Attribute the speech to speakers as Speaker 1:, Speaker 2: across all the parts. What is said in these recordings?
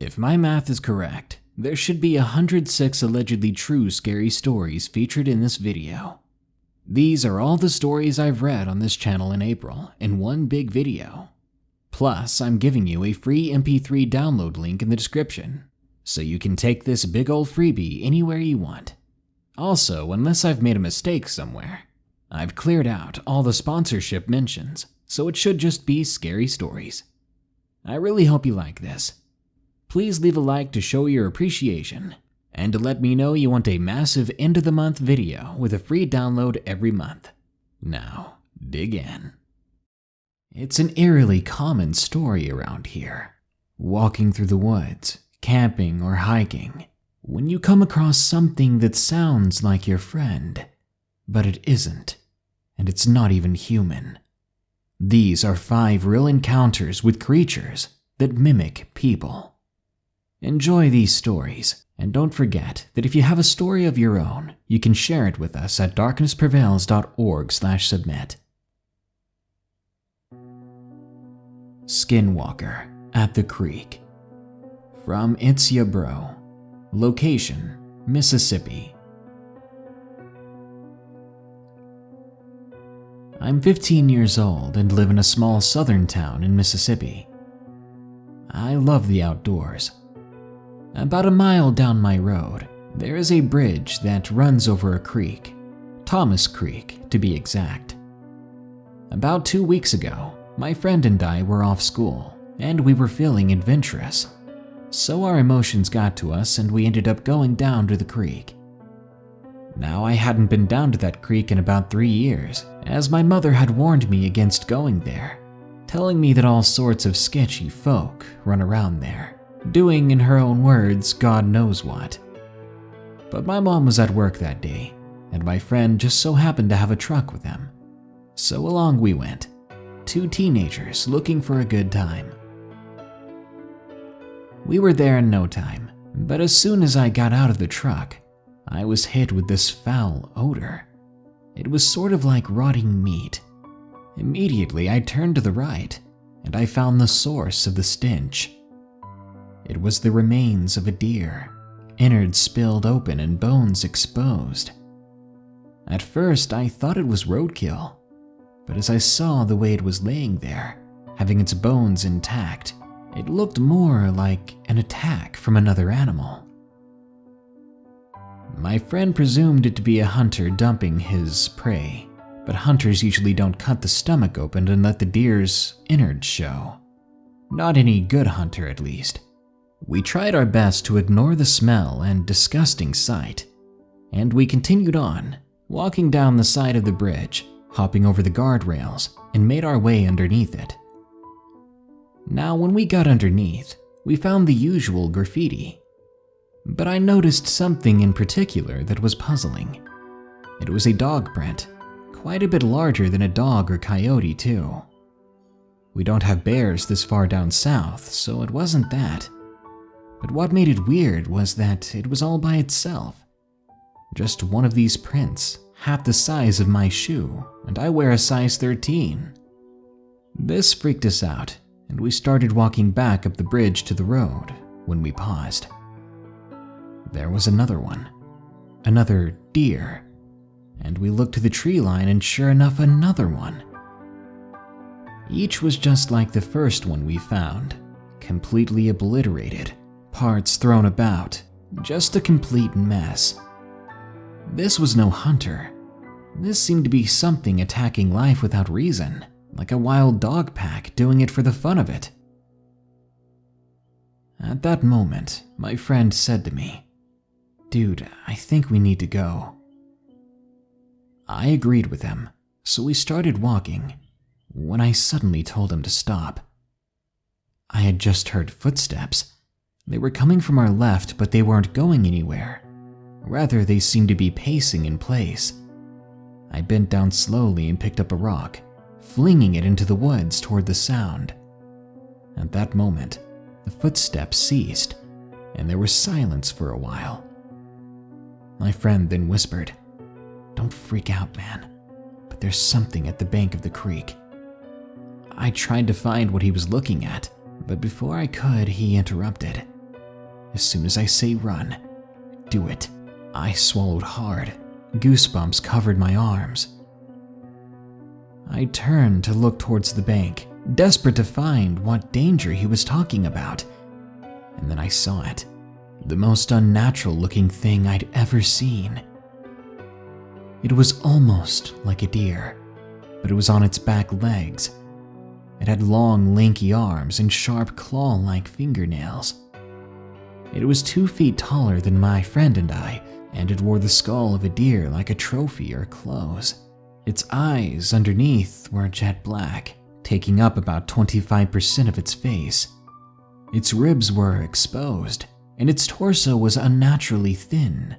Speaker 1: If my math is correct, there should be 106 allegedly true scary stories featured in this video. These are all the stories I've read on this channel in April in one big video. Plus, I'm giving you a free MP3 download link in the description, so you can take this big ol' freebie anywhere you want. Also, unless I've made a mistake somewhere, I've cleared out all the sponsorship mentions, so it should just be scary stories. I really hope you like this. Please leave a like to show your appreciation, and to let me know you want a massive end of the month video with a free download every month. Now, dig in. It's an eerily common story around here. Walking through the woods, camping or hiking, when you come across something that sounds like your friend, but it isn't, and it's not even human. These are 5 real encounters with creatures that mimic people. Enjoy these stories, and don't forget that if you have a story of your own, you can share it with us at darknessprevails.org/submit. Skinwalker at the Creek. From It's Ya Bro. Location, Mississippi. I'm 15 years old and live in a small southern town in Mississippi. I love the outdoors. About a mile down my road, there is a bridge that runs over a creek, Thomas Creek to be exact. About 2 weeks ago, my friend and I were off school, and we were feeling adventurous. So our emotions got to us and we ended up going down to the creek. Now I hadn't been down to that creek in about 3 years, as my mother had warned me against going there, telling me that all sorts of sketchy folk run around there, doing, in her own words, God knows what. But my mom was at work that day, and my friend just so happened to have a truck with him. So along we went, 2 teenagers looking for a good time. We were there in no time, but as soon as I got out of the truck, I was hit with this foul odor. It was sort of like rotting meat. Immediately I turned to the right, and I found the source of the stench. It was the remains of a deer, innards spilled open and bones exposed. At first I thought it was roadkill, but as I saw the way it was laying there, having its bones intact, it looked more like an attack from another animal. My friend presumed it to be a hunter dumping his prey, but hunters usually don't cut the stomach open and let the deer's innards show. Not any good hunter, at least. We tried our best to ignore the smell and disgusting sight, and we continued on, walking down the side of the bridge, hopping over the guardrails, and made our way underneath it. Now, when we got underneath, we found the usual graffiti, but I noticed something in particular that was puzzling. It was a dog print, quite a bit larger than a dog or coyote too. We don't have bears this far down south, so it wasn't that. But what made it weird was that it was all by itself. Just one of these prints, half the size of my shoe, and I wear a size 13. This freaked us out, and we started walking back up the bridge to the road when we paused. There was another one, another deer, and we looked to the tree line and sure enough another one. Each was just like the first one we found, completely obliterated, parts thrown about, just a complete mess. This was no hunter. This seemed to be something attacking life without reason, like a wild dog pack doing it for the fun of it. At that moment, my friend said to me, "Dude, I think we need to go." I agreed with him, so we started walking, when I suddenly told him to stop. I had just heard footsteps. They were coming from our left, but they weren't going anywhere. Rather, they seemed to be pacing in place. I bent down slowly and picked up a rock, flinging it into the woods toward the sound. At that moment, the footsteps ceased, and there was silence for a while. My friend then whispered, "Don't freak out, man, but there's something at the bank of the creek." I tried to find what he was looking at, but before I could, he interrupted. As soon as I say run, do it. I swallowed hard. Goosebumps covered my arms. I turned to look towards the bank, desperate to find what danger he was talking about. And then I saw it. The most unnatural looking thing I'd ever seen. It was almost like a deer, but it was on its back legs. It had long, lanky arms and sharp claw-like fingernails. It was 2 feet taller than my friend and I, and it wore the skull of a deer like a trophy or clothes. Its eyes underneath were jet black, taking up about 25% of its face. Its ribs were exposed, and its torso was unnaturally thin,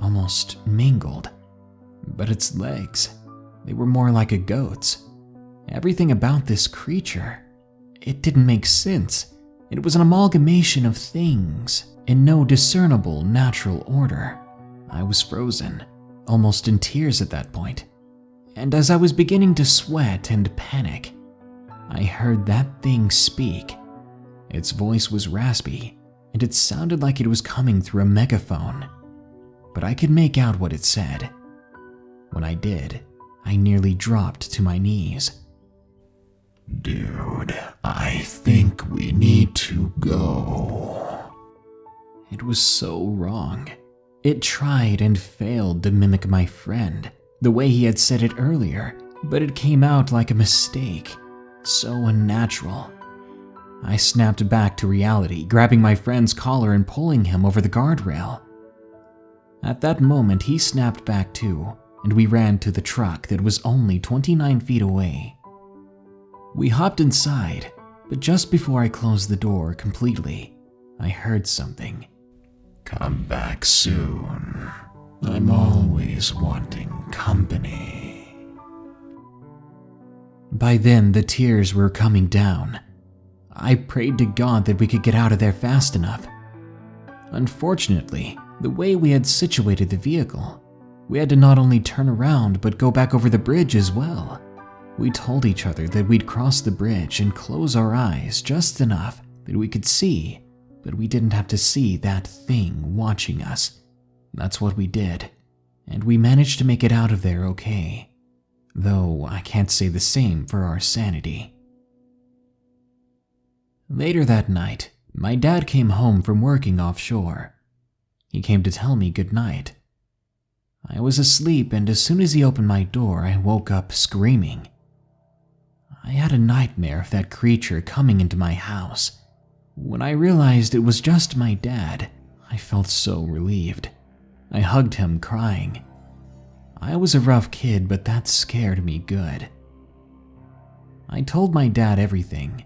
Speaker 1: almost mangled. But its legs, they were more like a goat's. Everything about this creature, it didn't make sense. It was an amalgamation of things in no discernible natural order. I was frozen, almost in tears at that point. And as I was beginning to sweat and panic, I heard that thing speak. Its voice was raspy, and it sounded like it was coming through a megaphone. But I could make out what it said. When I did, I nearly dropped to my knees.
Speaker 2: Dude, I think we need to go.
Speaker 1: It was so wrong. It tried and failed to mimic my friend, the way he had said it earlier, but it came out like a mistake. So unnatural. I snapped back to reality, grabbing my friend's collar and pulling him over the guardrail. At that moment, he snapped back too, and we ran to the truck that was only 29 feet away. We hopped inside, but just before I closed the door completely, I heard something.
Speaker 2: Come back soon. I'm always wanting company.
Speaker 1: By then, the tears were coming down. I prayed to God that we could get out of there fast enough. Unfortunately, the way we had situated the vehicle, we had to not only turn around but go back over the bridge as well. We told each other that we'd cross the bridge and close our eyes just enough that we could see, but we didn't have to see that thing watching us. That's what we did, and we managed to make it out of there okay. Though I can't say the same for our sanity. Later that night, my dad came home from working offshore. He came to tell me goodnight. I was asleep, and as soon as he opened my door, I woke up screaming. I had a nightmare of that creature coming into my house. When I realized it was just my dad, I felt so relieved. I hugged him, crying. I was a rough kid, but that scared me good. I told my dad everything.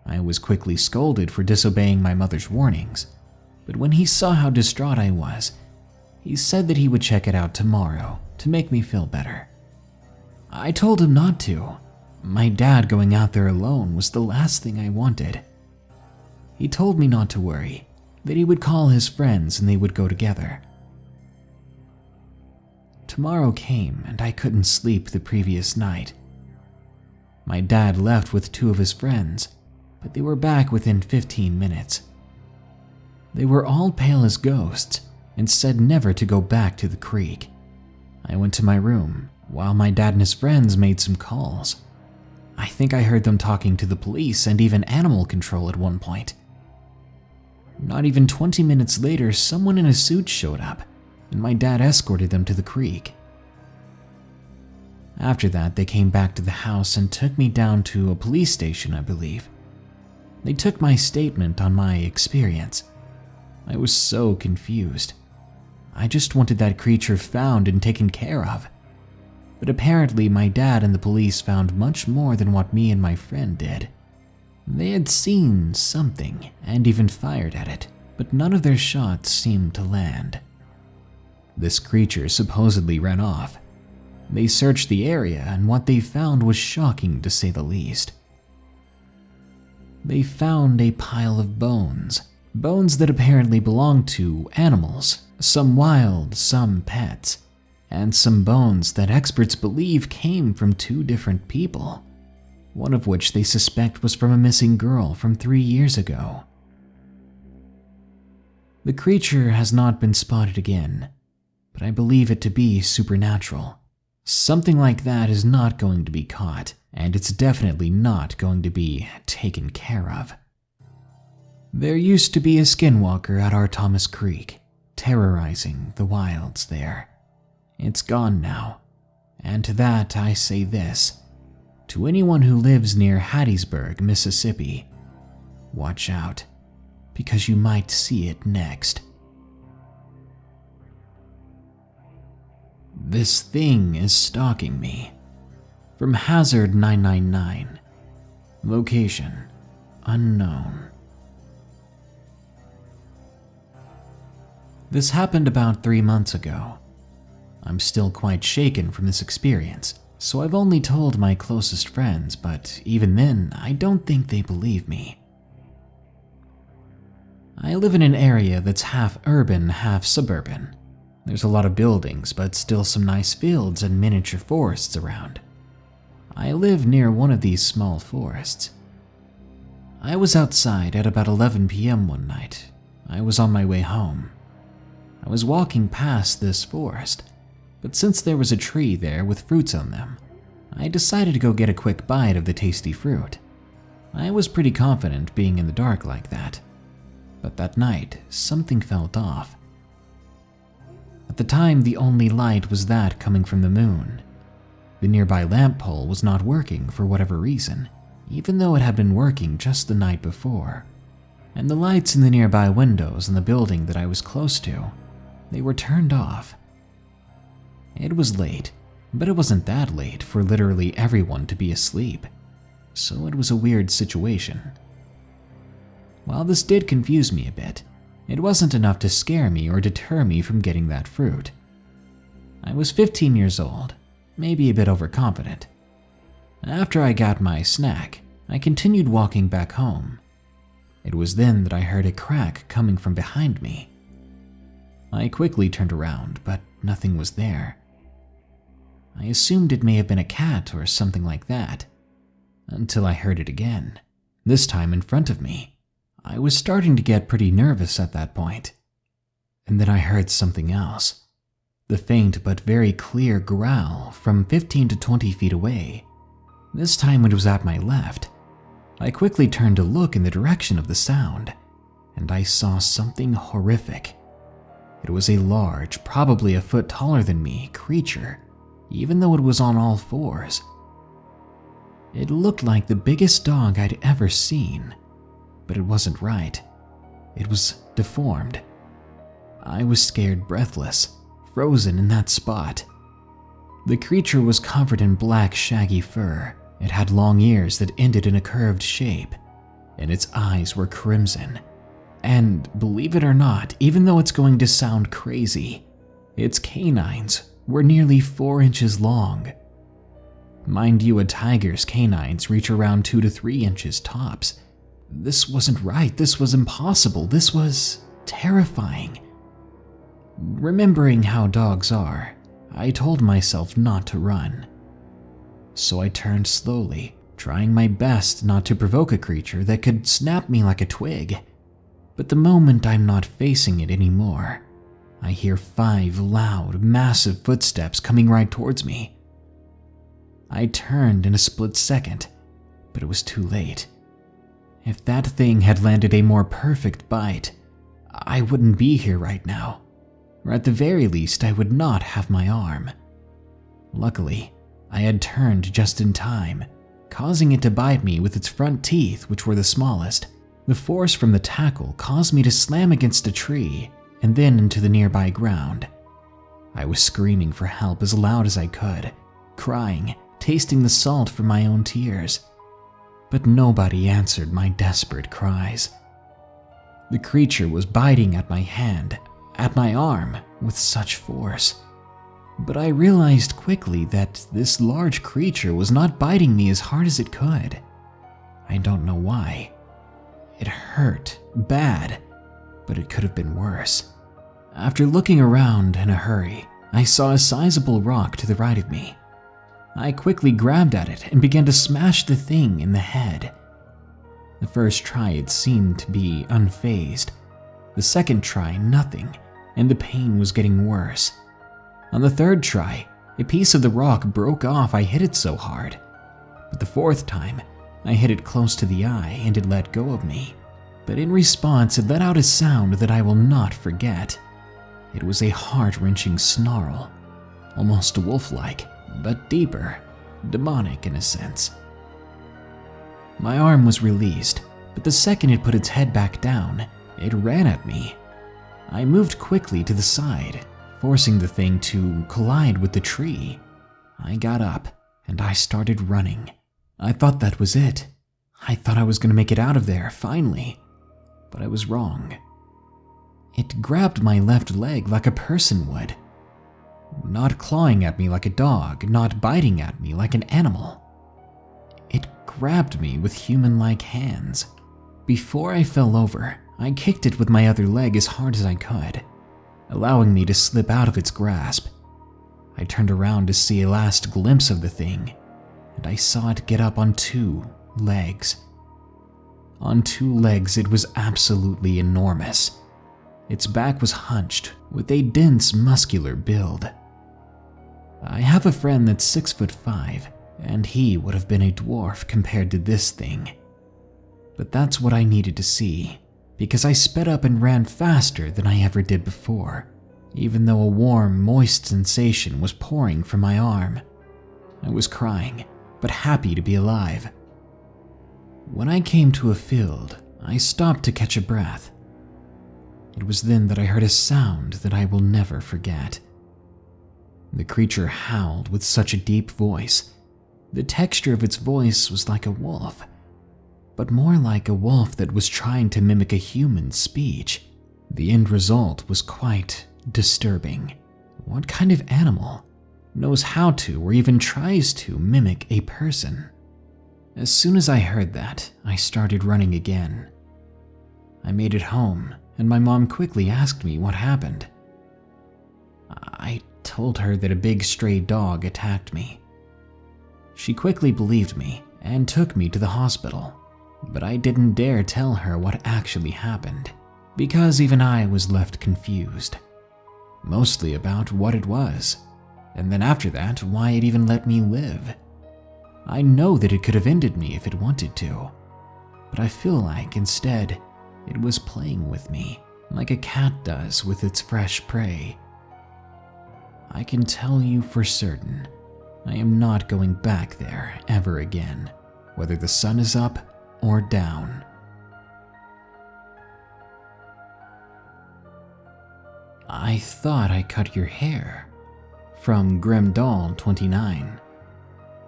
Speaker 1: I was quickly scolded for disobeying my mother's warnings, but when he saw how distraught I was, he said that he would check it out tomorrow to make me feel better. I told him not to. My dad going out there alone was the last thing I wanted. He told me not to worry, that he would call his friends and they would go together. Tomorrow came and I couldn't sleep the previous night. My dad left with 2 of his friends, but they were back within 15 minutes. They were all pale as ghosts and said never to go back to the creek. I went to my room while my dad and his friends made some calls. I think I heard them talking to the police and even animal control at one point. Not even 20 minutes later, someone in a suit showed up, and my dad escorted them to the creek. After that, they came back to the house and took me down to a police station, I believe. They took my statement on my experience. I was so confused. I just wanted that creature found and taken care of. But apparently my dad and the police found much more than what me and my friend did. They had seen something and even fired at it, but none of their shots seemed to land. This creature supposedly ran off. They searched the area and what they found was shocking to say the least. They found a pile of bones that apparently belonged to animals, some wild, some pets, and some bones that experts believe came from 2 different people, one of which they suspect was from a missing girl from 3 years ago. The creature has not been spotted again, but I believe it to be supernatural. Something like that is not going to be caught, and it's definitely not going to be taken care of. There used to be a skinwalker at our Thomas Creek, terrorizing the wilds there. It's gone now, and to that I say this. To anyone who lives near Hattiesburg, Mississippi, watch out, because you might see it next. This thing is stalking me. From Hazard 999. Location unknown. This happened about 3 months ago. I'm still quite shaken from this experience, so I've only told my closest friends, but even then, I don't think they believe me. I live in an area that's half urban, half suburban. There's a lot of buildings, but still some nice fields and miniature forests around. I live near one of these small forests. I was outside at about 11 p.m. one night. I was on my way home. I was walking past this forest, but since there was a tree there with fruits on them, I decided to go get a quick bite of the tasty fruit. I was pretty confident being in the dark like that, but that night something felt off. At the time, the only light was that coming from the moon. The nearby lamp pole was not working for whatever reason, even though it had been working just the night before. And the lights in the nearby windows in the building that I was close to, they were turned off. It was late, but it wasn't that late for literally everyone to be asleep, so it was a weird situation. While this did confuse me a bit, it wasn't enough to scare me or deter me from getting that fruit. I was 15 years old, maybe a bit overconfident. After I got my snack, I continued walking back home. It was then that I heard a crack coming from behind me. I quickly turned around, but nothing was there. I assumed it may have been a cat or something like that, until I heard it again, this time in front of me. I was starting to get pretty nervous at that point. And then I heard something else. The faint but very clear growl from 15 to 20 feet away. This time it was at my left. I quickly turned to look in the direction of the sound, and I saw something horrific. It was a large, probably a foot taller than me, creature, even though it was on all fours. It looked like the biggest dog I'd ever seen. But it wasn't right. It was deformed. I was scared breathless, frozen in that spot. The creature was covered in black, shaggy fur. It had long ears that ended in a curved shape, and its eyes were crimson. And believe it or not, even though it's going to sound crazy, its canines were nearly 4 inches long. Mind you, a tiger's canines reach around 2 to 3 inches tops. This wasn't right. This was impossible. This was terrifying. Remembering how dogs are, I told myself not to run. So I turned slowly, trying my best not to provoke a creature that could snap me like a twig. But the moment I'm not facing it anymore, I hear 5 loud, massive footsteps coming right towards me. I turned in a split second, but it was too late. If that thing had landed a more perfect bite, I wouldn't be here right now, or at the very least I would not have my arm. Luckily, I had turned just in time, causing it to bite me with its front teeth, which were the smallest. The force from the tackle caused me to slam against a tree and then into the nearby ground. I was screaming for help as loud as I could, crying, tasting the salt from my own tears. But nobody answered my desperate cries. The creature was biting at my hand, at my arm, with such force. But I realized quickly that this large creature was not biting me as hard as it could. I don't know why. It hurt bad, but it could have been worse. After looking around in a hurry, I saw a sizable rock to the right of me. I quickly grabbed at it and began to smash the thing in the head. The first try it seemed to be unfazed, The second try, nothing, and the pain was getting worse. On the third try, a piece of the rock broke off. I hit it so hard. But the fourth time, I hit it close to the eye and it let go of me. But in response, it let out a sound that I will not forget. It was a heart-wrenching snarl, almost wolf-like, but deeper, demonic in a sense. My arm was released, but the second it put its head back down, it ran at me. I moved quickly to the side, forcing the thing to collide with the tree. I got up, and I started running. I thought that was it. I thought I was going to make it out of there, finally. But I was wrong. It grabbed my left leg like a person would. Not clawing at me like a dog, not biting at me like an animal. It grabbed me with human-like hands. Before I fell over, I kicked it with my other leg as hard as I could, allowing me to slip out of its grasp. I turned around to see a last glimpse of the thing, and I saw it get up on 2 legs. On 2 legs, it was absolutely enormous. Its back was hunched, with a dense, muscular build. I have a friend that's 6'5", and he would have been a dwarf compared to this thing. But that's what I needed to see, because I sped up and ran faster than I ever did before, even though a warm, moist sensation was pouring from my arm. I was crying, but happy to be alive. When I came to a field, I stopped to catch a breath. It was then that I heard a sound that I will never forget. The creature howled with such a deep voice. The texture of its voice was like a wolf, but more like a wolf that was trying to mimic a human speech. The end result was quite disturbing. What kind of animal knows how to or even tries to mimic a person? As soon as I heard that, I started running again. I made it home, and my mom quickly asked me what happened. I told her that a big stray dog attacked me. She quickly believed me and took me to the hospital, but I didn't dare tell her what actually happened, because even I was left confused. Mostly about what it was, and then after that, why it even let me live. I know that it could have ended me if it wanted to, but I feel like instead, it was playing with me, like a cat does with its fresh prey. I can tell you for certain, I am not going back there ever again, whether the sun is up or down. I thought I cut your hair. From Grimdahl 29.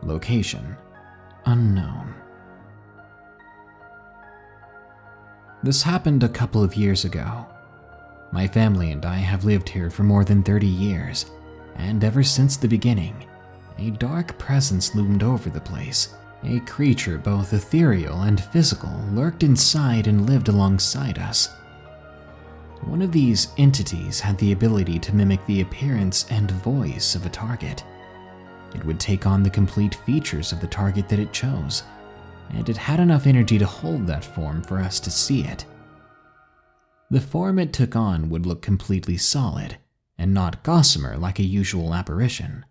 Speaker 1: Location: unknown. This happened a couple of years ago. My family and I have lived here for more than 30 years, and ever since the beginning, a dark presence loomed over the place. A creature both ethereal and physical lurked inside and lived alongside us. One of these entities had the ability to mimic the appearance and voice of a target. It would take on the complete features of the target that it chose, and it had enough energy to hold that form for us to see it. The form it took on would look completely solid, and not gossamer like a usual apparition.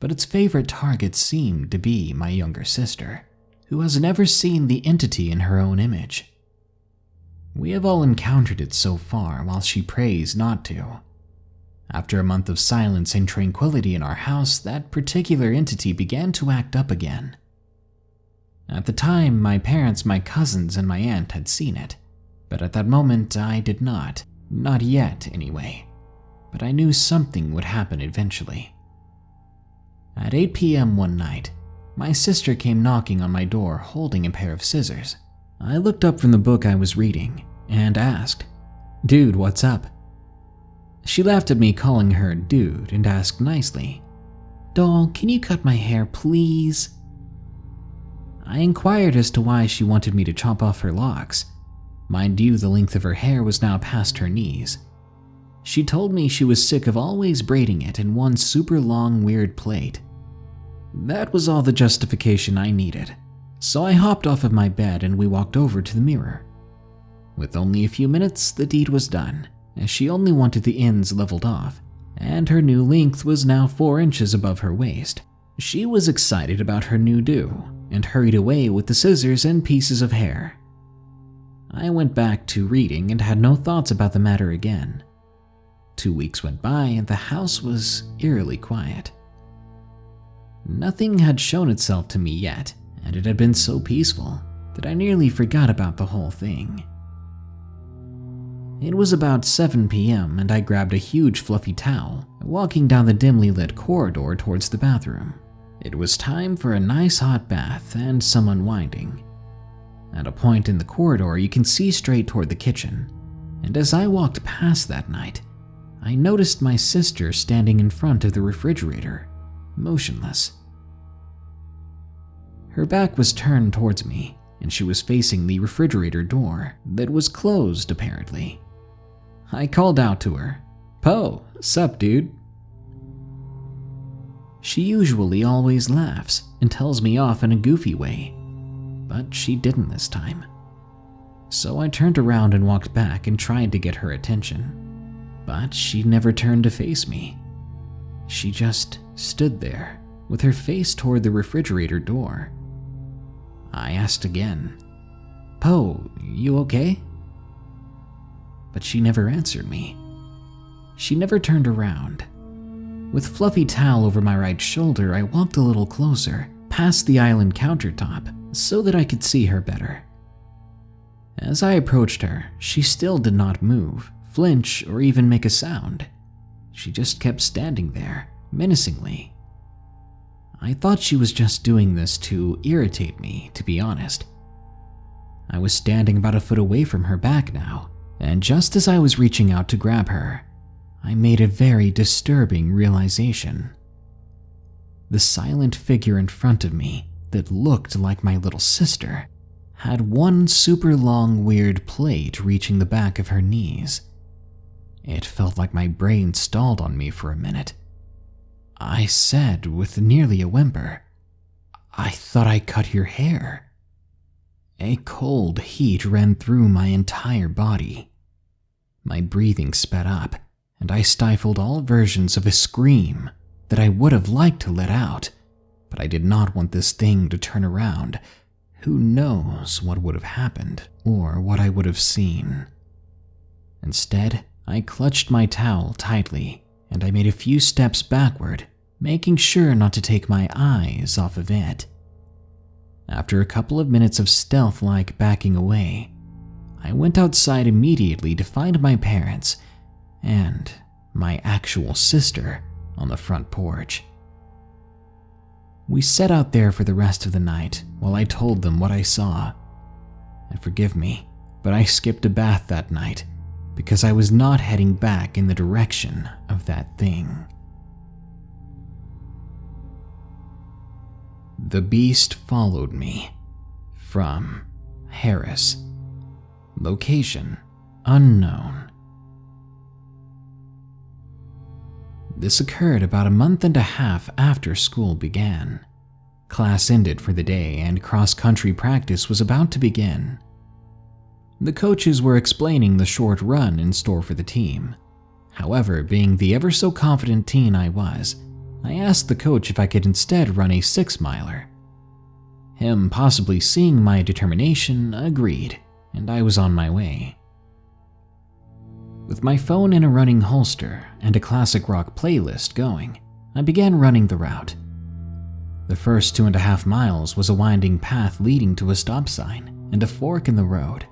Speaker 1: But its favorite target seemed to be my younger sister, who has never seen the entity in her own image. We have all encountered it so far, while she prays not to. After a month of silence and tranquility in our house, that particular entity began to act up again. At the time, my parents, my cousins, and my aunt had seen it, but at that moment I did not yet anyway, but I knew something would happen eventually. At 8 p.m. one night, my sister came knocking on my door holding a pair of scissors. I looked up from the book I was reading and asked, "Dude, what's up?" She laughed at me calling her dude and asked nicely, "Doll, can you cut my hair, please?" I inquired as to why she wanted me to chop off her locks. Mind you, the length of her hair was now past her knees. She told me she was sick of always braiding it in one super long, weird plait. That was all the justification I needed, so I hopped off of my bed and we walked over to the mirror. With only a few minutes, the deed was done, as she only wanted the ends leveled off, and her new length was now 4 inches above her waist. She was excited about her new do, and hurried away with the scissors and pieces of hair. I went back to reading and had no thoughts about the matter again. 2 weeks went by and the house was eerily quiet. Nothing had shown itself to me yet, and it had been so peaceful that I nearly forgot about the whole thing. It was about 7 p.m. and I grabbed a huge fluffy towel, walking down the dimly lit corridor towards the bathroom. It was time for a nice hot bath and some unwinding. At a point in the corridor, you can see straight toward the kitchen, and as I walked past that night, I noticed my sister standing in front of the refrigerator, motionless. Her back was turned towards me, and she was facing the refrigerator door that was closed apparently. I called out to her, "Po, sup dude?" She usually always laughs and tells me off in a goofy way, but she didn't this time. So I turned around and walked back and tried to get her attention, but she never turned to face me. She just stood there with her face toward the refrigerator door. I asked again, "Po, you okay?" But she never answered me. She never turned around. With fluffy towel over my right shoulder, I walked a little closer, past the island countertop, so that I could see her better. As I approached her, she still did not move, flinch, or even make a sound. She just kept standing there, menacingly. I thought she was just doing this to irritate me, to be honest. I was standing about a foot away from her back now, and just as I was reaching out to grab her, I made a very disturbing realization. The silent figure in front of me that looked like my little sister had one super long weird plate reaching the back of her knees. It felt like my brain stalled on me for a minute. I said with nearly a whimper, "I thought I cut your hair." A cold heat ran through my entire body. My breathing sped up, and I stifled all versions of a scream that I would have liked to let out, but I did not want this thing to turn around. Who knows what would have happened or what I would have seen. Instead, I clutched my towel tightly, and I made a few steps backward, making sure not to take my eyes off of it. After a couple of minutes of stealth-like backing away, I went outside immediately to find my parents and my actual sister on the front porch. We sat out there for the rest of the night while I told them what I saw. And forgive me, but I skipped a bath that night because I was not heading back in the direction of that thing. The beast followed me. From Harris. Location unknown. This occurred about a month and a half after school began. Class ended for the day and cross-country practice was about to begin. The coaches were explaining the short run in store for the team. However, being the ever-so-confident teen I was, I asked the coach if I could instead run a 6-miler. Him possibly seeing my determination agreed, and I was on my way. With my phone in a running holster and a classic rock playlist going, I began running the route. The first 2.5 miles was a winding path leading to a stop sign and a fork in the road.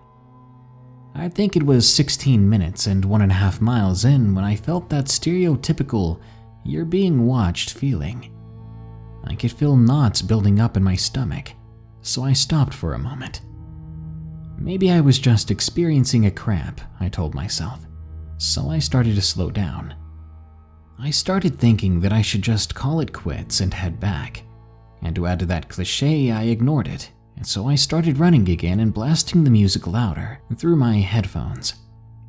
Speaker 1: I think it was 16 minutes and 1.5 miles in when I felt that stereotypical "you're being watched" feeling. I could feel knots building up in my stomach, so I stopped for a moment. Maybe I was just experiencing a cramp, I told myself, so I started to slow down. I started thinking that I should just call it quits and head back, and to add to that cliche, I ignored it, and so I started running again and blasting the music louder through my headphones.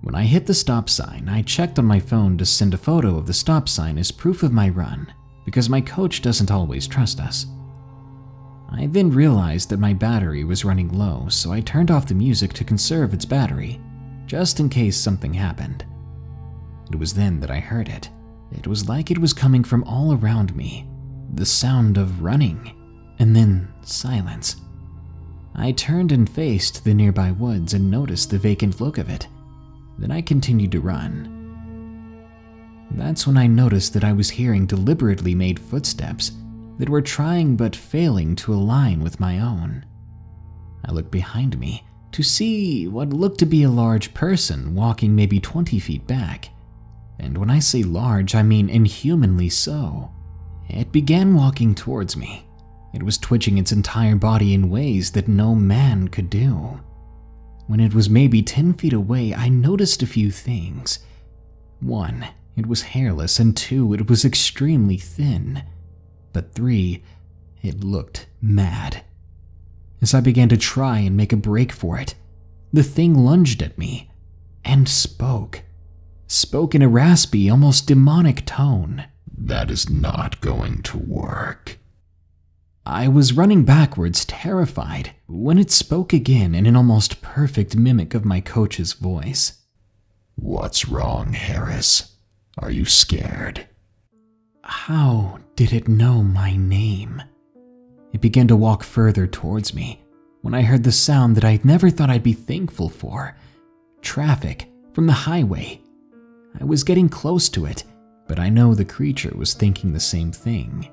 Speaker 1: When I hit the stop sign, I checked on my phone to send a photo of the stop sign as proof of my run, because my coach doesn't always trust us. I then realized that my battery was running low, so I turned off the music to conserve its battery, just in case something happened. It was then that I heard it. It was like it was coming from all around me, the sound of running, and then silence. I turned and faced the nearby woods and noticed the vacant look of it. Then I continued to run. That's when I noticed that I was hearing deliberately made footsteps that were trying but failing to align with my own. I looked behind me to see what looked to be a large person walking maybe 20 feet back. And when I say large, I mean inhumanly so. It began walking towards me. It was twitching its entire body in ways that no man could do. When it was maybe 10 feet away, I noticed a few things. 1, it was hairless, and 2, it was extremely thin. But 3, it looked mad. As I began to try and make a break for it, the thing lunged at me and spoke in a raspy, almost demonic tone.
Speaker 2: That is not going to work.
Speaker 1: I was running backwards, terrified, when it spoke again in an almost perfect mimic of my coach's voice.
Speaker 2: What's wrong, Harris? Are you scared?
Speaker 1: How did it know my name? It began to walk further towards me when I heard the sound that I'd never thought I'd be thankful for. Traffic from the highway. I was getting close to it, but I know the creature was thinking the same thing.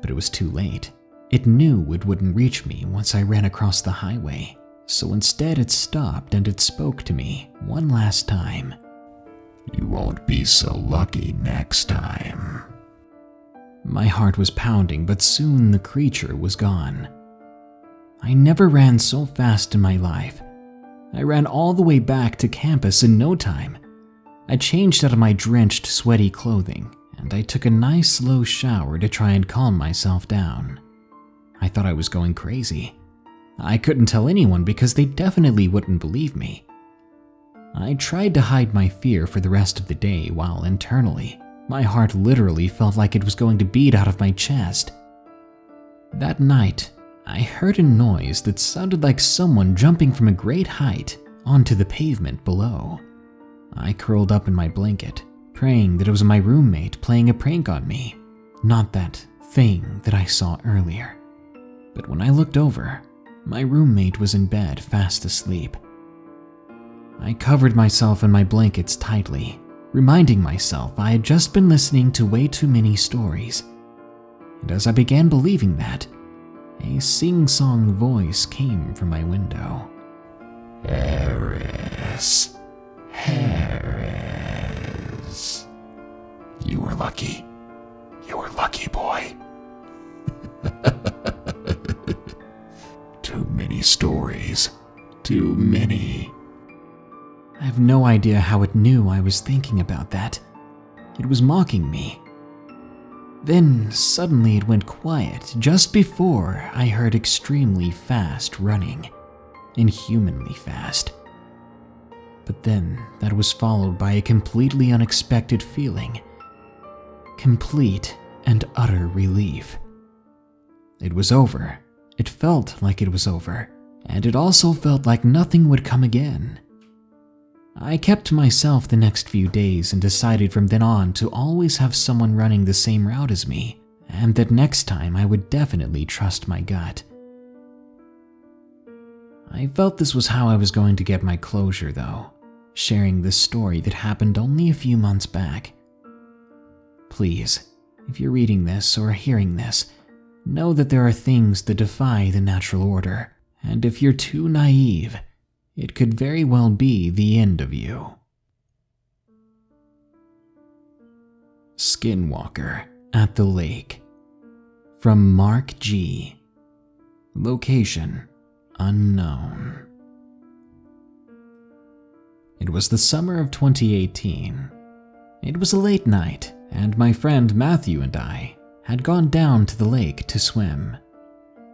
Speaker 1: But it was too late. It knew it wouldn't reach me once I ran across the highway, so instead it stopped and it spoke to me one last time.
Speaker 2: You won't be so lucky next time.
Speaker 1: My heart was pounding, but soon the creature was gone. I never ran so fast in my life. I ran all the way back to campus in no time. I changed out of my drenched, sweaty clothing, and I took a nice slow shower to try and calm myself down. I thought I was going crazy. I couldn't tell anyone because they definitely wouldn't believe me. I tried to hide my fear for the rest of the day while internally, my heart literally felt like it was going to beat out of my chest. That night, I heard a noise that sounded like someone jumping from a great height onto the pavement below. I curled up in my blanket, praying that it was my roommate playing a prank on me, not that thing that I saw earlier. But when I looked over, my roommate was in bed, fast asleep. I covered myself in my blankets tightly, reminding myself I had just been listening to way too many stories. And as I began believing that, a sing-song voice came from my window.
Speaker 2: Harris. Harris. You were lucky. You were lucky, boy. Too many stories. Too many.
Speaker 1: I have no idea how it knew I was thinking about that. It was mocking me. Then suddenly it went quiet just before I heard extremely fast running. Inhumanly fast. But then that was followed by a completely unexpected feeling. Complete and utter relief. It was over. It felt like it was over, and it also felt like nothing would come again. I kept to myself the next few days and decided from then on to always have someone running the same route as me, and that next time I would definitely trust my gut. I felt this was how I was going to get my closure, though, sharing this story that happened only a few months back. Please, if you're reading this or hearing this, know that there are things that defy the natural order, and if you're too naive, it could very well be the end of you. Skinwalker at the Lake. From Mark G. Location unknown. It was the summer of 2018. It was a late night, and my friend Matthew and I had gone down to the lake to swim.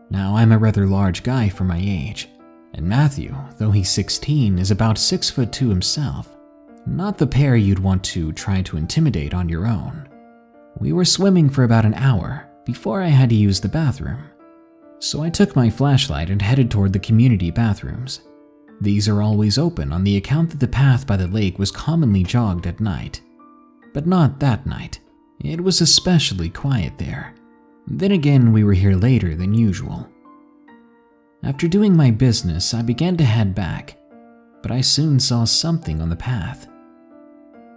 Speaker 1: Now, I'm a rather large guy for my age, and Matthew, though he's 16, is about 6'2" himself. Not the pair you'd want to try to intimidate on your own. We were swimming for about an hour before I had to use the bathroom. So I took my flashlight and headed toward the community bathrooms. These are always open on the account that the path by the lake was commonly jogged at night. But not that night. It was especially quiet there. Then again, we were here later than usual. After doing my business, I began to head back, but I soon saw something on the path.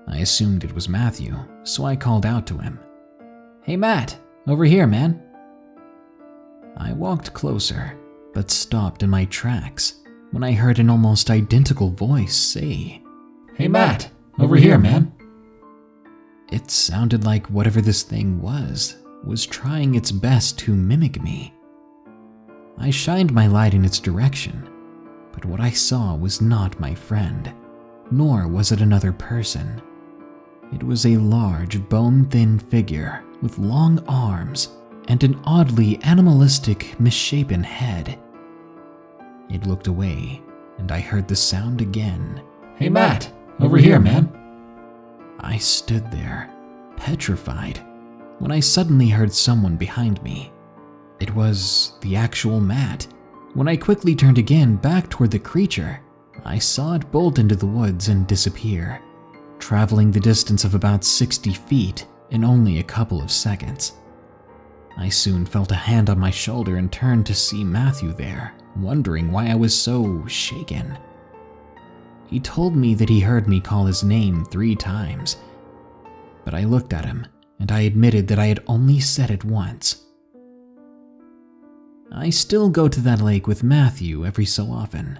Speaker 1: I assumed it was Matthew, so I called out to him. "Hey Matt, over here, man." I walked closer, but stopped in my tracks when I heard an almost identical voice say, "Hey Matt, over here, man." It sounded like whatever this thing was trying its best to mimic me. I shined my light in its direction, but what I saw was not my friend, nor was it another person. It was a large, bone-thin figure with long arms and an oddly animalistic, misshapen head. It looked away, and I heard the sound again. "Hey Matt, over here, man." I stood there, petrified, when I suddenly heard someone behind me. It was the actual Matt. When I quickly turned again back toward the creature, I saw it bolt into the woods and disappear, traveling the distance of about 60 feet in only a couple of seconds. I soon felt a hand on my shoulder and turned to see Matthew there, wondering why I was so shaken. He told me that he heard me call his name 3 times, but I looked at him and I admitted that I had only said it once. I still go to that lake with Matthew every so often,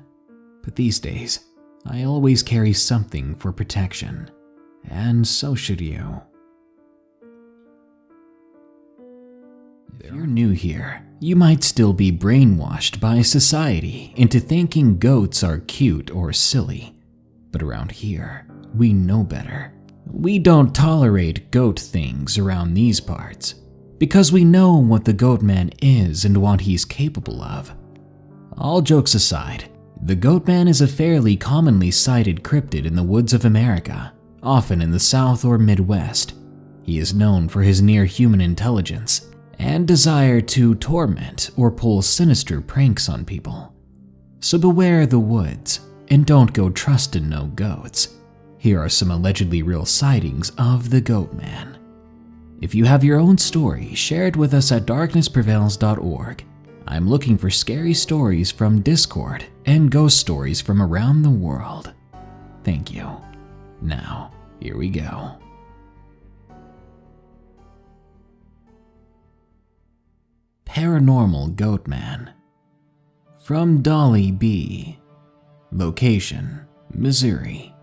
Speaker 1: but these days, I always carry something for protection, and so should you. If you're new here, you might still be brainwashed by society into thinking goats are cute or silly, but around here, we know better. We don't tolerate goat things around these parts, because we know what the Goatman is and what he's capable of. All jokes aside, the Goatman is a fairly commonly sighted cryptid in the woods of America, often in the South or Midwest. He is known for his near-human intelligence and desire to torment or pull sinister pranks on people. So beware the woods, and don't go trusting no goats. Here are some allegedly real sightings of the Goatman. If you have your own story, share it with us at darknessprevails.org. I'm looking for scary stories from Discord and ghost stories from around the world. Thank you. Now, here we go. Paranormal Goatman. From Dolly B. Location, Missouri.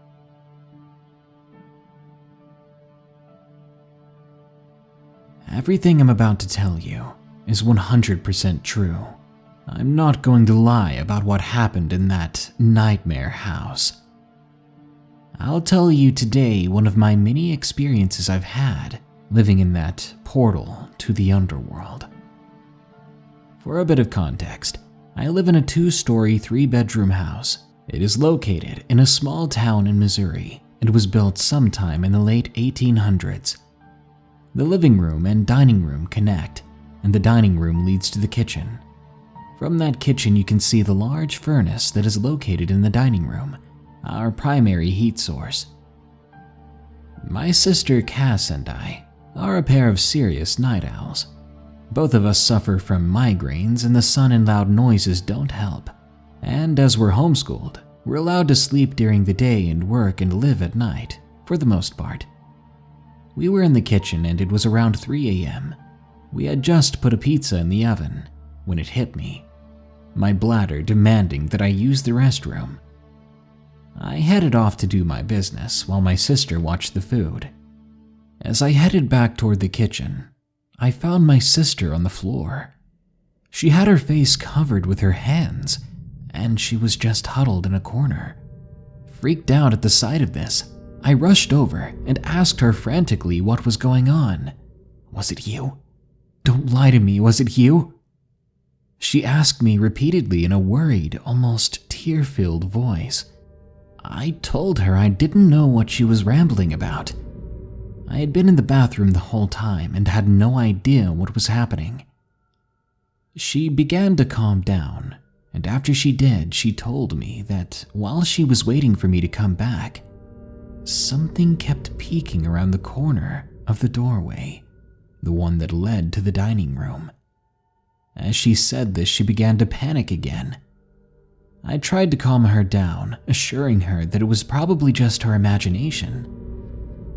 Speaker 1: Everything I'm about to tell you is 100% true. I'm not going to lie about what happened in that nightmare house. I'll tell you today one of my many experiences I've had living in that portal to the underworld. For a bit of context, I live in a 2-story, 3-bedroom house. It is located in a small town in Missouri and was built sometime in the late 1800s. The living room and dining room connect, and the dining room leads to the kitchen. From that kitchen you can see the large furnace that is located in the dining room, our primary heat source. My sister Cass and I are a pair of serious night owls. Both of us suffer from migraines, and the sun and loud noises don't help. And as we're homeschooled, we're allowed to sleep during the day and work and live at night, for the most part. We were in the kitchen and it was around 3 a.m. We had just put a pizza in the oven when it hit me, my bladder demanding that I use the restroom. I headed off to do my business while my sister watched the food. As I headed back toward the kitchen, I found my sister on the floor. She had her face covered with her hands, and she was just huddled in a corner. Freaked out at the sight of this, I rushed over and asked her frantically what was going on. "Was it you? Don't lie to me, was it you?" She asked me repeatedly in a worried, almost tear-filled voice. I told her I didn't know what she was rambling about. I had been in the bathroom the whole time and had no idea what was happening. She began to calm down, and after she did, she told me that while she was waiting for me to come back, something kept peeking around the corner of the doorway, the one that led to the dining room. As she said this, she began to panic again. I tried to calm her down, assuring her that it was probably just her imagination.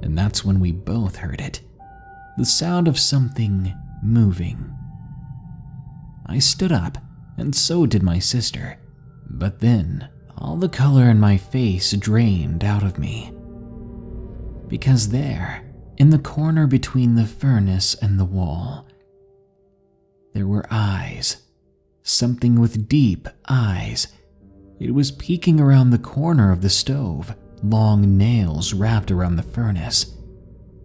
Speaker 1: And that's when we both heard it, the sound of something moving. I stood up, and so did my sister, but then all the color in my face drained out of me. Because there, in the corner between the furnace and the wall, there were eyes, something with deep eyes. It was peeking around the corner of the stove, long nails wrapped around the furnace.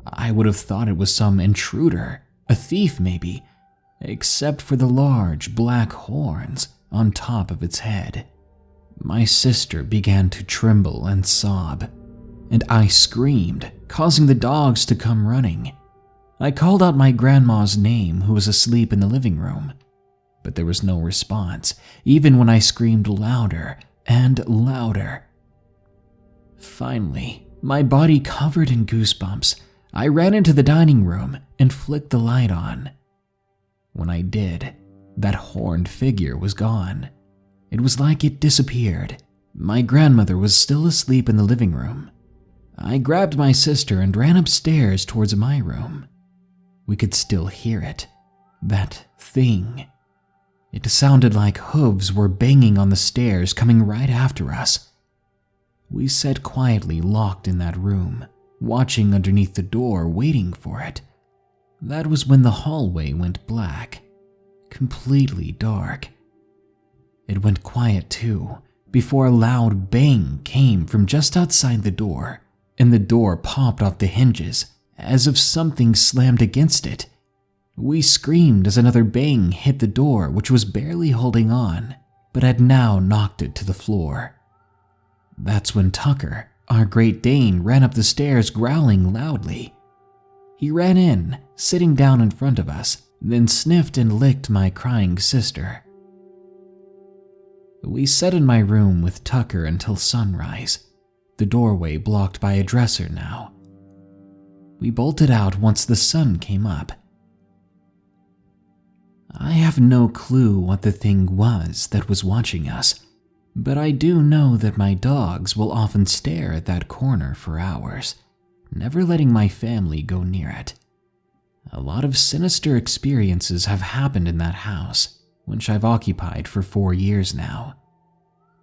Speaker 1: I would have thought it was some intruder, a thief maybe, except for the large black horns on top of its head. My sister began to tremble and sob, and I screamed, causing the dogs to come running. I called out my grandma's name, who was asleep in the living room, but there was no response, even when I screamed louder and louder. Finally, my body covered in goosebumps, I ran into the dining room and flicked the light on. When I did, that horned figure was gone. It was like it disappeared. My grandmother was still asleep in the living room. I grabbed my sister and ran upstairs towards my room. We could still hear it, that thing. It sounded like hooves were banging on the stairs coming right after us. We sat quietly locked in that room, watching underneath the door, waiting for it. That was when the hallway went black, completely dark. It went quiet too, before a loud bang came from just outside the door, and the door popped off the hinges, as if something slammed against it. We screamed as another bang hit the door, which was barely holding on, but had now knocked it to the floor. That's when Tucker, our Great Dane, ran up the stairs growling loudly. He ran in, sitting down in front of us, then sniffed and licked my crying sister. We sat in my room with Tucker until sunrise, the doorway blocked by a dresser now. We bolted out once the sun came up. I have no clue what the thing was that was watching us, but I do know that my dogs will often stare at that corner for hours, never letting my family go near it. A lot of sinister experiences have happened in that house, which I've occupied for 4 years now.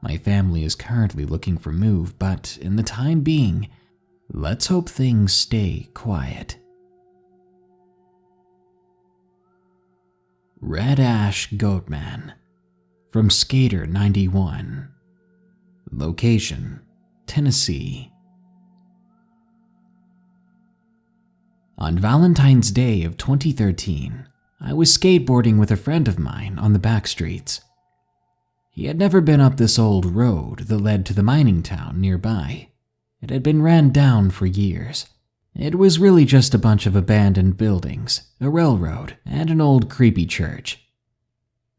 Speaker 1: My family is currently looking for move, but in the time being, let's hope things stay quiet. Red Ash Goatman from Skater 91. Location, Tennessee. On Valentine's Day of 2013, I was skateboarding with a friend of mine on the back streets. He had never been up this old road that led to the mining town nearby. It had been ran down for years. It was really just a bunch of abandoned buildings, a railroad, and an old creepy church.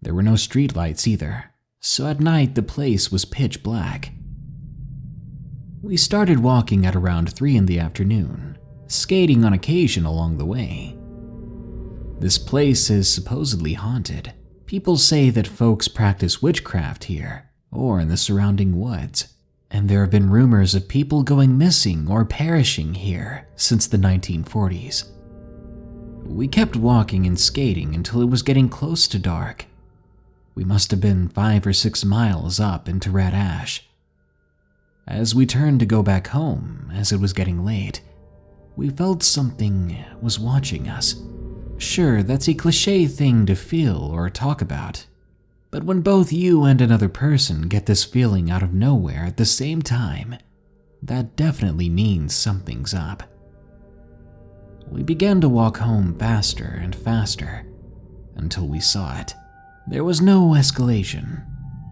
Speaker 1: There were no streetlights either, so at night the place was pitch black. We started walking at around 3 in the afternoon, skating on occasion along the way. This place is supposedly haunted. People say that folks practice witchcraft here, or in the surrounding woods, and there have been rumors of people going missing or perishing here since the 1940s. We kept walking and skating until it was getting close to dark. We must have been 5 or 6 miles up into Red Ash. As we turned to go back home, as it was getting late, we felt something was watching us. Sure, that's a cliché thing to feel or talk about, but when both you and another person get this feeling out of nowhere at the same time, that definitely means something's up. We began to walk home faster and faster until we saw it. There was no escalation.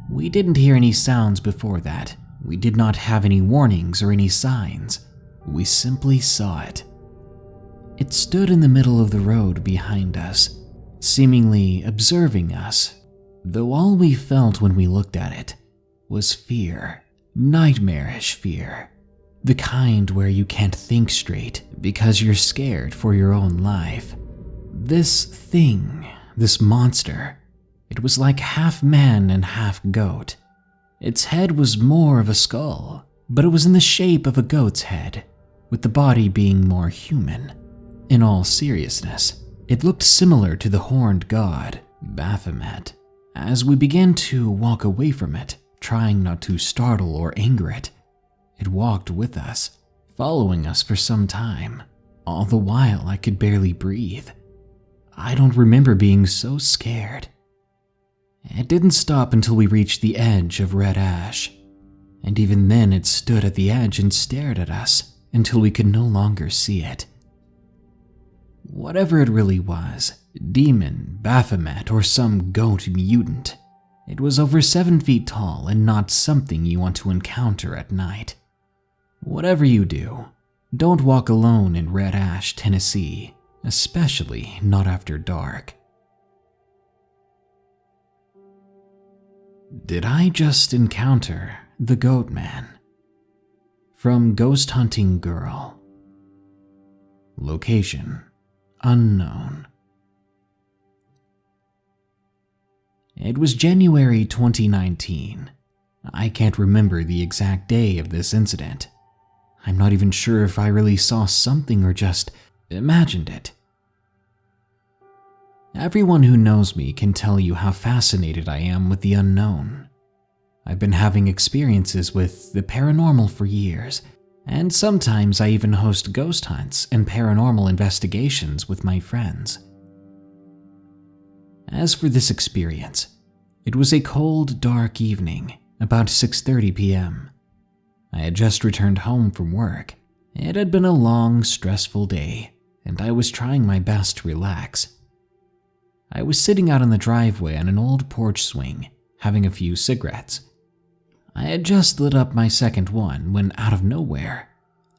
Speaker 1: We didn't hear any sounds before that. We did not have any warnings or any signs. We simply saw it. It stood in the middle of the road behind us, seemingly observing us, though all we felt when we looked at it was fear, nightmarish fear, the kind where you can't think straight because you're scared for your own life. This thing, this monster, it was like half man and half goat. Its head was more of a skull, but it was in the shape of a goat's head, with the body being more human. In all seriousness, it looked similar to the horned god, Baphomet. As we began to walk away from it, trying not to startle or anger it, it walked with us, following us for some time. All the while I could barely breathe. I don't remember being so scared. It didn't stop until we reached the edge of red ash, and even then it stood at the edge and stared at us until we could no longer see it. Whatever it really was, demon, Baphomet, or some goat mutant, it was over 7 feet tall and not something you want to encounter at night. Whatever you do, don't walk alone in Red Ash, Tennessee, especially not after dark. Did I just encounter the Goatman? From Ghost Hunting Girl. Location unknown. It was January 2019. I can't remember the exact day of this incident. I'm not even sure if I really saw something or just imagined it. Everyone who knows me can tell you how fascinated I am with the unknown. I've been having experiences with the paranormal for years, and sometimes I even host ghost hunts and paranormal investigations with my friends. As for this experience, it was a cold, dark evening, about 6:30 p.m. I had just returned home from work. It had been a long, stressful day, and I was trying my best to relax. I was sitting out on the driveway on an old porch swing, having a few cigarettes. I had just lit up my second one when, out of nowhere,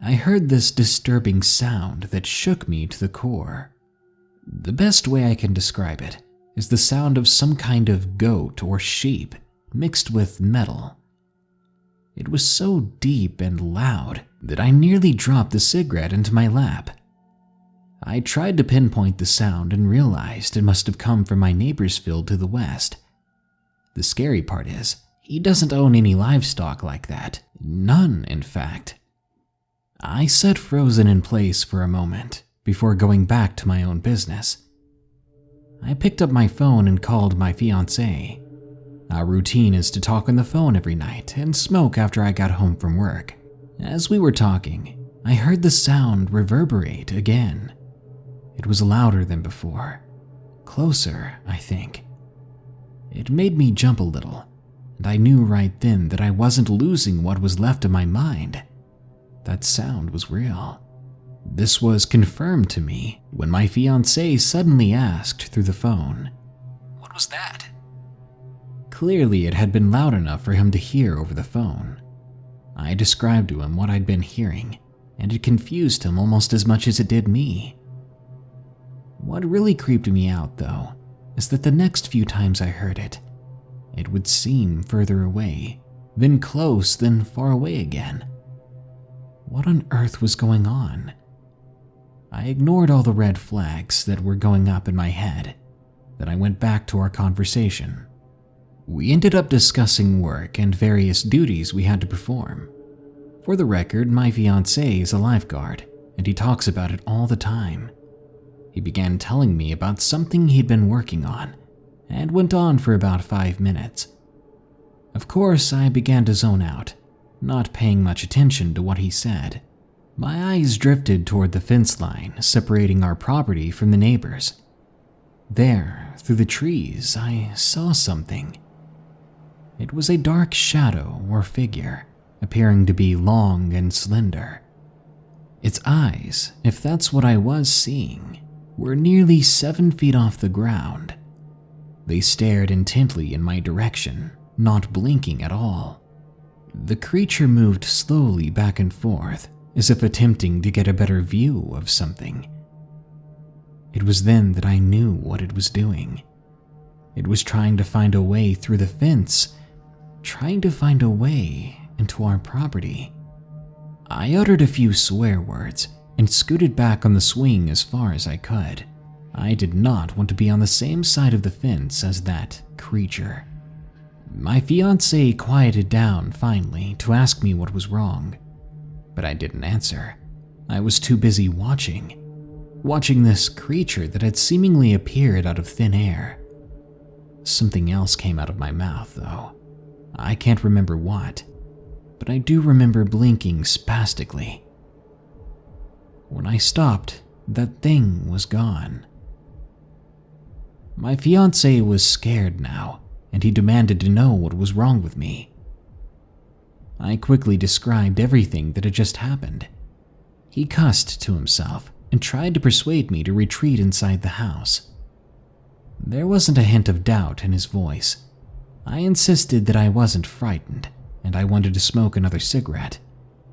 Speaker 1: I heard this disturbing sound that shook me to the core. The best way I can describe it is the sound of some kind of goat or sheep mixed with metal. It was so deep and loud that I nearly dropped the cigarette into my lap. I tried to pinpoint the sound and realized it must have come from my neighbor's field to the west. The scary part is, he doesn't own any livestock like that. None, in fact. I sat frozen in place for a moment before going back to my own business. I picked up my phone and called my fiancée. Our routine is to talk on the phone every night and smoke after I got home from work. As we were talking, I heard the sound reverberate again. It was louder than before. Closer, I think. It made me jump a little, and I knew right then that I wasn't losing what was left of my mind. That sound was real. This was confirmed to me when my fiancée suddenly asked through the phone, "What was that?" Clearly, it had been loud enough for him to hear over the phone. I described to him what I'd been hearing, and it confused him almost as much as it did me. What really creeped me out, though, is that the next few times I heard it, it would seem further away, then close, then far away again. What on earth was going on? I ignored all the red flags that were going up in my head. Then I went back to our conversation. We ended up discussing work and various duties we had to perform. For the record, my fiancé is a lifeguard, and he talks about it all the time. He began telling me about something he'd been working on, and went on for about 5 minutes. Of course, I began to zone out, not paying much attention to what he said. My eyes drifted toward the fence line separating our property from the neighbors. There, through the trees, I saw something. It was a dark shadow or figure, appearing to be long and slender. Its eyes, if that's what I was seeing, were nearly 7 feet off the ground. They stared intently in my direction, not blinking at all. The creature moved slowly back and forth, as if attempting to get a better view of something. It was then that I knew what it was doing. It was trying to find a way through the fence, trying to find a way into our property. I uttered a few swear words and scooted back on the swing as far as I could. I did not want to be on the same side of the fence as that creature. My fiancé quieted down finally to ask me what was wrong, but I didn't answer. I was too busy watching this creature that had seemingly appeared out of thin air. Something else came out of my mouth, though. I can't remember what, but I do remember blinking spastically. When I stopped, that thing was gone. My fiancé was scared now, and he demanded to know what was wrong with me. I quickly described everything that had just happened. He cussed to himself and tried to persuade me to retreat inside the house. There wasn't a hint of doubt in his voice. I insisted that I wasn't frightened and I wanted to smoke another cigarette,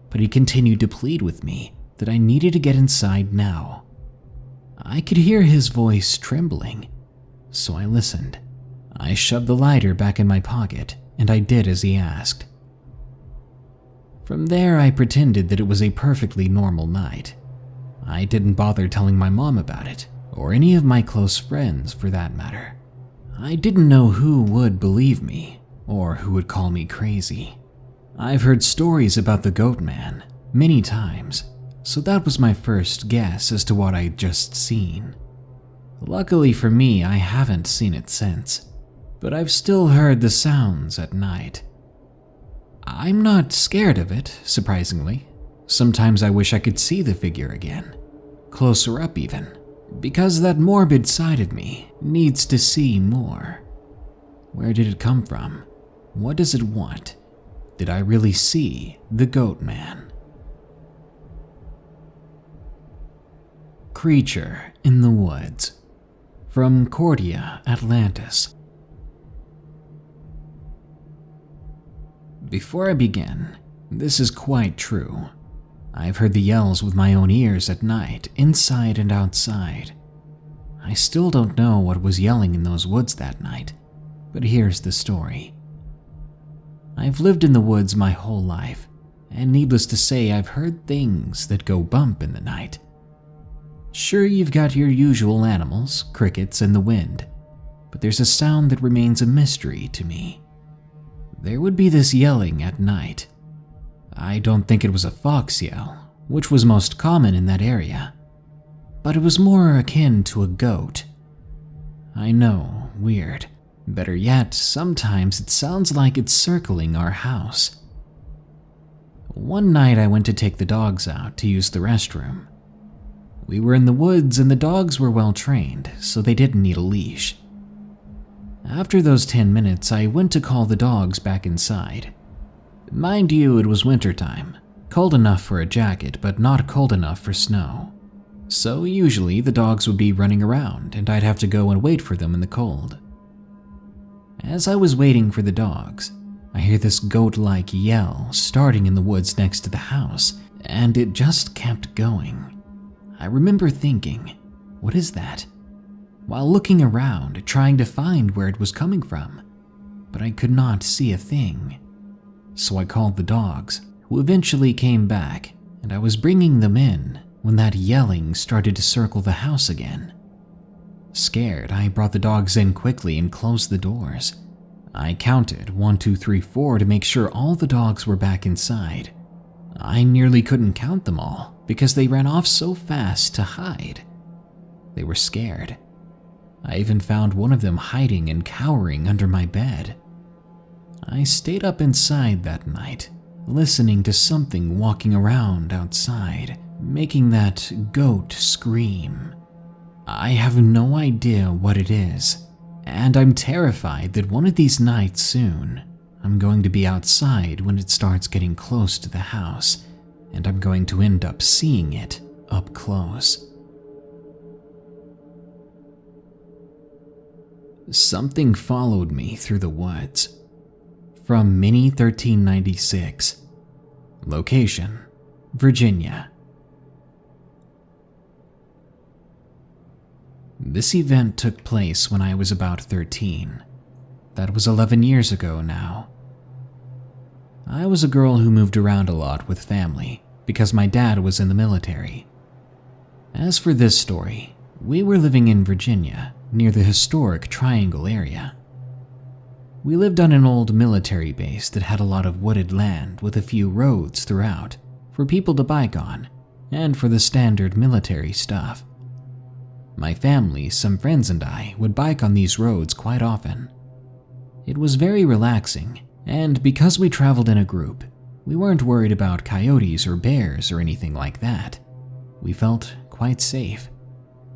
Speaker 1: but he continued to plead with me that I needed to get inside now. I could hear his voice trembling, so I listened. I shoved the lighter back in my pocket and I did as he asked. From there, I pretended that it was a perfectly normal night. I didn't bother telling my mom about it, or any of my close friends for that matter. I didn't know who would believe me, or who would call me crazy. I've heard stories about the Goatman many times, so that was my first guess as to what I'd just seen. Luckily for me, I haven't seen it since, but I've still heard the sounds at night. I'm not scared of it, surprisingly. Sometimes I wish I could see the figure again, closer up even, because that morbid side of me needs to see more. Where did it come from? What does it want? Did I really see the Goatman? Creature in the Woods, from Cordia, Atlantis. Before I begin, this is quite true. I've heard the yells with my own ears at night, inside and outside. I still don't know what was yelling in those woods that night, but here's the story. I've lived in the woods my whole life, and needless to say, I've heard things that go bump in the night. Sure, you've got your usual animals, crickets, and the wind, but there's a sound that remains a mystery to me. There would be this yelling at night. I don't think it was a fox yell, which was most common in that area, but it was more akin to a goat. I know, weird. Better yet, sometimes it sounds like it's circling our house. One night I went to take the dogs out to use the restroom. We were in the woods and the dogs were well trained, so they didn't need a leash. After those 10 minutes, I went to call the dogs back inside. Mind you, it was wintertime, cold enough for a jacket, but not cold enough for snow. So usually the dogs would be running around and I'd have to go and wait for them in the cold. As I was waiting for the dogs, I hear this goat-like yell starting in the woods next to the house, and it just kept going. I remember thinking, what is that? While looking around, trying to find where it was coming from, but I could not see a thing. So I called the dogs, who eventually came back, and I was bringing them in when that yelling started to circle the house again. Scared, I brought the dogs in quickly and closed the doors. I counted 1, 2, 3, 4 to make sure all the dogs were back inside. I nearly couldn't count them all because they ran off so fast to hide. They were scared. I even found one of them hiding and cowering under my bed. I stayed up inside that night, listening to something walking around outside, making that goat scream. I have no idea what it is, and I'm terrified that one of these nights soon, I'm going to be outside when it starts getting close to the house, and I'm going to end up seeing it up close. Something followed me through the woods. From Mini 1396. Location, Virginia. This event took place when I was about 13. That was 11 years ago now. I was a girl who moved around a lot with family because my dad was in the military. As for this story, we were living in Virginia, near the historic Triangle area. We lived on an old military base that had a lot of wooded land with a few roads throughout for people to bike on and for the standard military stuff. My family, some friends, and I would bike on these roads quite often. It was very relaxing, and because we traveled in a group, we weren't worried about coyotes or bears or anything like that. We felt quite safe.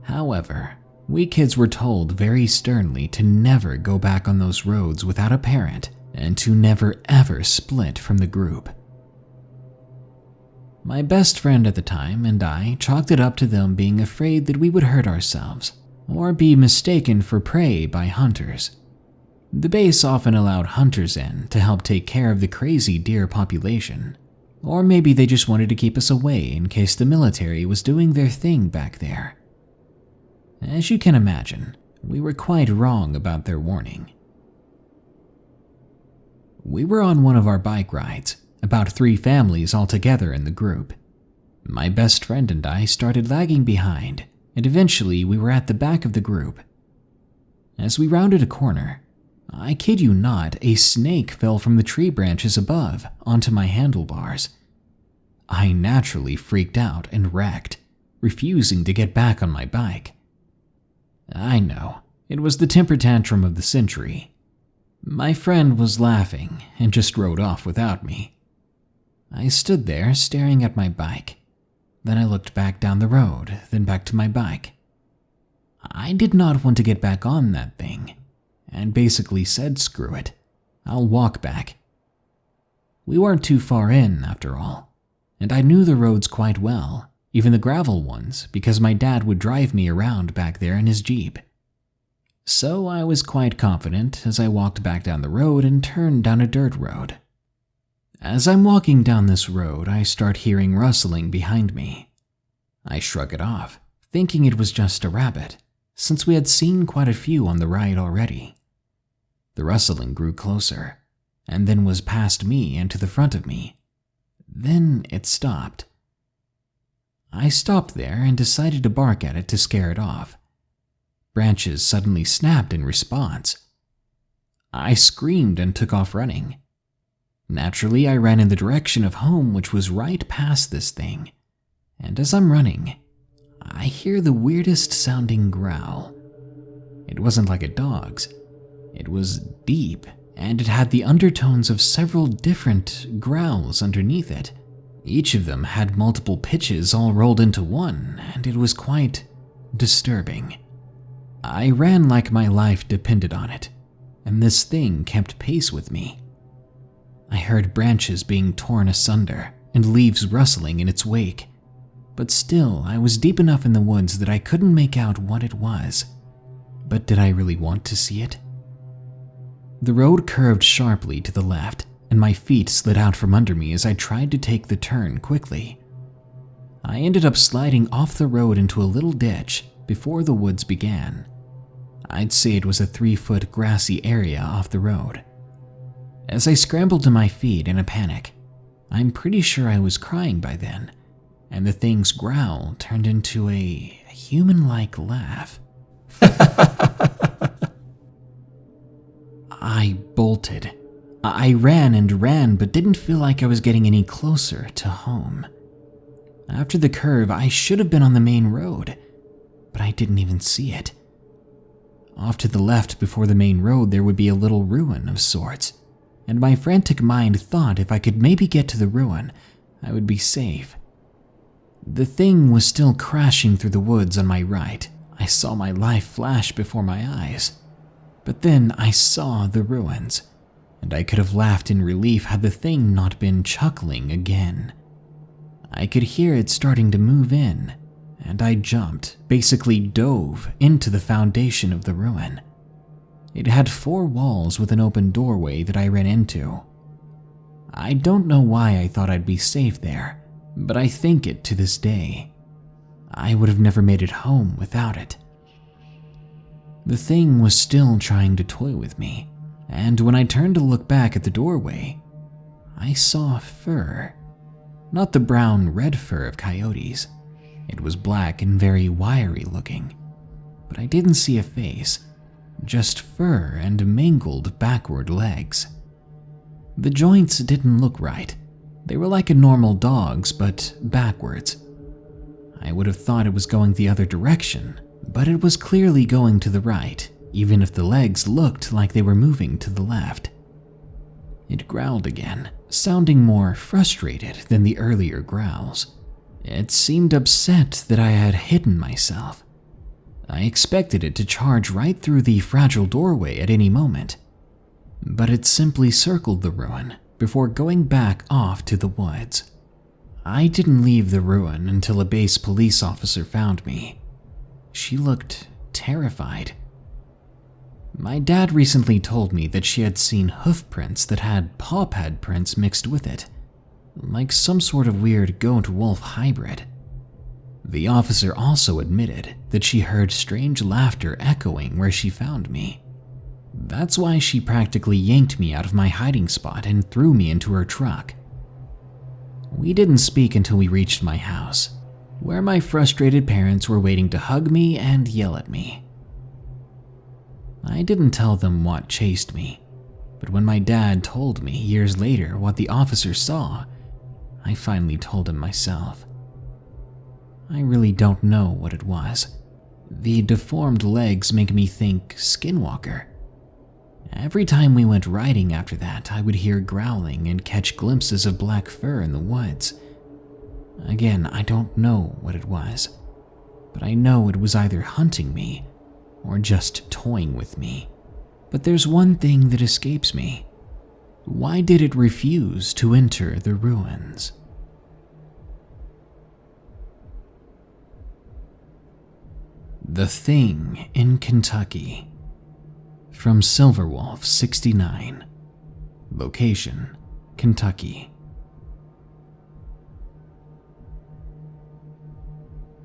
Speaker 1: However, we kids were told very sternly to never go back on those roads without a parent and to never ever split from the group. My best friend at the time and I chalked it up to them being afraid that we would hurt ourselves or be mistaken for prey by hunters. The base often allowed hunters in to help take care of the crazy deer population, or maybe they just wanted to keep us away in case the military was doing their thing back there. As you can imagine, we were quite wrong about their warning. We were on one of our bike rides, about 3 families all together in the group. My best friend and I started lagging behind, and eventually we were at the back of the group. As we rounded a corner, I kid you not, a snake fell from the tree branches above onto my handlebars. I naturally freaked out and wrecked, refusing to get back on my bike. I know, it was the temper tantrum of the century. My friend was laughing and just rode off without me. I stood there staring at my bike. Then I looked back down the road, then back to my bike. I did not want to get back on that thing, and basically said screw it, I'll walk back. We weren't too far in after all, and I knew the roads quite well, even the gravel ones, because my dad would drive me around back there in his Jeep. So I was quite confident as I walked back down the road and turned down a dirt road. As I'm walking down this road, I start hearing rustling behind me. I shrug it off, thinking it was just a rabbit, since we had seen quite a few on the ride already. The rustling grew closer, and then was past me and to the front of me. Then it stopped. I stopped there and decided to bark at it to scare it off. Branches suddenly snapped in response. I screamed and took off running. Naturally, I ran in the direction of home, which was right past this thing. And as I'm running, I hear the weirdest sounding growl. It wasn't like a dog's. It was deep, and it had the undertones of several different growls underneath it. Each of them had multiple pitches all rolled into one, and it was quite disturbing. I ran like my life depended on it, and this thing kept pace with me. I heard branches being torn asunder and leaves rustling in its wake, but still I was deep enough in the woods that I couldn't make out what it was. But did I really want to see it? The road curved sharply to the left, and my feet slid out from under me as I tried to take the turn quickly. I ended up sliding off the road into a little ditch before the woods began. I'd say it was a 3-foot grassy area off the road. As I scrambled to my feet in a panic, I'm pretty sure I was crying by then, and the thing's growl turned into a human-like laugh. I bolted. I ran and ran, but didn't feel like I was getting any closer to home. After the curve, I should have been on the main road, but I didn't even see it. Off to the left before the main road, there would be a little ruin of sorts, and my frantic mind thought if I could maybe get to the ruin, I would be safe. The thing was still crashing through the woods on my right. I saw my life flash before my eyes. But then I saw the ruins, and I could have laughed in relief had the thing not been chuckling again. I could hear it starting to move in, and I jumped, basically dove, into the foundation of the ruin. It had 4 walls with an open doorway that I ran into. I don't know why I thought I'd be safe there, but I think it to this day. I would have never made it home without it. The thing was still trying to toy with me, and when I turned to look back at the doorway, I saw fur. Not the brown red fur of coyotes. It was black and very wiry looking, but I didn't see a face, just fur and mangled backward legs. The joints didn't look right. They were like a normal dog's, but backwards. I would have thought it was going the other direction, but it was clearly going to the right, even if the legs looked like they were moving to the left. It growled again, sounding more frustrated than the earlier growls. It seemed upset that I had hidden myself. I expected it to charge right through the fragile doorway at any moment, but it simply circled the ruin before going back off to the woods. I didn't leave the ruin until a base police officer found me. She looked terrified. My dad recently told me that she had seen hoof prints that had paw pad prints mixed with it, like some sort of weird goat-wolf hybrid. The officer also admitted that she heard strange laughter echoing where she found me. That's why she practically yanked me out of my hiding spot and threw me into her truck. We didn't speak until we reached my house, where my frustrated parents were waiting to hug me and yell at me. I didn't tell them what chased me, but when my dad told me years later what the officer saw, I finally told him myself. I really don't know what it was. The deformed legs make me think Skinwalker. Every time we went riding after that, I would hear growling and catch glimpses of black fur in the woods. Again, I don't know what it was, but I know it was either hunting me or just toying with me. But there's one thing that escapes me. Why did it refuse to enter the ruins? The Thing in Kentucky. From Silverwolf 69. Location, Kentucky.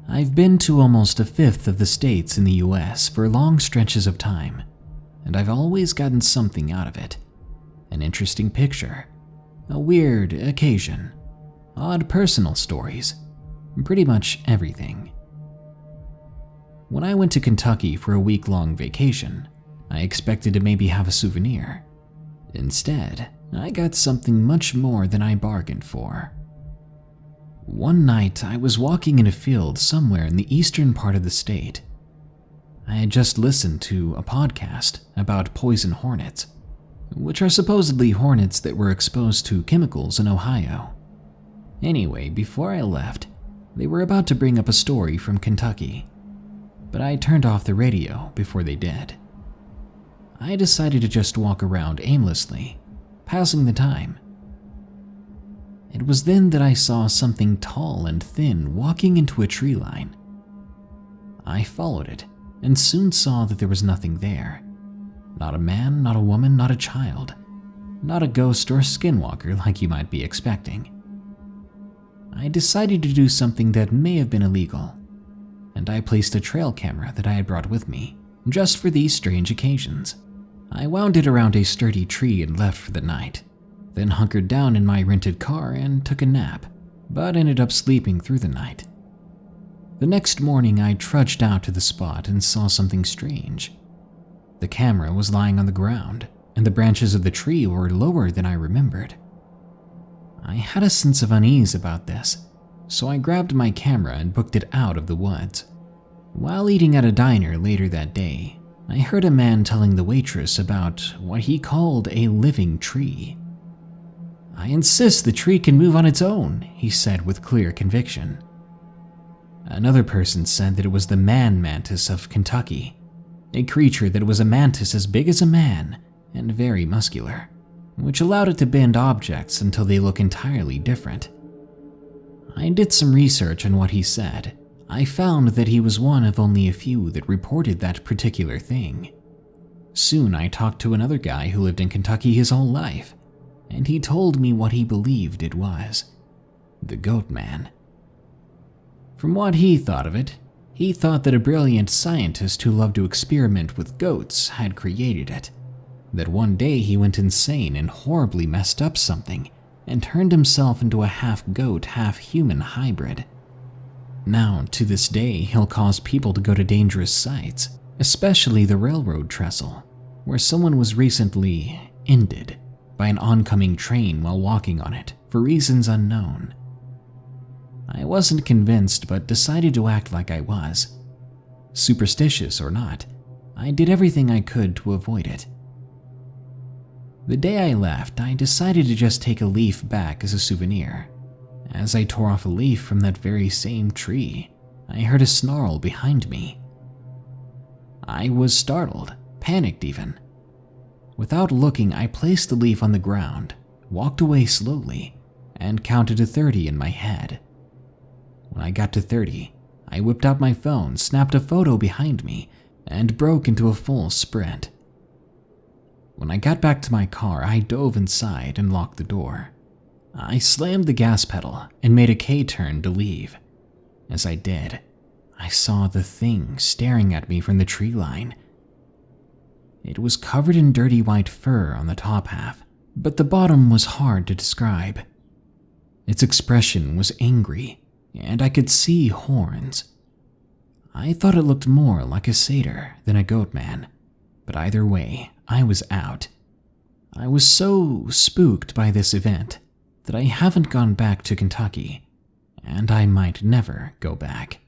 Speaker 1: I've been to almost a fifth of the states in the US for long stretches of time, and I've always gotten something out of it. An interesting picture, a weird occasion, odd personal stories, pretty much everything. When I went to Kentucky for a week-long vacation, I expected to maybe have a souvenir. Instead, I got something much more than I bargained for. One night, I was walking in a field somewhere in the eastern part of the state. I had just listened to a podcast about poison hornets, which are supposedly hornets that were exposed to chemicals in Ohio. Anyway, before I left, they were about to bring up a story from Kentucky, but I turned off the radio before they did. I decided to just walk around aimlessly, passing the time. It was then that I saw something tall and thin walking into a tree line. I followed it and soon saw that there was nothing there. Not a man, not a woman, not a child. Not a ghost or skinwalker like you might be expecting. I decided to do something that may have been illegal, and I placed a trail camera that I had brought with me, just for these strange occasions. I wound it around a sturdy tree and left for the night, then hunkered down in my rented car and took a nap, but ended up sleeping through the night. The next morning, I trudged out to the spot and saw something strange. The camera was lying on the ground, and the branches of the tree were lower than I remembered. I had a sense of unease about this, so I grabbed my camera and booked it out of the woods. While eating at a diner later that day, I heard a man telling the waitress about what he called a living tree. "I insist the tree can move on its own," he said with clear conviction. Another person said that it was the man mantis of Kentucky, a creature that was a mantis as big as a man and very muscular, which allowed it to bend objects until they look entirely different. I did some research on what he said. I found that he was one of only a few that reported that particular thing. Soon I talked to another guy who lived in Kentucky his whole life, and he told me what he believed it was: the Goatman. From what he thought of it, He thought that a brilliant scientist who loved to experiment with goats had created it. That one day he went insane and horribly messed up something and turned himself into a half-goat, half-human hybrid. Now, to this day, he'll cause people to go to dangerous sites, especially the railroad trestle, where someone was recently ended by an oncoming train while walking on it for reasons unknown. I wasn't convinced, but decided to act like I was. Superstitious or not, I did everything I could to avoid it. The day I left, I decided to just take a leaf back as a souvenir. As I tore off a leaf from that very same tree, I heard a snarl behind me. I was startled, panicked even. Without looking, I placed the leaf on the ground, walked away slowly, and counted to 30 in my head. When I got to 30, I whipped out my phone, snapped a photo behind me, and broke into a full sprint. When I got back to my car, I dove inside and locked the door. I slammed the gas pedal and made a K-turn to leave. As I did, I saw the thing staring at me from the tree line. It was covered in dirty white fur on the top half, but the bottom was hard to describe. Its expression was angry, and I could see horns. I thought it looked more like a satyr than a goatman, but either way, I was out. I was so spooked by this event that I haven't gone back to Kentucky, and I might never go back.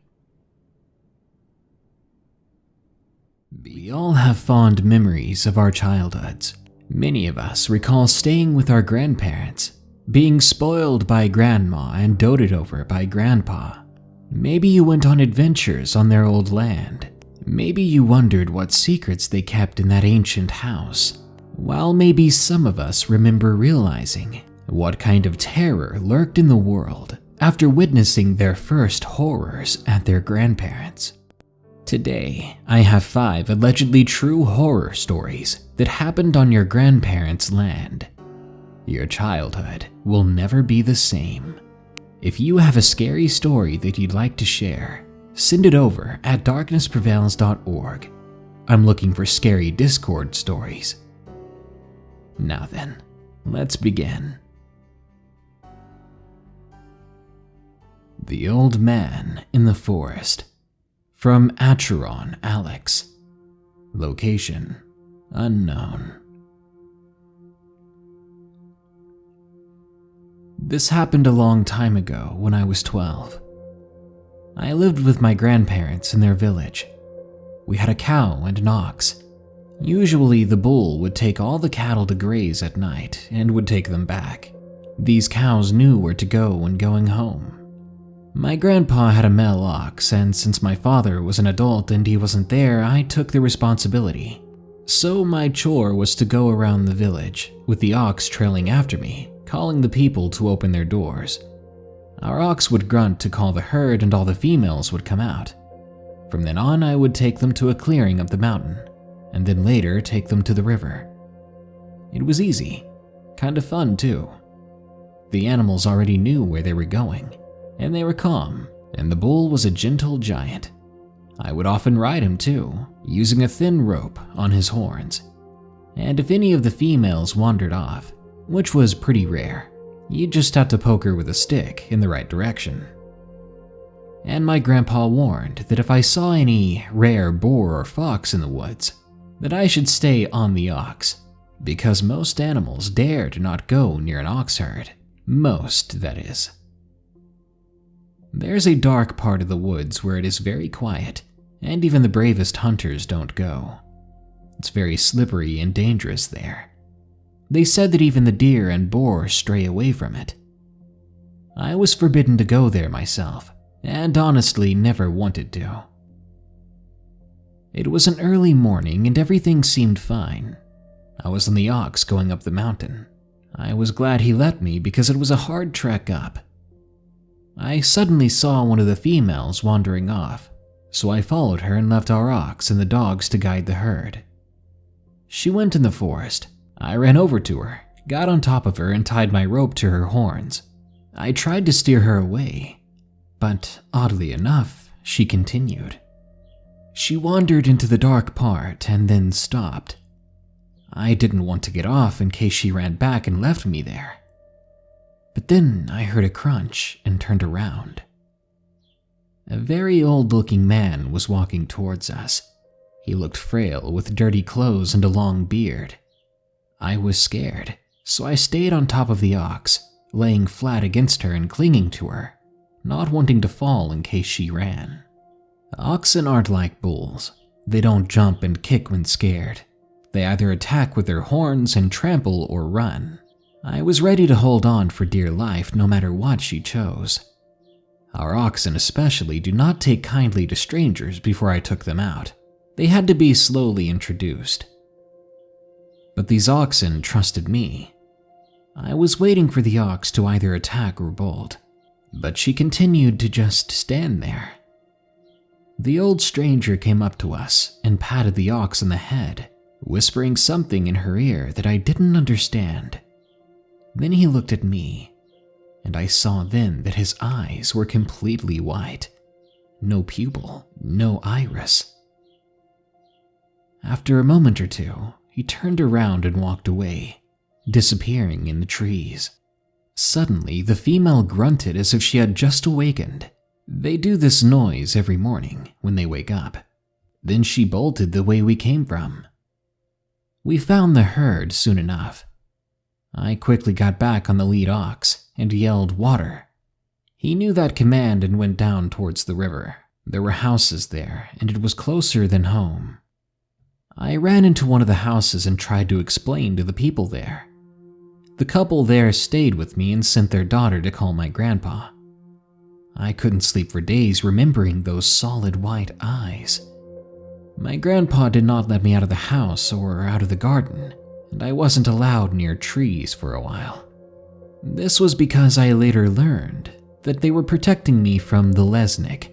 Speaker 1: We all have fond memories of our childhoods. Many of us recall staying with our grandparents, being spoiled by grandma and doted over by grandpa. Maybe you went on adventures on their old land. Maybe you wondered what secrets they kept in that ancient house. While maybe some of us remember realizing what kind of terror lurked in the world after witnessing their first horrors at their grandparents'. Today, I have 5 allegedly true horror stories that happened on your grandparents' land. Your childhood will never be the same. If you have a scary story that you'd like to share, send it over at darknessprevails.org. I'm looking for scary Discord stories. Now then, let's begin. The Old Man in the Forest. From Acheron, Alex. Location unknown. This happened a long time ago when I was 12. I lived with my grandparents in their village. We had a cow and an ox. Usually the bull would take all the cattle to graze at night and would take them back. These cows knew where to go when going home. My grandpa had a male ox, and since my father was an adult and he wasn't there, I took the responsibility. So my chore was to go around the village, with the ox trailing after me, calling the people to open their doors. Our ox would grunt to call the herd and all the females would come out. From then on, I would take them to a clearing up the mountain, and then later take them to the river. It was easy, kind of fun too. The animals already knew where they were going, and they were calm, and the bull was a gentle giant. I would often ride him too, using a thin rope on his horns. And if any of the females wandered off, which was pretty rare, you'd just have to poke her with a stick in the right direction. And my grandpa warned that if I saw any rare boar or fox in the woods, that I should stay on the ox, because most animals dared not go near an ox herd. Most, that is. There's a dark part of the woods where it is very quiet, and even the bravest hunters don't go. It's very slippery and dangerous there. They said that even the deer and boar stray away from it. I was forbidden to go there myself, and honestly never wanted to. It was an early morning and everything seemed fine. I was on the ox going up the mountain. I was glad he let me because it was a hard trek up. I suddenly saw one of the females wandering off, so I followed her and left our ox and the dogs to guide the herd. She went in the forest. I ran over to her, got on top of her, and tied my rope to her horns. I tried to steer her away, but oddly enough, she continued. She wandered into the dark part and then stopped. I didn't want to get off in case she ran back and left me there. But then I heard a crunch and turned around. A very old-looking man was walking towards us. He looked frail with dirty clothes and a long beard. I was scared, so I stayed on top of the ox, laying flat against her and clinging to her, not wanting to fall in case she ran. Oxen aren't like bulls. They don't jump and kick when scared. They either attack with their horns and trample or run. I was ready to hold on for dear life no matter what she chose. Our oxen especially do not take kindly to strangers before I took them out. They had to be slowly introduced. But these oxen trusted me. I was waiting for the ox to either attack or bolt, but she continued to just stand there. The old stranger came up to us and patted the ox on the head, whispering something in her ear that I didn't understand. Then he looked at me, and I saw then that his eyes were completely white. No pupil, no iris. After a moment or two, he turned around and walked away, disappearing in the trees. Suddenly, the female grunted as if she had just awakened. They do this noise every morning when they wake up. Then she bolted the way we came from. We found the herd soon enough. I quickly got back on the lead ox and yelled water. He knew that command and went down towards the river. There were houses there, and it was closer than home. I ran into one of the houses and tried to explain to the people there. The couple there stayed with me and sent their daughter to call my grandpa. I couldn't sleep for days remembering those solid white eyes. My grandpa did not let me out of the house or out of the garden, and I wasn't allowed near trees for a while. This was because I later learned that they were protecting me from the Lesnik.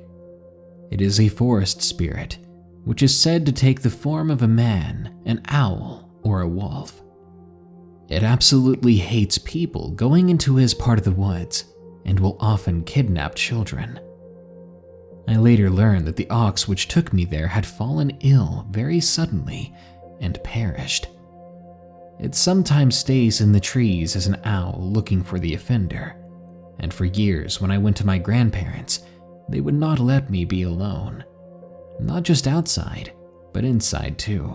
Speaker 1: It is a forest spirit, which is said to take the form of a man, an owl, or a wolf. It absolutely hates people going into his part of the woods and will often kidnap children. I later learned that the ox which took me there had fallen ill very suddenly and perished. It sometimes stays in the trees as an owl looking for the offender, and for years when I went to my grandparents, they would not let me be alone. Not just outside, but inside too.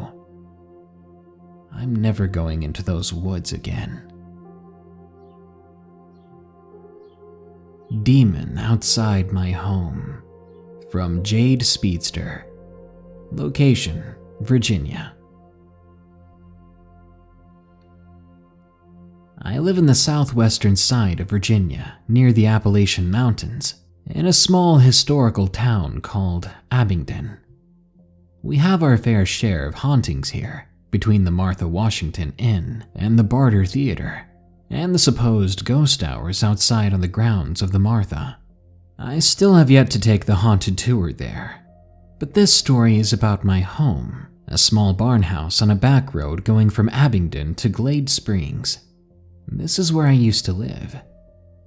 Speaker 1: I'm never going into those woods again. Demon outside my home. From Jade Speedster. Location, Virginia. I live in the southwestern side of Virginia, near the Appalachian Mountains, in a small historical town called Abingdon. We have our fair share of hauntings here, between the Martha Washington Inn and the Barter Theater, and the supposed ghost hours outside on the grounds of the Martha. I still have yet to take the haunted tour there, but this story is about my home, a small barn house on a back road going from Abingdon to Glade Springs. This is where I used to live.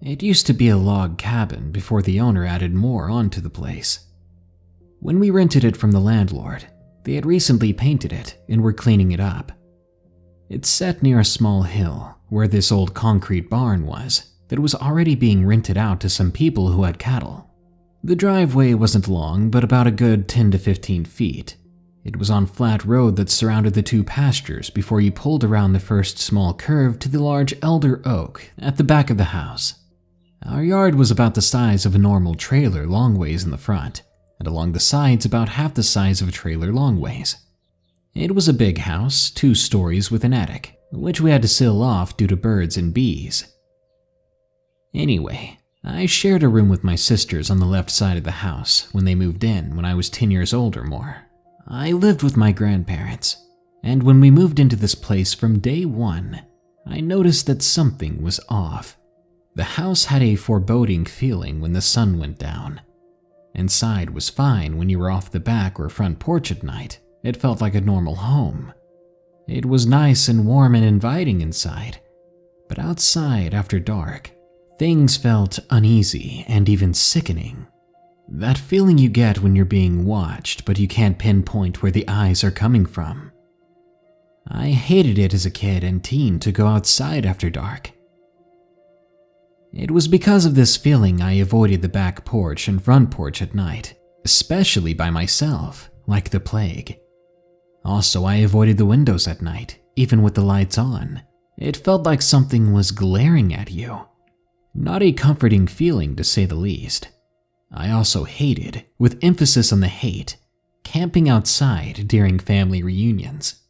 Speaker 1: It used to be a log cabin before the owner added more onto the place. When we rented it from the landlord, they had recently painted it and were cleaning it up. It's set near a small hill where this old concrete barn was that was already being rented out to some people who had cattle. The driveway wasn't long, but about a good 10 to 15 feet. It was on flat road that surrounded the two pastures before you pulled around the first small curve to the large elder oak at the back of the house. Our yard was about the size of a normal trailer long ways in the front, and along the sides about half the size of a trailer long ways. It was a big house, 2 stories with an attic, which we had to seal off due to birds and bees. Anyway, I shared a room with my sisters on the left side of the house when they moved in when I was 10 years old or more. I lived with my grandparents, and when we moved into this place from day one, I noticed that something was off. The house had a foreboding feeling when the sun went down. Inside was fine when you were off the back or front porch at night. It felt like a normal home. It was nice and warm and inviting inside, but outside after dark, things felt uneasy and even sickening. That feeling you get when you're being watched, but you can't pinpoint where the eyes are coming from. I hated it as a kid and teen to go outside after dark. It was because of this feeling I avoided the back porch and front porch at night, especially by myself, like the plague. Also, I avoided the windows at night, even with the lights on. It felt like something was glaring at you. Not a comforting feeling, to say the least. I also hated, with emphasis on the hate, camping outside during family reunions,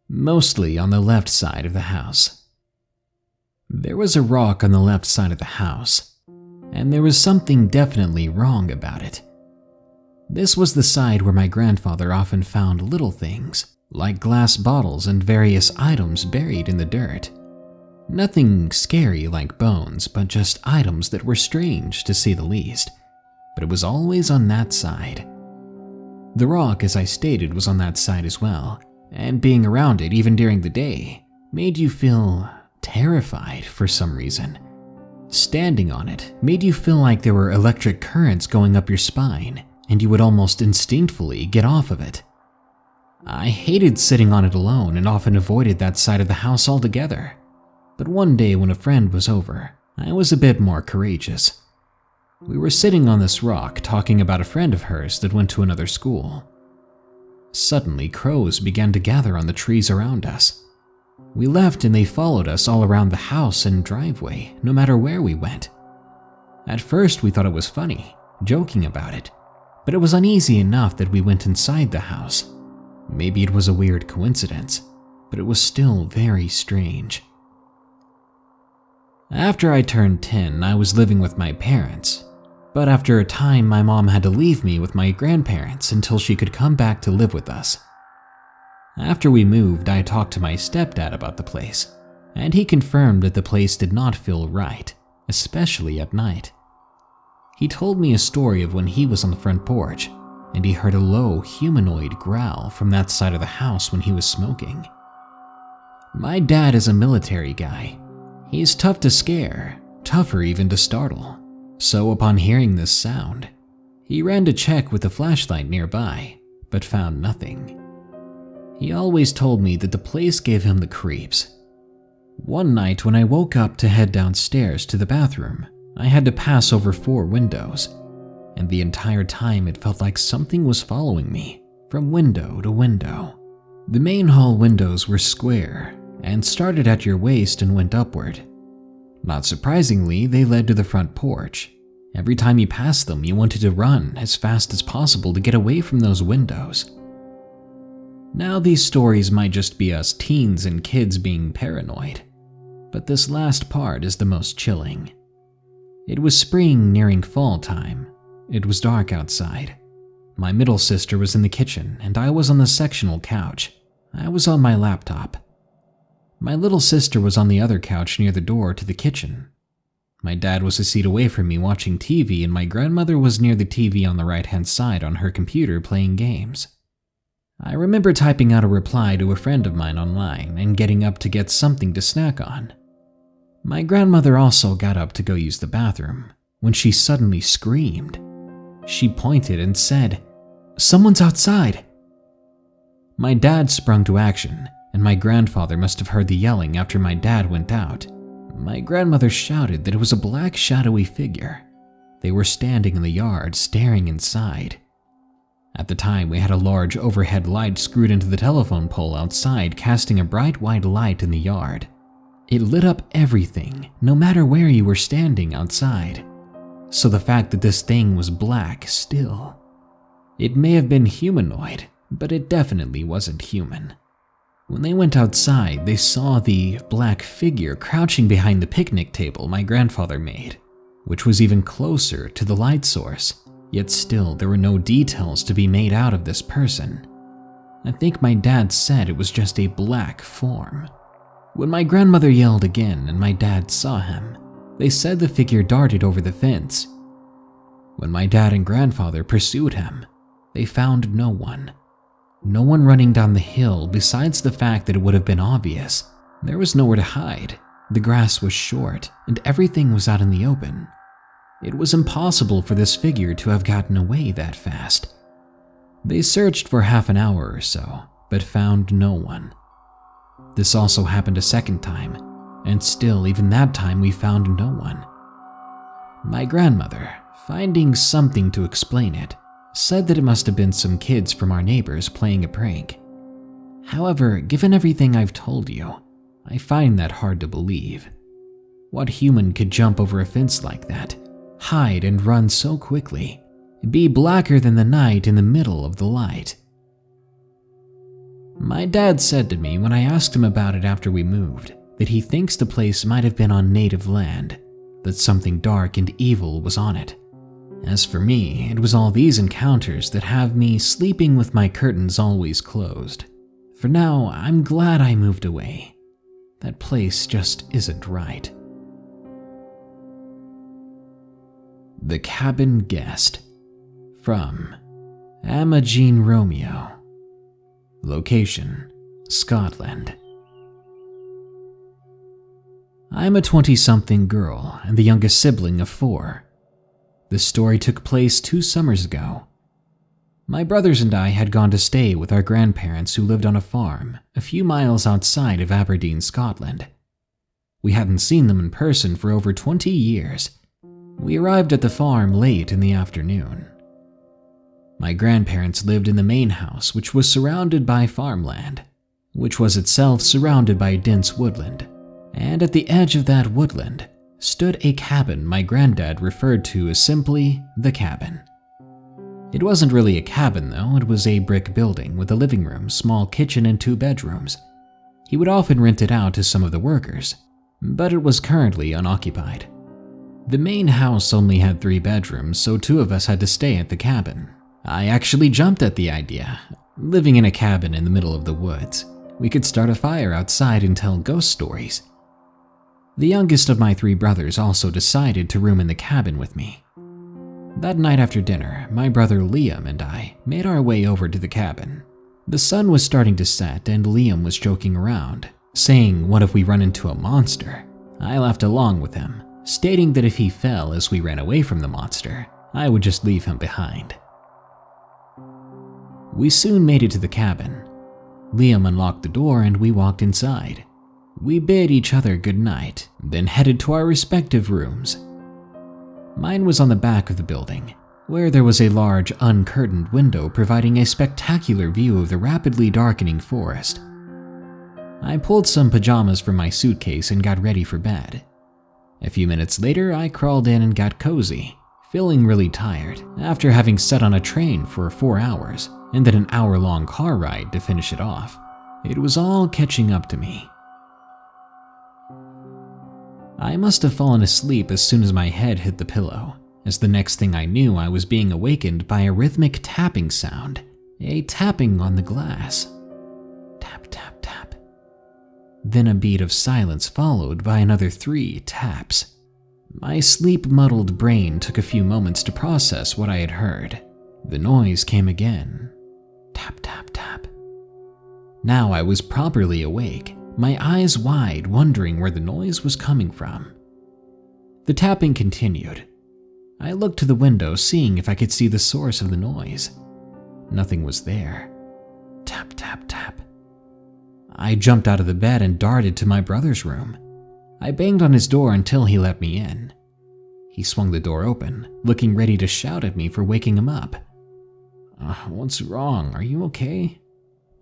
Speaker 1: mostly on the left side of the house. There was a rock on the left side of the house, and there was something definitely wrong about it. This was the side where my grandfather often found little things, like glass bottles and various items buried in the dirt. Nothing scary like bones, but just items that were strange, to say the least. But it was always on that side. The rock, as I stated, was on that side as well, and being around it even during the day made you feel terrified for some reason. Standing on it made you feel like there were electric currents going up your spine, and you would almost instinctively get off of it. I hated sitting on it alone and often avoided that side of the house altogether. But one day when a friend was over, I was a bit more courageous. We were sitting on this rock talking about a friend of hers that went to another school. Suddenly, crows began to gather on the trees around us. We left and they followed us all around the house and driveway, no matter where we went. At first we thought it was funny, joking about it, but it was uneasy enough that we went inside the house. Maybe it was a weird coincidence, but it was still very strange. After I turned 10, I was living with my parents, but after a time my mom had to leave me with my grandparents until she could come back to live with us. After we moved, I talked to my stepdad about the place, and he confirmed that the place did not feel right, especially at night. He told me a story of when he was on the front porch, and he heard a low humanoid growl from that side of the house when he was smoking. My dad is a military guy. He's tough to scare, tougher even to startle, so upon hearing this sound, he ran to check with a flashlight nearby, but found nothing. He always told me that the place gave him the creeps. One night when I woke up to head downstairs to the bathroom, I had to pass over 4 windows, and the entire time it felt like something was following me from window to window. The main hall windows were square and started at your waist and went upward. Not surprisingly, they led to the front porch. Every time you passed them, you wanted to run as fast as possible to get away from those windows. Now these stories might just be us teens and kids being paranoid, but this last part is the most chilling. It was spring nearing fall time. It was dark outside. My middle sister was in the kitchen and I was on the sectional couch. I was on my laptop. My little sister was on the other couch near the door to the kitchen. My dad was a seat away from me watching TV and my grandmother was near the TV on the right-hand side on her computer playing games. I remember typing out a reply to a friend of mine online and getting up to get something to snack on. My grandmother also got up to go use the bathroom when she suddenly screamed. She pointed and said, "Someone's outside." My dad sprung to action, and my grandfather must have heard the yelling after my dad went out. My grandmother shouted that it was a black shadowy figure. They were standing in the yard staring inside. At the time, we had a large overhead light screwed into the telephone pole outside, casting a bright white light in the yard. It lit up everything, no matter where you were standing outside. So the fact that this thing was black still. It may have been humanoid, but it definitely wasn't human. When they went outside, they saw the black figure crouching behind the picnic table my grandfather made, which was even closer to the light source. Yet still, there were no details to be made out of this person. I think my dad said it was just a black form. When my grandmother yelled again and my dad saw him, they said the figure darted over the fence. When my dad and grandfather pursued him, they found no one. No one running down the hill besides the fact that it would have been obvious. There was nowhere to hide. The grass was short and everything was out in the open. It was impossible for this figure to have gotten away that fast. They searched for half an hour or so, but found no one. This also happened a second time, and still, even that time, we found no one. My grandmother, finding something to explain it, said that it must have been some kids from our neighbors playing a prank. However, given everything I've told you, I find that hard to believe. What human could jump over a fence like that, hide and run so quickly, be blacker than the night in the middle of the light? My dad said to me when I asked him about it after we moved that he thinks the place might have been on native land, that something dark and evil was on it. As for me, it was all these encounters that have me sleeping with my curtains always closed. For now, I'm glad I moved away. That place just isn't right. The Cabin Guest, from Amagine Romeo. Location, Scotland. I'm a 20-something girl and the youngest sibling of 4. This story took place 2 summers ago. My brothers and I had gone to stay with our grandparents who lived on a farm a few miles outside of Aberdeen, Scotland. We hadn't seen them in person for over 20 years. We arrived at the farm late in the afternoon. My grandparents lived in the main house, which was surrounded by farmland, which was itself surrounded by dense woodland, and at the edge of that woodland stood a cabin my granddad referred to as simply the cabin. It wasn't really a cabin though, it was a brick building with a living room, small kitchen, and 2 bedrooms. He would often rent it out to some of the workers, but it was currently unoccupied. The main house only had 3 bedrooms, so 2 of us had to stay at the cabin. I actually jumped at the idea. Living in a cabin in the middle of the woods, we could start a fire outside and tell ghost stories. The youngest of my 3 brothers also decided to room in the cabin with me. That night after dinner, my brother Liam and I made our way over to the cabin. The sun was starting to set and Liam was joking around, saying, "What if we run into a monster?" I laughed along with him, stating that if he fell as we ran away from the monster, I would just leave him behind. We soon made it to the cabin. Liam unlocked the door and we walked inside. We bid each other goodnight, then headed to our respective rooms. Mine was on the back of the building, where there was a large uncurtained window providing a spectacular view of the rapidly darkening forest. I pulled some pajamas from my suitcase and got ready for bed. A few minutes later, I crawled in and got cozy, feeling really tired after having sat on a train for 4 hours and then an hour-long car ride to finish it off. It was all catching up to me. I must have fallen asleep as soon as my head hit the pillow, as the next thing I knew I was being awakened by a rhythmic tapping sound, a tapping on the glass. Tap, tap, tap. Then a beat of silence followed by another 3 taps. My sleep-muddled brain took a few moments to process what I had heard. The noise came again. Tap, tap, tap. Now I was properly awake, my eyes wide, wondering where the noise was coming from. The tapping continued. I looked to the window, seeing if I could see the source of the noise. Nothing was there. Tap, tap, tap. I jumped out of the bed and darted to my brother's room. I banged on his door until he let me in. He swung the door open, looking ready to shout at me for waking him up. What's wrong? Are you okay?"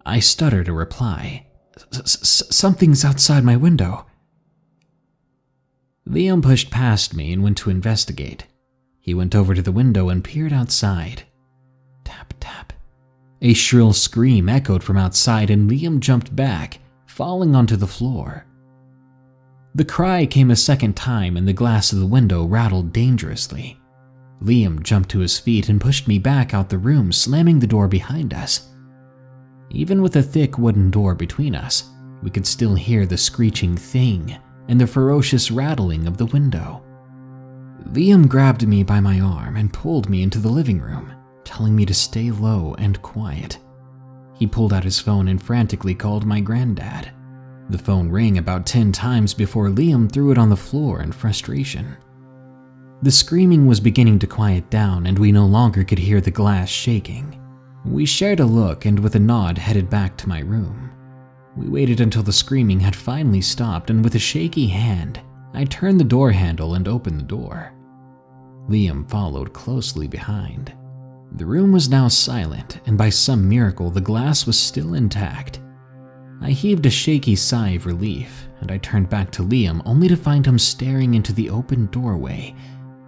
Speaker 1: I stuttered a reply. Something's outside my window." Liam pushed past me and went to investigate. He went over to the window and peered outside. Tap, tap. A shrill scream echoed from outside and Liam jumped back, falling onto the floor. The cry came a second time and the glass of the window rattled dangerously. Liam jumped to his feet and pushed me back out the room, slamming the door behind us. Even with a thick wooden door between us, we could still hear the screeching thing and the ferocious rattling of the window. Liam grabbed me by my arm and pulled me into the living room, telling me to stay low and quiet. He pulled out his phone and frantically called my granddad. The phone rang about 10 times before Liam threw it on the floor in frustration. The screaming was beginning to quiet down and we no longer could hear the glass shaking. We shared a look and with a nod headed back to my room. We waited until the screaming had finally stopped and with a shaky hand, I turned the door handle and opened the door. Liam followed closely behind. The room was now silent and by some miracle the glass was still intact. I heaved a shaky sigh of relief and I turned back to Liam only to find him staring into the open doorway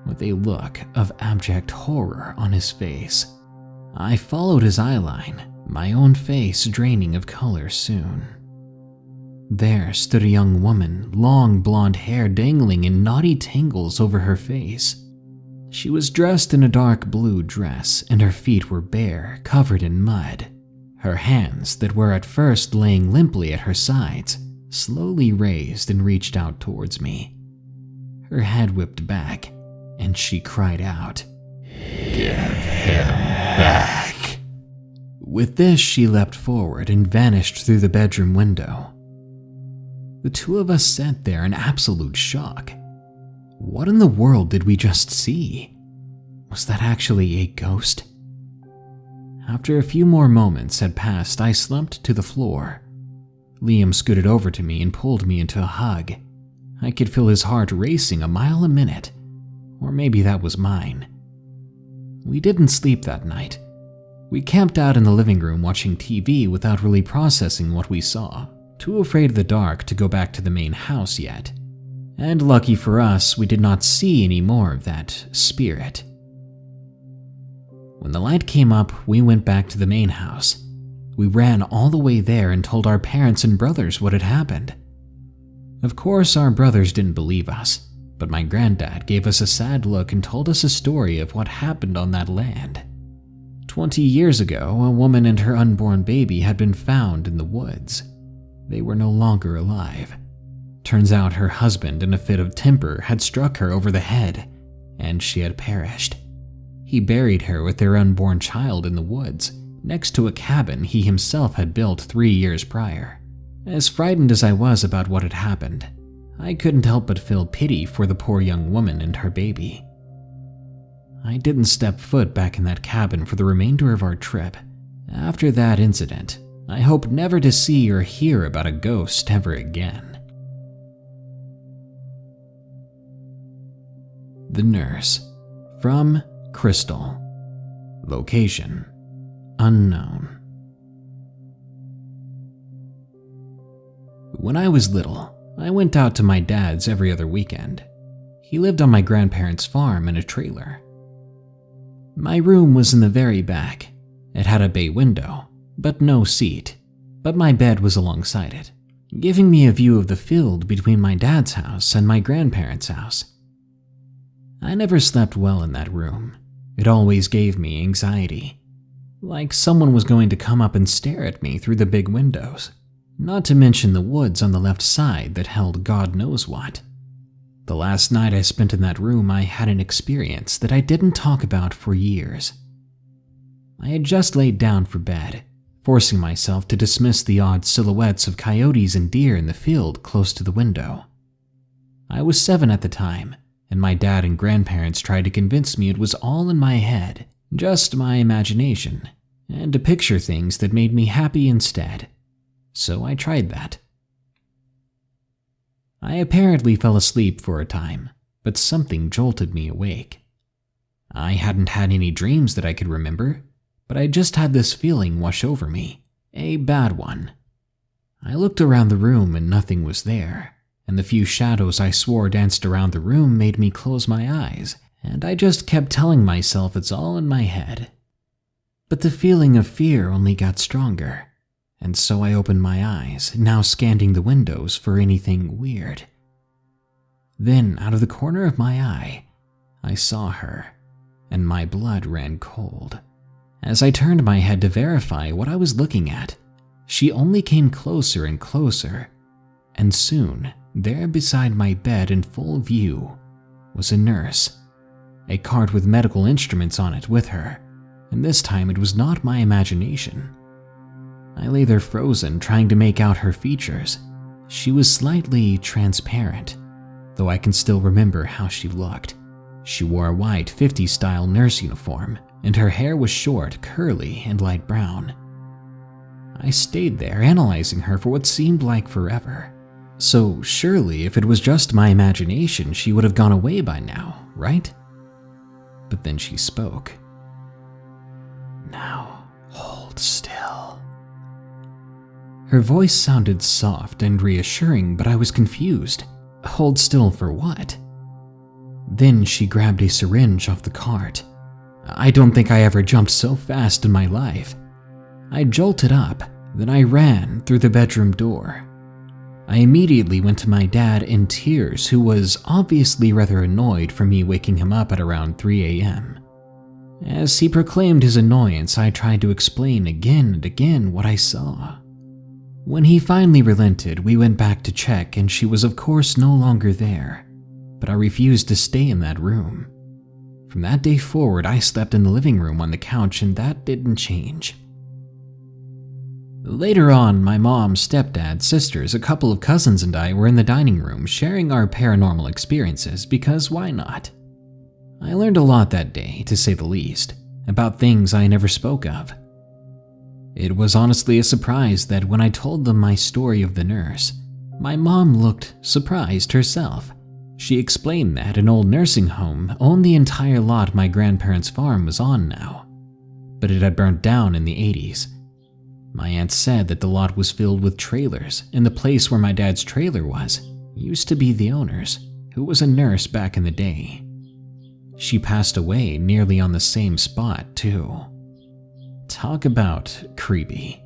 Speaker 1: with a look of abject horror on his face. I followed his eyeline, my own face draining of color soon. There stood a young woman, long blonde hair dangling in knotty tangles over her face. She was dressed in a dark blue dress and her feet were bare, covered in mud. Her hands, that were at first laying limply at her sides, slowly raised and reached out towards me. Her head whipped back, and she cried out,
Speaker 2: "Give him back."
Speaker 1: With this, she leapt forward and vanished through the bedroom window. The two of us sat there in absolute shock. What in the world did we just see? Was that actually a ghost? After a few more moments had passed, I slumped to the floor. Liam scooted over to me and pulled me into a hug. I could feel his heart racing a mile a minute, or maybe that was mine. We didn't sleep that night. We camped out in the living room watching TV without really processing what we saw, too afraid of the dark to go back to the main house yet. And lucky for us, we did not see any more of that spirit. When the light came up, we went back to the main house. We ran all the way there and told our parents and brothers what had happened. Of course, our brothers didn't believe us, but my granddad gave us a sad look and told us a story of what happened on that land. 20 years ago, a woman and her unborn baby had been found in the woods. They were no longer alive. Turns out her husband, in a fit of temper, had struck her over the head, and she had perished. He buried her with their unborn child in the woods, next to a cabin he himself had built 3 years prior. As frightened as I was about what had happened, I couldn't help but feel pity for the poor young woman and her baby. I didn't step foot back in that cabin for the remainder of our trip. After that incident, I hoped never to see or hear about a ghost ever again. The Nurse, from Crystal. Location unknown. When I was little, I went out to my dad's every other weekend. He lived on my grandparents' farm in a trailer. My room was in the very back. It had a bay window, but no seat, but my bed was alongside it, giving me a view of the field between my dad's house and my grandparents' house. I never slept well in that room. It always gave me anxiety, like someone was going to come up and stare at me through the big windows, not to mention the woods on the left side that held God knows what. The last night I spent in that room, I had an experience that I didn't talk about for years. I had just laid down for bed, forcing myself to dismiss the odd silhouettes of coyotes and deer in the field close to the window. I was 7 at the time, and my dad and grandparents tried to convince me it was all in my head, just my imagination, and to picture things that made me happy instead. So I tried that. I apparently fell asleep for a time, but something jolted me awake. I hadn't had any dreams that I could remember, but I just had this feeling wash over me, a bad one. I looked around the room and nothing was there, and the few shadows I swore danced around the room made me close my eyes, and I just kept telling myself it's all in my head. But the feeling of fear only got stronger, and so I opened my eyes, now scanning the windows for anything weird. Then, out of the corner of my eye, I saw her, and my blood ran cold. As I turned my head to verify what I was looking at, she only came closer and closer, and soon, there beside my bed in full view, was a nurse, a cart with medical instruments on it with her, and this time it was not my imagination. I lay there frozen, trying to make out her features. She was slightly transparent, though I can still remember how she looked. She wore a white 50s style nurse uniform, and her hair was short, curly, and light brown. I stayed there analyzing her for what seemed like forever. So surely if it was just my imagination, she would have gone away by now, right? But then she spoke. "Now, hold still." Her voice sounded soft and reassuring, but I was confused. Hold still for what? Then she grabbed a syringe off the cart. I don't think I ever jumped so fast in my life. I jolted up, then I ran through the bedroom door. I immediately went to my dad in tears, who was obviously rather annoyed for me waking him up at around 3 a.m. As he proclaimed his annoyance, I tried to explain again and again what I saw. When he finally relented, we went back to check, and she was of course no longer there, but I refused to stay in that room. From that day forward, I slept in the living room on the couch, and that didn't change. Later on, my mom, stepdad, sisters, a couple of cousins, and I were in the dining room sharing our paranormal experiences because why not? I learned a lot that day, to say the least, about things I never spoke of. It was honestly a surprise that when I told them my story of the nurse, my mom looked surprised herself. She explained that an old nursing home owned the entire lot my grandparents' farm was on now, but it had burnt down in the 80s. My aunt said that the lot was filled with trailers, and the place where my dad's trailer was used to be the owner's, who was a nurse back in the day. She passed away nearly on the same spot, too. Talk about creepy.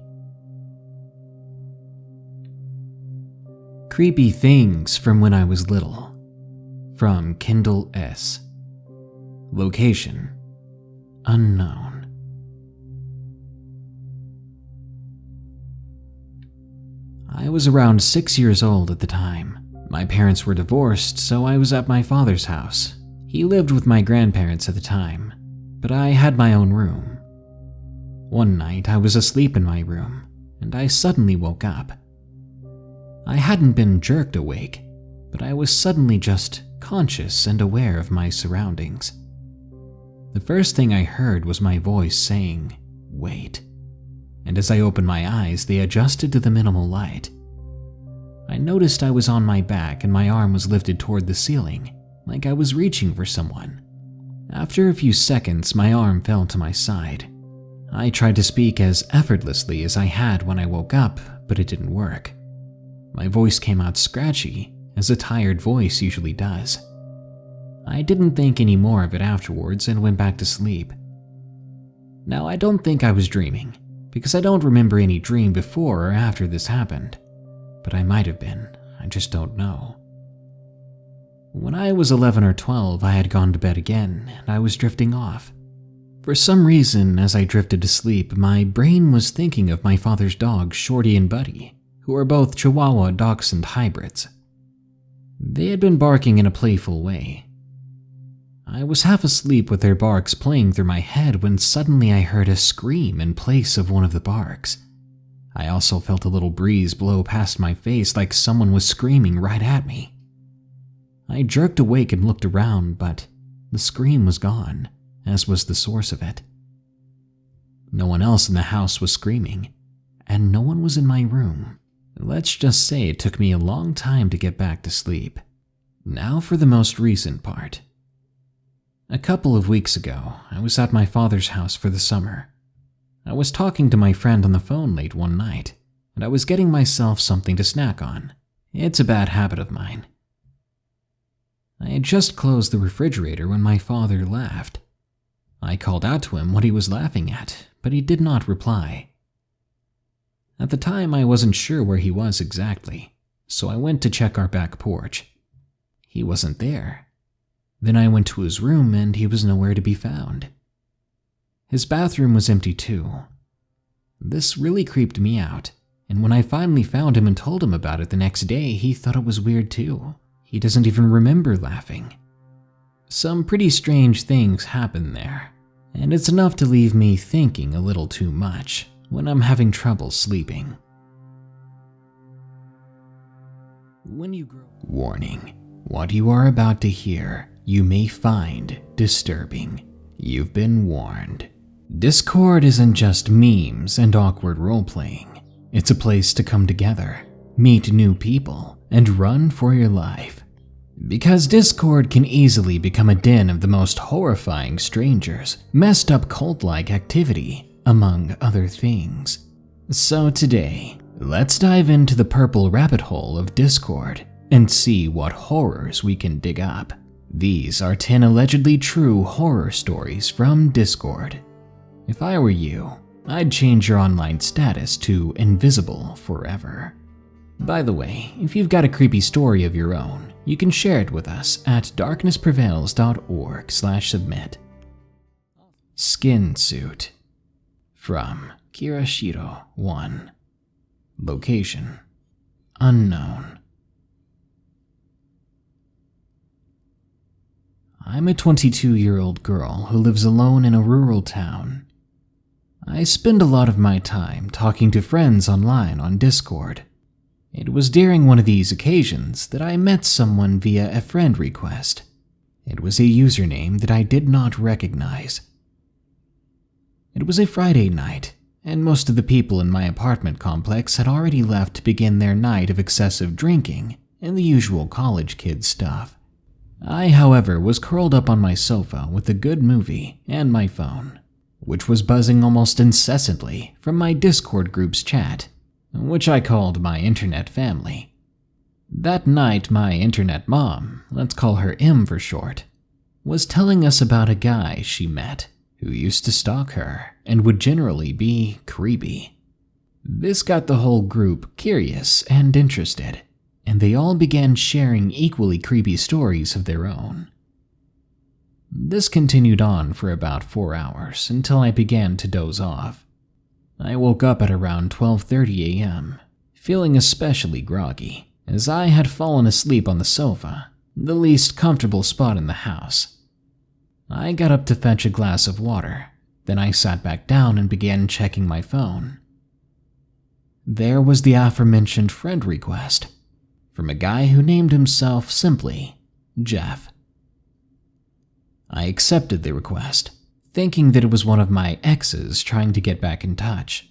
Speaker 1: Creepy things from when I was little. From Kindle S. Location: unknown. I was around 6 years old at the time. My parents were divorced, so I was at my father's house. He lived with my grandparents at the time, but I had my own room. One night, I was asleep in my room, and I suddenly woke up. I hadn't been jerked awake, but I was suddenly just conscious and aware of my surroundings. The first thing I heard was my voice saying, "Wait," and as I opened my eyes, they adjusted to the minimal light. I noticed I was on my back and my arm was lifted toward the ceiling, like I was reaching for someone. After a few seconds, my arm fell to my side. I tried to speak as effortlessly as I had when I woke up, but it didn't work. My voice came out scratchy, as a tired voice usually does. I didn't think any more of it afterwards and went back to sleep. Now, I don't think I was dreaming, because I don't remember any dream before or after this happened, but I might have been, I just don't know. When I was 11 or 12, I had gone to bed again, and I was drifting off. For some reason, as I drifted to sleep, my brain was thinking of my father's dogs, Shorty and Buddy, who are both Chihuahua Dachshund hybrids. They had been barking in a playful way. I was half asleep with their barks playing through my head when suddenly I heard a scream in place of one of the barks. I also felt a little breeze blow past my face like someone was screaming right at me. I jerked awake and looked around, but the scream was gone, as was the source of it. No one else in the house was screaming, and no one was in my room. Let's just say it took me a long time to get back to sleep. Now for the most recent part. A couple of weeks ago, I was at my father's house for the summer. I was talking to my friend on the phone late one night, and I was getting myself something to snack on. It's a bad habit of mine. I had just closed the refrigerator when my father laughed. I called out to him what he was laughing at, but he did not reply. At the time, I wasn't sure where he was exactly, so I went to check our back porch. He wasn't there. Then I went to his room and he was nowhere to be found. His bathroom was empty too. This really creeped me out, and when I finally found him and told him about it the next day, he thought it was weird too. He doesn't even remember laughing. Some pretty strange things happen there, and it's enough to leave me thinking a little too much when I'm having trouble sleeping.
Speaker 2: Warning, what you are about to hear
Speaker 1: you may find disturbing. You've been warned. Discord isn't just memes and awkward role-playing. It's a place to come together, meet new people, and run for your life. Because Discord can easily become a den of the most horrifying strangers, messed up cult-like activity, among other things. So today, let's dive into the purple rabbit hole of Discord and see what horrors we can dig up. These are 10 allegedly true horror stories from Discord. If I were you, I'd change your online status to invisible forever. By the way, if you've got a creepy story of your own, you can share it with us at darknessprevails.org/submit. Skin Suit from Kirashiro 1. Location unknown. I'm a 22-year-old girl who lives alone in a rural town. I spend a lot of my time talking to friends online on Discord. It was during one of these occasions that I met someone via a friend request. It was a username that I did not recognize. It was a Friday night, and most of the people in my apartment complex had already left to begin their night of excessive drinking and the usual college kid stuff. I, however, was curled up on my sofa with a good movie and my phone, which was buzzing almost incessantly from my Discord group's chat, which I called my internet family. That night, my internet mom, let's call her M for short, was telling us about a guy she met who used to stalk her and would generally be creepy. This got the whole group curious and interested, and they all began sharing equally creepy stories of their own. This continued on for about 4 hours until I began to doze off. I woke up at around 12:30 a.m., feeling especially groggy, as I had fallen asleep on the sofa, the least comfortable spot in the house. I got up to fetch a glass of water, then I sat back down and began checking my phone. There was the aforementioned friend request, from a guy who named himself simply Jeff. I accepted the request, thinking that it was one of my exes trying to get back in touch.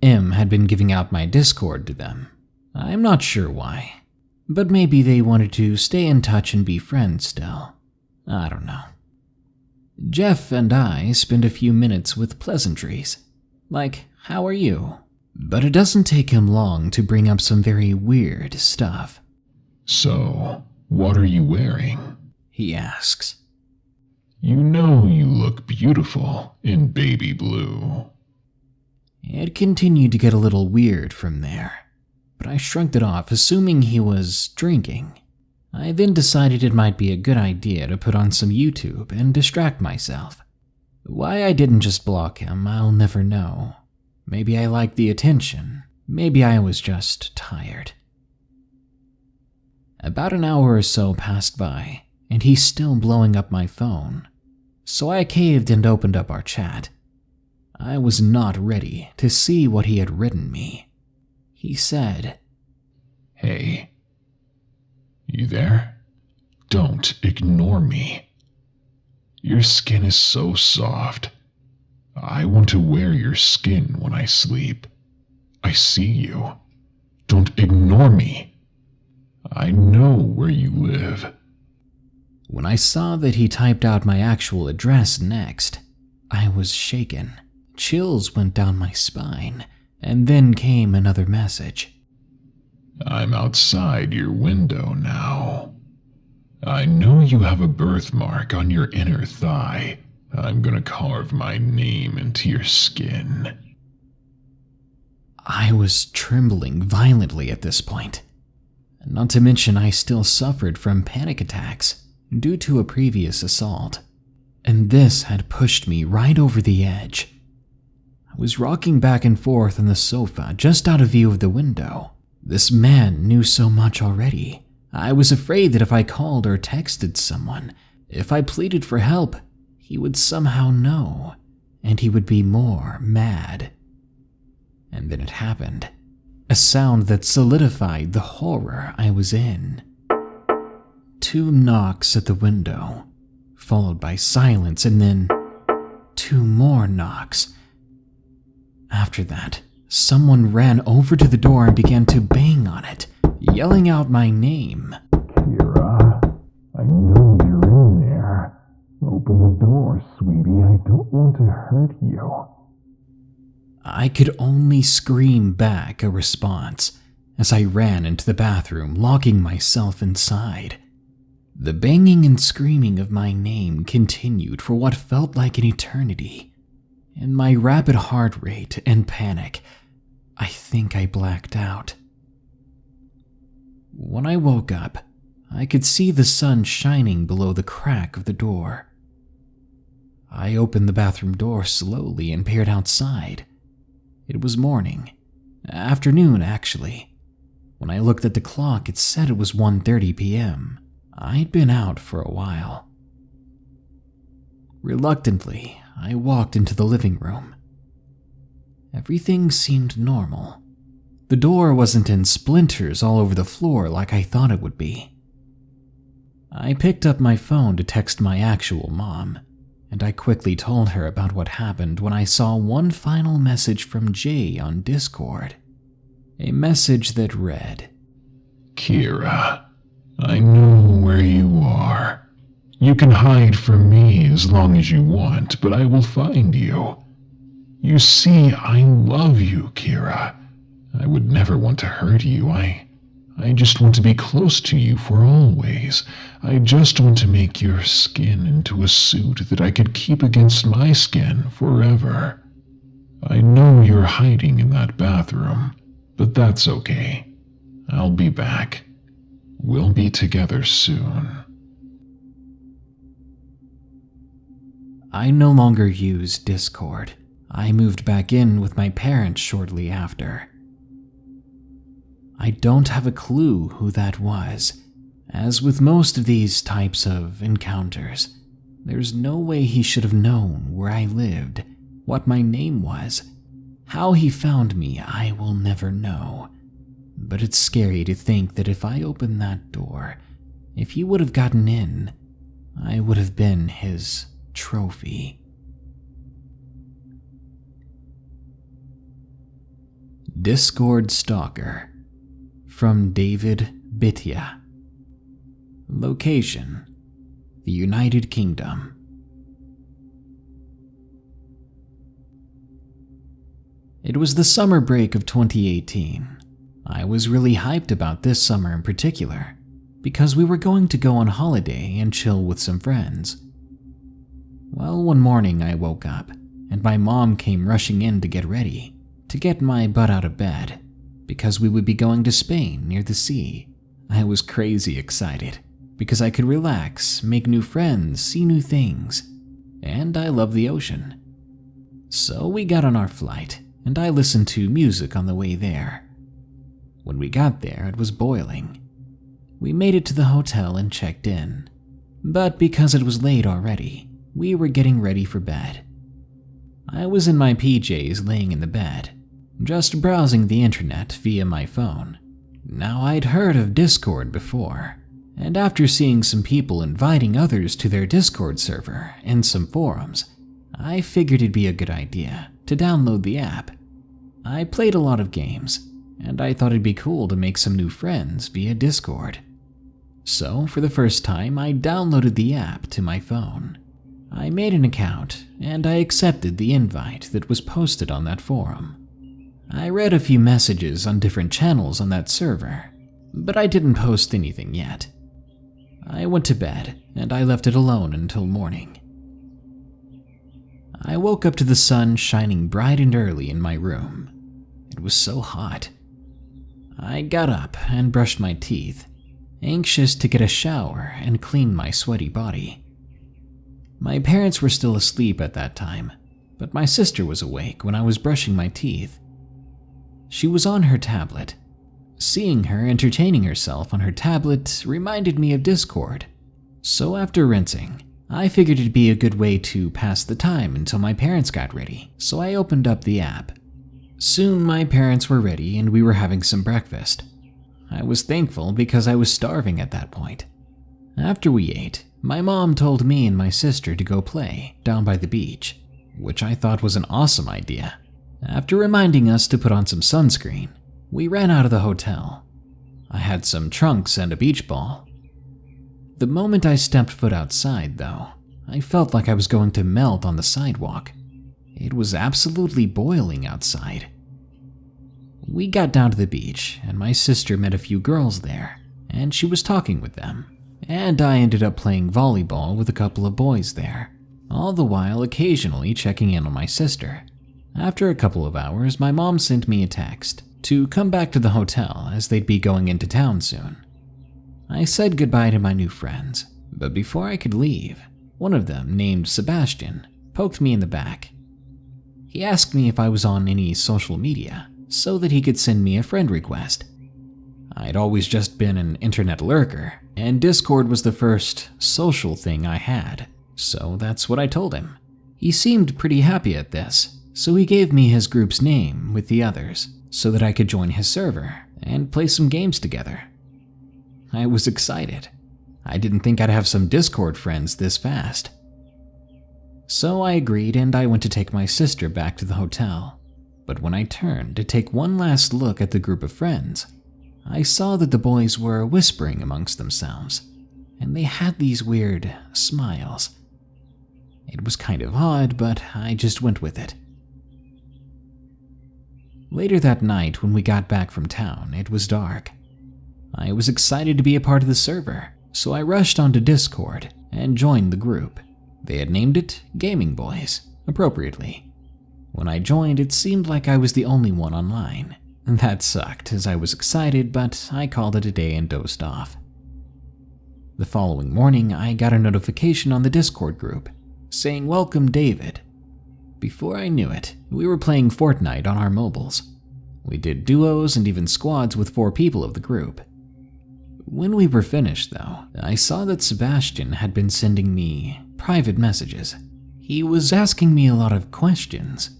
Speaker 1: M had been giving out my Discord to them. I'm not sure why, but maybe they wanted to stay in touch and be friends still. I don't know. Jeff and I spent a few minutes with pleasantries, like, "How are you?" But it doesn't take him long to bring up some very weird stuff.
Speaker 2: "So, what are you wearing?"
Speaker 1: he asks.
Speaker 2: "You know you look beautiful in baby blue."
Speaker 1: It continued to get a little weird from there, but I shrugged it off, assuming he was drinking. I then decided it might be a good idea to put on some YouTube and distract myself. Why I didn't just block him, I'll never know. Maybe I liked the attention. Maybe I was just tired. About an hour or so passed by, and he's still blowing up my phone. So I caved and opened up our chat. I was not ready to see what he had written me. He said,
Speaker 2: "Hey, you there? Don't ignore me. Your skin is so soft. I want to wear your skin when I sleep. I see you. Don't ignore me. I know where you live."
Speaker 1: When I saw that he typed out my actual address next, I was shaken. Chills went down my spine, and then came another message.
Speaker 2: "I'm outside your window now. I know you have a birthmark on your inner thigh. I'm gonna carve my name into your skin."
Speaker 1: I was trembling violently at this point. Not to mention I still suffered from panic attacks due to a previous assault, and this had pushed me right over the edge. I was rocking back and forth on the sofa just out of view of the window. This man knew so much already. I was afraid that if I called or texted someone, if I pleaded for help, he would somehow know, and he would be more mad. And then it happened. A sound that solidified the horror I was in. 2 knocks at the window, followed by silence, and then 2 more knocks. After that, someone ran over to the door and began to bang on it, yelling out my name.
Speaker 2: Kira, I know you're in there. Open the door, sweetie. I don't want to hurt you.
Speaker 1: I could only scream back a response as I ran into the bathroom, locking myself inside. The banging and screaming of my name continued for what felt like an eternity. In my rapid heart rate and panic, I think I blacked out. When I woke up, I could see the sun shining below the crack of the door. I opened the bathroom door slowly and peered outside. It was morning. Afternoon, actually. When I looked at the clock, it said it was 1:30 p.m. I'd been out for a while. Reluctantly, I walked into the living room. Everything seemed normal. The door wasn't in splinters all over the floor like I thought it would be. I picked up my phone to text my actual mom, and I quickly told her about what happened when I saw one final message from Jay on Discord. A message that read,
Speaker 2: Kira, I know where you are. You can hide from me as long as you want, but I will find you. You see, I love you, Kira. I would never want to hurt you. I just want to be close to you for always. I just want to make your skin into a suit that I could keep against my skin forever. I know you're hiding in that bathroom, but that's okay. I'll be back. We'll be together soon.
Speaker 1: I no longer use Discord. I moved back in with my parents shortly after. I don't have a clue who that was. As with most of these types of encounters, there's no way he should have known where I lived, what my name was. How he found me, I will never know. But it's scary to think that if I opened that door, if he would have gotten in, I would have been his trophy. Discord Stalker from David Bitya. Location: the United Kingdom. It was the summer break of 2018. I was really hyped about this summer in particular, because we were going to go on holiday and chill with some friends. Well, one morning I woke up, and my mom came rushing in to get ready, to get my butt out of bed, because we would be going to Spain near the sea. I was crazy excited, because I could relax, make new friends, see new things, and I love the ocean. So we got on our flight, and I listened to music on the way there. When we got there, it was boiling. We made it to the hotel and checked in, but because it was late already, we were getting ready for bed. I was in my PJs laying in the bed, just browsing the internet via my phone. Now, I'd heard of Discord before, and after seeing some people inviting others to their Discord server and some forums, I figured it'd be a good idea to download the app. I played a lot of games, and I thought it'd be cool to make some new friends via Discord. So, for the first time, I downloaded the app to my phone. I made an account, and I accepted the invite that was posted on that forum. I read a few messages on different channels on that server, but I didn't post anything yet. I went to bed, and I left it alone until morning. I woke up to the sun shining bright and early in my room. It was so hot. I got up and brushed my teeth, anxious to get a shower and clean my sweaty body. My parents were still asleep at that time, but my sister was awake when I was brushing my teeth. She was on her tablet. Seeing her entertaining herself on her tablet reminded me of Discord. So after rinsing, I figured it'd be a good way to pass the time until my parents got ready, so I opened up the app. Soon my parents were ready and we were having some breakfast. I was thankful because I was starving at that point. After we ate, my mom told me and my sister to go play down by the beach, which I thought was an awesome idea. After reminding us to put on some sunscreen, we ran out of the hotel. I had some trunks and a beach ball. The moment I stepped foot outside, though, I felt like I was going to melt on the sidewalk. It was absolutely boiling outside. We got down to the beach, and my sister met a few girls there, and she was talking with them, and I ended up playing volleyball with a couple of boys there, all the while occasionally checking in on my sister. After a couple of hours, my mom sent me a text to come back to the hotel as they'd be going into town soon. I said goodbye to my new friends, but before I could leave, one of them, named Sebastian, poked me in the back. He asked me if I was on any social media so that he could send me a friend request. I'd always just been an internet lurker, and Discord was the first social thing I had, so that's what I told him. He seemed pretty happy at this, so he gave me his group's name with the others so that I could join his server and play some games together. I was excited. I didn't think I'd have some Discord friends this fast. So I agreed, and I went to take my sister back to the hotel. But when I turned to take one last look at the group of friends, I saw that the boys were whispering amongst themselves, and they had these weird smiles. It was kind of odd, but I just went with it. Later that night, when we got back from town, it was dark. I was excited to be a part of the server, so I rushed onto Discord and joined the group. They had named it Gaming Boys, appropriately. When I joined, it seemed like I was the only one online. That sucked, as I was excited, but I called it a day and dozed off. The following morning, I got a notification on the Discord group saying, "Welcome, David." Before I knew it, we were playing Fortnite on our mobiles. We did duos and even squads with 4 people of the group. When we were finished, though, I saw that Sebastian had been sending me private messages. He was asking me a lot of questions.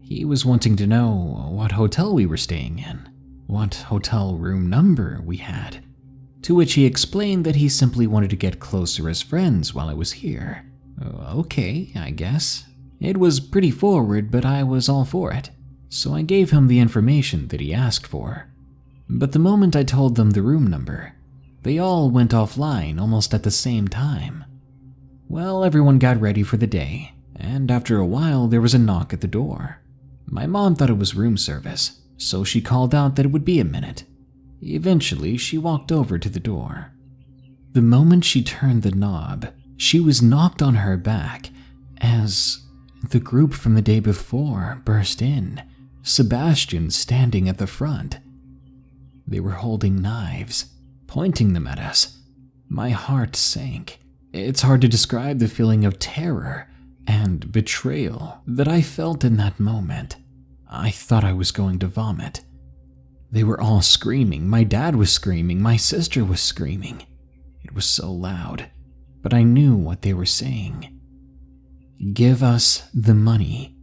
Speaker 1: He was wanting to know what hotel we were staying in, what hotel room number we had, to which he explained that he simply wanted to get closer as friends while I was here. Okay, I guess. It was pretty forward, but I was all for it, so I gave him the information that he asked for. But the moment I told them the room number, they all went offline almost at the same time. Well, everyone got ready for the day, and after a while there was a knock at the door. My mom thought it was room service, so she called out that it would be a minute. Eventually, she walked over to the door. The moment she turned the knob, she was knocked on her back as the group from the day before burst in, Sebastian standing at the front. They were holding knives, pointing them at us. My heart sank. It's hard to describe the feeling of terror and betrayal that I felt in that moment. I thought I was going to vomit. They were all screaming. My dad was screaming. My sister was screaming. It was so loud, but I knew what they were saying. "Give us the money."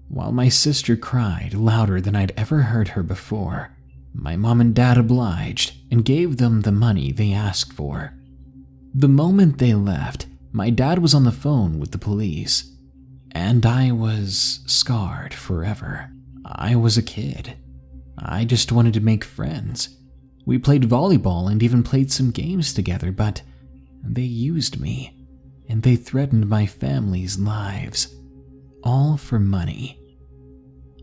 Speaker 1: While my sister cried louder than I'd ever heard her before, my mom and dad obliged and gave them the money they asked for. The moment they left, my dad was on the phone with the police, and I was scarred forever. I was a kid. I just wanted to make friends. We played volleyball and even played some games together, but they used me, and they threatened my family's lives, all for money.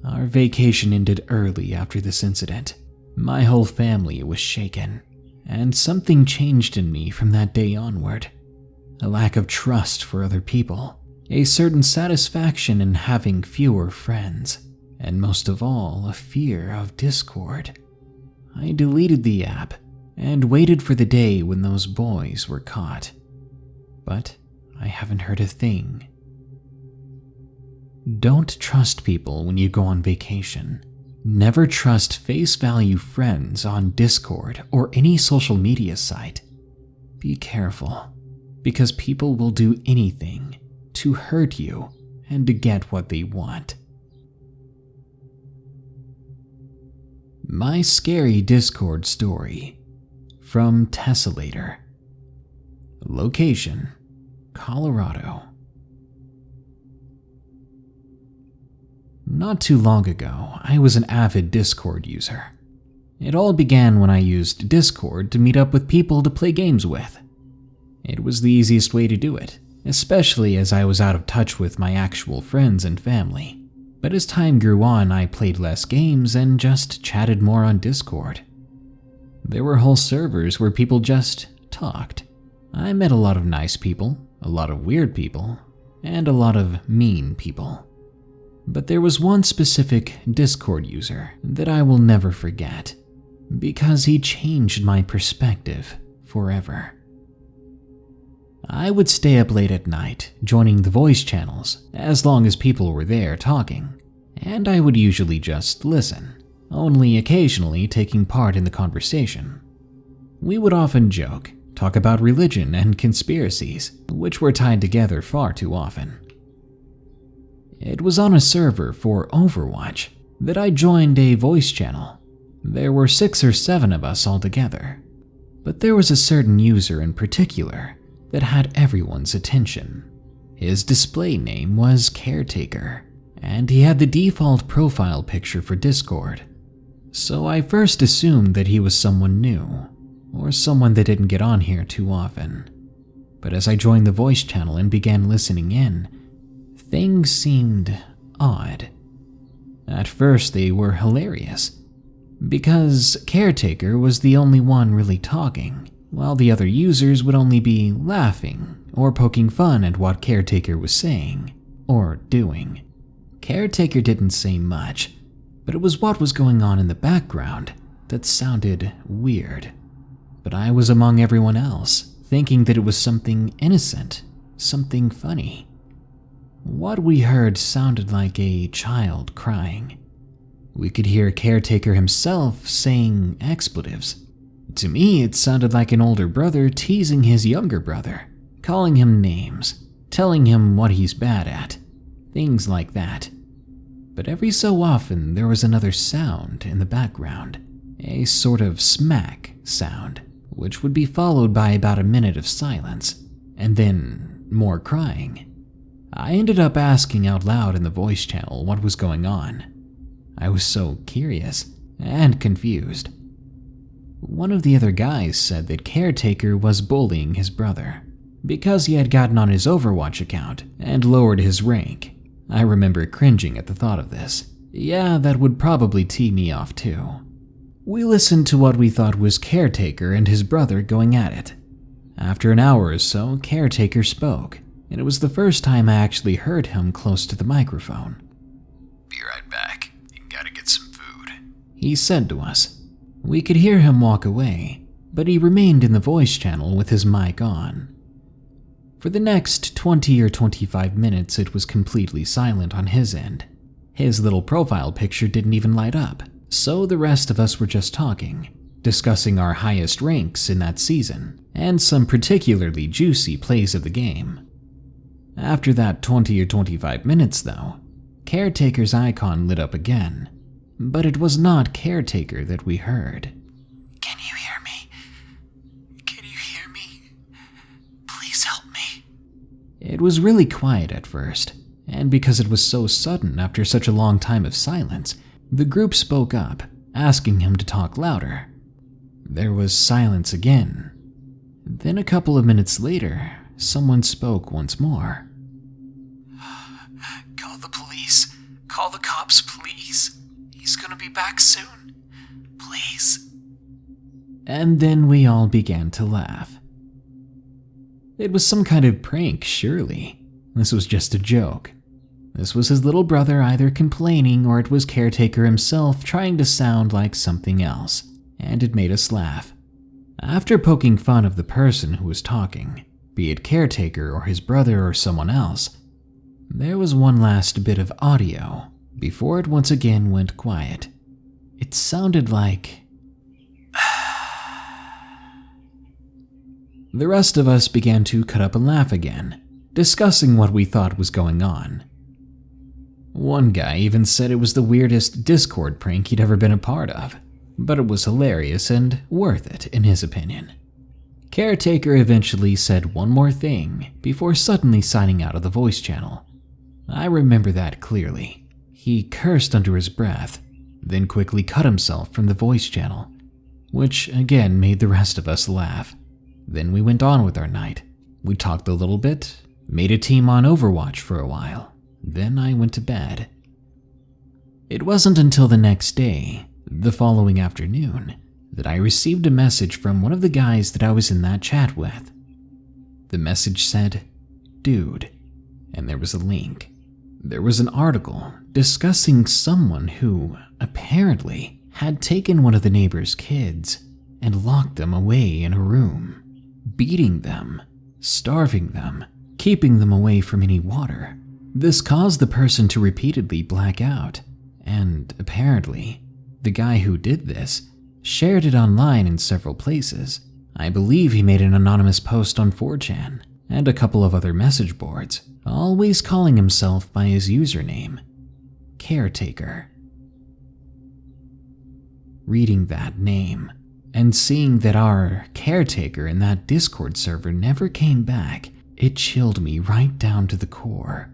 Speaker 1: Our vacation ended early after this incident. My whole family was shaken, and something changed in me from that day onward. A lack of trust for other people, a certain satisfaction in having fewer friends, and most of all, a fear of Discord. I deleted the app and waited for the day when those boys were caught. But I haven't heard a thing. Don't trust people when you go on vacation. Never trust face value friends on Discord or any social media site. Be careful, because people will do anything to hurt you and to get what they want. My scary Discord story from Tessellator. Location: Colorado. Not too long ago, I was an avid Discord user. It all began when I used Discord to meet up with people to play games with. It was the easiest way to do it, especially as I was out of touch with my actual friends and family. But as time grew on, I played less games and just chatted more on Discord. There were whole servers where people just talked. I met a lot of nice people, a lot of weird people, and a lot of mean people. But there was one specific Discord user that I will never forget, because he changed my perspective forever. I would stay up late at night, joining the voice channels, as long as people were there talking, and I would usually just listen, only occasionally taking part in the conversation. We would often joke, talk about religion and conspiracies, which were tied together far too often. It was on a server for Overwatch that I joined a voice channel. There were 6 or 7 of us altogether, but there was a certain user in particular that had everyone's attention. His display name was Caretaker, and he had the default profile picture for Discord. So I first assumed that he was someone new, or someone that didn't get on here too often. But as I joined the voice channel and began listening in, things seemed odd. At first they were hilarious, because Caretaker was the only one really talking, while the other users would only be laughing or poking fun at what Caretaker was saying or doing. Caretaker didn't say much, but it was what was going on in the background that sounded weird. But I was among everyone else, thinking that it was something innocent, something funny. What we heard sounded like a child crying. We could hear Caretaker himself saying expletives. To me, it sounded like an older brother teasing his younger brother, calling him names, telling him what he's bad at, things like that. But every so often, there was another sound in the background, a sort of smack sound, which would be followed by about a minute of silence, and then more crying. I ended up asking out loud in the voice channel what was going on. I was so curious and confused. One of the other guys said that Caretaker was bullying his brother because he had gotten on his Overwatch account and lowered his rank. I remember cringing at the thought of this. Yeah, that would probably tee me off too. We listened to what we thought was Caretaker and his brother going at it. After an hour or so, Caretaker spoke, and it was the first time I actually heard him close to the microphone.
Speaker 3: "Be right back. You gotta get some food,"
Speaker 1: he said to us. We could hear him walk away, but he remained in the voice channel with his mic on. For the next 20 or 25 minutes, it was completely silent on his end. His little profile picture didn't even light up, so the rest of us were just talking, discussing our highest ranks in that season, and some particularly juicy plays of the game. After that 20 or 25 minutes, though, Caretaker's icon lit up again, but it was not Caretaker that we heard.
Speaker 3: "Can you hear me? Can you hear me? Please help me."
Speaker 1: It was really quiet at first, and because it was so sudden after such a long time of silence, the group spoke up, asking him to talk louder. There was silence again. Then a couple of minutes later, someone spoke once more.
Speaker 3: "Call the police. Call the cops, please. He's gonna be back soon. Please."
Speaker 1: And then we all began to laugh. It was some kind of prank, surely. This was just a joke. This was his little brother either complaining or it was Caretaker himself trying to sound like something else, and it made us laugh. After poking fun of the person who was talking, be it Caretaker or his brother or someone else, there was one last bit of audio before it once again went quiet. It sounded like... The rest of us began to cut up and laugh again, discussing what we thought was going on. One guy even said it was the weirdest Discord prank he'd ever been a part of, but it was hilarious and worth it in his opinion. Caretaker eventually said one more thing before suddenly signing out of the voice channel. I remember that clearly. He cursed under his breath, then quickly cut himself from the voice channel, which again made the rest of us laugh. Then we went on with our night. We talked a little bit, made a team on Overwatch for a while, then I went to bed. It wasn't until the next day, the following afternoon, that I received a message from one of the guys that I was in that chat with. The message said, "Dude," and there was a link. There was an article discussing someone who, apparently, had taken one of the neighbor's kids and locked them away in a room, beating them, starving them, keeping them away from any water. This caused the person to repeatedly black out, and apparently, the guy who did this shared it online in several places. I believe he made an anonymous post on 4chan and a couple of other message boards, always calling himself by his username, Caretaker. Reading that name and seeing that our caretaker in that Discord server never came back, it chilled me right down to the core.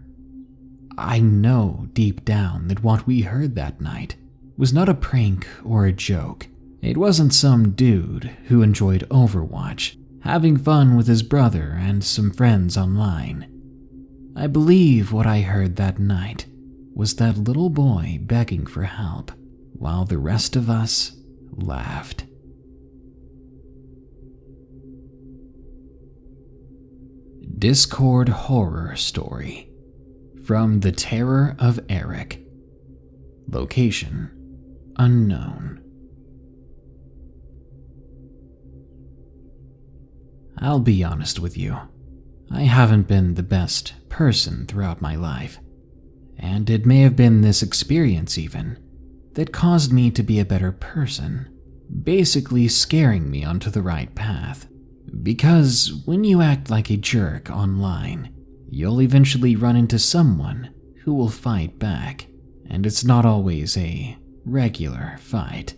Speaker 1: I know deep down that what we heard that night was not a prank or a joke. It wasn't some dude who enjoyed Overwatch, having fun with his brother and some friends online. I believe what I heard that night was that little boy begging for help, while the rest of us laughed. Discord Horror Story from The Terror of Eric. Location unknown. I'll be honest with you. I haven't been the best person throughout my life, and it may have been this experience even that caused me to be a better person, basically scaring me onto the right path. Because when you act like a jerk online, you'll eventually run into someone who will fight back, and it's not always a regular fight.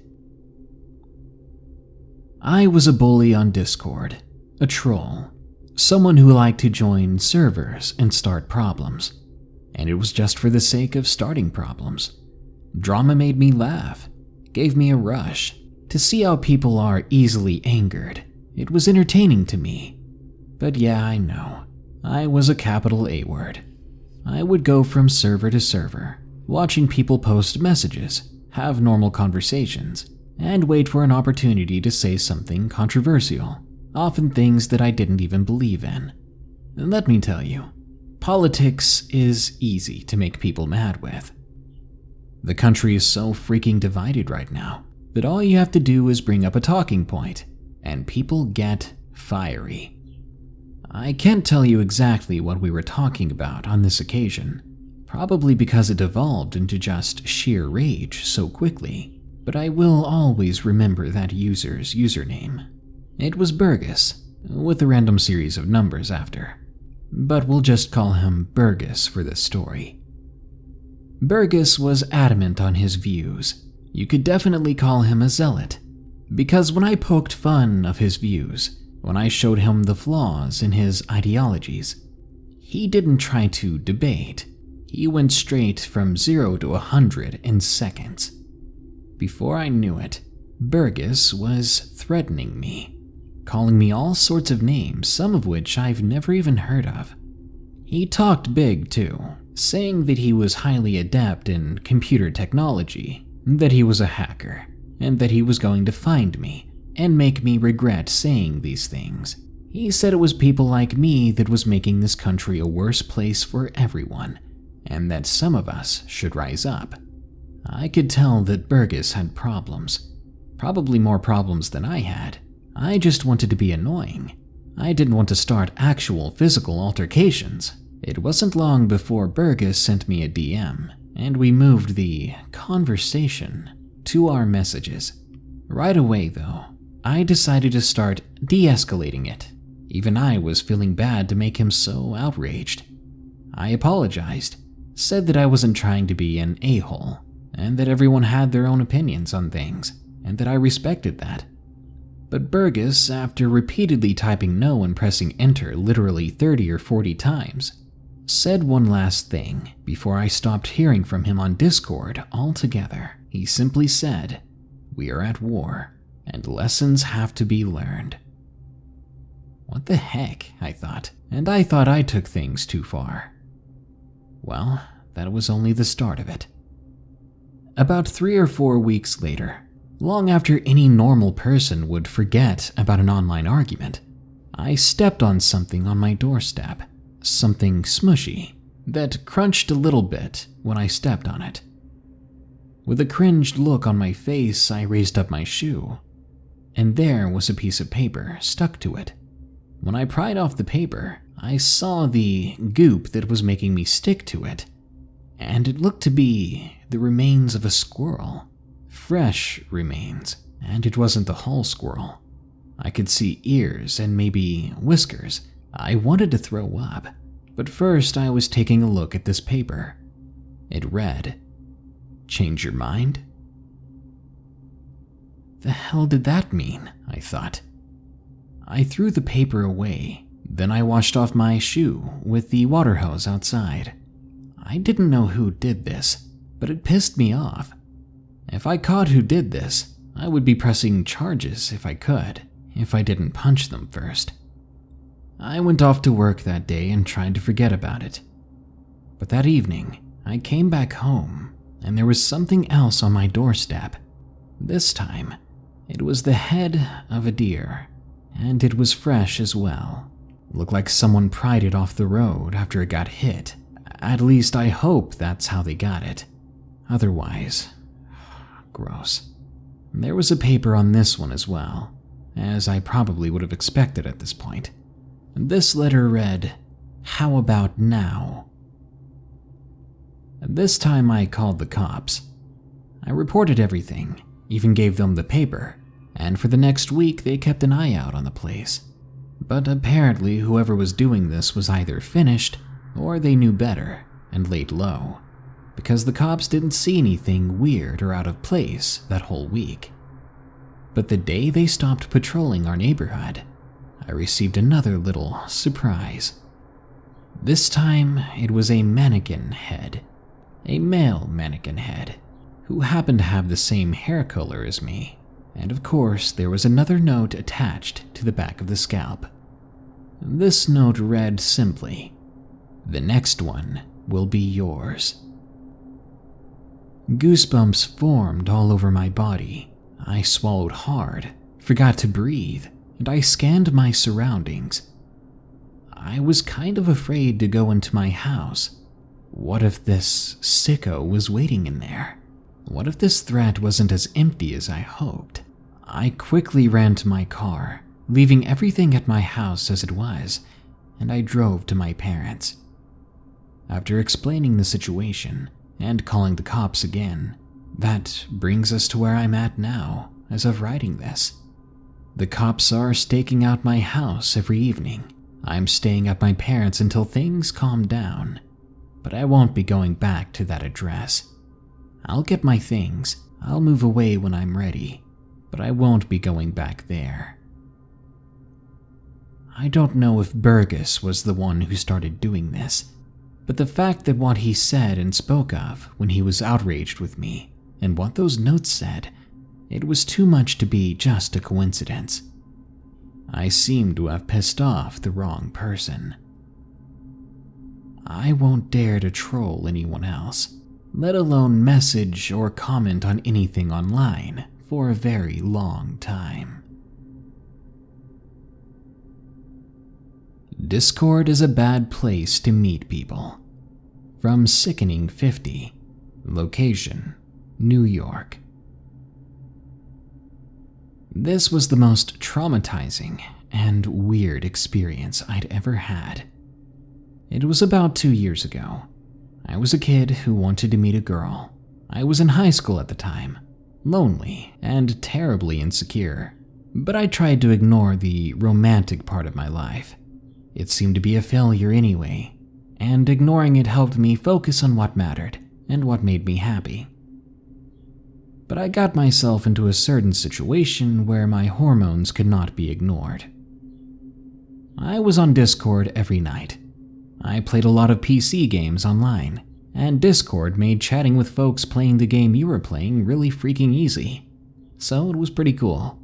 Speaker 1: I was a bully on Discord, a troll, someone who liked to join servers and start problems, and it was just for the sake of starting problems. Drama made me laugh, gave me a rush. To see how people are easily angered, it was entertaining to me. But yeah, I know, I was a capital A word. I would go from server to server, watching people post messages, have normal conversations, and wait for an opportunity to say something controversial, often things that I didn't even believe in. And let me tell you, politics is easy to make people mad with. The country is so freaking divided right now that all you have to do is bring up a talking point, and people get fiery. I can't tell you exactly what we were talking about on this occasion, probably because it evolved into just sheer rage so quickly, but I will always remember that user's username. It was Burgess, with a random series of numbers after, but we'll just call him Burgess for this story. Burgess was adamant on his views. You could definitely call him a zealot, because when I poked fun of his views, when I showed him the flaws in his ideologies, he didn't try to debate. He went straight from 0 to 100 in seconds. Before I knew it, Burgess was threatening me, calling me all sorts of names, some of which I've never even heard of. He talked big too, saying that he was highly adept in computer technology, that he was a hacker, and that he was going to find me and make me regret saying these things. He said it was people like me that was making this country a worse place for everyone, and that some of us should rise up. I could tell that Burgess had problems, probably more problems than I had. I just wanted to be annoying. I didn't want to start actual physical altercations. It wasn't long before Burgess sent me a DM, and we moved the conversation to our messages. Right away, though, I decided to start de-escalating it. Even I was feeling bad to make him so outraged. I apologized, said that I wasn't trying to be an a-hole, and that everyone had their own opinions on things, and that I respected that. But Burgess, after repeatedly typing no and pressing enter literally 30 or 40 times, said one last thing before I stopped hearing from him on Discord altogether. He simply said, "We are at war, and lessons have to be learned." What the heck, I thought, and I thought I took things too far. Well, that was only the start of it. About 3 or 4 weeks later, long after any normal person would forget about an online argument, I stepped on something on my doorstep, something smushy, that crunched a little bit when I stepped on it. With a cringed look on my face, I raised up my shoe, and there was a piece of paper stuck to it. When I pried off the paper, I saw the goop that was making me stick to it, and it looked to be the remains of a squirrel. Fresh remains, and it wasn't the whole squirrel. I could see ears and maybe whiskers. I wanted to throw up, but first I was taking a look at this paper. It read, "Change your mind?" The hell did that mean? I thought. I threw the paper away, then I washed off my shoe with the water hose outside. I didn't know who did this, but it pissed me off. If I caught who did this, I would be pressing charges if I could, if I didn't punch them first. I went off to work that day and tried to forget about it. But that evening, I came back home, and there was something else on my doorstep. This time, it was the head of a deer, and it was fresh as well. Looked like someone pried it off the road after it got hit. At least I hope that's how they got it. Otherwise, gross. There was a paper on this one as well, as I probably would have expected at this point. This letter read, "How about now?" This time I called the cops. I reported everything, even gave them the paper, and for the next week they kept an eye out on the place. But apparently whoever was doing this was either finished or they knew better and laid low, because the cops didn't see anything weird or out of place that whole week. But the day they stopped patrolling our neighborhood, I received another little surprise. This time it was a mannequin head, a male mannequin head, who happened to have the same hair color as me. And of course, there was another note attached to the back of the scalp. This note read simply, "The next one will be yours." Goosebumps formed all over my body. I swallowed hard, forgot to breathe, and I scanned my surroundings. I was kind of afraid to go into my house. What if this sicko was waiting in there? What if this threat wasn't as empty as I hoped? I quickly ran to my car, leaving everything at my house as it was, and I drove to my parents'. After explaining the situation and calling the cops again, that brings us to where I'm at now, as of writing this. The cops are staking out my house every evening. I'm staying at my parents' until things calm down, but I won't be going back to that address. I'll get my things, I'll move away when I'm ready, but I won't be going back there. I don't know if Burgess was the one who started doing this, but the fact that what he said and spoke of when he was outraged with me, and what those notes said, it was too much to be just a coincidence. I seem to have pissed off the wrong person. I won't dare to troll anyone else, let alone message or comment on anything online for a very long time. Discord is a bad place to meet people. From Sickening 50. Location, New York. This was the most traumatizing and weird experience I'd ever had. It was about 2 years ago. I was a kid who wanted to meet a girl. I was in high school at the time, lonely and terribly insecure, but I tried to ignore the romantic part of my life. It seemed to be a failure anyway, and ignoring it helped me focus on what mattered and what made me happy. but I got myself into a certain situation where my hormones could not be ignored. I was on Discord every night. I played a lot of PC games online, and Discord made chatting with folks playing the game you were playing really freaking easy, so it was pretty cool.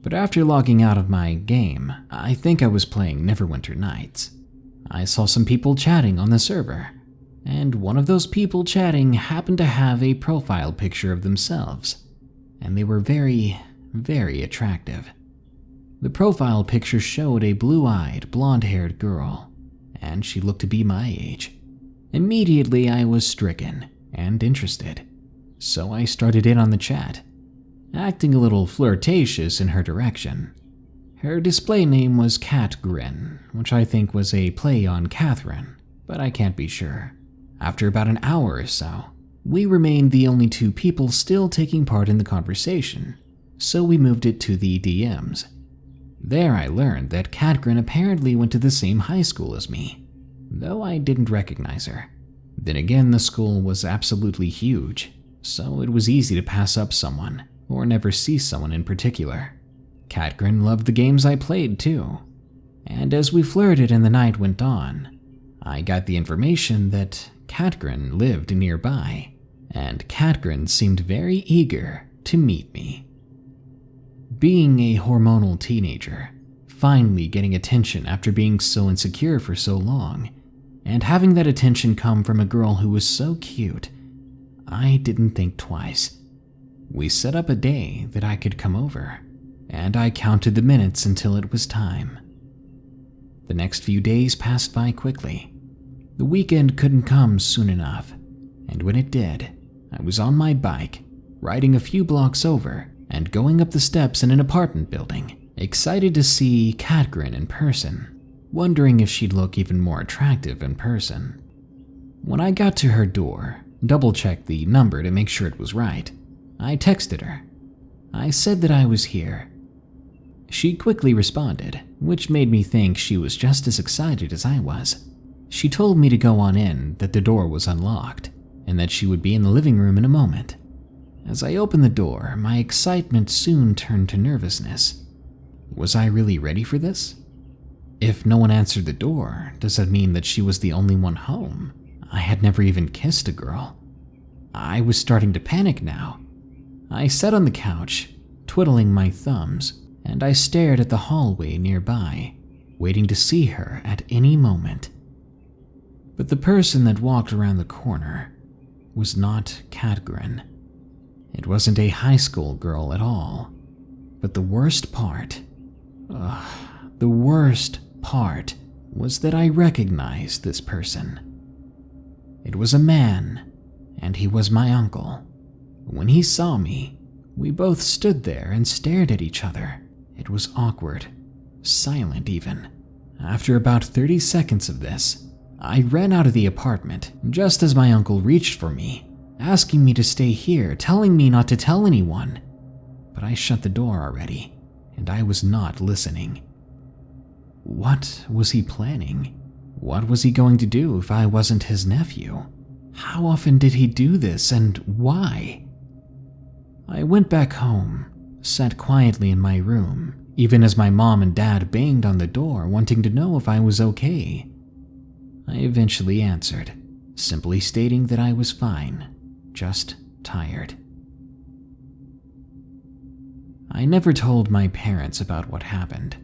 Speaker 1: But after logging out of my game, I think I was playing Neverwinter Nights, I saw some people chatting on the server, and one of those people chatting happened to have a profile picture of themselves, and they were very, very attractive. The profile picture showed a blue-eyed, blonde-haired girl, and she looked to be my age. Immediately I was stricken and interested, so I started in on the chat, acting a little flirtatious in her direction. Her display name was Cat Grin, which I think was a play on Catherine, but I can't be sure. After about an hour or so, we remained the only two people still taking part in the conversation, so we moved it to the DMs. There I learned that Cat Grin apparently went to the same high school as me, though I didn't recognize her. Then again, the school was absolutely huge, so it was easy to pass up someone, or never see someone in particular. Cat Grin loved the games I played too, and as we flirted and the night went on, I got the information that Cat Grin lived nearby, and Cat Grin seemed very eager to meet me. Being a hormonal teenager, finally getting attention after being so insecure for so long, and having that attention come from a girl who was so cute, I didn't think twice. We set up a day that I could come over, and I counted the minutes until it was time. The next few days passed by quickly. The weekend couldn't come soon enough, and when it did, I was on my bike, riding a few blocks over and going up the steps in an apartment building, excited to see Cat Grin in person, wondering if she'd look even more attractive in person. When I got to her door, double-checked the number to make sure it was right, I texted her. I said that I was here. She quickly responded, which made me think she was just as excited as I was. She told me to go on in, that the door was unlocked, and that she would be in the living room in a moment. As I opened the door, my excitement soon turned to nervousness. Was I really ready for this? If no one answered the door, does that mean that she was the only one home? I had never even kissed a girl. I was starting to panic now. I sat on the couch, twiddling my thumbs, and I stared at the hallway nearby, waiting to see her at any moment. But the person that walked around the corner was not Cat Grin. It wasn't a high school girl at all. But the worst part was that I recognized this person. It was a man, and he was my uncle. When he saw me, we both stood there and stared at each other. It was awkward, silent even. After about 30 seconds of this, I ran out of the apartment just as my uncle reached for me, asking me to stay here, telling me not to tell anyone. But I shut the door already, and I was not listening. What was he planning? What was he going to do if I wasn't his nephew? How often did he do this, and why? I went back home, sat quietly in my room, even as my mom and dad banged on the door wanting to know if I was okay. I eventually answered, simply stating that I was fine, just tired. I never told my parents about what happened.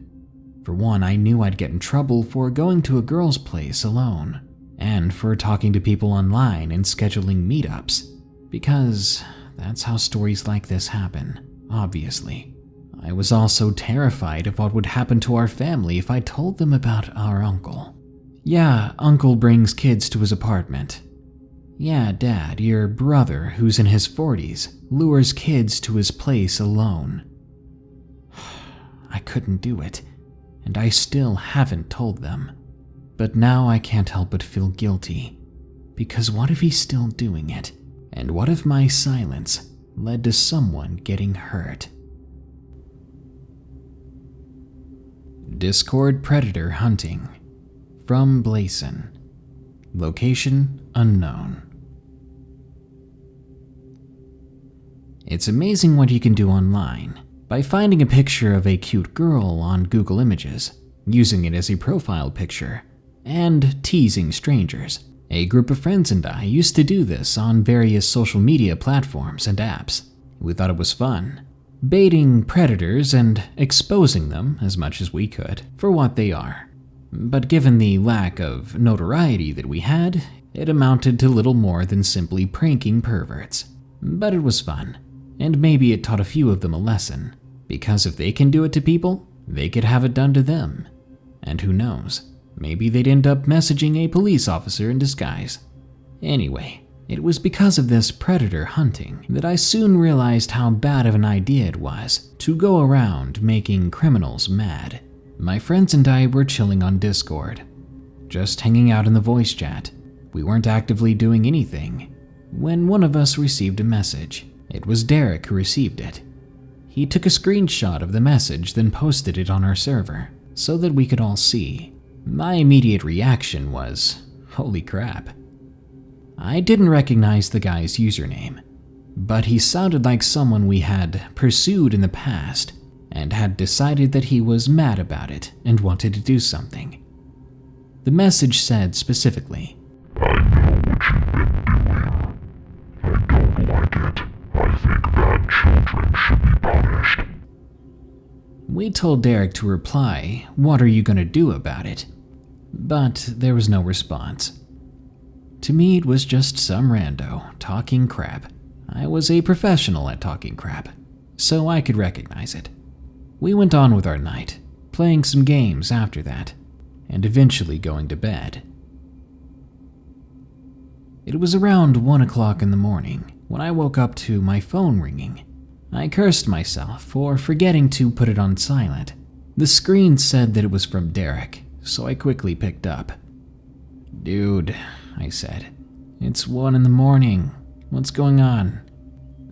Speaker 1: For one, I knew I'd get in trouble for going to a girl's place alone, and for talking to people online and scheduling meetups, because that's how stories like this happen, obviously. I was also terrified of what would happen to our family if I told them about our uncle. Yeah, Uncle brings kids to his apartment. Yeah, Dad, your brother, who's in his 40s, lures kids to his place alone. I couldn't do it, and I still haven't told them. But now I can't help but feel guilty, because what if he's still doing it? And what if my silence led to someone getting hurt? Discord Predator Hunting. From Blazon. Location unknown. It's amazing what you can do online by finding a picture of a cute girl on Google Images, using it as a profile picture, and teasing strangers. A group of friends and I used to do this on various social media platforms and apps. We thought it was fun, baiting predators and exposing them as much as we could for what they are. But given the lack of notoriety that we had, it amounted to little more than simply pranking perverts. But it was fun, and maybe it taught a few of them a lesson, because if they can do it to people, they could have it done to them. And who knows, maybe they'd end up messaging a police officer in disguise. Anyway, it was because of this predator hunting that I soon realized how bad of an idea it was to go around making criminals mad. My friends and I were chilling on Discord, just hanging out in the voice chat. We weren't actively doing anything when one of us received a message. It was Derek who received it. He took a screenshot of the message, then posted it on our server so that we could all see. My immediate reaction was, holy crap. I didn't recognize the guy's username, but he sounded like someone we had pursued in the past and had decided that he was mad about it and wanted to do something. The message said specifically,
Speaker 2: I know what you've been doing. I don't like it. I think bad children should be punished.
Speaker 1: We told Derek to reply, "What are you going to do about it?" But there was no response. To me, it was just some rando talking crap. I was a professional at talking crap, so I could recognize it. We went on with our night, playing some games after that, and eventually going to bed. It was around 1 o'clock in the morning when I woke up to my phone ringing. I cursed myself for forgetting to put it on silent. The screen said that it was from Derek, so I quickly picked up. "Dude," I said, "it's 1 in the morning. What's going on?"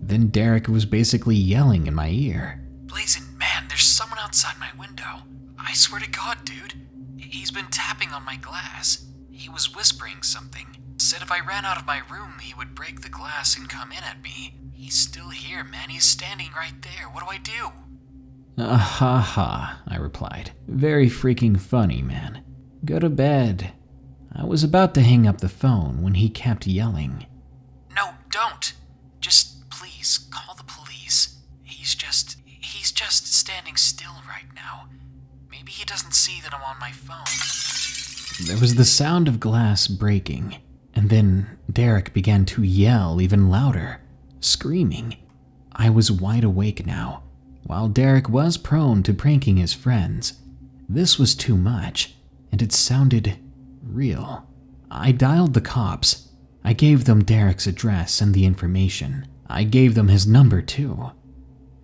Speaker 1: Then Derek was basically yelling in my ear.
Speaker 3: Blazing, man, there's someone outside my window. I swear to God, dude. He's been tapping on my glass. He was whispering something. Said if I ran out of my room, he would break the glass and come in at me. He's still here, man. He's standing right there. What do I do?
Speaker 1: Ha ha, I replied. Very freaking funny, man. Go to bed. I was about to hang up the phone when he kept yelling.
Speaker 3: No, don't. Just please call the police. He's just standing still right now. Maybe he doesn't see that I'm on my phone.
Speaker 1: There was the sound of glass breaking, and then Derek began to yell even louder, screaming. I was wide awake now, while Derek was prone to pranking his friends. This was too much, and it sounded real. I dialed the cops. I gave them Derek's address and the information. I gave them his number too.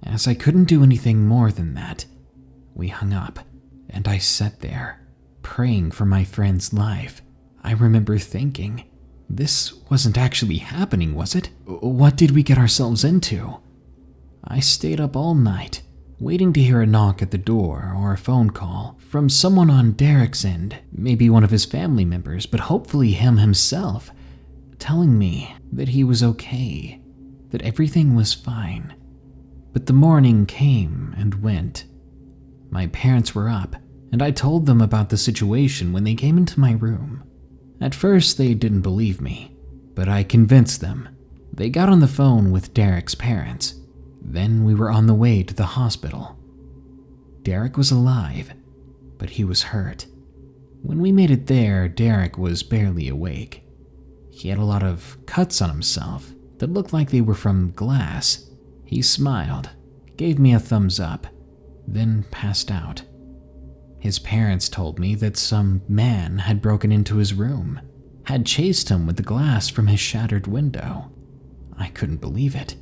Speaker 1: As I couldn't do anything more than that, we hung up, and I sat there, praying for my friend's life. I remember thinking, this wasn't actually happening, was it? What did we get ourselves into? I stayed up all night, waiting to hear a knock at the door or a phone call from someone on Derek's end, maybe one of his family members, but hopefully him himself, telling me that he was okay, that everything was fine. But the morning came and went. My parents were up, and I told them about the situation when they came into my room. At first, they didn't believe me, but I convinced them. They got on the phone with Derek's parents. Then we were on the way to the hospital. Derek was alive, but he was hurt. When we made it there, Derek was barely awake. He had a lot of cuts on himself that looked like they were from glass. He smiled, gave me a thumbs up, then passed out. His parents told me that some man had broken into his room, had chased him with the glass from his shattered window. I couldn't believe it.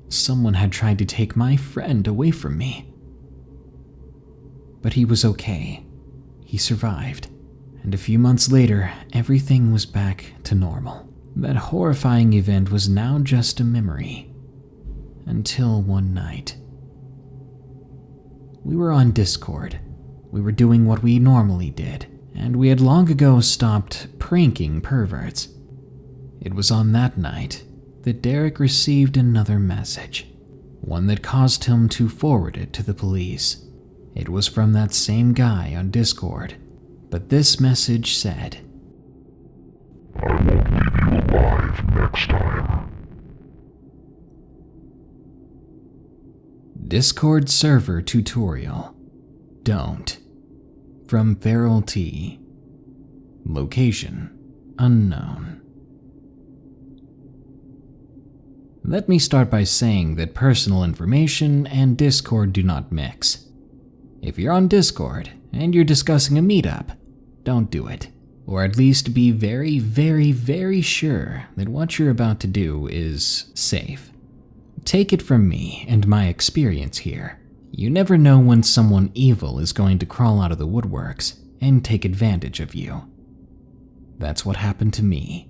Speaker 1: Someone had tried to take my friend away from me. But he was okay. He survived, and a few months later, everything was back to normal. That horrifying event was now just a memory. Until one night. We were on Discord. We were doing what we normally did, and we had long ago stopped pranking perverts. It was on that night that Derek received another message. one that caused him to forward it to the police. It was from that same guy on Discord, but this message said,
Speaker 4: "I won't leave you alive next time."
Speaker 1: Discord server tutorial. Don't. From Feral T. Location unknown. Let me start by saying that personal information and Discord do not mix. If you're on Discord and you're discussing a meetup, don't do it. Or at least be very, very, very sure that what you're about to do is safe. Take it from me and my experience here. You never know when someone evil is going to crawl out of the woodworks and take advantage of you. That's what happened to me.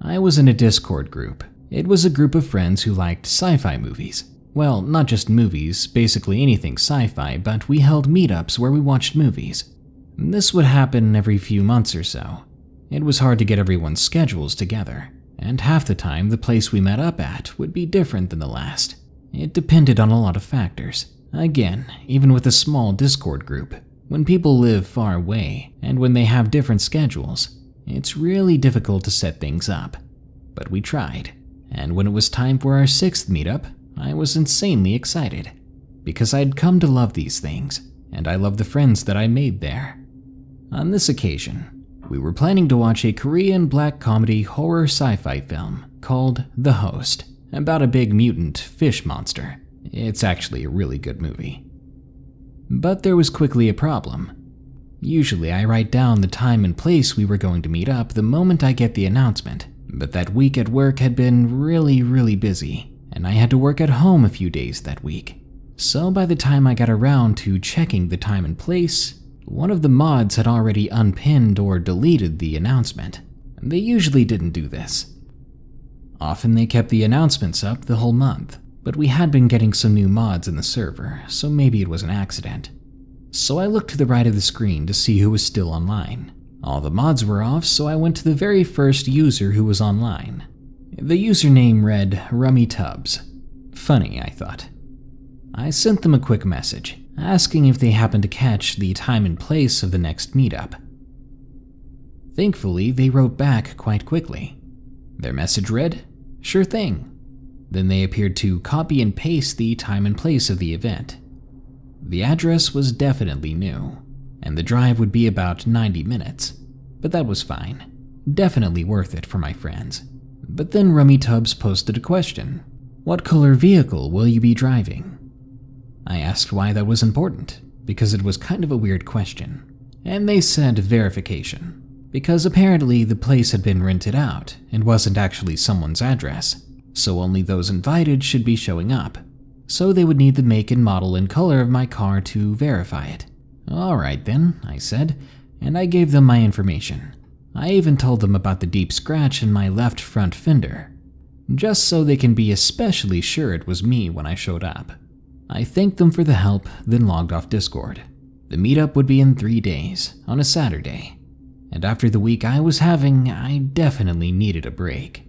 Speaker 1: I was in a Discord group. It was a group of friends who liked sci-fi movies. Well, not just movies, basically anything sci-fi, but we held meetups where we watched movies. This would happen every few months or so. It was hard to get everyone's schedules together, and half the time the place we met up at would be different than the last. It depended on a lot of factors. Again, even with a small Discord group, when people live far away and when they have different schedules, it's really difficult to set things up. But we tried, and when it was time for our 6th meetup, I was insanely excited, because I'd come to love these things, and I loved the friends that I made there. On this occasion, we were planning to watch a Korean black comedy horror sci-fi film called The Host, about a big mutant fish monster. It's actually a really good movie. But there was quickly a problem. Usually I write down the time and place we were going to meet up the moment I get the announcement, but that week at work had been really busy, and I had to work at home a few days that week. So by the time I got around to checking the time and place, one of the mods had already unpinned or deleted the announcement. They usually didn't do this. Often they kept the announcements up the whole month, but we had been getting some new mods in the server, so maybe it was an accident. So I looked to the right of the screen to see who was still online. All the mods were off, so I went to the very first user who was online. The username read Rummy Tubbs. Funny, I thought. I sent them a quick message, asking if they happened to catch the time and place of the next meetup. Thankfully, they wrote back quite quickly. Their message read, "Sure thing." Then they appeared to copy and paste the time and place of the event. The address was definitely new, and the drive would be about 90 minutes, but that was fine. Definitely worth it for my friends. But then Rummy Tubbs posted a question. "What color vehicle will you be driving?" I asked why that was important, because it was kind of a weird question, and they said verification, because apparently the place had been rented out and wasn't actually someone's address, so only those invited should be showing up. So they would need the make and model and color of my car to verify it. "Alright then," I said, and I gave them my information. I even told them about the deep scratch in my left front fender, just so they can be especially sure it was me when I showed up. I thanked them for the help, then logged off Discord. The meetup would be in 3 days, on a Saturday, and after the week I was having, I definitely needed a break.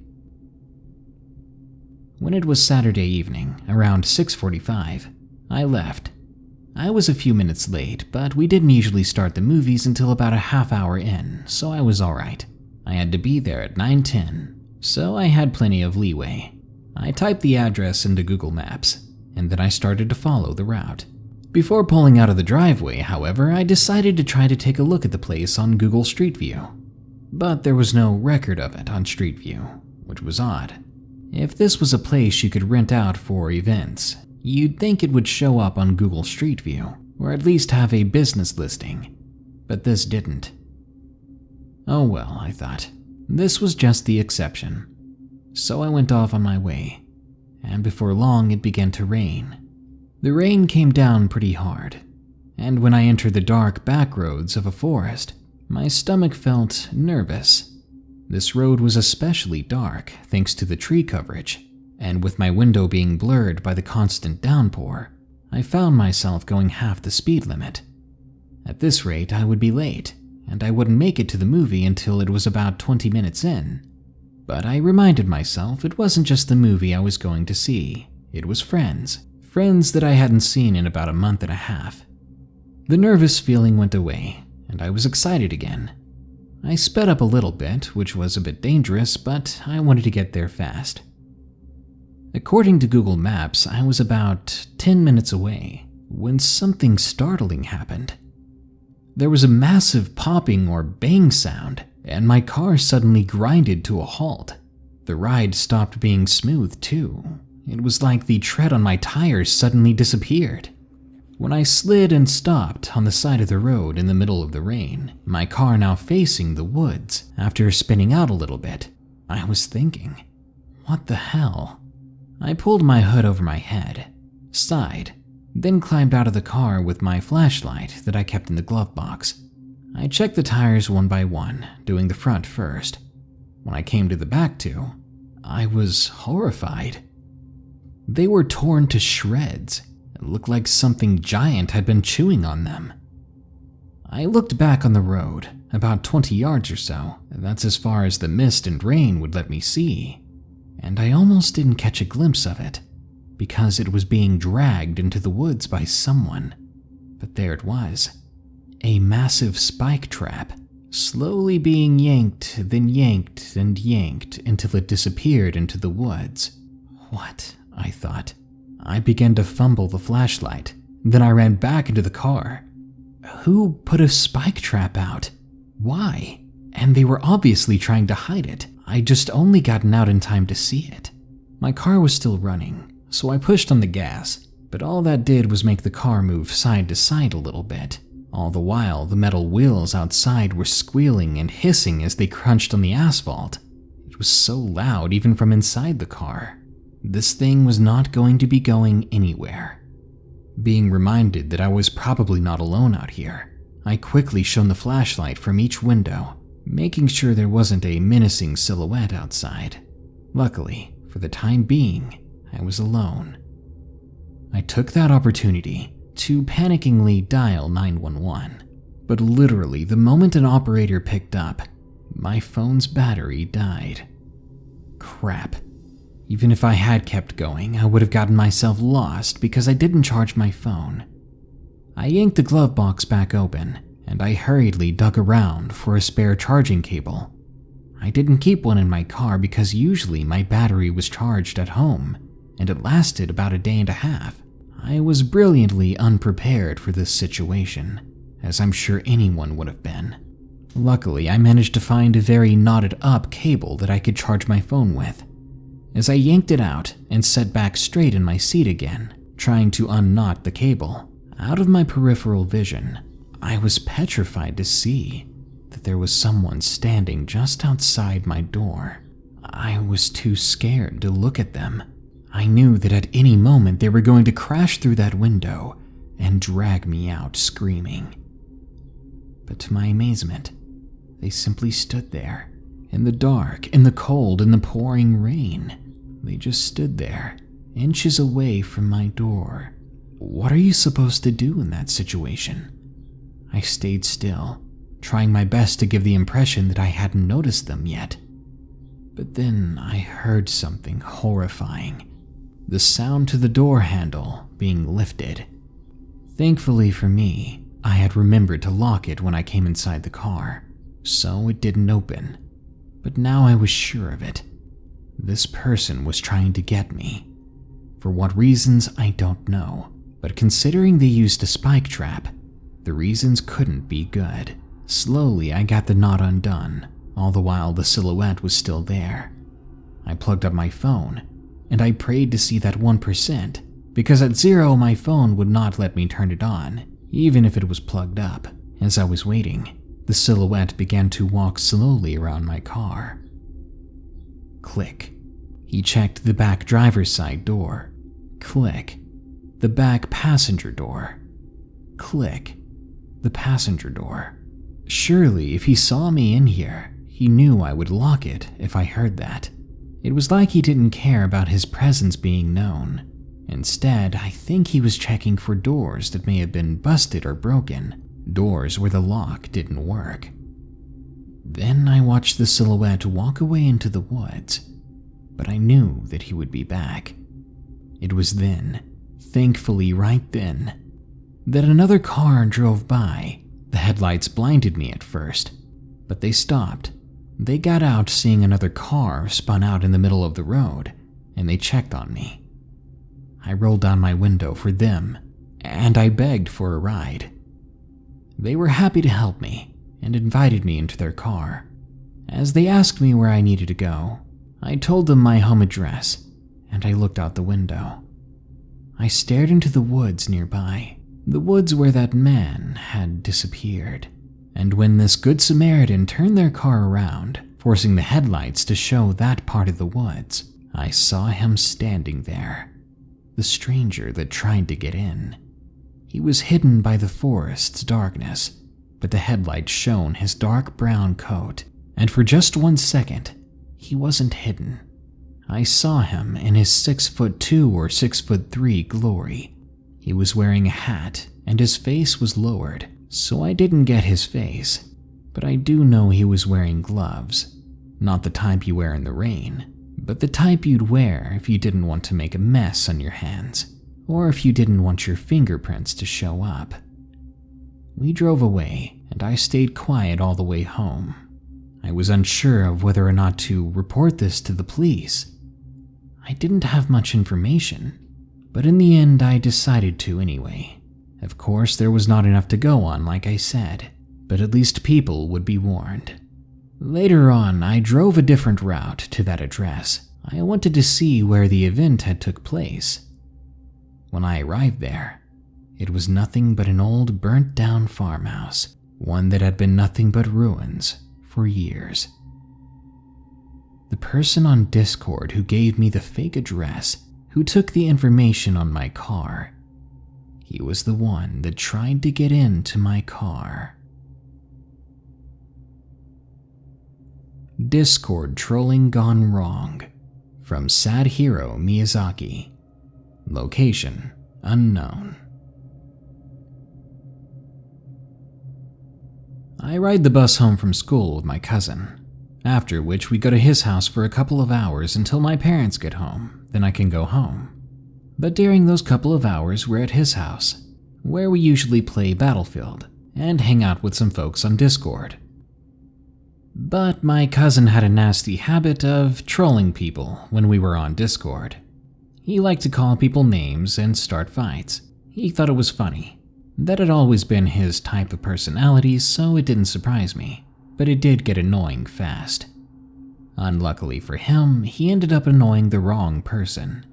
Speaker 1: When it was Saturday evening, around 6:45, I left. I was a few minutes late, but we didn't usually start the movies until about a half hour in, so I was alright. I had to be there at 9:10, so I had plenty of leeway. I typed the address into Google Maps, and then I started to follow the route. Before pulling out of the driveway, however, I decided to try to take a look at the place on Google Street View. But there was no record of it on Street View, which was odd. If this was a place you could rent out for events, you'd think it would show up on Google Street View, or at least have a business listing. But this didn't. Oh well, I thought. This was just the exception. So I went off on my way, and before long it began to rain. The rain came down pretty hard, and when I entered the dark back roads of a forest, my stomach felt nervous. This road was especially dark thanks to the tree coverage, and with my window being blurred by the constant downpour, I found myself going half the speed limit. At this rate, I would be late, and I wouldn't make it to the movie until it was about 20 minutes in. But I reminded myself it wasn't just the movie I was going to see, It was friends. Friends that I hadn't seen in about a month and a half. The nervous feeling went away, and I was excited again. I sped up a little bit, which was a bit dangerous, but I wanted to get there fast. According to Google Maps, I was about 10 minutes away when something startling happened. There was a massive popping or bang sound, and my car suddenly grinded to a halt. The ride stopped being smooth, too. It was like the tread on my tires suddenly disappeared. When I slid and stopped on the side of the road in the middle of the rain, my car now facing the woods, after spinning out a little bit, I was thinking, what the hell? I pulled my hood over my head, sighed, then climbed out of the car with my flashlight that I kept in the glove box. I checked the tires one by one, doing the front first. When I came to the back two, I was horrified. They were torn to shreds. It looked like something giant had been chewing on them. I looked back on the road, about 20 yards or so. That's as far as the mist and rain would let me see. And I almost didn't catch a glimpse of it, because it was being dragged into the woods by someone. But there it was, a massive spike trap, slowly being yanked, then yanked and yanked until it disappeared into the woods. What? I thought. I began to fumble the flashlight, then I ran back into the car. Who put a spike trap out? Why? And they were obviously trying to hide it. I just only gotten out in time to see it. My car was still running, so I pushed on the gas, but all that did was make the car move side to side a little bit. All the while, the metal wheels outside were squealing and hissing as they crunched on the asphalt. It was so loud even from inside the car. This thing was not going to be going anywhere. Being reminded that I was probably not alone out here, I quickly shone the flashlight from each window, making sure there wasn't a menacing silhouette outside. Luckily, for the time being, I was alone. I took that opportunity to panickingly dial 911, but literally the moment an operator picked up, my phone's battery died. Crap. Even if I had kept going, I would have gotten myself lost because I didn't charge my phone. I yanked the glove box back open, and I hurriedly dug around for a spare charging cable. I didn't keep one in my car because usually my battery was charged at home, and it lasted about a day and a half. I was brilliantly unprepared for this situation, as I'm sure anyone would have been. Luckily, I managed to find a very knotted up cable that I could charge my phone with. As I yanked it out and sat back straight in my seat again, trying to unknot the cable, out of my peripheral vision, I was petrified to see that there was someone standing just outside my door. I was too scared to look at them. I knew that at any moment they were going to crash through that window and drag me out screaming. But to my amazement, they simply stood there, in the dark, in the cold, in the pouring rain. They just stood there, inches away from my door. What are you supposed to do in that situation? I stayed still, trying my best to give the impression that I hadn't noticed them yet. But then I heard something horrifying. The sound to the door handle being lifted. Thankfully for me, I had remembered to lock it when I came inside the car, so it didn't open. But now I was sure of it. This person was trying to get me. For what reasons, I don't know, but considering they used a spike trap, the reasons couldn't be good. Slowly, I got the knot undone, all the while the silhouette was still there. I plugged up my phone, and I prayed to see that 1%, because at 0 my phone would not let me turn it on, even if it was plugged up. As I was waiting, the silhouette began to walk slowly around my car. Click. He checked the back driver's side door. Click. The back passenger door. Click. The passenger door. Surely, if he saw me in here, he knew I would lock it if I heard that. It was like he didn't care about his presence being known. Instead, I think he was checking for doors that may have been busted or broken, doors where the lock didn't work. Then I watched the silhouette walk away into the woods, but I knew that he would be back. It was then, thankfully right then, that another car drove by. The headlights blinded me at first, but they stopped. They got out seeing another car spun out in the middle of the road, and they checked on me. I rolled down my window for them, and I begged for a ride. They were happy to help me and invited me into their car. As they asked me where I needed to go, I told them my home address, and I looked out the window. I stared into the woods nearby, the woods where that man had disappeared. And when this good Samaritan turned their car around, forcing the headlights to show that part of the woods, I saw him standing there, the stranger that tried to get in. He was hidden by the forest's darkness, but the headlights shone his dark brown coat, and for just 1 second, he wasn't hidden. I saw him in his 6'2" or 6'3" glory. He was wearing a hat, and his face was lowered, so I didn't get his face, but I do know he was wearing gloves. Not the type you wear in the rain, but the type you'd wear if you didn't want to make a mess on your hands, or if you didn't want your fingerprints to show up. We drove away, and I stayed quiet all the way home. I was unsure of whether or not to report this to the police. I didn't have much information, but in the end I decided to anyway. Of course, there was not enough to go on, like I said, but at least people would be warned. Later on, I drove a different route to that address. I wanted to see where the event had took place. When I arrived there, it was nothing but an old burnt-down farmhouse, one that had been nothing but ruins for years. The person on Discord who gave me the fake address, who took the information on my car, he was the one that tried to get into my car. Discord trolling gone wrong. From Sad Hero Miyazaki. Location unknown. I ride the bus home from school with my cousin, after which we go to his house for a couple of hours until my parents get home, then I can go home. But during those couple of hours, we're at his house, where we usually play Battlefield and hang out with some folks on Discord. But my cousin had a nasty habit of trolling people when we were on Discord. He liked to call people names and start fights. He thought it was funny. That had always been his type of personality, so it didn't surprise me, but it did get annoying fast. Unluckily for him, he ended up annoying the wrong person.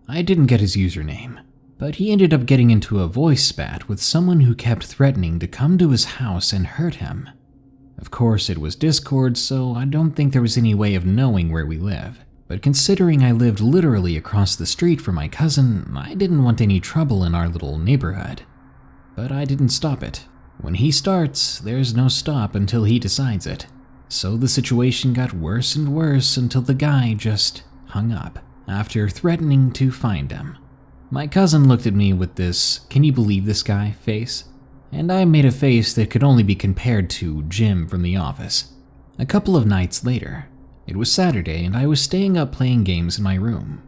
Speaker 1: I didn't get his username, but he ended up getting into a voice spat with someone who kept threatening to come to his house and hurt him. Of course, it was Discord, so I don't think there was any way of knowing where we live. But considering I lived literally across the street from my cousin, I didn't want any trouble in our little neighborhood. But I didn't stop it. When he starts, there's no stop until he decides it. So the situation got worse and worse until the guy just hung up, after threatening to find him. My cousin looked at me with this "can you believe this guy" face, and I made a face that could only be compared to Jim from The Office. A couple of nights later, it was Saturday and I was staying up playing games in my room.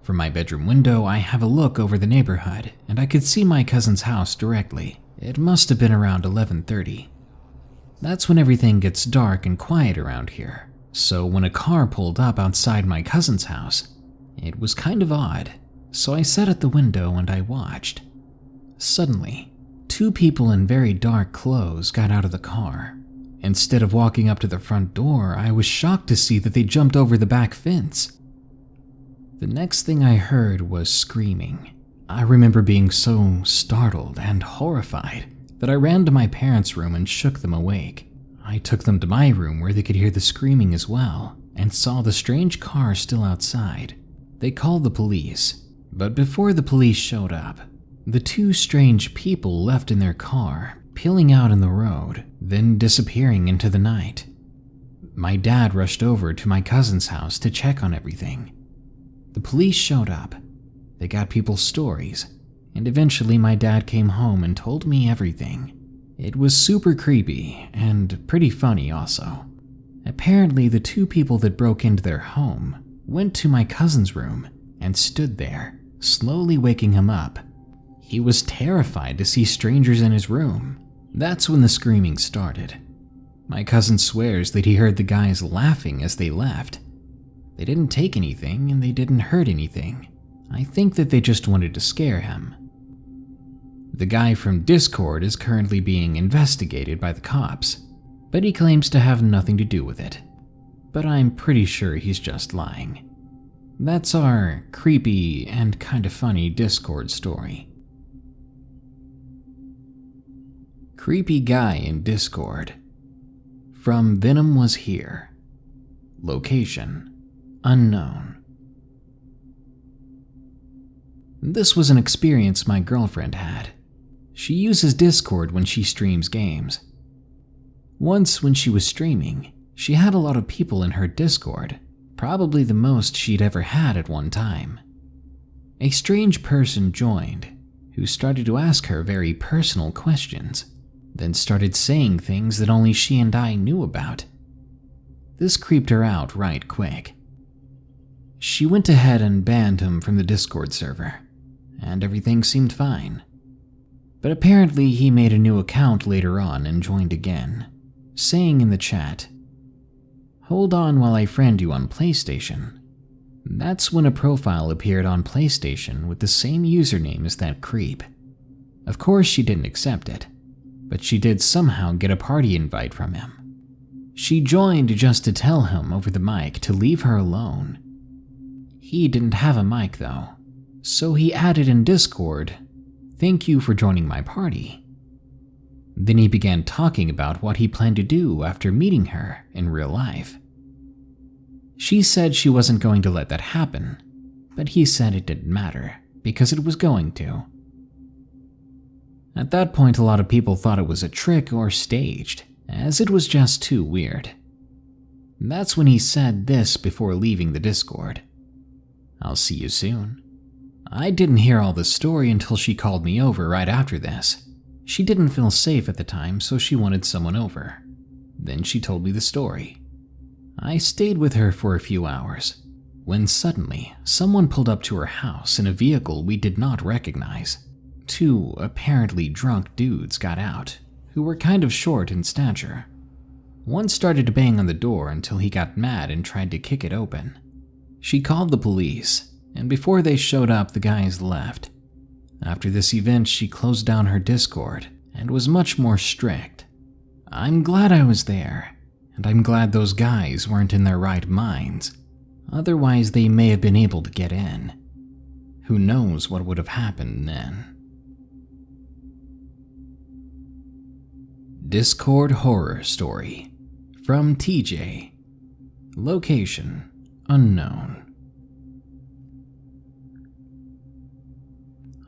Speaker 1: From my bedroom window, I have a look over the neighborhood, and I could see my cousin's house directly. It must have been around 11:30. That's when everything gets dark and quiet around here, so when a car pulled up outside my cousin's house, it was kind of odd, so I sat at the window and I watched. Suddenly, two people in very dark clothes got out of the car. Instead of walking up to the front door, I was shocked to see that they jumped over the back fence. The next thing I heard was screaming. I remember being so startled and horrified that I ran to my parents' room and shook them awake. I took them to my room where they could hear the screaming as well, and saw the strange car still outside. They called the police, but before the police showed up, the two strange people left in their car, peeling out in the road, then disappearing into the night. My dad rushed over to my cousin's house to check on everything. The police showed up. They got people's stories, and eventually my dad came home and told me everything. It was super creepy and pretty funny also. Apparently, the two people that broke into their home went to my cousin's room and stood there, slowly waking him up. He was terrified to see strangers in his room. That's when the screaming started. My cousin swears that he heard the guys laughing as they left. They didn't take anything and they didn't hurt anything. I think that they just wanted to scare him. The guy from Discord is currently being investigated by the cops, but he claims to have nothing to do with it. But I'm pretty sure he's just lying. That's our creepy and kind of funny Discord story. Creepy guy in Discord. From Venom was here. Location: unknown. This was an experience my girlfriend had. She uses Discord when she streams games. Once when she was streaming, she had a lot of people in her Discord, probably the most she'd ever had at one time. A strange person joined, who started to ask her very personal questions, then started saying things that only she and I knew about. This creeped her out right quick. She went ahead and banned him from the Discord server, and everything seemed fine. But apparently he made a new account later on and joined again, saying in the chat, "Hold on while I friend you on PlayStation." That's when a profile appeared on PlayStation with the same username as that creep. Of course she didn't accept it, but she did somehow get a party invite from him. She joined just to tell him over the mic to leave her alone. He didn't have a mic though, so he added in Discord, "Thank you for joining my party." Then he began talking about what he planned to do after meeting her in real life. She said she wasn't going to let that happen, but he said it didn't matter because it was going to. At that point, a lot of people thought it was a trick or staged, as it was just too weird. That's when he said this before leaving the Discord: "I'll see you soon." I didn't hear all the story until she called me over right after this. She didn't feel safe at the time, so she wanted someone over. Then she told me the story. I stayed with her for a few hours, when suddenly someone pulled up to her house in a vehicle we did not recognize. Two apparently drunk dudes got out, who were kind of short in stature. One started to bang on the door until he got mad and tried to kick it open. She called the police, and before they showed up, the guys left. After this event, she closed down her Discord and was much more strict. I'm glad I was there, and I'm glad those guys weren't in their right minds. Otherwise, they may have been able to get in. Who knows what would have happened then? Discord horror story from TJ. Location: unknown.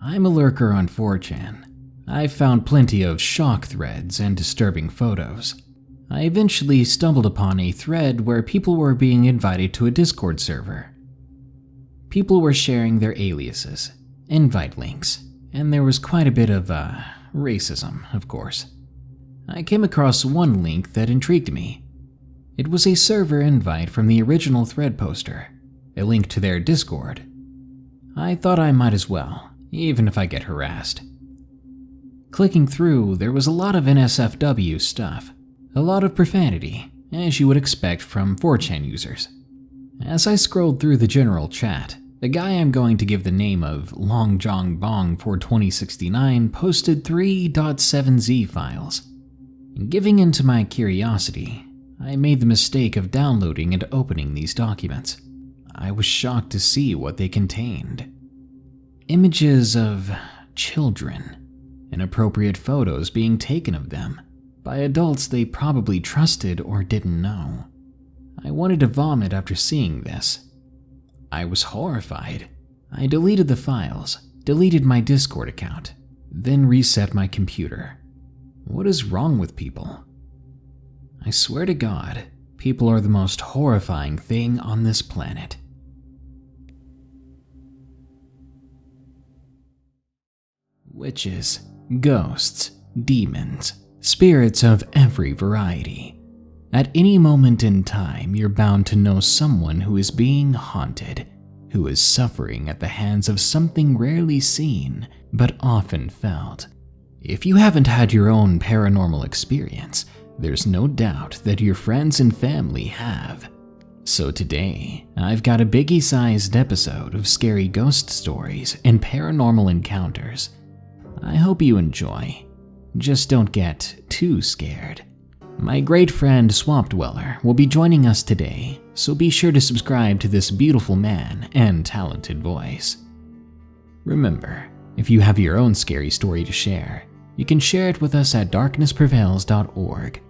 Speaker 1: I'm a lurker on 4chan. I've found plenty of shock threads and disturbing photos. I eventually stumbled upon a thread where people were being invited to a Discord server. People were sharing their aliases, invite links, and there was quite a bit of racism, of course. I came across one link that intrigued me. It was a server invite from the original thread poster, a link to their Discord. I thought I might as well, even if I get harassed. Clicking through, there was a lot of NSFW stuff, a lot of profanity, as you would expect from 4chan users. As I scrolled through the general chat, the guy I'm going to give the name of Long Jong Bong for 2069 posted 3.7z files. Giving in to my curiosity, I made the mistake of downloading and opening these documents. I was shocked to see what they contained. Images of children, inappropriate photos being taken of them by adults they probably trusted or didn't know. I wanted to vomit after seeing this. I was horrified. I deleted the files, deleted my Discord account, then reset my computer. What is wrong with people? I swear to God, people are the most horrifying thing on this planet. Witches, ghosts, demons, spirits of every variety. At any moment in time, you're bound to know someone who is being haunted, who is suffering at the hands of something rarely seen but often felt. If you haven't had your own paranormal experience, there's no doubt that your friends and family have. So today, I've got a biggie-sized episode of scary ghost stories and paranormal encounters. I hope you enjoy. Just don't get too scared. My great friend Swamp Dweller will be joining us today, so be sure to subscribe to this beautiful man and talented voice. Remember, if you have your own scary story to share, you can share it with us at darknessprevails.org.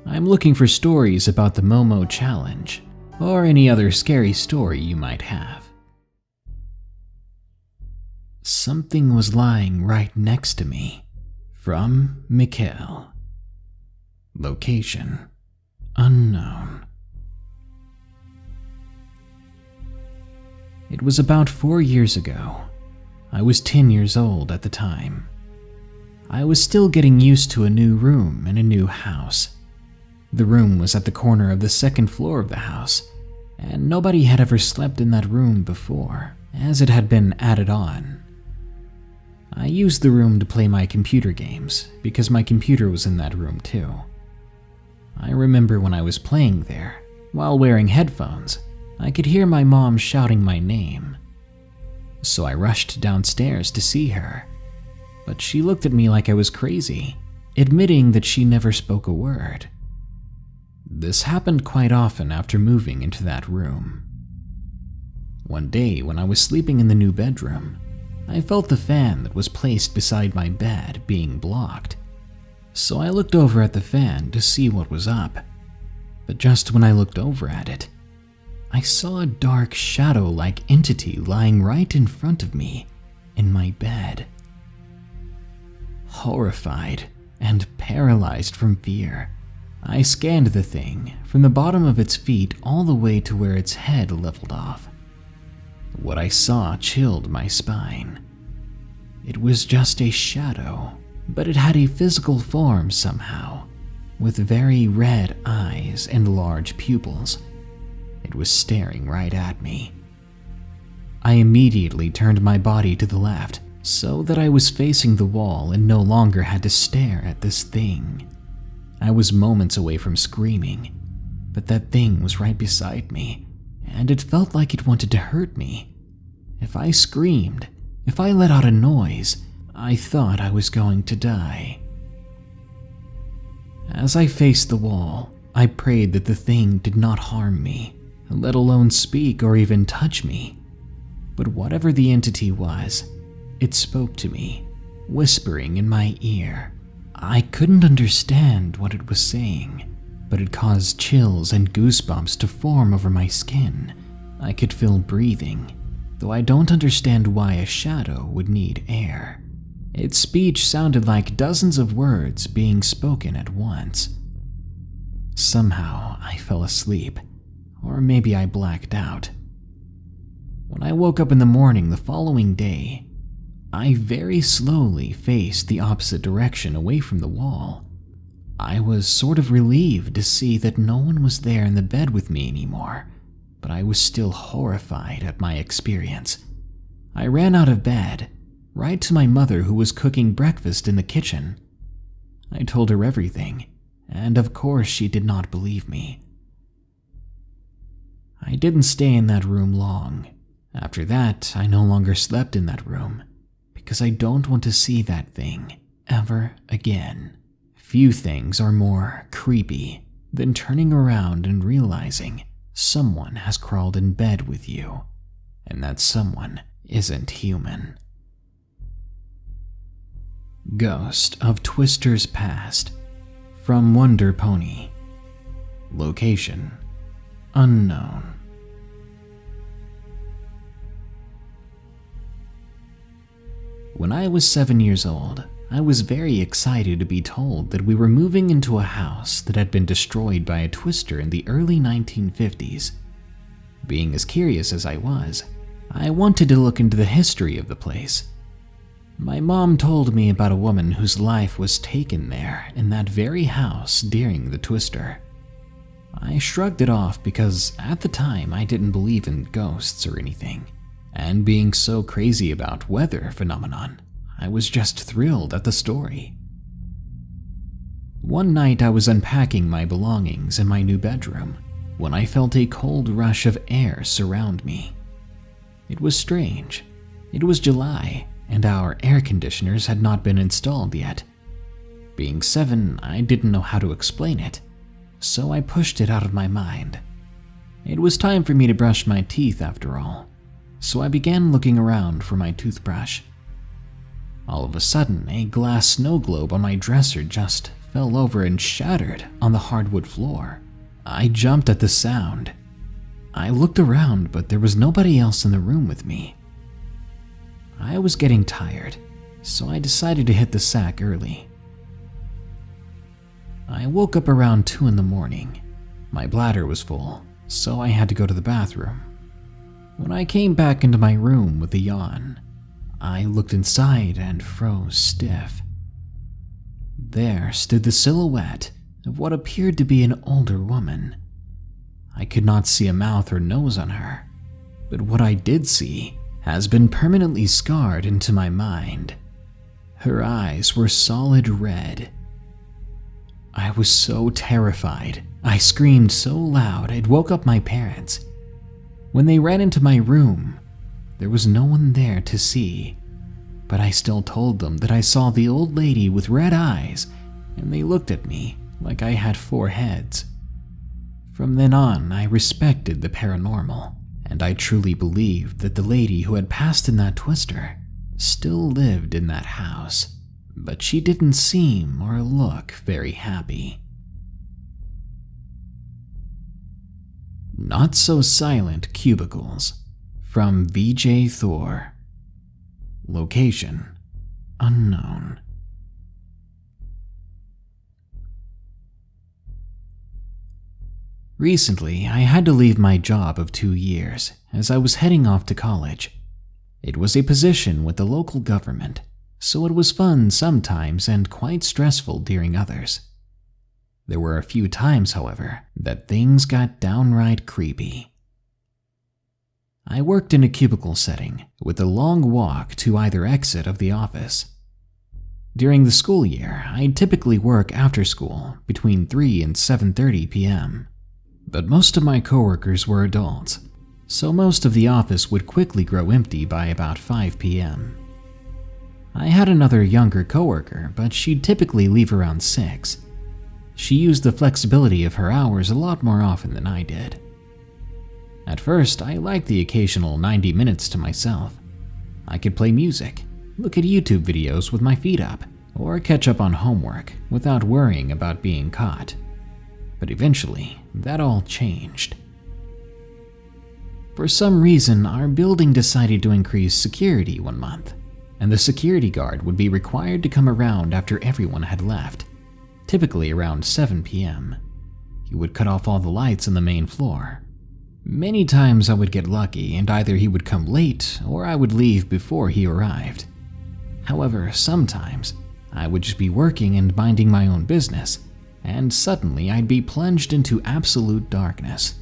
Speaker 1: I'm looking for stories about the Momo Challenge, or any other scary story you might have. Something was lying right next to me. From Mikhail. Location unknown. It was about 4 years ago. I was 10 years old at the time. I was still getting used to a new room in a new house. The room was at the corner of the second floor of the house, and nobody had ever slept in that room before, as it had been added on. I used the room to play my computer games, because my computer was in that room too. I remember when I was playing there, while wearing headphones, I could hear my mom shouting my name. So I rushed downstairs to see her, but she looked at me like I was crazy, admitting that she never spoke a word. This happened quite often after moving into that room. One day when I was sleeping in the new bedroom, I felt the fan that was placed beside my bed being blocked. So I looked over at the fan to see what was up. But just when I looked over at it, I saw a dark shadow-like entity lying right in front of me in my bed. Horrified and paralyzed from fear, I scanned the thing from the bottom of its feet all the way to where its head leveled off. What I saw chilled my spine. It was just a shadow, but it had a physical form somehow, with very red eyes and large pupils. It was staring right at me. I immediately turned my body to the left so that I was facing the wall and no longer had to stare at this thing. I was moments away from screaming, but that thing was right beside me, and it felt like it wanted to hurt me. If I screamed, if I let out a noise, I thought I was going to die. As I faced the wall, I prayed that the thing did not harm me, let alone speak or even touch me. But whatever the entity was, it spoke to me, whispering in my ear. I couldn't understand what it was saying, but it caused chills and goosebumps to form over my skin. I could feel breathing, though I don't understand why a shadow would need air. Its speech sounded like dozens of words being spoken at once. Somehow I fell asleep, or maybe I blacked out. When I woke up in the morning the following day, I very slowly faced the opposite direction away from the wall. I was sort of relieved to see that no one was there in the bed with me anymore, but I was still horrified at my experience. I ran out of bed, right to my mother who was cooking breakfast in the kitchen. I told her everything, and of course she did not believe me. I didn't stay in that room long. After that, I no longer slept in that room, because I don't want to see that thing ever again. Few things are more creepy than turning around and realizing someone has crawled in bed with you, and that someone isn't human. Ghost of Twister's Past, from Wonder Pony. Location unknown. When I was 7 years old, I was very excited to be told that we were moving into a house that had been destroyed by a twister in the early 1950s. Being as curious as I was, I wanted to look into the history of the place. My mom told me about a woman whose life was taken there in that very house during the twister. I shrugged it off because at the time I didn't believe in ghosts or anything, And being so crazy about weather phenomenon, I was just thrilled at the story. One night I was unpacking my belongings in my new bedroom when I felt a cold rush of air surround me. It was strange. It was July, and our air conditioners had not been installed yet. Being 7, I didn't know how to explain it, so I pushed it out of my mind. It was time for me to brush my teeth after all, so I began looking around for my toothbrush. All of a sudden, a glass snow globe on my dresser just fell over and shattered on the hardwood floor. I jumped at the sound. I looked around, but there was nobody else in the room with me. I was getting tired, so I decided to hit the sack early. I woke up around 2 in the morning. My bladder was full, so I had to go to the bathroom. When I came back into my room with a yawn, I looked inside and froze stiff. There stood the silhouette of what appeared to be an older woman. I could not see a mouth or nose on her, but what I did see has been permanently scarred into my mind. Her eyes were solid red. I was so terrified. I screamed so loud it woke up my parents. When they ran into my room, there was no one there to see, but I still told them that I saw the old lady with red eyes, and they looked at me like I had 4 heads. From then on, I respected the paranormal, and I truly believed that the lady who had passed in that twister still lived in that house, but she didn't seem or look very happy. Not So Silent Cubicles, from VJ Thor. Location unknown. Recently, I had to leave my job of 2 years as I was heading off to college. It was a position with the local government, so it was fun sometimes and quite stressful during others. There were a few times, however, that things got downright creepy. I worked in a cubicle setting with a long walk to either exit of the office. During the school year, I'd typically work after school between 3 and 7:30 p.m. But most of my coworkers were adults, so most of the office would quickly grow empty by about 5 p.m. I had another younger coworker, but she'd typically leave around 6. She used the flexibility of her hours a lot more often than I did. At first, I liked the occasional 90 minutes to myself. I could play music, look at YouTube videos with my feet up, or catch up on homework without worrying about being caught. But eventually, that all changed. For some reason, our building decided to increase security one month, and the security guard would be required to come around after everyone had left, typically around 7 p.m. He would cut off all the lights on the main floor. Many times I would get lucky and either he would come late or I would leave before he arrived. However, sometimes I would just be working and minding my own business, and suddenly I'd be plunged into absolute darkness.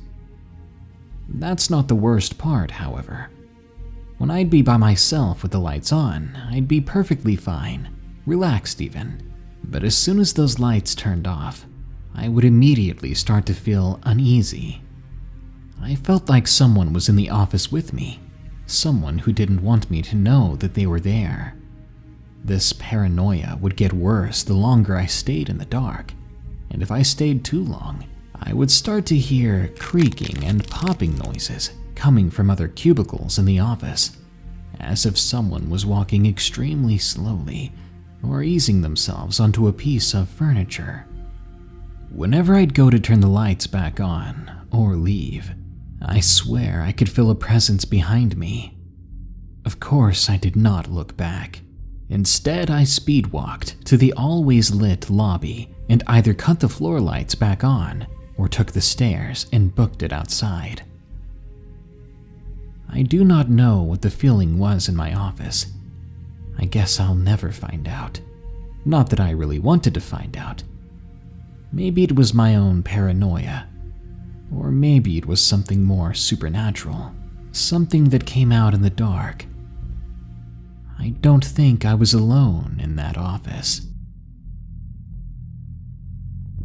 Speaker 1: That's not the worst part, however. When I'd be by myself with the lights on, I'd be perfectly fine, relaxed even. But as soon as those lights turned off, I would immediately start to feel uneasy. I felt like someone was in the office with me, someone who didn't want me to know that they were there. This paranoia would get worse the longer I stayed in the dark, and if I stayed too long, I would start to hear creaking and popping noises coming from other cubicles in the office, as if someone was walking extremely slowly or easing themselves onto a piece of furniture. Whenever I'd go to turn the lights back on or leave, I swear I could feel a presence behind me. Of course, I did not look back. Instead, I speed-walked to the always lit lobby and either cut the floor lights back on or took the stairs and booked it outside. I do not know what the feeling was in my office. I guess I'll never find out. Not that I really wanted to find out. Maybe it was my own paranoia, or maybe it was something more supernatural, something that came out in the dark. I don't think I was alone in that office.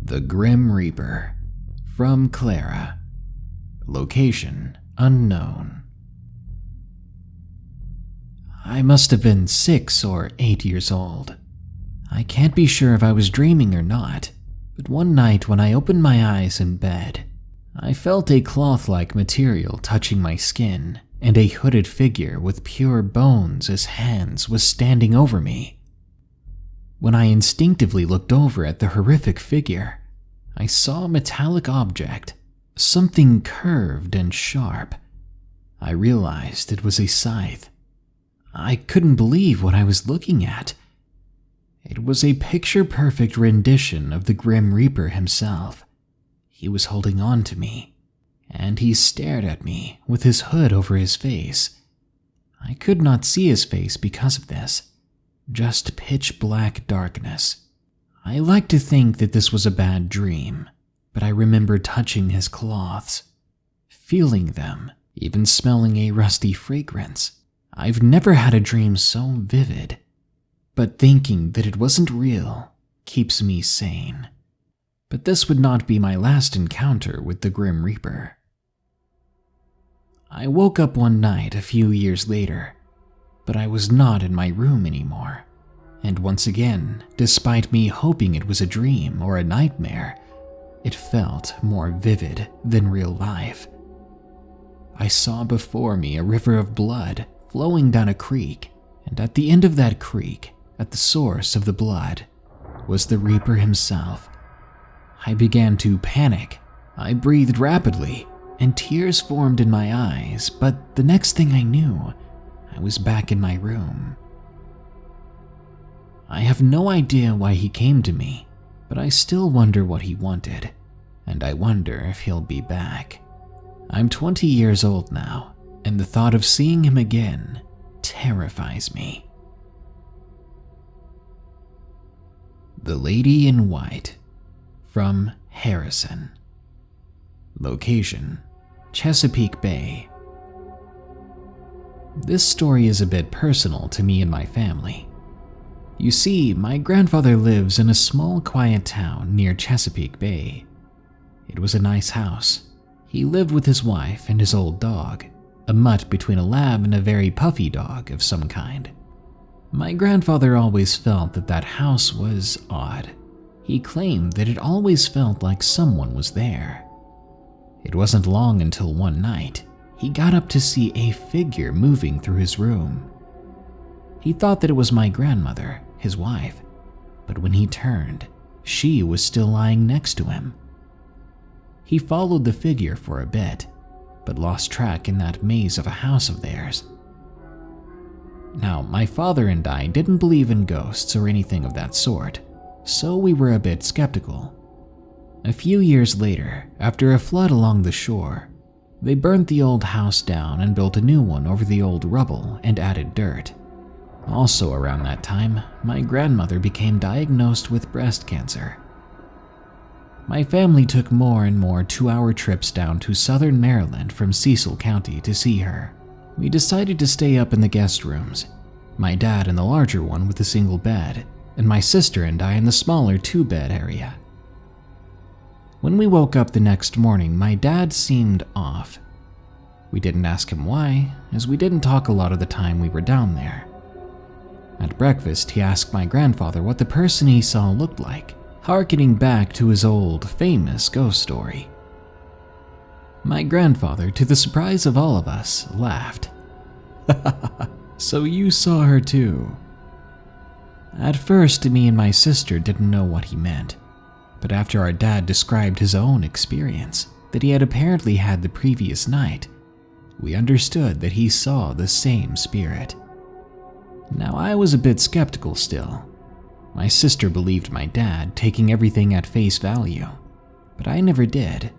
Speaker 1: The Grim Reaper, from Clara. Location unknown. I must have been 6 or 8 years old. I can't be sure if I was dreaming or not, but one night when I opened my eyes in bed, I felt a cloth-like material touching my skin, and a hooded figure with pure bones as hands was standing over me. When I instinctively looked over at the horrific figure, I saw a metallic object, something curved and sharp. I realized it was a scythe. I couldn't believe what I was looking at. It was a picture-perfect rendition of the Grim Reaper himself. He was holding on to me, and he stared at me with his hood over his face. I could not see his face because of this, just pitch-black darkness. I like to think that this was a bad dream, but I remember touching his cloths, feeling them, even smelling a rusty fragrance. I've never had a dream so vivid, but thinking that it wasn't real keeps me sane. But this would not be my last encounter with the Grim Reaper. I woke up one night a few years later, but I was not in my room anymore. And once again, despite me hoping it was a dream or a nightmare, it felt more vivid than real life. I saw before me a river of blood flowing down a creek, and at the end of that creek, at the source of the blood, was the Reaper himself. I began to panic. I breathed rapidly, and tears formed in my eyes, but the next thing I knew, I was back in my room. I have no idea why he came to me, but I still wonder what he wanted, and I wonder if he'll be back. I'm 20 years old now, and the thought of seeing him again terrifies me. The Lady in White, from Harrison. Location: Chesapeake Bay. This story is a bit personal to me and my family. You see, my grandfather lives in a small, quiet town near Chesapeake Bay. It was a nice house. He lived with his wife and his old dog, a mutt between a lab and a very puffy dog of some kind. My grandfather always felt that that house was odd. He claimed that it always felt like someone was there. It wasn't long until one night, he got up to see a figure moving through his room. He thought that it was my grandmother, his wife, but when he turned, she was still lying next to him. He followed the figure for a bit, but lost track in that maze of a house of theirs. Now, my father and I didn't believe in ghosts or anything of that sort, so we were a bit skeptical. A few years later, after a flood along the shore, they burnt the old house down and built a new one over the old rubble and added dirt. Also around that time, my grandmother became diagnosed with breast cancer. My family took more and more 2-hour trips down to southern Maryland from Cecil County to see her. We decided to stay up in the guest rooms, my dad in the larger one with a single bed, and my sister and I in the smaller 2-bed area. When we woke up the next morning, my dad seemed off. We didn't ask him why, as we didn't talk a lot of the time we were down there. At breakfast, he asked my grandfather what the person he saw looked like, harkening back to his old, famous ghost story. My grandfather, to the surprise of all of us, laughed. "So you saw her too?" At first, me and my sister didn't know what he meant, but after our dad described his own experience that he had apparently had the previous night, we understood that he saw the same spirit. Now, I was a bit skeptical still. My sister believed my dad, taking everything at face value, but I never did,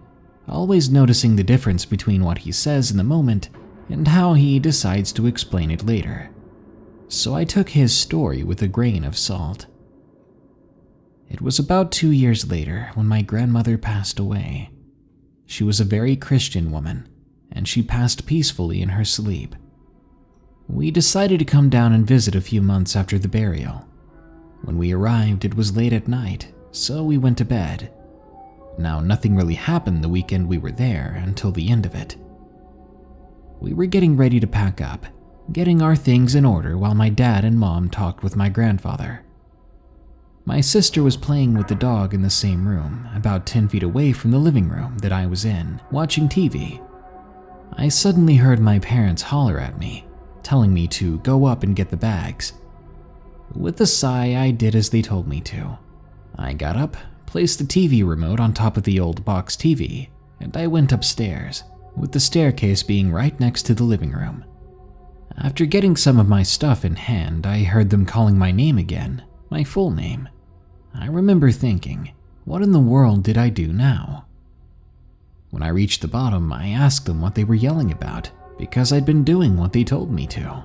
Speaker 1: always noticing the difference between what he says in the moment and how he decides to explain it later. So I took his story with a grain of salt. It was about 2 years later when my grandmother passed away. She was a very Christian woman, and she passed peacefully in her sleep. We decided to come down and visit a few months after the burial. When we arrived, it was late at night, so we went to bed. Now, nothing really happened the weekend we were there until the end of it. We were getting ready to pack up, getting our things in order while my dad and mom talked with my grandfather. My sister was playing with the dog in the same room, about 10 feet away from the living room that I was in, watching TV. I suddenly heard my parents holler at me, telling me to go up and get the bags. With a sigh, I did as they told me to. I got up, placed the TV remote on top of the old box TV, and I went upstairs, with the staircase being right next to the living room. After getting some of my stuff in hand, I heard them calling my name again, my full name. I remember thinking, what in the world did I do now? When I reached the bottom, I asked them what they were yelling about, because I'd been doing what they told me to.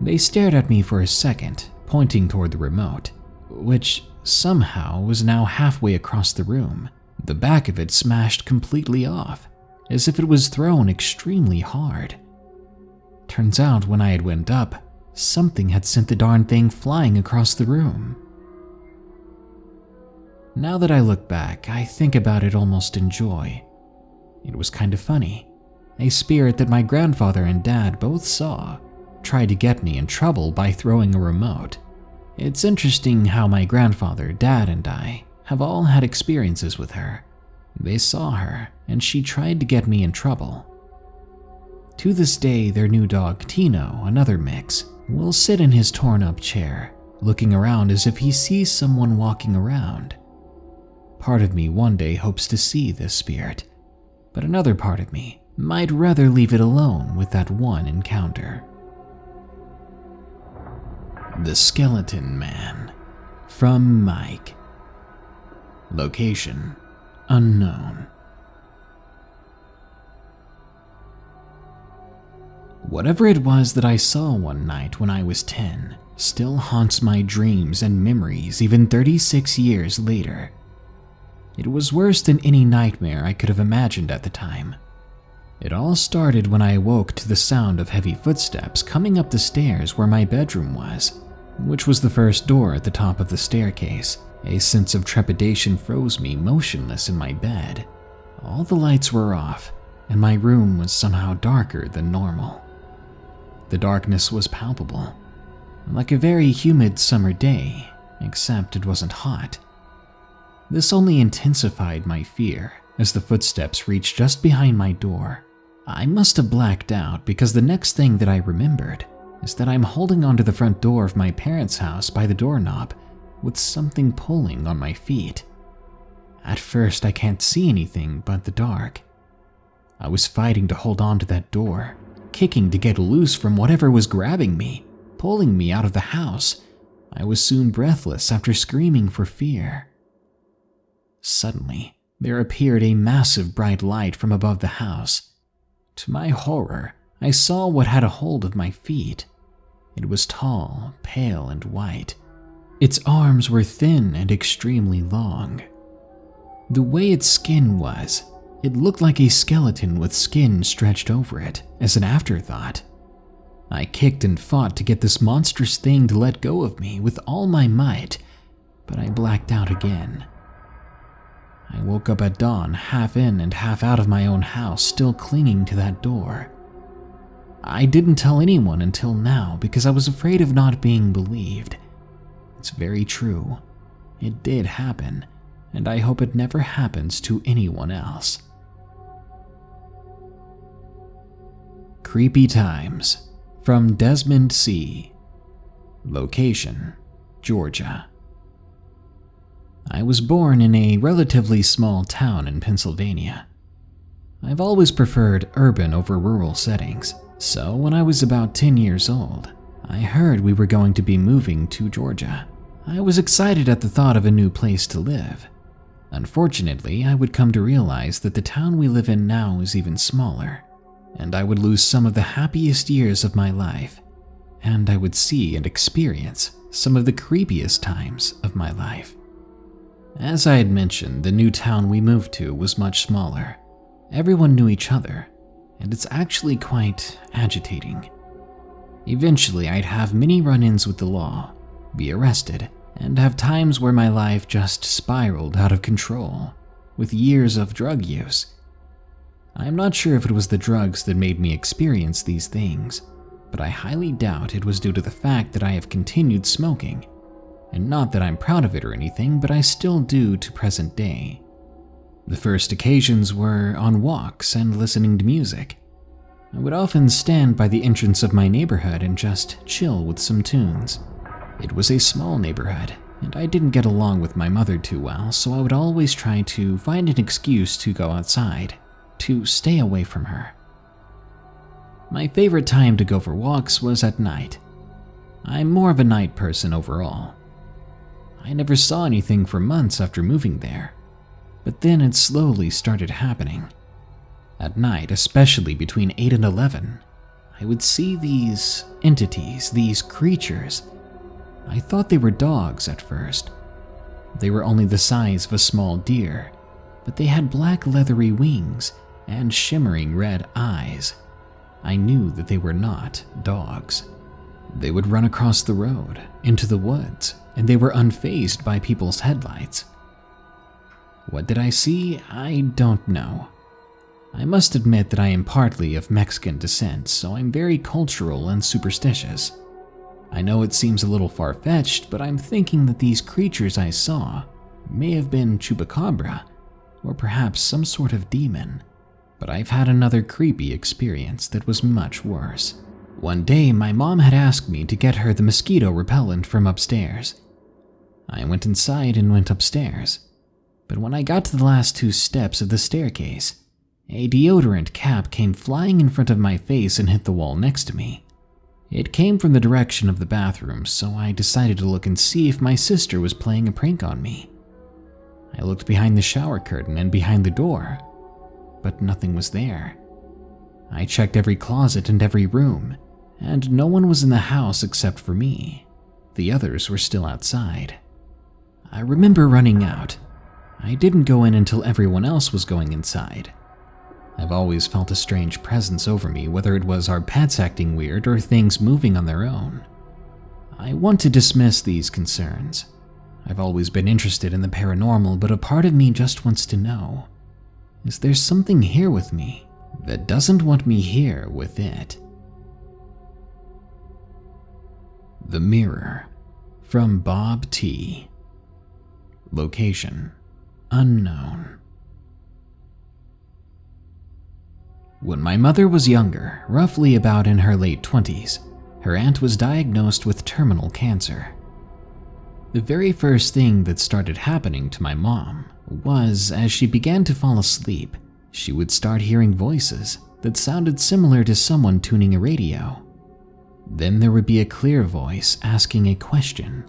Speaker 1: They stared at me for a second, pointing toward the remote, which somehow was now halfway across the room. The back of it smashed completely off, as if it was thrown extremely hard. Turns out when I had went up, something had sent the darn thing flying across the room. Now that I look back, I think about it almost in joy. It was kind of funny. A spirit that my grandfather and dad both saw tried to get me in trouble by throwing a remote. It's interesting how my grandfather, dad, and I have all had experiences with her. They saw her, and she tried to get me in trouble. To this day, their new dog, Tino, another mix, will sit in his torn-up chair, looking around as if he sees someone walking around. Part of me one day hopes to see this spirit, but another part of me might rather leave it alone with that one encounter. The Skeleton Man, from Mike. Location unknown. Whatever it was that I saw one night when I was 10 still haunts my dreams and memories even 36 years later. It was worse than any nightmare I could have imagined at the time. It all started when I awoke to the sound of heavy footsteps coming up the stairs where my bedroom was, which was the first door at the top of the staircase. A sense of trepidation froze me motionless in my bed. All the lights were off, and my room was somehow darker than normal. The darkness was palpable, like a very humid summer day, except it wasn't hot. This only intensified my fear as the footsteps reached just behind my door. I must have blacked out because the next thing that I remembered is that I'm holding onto the front door of my parents' house by the doorknob with something pulling on my feet. At first, I can't see anything but the dark. I was fighting to hold on to that door, kicking to get loose from whatever was grabbing me, pulling me out of the house. I was soon breathless after screaming for fear. Suddenly, there appeared a massive bright light from above the house. To my horror, I saw what had a hold of my feet. It was tall, pale, and white. Its arms were thin and extremely long. The way its skin was, it looked like a skeleton with skin stretched over it as an afterthought. I kicked and fought to get this monstrous thing to let go of me with all my might, but I blacked out again. I woke up at dawn, half in and half out of my own house, still clinging to that door. I didn't tell anyone until now because I was afraid of not being believed. It's very true. It did happen, and I hope it never happens to anyone else. Creepy Times, from Desmond C. Location, Georgia. I was born in a relatively small town in Pennsylvania. I've always preferred urban over rural settings, so when I was about 10 years old, I heard we were going to be moving to Georgia. I was excited at the thought of a new place to live. Unfortunately, I would come to realize that the town we live in now is even smaller, and I would lose some of the happiest years of my life, and I would see and experience some of the creepiest times of my life. As I had mentioned, the new town we moved to was much smaller. Everyone knew each other, and it's actually quite agitating. Eventually, I'd have many run-ins with the law, be arrested, and have times where my life just spiraled out of control, with years of drug use. I'm not sure if it was the drugs that made me experience these things, but I highly doubt it was due to the fact that I have continued smoking. And not that I'm proud of it or anything, but I still do to present day. The first occasions were on walks and listening to music. I would often stand by the entrance of my neighborhood and just chill with some tunes. It was a small neighborhood, and I didn't get along with my mother too well, so I would always try to find an excuse to go outside, to stay away from her. My favorite time to go for walks was at night. I'm more of a night person overall. I never saw anything for months after moving there, but then it slowly started happening. At night, especially between 8 and 11, I would see these entities, these creatures. I thought they were dogs at first. They were only the size of a small deer, but they had black leathery wings and shimmering red eyes. I knew that they were not dogs. They would run across the road, into the woods, and they were unfazed by people's headlights. What did I see? I don't know. I must admit that I am partly of Mexican descent, so I'm very cultural and superstitious. I know it seems a little far-fetched, but I'm thinking that these creatures I saw may have been chupacabra, or perhaps some sort of demon. But I've had another creepy experience that was much worse. One day, my mom had asked me to get her the mosquito repellent from upstairs. I went inside and went upstairs, but when I got to the last 2 steps of the staircase, a deodorant cap came flying in front of my face and hit the wall next to me. It came from the direction of the bathroom, so I decided to look and see if my sister was playing a prank on me. I looked behind the shower curtain and behind the door, but nothing was there. I checked every closet and every room, and no one was in the house except for me. The others were still outside. I remember running out. I didn't go in until everyone else was going inside. I've always felt a strange presence over me, whether it was our pets acting weird or things moving on their own. I want to dismiss these concerns. I've always been interested in the paranormal, but a part of me just wants to know, is there something here with me that doesn't want me here with it? The Mirror, from Bob T. Location: unknown. When my mother was younger, roughly about in her late 20s, her aunt was diagnosed with terminal cancer. The very first thing that started happening to my mom was, as she began to fall asleep, she would start hearing voices that sounded similar to someone tuning a radio. Then there would be a clear voice asking a question.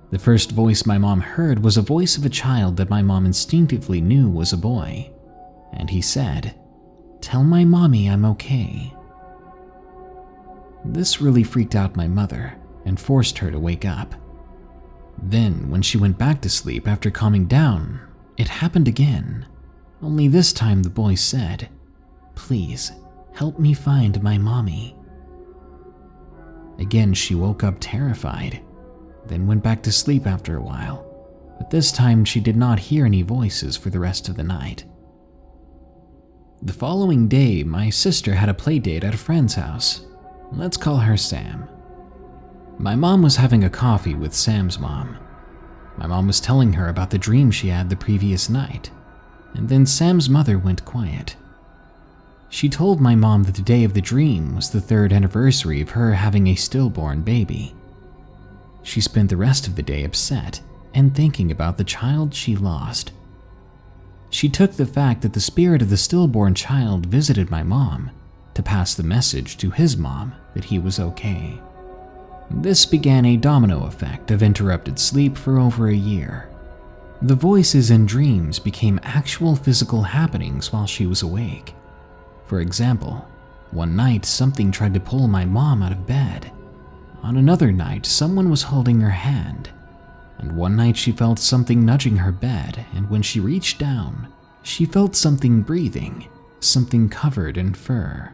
Speaker 1: The first voice my mom heard was a voice of a child that my mom instinctively knew was a boy, and he said, "Tell my mommy I'm okay." This really freaked out my mother and forced her to wake up. Then, when she went back to sleep after calming down, it happened again. Only this time the boy said, "Please, help me find my mommy." Again, she woke up terrified, then went back to sleep after a while, but this time she did not hear any voices for the rest of the night. The following day, my sister had a play date at a friend's house. Let's call her Sam. My mom was having a coffee with Sam's mom. My mom was telling her about the dream she had the previous night, and then Sam's mother went quiet. She told my mom that the day of the dream was the 3rd anniversary of her having a stillborn baby. She spent the rest of the day upset and thinking about the child she lost. She took the fact that the spirit of the stillborn child visited my mom to pass the message to his mom that he was okay. This began a domino effect of interrupted sleep for over a year. The voices and dreams became actual physical happenings while she was awake. For example, one night something tried to pull my mom out of bed. On another night, someone was holding her hand. And one night she felt something nudging her bed, and when she reached down, she felt something breathing, something covered in fur.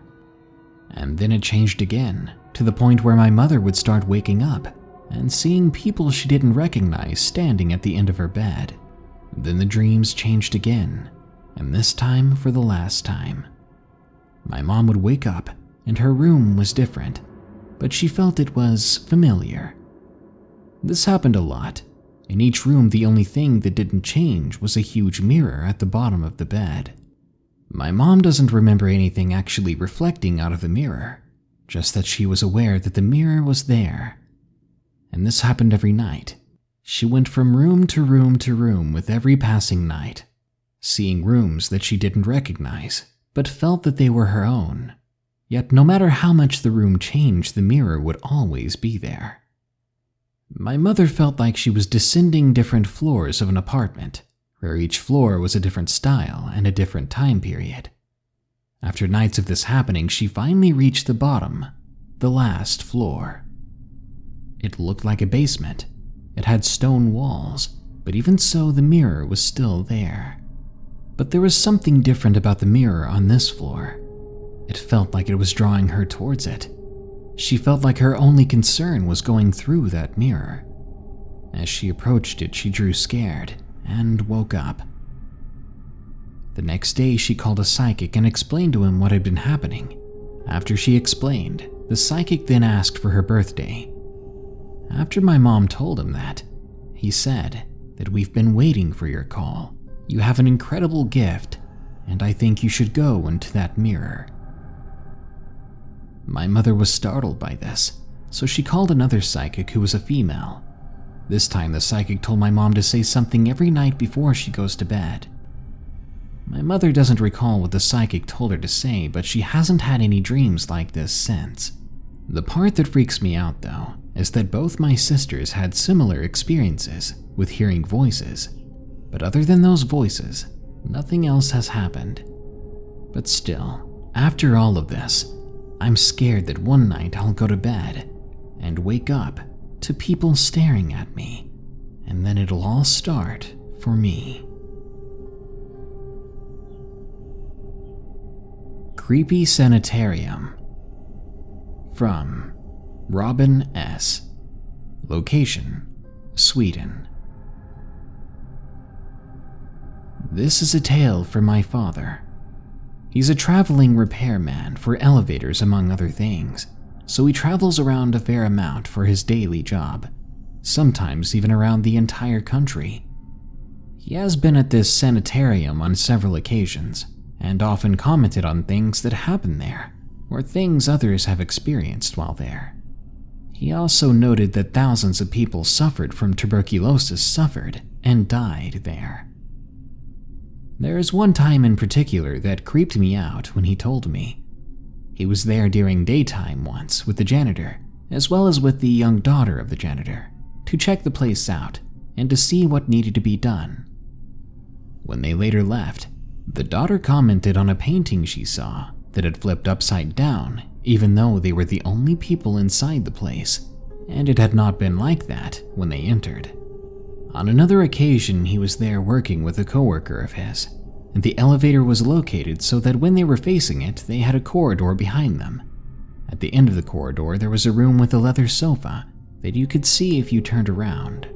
Speaker 1: And then it changed again, to the point where my mother would start waking up and seeing people she didn't recognize standing at the end of her bed. Then the dreams changed again, and this time for the last time. My mom would wake up and her room was different, but she felt it was familiar. This happened a lot. In each room, the only thing that didn't change was a huge mirror at the bottom of the bed. My mom doesn't remember anything actually reflecting out of the mirror, just that she was aware that the mirror was there. And this happened every night. She went from room to room to room with every passing night, seeing rooms that she didn't recognize, but felt that they were her own. Yet no matter how much the room changed, the mirror would always be there. My mother felt like she was descending different floors of an apartment, where each floor was a different style and a different time period. After nights of this happening, she finally reached the bottom, the last floor. It looked like a basement. It had stone walls, but even so, the mirror was still there. But there was something different about the mirror on this floor. It felt like it was drawing her towards it. She felt like her only concern was going through that mirror. As she approached it, she grew scared and woke up. The next day, she called a psychic and explained to him what had been happening. After she explained, the psychic then asked for her birthday. After my mom told him that, he said that we've been waiting for your call. You have an incredible gift, and I think you should go into that mirror. My mother was startled by this, so she called another psychic who was a female. This time the psychic told my mom to say something every night before she goes to bed. My mother doesn't recall what the psychic told her to say, but she hasn't had any dreams like this since. The part that freaks me out, though, is that both my sisters had similar experiences with hearing voices, but other than those voices, nothing else has happened. But still, after all of this, I'm scared that one night I'll go to bed and wake up to people staring at me, and then it'll all start for me. Creepy Sanitarium. From Robin S. Location: Sweden. This is a tale from my father. He's a traveling repairman for elevators, among other things, so he travels around a fair amount for his daily job, sometimes even around the entire country. He has been at this sanitarium on several occasions, and often commented on things that happen there, or things others have experienced while there. He also noted that thousands of people suffered from tuberculosis and died there. There is one time in particular that creeped me out when he told me. He was there during daytime once with the janitor, as well as with the young daughter of the janitor, to check the place out and to see what needed to be done. When they later left, the daughter commented on a painting she saw that had flipped upside down, even though they were the only people inside the place, and it had not been like that when they entered. On another occasion, he was there working with a coworker of his, and the elevator was located so that when they were facing it, they had a corridor behind them. At the end of the corridor, there was a room with a leather sofa that you could see if you turned around.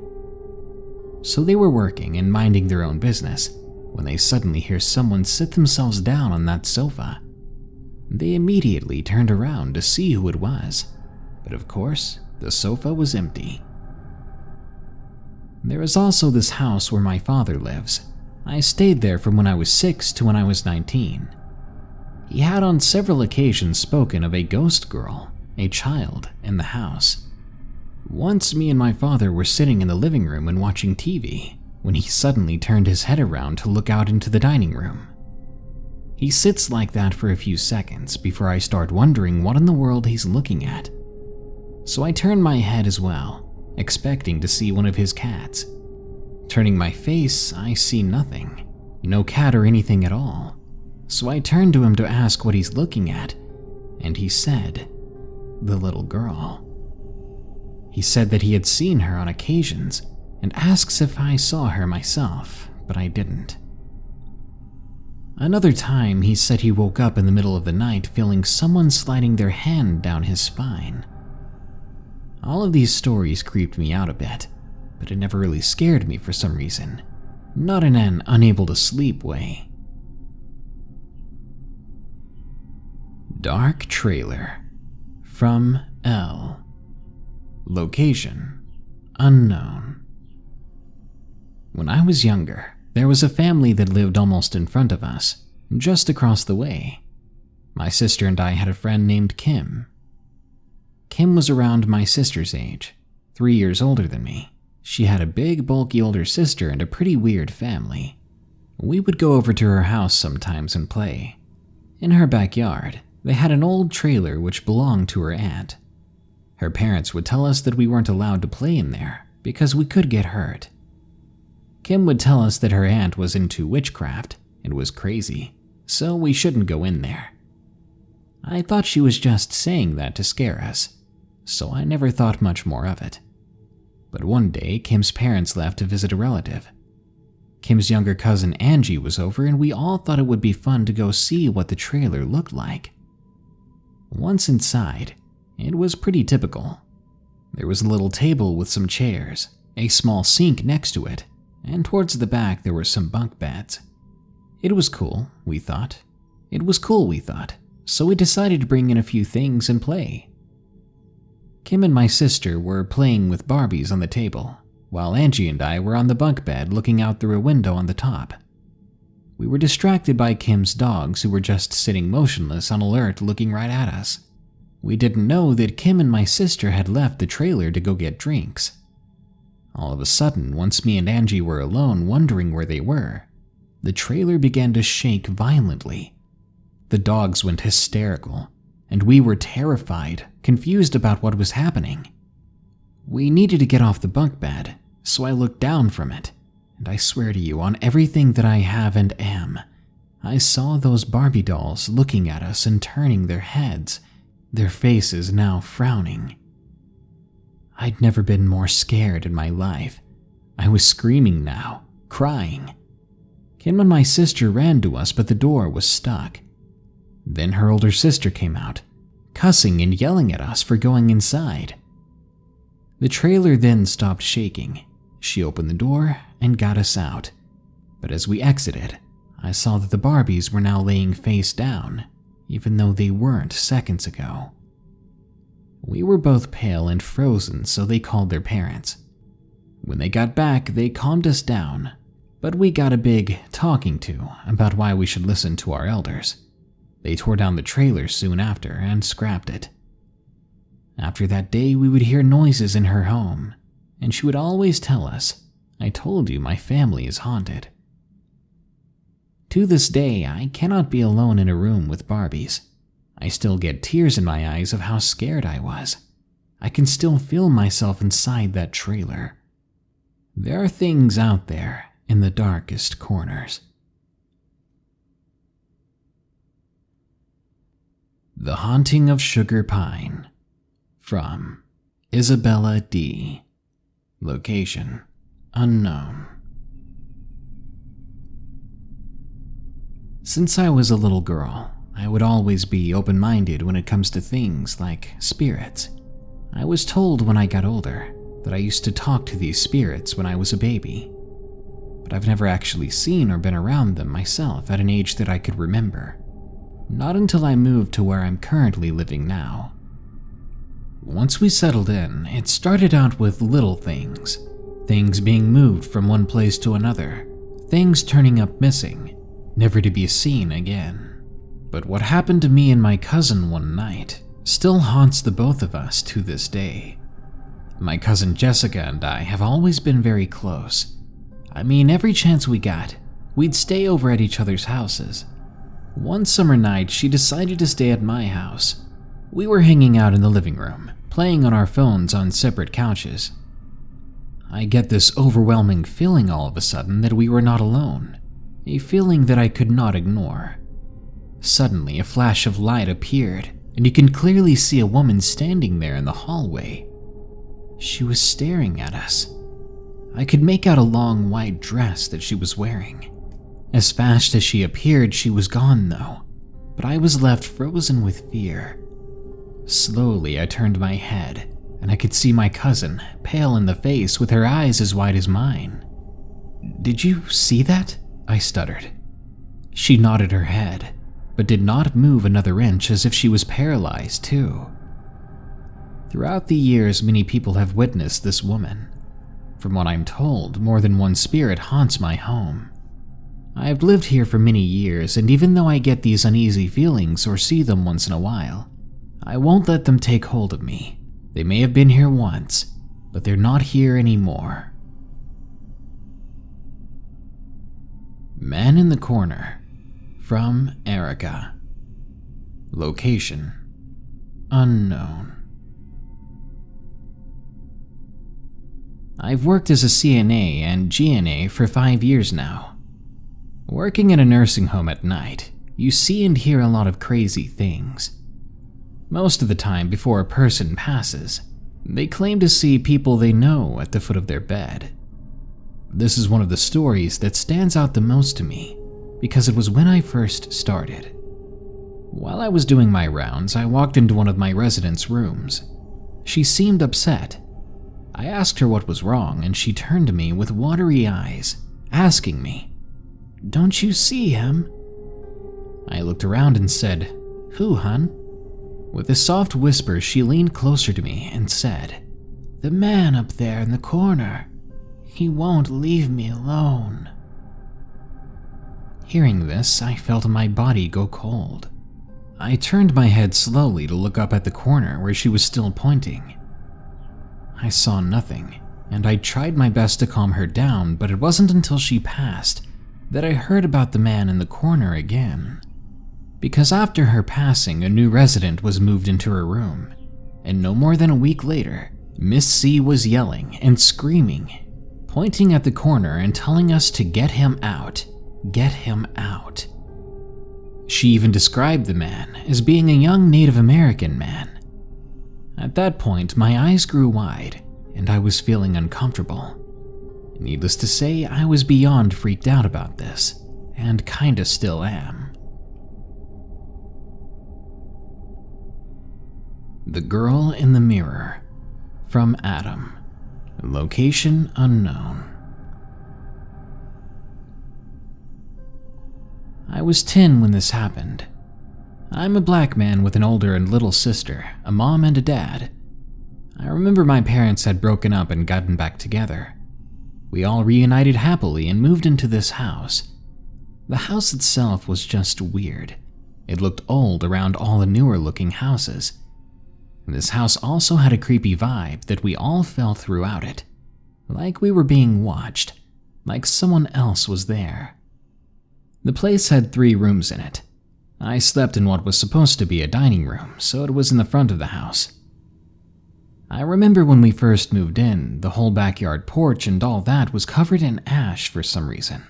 Speaker 1: So they were working and minding their own business when they suddenly hear someone sit themselves down on that sofa. They immediately turned around to see who it was, but of course, the sofa was empty. There is also this house where my father lives. I stayed there from when I was 6 to when I was 19. He had on several occasions spoken of a ghost girl, a child, in the house. Once me and my father were sitting in the living room and watching TV, when he suddenly turned his head around to look out into the dining room. He sits like that for a few seconds before I start wondering what in the world he's looking at. So I turn my head as well, expecting to see one of his cats. Turning my face, I see nothing. No cat or anything at all. So I turn to him to ask what he's looking at, and he said, "The little girl." He said that he had seen her on occasions, and asks if I saw her myself, but I didn't. Another time, he said he woke up in the middle of the night feeling someone sliding their hand down his spine. All of these stories creeped me out a bit, but it never really scared me for some reason. Not in an unable to sleep way. Dark Trailer from L. Location unknown. When I was younger, there was a family that lived almost in front of us, just across the way. My sister and I had a friend named Kim. Kim was around my sister's age, 3 years older than me. She had a big, bulky older sister and a pretty weird family. We would go over to her house sometimes and play. In her backyard, they had an old trailer which belonged to her aunt. Her parents would tell us that we weren't allowed to play in there because we could get hurt. Kim would tell us that her aunt was into witchcraft and was crazy, so we shouldn't go in there. I thought she was just saying that to scare us, so I never thought much more of it. But one day, Kim's parents left to visit a relative. Kim's younger cousin Angie was over, and we all thought it would be fun to go see what the trailer looked like. Once inside, it was pretty typical. There was a little table with some chairs, a small sink next to it, and towards the back there were some bunk beds. It was cool, we thought. So we decided to bring in a few things and play. Kim and my sister were playing with Barbies on the table, while Angie and I were on the bunk bed looking out through a window on the top. We were distracted by Kim's dogs who were just sitting motionless on alert looking right at us. We didn't know that Kim and my sister had left the trailer to go get drinks. All of a sudden, once me and Angie were alone wondering where they were, the trailer began to shake violently. The dogs went hysterical, and we were terrified, confused about what was happening. We needed to get off the bunk bed, so I looked down from it, and I swear to you, on everything that I have and am, I saw those Barbie dolls looking at us and turning their heads, their faces now frowning. I'd never been more scared in my life. I was screaming now, crying. Kim and my sister ran to us, but the door was stuck. Then her older sister came out, cussing and yelling at us for going inside. The trailer then stopped shaking. She opened the door and got us out. But as we exited, I saw that the Barbies were now laying face down, even though they weren't seconds ago. We were both pale and frozen, so they called their parents. When they got back, they calmed us down, but we got a big talking to about why we should listen to our elders. They tore down the trailer soon after and scrapped it. After that day, we would hear noises in her home, and she would always tell us, "I told you my family is haunted." To this day, I cannot be alone in a room with Barbies. I still get tears in my eyes of how scared I was. I can still feel myself inside that trailer. There are things out there in the darkest corners. The Haunting of Sugar Pine from Isabella D. Location unknown. Since I was a little girl, I would always be open-minded when it comes to things like spirits. I was told when I got older that I used to talk to these spirits when I was a baby, but I've never actually seen or been around them myself at an age that I could remember. Not until I moved to where I'm currently living now. Once we settled in, it started out with little things. Things being moved from one place to another. Things turning up missing, never to be seen again. But what happened to me and my cousin one night still haunts the both of us to this day. My cousin Jessica and I have always been very close. I mean, every chance we got, we'd stay over at each other's houses. One summer night, she decided to stay at my house. We were hanging out in the living room, playing on our phones on separate couches. I get this overwhelming feeling all of a sudden that we were not alone, a feeling that I could not ignore. Suddenly, a flash of light appeared, and you can clearly see a woman standing there in the hallway. She was staring at us. I could make out a long white dress that she was wearing. As fast as she appeared, she was gone though, but I was left frozen with fear. Slowly, I turned my head, and I could see my cousin, pale in the face with her eyes as wide as mine. "Did you see that?" I stuttered. She nodded her head, but did not move another inch, as if she was paralyzed too. Throughout the years, many people have witnessed this woman. From what I'm told, more than one spirit haunts my home. I've lived here for many years, and even though I get these uneasy feelings or see them once in a while, I won't let them take hold of me. They may have been here once, but they're not here anymore. Man in the Corner, from Erica. Location: unknown. I've worked as a CNA and GNA for 5 years now. Working in a nursing home at night, you see and hear a lot of crazy things. Most of the time before a person passes, they claim to see people they know at the foot of their bed. This is one of the stories that stands out the most to me, because it was when I first started. While I was doing my rounds, I walked into one of my residents' rooms. She seemed upset. I asked her what was wrong, and she turned to me with watery eyes, asking me, "Don't you see him?" I looked around and said, "Who, hun?" With a soft whisper, she leaned closer to me and said, "The man up there in the corner. He won't leave me alone." Hearing this, I felt my body go cold. I turned my head slowly to look up at the corner where she was still pointing. I saw nothing, and I tried my best to calm her down, but it wasn't until she passed that I heard about the man in the corner again. Because after her passing, a new resident was moved into her room, and no more than a week later, Miss C was yelling and screaming, pointing at the corner and telling us to get him out, get him out. She even described the man as being a young Native American man. At that point, my eyes grew wide, and I was feeling uncomfortable. Needless to say, I was beyond freaked out about this, and kinda still am. The Girl in the Mirror, from Adam. Location unknown. I was 10 when this happened. I'm a black man with an older and little sister, a mom and a dad. I remember my parents had broken up and gotten back together. We all reunited happily and moved into this house. The house itself was just weird. It looked old around all the newer looking houses. This house also had a creepy vibe that we all felt throughout it. Like we were being watched, like someone else was there. The place had 3 rooms in it. I slept in what was supposed to be a dining room, so it was in the front of the house. I remember when we first moved in, the whole backyard porch and all that was covered in ash for some reason.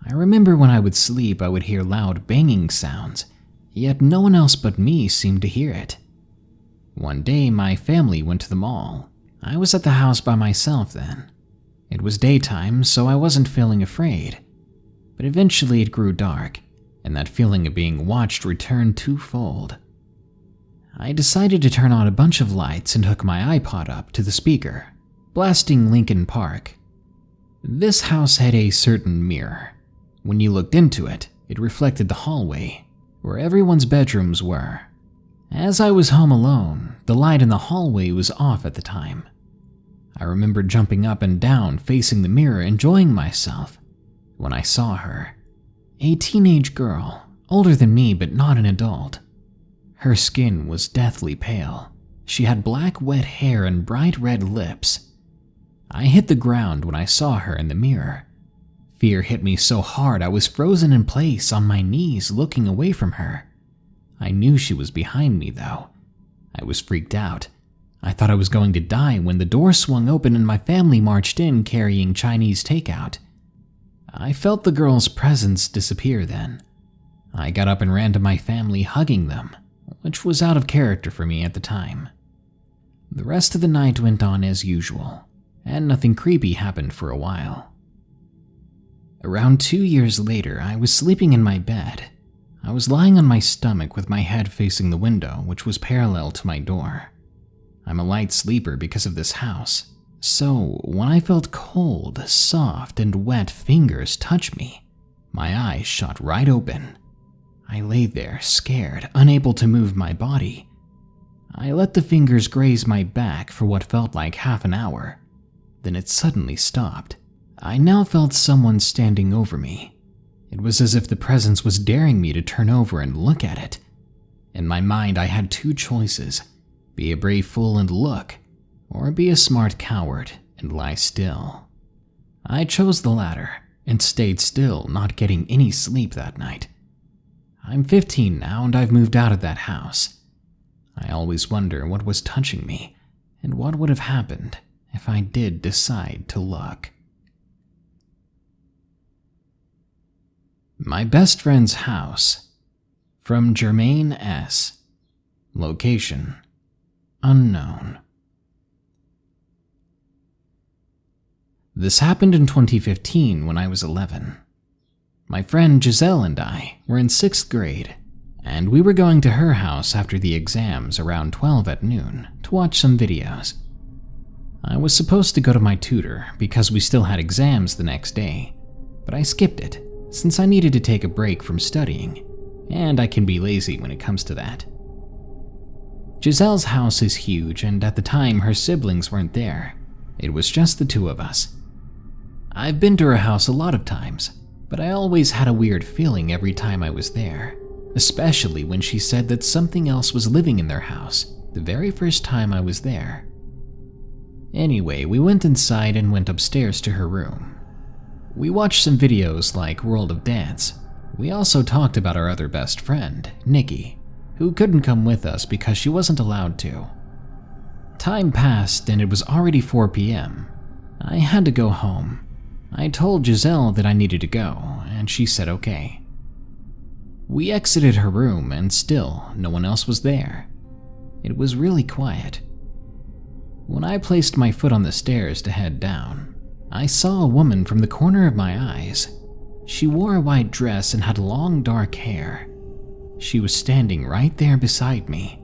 Speaker 1: I remember when I would sleep, I would hear loud banging sounds, yet no one else but me seemed to hear it. One day, my family went to the mall. I was at the house by myself then. It was daytime, so I wasn't feeling afraid. But eventually it grew dark, and that feeling of being watched returned twofold. I decided to turn on a bunch of lights and hook my iPod up to the speaker, blasting Linkin Park. This house had a certain mirror. When you looked into it, it reflected the hallway, where everyone's bedrooms were. As I was home alone, the light in the hallway was off at the time. I remember jumping up and down, facing the mirror, enjoying myself, when I saw her. A teenage girl, older than me but not an adult. Her skin was deathly pale. She had black wet hair and bright red lips. I hit the ground when I saw her in the mirror. Fear hit me so hard I was frozen in place on my knees looking away from her. I knew she was behind me though. I was freaked out. I thought I was going to die when the door swung open and my family marched in carrying Chinese takeout. I felt the girl's presence disappear then. I got up and ran to my family, hugging them, which was out of character for me at the time. The rest of the night went on as usual, and nothing creepy happened for a while. Around 2 years later, I was sleeping in my bed. I was lying on my stomach with my head facing the window, which was parallel to my door. I'm a light sleeper because of this house, so when I felt cold, soft, and wet fingers touch me, my eyes shot right open. I lay there, scared, unable to move my body. I let the fingers graze my back for what felt like half an hour. Then it suddenly stopped. I now felt someone standing over me. It was as if the presence was daring me to turn over and look at it. In my mind, I had two choices: be a brave fool and look, or be a smart coward and lie still. I chose the latter and stayed still, not getting any sleep that night. I'm 15 now and I've moved out of that house. I always wonder what was touching me and what would have happened if I did decide to look. My best friend's house. From Jermaine S. Location: unknown. This happened in 2015 when I was 11. My friend Giselle and I were in 6th grade, and we were going to her house after the exams around 12 at noon to watch some videos. I was supposed to go to my tutor because we still had exams the next day, but I skipped it since I needed to take a break from studying, and I can be lazy when it comes to that. Giselle's house is huge, and at the time her siblings weren't there. It was just the two of us. I've been to her house a lot of times, but I always had a weird feeling every time I was there, especially when she said that something else was living in their house the very first time I was there. Anyway, we went inside and went upstairs to her room. We watched some videos like World of Dance. We also talked about our other best friend, Nikki, who couldn't come with us because she wasn't allowed to. Time passed and it was already 4 p.m. I had to go home. I told Giselle that I needed to go, and she said okay. We exited her room and still no one else was there. It was really quiet. When I placed my foot on the stairs to head down, I saw a woman from the corner of my eyes. She wore a white dress and had long dark hair. She was standing right there beside me.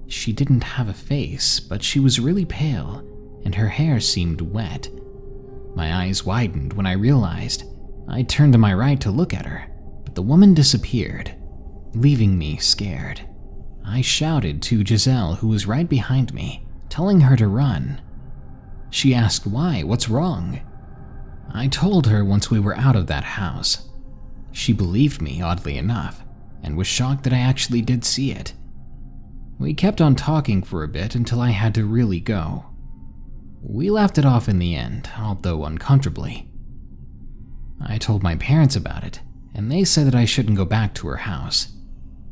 Speaker 1: She didn't have a face, but she was really pale, and her hair seemed wet. My eyes widened when I realized. I turned to my right to look at her, but the woman disappeared, leaving me scared. I shouted to Giselle, who was right behind me, telling her to run. She asked why, what's wrong? I told her once we were out of that house. She believed me, oddly enough, and was shocked that I actually did see it. We kept on talking for a bit until I had to really go. We laughed it off in the end, although uncomfortably. I told my parents about it, and they said that I shouldn't go back to her house.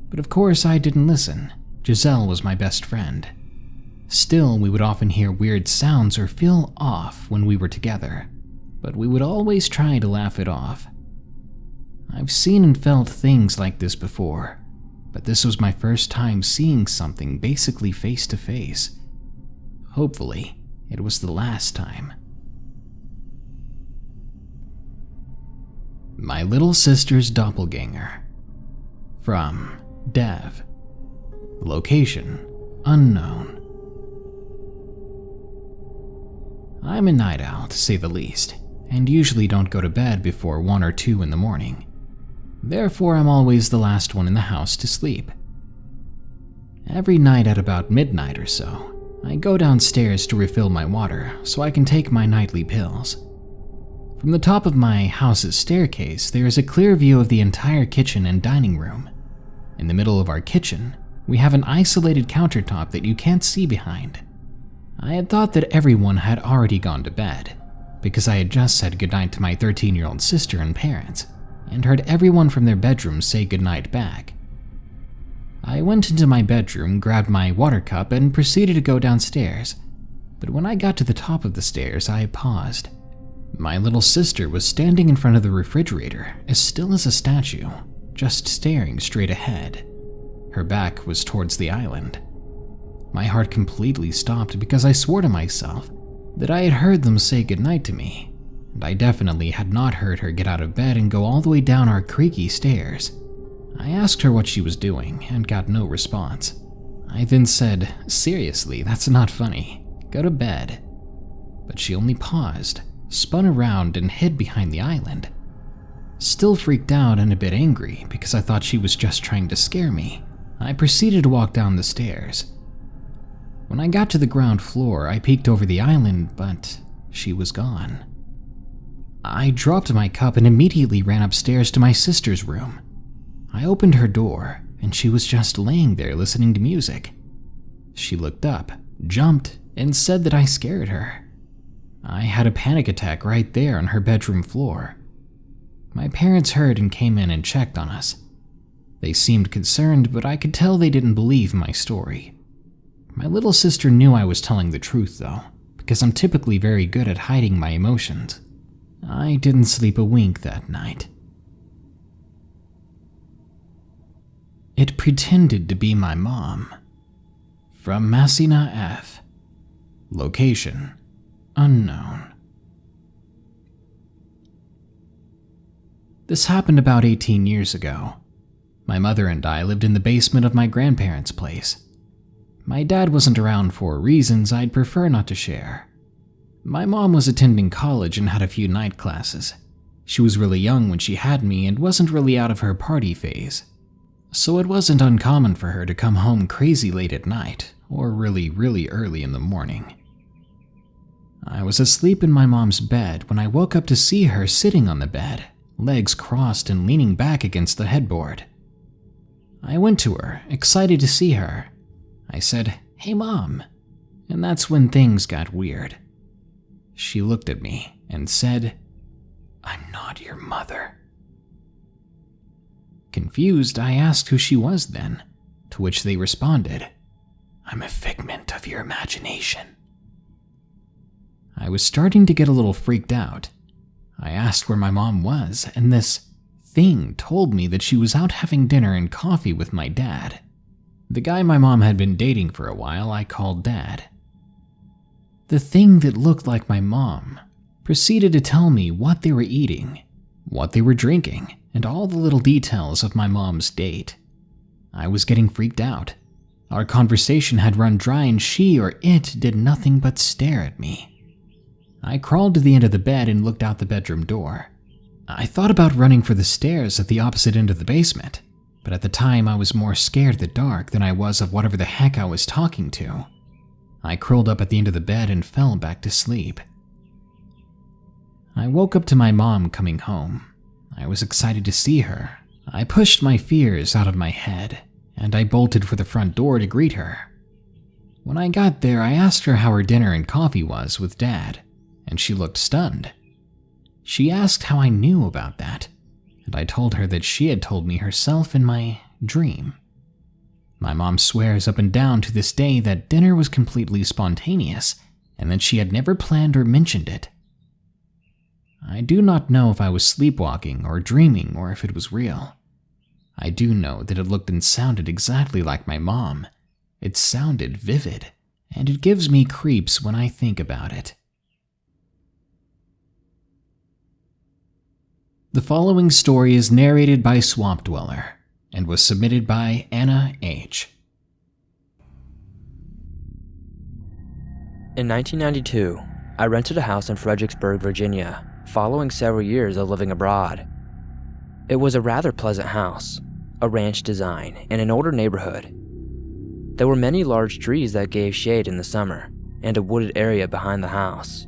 Speaker 1: But of course I didn't listen. Giselle was my best friend. Still, we would often hear weird sounds or feel off when we were together, but we would always try to laugh it off. I've seen and felt things like this before, but this was my first time seeing something basically face to face. Hopefully, it was the last time. My little sister's doppelganger. From Dev. Location: unknown. I'm a night owl, to say the least, and usually don't go to bed before 1 or 2 in the morning. Therefore, I'm always the last one in the house to sleep. Every night at about midnight or so, I go downstairs to refill my water so I can take my nightly pills. From the top of my house's staircase, there is a clear view of the entire kitchen and dining room. In the middle of our kitchen, we have an isolated countertop that you can't see behind. I had thought that everyone had already gone to bed, because I had just said goodnight to my 13-year-old sister and parents, and heard everyone from their bedrooms say goodnight back. I went into my bedroom, grabbed my water cup, and proceeded to go downstairs, but when I got to the top of the stairs, I paused. My little sister was standing in front of the refrigerator, as still as a statue, just staring straight ahead. Her back was towards the island. My heart completely stopped because I swore to myself that I had heard them say goodnight to me, and I definitely had not heard her get out of bed and go all the way down our creaky stairs. I asked her what she was doing and got no response. I then said, "Seriously, that's not funny. Go to bed." But she only paused, spun around, and hid behind the island. Still freaked out and a bit angry because I thought she was just trying to scare me, I proceeded to walk down the stairs. When I got to the ground floor, I peeked over the island, but she was gone. I dropped my cup and immediately ran upstairs to my sister's room. I opened her door, and she was just laying there listening to music. She looked up, jumped, and said that I scared her. I had a panic attack right there on her bedroom floor. My parents heard and came in and checked on us. They seemed concerned, but I could tell they didn't believe my story. My little sister knew I was telling the truth, though, because I'm typically very good at hiding my emotions. I didn't sleep a wink that night. It pretended to be my mom. From Massina F. Location: unknown. This happened about 18 years ago. My mother and I lived in the basement of my grandparents' place. My dad wasn't around for reasons I'd prefer not to share. My mom was attending college and had a few night classes. She was really young when she had me and wasn't really out of her party phase. So it wasn't uncommon for her to come home crazy late at night, or really early in the morning. I was asleep in my mom's bed when I woke up to see her sitting on the bed, legs crossed and leaning back against the headboard. I went to her, excited to see her. I said, "Hey Mom," and that's when things got weird. She looked at me and said, "I'm not your mother." Confused, I asked who she was then, to which they responded, "I'm a figment of your imagination." I was starting to get a little freaked out. I asked where my mom was, and this thing told me that she was out having dinner and coffee with my dad. The guy my mom had been dating for a while I called Dad. The thing that looked like my mom proceeded to tell me what they were eating, what they were drinking, and all the little details of my mom's date. I was getting freaked out. Our conversation had run dry and she or it did nothing but stare at me. I crawled to the end of the bed and looked out the bedroom door. I thought about running for the stairs at the opposite end of the basement, but at the time I was more scared of the dark than I was of whatever the heck I was talking to. I curled up at the end of the bed and fell back to sleep. I woke up to my mom coming home. I was excited to see her. I pushed my fears out of my head, and I bolted for the front door to greet her. When I got there, I asked her how her dinner and coffee was with Dad, and she looked stunned. She asked how I knew about that, and I told her that she had told me herself in my dream. My mom swears up and down to this day that dinner was completely spontaneous, and that she had never planned or mentioned it. I do not know if I was sleepwalking or dreaming or if it was real. I do know that it looked and sounded exactly like my mom. It sounded vivid, and it gives me creeps when I think about it. The following story is narrated by Swamp Dweller and was submitted by Anna H.
Speaker 5: In 1992, I rented a house in Fredericksburg, Virginia, following several years of living abroad. It was a rather pleasant house, a ranch design, in an older neighborhood. There were many large trees that gave shade in the summer, and a wooded area behind the house,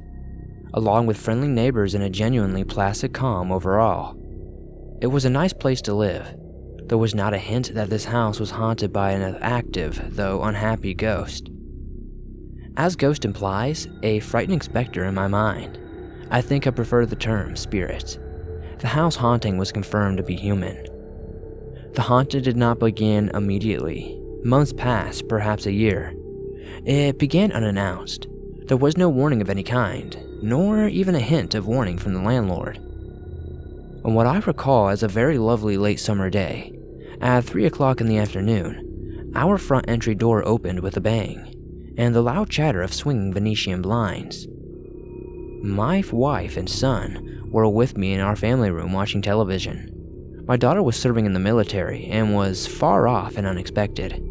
Speaker 5: along with friendly neighbors and a genuinely placid calm overall. It was a nice place to live. There was not a hint that this house was haunted by an active, though unhappy ghost. As ghost implies, a frightening specter in my mind. I think I prefer the term spirit. The house haunting was confirmed to be human. The haunting did not begin immediately. Months passed, perhaps a year. It began unannounced. There was no warning of any kind, nor even a hint of warning from the landlord. On what I recall as a very lovely late summer day, at 3 o'clock in the afternoon, our front entry door opened with a bang, and the loud chatter of swinging Venetian blinds. My wife and son were with me in our family room watching television. My daughter was serving in the military and was far off and unexpected.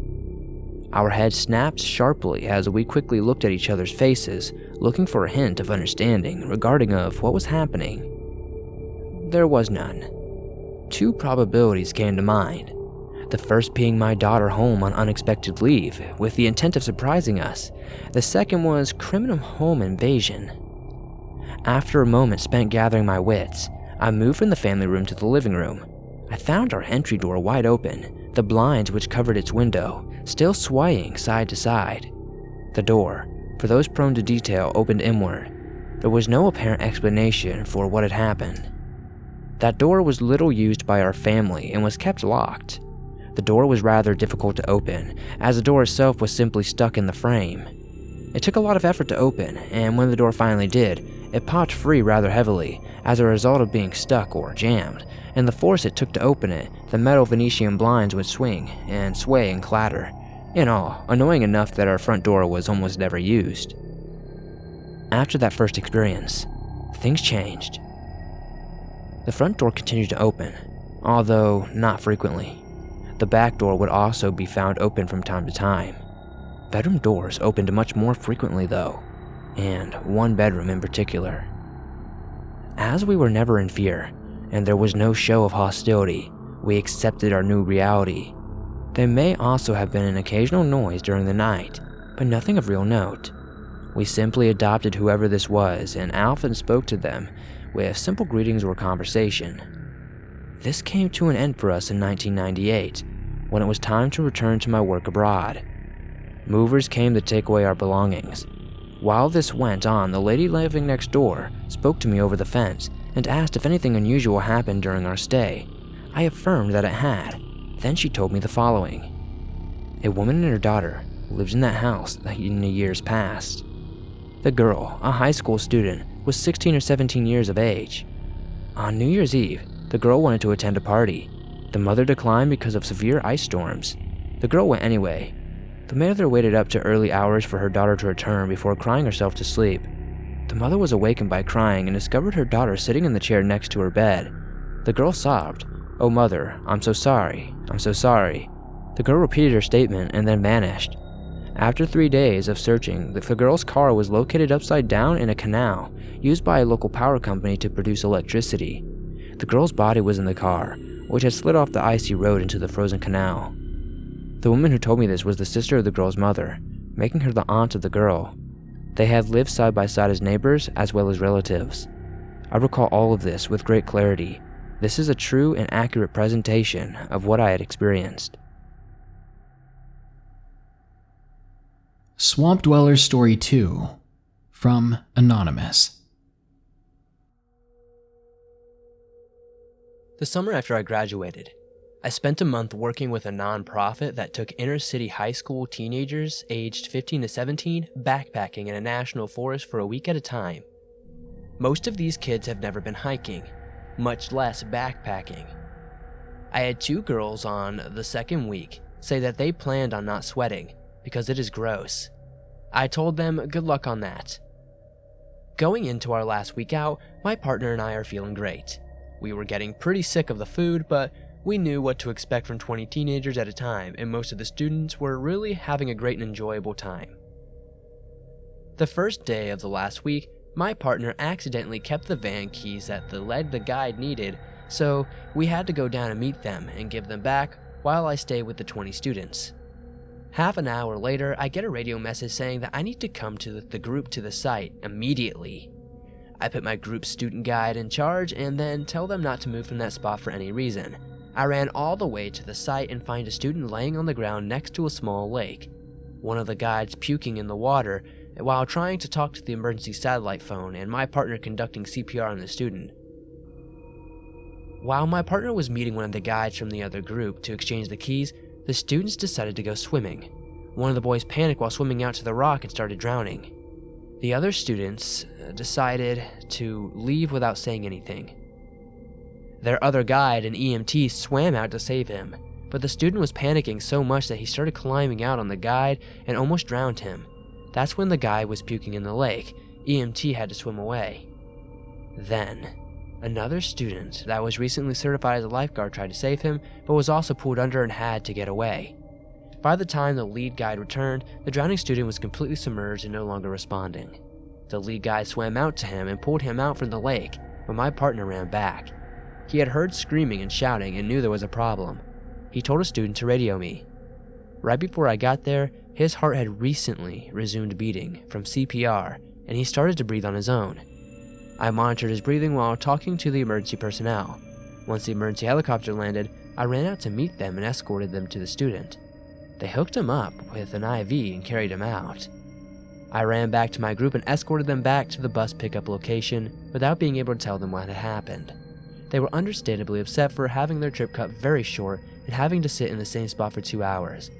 Speaker 5: Our heads snapped sharply as we quickly looked at each other's faces, looking for a hint of understanding regarding of what was happening. There was none. Two probabilities came to mind. The first being my daughter home on unexpected leave, with the intent of surprising us. The second was criminal home invasion. After a moment spent gathering my wits, I moved from the family room to the living room. I found our entry door wide open, the blinds which covered its window still swaying side to side. The door, for those prone to detail, opened inward. There was no apparent explanation for what had happened. That door was little used by our family and was kept locked. The door was rather difficult to open, as the door itself was simply stuck in the frame. It took a lot of effort to open, and when the door finally did, it popped free rather heavily as a result of being stuck or jammed, and the force it took to open it, the metal Venetian blinds would swing and sway and clatter. In all, annoying enough that our front door was almost never used. After that first experience, things changed. The front door continued to open, although not frequently. The back door would also be found open from time to time. Bedroom doors opened much more frequently though, and one bedroom in particular. As we were never in fear, and there was no show of hostility, we accepted our new reality. There may also have been an occasional noise during the night, but nothing of real note. We simply adopted whoever this was and often spoke to them with simple greetings or conversation. This came to an end for us in 1998, when it was time to return to my work abroad. Movers came to take away our belongings. While this went on, the lady living next door spoke to me over the fence and asked if anything unusual happened during our stay. I affirmed that it had. Then she told me the following. A woman and her daughter lived in that house in the years past. The girl, a high school student, was 16 or 17 years of age. On New Year's Eve, the girl wanted to attend a party. The mother declined because of severe ice storms. The girl went anyway. The mother waited up to early hours for her daughter to return before crying herself to sleep. The mother was awakened by crying and discovered her daughter sitting in the chair next to her bed. The girl sobbed, "Oh mother, I'm so sorry, I'm so sorry." The girl repeated her statement and then vanished. After 3 days of searching, the girl's car was located upside down in a canal used by a local power company to produce electricity. The girl's body was in the car, which had slid off the icy road into the frozen canal. The woman who told me this was the sister of the girl's mother, making her the aunt of the girl. They had lived side by side as neighbors as well as relatives. I recall all of this with great clarity. This is a true and accurate presentation of what I had experienced.
Speaker 1: Swamp Dweller Story 2, from Anonymous.
Speaker 5: The summer after I graduated, I spent a month working with a nonprofit that took inner-city high school teenagers aged 15 to 17 backpacking in a national forest for a week at a time. Most of these kids have never been hiking, much less backpacking. I had 2 girls on the second week say that they planned on not sweating because it is gross. I told them good luck on that. Going into our last week out, my partner and I are feeling great. We were getting pretty sick of the food, but we knew what to expect from 20 teenagers at a time, and most of the students were really having a great and enjoyable time. The first day of the last week, my partner accidentally kept the van keys that the guide needed, so we had to go down and meet them and give them back while I stayed with the 20 students. Half an hour later, I get a radio message saying that I need to come to the group to the site immediately. I put my group's student guide in charge and then tell them not to move from that spot for any reason. I ran all the way to the site and find a student laying on the ground next to a small lake. One of the guides puking in the water while trying to talk to the emergency satellite phone, and my partner conducting CPR on the student. While my partner was meeting one of the guides from the other group to exchange the keys, the students decided to go swimming. One of the boys panicked while swimming out to the rock and started drowning. The other students decided to leave without saying anything. Their other guide, an EMT, swam out to save him, but the student was panicking so much that he started climbing out on the guide and almost drowned him. That's when the guy was puking in the lake. EMT had to swim away. Then, another student that was recently certified as a lifeguard tried to save him, but was also pulled under and had to get away. By the time the lead guide returned, the drowning student was completely submerged and no longer responding. The lead guide swam out to him and pulled him out from the lake, but my partner ran back. He had heard screaming and shouting and knew there was a problem. He told a student to radio me. Right before I got there, his heart had recently resumed beating from CPR, and he started to breathe on his own. I monitored his breathing while talking to the emergency personnel. Once the emergency helicopter landed, I ran out to meet them and escorted them to the student. They hooked him up with an IV and carried him out. I ran back to my group and escorted them back to the bus pickup location without being able to tell them what had happened. They were understandably upset for having their trip cut very short and having to sit in the same spot for 2 hours.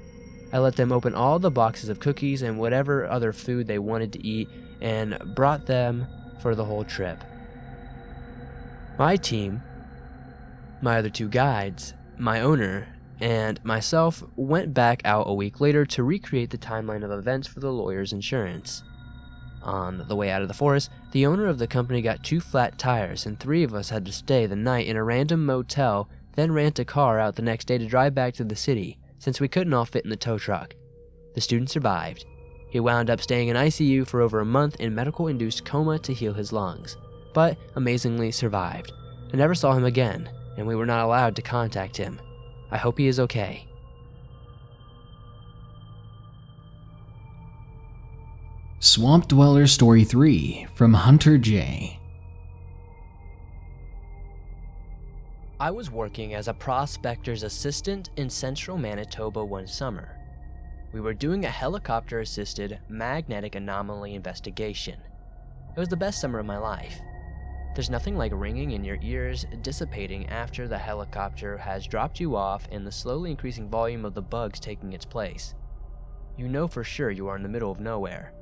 Speaker 5: I let them open all the boxes of cookies and whatever other food they wanted to eat and brought them for the whole trip. My team, my other 2 guides, my owner, and myself went back out a week later to recreate the timeline of events for the lawyer's insurance. On the way out of the forest, the owner of the company got 2 flat tires and 3 of us had to stay the night in a random motel, then rent a car out the next day to drive back to the city, since we couldn't all fit in the tow truck. The student survived. He wound up staying in ICU for over a month in medical-induced coma to heal his lungs, but amazingly survived. I never saw him again, and we were not allowed to contact him. I hope he is okay.
Speaker 1: Swamp Dweller Story 3 from Hunter J.
Speaker 5: I was working as a prospector's assistant in central Manitoba one summer. We were doing a helicopter-assisted magnetic anomaly investigation. It was the best summer of my life. There's nothing like ringing in your ears dissipating after the helicopter has dropped you off and the slowly increasing volume of the bugs taking its place. You know for sure you are in the middle of nowhere.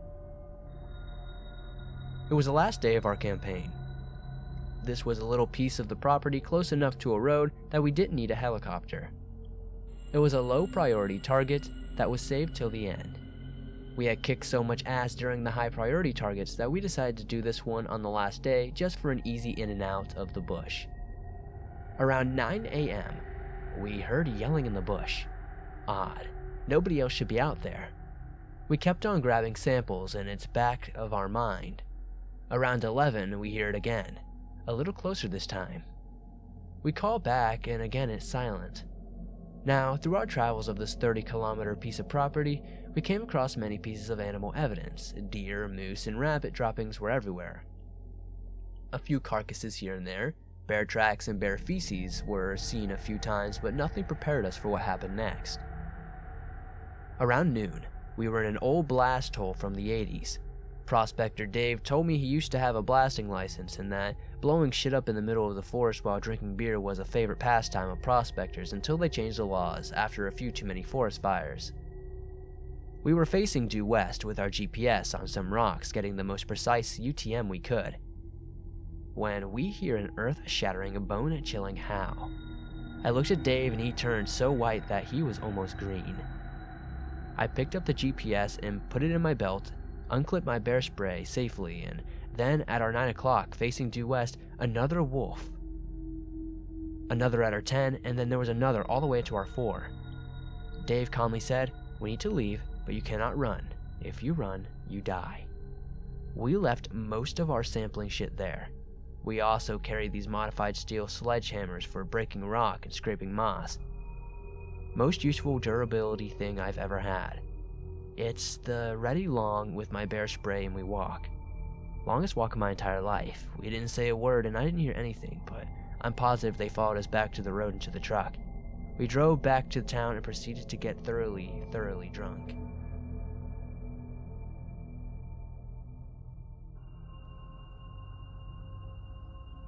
Speaker 5: It was the last day of our campaign. This was a little piece of the property close enough to a road that we didn't need a helicopter. It was a low priority target that was saved till the end. We had kicked so much ass during the high priority targets that we decided to do this one on the last day just for an easy in and out of the bush. Around 9 a.m., we heard yelling in the bush. Odd. Nobody else should be out there. We kept on grabbing samples and it's back of our mind. Around 11, we hear it again. A little closer this time. We call back and again it's silent. Now, through our travels of this 30-kilometer piece of property, we came across many pieces of animal evidence. Deer, moose, and rabbit droppings were everywhere. A few carcasses here and there. Bear tracks and bear feces were seen a few times, but nothing prepared us for what happened next. Around noon, we were in an old blast hole from the 80s. Prospector Dave told me he used to have a blasting license and that blowing shit up in the middle of the forest while drinking beer was a favorite pastime of prospectors until they changed the laws after a few too many forest fires. We were facing due west with our GPS on some rocks getting the most precise UTM we could, when we hear an earth-shattering, bone-chilling howl. I looked at Dave and he turned so white that he was almost green. I picked up the GPS and put it in my belt, unclipped my bear spray safely, and then at our 9 o'clock, facing due west, another wolf. Another at our 10, and then there was another all the way to our 4. Dave calmly said, "We need to leave, but you cannot run. If you run, you die." We left most of our sampling shit there. We also carried these modified steel sledgehammers for breaking rock and scraping moss. Most useful durability thing I've ever had. It's the ready long with my bear spray and we walk. Longest walk of my entire life. We didn't say a word and I didn't hear anything, but I'm positive they followed us back to the road and to the truck. We drove back to town and proceeded to get thoroughly drunk.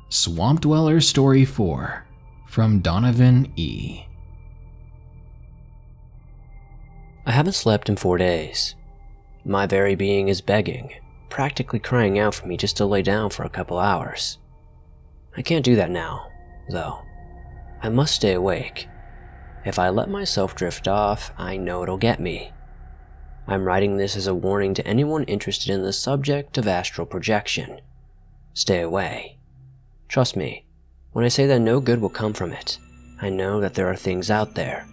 Speaker 1: Swamp Dweller Story 4 from Donovan E.
Speaker 5: I haven't slept in 4 days. My very being is begging, practically crying out for me just to lay down for a couple hours. I can't do that now, though. I must stay awake. If I let myself drift off, I know it'll get me. I'm writing this as a warning to anyone interested in the subject of astral projection. Stay away. Trust me, when I say that no good will come from it, I know that there are things out there,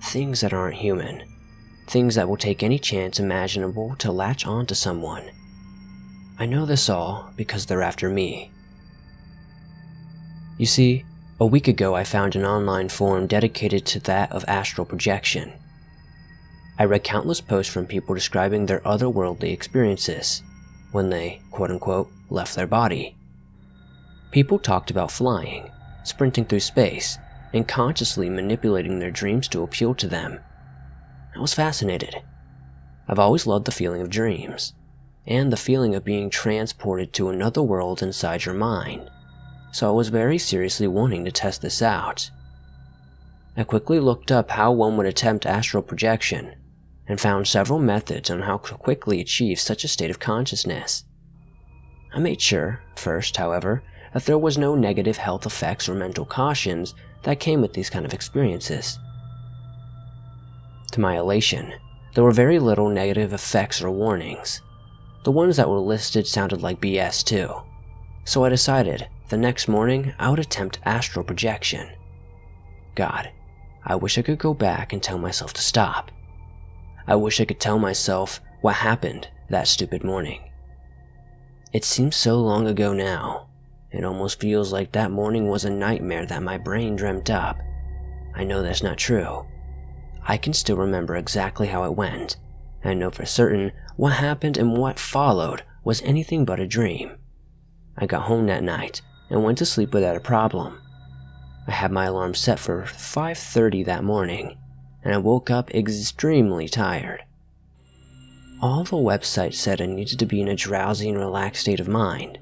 Speaker 5: things that aren't human, things that will take any chance imaginable to latch onto someone. I know this all because they're after me. You see, a week ago I found an online forum dedicated to that of astral projection. I read countless posts from people describing their otherworldly experiences when they, quote-unquote, left their body. People talked about flying, sprinting through space, and consciously manipulating their dreams to appeal to them. I was fascinated. I've always loved the feeling of dreams, and the feeling of being transported to another world inside your mind, so I was very seriously wanting to test this out. I quickly looked up how one would attempt astral projection, and found several methods on how to quickly achieve such a state of consciousness. I made sure, first, however, that there was no negative health effects or mental cautions that came with these kind of experiences. To my elation, there were very little negative effects or warnings. The ones that were listed sounded like BS too, so I decided the next morning I would attempt astral projection. God, I wish I could go back and tell myself to stop. I wish I could tell myself what happened that stupid morning. It seems so long ago now. It almost feels like that morning was a nightmare that my brain dreamt up. I know that's not true. I can still remember exactly how it went, and I know for certain what happened and what followed was anything but a dream. I got home that night and went to sleep without a problem. I had my alarm set for 5:30 that morning, and I woke up extremely tired. All the websites said I needed to be in a drowsy and relaxed state of mind,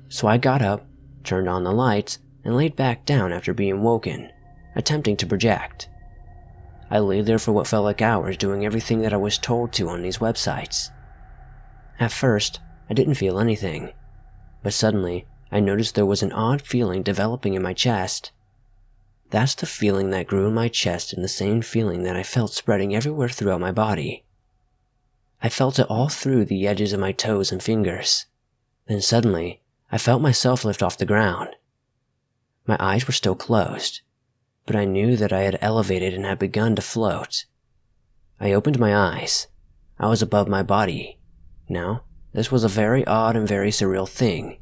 Speaker 5: so I got up, turned on the lights, and laid back down after being woken, attempting to project. I lay there for what felt like hours doing everything that I was told to on these websites. At first, I didn't feel anything, but suddenly I noticed there was an odd feeling developing in my chest. That's the feeling that grew in my chest and the same feeling that I felt spreading everywhere throughout my body. I felt it all through the edges of my toes and fingers. Then suddenly, I felt myself lift off the ground. My eyes were still closed, but I knew that I had elevated and had begun to float. I opened my eyes. I was above my body. Now, this was a very odd and very surreal thing.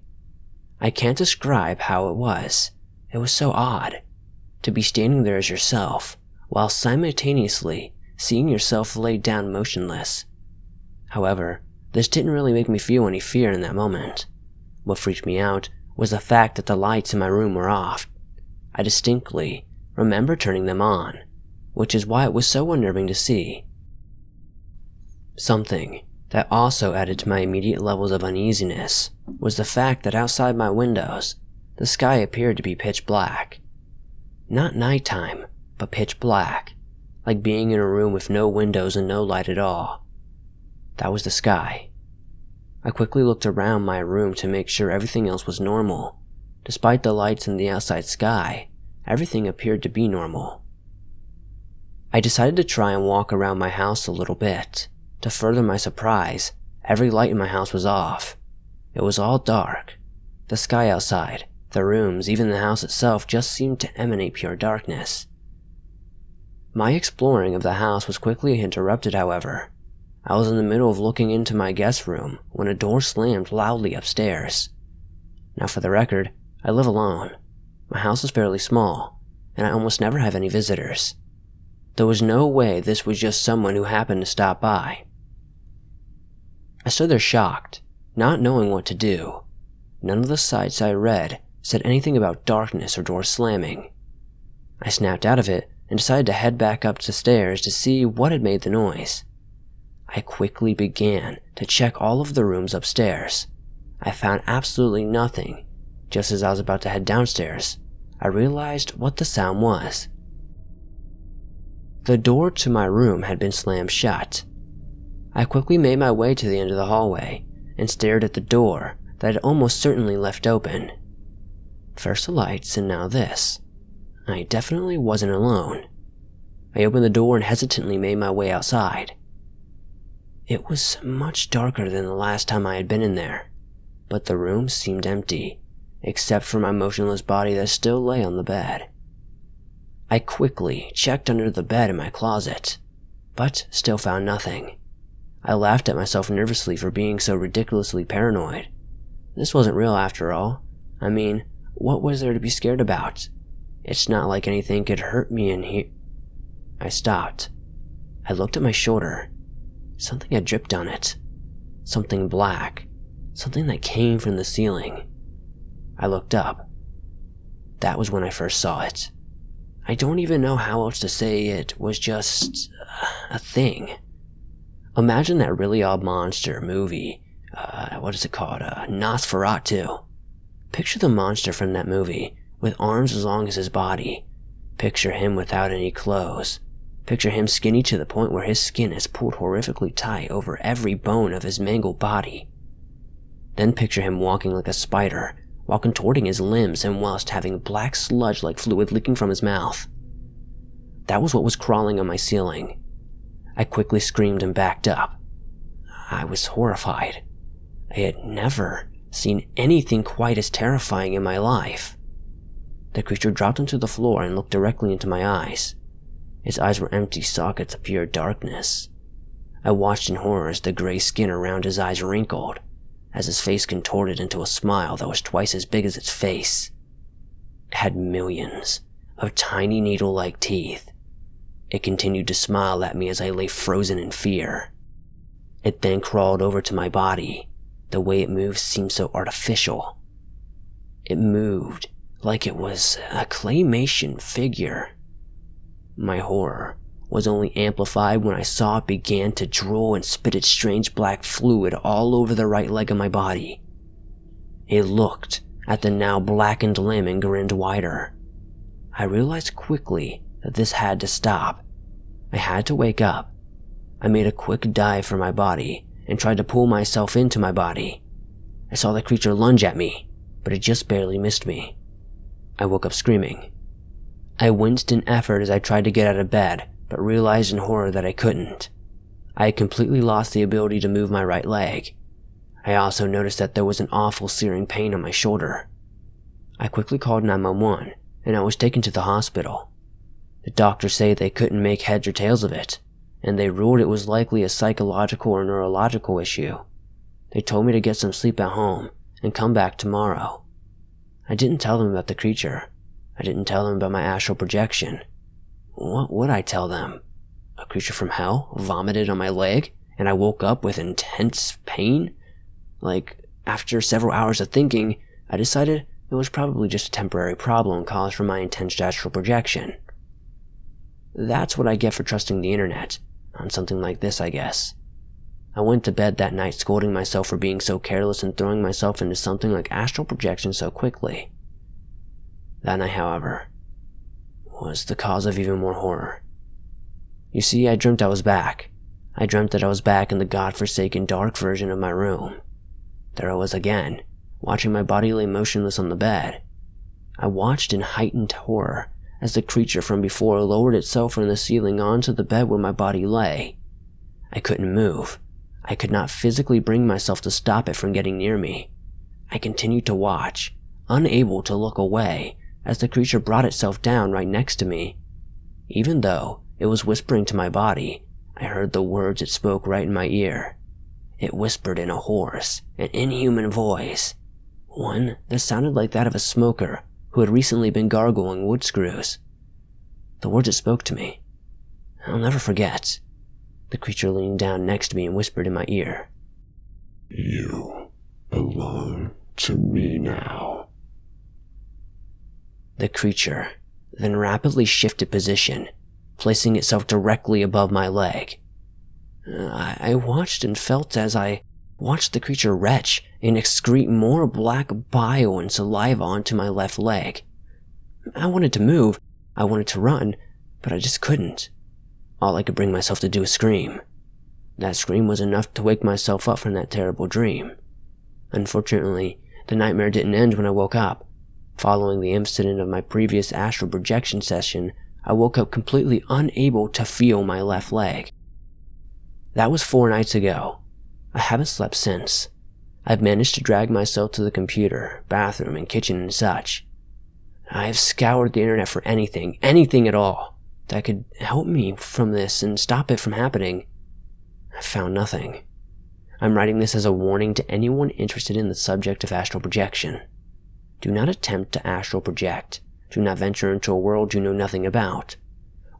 Speaker 5: I can't describe how it was. It was so odd. To be standing there as yourself, while simultaneously seeing yourself laid down motionless. However, this didn't really make me feel any fear in that moment. What freaked me out was the fact that the lights in my room were off. I distinctly remember turning them on, which is why it was so unnerving to see. Something that also added to my immediate levels of uneasiness was the fact that outside my windows, the sky appeared to be pitch black. Not nighttime, but pitch black, like being in a room with no windows and no light at all. That was the sky. I quickly looked around my room to make sure everything else was normal. Despite the lights in the outside sky, everything appeared to be normal. I decided to try and walk around my house a little bit. To further my surprise, every light in my house was off. It was all dark. The sky outside, the rooms, even the house itself just seemed to emanate pure darkness. My exploring of the house was quickly interrupted, however. I was in the middle of looking into my guest room when a door slammed loudly upstairs. Now for the record, I live alone. My house is fairly small, and I almost never have any visitors. There was no way this was just someone who happened to stop by. I stood there shocked, not knowing what to do. None of the sites I read said anything about darkness or doors slamming. I snapped out of it and decided to head back up the stairs to see what had made the noise. I quickly began to check all of the rooms upstairs. I found absolutely nothing. Just as I was about to head downstairs, I realized what the sound was. The door to my room had been slammed shut. I quickly made my way to the end of the hallway and stared at the door that I had almost certainly left open. First the lights and now this. I definitely wasn't alone. I opened the door and hesitantly made my way outside. It was much darker than the last time I had been in there, but the room seemed empty, except for my motionless body that still lay on the bed. I quickly checked under the bed in my closet, but still found nothing. I laughed at myself nervously for being so ridiculously paranoid. This wasn't real after all. I mean, what was there to be scared about? It's not like anything could hurt me in here. I stopped. I looked at my shoulder. Something had dripped on it. Something black. Something that came from the ceiling. I looked up. That was when I first saw it. I don't even know how else to say it was just a thing. Imagine that really odd monster movie. What is it called? Nosferatu. Picture the monster from that movie, with arms as long as his body. Picture him without any clothes. Picture him skinny to the point where his skin is pulled horrifically tight over every bone of his mangled body. Then picture him walking like a spider, while contorting his limbs and whilst having black sludge-like fluid leaking from his mouth. That was what was crawling on my ceiling. I quickly screamed and backed up. I was horrified. I had never seen anything quite as terrifying in my life. The creature dropped onto the floor and looked directly into my eyes. His eyes were empty sockets of pure darkness. I watched in horror as the gray skin around his eyes wrinkled, as his face contorted into a smile that was twice as big as its face. It had millions of tiny needle-like teeth. It continued to smile at me as I lay frozen in fear. It then crawled over to my body. The way it moved seemed so artificial. It moved like it was a claymation figure. My horror was only amplified when I saw it began to drool and spit its strange black fluid all over the right leg of my body. It looked at the now blackened limb and grinned wider. I realized quickly that this had to stop. I had to wake up. I made a quick dive for my body and tried to pull myself into my body. I saw the creature lunge at me, but it just barely missed me. I woke up screaming. I winced in effort as I tried to get out of bed, but realized in horror that I couldn't. I had completely lost the ability to move my right leg. I also noticed that there was an awful searing pain on my shoulder. I quickly called 911, and I was taken to the hospital. The doctors say they couldn't make heads or tails of it, and they ruled it was likely a psychological or neurological issue. They told me to get some sleep at home and come back tomorrow. I didn't tell them about the creature. I didn't tell them about my astral projection. What would I tell them? A creature from hell vomited on my leg, and I woke up with intense pain? After several hours of thinking, I decided it was probably just a temporary problem caused from my intense astral projection. That's what I get for trusting the internet on something like this, I guess. I went to bed that night scolding myself for being so careless and throwing myself into something like astral projection so quickly. That night, however, was the cause of even more horror. You see, I dreamt I was back. I dreamt that I was back in the godforsaken dark version of my room. There I was again, watching my body lay motionless on the bed. I watched in heightened horror as the creature from before lowered itself from the ceiling onto the bed where my body lay. I couldn't move. I could not physically bring myself to stop it from getting near me. I continued to watch, unable to look away, as the creature brought itself down right next to me. Even though it was whispering to my body, I heard the words it spoke right in my ear. It whispered in a hoarse and inhuman voice, one that sounded like that of a smoker who had recently been gargling wood screws. The words it spoke to me, I'll never forget. The creature leaned down next to me and whispered in my ear,
Speaker 4: You belong to me now.
Speaker 5: The creature then rapidly shifted position, placing itself directly above my leg. I watched and felt as I watched the creature retch and excrete more black bile and saliva onto my left leg. I wanted to move, I wanted to run, but I just couldn't. All I could bring myself to do was scream. That scream was enough to wake myself up from that terrible dream. Unfortunately, the nightmare didn't end when I woke up. Following the incident of my previous astral projection session, I woke up completely unable to feel my left leg.
Speaker 6: That was 4 nights ago. I haven't slept since. I've managed to drag myself to the computer, bathroom, and kitchen and such. I have scoured the internet for anything at all, that could help me from this and stop it from happening. I found nothing. I'm writing this as a warning to anyone interested in the subject of astral projection. Do not attempt to astral project. Do not venture into a world you know nothing about.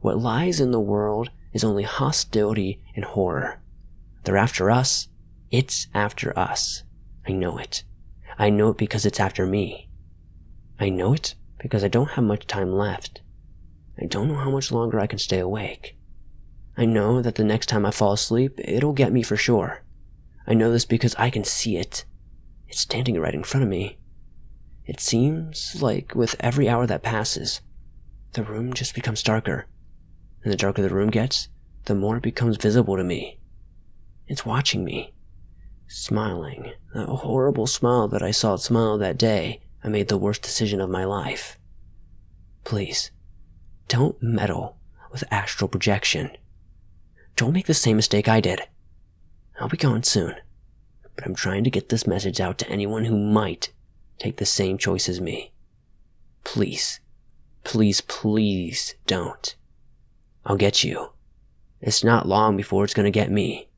Speaker 6: What lies in the world is only hostility and horror. They're after us. It's after us. I know it. I know it because it's after me. I know it because I don't have much time left. I don't know how much longer I can stay awake. I know that the next time I fall asleep, it'll get me for sure. I know this because I can see it. It's standing right in front of me. It seems like with every hour that passes, the room just becomes darker. And the darker the room gets, the more it becomes visible to me. It's watching me. Smiling. That horrible smile that I saw it smile that day I made the worst decision of my life. Please, don't meddle with astral projection. Don't make the same mistake I did. I'll be gone soon, but I'm trying to get this message out to anyone who might take the same choice as me. Please, please, please don't. I'll get you. It's not long before it's gonna get me.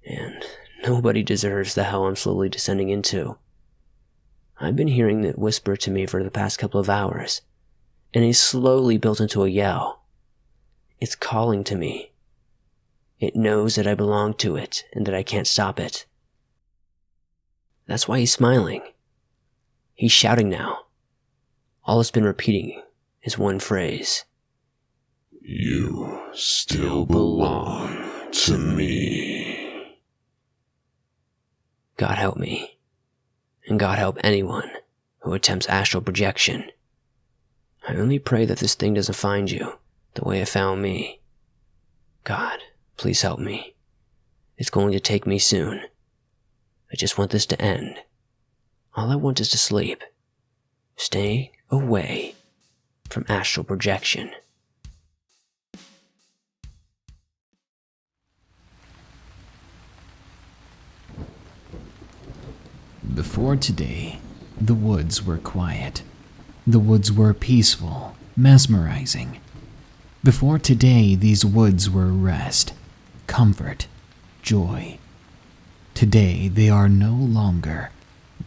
Speaker 6: And nobody deserves the hell I'm slowly descending into. I've been hearing it whisper to me for the past couple of hours, and it's slowly built into a yell. It's calling to me. It knows that I belong to it and that I can't stop it. That's why he's smiling. He's shouting now. All it's been repeating is one phrase.
Speaker 4: You still belong to me.
Speaker 6: God help me. And God help anyone who attempts astral projection. I only pray that this thing doesn't find you the way it found me. God, please help me. It's going to take me soon. I just want this to end. All I want is to sleep. Stay away from astral projection.
Speaker 1: Before today, the woods were quiet. The woods were peaceful, mesmerizing. Before today, these woods were rest, comfort, joy. Today, they are no longer,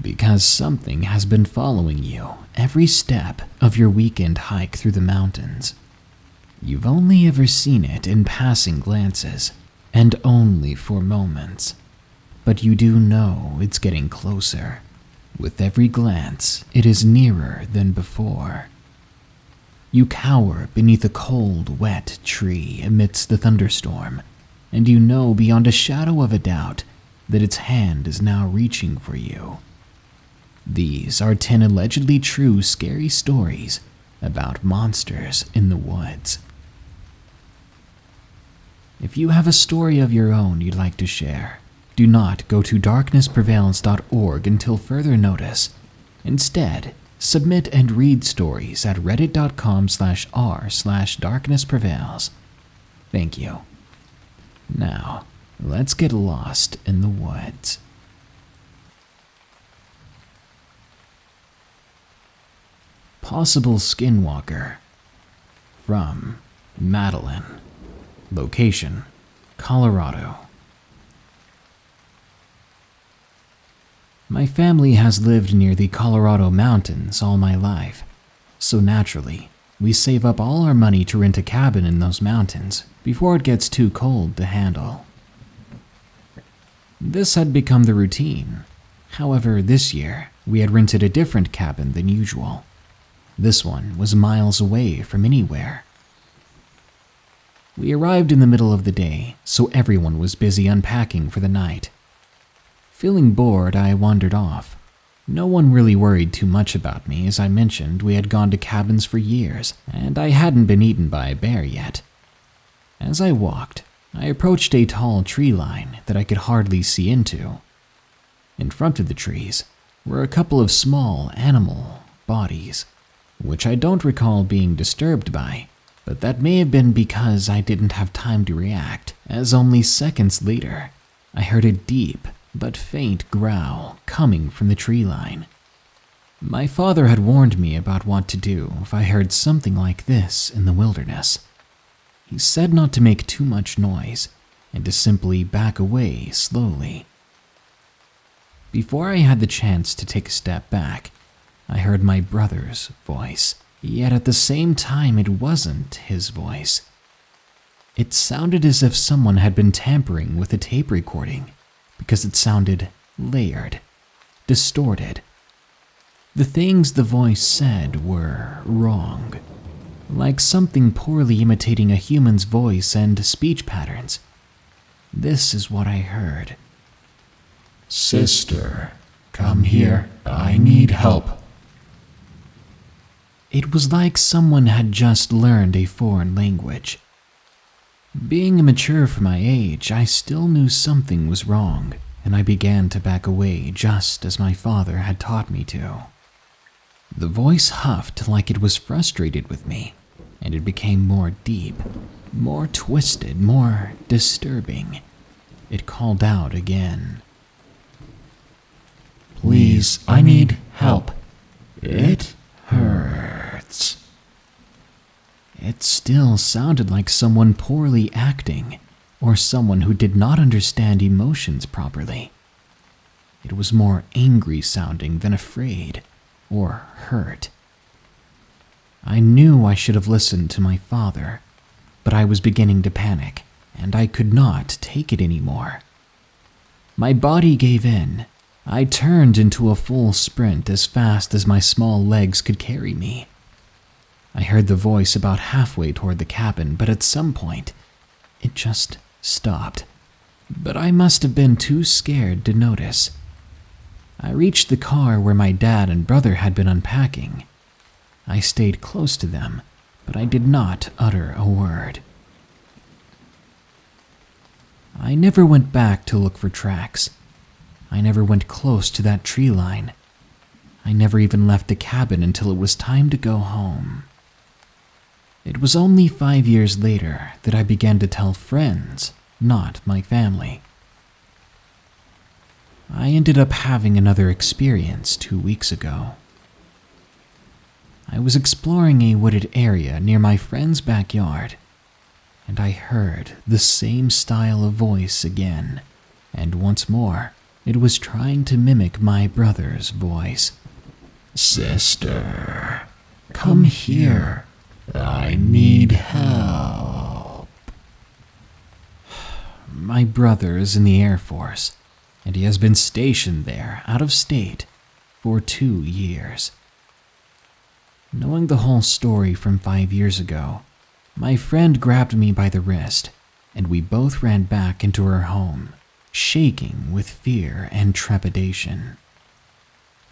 Speaker 1: because something has been following you every step of your weekend hike through the mountains. You've only ever seen it in passing glances, and only for moments. But you do know it's getting closer. With every glance, it is nearer than before. You cower beneath a cold, wet tree amidst the thunderstorm, and you know beyond a shadow of a doubt that its hand is now reaching for you. These are 10 allegedly true scary stories about monsters in the woods. If you have a story of your own you'd like to share, do not go to darknessprevails.org until further notice. Instead, submit and read stories at reddit.com/r/darknessprevails. Thank you. Now, let's get lost in the woods. Possible Skinwalker. From Madeline. Location, Colorado. My family has lived near the Colorado mountains all my life, so naturally, we save up all our money to rent a cabin in those mountains before it gets too cold to handle. This had become the routine. However, this year, we had rented a different cabin than usual. This one was miles away from anywhere. We arrived in the middle of the day, so everyone was busy unpacking for the night. Feeling bored, I wandered off. No one really worried too much about me. As I mentioned, we had gone to cabins for years, and I hadn't been eaten by a bear yet. As I walked, I approached a tall tree line that I could hardly see into. In front of the trees were a couple of small animal bodies, which I don't recall being disturbed by, But that may have been because I didn't have time to react, as only seconds later, I heard a deep but faint growl coming from the tree line. My father had warned me about what to do if I heard something like this in the wilderness. He said not to make too much noise and to simply back away slowly. Before I had the chance to take a step back, I heard my brother's voice, yet at the same time it wasn't his voice. It sounded as if someone had been tampering with a tape recording, because it sounded layered, distorted. The things the voice said were wrong, like something poorly imitating a human's voice and speech patterns. This is what I heard.
Speaker 4: Sister, come here. I need help.
Speaker 1: It was like someone had just learned a foreign language. Being immature for my age, I still knew something was wrong, and I began to back away just as my father had taught me to. The voice huffed like it was frustrated with me, and it became more deep, more twisted, more disturbing. It called out again.
Speaker 4: Please, I need help. It hurts.
Speaker 1: It still sounded like someone poorly acting, or someone who did not understand emotions properly. It was more angry sounding than afraid or hurt. I knew I should have listened to my father, but I was beginning to panic, and I could not take it anymore. My body gave in. I turned into a full sprint as fast as my small legs could carry me. I heard the voice about halfway toward the cabin, but at some point, it just stopped. But I must have been too scared to notice. I reached the car where my dad and brother had been unpacking. I stayed close to them, but I did not utter a word. I never went back to look for tracks. I never went close to that tree line. I never even left the cabin until it was time to go home. It was only 5 years later that I began to tell friends, not my family. I ended up having another experience 2 weeks ago. I was exploring a wooded area near my friend's backyard, and I heard the same style of voice again, and once more, it was trying to mimic my brother's voice.
Speaker 4: Sister, come here. I need help.
Speaker 1: My brother is in the Air Force, and he has been stationed there, out of state, for 2 years. Knowing the whole story from 5 years ago, my friend grabbed me by the wrist, and we both ran back into her home, shaking with fear and trepidation.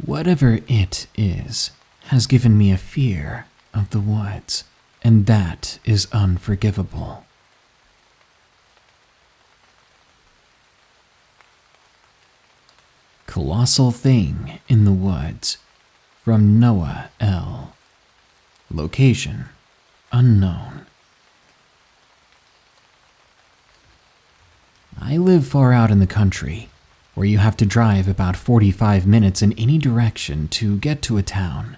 Speaker 1: Whatever it is has given me a fear of the woods, and that is unforgivable. Colossal Thing in the Woods, from Noah L. Location unknown. I live far out in the country, where you have to drive about 45 minutes in any direction to get to a town.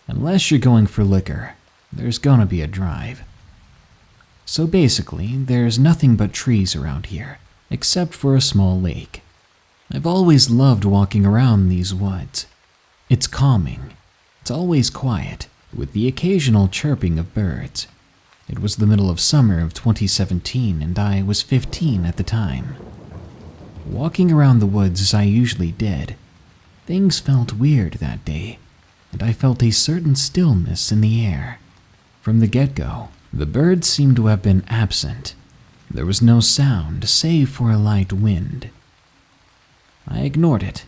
Speaker 1: Unless you're going for liquor, there's gonna be a drive. So basically, there's nothing but trees around here, except for a small lake. I've always loved walking around these woods. It's calming. It's always quiet, with the occasional chirping of birds. It was the middle of summer of 2017, and I was 15 at the time. Walking around the woods as I usually did, things felt weird that day, and I felt a certain stillness in the air. From the get-go, the birds seemed to have been absent. There was no sound save for a light wind. I ignored it.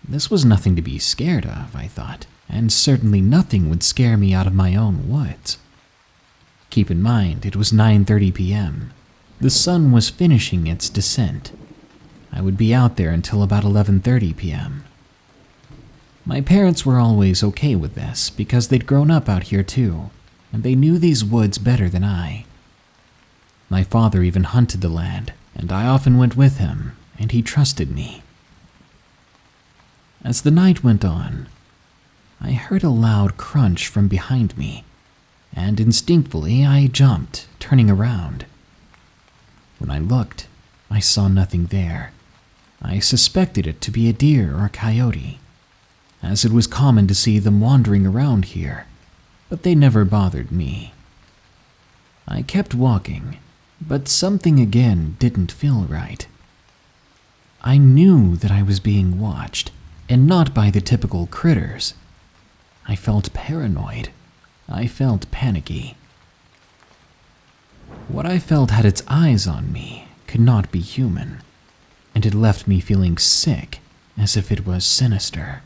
Speaker 1: This was nothing to be scared of, I thought, and certainly nothing would scare me out of my own woods. Keep in mind, it was 9:30 p.m. The sun was finishing its descent. I would be out there until about 11:30 p.m. My parents were always okay with this because they'd grown up out here too, and they knew these woods better than I. My father even hunted the land, and I often went with him, and he trusted me. As the night went on, I heard a loud crunch from behind me, and instinctively I jumped, turning around. When I looked, I saw nothing there. I suspected it to be a deer or coyote, as it was common to see them wandering around here, but they never bothered me. I kept walking, but something again didn't feel right. I knew that I was being watched, and not by the typical critters. I felt paranoid. I felt panicky. What I felt had its eyes on me could not be human, and it left me feeling sick, as if it was sinister.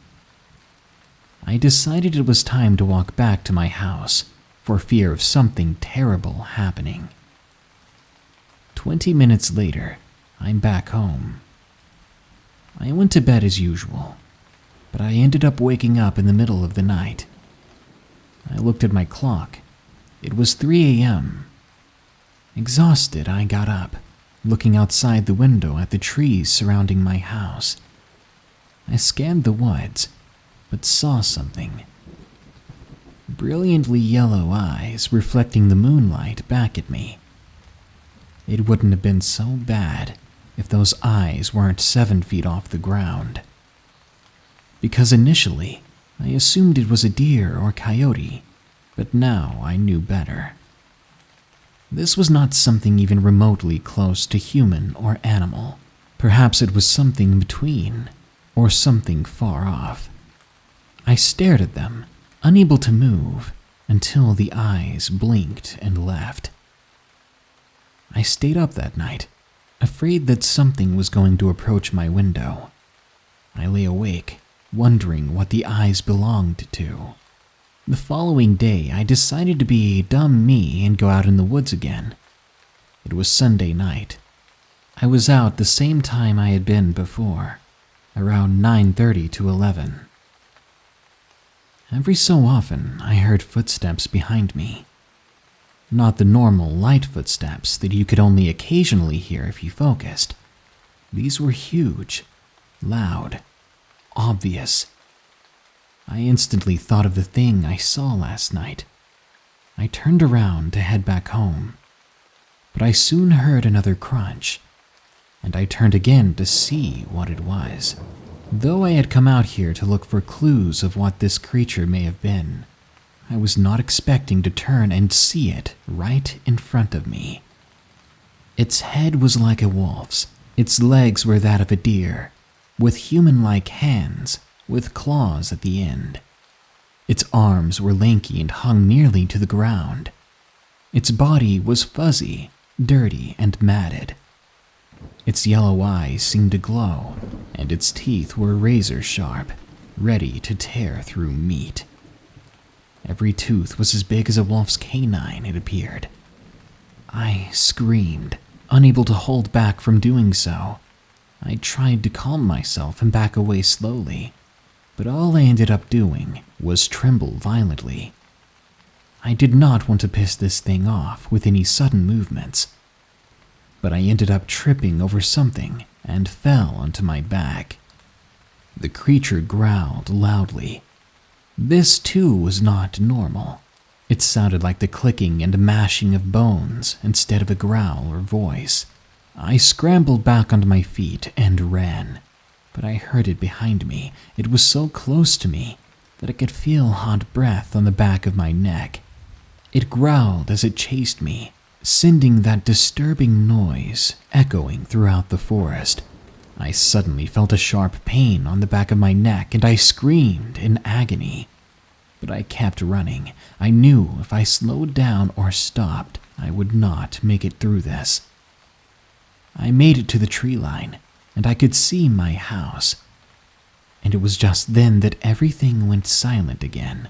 Speaker 1: I decided it was time to walk back to my house, for fear of something terrible happening. 20 minutes later, I'm back home. I went to bed as usual, but I ended up waking up in the middle of the night. I looked at my clock. It was 3 a.m. Exhausted, I got up, looking outside the window at the trees surrounding my house. I scanned the woods, but saw something. Brilliantly yellow eyes reflecting the moonlight back at me. It wouldn't have been so bad if those eyes weren't 7 feet off the ground. Because initially, I assumed it was a deer or coyote, but now I knew better. This was not something even remotely close to human or animal. Perhaps it was something between, or something far off. I stared at them, unable to move, until the eyes blinked and left. I stayed up that night, afraid that something was going to approach my window. I lay awake, wondering what the eyes belonged to. The following day, I decided to be dumb me and go out in the woods again. It was Sunday night. I was out the same time I had been before, around 9:30 to 11. Every so often, I heard footsteps behind me. Not the normal light footsteps that you could only occasionally hear if you focused. These were huge, loud, obvious. I instantly thought of the thing I saw last night. I turned around to head back home, but I soon heard another crunch, and I turned again to see what it was. Though I had come out here to look for clues of what this creature may have been, I was not expecting to turn and see it right in front of me. Its head was like a wolf's. Its legs were that of a deer, with human-like hands, with claws at the end. Its arms were lanky and hung nearly to the ground. Its body was fuzzy, dirty, and matted. Its yellow eyes seemed to glow, and its teeth were razor-sharp, ready to tear through meat. Every tooth was as big as a wolf's canine, it appeared. I screamed, unable to hold back from doing so. I tried to calm myself and back away slowly, but all I ended up doing was tremble violently. I did not want to piss this thing off with any sudden movements, but I ended up tripping over something and fell onto my back. The creature growled loudly. This too was not normal. It sounded like the clicking and mashing of bones instead of a growl or voice. I scrambled back onto my feet and ran, but I heard it behind me. It was so close to me that I could feel hot breath on the back of my neck. It growled as it chased me, sending that disturbing noise echoing throughout the forest. I suddenly felt a sharp pain on the back of my neck and I screamed in agony. But I kept running. I knew if I slowed down or stopped, I would not make it through this. I made it to the tree line, and I could see my house. And it was just then that everything went silent again.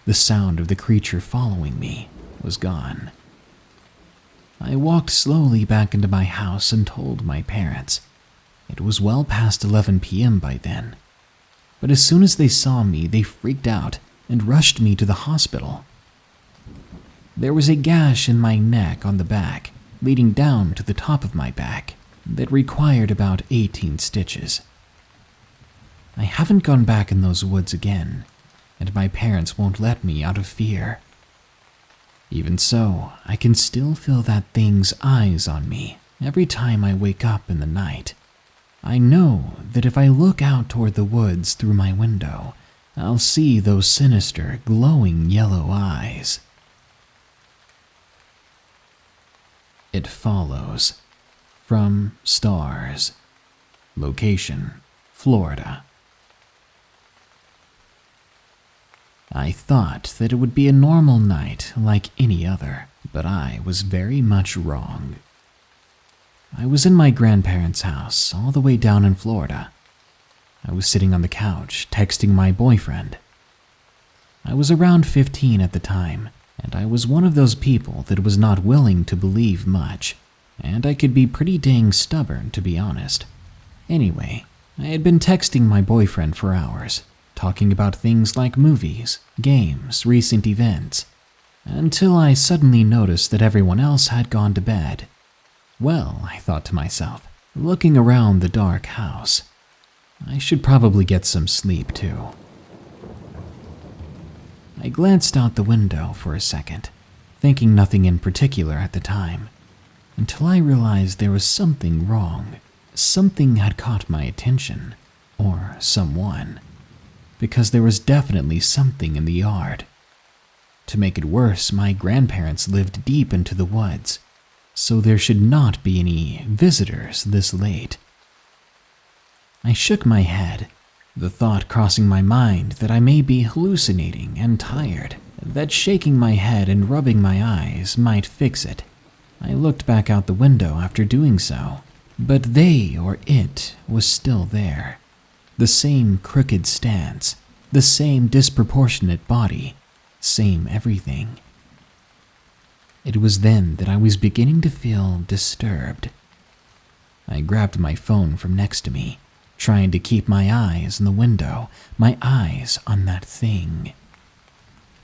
Speaker 1: The sound of the creature following me was gone. I walked slowly back into my house and told my parents. It was well past 11 p.m. by then. But as soon as they saw me, they freaked out and rushed me to the hospital. There was a gash in my neck on the back, leading down to the top of my back, that required about 18 stitches. I haven't gone back in those woods again, and my parents won't let me out of fear. Even so, I can still feel that thing's eyes on me every time I wake up in the night. I know that if I look out toward the woods through my window, I'll see those sinister, glowing yellow eyes. It follows. From Stars. Location, Florida. I thought that it would be a normal night like any other, but I was very much wrong. I was in my grandparents' house all the way down in Florida. I was sitting on the couch texting my boyfriend. I was around 15 at the time, and I was one of those people that was not willing to believe much, and I could be pretty dang stubborn, to be honest. Anyway, I had been texting my boyfriend for hours, talking about things like movies, games, recent events, until I suddenly noticed that everyone else had gone to bed. Well, I thought to myself, looking around the dark house, I should probably get some sleep too. I glanced out the window for a second, thinking nothing in particular at the time, until I realized there was something wrong. Something had caught my attention, or someone, because there was definitely something in the yard. To make it worse, my grandparents lived deep into the woods, so there should not be any visitors this late. I shook my head, the thought crossing my mind that I may be hallucinating and tired, that shaking my head and rubbing my eyes might fix it. I looked back out the window after doing so, but they or it was still there. The same crooked stance, the same disproportionate body, same everything. It was then that I was beginning to feel disturbed. I grabbed my phone from next to me, trying to keep my eyes on the window, my eyes on that thing.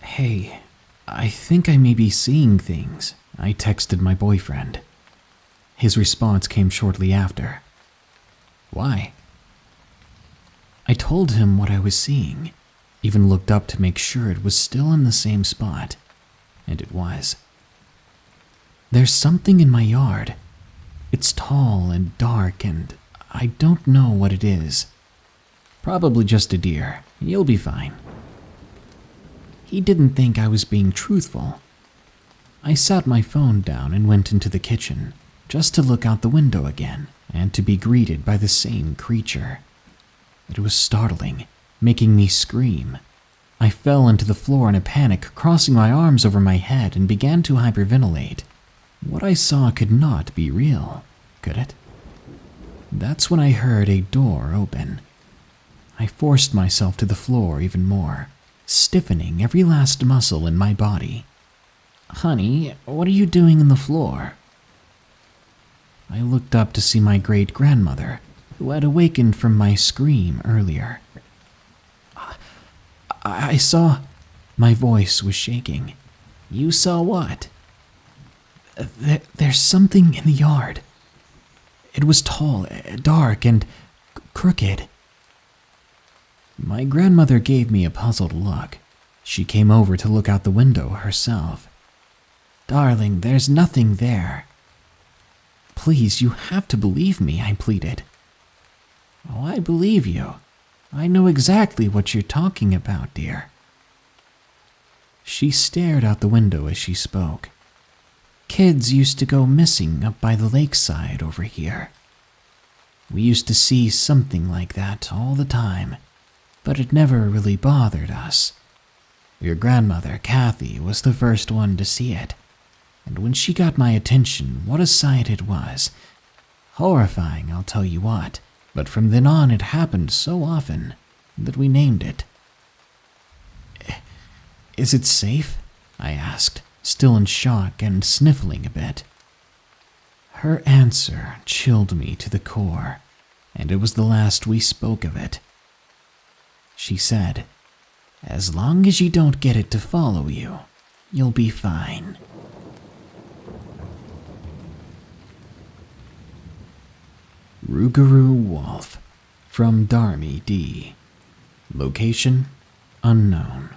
Speaker 1: "Hey, I think I may be seeing things," I texted my boyfriend. His response came shortly after. "Why?" I told him what I was seeing, even looked up to make sure it was still in the same spot, and it was. There's something in my yard. It's tall and dark, and I don't know what it is. Probably just a deer. You'll be fine. He didn't think I was being truthful. I set my phone down and went into the kitchen, just to look out the window again, and to be greeted by the same creature. It was startling, making me scream. I fell into the floor in a panic, crossing my arms over my head, and began to hyperventilate. What I saw could not be real, could it? That's when I heard a door open. I forced myself to the floor even more, stiffening every last muscle in my body. "Honey, what are you doing in the floor?" I looked up to see my great-grandmother, who had awakened from my scream earlier. I saw... My voice was shaking. "You saw what?" There's something in the yard. It was tall, dark, and crooked." My grandmother gave me a puzzled look. She came over to look out the window herself. "Darling, there's nothing there." "Please, you have to believe me," I pleaded. "Oh, I believe you. I know exactly what you're talking about, dear." She stared out the window as she spoke. "Kids used to go missing up by the lakeside over here. We used to see something like that all the time, but it never really bothered us. Your grandmother, Kathy, was the first one to see it, and when she got my attention, what a sight it was. Horrifying, I'll tell you what, but from then on it happened so often that we named it." "Is it safe?" I asked, still in shock and sniffling a bit. Her answer chilled me to the core, and it was the last we spoke of it. She said, "As long as you don't get it to follow you, You'll be fine. Rougarou Wolf from Darmy D. Location unknown.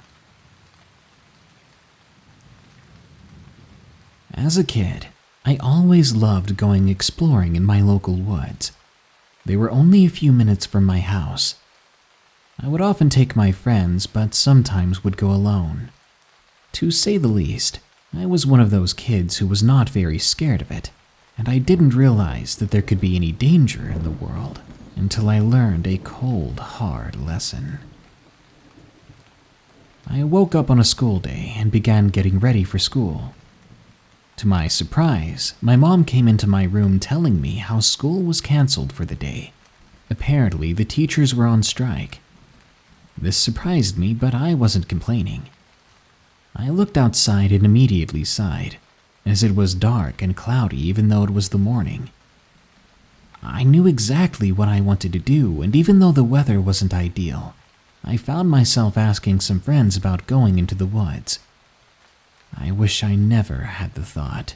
Speaker 1: As a kid, I always loved going exploring in my local woods. They were only a few minutes from my house. I would often take my friends, but sometimes would go alone. To say the least, I was one of those kids who was not very scared of it, and I didn't realize that there could be any danger in the world until I learned a cold, hard lesson. I woke up on a school day and began getting ready for school. To my surprise, my mom came into my room telling me how school was canceled for the day. Apparently, the teachers were on strike. This surprised me, but I wasn't complaining. I looked outside and immediately sighed, as it was dark and cloudy even though it was the morning. I knew exactly what I wanted to do, and even though the weather wasn't ideal, I found myself asking some friends about going into the woods. I wish I never had the thought.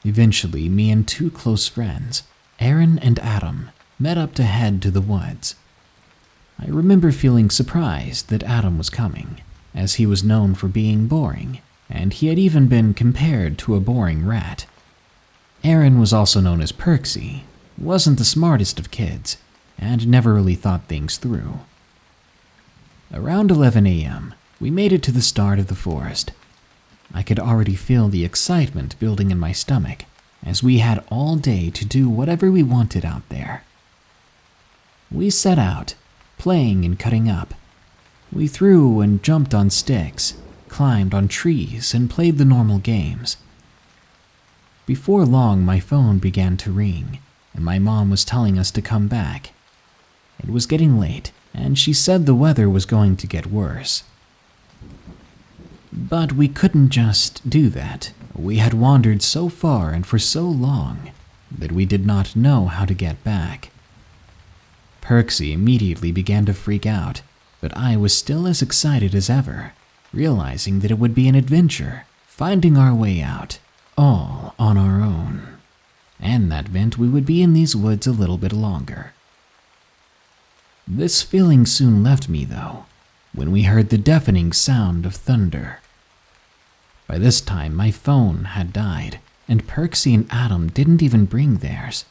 Speaker 1: Eventually, me and two close friends, Aaron and Adam, met up to head to the woods. I remember feeling surprised that Adam was coming, as he was known for being boring, and he had even been compared to a boring rat. Aaron was also known as Perksy, wasn't the smartest of kids, and never really thought things through. Around 11 a.m., we made it to the start of the forest. I could already feel the excitement building in my stomach, as we had all day to do whatever we wanted out there. We set out, playing and cutting up. We threw and jumped on sticks, climbed on trees, and played the normal games. Before long, my phone began to ring, and my mom was telling us to come back. It was getting late, and she said the weather was going to get worse. But we couldn't just do that. We had wandered so far and for so long that we did not know how to get back. Perksy immediately began to freak out, but I was still as excited as ever, realizing that it would be an adventure, finding our way out, all on our own. And that meant we would be in these woods a little bit longer. This feeling soon left me, though, when we heard the deafening sound of thunder. By this time, my phone had died, and Perksy and Adam didn't even bring theirs.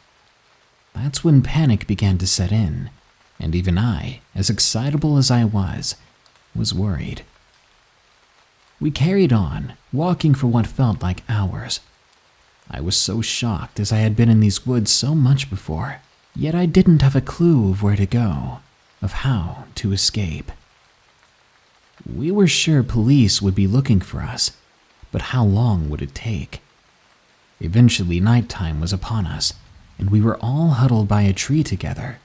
Speaker 1: That's when panic began to set in, and even I, as excitable as I was worried. We carried on, walking for what felt like hours. I was so shocked as I had been in these woods so much before, yet I didn't have a clue of where to go, of how to escape. We were sure police would be looking for us, but how long would it take? Eventually, nighttime was upon us, and we were all huddled by a tree together,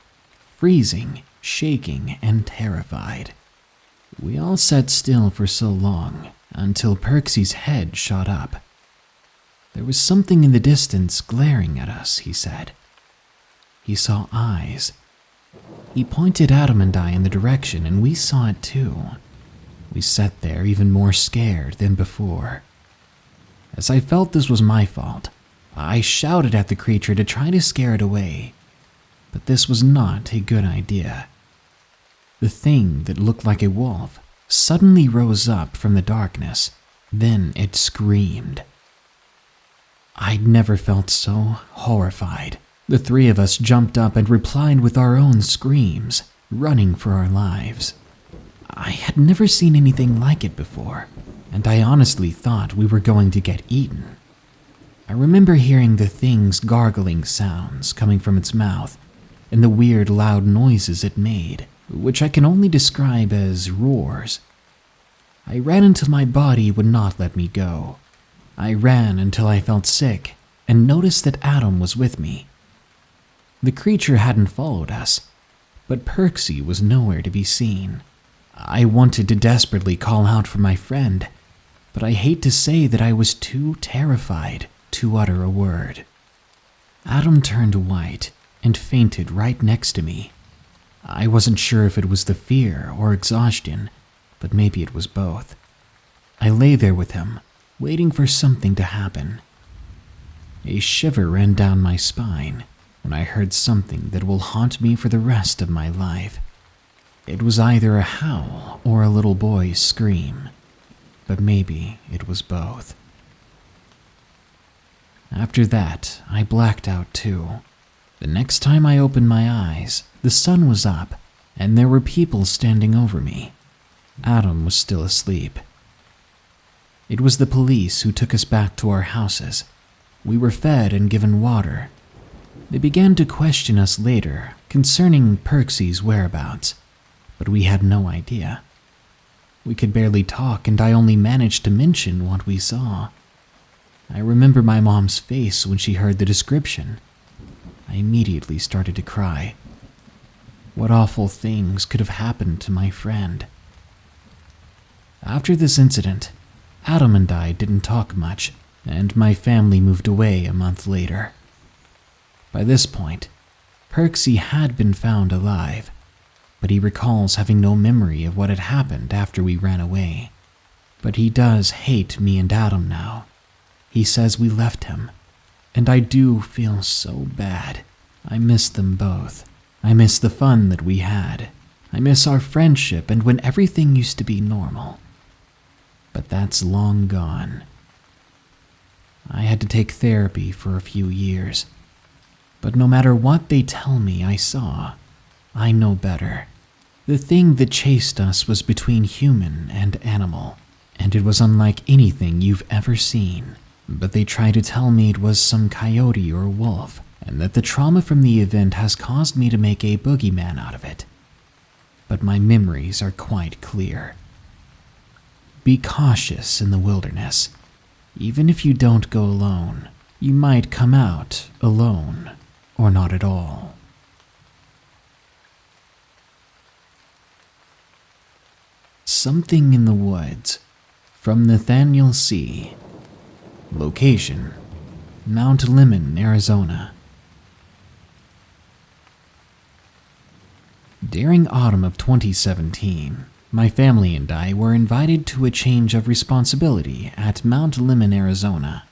Speaker 1: freezing, shaking, and terrified. We all sat still for so long, until Perksy's head shot up. There was something in the distance glaring at us, he said. He saw eyes. He pointed Adam and I in the direction, and we saw it too. We sat there even more scared than before. As I felt this was my fault, I shouted at the creature to try to scare it away. But this was not a good idea. The thing that looked like a wolf suddenly rose up from the darkness. Then it screamed. I'd never felt so horrified. The three of us jumped up and replied with our own screams, running for our lives. I had never seen anything like it before, and I honestly thought we were going to get eaten. I remember hearing the thing's gargling sounds coming from its mouth, and the weird loud noises it made, which I can only describe as roars. I ran until my body would not let me go. I ran until I felt sick, and noticed that Adam was with me. The creature hadn't followed us, but Perksy was nowhere to be seen. I wanted to desperately call out for my friend, but I hate to say that I was too terrified to utter a word. Adam turned white and fainted right next to me. I wasn't sure if it was the fear or exhaustion, but maybe it was both. I lay there with him, waiting for something to happen. A shiver ran down my spine when I heard something that will haunt me for the rest of my life. It was either a howl or a little boy's scream, but maybe it was both. After that, I blacked out too. The next time I opened my eyes, the sun was up, and there were people standing over me. Adam was still asleep. It was the police who took us back to our houses. We were fed and given water. They began to question us later concerning Perksy's whereabouts, but we had no idea. We could barely talk, and I only managed to mention what we saw. I remember my mom's face when she heard the description. I immediately started to cry. What awful things could have happened to my friend? After this incident, Adam and I didn't talk much, and my family moved away a month later. By this point, Perksy had been found alive, but he recalls having no memory of what had happened after we ran away. But he does hate me and Adam now. He says we left him, and I do feel so bad. I miss them both. I miss the fun that we had. I miss our friendship and when everything used to be normal. But that's long gone. I had to take therapy for a few years. But no matter what they tell me I saw, I know better. The thing that chased us was between human and animal, and it was unlike anything you've ever seen. But they try to tell me it was some coyote or wolf, and that the trauma from the event has caused me to make a boogeyman out of it. But my memories are quite clear. Be cautious in the wilderness. Even if you don't go alone, you might come out alone, or not at all. Something in the Woods, from Nathaniel C. Location: Mount Lemmon, Arizona. During autumn of 2017, my family and I were invited to a change of responsibility at Mount Lemmon, Arizona.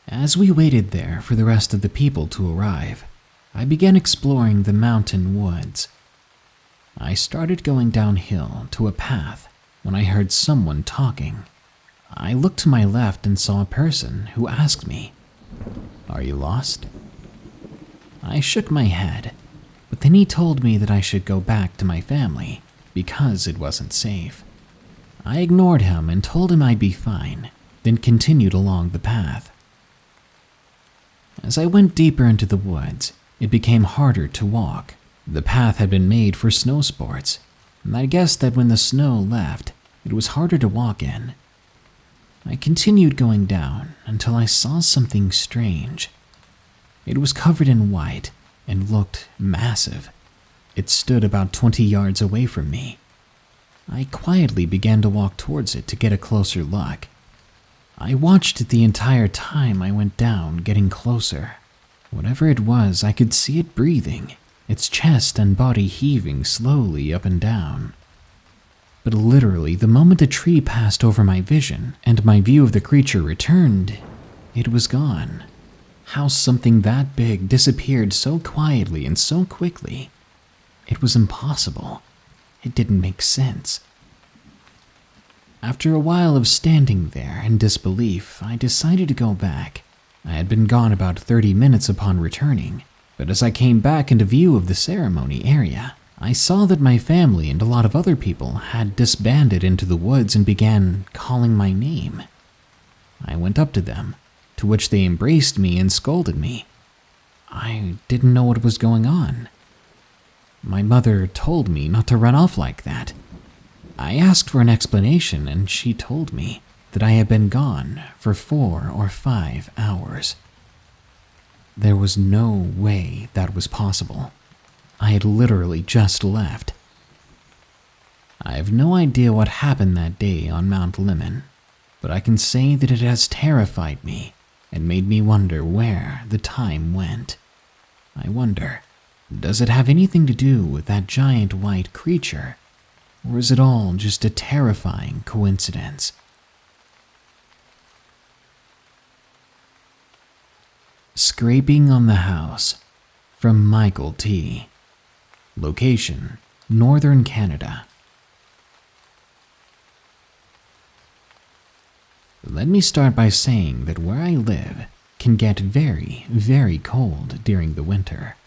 Speaker 1: As we waited there for the rest of the people to arrive, I began exploring the mountain woods. I started going downhill to a path when I heard someone talking. I looked to my left and saw a person who asked me, "Are you lost?" I shook my head, but then he told me that I should go back to my family because it wasn't safe. I ignored him and told him I'd be fine, then continued along the path. As I went deeper into the woods, it became harder to walk. The path had been made for snow sports, and I guessed that when the snow left, it was harder to walk in. I continued going down until I saw something strange. It was covered in white and looked massive. It stood about 20 yards away from me. I quietly began to walk towards it to get a closer look. I watched it the entire time I went down, getting closer. Whatever it was, I could see it breathing, its chest and body heaving slowly up and down. But literally, the moment the tree passed over my vision and my view of the creature returned, it was gone. How something that big disappeared so quietly and so quickly? It was impossible. It didn't make sense. After a while of standing there in disbelief, I decided to go back. I had been gone about 30 minutes upon returning, but as I came back into view of the ceremony area, I saw that my family and a lot of other people had disbanded into the woods and began calling my name. I went up to them, to which they embraced me and scolded me. I didn't know what was going on. My mother told me not to run off like that. I asked for an explanation, and she told me that I had been gone for 4 or 5 hours. There was no way that was possible. I had literally just left. I have no idea what happened that day on Mount Lemmon, but I can say that it has terrified me and made me wonder where the time went. I wonder, does it have anything to do with that giant white creature? Or is it all just a terrifying coincidence? Scraping on the House, from Michael T. Location, Northern Canada. Let me start by saying that where I live can get very, very cold during the winter.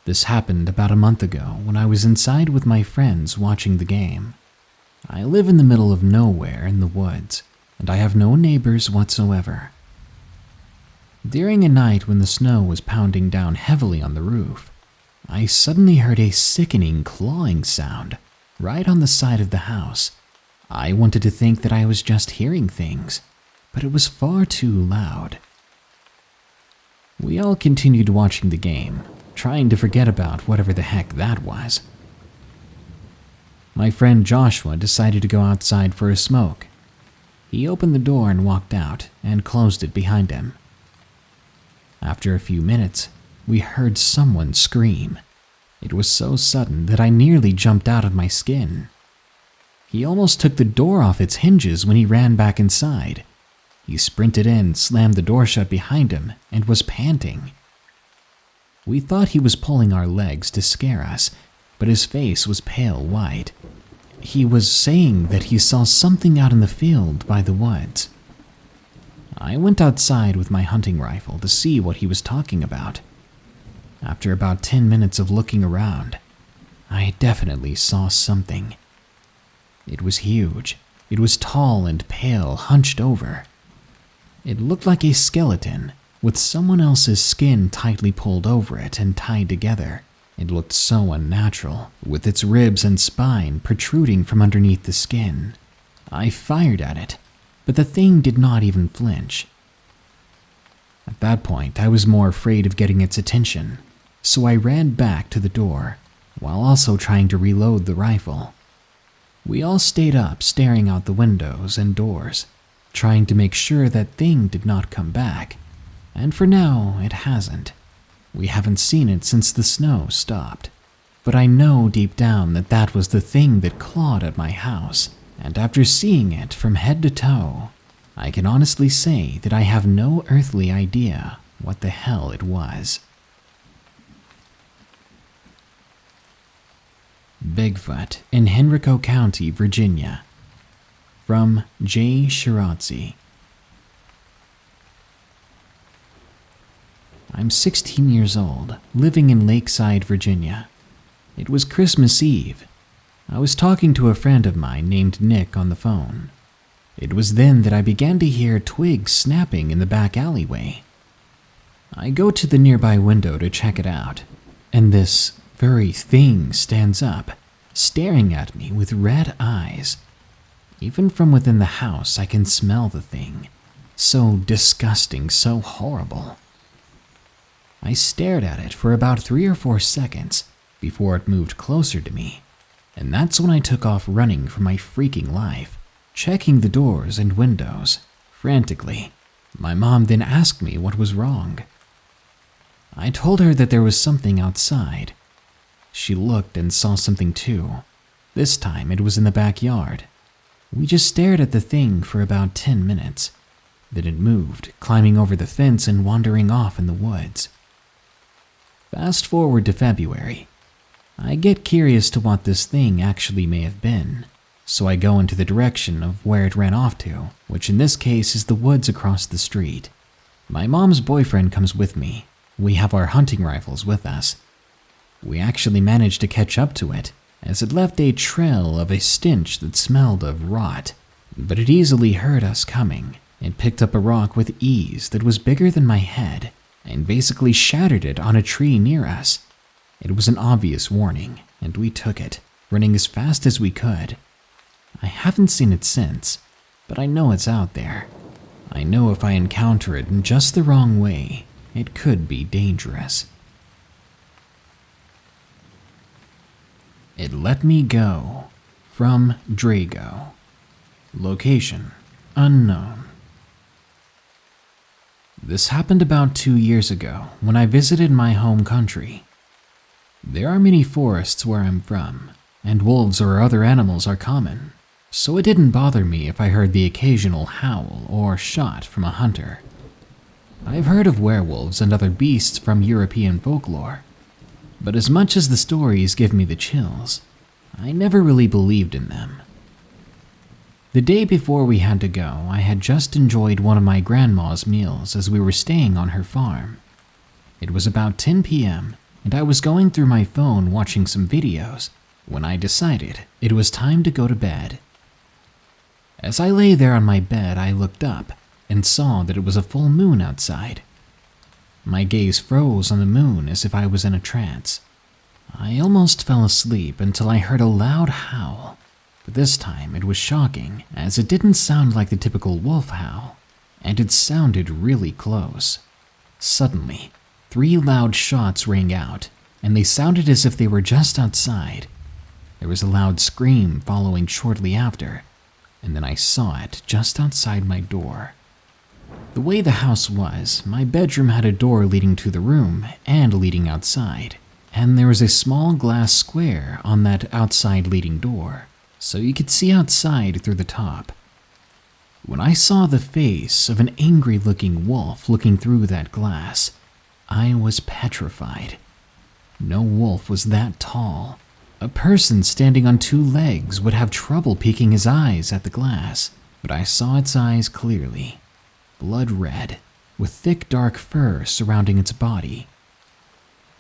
Speaker 1: This happened about a month ago when I was inside with my friends watching the game. I live in the middle of nowhere in the woods, and I have no neighbors whatsoever. During a night when the snow was pounding down heavily on the roof, I suddenly heard a sickening clawing sound right on the side of the house. I wanted to think that I was just hearing things, but it was far too loud. We all continued watching the game, trying to forget about whatever the heck that was. My friend Joshua decided to go outside for a smoke. He opened the door and walked out and closed it behind him. After a few minutes, we heard someone scream. It was so sudden that I nearly jumped out of my skin. He almost took the door off its hinges when he ran back inside. He sprinted in, slammed the door shut behind him, and was panting. We thought he was pulling our legs to scare us, but his face was pale white. He was saying that he saw something out in the field by the woods. I went outside with my hunting rifle to see what he was talking about. After about 10 minutes of looking around, I definitely saw something. It was huge. It was tall and pale, hunched over. It looked like a skeleton, with someone else's skin tightly pulled over it and tied together. It looked so unnatural, with its ribs and spine protruding from underneath the skin. I fired at it, but the thing did not even flinch. At that point, I was more afraid of getting its attention, so I ran back to the door, while also trying to reload the rifle. We all stayed up staring out the windows and doors, trying to make sure that thing did not come back, and for now it hasn't. We haven't seen it since the snow stopped, but I know deep down that that was the thing that clawed at my house, and after seeing it from head to toe, I can honestly say that I have no earthly idea what the hell it was. Bigfoot in Henrico County, Virginia. From J. Shirazzi. I'm 16 years old, living in Lakeside, Virginia. It was Christmas Eve. I was talking to a friend of mine named Nick on the phone. It was then that I began to hear twigs snapping in the back alleyway. I go to the nearby window to check it out, and this furry thing stands up, staring at me with red eyes. Even from within the house, I can smell the thing. So disgusting, so horrible. I stared at it for about 3 or 4 seconds before it moved closer to me, and that's when I took off running for my freaking life, checking the doors and windows frantically. My mom then asked me what was wrong. I told her that there was something outside. She looked and saw something too. This time it was in the backyard. We just stared at the thing for about 10 minutes. Then it moved, climbing over the fence and wandering off in the woods. Fast forward to February. I get curious to what this thing actually may have been, so I go into the direction of where it ran off to, which in this case is the woods across the street. My mom's boyfriend comes with me. We have our hunting rifles with us. We actually managed to catch up to it, as it left a trail of a stench that smelled of rot, but it easily heard us coming. It picked up a rock with ease that was bigger than my head, and basically shattered it on a tree near us. It was an obvious warning, and we took it, running as fast as we could. I haven't seen it since, but I know it's out there. I know if I encounter it in just the wrong way, it could be dangerous. It Let Me Go, from Drago. Location, unknown. This happened about 2 years ago when I visited my home country. There are many forests where I'm from, and wolves or other animals are common, so it didn't bother me if I heard the occasional howl or shot from a hunter. I've heard of werewolves and other beasts from European folklore, but as much as the stories give me the chills, I never really believed in them. The day before we had to go, I had just enjoyed one of my grandma's meals as we were staying on her farm. It was about 10 p.m., and I was going through my phone watching some videos when I decided it was time to go to bed. As I lay there on my bed, I looked up and saw that it was a full moon outside. My gaze froze on the moon as if I was in a trance. I almost fell asleep until I heard a loud howl, but this time it was shocking as it didn't sound like the typical wolf howl, and it sounded really close. Suddenly, 3 loud shots rang out, and they sounded as if they were just outside. There was a loud scream following shortly after, and then I saw it just outside my door. The way the house was, my bedroom had a door leading to the room and leading outside, and there was a small glass square on that outside leading door, so you could see outside through the top. When I saw the face of an angry-looking wolf looking through that glass, I was petrified. No wolf was that tall. A person standing on 2 legs would have trouble peeking his eyes at the glass, but I saw its eyes clearly. Blood red, with thick dark fur surrounding its body.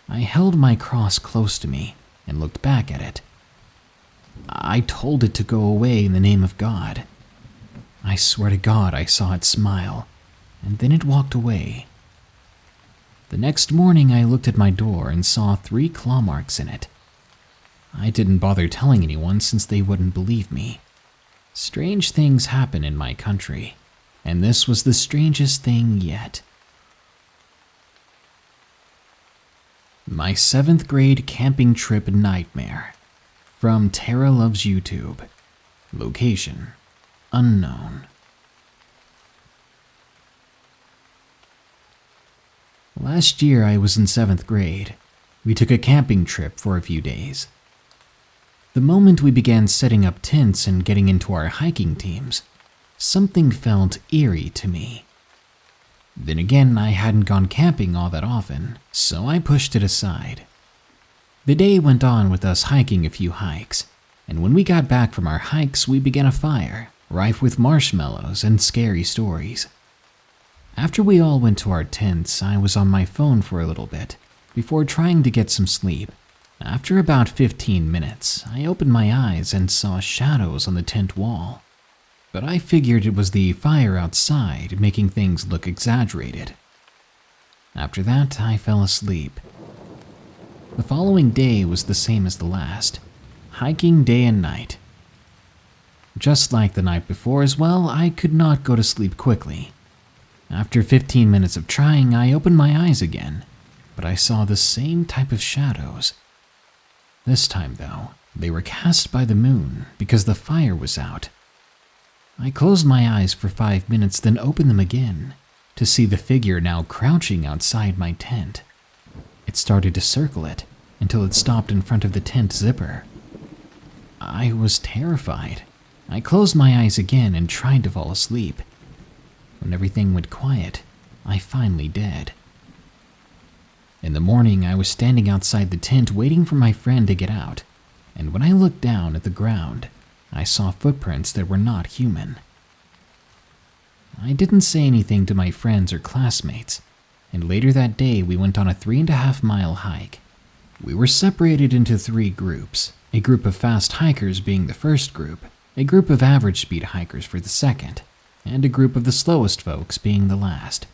Speaker 1: I held my cross close to me and looked back at it. I told it to go away in the name of God. I swear to God I saw it smile, and then it walked away. The next morning I looked at my door and saw 3 claw marks in it. I didn't bother telling anyone since they wouldn't believe me. Strange things happen in my country, and this was the strangest thing yet. My 7th grade camping trip nightmare. From Tara Loves YouTube. Location: unknown. Last year I was in 7th grade. We took a camping trip for a few days. The moment we began setting up tents and getting into our hiking teams, something felt eerie to me. Then again, I hadn't gone camping all that often, so I pushed it aside. The day went on with us hiking a few hikes, and when we got back from our hikes, we began a fire, rife with marshmallows and scary stories. After we all went to our tents, I was on my phone for a little bit, before trying to get some sleep. After about 15 minutes, I opened my eyes and saw shadows on the tent wall. But I figured it was the fire outside making things look exaggerated. After that, I fell asleep. The following day was the same as the last, hiking day and night. Just like the night before as well, I could not go to sleep quickly. After 15 minutes of trying, I opened my eyes again, but I saw the same type of shadows. This time, though, they were cast by the moon because the fire was out. I closed my eyes for 5 minutes, then opened them again to see the figure now crouching outside my tent. It started to circle it until it stopped in front of the tent zipper. I was terrified. I closed my eyes again and tried to fall asleep. When everything went quiet, I finally did. In the morning, I was standing outside the tent waiting for my friend to get out, and when I looked down at the ground, I saw footprints that were not human. I didn't say anything to my friends or classmates, and later that day we went on a 3.5-mile hike. We were separated into 3 groups, a group of fast hikers being the first group, a group of average speed hikers for the second, and a group of the slowest folks being the last.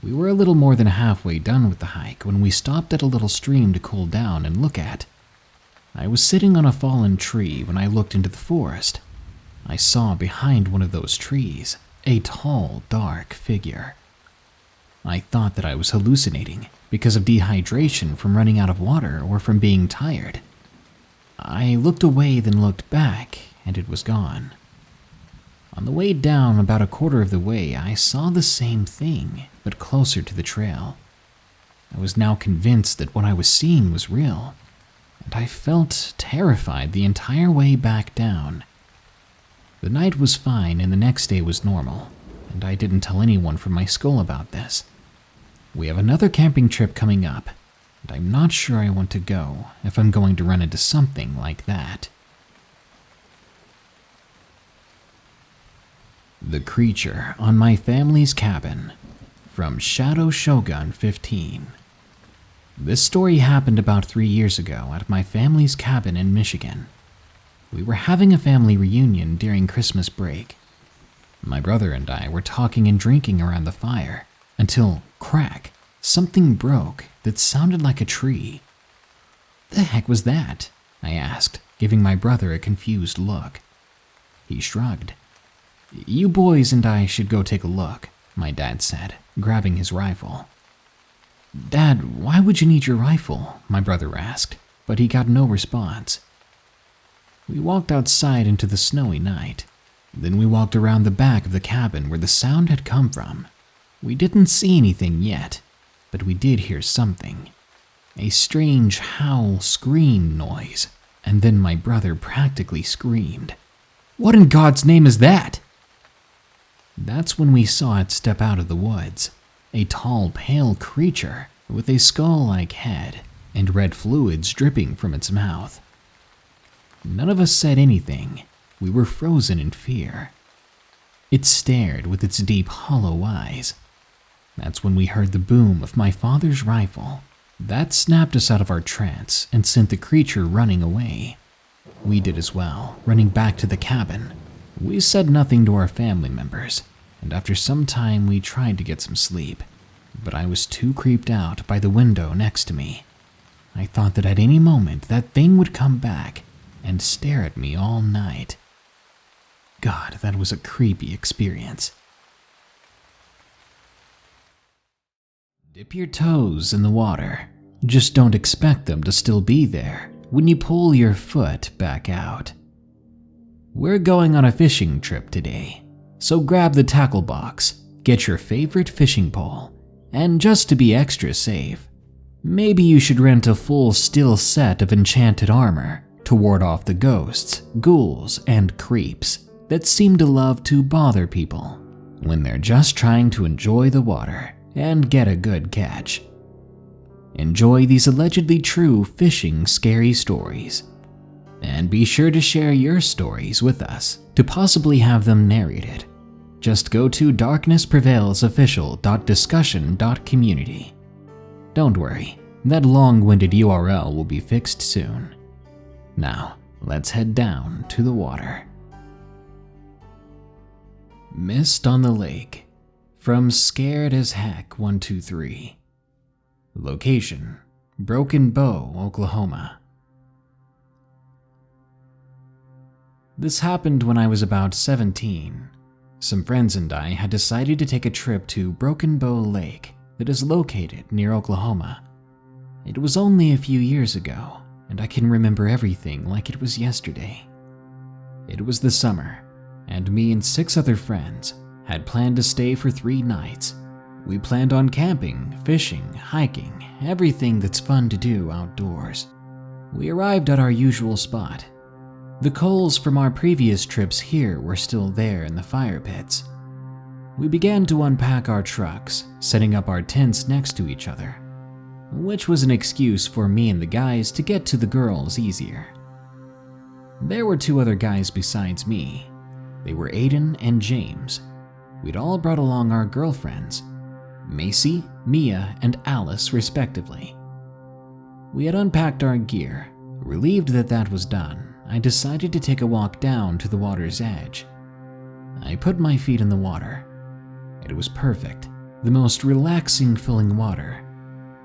Speaker 1: We were a little more than halfway done with the hike when we stopped at a little stream to cool down and look at. I was sitting on a fallen tree when I looked into the forest. I saw behind one of those trees a tall, dark figure. I thought that I was hallucinating because of dehydration from running out of water or from being tired. I looked away, then looked back, and it was gone. On the way down, about a quarter of the way, I saw the same thing, but closer to the trail. I was now convinced that what I was seeing was real, and I felt terrified the entire way back down. The night was fine and the next day was normal. and I didn't tell anyone from my school about this. We have another camping trip coming up, and I'm not sure I want to go if I'm going to run into something like that. The Creature on My Family's Cabin, from Shadow Shogun 15. This story happened about 3 years ago at my family's cabin in Michigan. We were having a family reunion during Christmas break. My brother and I were talking and drinking around the fire until, crack, something broke that sounded like a tree. "The heck was that?" I asked, giving my brother a confused look. He shrugged. "You boys and I should go take a look," my dad said, grabbing his rifle. "Dad, why would you need your rifle?" my brother asked, but he got no response. We walked outside into the snowy night. Then we walked around the back of the cabin where the sound had come from. We didn't see anything yet, but we did hear something. A strange howl-scream noise, and then my brother practically screamed. "What in God's name is that?" That's when we saw it step out of the woods. A tall, pale creature with a skull-like head and red fluids dripping from its mouth. None of us said anything. We were frozen in fear. It stared with its deep, hollow eyes. That's when we heard the boom of my father's rifle. That snapped us out of our trance and sent the creature running away. We did as well, running back to the cabin. We said nothing to our family members, and after some time we tried to get some sleep, but I was too creeped out by the window next to me. I thought that at any moment that thing would come back and stare at me all night. God, that was a creepy experience. Dip your toes in the water. Just don't expect them to still be there when you pull your foot back out. We're going on a fishing trip today, so grab the tackle box, get your favorite fishing pole, and just to be extra safe, maybe you should rent a full steel set of enchanted armor to ward off the ghosts, ghouls, and creeps that seem to love to bother people when they're just trying to enjoy the water and get a good catch. Enjoy these allegedly true fishing scary stories, and be sure to share your stories with us to possibly have them narrated. Just go to darknessprevailsofficial.discussion.community. Don't worry, that long-winded URL will be fixed soon. Now, let's head down to the water. Mist on the Lake, from Scared as Heck 123. Location, Broken Bow, Oklahoma. This happened when I was about 17. Some friends and I had decided to take a trip to Broken Bow Lake that is located near Oklahoma. It was only a few years ago, and I can remember everything like it was yesterday. It was the summer, and me and 6 other friends had planned to stay for 3 nights. We planned on camping, fishing, hiking, everything that's fun to do outdoors. We arrived at our usual spot. The coals from our previous trips here were still there in the fire pits. We began to unpack our trucks, setting up our tents next to each other, which was an excuse for me and the guys to get to the girls easier. There were 2 other guys besides me. They were Aiden and James. We'd all brought along our girlfriends, Macy, Mia, and Alice respectively. We had unpacked our gear. Relieved that that was done, I decided to take a walk down to the water's edge. I put my feet in the water. It was perfect, the most relaxing filling water.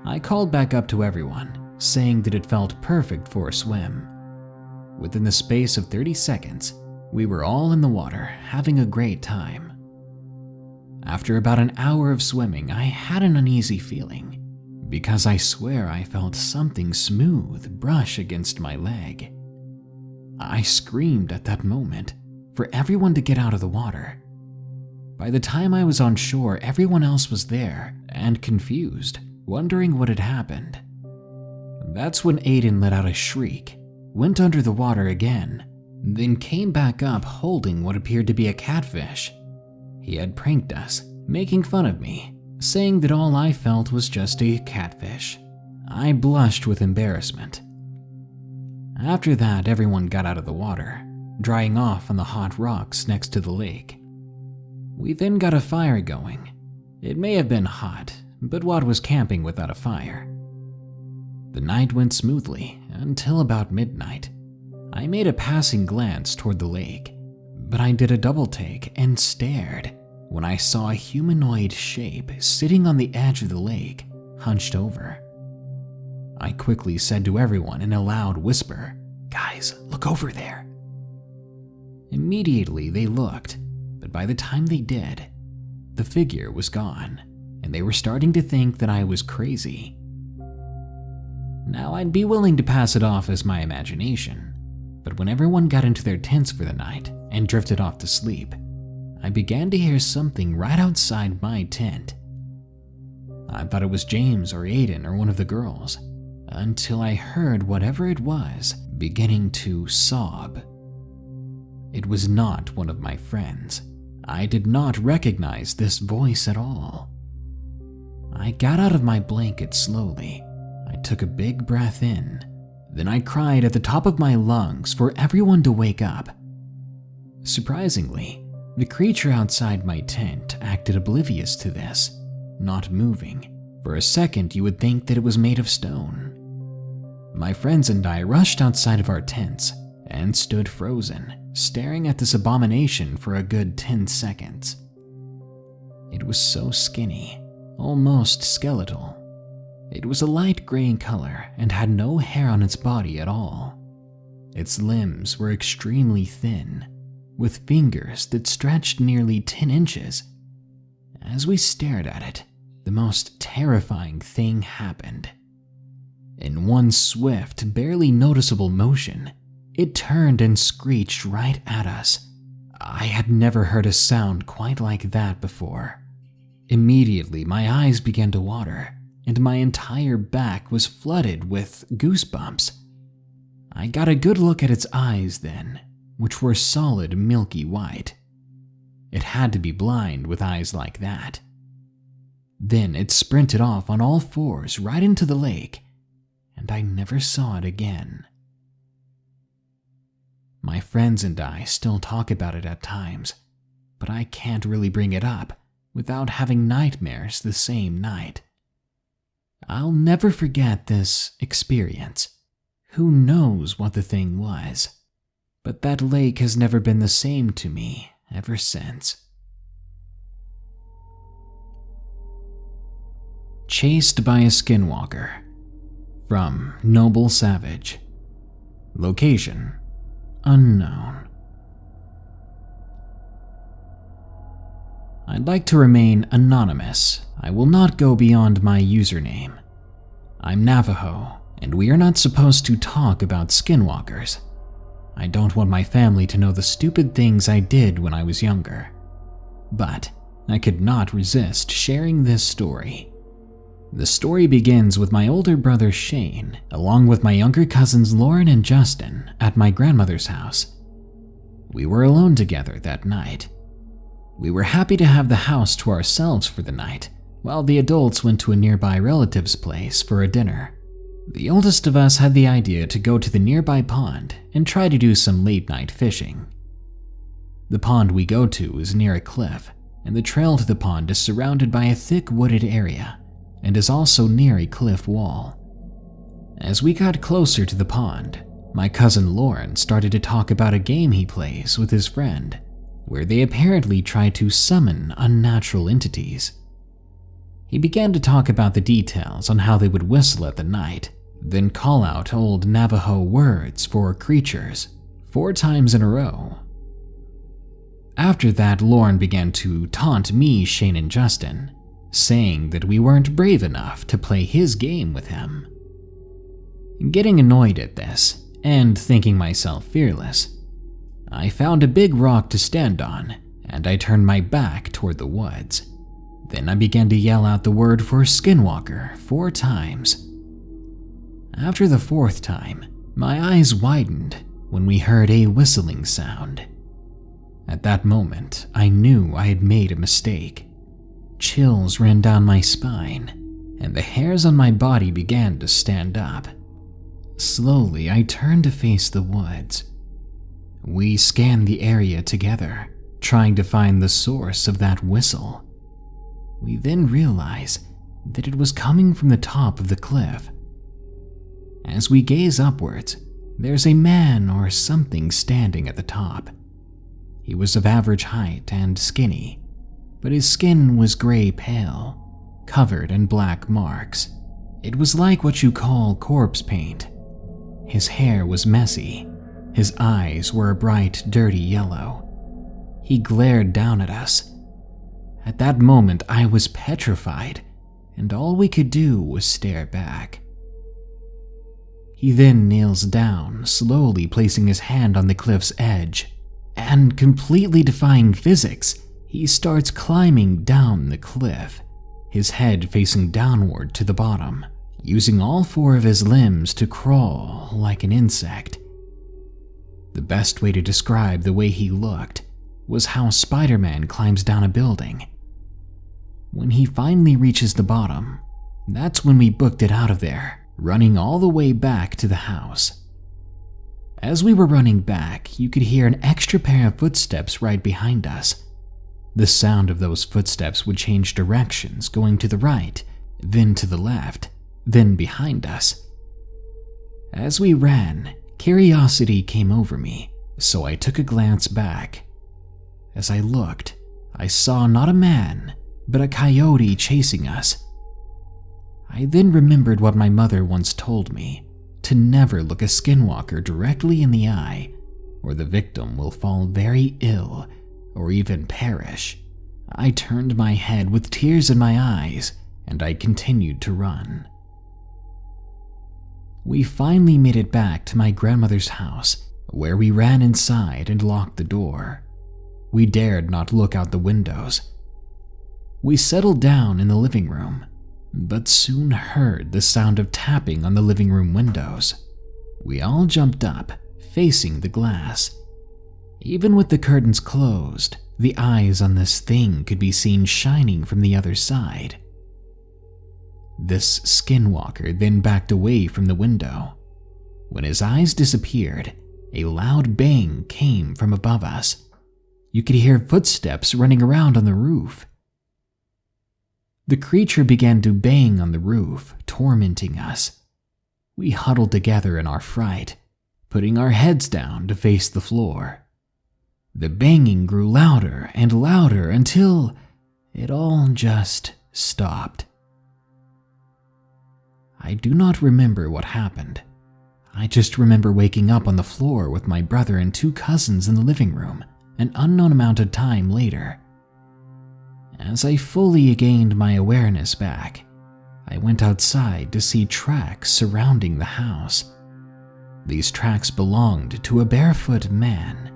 Speaker 1: I called back up to everyone, saying that it felt perfect for a swim. Within the space of 30 seconds, we were all in the water, having a great time. After about an hour of swimming, I had an uneasy feeling, because I swear I felt something smooth brush against my leg. I screamed at that moment for everyone to get out of the water. By the time I was on shore, everyone else was there and confused, wondering what had happened. That's when Aiden let out a shriek, went under the water again, then came back up holding what appeared to be a catfish. He had pranked us, making fun of me, saying that all I felt was just a catfish. I blushed with embarrassment. After that, everyone got out of the water, drying off on the hot rocks next to the lake. We then got a fire going. It may have been hot, but what was camping without a fire? The night went smoothly until about midnight. I made a passing glance toward the lake, but I did a double take and stared when I saw a humanoid shape sitting on the edge of the lake, hunched over. I quickly said to everyone in a loud whisper, "Guys, look over there." Immediately they looked, but by the time they did, the figure was gone, and they were starting to think that I was crazy. Now, I'd be willing to pass it off as my imagination, but when everyone got into their tents for the night and drifted off to sleep, I began to hear something right outside my tent. I thought it was James or Aiden or one of the girls, until I heard whatever it was beginning to sob. It was not one of my friends. I did not recognize this voice at all. I got out of my blanket slowly. I took a big breath in. Then I cried at the top of my lungs for everyone to wake up. Surprisingly, the creature outside my tent acted oblivious to this, not moving. For a second, you would think that it was made of stone. My friends and I rushed outside of our tents and stood frozen, staring at this abomination for a good 10 seconds. It was so skinny, almost skeletal. It was a light gray in color and had no hair on its body at all. Its limbs were extremely thin, with fingers that stretched nearly 10 inches. As we stared at it, the most terrifying thing happened. In one swift, barely noticeable motion, it turned and screeched right at us. I had never heard a sound quite like that before. Immediately, my eyes began to water, and my entire back was flooded with goosebumps. I got a good look at its eyes then, which were solid milky white. It had to be blind with eyes like that. Then it sprinted off on all fours right into the lake, and I never saw it again. My friends and I still talk about it at times, but I can't really bring it up without having nightmares the same night. I'll never forget this experience. Who knows what the thing was, but that lake has never been the same to me ever since. Chased by a Skinwalker, from Noble Savage. Location unknown. I'd like to remain anonymous. I will not go beyond my username. I'm Navajo, and we are not supposed to talk about skinwalkers. I don't want my family to know the stupid things I did when I was younger. But I could not resist sharing this story. The story begins with my older brother Shane, along with my younger cousins Lauren and Justin, at my grandmother's house. We were alone together that night. We were happy to have the house to ourselves for the night, while the adults went to a nearby relative's place for a dinner. The oldest of us had the idea to go to the nearby pond and try to do some late-night fishing. The pond we go to is near a cliff, and the trail to the pond is surrounded by a thick wooded area and is also near a cliff wall. As we got closer to the pond, my cousin Lauren started to talk about a game he plays with his friend, where they apparently try to summon unnatural entities. He began to talk about the details on how they would whistle at the night, then call out old Navajo words for creatures 4 times in a row. After that, Lauren began to taunt me, Shane, and Justin, saying that we weren't brave enough to play his game with him. Getting annoyed at this, and thinking myself fearless, I found a big rock to stand on, and I turned my back toward the woods. Then I began to yell out the word for Skinwalker 4 times. After the 4th time, my eyes widened when we heard a whistling sound. At that moment, I knew I had made a mistake. Chills ran down my spine, and the hairs on my body began to stand up. Slowly, I turned to face the woods. We scanned the area together, trying to find the source of that whistle. We then realized that it was coming from the top of the cliff. As we gaze upwards, there's a man or something standing at the top. He was of average height and skinny, but his skin was gray pale, covered in black marks. It was like what you call corpse paint. His hair was messy. His eyes were a bright, dirty yellow. He glared down at us. At that moment, I was petrified, and all we could do was stare back. He then kneels down, slowly placing his hand on the cliff's edge, and completely defying physics, he starts climbing down the cliff, his head facing downward to the bottom, using all 4 of his limbs to crawl like an insect. The best way to describe the way he looked was how Spider-Man climbs down a building. When he finally reaches the bottom, that's when we booked it out of there, running all the way back to the house. As we were running back, you could hear an extra pair of footsteps right behind us. The sound of those footsteps would change directions, going to the right, then to the left, then behind us. As we ran, curiosity came over me, so I took a glance back. As I looked, I saw not a man, but a coyote chasing us. I then remembered what my mother once told me, to never look a skinwalker directly in the eye, or the victim will fall very ill or even perish. I turned my head with tears in my eyes, and I continued to run. We finally made it back to my grandmother's house, where we ran inside and locked the door. We dared not look out the windows. We settled down in the living room, but soon heard the sound of tapping on the living room windows. We all jumped up, facing the glass. Even with the curtains closed, the eyes on this thing could be seen shining from the other side. This skinwalker then backed away from the window. When his eyes disappeared, a loud bang came from above us. You could hear footsteps running around on the roof. The creature began to bang on the roof, tormenting us. We huddled together in our fright, putting our heads down to face the floor. The banging grew louder and louder until it all just stopped. I do not remember what happened. I just remember waking up on the floor with my brother and 2 cousins in the living room an unknown amount of time later. As I fully gained my awareness back, I went outside to see tracks surrounding the house. These tracks belonged to a barefoot man.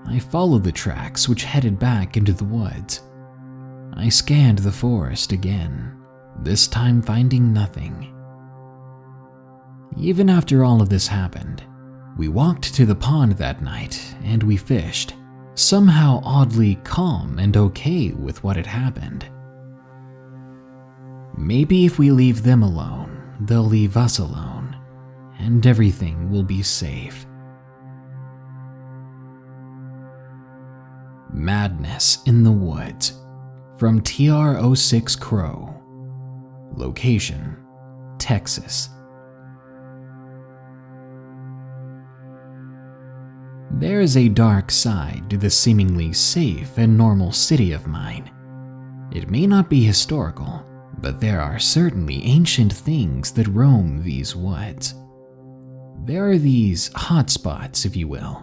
Speaker 1: I followed the tracks, which headed back into the woods. I scanned the forest again, this time finding nothing. Even after all of this happened, we walked to the pond that night and we fished, somehow oddly calm and okay with what had happened. Maybe if we leave them alone, they'll leave us alone, and everything will be safe. Madness in the Woods, from TR06 Crow. Location, Texas. There is a dark side to the seemingly safe and normal city of mine. It may not be historical, but there are certainly ancient things that roam these woods. There are these hotspots, if you will.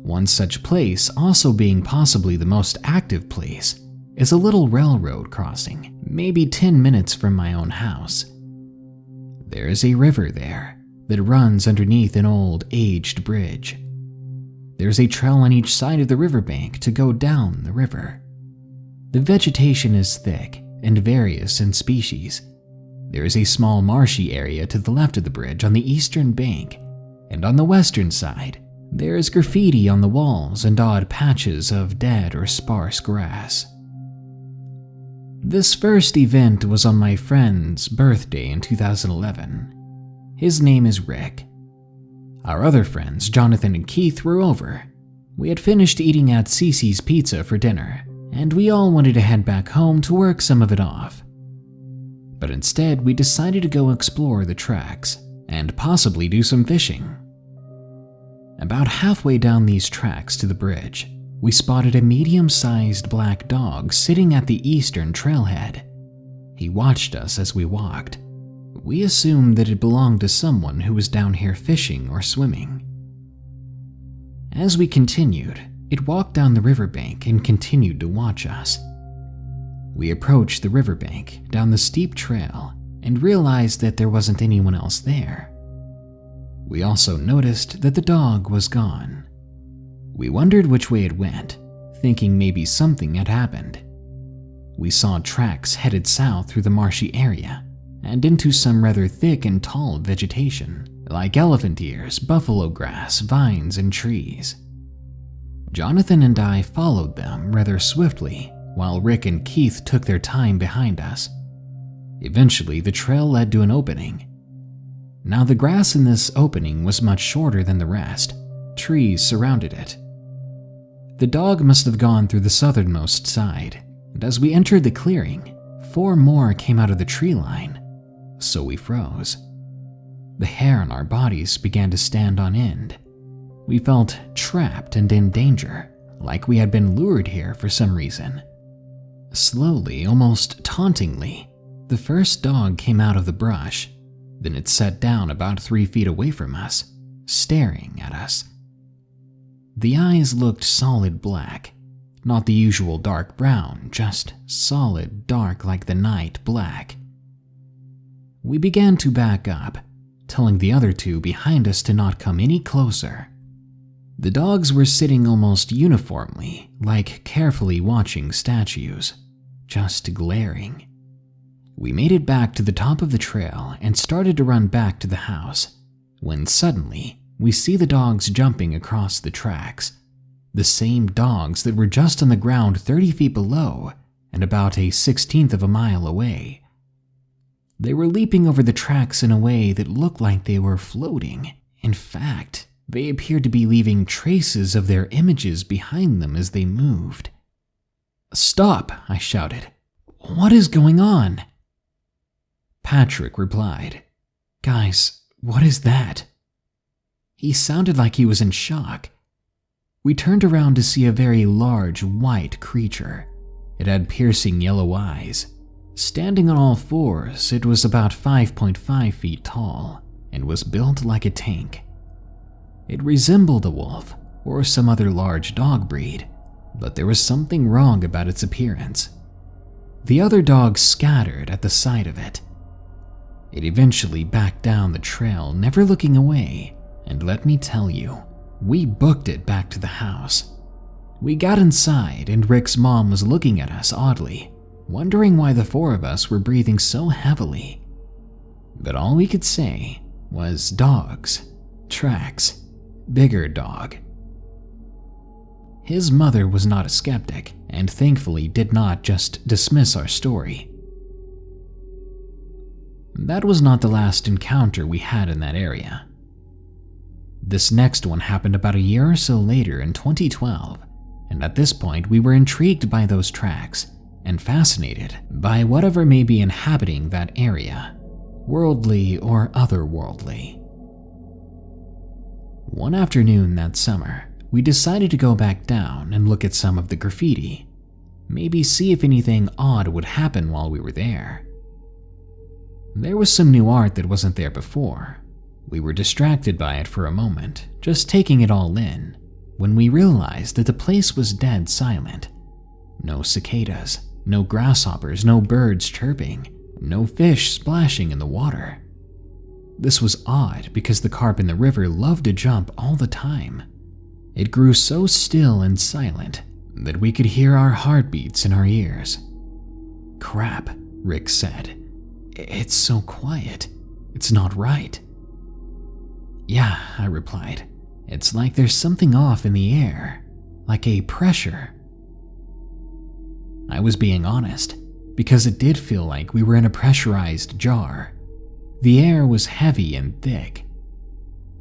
Speaker 1: One such place, also being possibly the most active place, is a little railroad crossing, maybe 10 minutes from my own house. There is a river there that runs underneath an old, aged bridge. There's a trail on each side of the riverbank to go down the river. The vegetation is thick and various in species. There is a small marshy area to the left of the bridge on the eastern bank, and on the western side, There is graffiti on the walls and odd patches of dead or sparse grass. This first event was on my friend's birthday in 2011. His name is Rick. Our other friends, Jonathan and Keith, were over. We had finished eating at Cece's Pizza for dinner, and we all wanted to head back home to work some of it off. But instead, we decided to go explore the tracks and possibly do some fishing. About halfway down these tracks to the bridge, we spotted a medium-sized black dog sitting at the eastern trailhead. He watched us as we walked. We assumed that it belonged to someone who was down here fishing or swimming. As we continued, it walked down the riverbank and continued to watch us. We approached the riverbank down the steep trail and realized that there wasn't anyone else there. We also noticed that the dog was gone. We wondered which way it went, thinking maybe something had happened. We saw tracks headed south through the marshy area and into some rather thick and tall vegetation, like elephant ears, buffalo grass, vines, and trees. Jonathan and I followed them rather swiftly, while Rick and Keith took their time behind us. Eventually, the trail led to an opening. Now, the grass in this opening was much shorter than the rest. Trees surrounded it. The dog must have gone through the southernmost side, and as we entered the clearing, 4 more came out of the tree line, so we froze. The hair on our bodies began to stand on end. We felt trapped and in danger, like we had been lured here for some reason. Slowly, almost tauntingly, the first dog came out of the brush. Then it sat down about 3 feet away from us, staring at us. The eyes looked solid black, not the usual dark brown, just solid dark like the night black. We began to back up, telling the other 2 behind us to not come any closer. The dogs were sitting almost uniformly, like carefully watching statues, just glaring. We made it back to the top of the trail and started to run back to the house, when suddenly we see the dogs jumping across the tracks. The same dogs that were just on the ground 30 feet below and about a 1/16 of a mile away. They were leaping over the tracks in a way that looked like they were floating. In fact, they appeared to be leaving traces of their images behind them as they moved. "Stop!" I shouted. "What is going on?" Patrick replied, "Guys, what is that?" He sounded like he was in shock. We turned around to see a very large white creature. It had piercing yellow eyes. Standing on all fours, it was about 5.5 feet tall and was built like a tank. It resembled a wolf or some other large dog breed, but there was something wrong about its appearance. The other dogs scattered at the sight of it. It eventually backed down the trail, never looking away, and let me tell you, we booked it back to the house. We got inside, and Rick's mom was looking at us oddly, wondering why the 4 of us were breathing so heavily. But all we could say was dogs, tracks, bigger dog. His mother was not a skeptic, and thankfully did not just dismiss our story. That was not the last encounter we had in that area. This next one happened about a year or so later in 2012, and at this point we were intrigued by those tracks and fascinated by whatever may be inhabiting that area, worldly or otherworldly. One afternoon that summer, we decided to go back down and look at some of the graffiti, maybe see if anything odd would happen while we were there. There was some new art that wasn't there before. We were distracted by it for a moment, just taking it all in, when we realized that the place was dead silent. No cicadas, no grasshoppers, no birds chirping, no fish splashing in the water. This was odd because the carp in the river loved to jump all the time. It grew so still and silent that we could hear our heartbeats in our ears. "Crap," Rick said. "It's so quiet. It's not right." "Yeah," I replied, It's like there's something off in the air, like a pressure. I was being honest, because it did feel like we were in a pressurized jar. The air was heavy and thick.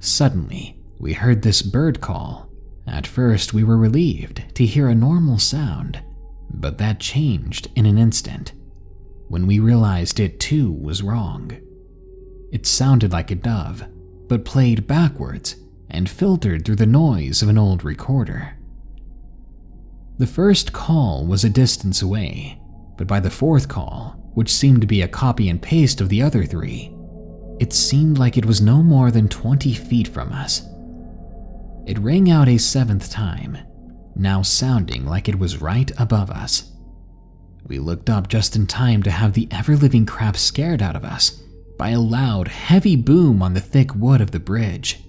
Speaker 1: Suddenly, we heard this bird call. At first, we were relieved to hear a normal sound, but that changed in an instant, when we realized it too was wrong. It sounded like a dove, but played backwards and filtered through the noise of an old recorder. The first call was a distance away, but by the fourth call, which seemed to be a copy and paste of the other three, it seemed like it was no more than 20 feet from us. It rang out a seventh time, now sounding like it was right above us. We looked up just in time to have the ever-living crap scared out of us by a loud, heavy boom on the thick wood of the bridge.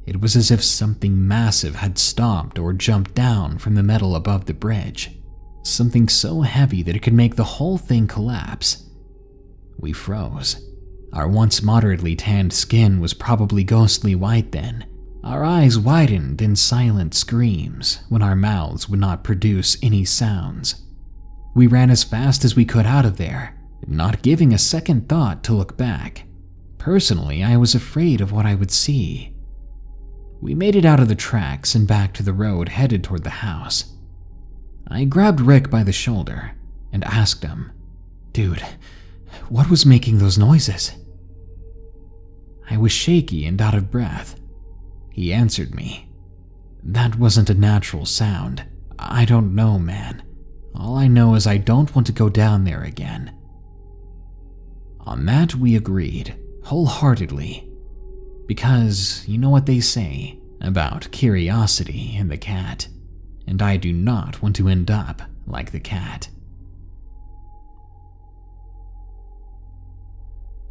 Speaker 1: It was as if something massive had stomped or jumped down from the metal above the bridge, something so heavy that it could make the whole thing collapse. We froze. Our once moderately tanned skin was probably ghostly white then. Our eyes widened in silent screams when our mouths would not produce any sounds. We ran as fast as we could out of there, not giving a second thought to look back. Personally, I was afraid of what I would see. We made it out of the tracks and back to the road headed toward the house. I grabbed Rick by the shoulder and asked him, "Dude, what was making those noises?" I was shaky and out of breath. He answered me, "That wasn't a natural sound. I don't know, man. All I know is I don't want to go down there again." On that we agreed, wholeheartedly. Because you know what they say about curiosity and the cat, and I do not want to end up like the cat.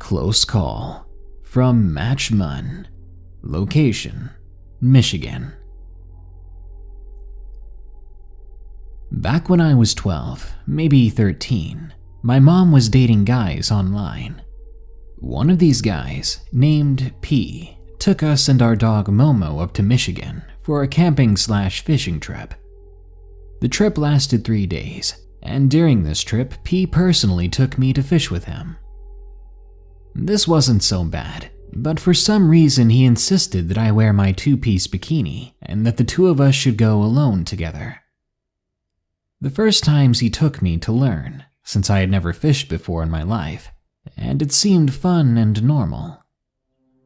Speaker 1: Close call from Match Munn. Location, Michigan. Back when I was 12, maybe 13, my mom was dating guys online. One of these guys, named P, took us and our dog Momo up to Michigan for a camping/fishing trip. The trip lasted 3 days, and during this trip, P personally took me to fish with him. This wasn't so bad, but for some reason he insisted that I wear my two-piece bikini and that the two of us should go alone together. The first times he took me to learn, since I had never fished before in my life, and it seemed fun and normal.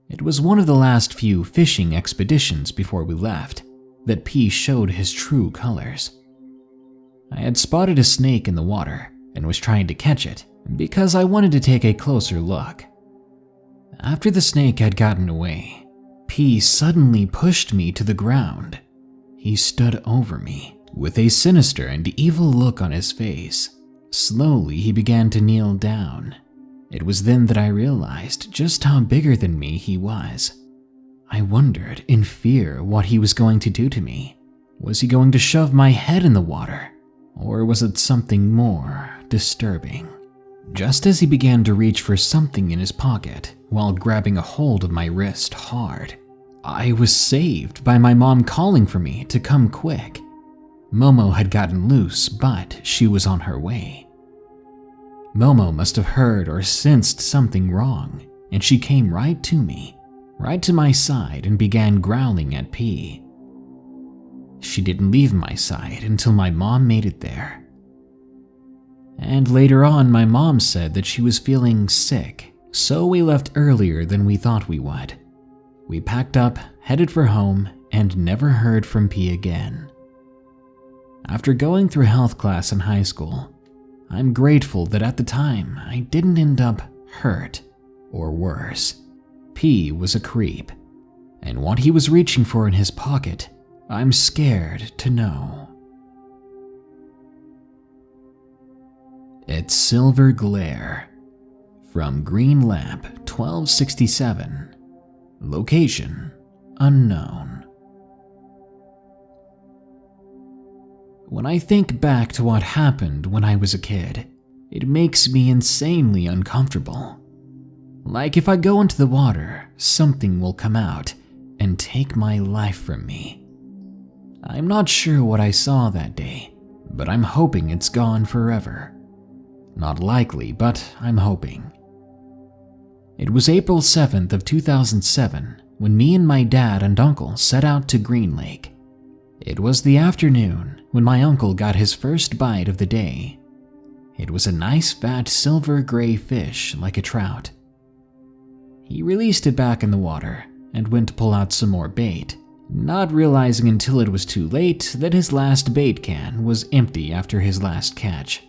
Speaker 1: It was one of the last few fishing expeditions before we left that P showed his true colors. I had spotted a snake in the water and was trying to catch it because I wanted to take a closer look. After the snake had gotten away, P suddenly pushed me to the ground. He stood over me with a sinister and evil look on his face. Slowly, he began to kneel down. It was then that I realized just how bigger than me he was. I wondered in fear what he was going to do to me. Was he going to shove my head in the water? Or was it something more disturbing? Just as he began to reach for something in his pocket while grabbing a hold of my wrist hard, I was saved by my mom calling for me to come quick. Momo had gotten loose, but she was on her way. Momo must have heard or sensed something wrong, and she came right to me, right to my side, and began growling at P. She didn't leave my side until my mom made it there. And later on, my mom said that she was feeling sick, so we left earlier than we thought we would. We packed up, headed for home, and never heard from P again. After going through health class in high school, I'm grateful that at the time I didn't end up hurt or worse. P was a creep, and what he was reaching for in his pocket, I'm scared to know. It's Silver Glare from Green Lamp 1267. Location unknown. When I think back to what happened when I was a kid, it makes me insanely uncomfortable. Like if I go into the water, something will come out, and take my life from me. I'm not sure what I saw that day, but I'm hoping it's gone forever. Not likely, but I'm hoping. It was April 7th of 2007 when me and my dad and uncle set out to Green Lake. It was the afternoon when my uncle got his first bite of the day. It was a nice fat silver-gray fish like a trout. He released it back in the water and went to pull out some more bait, not realizing until it was too late that his last bait can was empty after his last catch.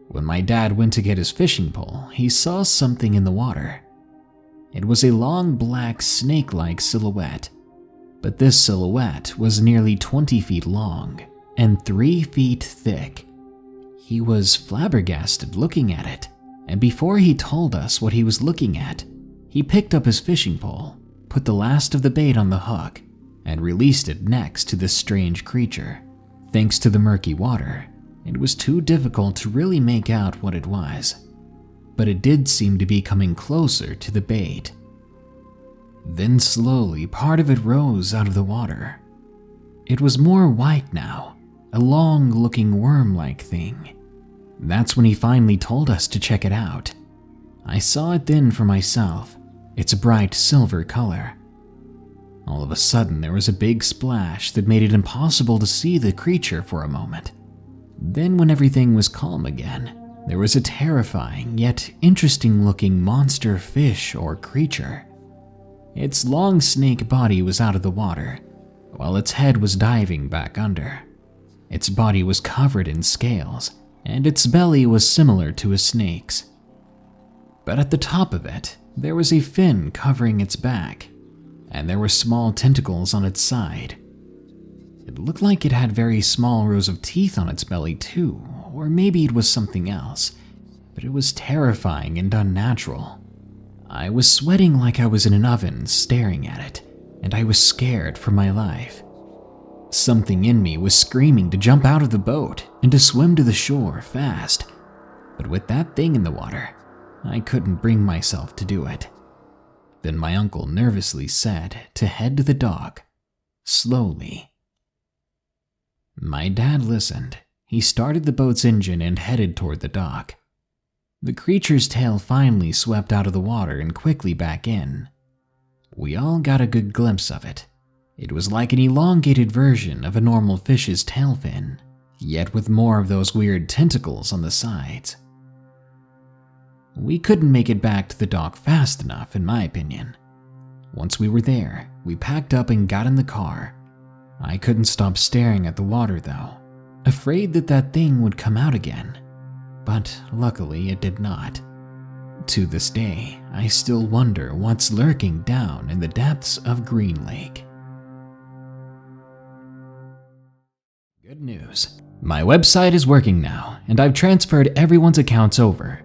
Speaker 1: When my dad went to get his fishing pole, he saw something in the water. It was a long black snake-like silhouette, but this silhouette was nearly 20 feet long and 3 feet thick. He was flabbergasted looking at it, and before he told us what he was looking at, he picked up his fishing pole, put the last of the bait on the hook, and released it next to this strange creature. Thanks to the murky water, it was too difficult to really make out what it was, but it did seem to be coming closer to the bait. Then slowly, part of it rose out of the water. It was more white now, a long-looking worm-like thing. That's when he finally told us to check it out. I saw it then for myself, its bright silver color. All of a sudden, there was a big splash that made it impossible to see the creature for a moment. Then when everything was calm again, there was a terrifying yet interesting-looking monster fish or creature. Its long snake body was out of the water, while its head was diving back under. Its body was covered in scales, and its belly was similar to a snake's. But at the top of it, there was a fin covering its back, and there were small tentacles on its side. It looked like it had very small rows of teeth on its belly too, or maybe it was something else, but it was terrifying and unnatural. I was sweating like I was in an oven staring at it, and I was scared for my life. Something in me was screaming to jump out of the boat and to swim to the shore fast, but with that thing in the water, I couldn't bring myself to do it. Then my uncle nervously said to head to the dock, slowly. My dad listened. He started the boat's engine and headed toward the dock. The creature's tail finally swept out of the water and quickly back in. We all got a good glimpse of it. It was like an elongated version of a normal fish's tail fin, yet with more of those weird tentacles on the sides. We couldn't make it back to the dock fast enough, in my opinion. Once we were there, we packed up and got in the car. I couldn't stop staring at the water though, afraid that that thing would come out again, but luckily it did not. To this day, I still wonder what's lurking down in the depths of Green Lake. Good news. My website is working now, and I've transferred everyone's accounts over.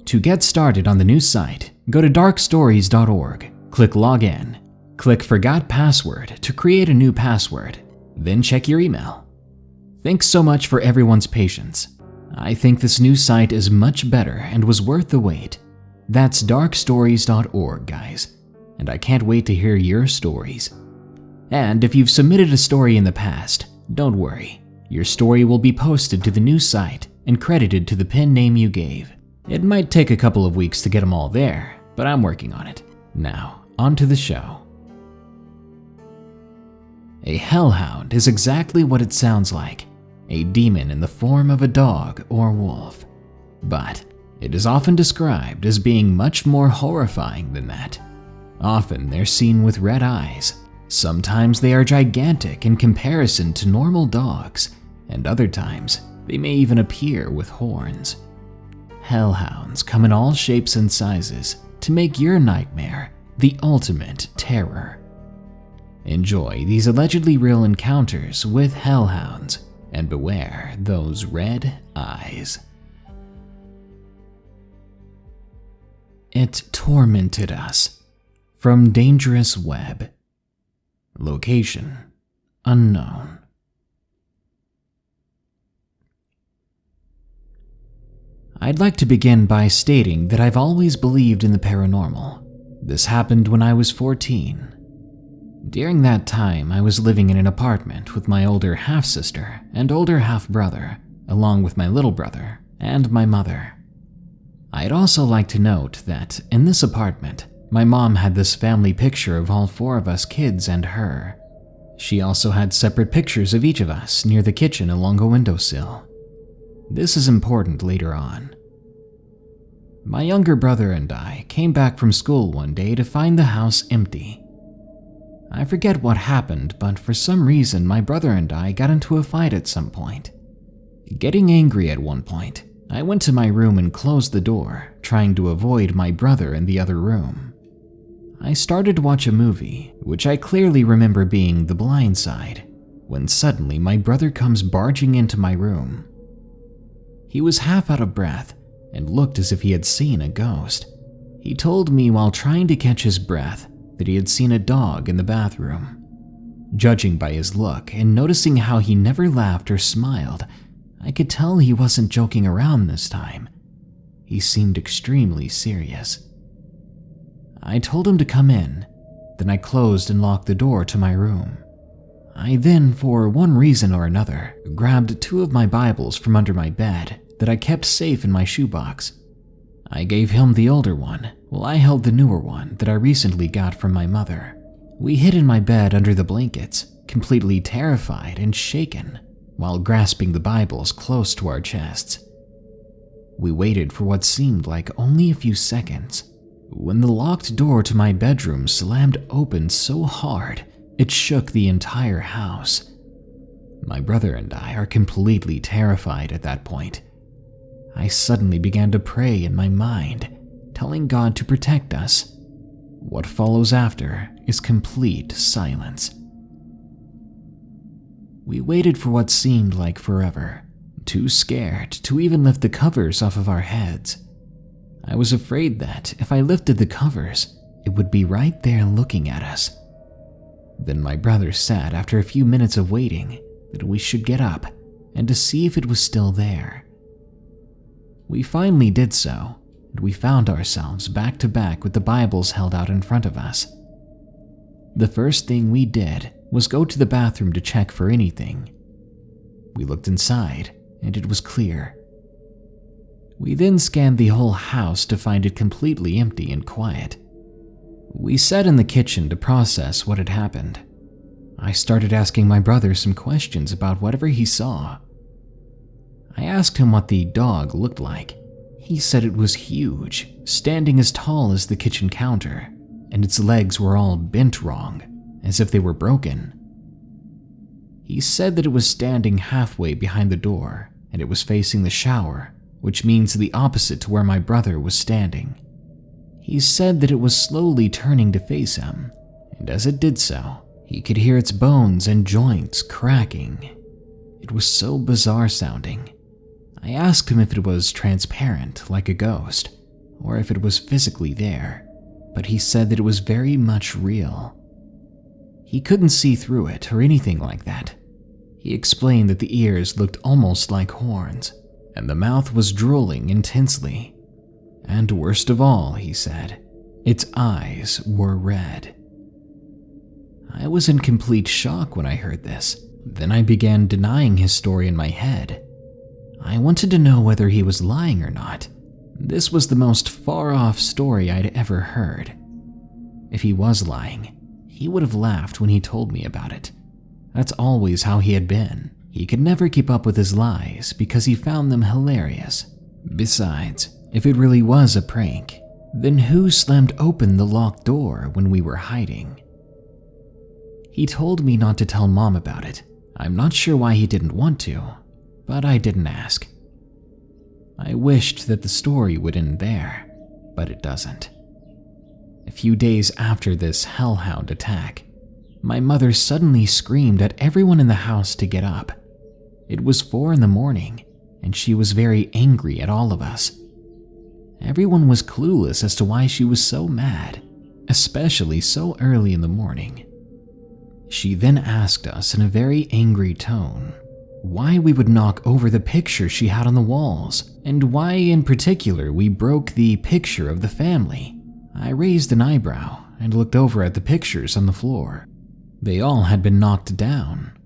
Speaker 1: To get started on the new site, go to darkstories.org, click Login, click Forgot Password to create a new password, then check your email. Thanks so much for everyone's patience. I think this new site is much better and was worth the wait. That's darkstories.org, guys, and I can't wait to hear your stories. And if you've submitted a story in the past, don't worry. Your story will be posted to the new site and credited to the pen name you gave. It might take a couple of weeks to get them all there, but I'm working on it. Now, on to the show. A hellhound is exactly what it sounds like, a demon in the form of a dog or wolf. But it is often described as being much more horrifying than that. Often they're seen with red eyes. Sometimes they are gigantic in comparison to normal dogs, and other times they may even appear with horns. Hellhounds come in all shapes and sizes to make your nightmare the ultimate terror. Enjoy these allegedly real encounters with hellhounds, and beware those red eyes. It tormented us. From Dangerous Web. Location unknown. I'd like to begin by stating that I've always believed in the paranormal. This happened when I was 14. During that time, I was living in an apartment with my older half-sister and older half-brother, along with my little brother and my mother. I'd also like to note that in this apartment, my mom had this family picture of all 4 of us kids and her. She also had separate pictures of each of us near the kitchen along a windowsill. This is important later on. My younger brother and I came back from school one day to find the house empty. I forget what happened, but for some reason my brother and I got into a fight at some point. Getting angry at one point, I went to my room and closed the door, trying to avoid my brother in the other room. I started to watch a movie, which I clearly remember being The Blind Side, when suddenly my brother comes barging into my room. He was half out of breath and looked as if he had seen a ghost. He told me while trying to catch his breath that he had seen a dog in the bathroom. Judging by his look and noticing how he never laughed or smiled, I could tell he wasn't joking around this time. He seemed extremely serious. I told him to come in, then I closed and locked the door to my room. I then, for one reason or another, grabbed 2 of my Bibles from under my bed that I kept safe in my shoebox. I gave him the older one, while I held the newer one that I recently got from my mother. We hid in my bed under the blankets, completely terrified and shaken, while grasping the Bibles close to our chests. We waited for what seemed like only a few seconds, when the locked door to my bedroom slammed open so hard it shook the entire house. My brother and I are completely terrified at that point. I suddenly began to pray in my mind, telling God to protect us. What follows after is complete silence. We waited for what seemed like forever, too scared to even lift the covers off of our heads. I was afraid that if I lifted the covers, it would be right there looking at us. Then my brother said after a few minutes of waiting that we should get up and to see if it was still there. We finally did so, and we found ourselves back to back with the Bibles held out in front of us. The first thing we did was go to the bathroom to check for anything. We looked inside, and it was clear. We then scanned the whole house to find it completely empty and quiet. We sat in the kitchen to process what had happened. I started asking my brother some questions about whatever he saw. I asked him what the dog looked like. He said it was huge, standing as tall as the kitchen counter, and its legs were all bent wrong, as if they were broken. He said that it was standing halfway behind the door, and it was facing the shower, which means the opposite to where my brother was standing. He said that it was slowly turning to face him, and as it did so, he could hear its bones and joints cracking. It was so bizarre sounding. I asked him if it was transparent, like a ghost, or if it was physically there, but he said that it was very much real. He couldn't see through it or anything like that. He explained that the ears looked almost like horns, and the mouth was drooling intensely. And worst of all, he said, its eyes were red. I was in complete shock when I heard this. Then I began denying his story in my head. I wanted to know whether he was lying or not. This was the most far-off story I'd ever heard. If he was lying, he would have laughed when he told me about it. That's always how he had been. He could never keep up with his lies because he found them hilarious. Besides, if it really was a prank, then who slammed open the locked door when we were hiding? He told me not to tell Mom about it. I'm not sure why he didn't want to, but I didn't ask. I wished that the story would end there, but it doesn't. A few days after this Hellhound attack, my mother suddenly screamed at everyone in the house to get up. It was 4 a.m, and she was very angry at all of us. Everyone was clueless as to why she was so mad, especially so early in the morning. She then asked us in a very angry tone why we would knock over the picture she had on the walls, and why in particular we broke the picture of the family. I raised an eyebrow and looked over at the pictures on the floor. They all had been knocked down,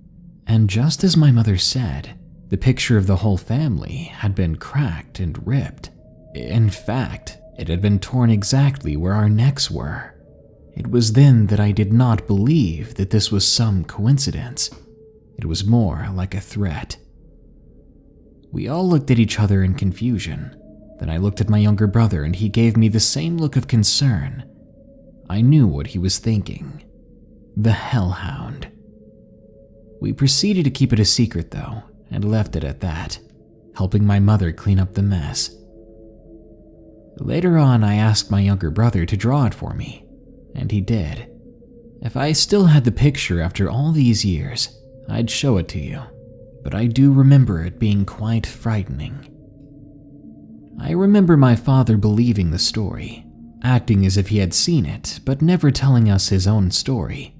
Speaker 1: and just as my mother said, the picture of the whole family had been cracked and ripped. In fact, it had been torn exactly where our necks were. It was then that I did not believe that this was some coincidence. It was more like a threat. We all looked at each other in confusion. Then I looked at my younger brother and he gave me the same look of concern. I knew what he was thinking. The Hellhound. We proceeded to keep it a secret though, and left it at that, helping my mother clean up the mess. Later on, I asked my younger brother to draw it for me, and he did. If I still had the picture after all these years, I'd show it to you, but I do remember it being quite frightening. I remember my father believing the story, acting as if he had seen it, but never telling us his own story.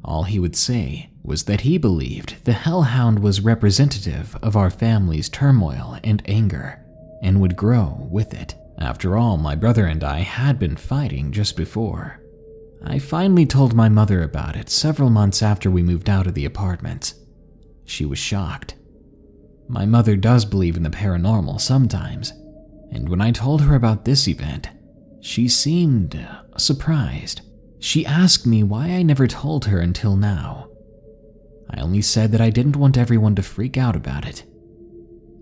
Speaker 1: All he would say was that he believed the Hellhound was representative of our family's turmoil and anger, and would grow with it. After all, my brother and I had been fighting just before. I finally told my mother about it several months after we moved out of the apartment. She was shocked. My mother does believe in the paranormal sometimes, and when I told her about this event, she seemed surprised. She asked me why I never told her until now. I only said that I didn't want everyone to freak out about it.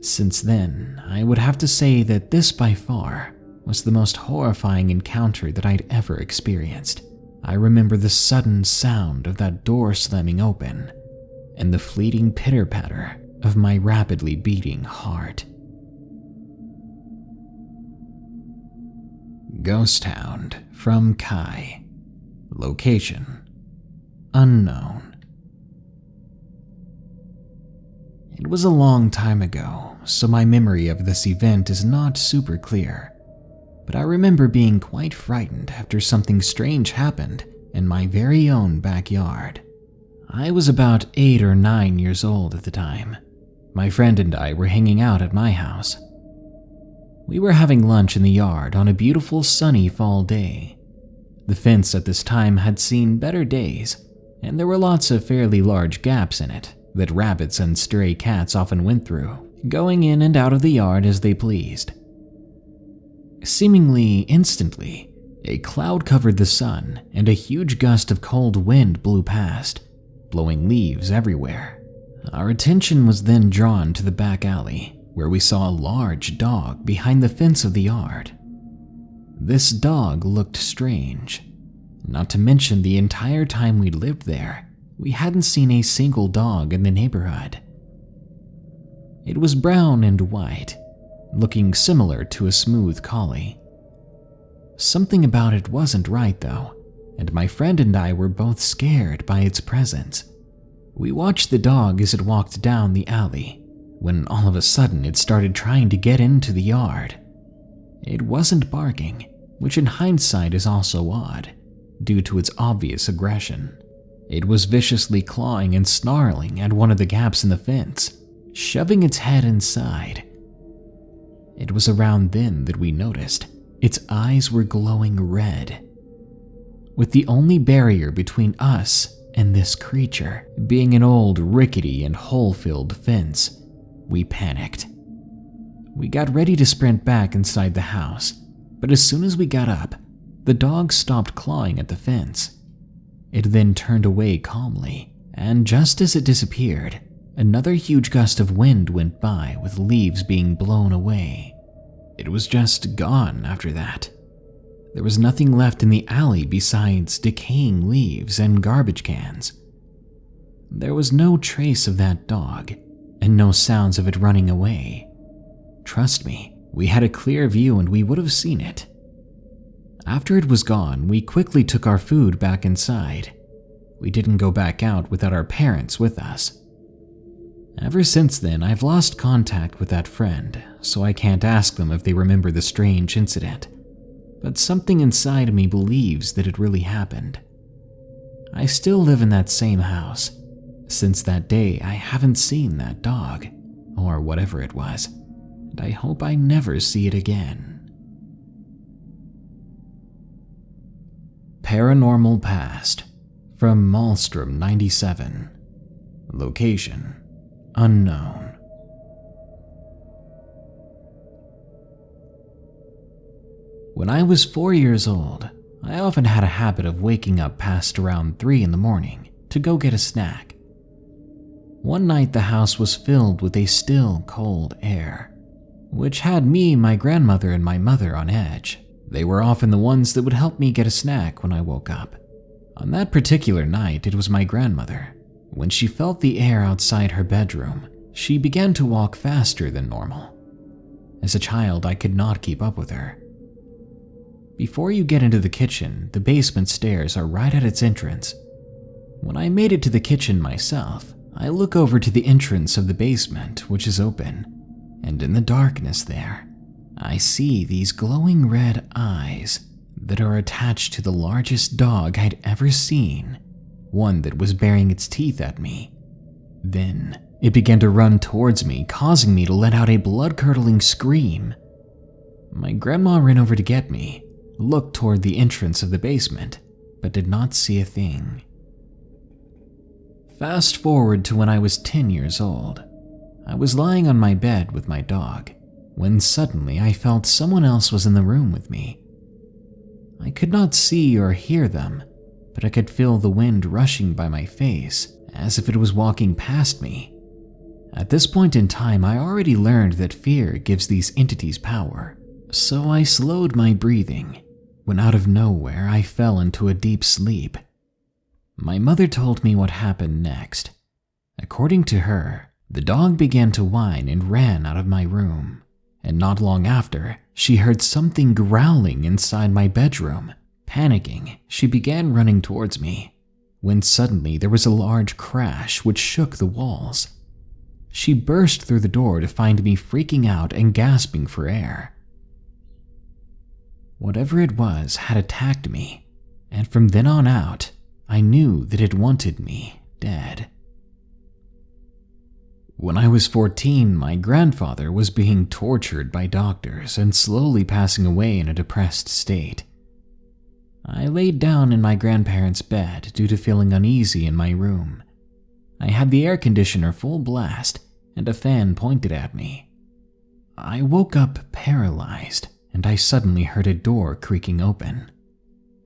Speaker 1: Since then, I would have to say that this by far was the most horrifying encounter that I'd ever experienced. I remember the sudden sound of that door slamming open and the fleeting pitter-patter of my rapidly beating heart. Ghost Hound from Kai. Location: unknown. It was a long time ago, so my memory of this event is not super clear, but I remember being quite frightened after something strange happened in my very own backyard. I was about 8 or 9 years old at the time. My friend and I were hanging out at my house. We were having lunch in the yard on a beautiful sunny fall day. The fence at this time had seen better days, and there were lots of fairly large gaps in it that rabbits and stray cats often went through, going in and out of the yard as they pleased. Seemingly instantly, a cloud covered the sun and a huge gust of cold wind blew past, blowing leaves everywhere. Our attention was then drawn to the back alley, where we saw a large dog behind the fence of the yard. This dog looked strange. Not to mention the entire time we'd lived there, we hadn't seen a single dog in the neighborhood. It was brown and white, looking similar to a smooth collie. Something about it wasn't right though, and my friend and I were both scared by its presence. We watched the dog as it walked down the alley, when all of a sudden it started trying to get into the yard. It wasn't barking, which in hindsight is also odd, due to its obvious aggression. It was viciously clawing and snarling at one of the gaps in the fence, shoving its head inside. It was around then that we noticed its eyes were glowing red, with the only barrier between us and this creature being an old rickety and hole-filled fence. We panicked. We got ready to sprint back inside the house, but as soon as we got up, the dog stopped clawing at the fence. It then turned away calmly, and just as it disappeared, another huge gust of wind went by with leaves being blown away. It was just gone after that. There was nothing left in the alley besides decaying leaves and garbage cans. There was no trace of that dog, and no sounds of it running away. Trust me, we had a clear view and we would have seen it. After it was gone, we quickly took our food back inside. We didn't go back out without our parents with us. Ever since then, I've lost contact with that friend, so I can't ask them if they remember the strange incident. But something inside me believes that it really happened. I still live in that same house. Since that day, I haven't seen that dog, or whatever it was, and I hope I never see it again. Paranormal Past From Malmstrom 97. Location: unknown. When I was 4 years old, I often had a habit of waking up past around 3 in the morning to go get a snack. One night the house was filled with a still, cold air, which had me, my grandmother, and my mother on edge. They were often the ones that would help me get a snack when I woke up. On that particular night, it was my grandmother. When she felt the air outside her bedroom, she began to walk faster than normal. As a child, I could not keep up with her. Before you get into the kitchen, the basement stairs are right at its entrance. When I made it to the kitchen myself, I look over to the entrance of the basement, which is open, and in the darkness there, I see these glowing red eyes that are attached to the largest dog I'd ever seen, one that was baring its teeth at me. Then it began to run towards me, causing me to let out a blood-curdling scream. My grandma ran over to get me, looked toward the entrance of the basement, but did not see a thing. Fast forward to when I was 10 years old. I was lying on my bed with my dog, when suddenly I felt someone else was in the room with me. I could not see or hear them, but I could feel the wind rushing by my face as if it was walking past me. At this point in time, I already learned that fear gives these entities power, so I slowed my breathing, when out of nowhere I fell into a deep sleep. My mother told me what happened next. According to her, the dog began to whine and ran out of my room, and not long after, she heard something growling inside my bedroom. Panicking, she began running towards me, when suddenly there was a large crash which shook the walls. She burst through the door to find me freaking out and gasping for air. Whatever it was had attacked me, and from then on out, I knew that it wanted me dead. When I was 14, my grandfather was being tortured by doctors and slowly passing away in a depressed state. I laid down in my grandparents' bed due to feeling uneasy in my room. I had the air conditioner full blast and a fan pointed at me. I woke up paralyzed, and I suddenly heard a door creaking open.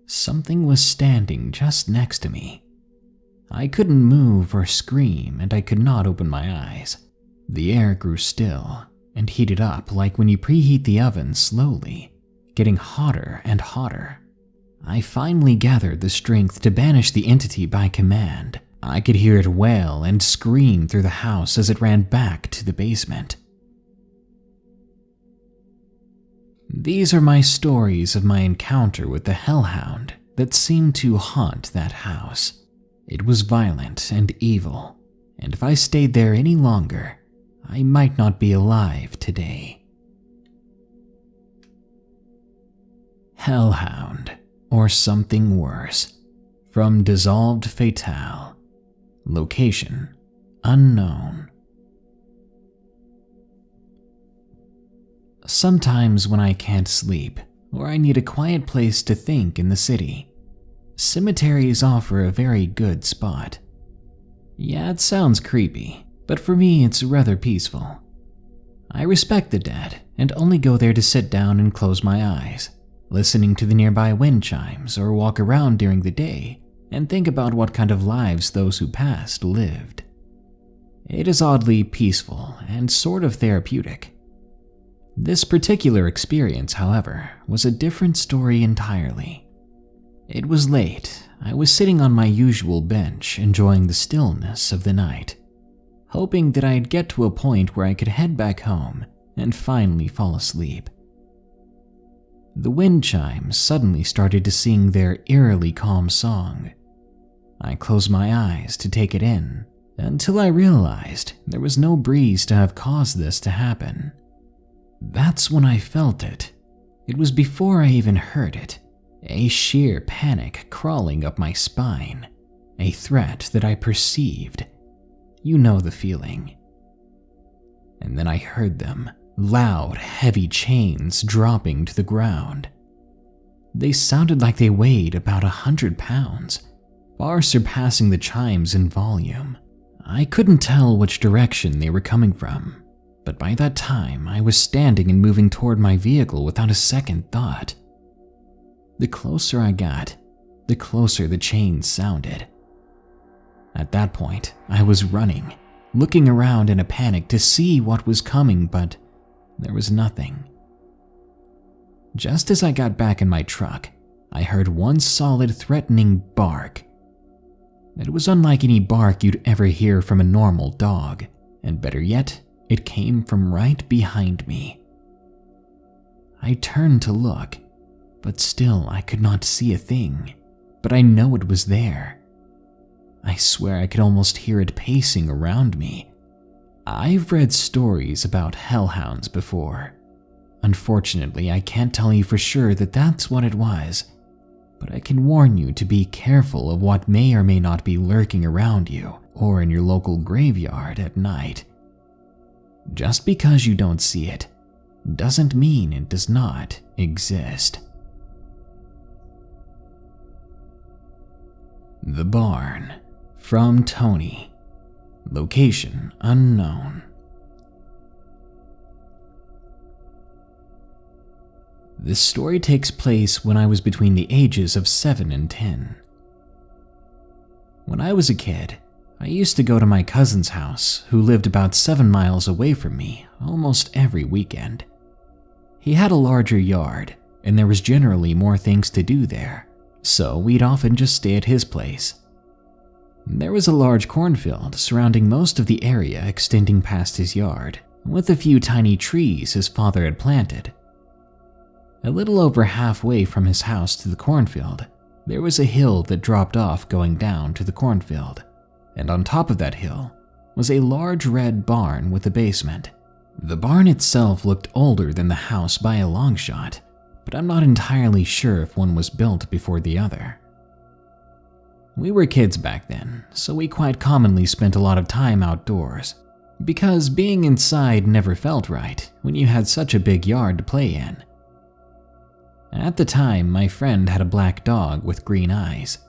Speaker 1: Something was standing just next to me. I couldn't move or scream, and I could not open my eyes. The air grew still and heated up like when you preheat the oven slowly, getting hotter and hotter. I finally gathered the strength to banish the entity by command. I could hear it wail and scream through the house as it ran back to the basement. These are my stories of my encounter with the Hellhound that seemed to haunt that house. It was violent and evil, and if I stayed there any longer, I might not be alive today. Hellhound, or something worse, from Dissolved Fatale. Location: unknown. Sometimes when I can't sleep, or I need a quiet place to think in the city, cemeteries offer a very good spot. Yeah, it sounds creepy, but for me it's rather peaceful. I respect the dead and only go there to sit down and close my eyes, listening to the nearby wind chimes or walk around during the day and think about what kind of lives those who passed lived. It is oddly peaceful and sort of therapeutic. This particular experience, however, was a different story entirely. It was late. I was sitting on my usual bench, enjoying the stillness of the night, hoping that I'd get to a point where I could head back home and finally fall asleep. The wind chimes suddenly started to sing their eerily calm song. I closed my eyes to take it in, until I realized there was no breeze to have caused this to happen. That's when I felt it. It was before I even heard it. A sheer panic crawling up my spine. A threat that I perceived. You know the feeling. And then I heard them. Loud, heavy chains dropping to the ground. They sounded like they weighed about 100 pounds, far surpassing the chimes in volume. I couldn't tell which direction they were coming from, but by that time I was standing and moving toward my vehicle without a second thought. The closer I got, the closer the chains sounded. At that point, I was running, looking around in a panic to see what was coming, but there was nothing. Just as I got back in my truck, I heard one solid, threatening bark. It was unlike any bark you'd ever hear from a normal dog, and better yet, it came from right behind me. I turned to look, but still I could not see a thing, but I know it was there. I swear I could almost hear it pacing around me. I've read stories about hellhounds before. Unfortunately, I can't tell you for sure that that's what it was, but I can warn you to be careful of what may or may not be lurking around you or in your local graveyard at night. Just because you don't see it doesn't mean it does not exist. The Barn, from Tony. Location unknown. This story takes place when I was between the ages of 7 and 10. When I was a kid, I used to go to my cousin's house, who lived about 7 miles away from me, almost every weekend. He had a larger yard, and there was generally more things to do there, so we'd often just stay at his place. There was a large cornfield surrounding most of the area extending past his yard, with a few tiny trees his father had planted. A little over halfway from his house to the cornfield, there was a hill that dropped off going down to the cornfield, and on top of that hill was a large red barn with a basement. The barn itself looked older than the house by a long shot, but I'm not entirely sure if one was built before the other. We were kids back then, so we quite commonly spent a lot of time outdoors, because being inside never felt right when you had such a big yard to play in. At the time, my friend had a black dog with green eyes.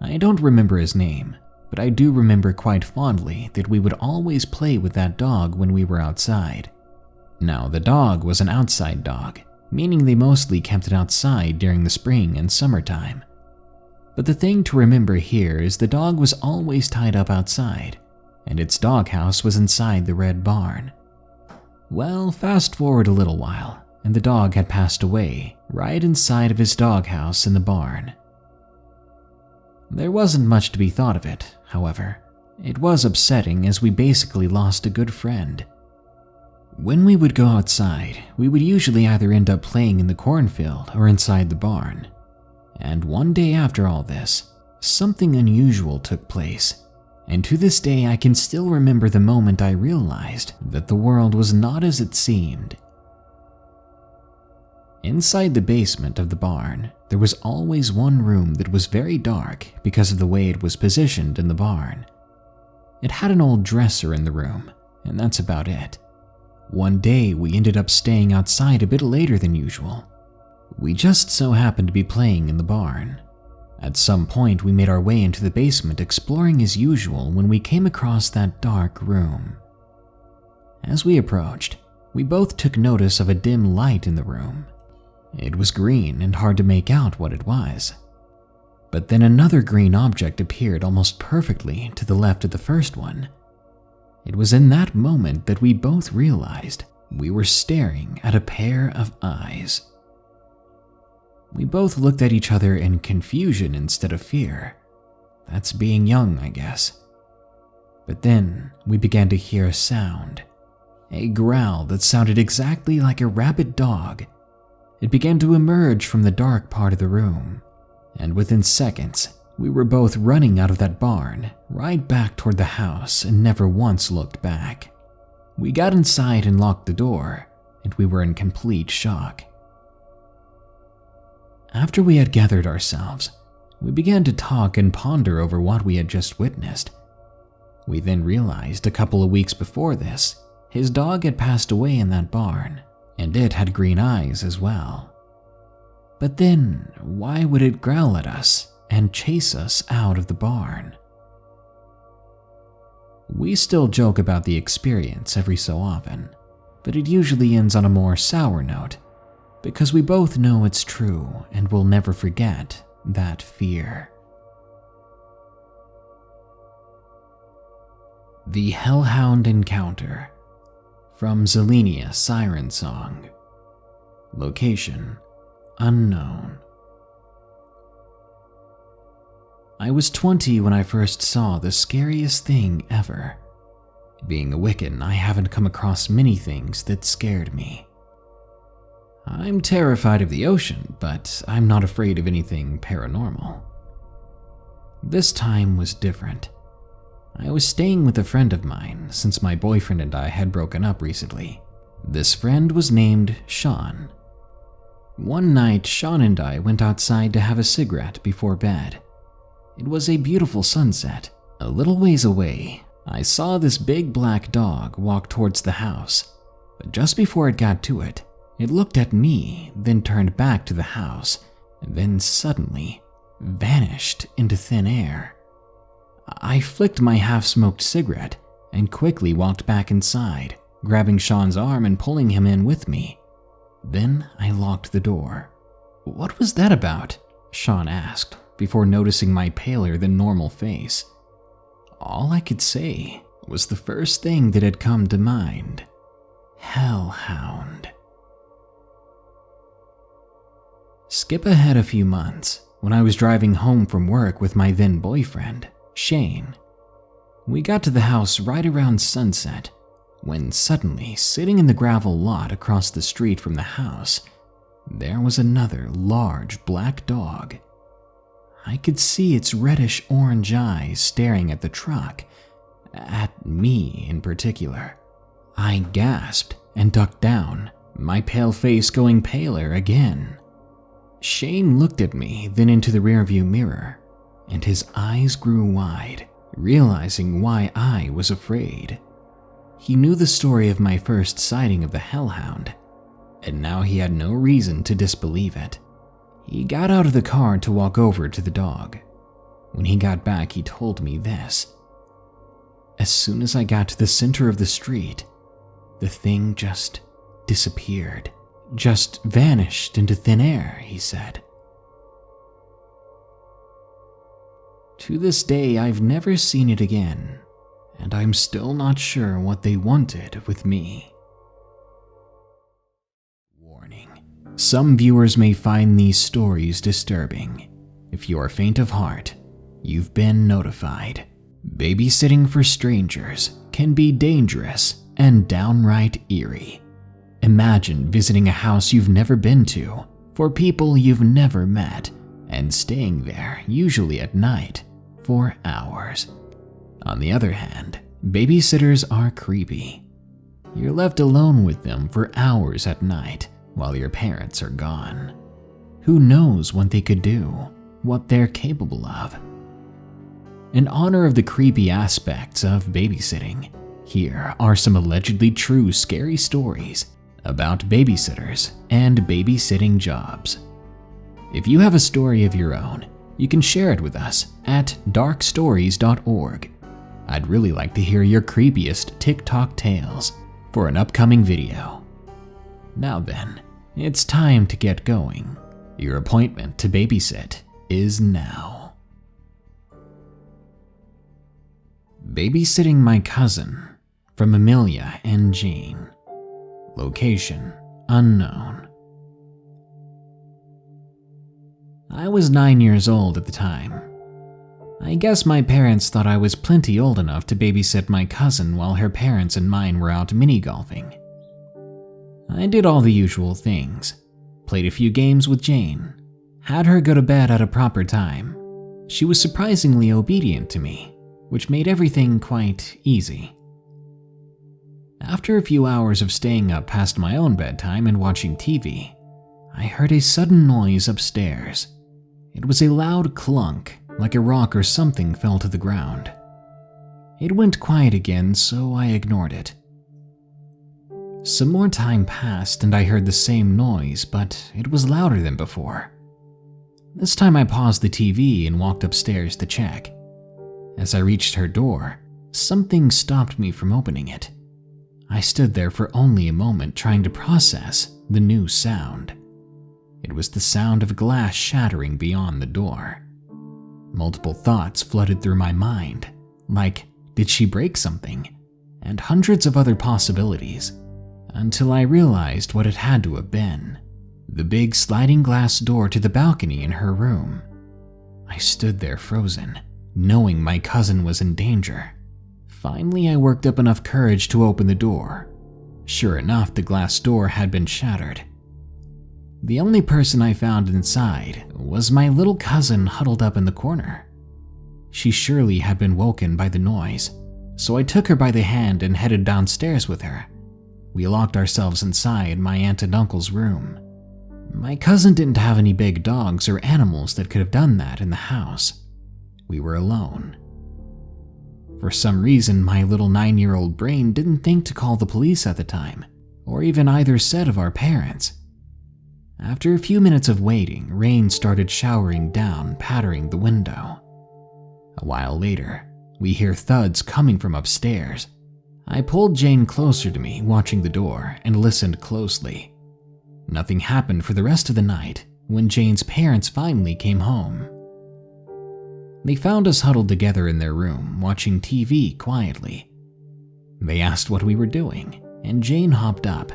Speaker 1: I don't remember his name, but I do remember quite fondly that we would always play with that dog when we were outside. Now, the dog was an outside dog, meaning they mostly kept it outside during the spring and summertime. But the thing to remember here is the dog was always tied up outside, and its doghouse was inside the red barn. Well, fast forward a little while, and the dog had passed away right inside of his doghouse in the barn. There wasn't much to be thought of it, however. It was upsetting as we basically lost a good friend. When we would go outside, we would usually either end up playing in the cornfield or inside the barn. And one day after all this, something unusual took place, and to this day I can still remember the moment I realized that the world was not as it seemed. Inside the basement of the barn, there was always one room that was very dark because of the way it was positioned in the barn. It had an old dresser in the room, and that's about it. One day we ended up staying outside a bit later than usual. We just so happened to be playing in the barn. At some point we made our way into the basement exploring as usual when we came across that dark room. As we approached, we both took notice of a dim light in the room. It was green and hard to make out what it was. But then another green object appeared almost perfectly to the left of the first one. It was in that moment that we both realized we were staring at a pair of eyes. We both looked at each other in confusion instead of fear. That's being young, I guess. But then we began to hear a sound, a growl that sounded exactly like a rabid dog. It began to emerge from the dark part of the room, and within seconds, we were both running out of that barn, right back toward the house, and never once looked back. We got inside and locked the door, and we were in complete shock. After we had gathered ourselves, we began to talk and ponder over what we had just witnessed. We then realized a couple of weeks before this, his dog had passed away in that barn, and it had green eyes as well. But then, why would it growl at us and chase us out of the barn. We still joke about the experience every so often, but it usually ends on a more sour note, because we both know it's true and will never forget that fear. The Hellhound Encounter, from Zelenia Siren Song. Location unknown. I was 20 when I first saw the scariest thing ever. Being a Wiccan, I haven't come across many things that scared me. I'm terrified of the ocean, but I'm not afraid of anything paranormal. This time was different. I was staying with a friend of mine since my boyfriend and I had broken up recently. This friend was named Sean. One night, Sean and I went outside to have a cigarette before bed. It was a beautiful sunset. A little ways away, I saw this big black dog walk towards the house, but just before it got to it, it looked at me, then turned back to the house, and then suddenly vanished into thin air. I flicked my half-smoked cigarette and quickly walked back inside, grabbing Sean's arm and pulling him in with me. Then I locked the door. "What was that about?" Sean asked, before noticing my paler than normal face. All I could say was the first thing that had come to mind: Hellhound. Skip ahead a few months, when I was driving home from work with my then boyfriend, Shane. We got to the house right around sunset, when suddenly, sitting in the gravel lot across the street from the house, there was another large black dog. I could see its reddish-orange eyes staring at the truck, at me in particular. I gasped and ducked down, my pale face going paler again. Shane looked at me, then into the rearview mirror, and his eyes grew wide, realizing why I was afraid. He knew the story of my first sighting of the Hellhound, and now he had no reason to disbelieve it. He got out of the car to walk over to the dog. When he got back, he told me this: "As soon as I got to the center of the street, the thing just disappeared, just vanished into thin air," he said. To this day, I've never seen it again, and I'm still not sure what they wanted with me. Warning: some viewers may find these stories disturbing. If you are faint of heart, you've been notified. Babysitting for strangers can be dangerous and downright eerie. Imagine visiting a house you've never been to, for people you've never met, and staying there, usually at night, for hours. On the other hand, babysitters are creepy. You're left alone with them for hours at night while your parents are gone. Who knows what they could do, what they're capable of? In honor of the creepy aspects of babysitting, here are some allegedly true scary stories about babysitters and babysitting jobs. If you have a story of your own, you can share it with us at darkstories.org. I'd really like to hear your creepiest TikTok tales for an upcoming video. Now then, it's time to get going. Your appointment to babysit is now. Babysitting my cousin, from Amelia and Jean. Location unknown. I was 9 years old at the time. I guess my parents thought I was plenty old enough to babysit my cousin while her parents and mine were out mini-golfing. I did all the usual things, played a few games with Jane, had her go to bed at a proper time. She was surprisingly obedient to me, which made everything quite easy. After a few hours of staying up past my own bedtime and watching TV, I heard a sudden noise upstairs. It was a loud clunk, like a rock or something fell to the ground. It went quiet again, so I ignored it. Some more time passed and I heard the same noise, but it was louder than before. This time I paused the TV and walked upstairs to check. As I reached her door, something stopped me from opening it. I stood there for only a moment trying to process the new sound. It was the sound of glass shattering beyond the door. Multiple thoughts flooded through my mind, like, did she break something? And hundreds of other possibilities, until I realized what it had to have been. The big sliding glass door to the balcony in her room. I stood there frozen, knowing my cousin was in danger. Finally, I worked up enough courage to open the door. Sure enough, the glass door had been shattered. The only person I found inside was my little cousin huddled up in the corner. She surely had been woken by the noise, so I took her by the hand and headed downstairs with her. We locked ourselves inside my aunt and uncle's room. My cousin didn't have any big dogs or animals that could have done that in the house. We were alone. For some reason, my little 9-year-old brain didn't think to call the police at the time, or even either set of our parents. After a few minutes of waiting, rain started showering down, pattering the window. A while later, we hear thuds coming from upstairs. I pulled Jane closer to me, watching the door, and listened closely. Nothing happened for the rest of the night when Jane's parents finally came home. They found us huddled together in their room, watching TV quietly. They asked what we were doing, and Jane hopped up.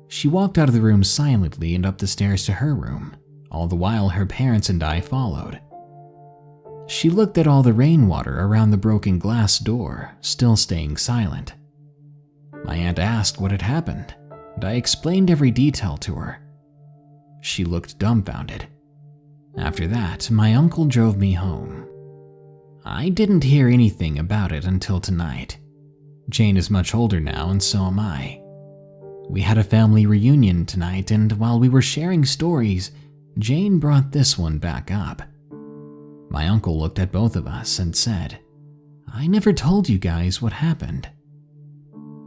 Speaker 1: She walked out of the room silently and up the stairs to her room, all the while her parents and I followed. She looked at all the rainwater around the broken glass door, still staying silent. My aunt asked what had happened, and I explained every detail to her. She looked dumbfounded. After that, my uncle drove me home. I didn't hear anything about it until tonight. Jane is much older now, and so am I. We had a family reunion tonight, and while we were sharing stories, Jane brought this one back up. My uncle looked at both of us and said, "I never told you guys what happened."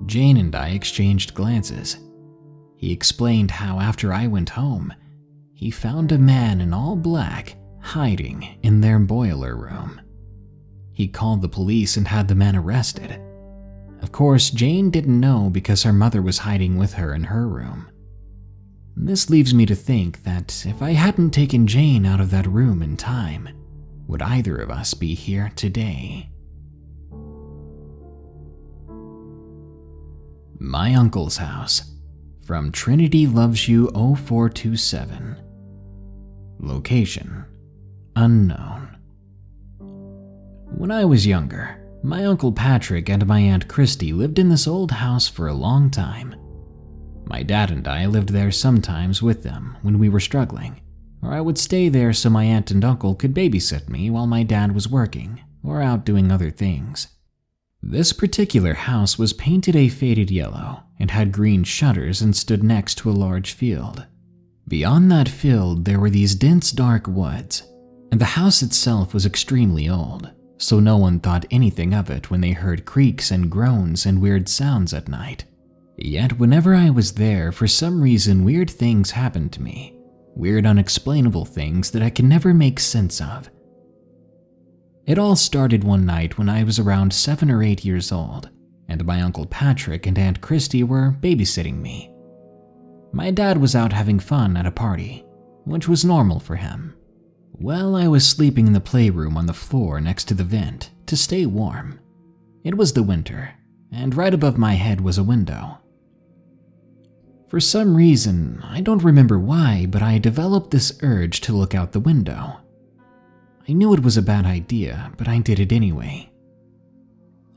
Speaker 1: Jane and I exchanged glances. He explained how after I went home, he found a man in all black hiding in their boiler room. He called the police and had the man arrested. Of course, Jane didn't know because her mother was hiding with her in her room. This leaves me to think that if I hadn't taken Jane out of that room in time, would either of us be here today? My Uncle's House, from Trinity Loves You 0427. Location: unknown. When I was younger, my Uncle Patrick and my Aunt Christy lived in this old house for a long time. My dad and I lived there sometimes with them when we were struggling, or I would stay there so my aunt and uncle could babysit me while my dad was working or out doing other things. This particular house was painted a faded yellow and had green shutters and stood next to a large field. Beyond that field, there were these dense dark woods, and the house itself was extremely old, so no one thought anything of it when they heard creaks and groans and weird sounds at night. Yet whenever I was there, for some reason weird things happened to me. Weird unexplainable things that I can never make sense of. It all started one night when I was around 7 or 8 years old, and my Uncle Patrick and Aunt Christy were babysitting me. My dad was out having fun at a party, which was normal for him. Well, I was sleeping in the playroom on the floor next to the vent to stay warm. It was the winter, and right above my head was a window. For some reason, I don't remember why, but I developed this urge to look out the window. I knew it was a bad idea, but I did it anyway.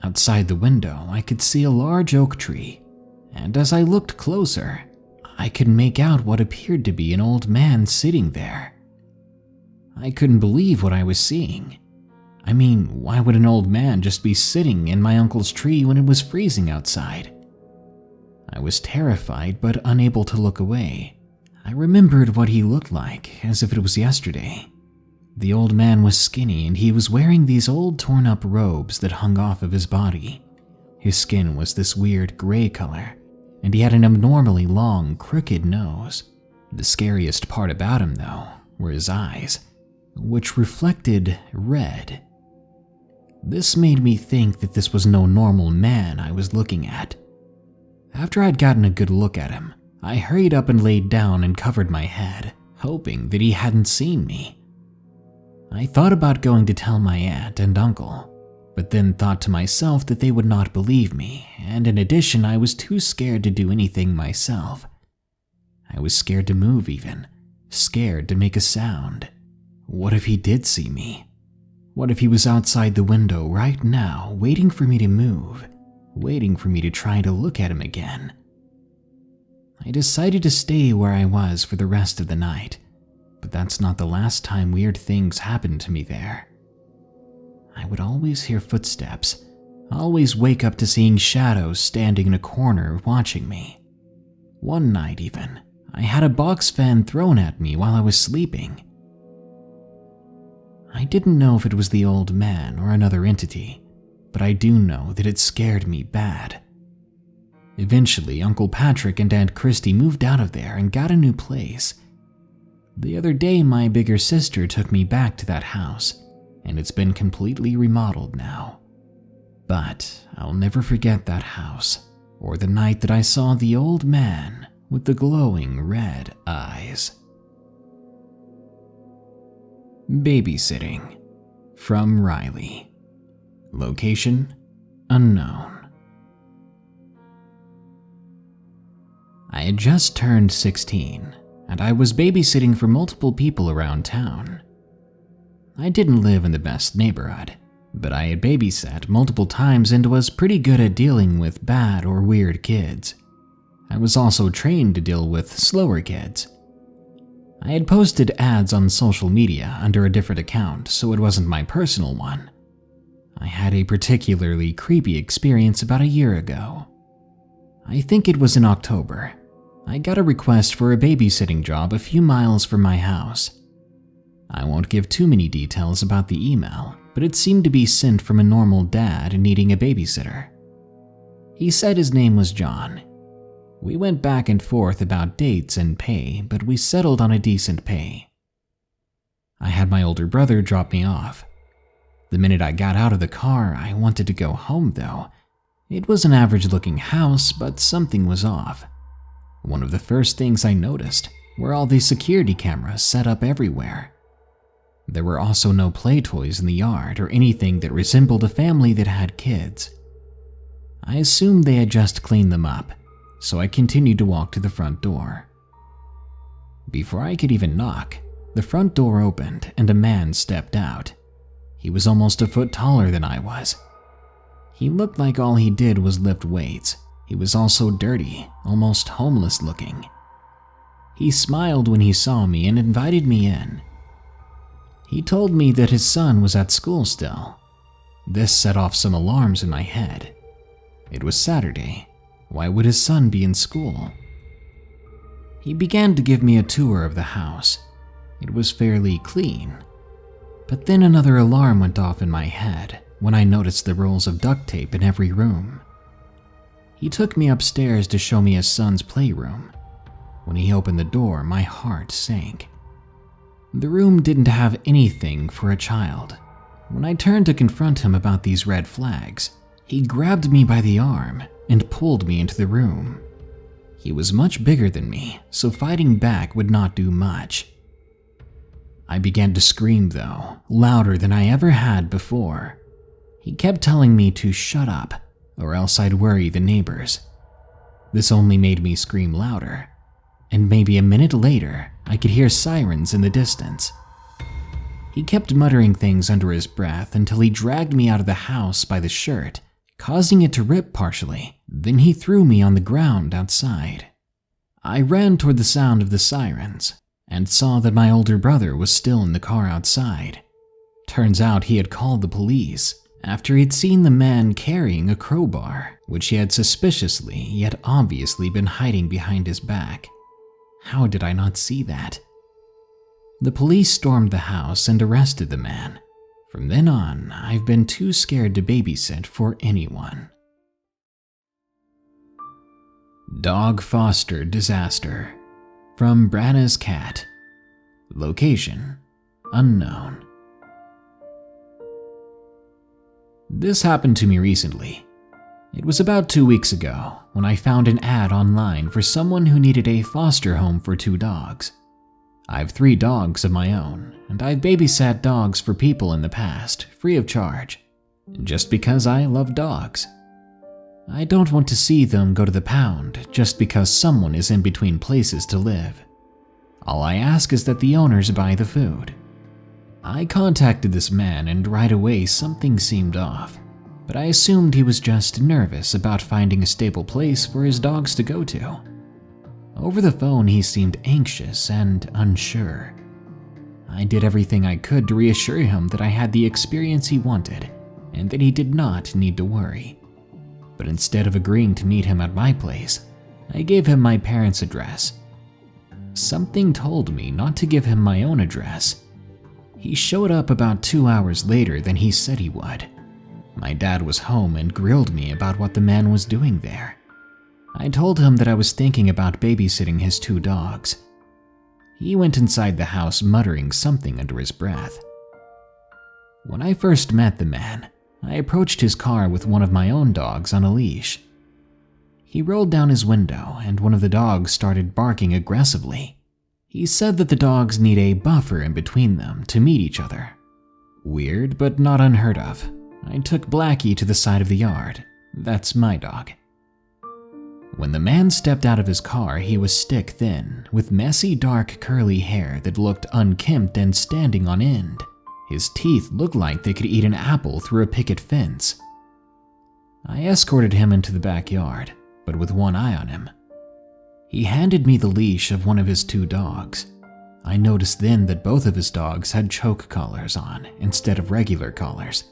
Speaker 1: Outside the window, I could see a large oak tree, and as I looked closer, I could make out what appeared to be an old man sitting there. I couldn't believe what I was seeing. I mean, why would an old man just be sitting in my uncle's tree when it was freezing outside? I was terrified but unable to look away. I remembered what he looked like as if it was yesterday. The old man was skinny and he was wearing these old torn up robes that hung off of his body. His skin was this weird gray color, and he had an abnormally long, crooked nose. The scariest part about him, though, were his eyes, which reflected red. This made me think that this was no normal man I was looking at. After I'd gotten a good look at him, I hurried up and laid down and covered my head, hoping that he hadn't seen me. I thought about going to tell my aunt and uncle, but then thought to myself that they would not believe me, and in addition, I was too scared to do anything myself. I was scared to move even, scared to make a sound. What if he did see me? What if he was outside the window right now, waiting for me to move, waiting for me to try to look at him again? I decided to stay where I was for the rest of the night, but that's not the last time weird things happened to me there. I would always hear footsteps, always wake up to seeing shadows standing in a corner watching me. One night even, I had a box fan thrown at me while I was sleeping. I didn't know if it was the old man or another entity, but I do know that it scared me bad. Eventually, Uncle Patrick and Aunt Christy moved out of there and got a new place. The other day, my bigger sister took me back to that house, and it's been completely remodeled now. But I'll never forget that house, or the night that I saw the old man with the glowing red eyes. Babysitting, from Riley. Location unknown. I had just turned 16, and I was babysitting for multiple people around town. I didn't live in the best neighborhood, but I had babysat multiple times and was pretty good at dealing with bad or weird kids. I was also trained to deal with slower kids. I had posted ads on social media under a different account, so it wasn't my personal one. I had a particularly creepy experience about a year ago. I think it was in October. I got a request for a babysitting job a few miles from my house. I won't give too many details about the email, but it seemed to be sent from a normal dad needing a babysitter. He said his name was John. We went back and forth about dates and pay, but we settled on a decent pay. I had my older brother drop me off. The minute I got out of the car, I wanted to go home though. It was an average-looking house, but something was off. One of the first things I noticed were all the security cameras set up everywhere. There were also no play toys in the yard or anything that resembled a family that had kids. I assumed they had just cleaned them up, so I continued to walk to the front door. Before I could even knock, the front door opened and a man stepped out. He was almost a foot taller than I was. He looked like all he did was lift weights. He was also dirty, almost homeless looking. He smiled when he saw me and invited me in. He told me that his son was at school still. This set off some alarms in my head. It was Saturday. Why would his son be in school? He began to give me a tour of the house. It was fairly clean. But then another alarm went off in my head when I noticed the rolls of duct tape in every room. He took me upstairs to show me his son's playroom. When he opened the door, my heart sank. The room didn't have anything for a child. When I turned to confront him about these red flags, he grabbed me by the arm and pulled me into the room. He was much bigger than me, so fighting back would not do much. I began to scream though, louder than I ever had before. He kept telling me to shut up, or else I'd worry the neighbors. This only made me scream louder, and maybe a minute later, I could hear sirens in the distance. He kept muttering things under his breath until he dragged me out of the house by the shirt, causing it to rip partially. Then he threw me on the ground outside. I ran toward the sound of the sirens and saw that my older brother was still in the car outside. Turns out he had called the police after he'd seen the man carrying a crowbar, which he had suspiciously yet obviously been hiding behind his back. How did I not see that? The police stormed the house and arrested the man. From then on, I've been too scared to babysit for anyone. Dog foster disaster, from Branna's cat. Location: unknown. This happened to me recently. It was about 2 weeks ago when I found an ad online for someone who needed a foster home for 2 dogs. I have 3 dogs of my own, and I've babysat dogs for people in the past, free of charge, just because I love dogs. I don't want to see them go to the pound just because someone is in between places to live. All I ask is that the owners buy the food. I contacted this man and right away something seemed off, but I assumed he was just nervous about finding a stable place for his dogs to go to. Over the phone he seemed anxious and unsure. I did everything I could to reassure him that I had the experience he wanted and that he did not need to worry. But instead of agreeing to meet him at my place, I gave him my parents' address. Something told me not to give him my own address. He showed up about 2 hours later than he said he would. My dad was home and grilled me about what the man was doing there. I told him that I was thinking about babysitting his 2 dogs. He went inside the house muttering something under his breath. When I first met the man, I approached his car with one of my own dogs on a leash. He rolled down his window and one of the dogs started barking aggressively. He said that the dogs need a buffer in between them to meet each other. Weird, but not unheard of. I took Blackie to the side of the yard. That's my dog. When the man stepped out of his car, he was stick thin, with messy dark curly hair that looked unkempt and standing on end. His teeth looked like they could eat an apple through a picket fence. I escorted him into the backyard, but with one eye on him. He handed me the leash of one of his 2 dogs. I noticed then that both of his dogs had choke collars on instead of regular collars.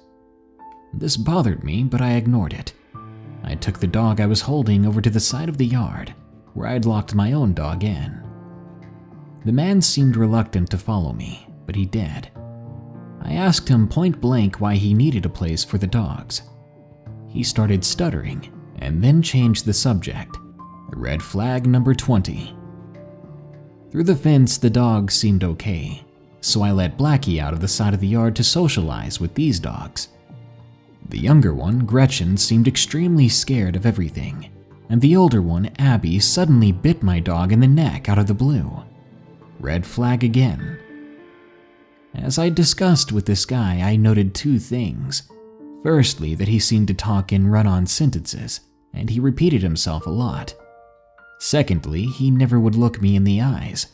Speaker 1: This bothered me, but I ignored it. I took the dog I was holding over to the side of the yard, where I'd locked my own dog in. The man seemed reluctant to follow me, but he did. I asked him point blank why he needed a place for the dogs. He started stuttering, and then changed the subject. Red flag number 20. Through the fence, the dogs seemed okay, so I let Blackie out of the side of the yard to socialize with these dogs. The younger one, Gretchen, seemed extremely scared of everything, and the older one, Abby, suddenly bit my dog in the neck out of the blue. Red flag again. As I discussed with this guy, I noted 2 things. Firstly, that he seemed to talk in run-on sentences, and he repeated himself a lot. Secondly, he never would look me in the eyes,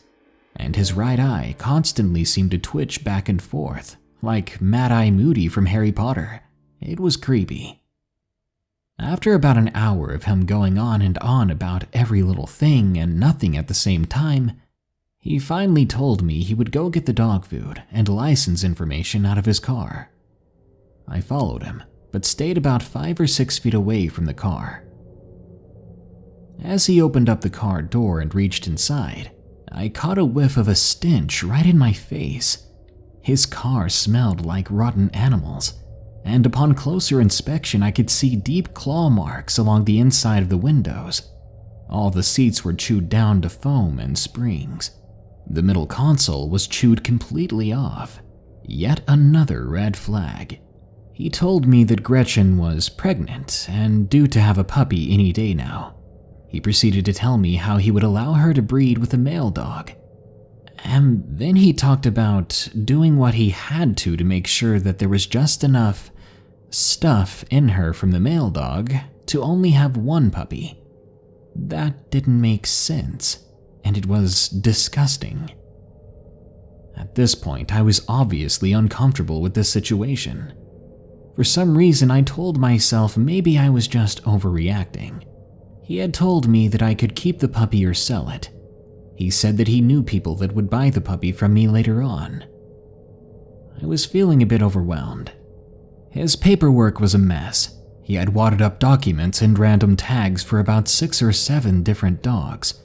Speaker 1: and his right eye constantly seemed to twitch back and forth, like Mad-Eye Moody from Harry Potter. It was creepy. After about an hour of him going on and on about every little thing and nothing at the same time, he finally told me he would go get the dog food and license information out of his car. I followed him, but stayed about 5 or 6 feet away from the car. As he opened up the car door and reached inside, I caught a whiff of a stench right in my face. His car smelled like rotten animals, and upon closer inspection I could see deep claw marks along the inside of the windows. All the seats were chewed down to foam and springs. The middle console was chewed completely off. Yet another red flag. He told me that Gretchen was pregnant and due to have a puppy any day now. He proceeded to tell me how he would allow her to breed with a male dog. And then he talked about doing what he had to make sure that there was just enough stuff in her from the male dog to only have 1 puppy. That didn't make sense, and it was disgusting. At this point, I was obviously uncomfortable with this situation. For some reason, I told myself maybe I was just overreacting. He had told me that I could keep the puppy or sell it. He said that he knew people that would buy the puppy from me later on. I was feeling a bit overwhelmed. His paperwork was a mess. He had wadded up documents and random tags for about 6 or 7 different dogs.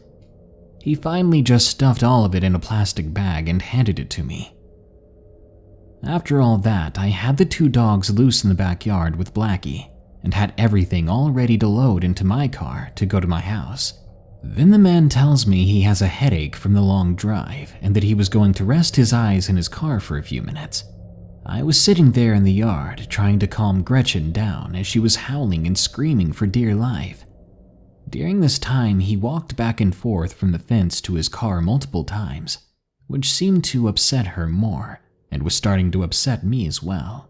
Speaker 1: He finally just stuffed all of it in a plastic bag and handed it to me. After all that, I had the 2 dogs loose in the backyard with Blackie and had everything all ready to load into my car to go to my house. Then the man tells me he has a headache from the long drive and that he was going to rest his eyes in his car for a few minutes. I was sitting there in the yard trying to calm Gretchen down as she was howling and screaming for dear life. During this time, he walked back and forth from the fence to his car multiple times, which seemed to upset her more and was starting to upset me as well.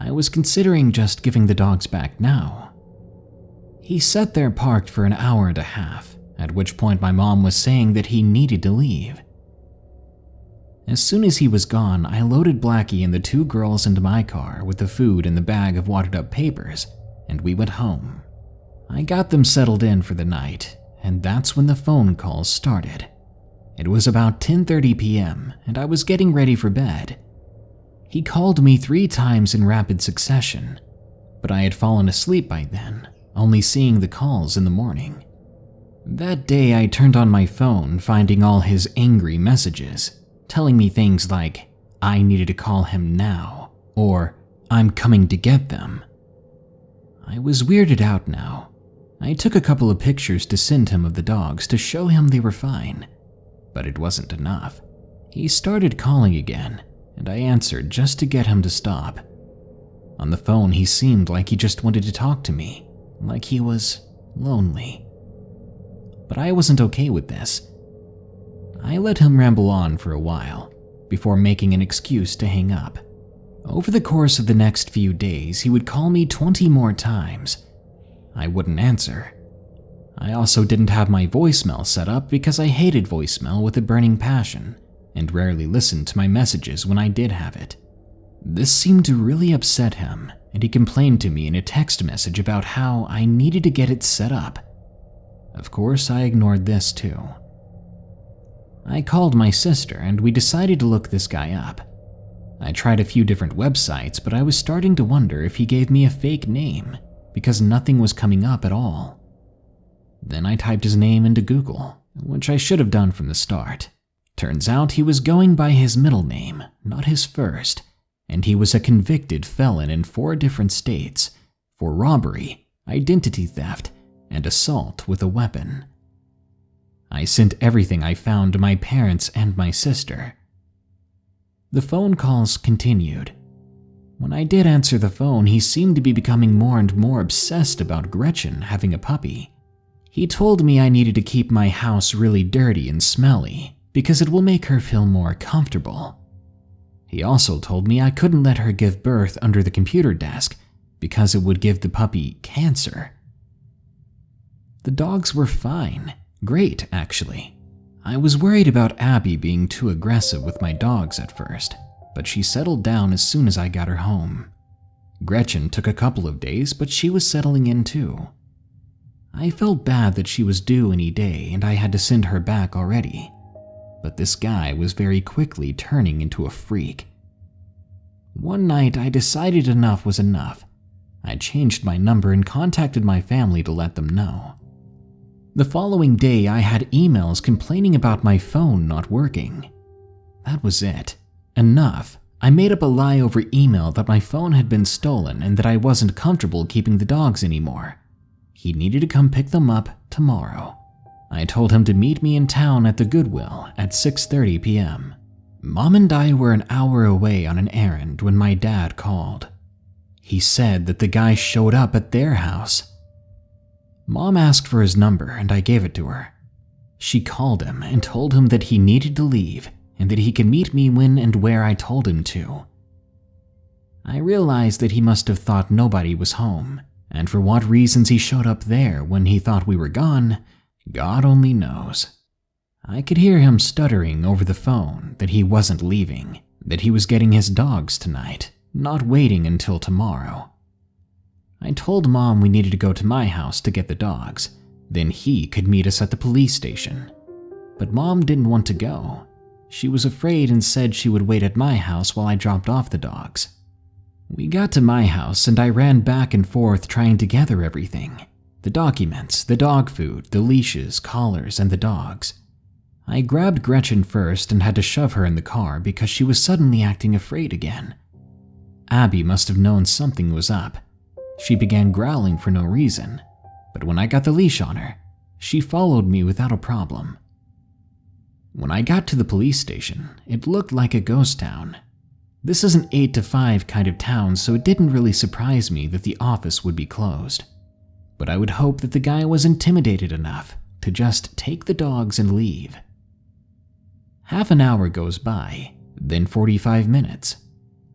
Speaker 1: I was considering just giving the dogs back now. He sat there parked for an hour and a half, at which point my mom was saying that he needed to leave. As soon as he was gone, I loaded Blackie and the 2 girls into my car with the food and the bag of wadded up papers, and we went home. I got them settled in for the night, and that's when the phone calls started. It was about 10:30 p.m., and I was getting ready for bed. He called me 3 times in rapid succession, but I had fallen asleep by then, only seeing the calls in the morning. That day I turned on my phone, finding all his angry messages, telling me things like, I needed to call him now, or I'm coming to get them. I was weirded out now. I took a couple of pictures to send him of the dogs to show him they were fine, but it wasn't enough. He started calling again, and I answered just to get him to stop. On the phone, he seemed like he just wanted to talk to me, like he was lonely. But I wasn't okay with this. I let him ramble on for a while, before making an excuse to hang up. Over the course of the next few days, he would call me 20 more times. I wouldn't answer. I also didn't have my voicemail set up because I hated voicemail with a burning passion, and rarely listened to my messages when I did have it. This seemed to really upset him, and he complained to me in a text message about how I needed to get it set up. Of course, I ignored this too. I called my sister and we decided to look this guy up. I tried a few different websites, but I was starting to wonder if he gave me a fake name, because nothing was coming up at all. Then I typed his name into Google, which I should have done from the start. Turns out he was going by his middle name, not his first, and he was a convicted felon in 4 different states for robbery, identity theft, and assault with a weapon. I sent everything I found to my parents and my sister. The phone calls continued. When I did answer the phone, he seemed to be becoming more and more obsessed about Gretchen having a puppy. He told me I needed to keep my house really dirty and smelly because it will make her feel more comfortable. He also told me I couldn't let her give birth under the computer desk because it would give the puppy cancer. The dogs were fine. Great, actually. I was worried about Abby being too aggressive with my dogs at first, but she settled down as soon as I got her home. Gretchen took a couple of days, but she was settling in too. I felt bad that she was due any day and I had to send her back already, but this guy was very quickly turning into a freak. One night I decided enough was enough. I changed my number and contacted my family to let them know. The following day, I had emails complaining about my phone not working. That was it. Enough. I made up a lie over email that my phone had been stolen and that I wasn't comfortable keeping the dogs anymore. He needed to come pick them up tomorrow. I told him to meet me in town at the Goodwill at 6:30 p.m. Mom and I were an hour away on an errand when my dad called. He said that the guy showed up at their house. Mom asked for his number and I gave it to her. She called him and told him that he needed to leave and that he could meet me when and where I told him to. I realized that he must have thought nobody was home, and for what reasons he showed up there when he thought we were gone, God only knows. I could hear him stuttering over the phone that he wasn't leaving, that he was getting his dogs tonight, not waiting until tomorrow. I told Mom we needed to go to my house to get the dogs, then he could meet us at the police station. But Mom didn't want to go. She was afraid and said she would wait at my house while I dropped off the dogs. We got to my house and I ran back and forth trying to gather everything. The documents, the dog food, the leashes, collars, and the dogs. I grabbed Gretchen first and had to shove her in the car because she was suddenly acting afraid again. Abby must have known something was up. She began growling for no reason, but when I got the leash on her, She followed me without a problem. When I got to the police station, it looked like a ghost town. This is an 8 to 5 kind of town, so it didn't really surprise me that the office would be closed. But I would hope that the guy was intimidated enough to just take the dogs and leave. Half an hour goes by, then 45 minutes.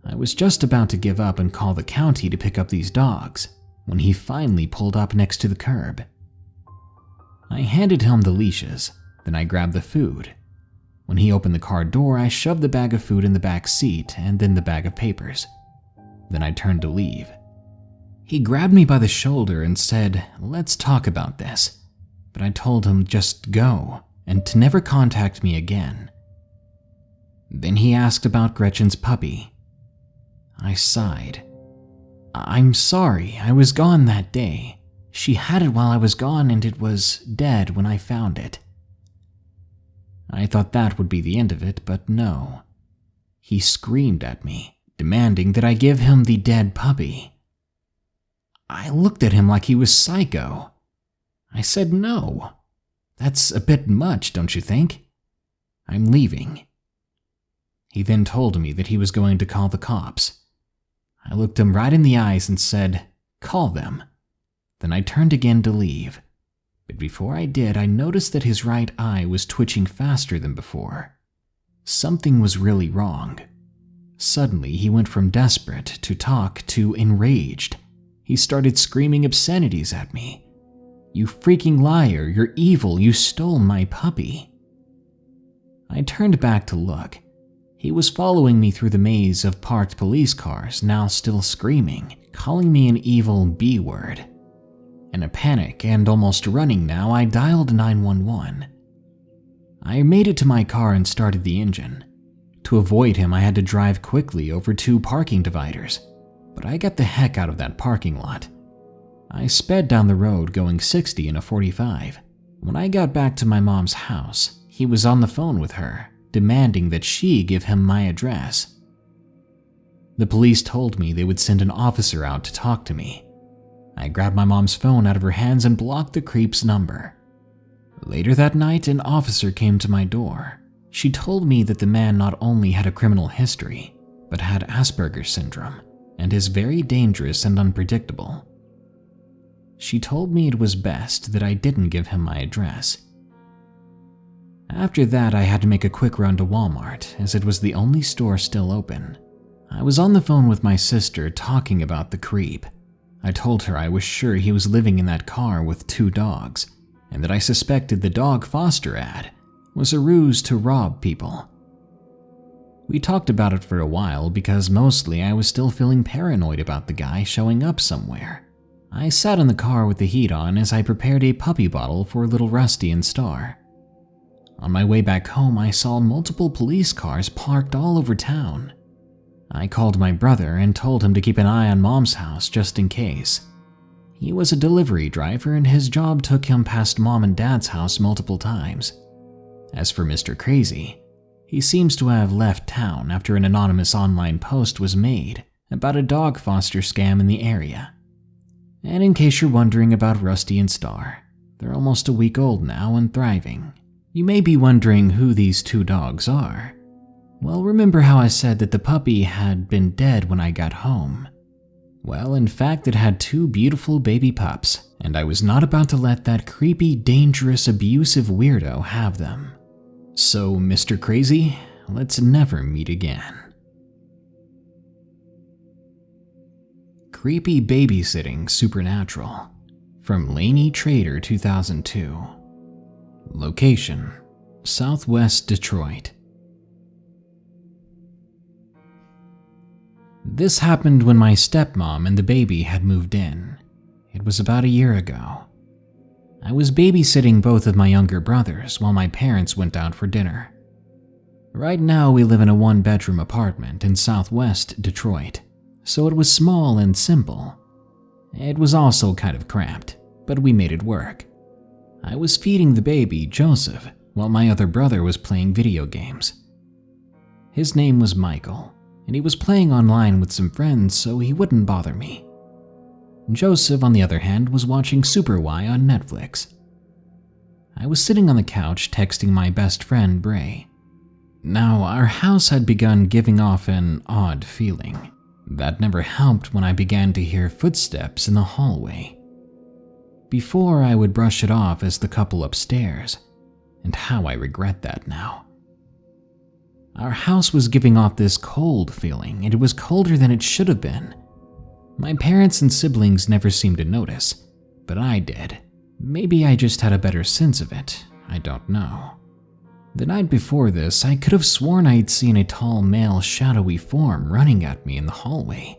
Speaker 1: I was just about to give up and call the county to pick up these dogs when he finally pulled up next to the curb. I handed him the leashes, then I grabbed the food. When he opened the car door, I shoved the bag of food in the back seat and then the bag of papers. Then I turned to leave. He grabbed me by the shoulder and said, "Let's talk about this." But I told him just go and to never contact me again. Then he asked about Gretchen's puppy. I sighed. "I'm sorry, I was gone that day. She had it while I was gone and it was dead when I found it." I thought that would be the end of it, but no. He screamed at me, demanding that I give him the dead puppy. I looked at him like he was psycho. I said no. That's a bit much, don't you think? I'm leaving. He then told me that he was going to call the cops. I looked him right in the eyes and said, "Call them." Then I turned again to leave. But before I did, I noticed that his right eye was twitching faster than before. Something was really wrong. Suddenly, he went from desperate to talk to enraged. He started screaming obscenities at me. "You freaking liar, you're evil, you stole my puppy." I turned back to look. He was following me through the maze of parked police cars, now still screaming, calling me an evil B-word. In a panic and almost running now, I dialed 911. I made it to my car and started the engine. To avoid him, I had to drive quickly over 2 parking dividers, but I got the heck out of that parking lot. I sped down the road going 60 in a 45. When I got back to my mom's house, he was on the phone with her, demanding that she give him my address. The police told me they would send an officer out to talk to me. I grabbed my mom's phone out of her hands and blocked the creep's number. Later that night, an officer came to my door. She told me that the man not only had a criminal history, but had Asperger's syndrome and is very dangerous and unpredictable. She told me it was best that I didn't give him my address. After that, I had to make a quick run to Walmart, as it was the only store still open. I was on the phone with my sister talking about the creep. I told her I was sure he was living in that car with 2 dogs, and that I suspected the dog foster ad was a ruse to rob people. We talked about it for a while because mostly I was still feeling paranoid about the guy showing up somewhere. I sat in the car with the heat on as I prepared a puppy bottle for little Rusty and Star. On my way back home, I saw multiple police cars parked all over town. I called my brother and told him to keep an eye on Mom's house just in case. He was a delivery driver and his job took him past Mom and Dad's house multiple times. As for Mr. Crazy, he seems to have left town after an anonymous online post was made about a dog foster scam in the area. And in case you're wondering about Rusty and Star, they're almost a week old now and thriving. You may be wondering who these 2 dogs are. Well, remember how I said that the puppy had been dead when I got home? Well, in fact, it had 2 beautiful baby pups, and I was not about to let that creepy, dangerous, abusive weirdo have them. So, Mr. Crazy, let's never meet again. Creepy Babysitting Supernatural from Laney Trader 2002. Location: Southwest Detroit. This happened when my stepmom and the baby had moved in. It was about a year ago. I was babysitting both of my younger brothers while my parents went out for dinner. Right now we live in a 1-bedroom apartment in Southwest Detroit, so it was small and simple. It was also kind of cramped, but we made it work. I was feeding the baby, Joseph, while my other brother was playing video games. His name was Michael, and he was playing online with some friends so he wouldn't bother me. Joseph, on the other hand, was watching Super Y on Netflix. I was sitting on the couch texting my best friend, Bray. Now, our house had begun giving off an odd feeling. That never helped when I began to hear footsteps in the hallway. Before, I would brush it off as the couple upstairs, and how I regret that now. Our house was giving off this cold feeling, and it was colder than it should have been. My parents and siblings never seemed to notice, but I did. Maybe I just had a better sense of it, I don't know. The night before this, I could have sworn I'd seen a tall male shadowy form running at me in the hallway,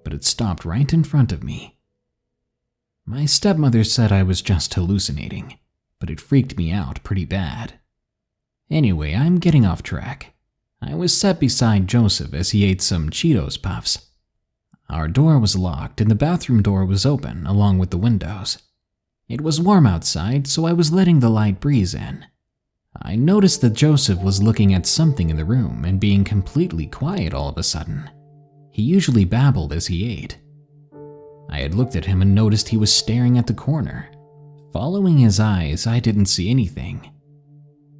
Speaker 1: but it stopped right in front of me. My stepmother said I was just hallucinating, but it freaked me out pretty bad. Anyway, I'm getting off track. I was sat beside Joseph as he ate some Cheetos Puffs. Our door was locked and the bathroom door was open along with the windows. It was warm outside, so I was letting the light breeze in. I noticed that Joseph was looking at something in the room and being completely quiet all of a sudden. He usually babbled as he ate. I had looked at him and noticed he was staring at the corner. Following his eyes, I didn't see anything.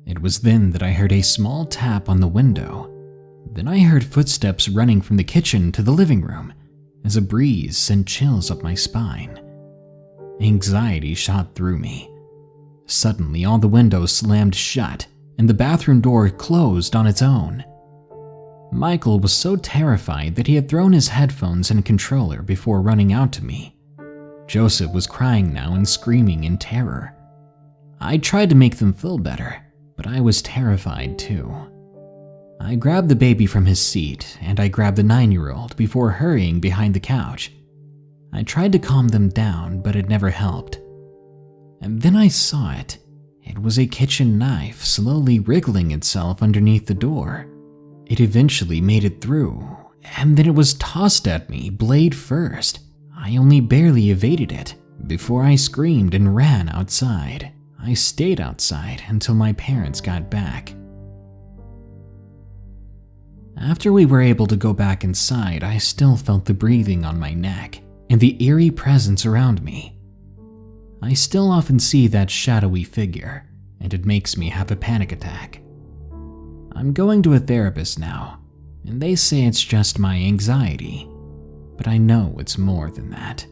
Speaker 1: It was then that I heard a small tap on the window. Then I heard footsteps running from the kitchen to the living room as a breeze sent chills up my spine. Anxiety shot through me. Suddenly, all the windows slammed shut and the bathroom door closed on its own. Michael was so terrified that he had thrown his headphones and controller before running out to me. Joseph was crying now and screaming in terror. I tried to make them feel better, but I was terrified too. I grabbed the baby from his seat and I grabbed the 9-year-old before hurrying behind the couch. I tried to calm them down, but it never helped. And then I saw it. It was a kitchen knife slowly wriggling itself underneath the door. It eventually made it through, and then it was tossed at me, blade first. I only barely evaded it before I screamed and ran outside. I stayed outside until my parents got back. After we were able to go back inside, I still felt the breathing on my neck and the eerie presence around me. I still often see that shadowy figure, and it makes me have a panic attack. I'm going to a therapist now, and they say it's just my anxiety, but I know it's more than that.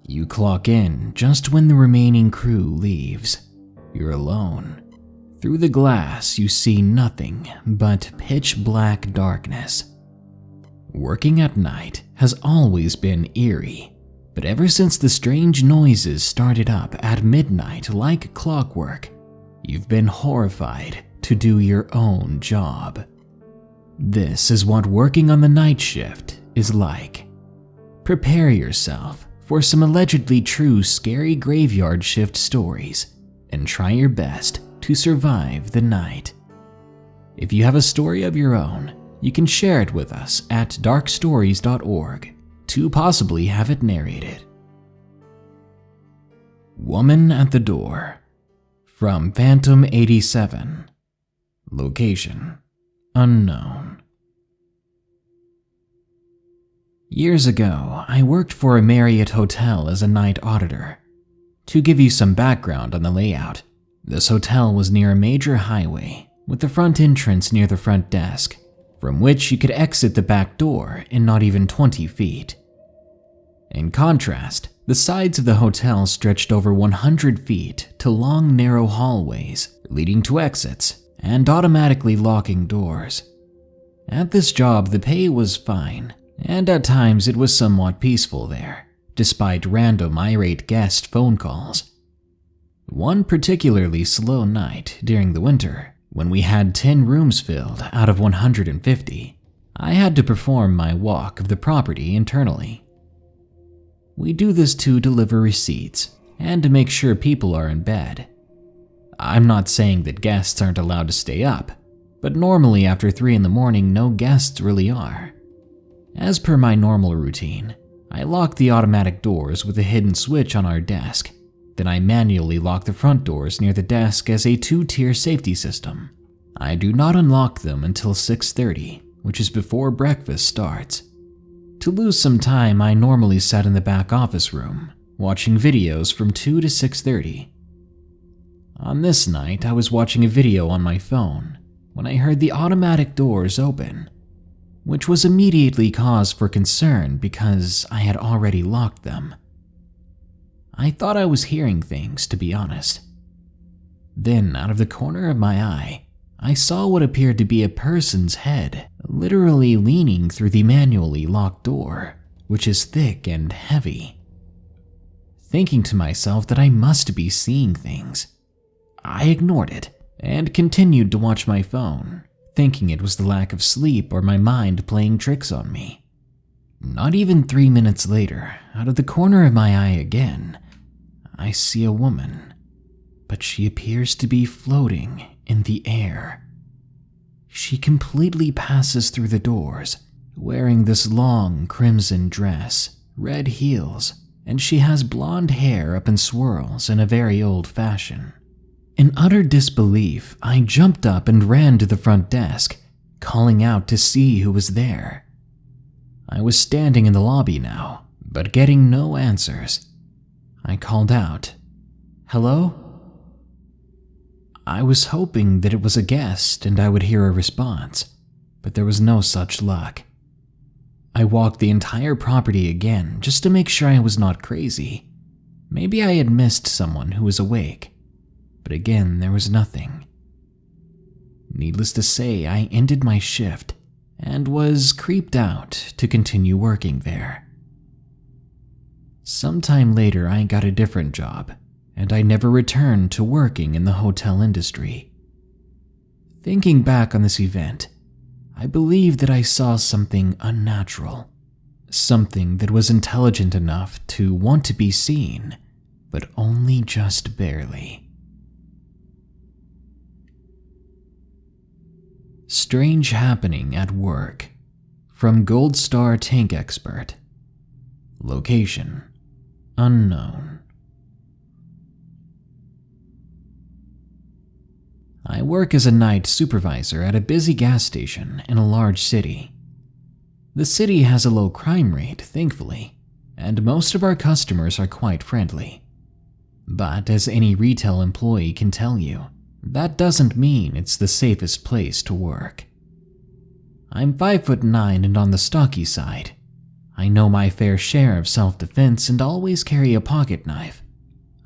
Speaker 1: You clock in just when the remaining crew leaves. You're alone. Through the glass, you see nothing but pitch black darkness. Working at night has always been eerie, but ever since the strange noises started up at midnight like clockwork, you've been horrified to do your own job. This is what working on the night shift is like. Prepare yourself for some allegedly true scary graveyard shift stories and try your best to survive the night. If you have a story of your own, you can share it with us at darkstories.org to possibly have it narrated. Woman at the Door, from Phantom 87. Location unknown. Years ago, I worked for a Marriott hotel as a night auditor. To give you some background on the layout, this hotel was near a major highway with the front entrance near the front desk, from which you could exit the back door in not even 20 feet. In contrast, the sides of the hotel stretched over 100 feet to long, narrow hallways leading to exits and automatically locking doors. At this job, the pay was fine, and at times it was somewhat peaceful there, despite random irate guest phone calls. One particularly slow night during the winter, when we had 10 rooms filled out of 150, I had to perform my walk of the property internally. We do this to deliver receipts and to make sure people are in bed. I'm not saying that guests aren't allowed to stay up, but normally after 3 in the morning, no guests really are. As per my normal routine, I lock the automatic doors with a hidden switch on our desk. Then I manually lock the front doors near the desk as a 2-tier safety system. I do not unlock them until 6:30, which is before breakfast starts. To lose some time, I normally sat in the back office room, watching videos from 2 to 6:30. On this night, I was watching a video on my phone when I heard the automatic doors open, which was immediately cause for concern because I had already locked them. I thought I was hearing things, to be honest. Then, out of the corner of my eye, I saw what appeared to be a person's head literally leaning through the manually locked door, which is thick and heavy. Thinking to myself that I must be seeing things, I ignored it and continued to watch my phone, thinking it was the lack of sleep or my mind playing tricks on me. Not even 3 minutes later, out of the corner of my eye again, I see a woman, but she appears to be floating in the air. She completely passes through the doors, wearing this long crimson dress, red heels, and she has blonde hair up in swirls in a very old fashion. In utter disbelief, I jumped up and ran to the front desk, calling out to see who was there. I was standing in the lobby now, but getting no answers. I called out, "Hello?" I was hoping that it was a guest and I would hear a response, but there was no such luck. I walked the entire property again just to make sure I was not crazy. Maybe I had missed someone who was awake, but again there was nothing. Needless to say, I ended my shift and was creeped out to continue working there. Sometime later, I got a different job, and I never returned to working in the hotel industry. Thinking back on this event, I believe that I saw something unnatural, something that was intelligent enough to want to be seen, but only just barely. Strange happening at work. From Gold Star Tank Expert. Location: unknown. I work as a night supervisor at a busy gas station in a large city. The city has a low crime rate, thankfully, and most of our customers are quite friendly. But as any retail employee can tell you, that doesn't mean it's the safest place to work. I'm 5'9" and on the stocky side. I know my fair share of self-defense and always carry a pocket knife.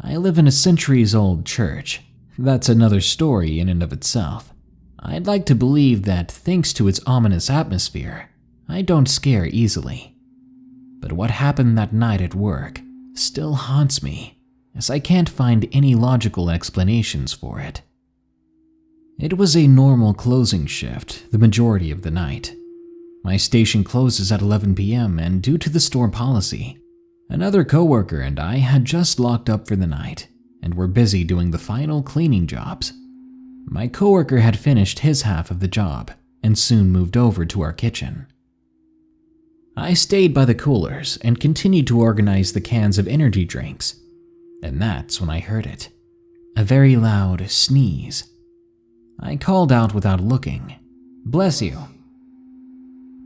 Speaker 1: I live in a centuries-old church. That's another story in and of itself. I'd like to believe that thanks to its ominous atmosphere, I don't scare easily. But what happened that night at work still haunts me, as I can't find any logical explanations for it. It was a normal closing shift the majority of the night. My station closes at 11 p.m. and due to the store policy, another coworker and I had just locked up for the night and were busy doing the final cleaning jobs. My coworker had finished his half of the job and soon moved over to our kitchen. I stayed by the coolers and continued to organize the cans of energy drinks, and that's when I heard it. A very loud sneeze. I called out without looking, "Bless you."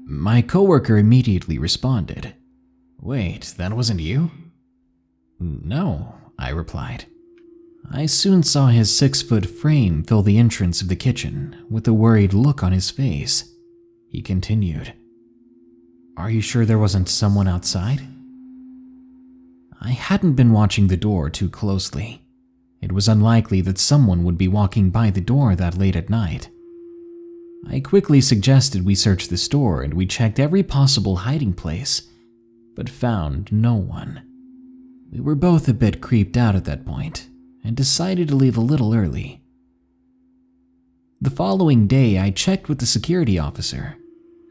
Speaker 1: My coworker immediately responded, "Wait, that wasn't you?" "No," I replied. I soon saw his 6-foot frame fill the entrance of the kitchen with a worried look on his face. He continued, "Are you sure there wasn't someone outside?" I hadn't been watching the door too closely. It was unlikely that someone would be walking by the door that late at night. I quickly suggested we search the store and we checked every possible hiding place, but found no one. We were both a bit creeped out at that point and decided to leave a little early. The following day, I checked with the security officer,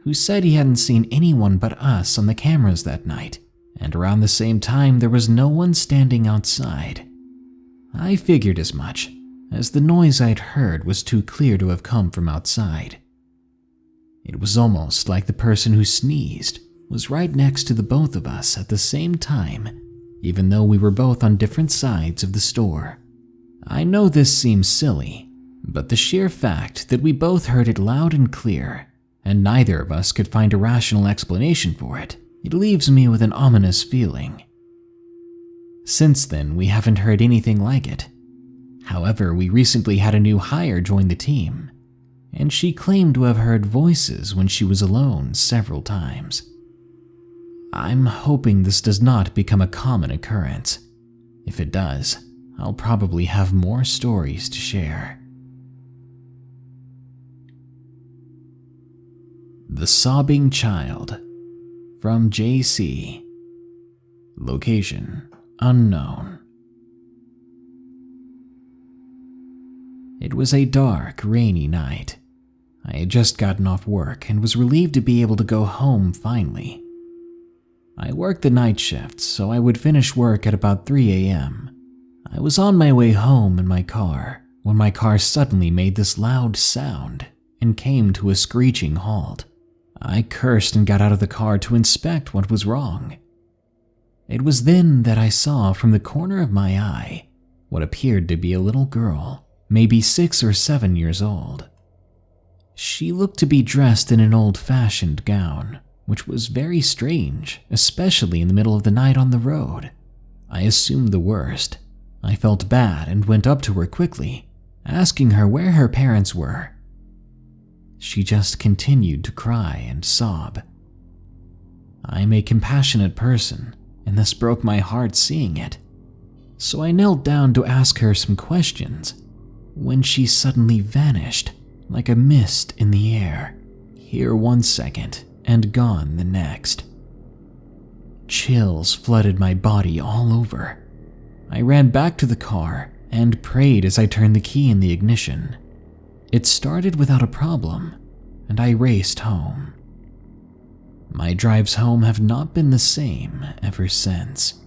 Speaker 1: who said he hadn't seen anyone but us on the cameras that night, and around the same time there was no one standing outside. I figured as much, as the noise I'd heard was too clear to have come from outside. It was almost like the person who sneezed was right next to the both of us at the same time, even though we were both on different sides of the store. I know this seems silly, but the sheer fact that we both heard it loud and clear, and neither of us could find a rational explanation for it, it leaves me with an ominous feeling. Since then, we haven't heard anything like it. However, we recently had a new hire join the team, and she claimed to have heard voices when she was alone several times. I'm hoping this does not become a common occurrence. If it does, I'll probably have more stories to share. The Sobbing Child, from JC. Location unknown. It was a dark, rainy night. I had just gotten off work and was relieved to be able to go home finally. I worked the night shift, so I would finish work at about 3 a.m. I was on my way home in my car when my car suddenly made this loud sound and came to a screeching halt. I cursed and got out of the car to inspect what was wrong. It was then that I saw from the corner of my eye what appeared to be a little girl, maybe 6 or 7 years old. She looked to be dressed in an old-fashioned gown, which was very strange, especially in the middle of the night on the road. I assumed the worst. I felt bad and went up to her quickly, asking her where her parents were. She just continued to cry and sob. I'm a compassionate person, and this broke my heart seeing it. So I knelt down to ask her some questions, when she suddenly vanished like a mist in the air, here 1 second and gone the next. Chills flooded my body all over. I ran back to the car and prayed as I turned the key in the ignition. It started without a problem, and I raced home. My drives home have not been the same ever since.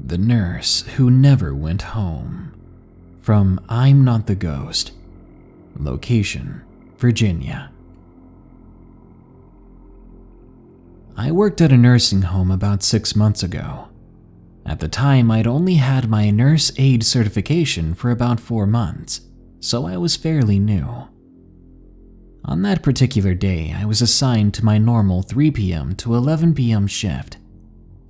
Speaker 1: The Nurse Who Never Went Home, from I'm Not the Ghost. Location, Virginia. I worked at a nursing home about 6 months ago. At the time, I'd only had my nurse aide certification for about 4 months, so I was fairly new. On that particular day, I was assigned to my normal 3 p.m. to 11 p.m. shift.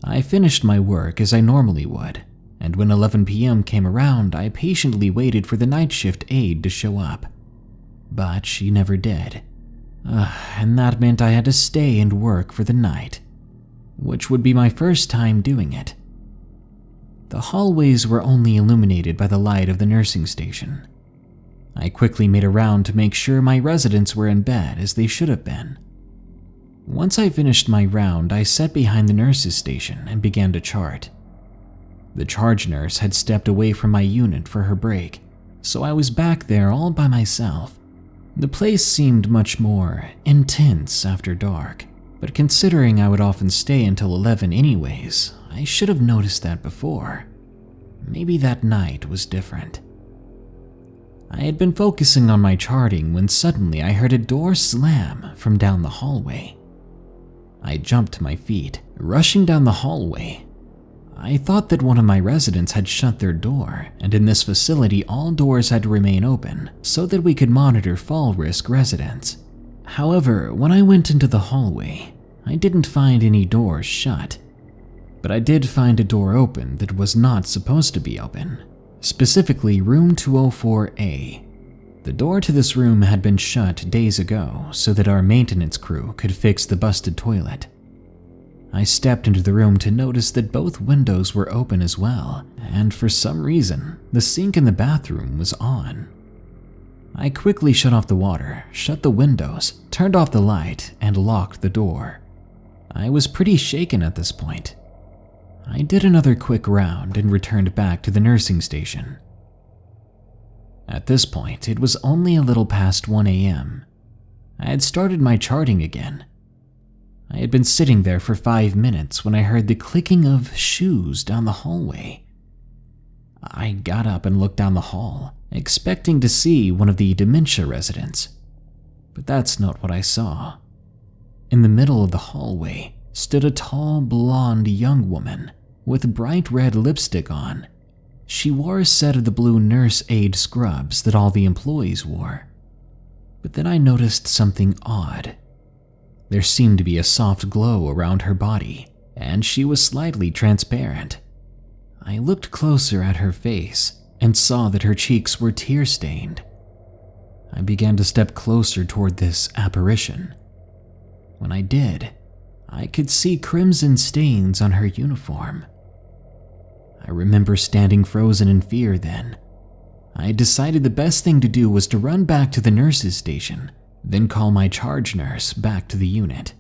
Speaker 1: I finished my work as I normally would, and when 11 p.m. came around, I patiently waited for the night shift aide to show up. But she never did. And that meant I had to stay and work for the night, which would be my first time doing it. The hallways were only illuminated by the light of the nursing station. I quickly made a round to make sure my residents were in bed as they should have been. Once I finished my round, I sat behind the nurse's station and began to chart. The charge nurse had stepped away from my unit for her break, so I was back there all by myself. The place seemed much more intense after dark, but considering I would often stay until 11 anyways, I should have noticed that before. Maybe that night was different. I had been focusing on my charting when suddenly I heard a door slam from down the hallway. I jumped to my feet, rushing down the hallway. I thought that one of my residents had shut their door, and in this facility all doors had to remain open so that we could monitor fall risk residents. However, when I went into the hallway, I didn't find any doors shut, but I did find a door open that was not supposed to be open, specifically room 204A. The door to this room had been shut days ago so that our maintenance crew could fix the busted toilet. I stepped into the room to notice that both windows were open as well, and for some reason, the sink in the bathroom was on. I quickly shut off the water, shut the windows, turned off the light, and locked the door. I was pretty shaken at this point. I did another quick round and returned back to the nursing station. At this point, it was only a little past 1 a.m. I had started my charting again. I had been sitting there for 5 minutes when I heard the clicking of shoes down the hallway. I got up and looked down the hall, expecting to see one of the dementia residents, but that's not what I saw. In the middle of the hallway stood a tall, blonde young woman with bright red lipstick on. She wore a set of the blue nurse aide scrubs that all the employees wore. But then I noticed something odd. There seemed to be a soft glow around her body, and she was slightly transparent. I looked closer at her face and saw that her cheeks were tear-stained. I began to step closer toward this apparition. When I did, I could see crimson stains on her uniform. I remember standing frozen in fear then. I decided the best thing to do was to run back to the nurse's station, then call my charge nurse back to the unit.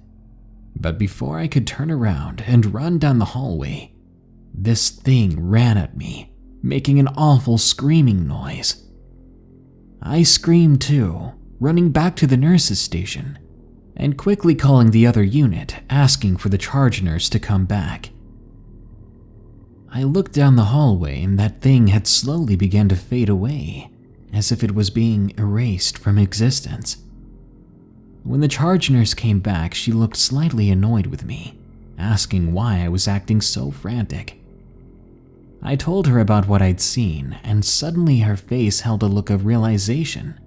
Speaker 1: But before I could turn around and run down the hallway, this thing ran at me, making an awful screaming noise. I screamed too, running back to the nurse's station, and quickly calling the other unit, asking for the charge nurse to come back. I looked down the hallway and that thing had slowly begun to fade away, as if it was being erased from existence. When the charge nurse came back, she looked slightly annoyed with me, asking why I was acting so frantic. I told her about what I'd seen, and suddenly her face held a look of realization,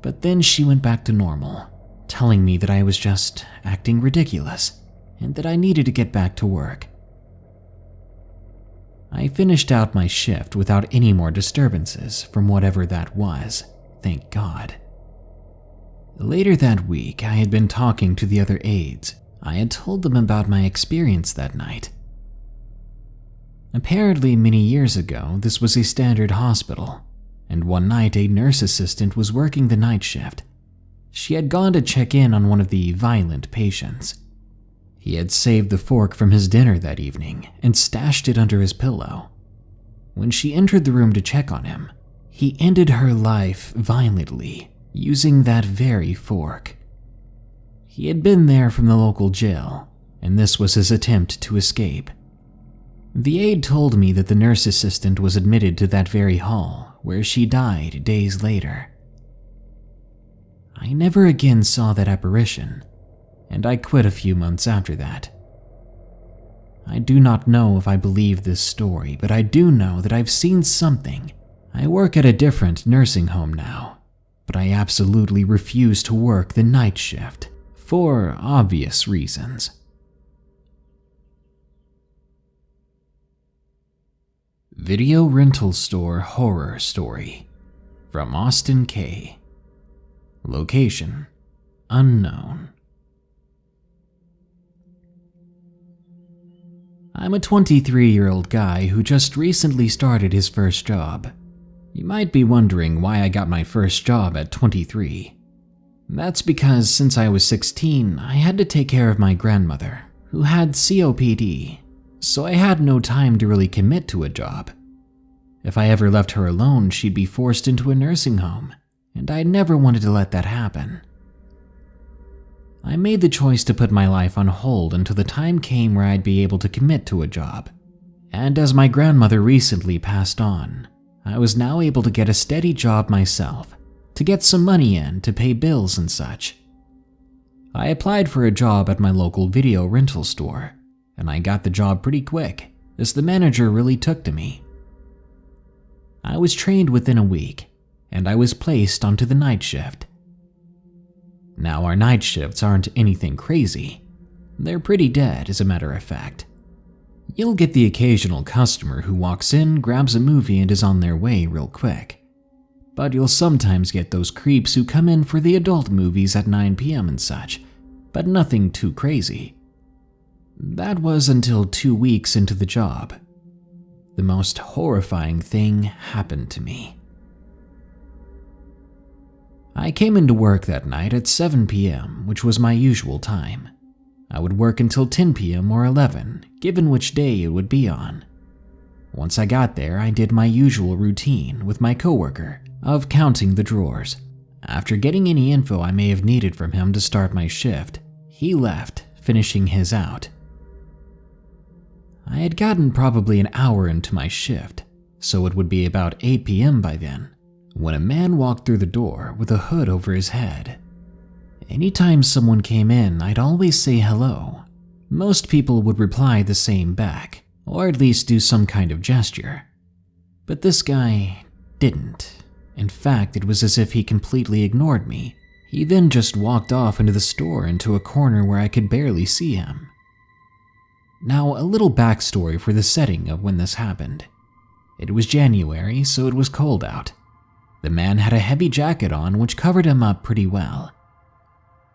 Speaker 1: but then she went back to normal, telling me that I was just acting ridiculous and that I needed to get back to work. I finished out my shift without any more disturbances from whatever that was, thank God. Later that week, I had been talking to the other aides. I had told them about my experience that night. Apparently, many years ago, this was a standard hospital, and one night a nurse assistant was working the night shift. She had gone to check in on one of the violent patients. He had saved the fork from his dinner that evening and stashed it under his pillow. When she entered the room to check on him, he ended her life violently using that very fork. He had been there from the local jail, and this was his attempt to escape. The aide told me that the nurse assistant was admitted to that very hall, where she died days later. I never again saw that apparition, and I quit a few months after that. I do not know if I believe this story, but I do know that I've seen something. I work at a different nursing home now, but I absolutely refuse to work the night shift, for obvious reasons. Video rental store horror story from Austin K. Location unknown. I'm a 23-year-old guy who just recently started his first job. You might be wondering why I got my first job at 23. That's because since I was 16, I had to take care of my grandmother, who had COPD, so I had no time to really commit to a job. If I ever left her alone, she'd be forced into a nursing home, and I never wanted to let that happen. I made the choice to put my life on hold until the time came where I'd be able to commit to a job. And as my grandmother recently passed on, I was now able to get a steady job myself, to get some money in to pay bills and such. I applied for a job at my local video rental store, and I got the job pretty quick, as the manager really took to me. I was trained within a week, and I was placed onto the night shift. Now, our night shifts aren't anything crazy. They're pretty dead, as a matter of fact. You'll get the occasional customer who walks in, grabs a movie, and is on their way real quick. But you'll sometimes get those creeps who come in for the adult movies at 9 p.m. and such, but nothing too crazy. That was until 2 weeks into the job. The most horrifying thing happened to me. I came into work that night at 7 p.m., which was my usual time. I would work until 10 p.m. or 11, given which day it would be on. Once I got there, I did my usual routine with my coworker of counting the drawers. After getting any info I may have needed from him to start my shift, he left, finishing his out. I had gotten probably an hour into my shift, so it would be about 8 p.m. by then, when a man walked through the door with a hood over his head. Anytime someone came in, I'd always say hello. Most people would reply the same back, or at least do some kind of gesture. But this guy didn't. In fact, it was as if he completely ignored me. He then just walked off into the store into a corner where I could barely see him. Now, a little backstory for the setting of when this happened. It was January, so it was cold out. The man had a heavy jacket on which covered him up pretty well.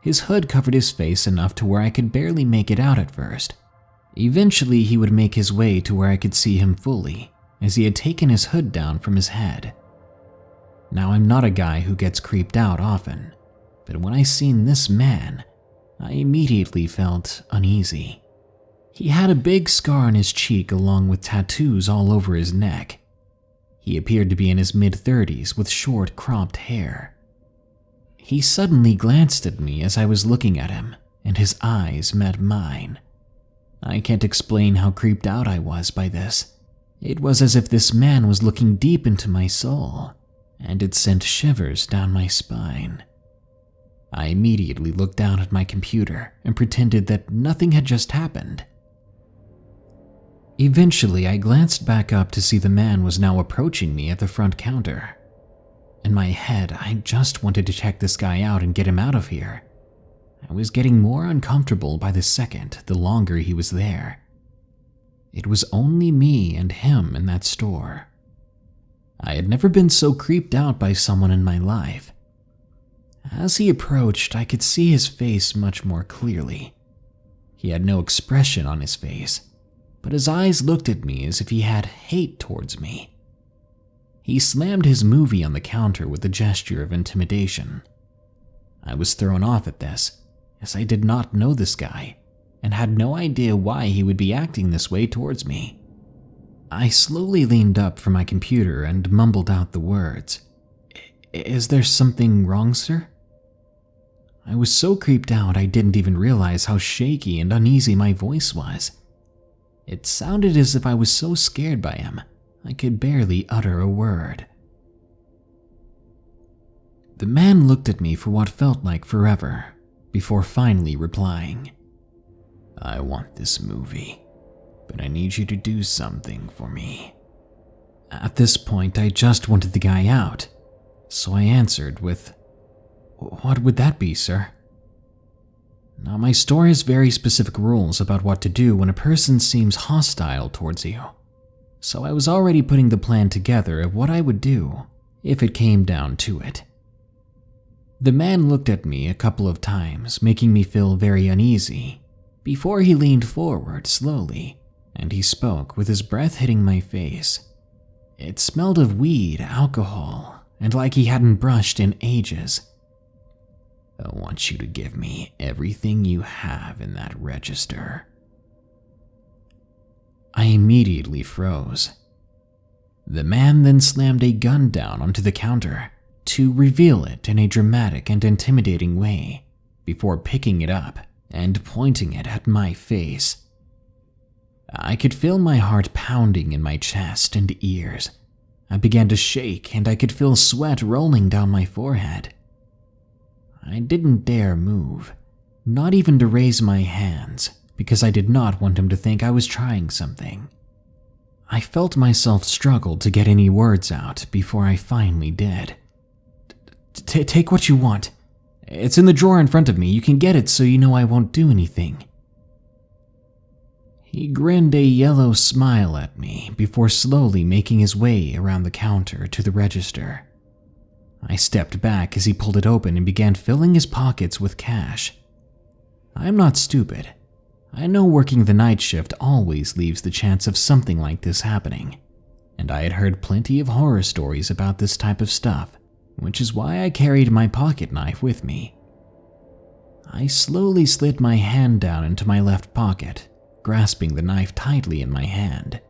Speaker 1: His hood covered his face enough to where I could barely make it out at first. Eventually, he would make his way to where I could see him fully, as he had taken his hood down from his head. Now, I'm not a guy who gets creeped out often, but when I seen this man, I immediately felt uneasy. He had a big scar on his cheek along with tattoos all over his neck. He appeared to be in his mid-30s with short, cropped hair. He suddenly glanced at me as I was looking at him, and his eyes met mine. I can't explain how creeped out I was by this. It was as if this man was looking deep into my soul, and it sent shivers down my spine. I immediately looked down at my computer and pretended that nothing had just happened. Eventually, I glanced back up to see the man was now approaching me at the front counter. In my head, I just wanted to check this guy out and get him out of here. I was getting more uncomfortable by the second, the longer he was there. It was only me and him in that store. I had never been so creeped out by someone in my life. As he approached, I could see his face much more clearly. He had no expression on his face, but his eyes looked at me as if he had hate towards me. He slammed his movie on the counter with a gesture of intimidation. I was thrown off at this, as I did not know this guy, and had no idea why he would be acting this way towards me. I slowly leaned up from my computer and mumbled out the words, "Is there something wrong, sir?" I was so creeped out I didn't even realize how shaky and uneasy my voice was. It sounded as if I was so scared by him, I could barely utter a word. The man looked at me for what felt like forever, before finally replying, "I want this movie, but I need you to do something for me." At this point, I just wanted the guy out, so I answered with, "What would that be, sir?" Now, my store has very specific rules about what to do when a person seems hostile towards you, so I was already putting the plan together of what I would do if it came down to it. The man looked at me a couple of times, making me feel very uneasy, before he leaned forward slowly, and he spoke with his breath hitting my face. It smelled of weed, alcohol, and like he hadn't brushed in ages. "I want you to give me everything you have in that register." I immediately froze. The man then slammed a gun down onto the counter to reveal it in a dramatic and intimidating way, before picking it up and pointing it at my face. I could feel my heart pounding in my chest and ears. I began to shake and I could feel sweat rolling down my forehead. I didn't dare move, not even to raise my hands, because I did not want him to think I was trying something. I felt myself struggle to get any words out before I finally did. "Take what you want. It's in the drawer in front of me. You can get it so you know I won't do anything." He grinned a yellow smile at me before slowly making his way around the counter to the register. I stepped back as he pulled it open and began filling his pockets with cash. I'm not stupid. I know working the night shift always leaves the chance of something like this happening, and I had heard plenty of horror stories about this type of stuff, which is why I carried my pocket knife with me. I slowly slid my hand down into my left pocket, grasping the knife tightly in my hand,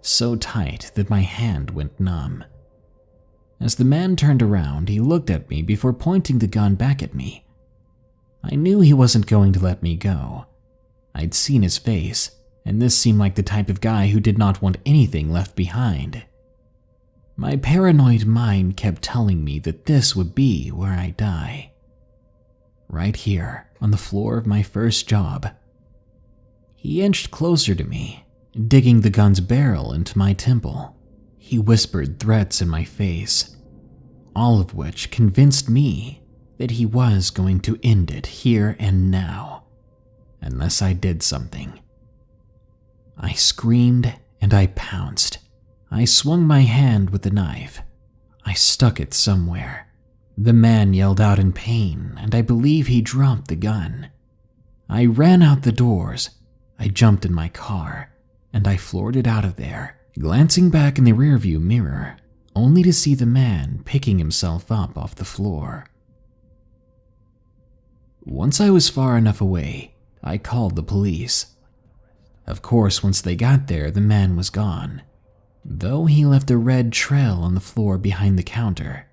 Speaker 1: so tight that my hand went numb. As the man turned around, he looked at me before pointing the gun back at me. I knew he wasn't going to let me go. I'd seen his face, and this seemed like the type of guy who did not want anything left behind. My paranoid mind kept telling me that this would be where I die. Right here, on the floor of my first job. He inched closer to me, digging the gun's barrel into my temple. He whispered threats in my face, all of which convinced me that he was going to end it here and now, unless I did something. I screamed and I pounced. I swung my hand with the knife. I stuck it somewhere. The man yelled out in pain, and I believe he dropped the gun. I ran out the doors. I jumped in my car, and I floored it out of there, glancing back in the rearview mirror, only to see the man picking himself up off the floor. Once I was far enough away, I called the police. Of course, once they got there, the man was gone, though he left a red trail on the floor behind the counter.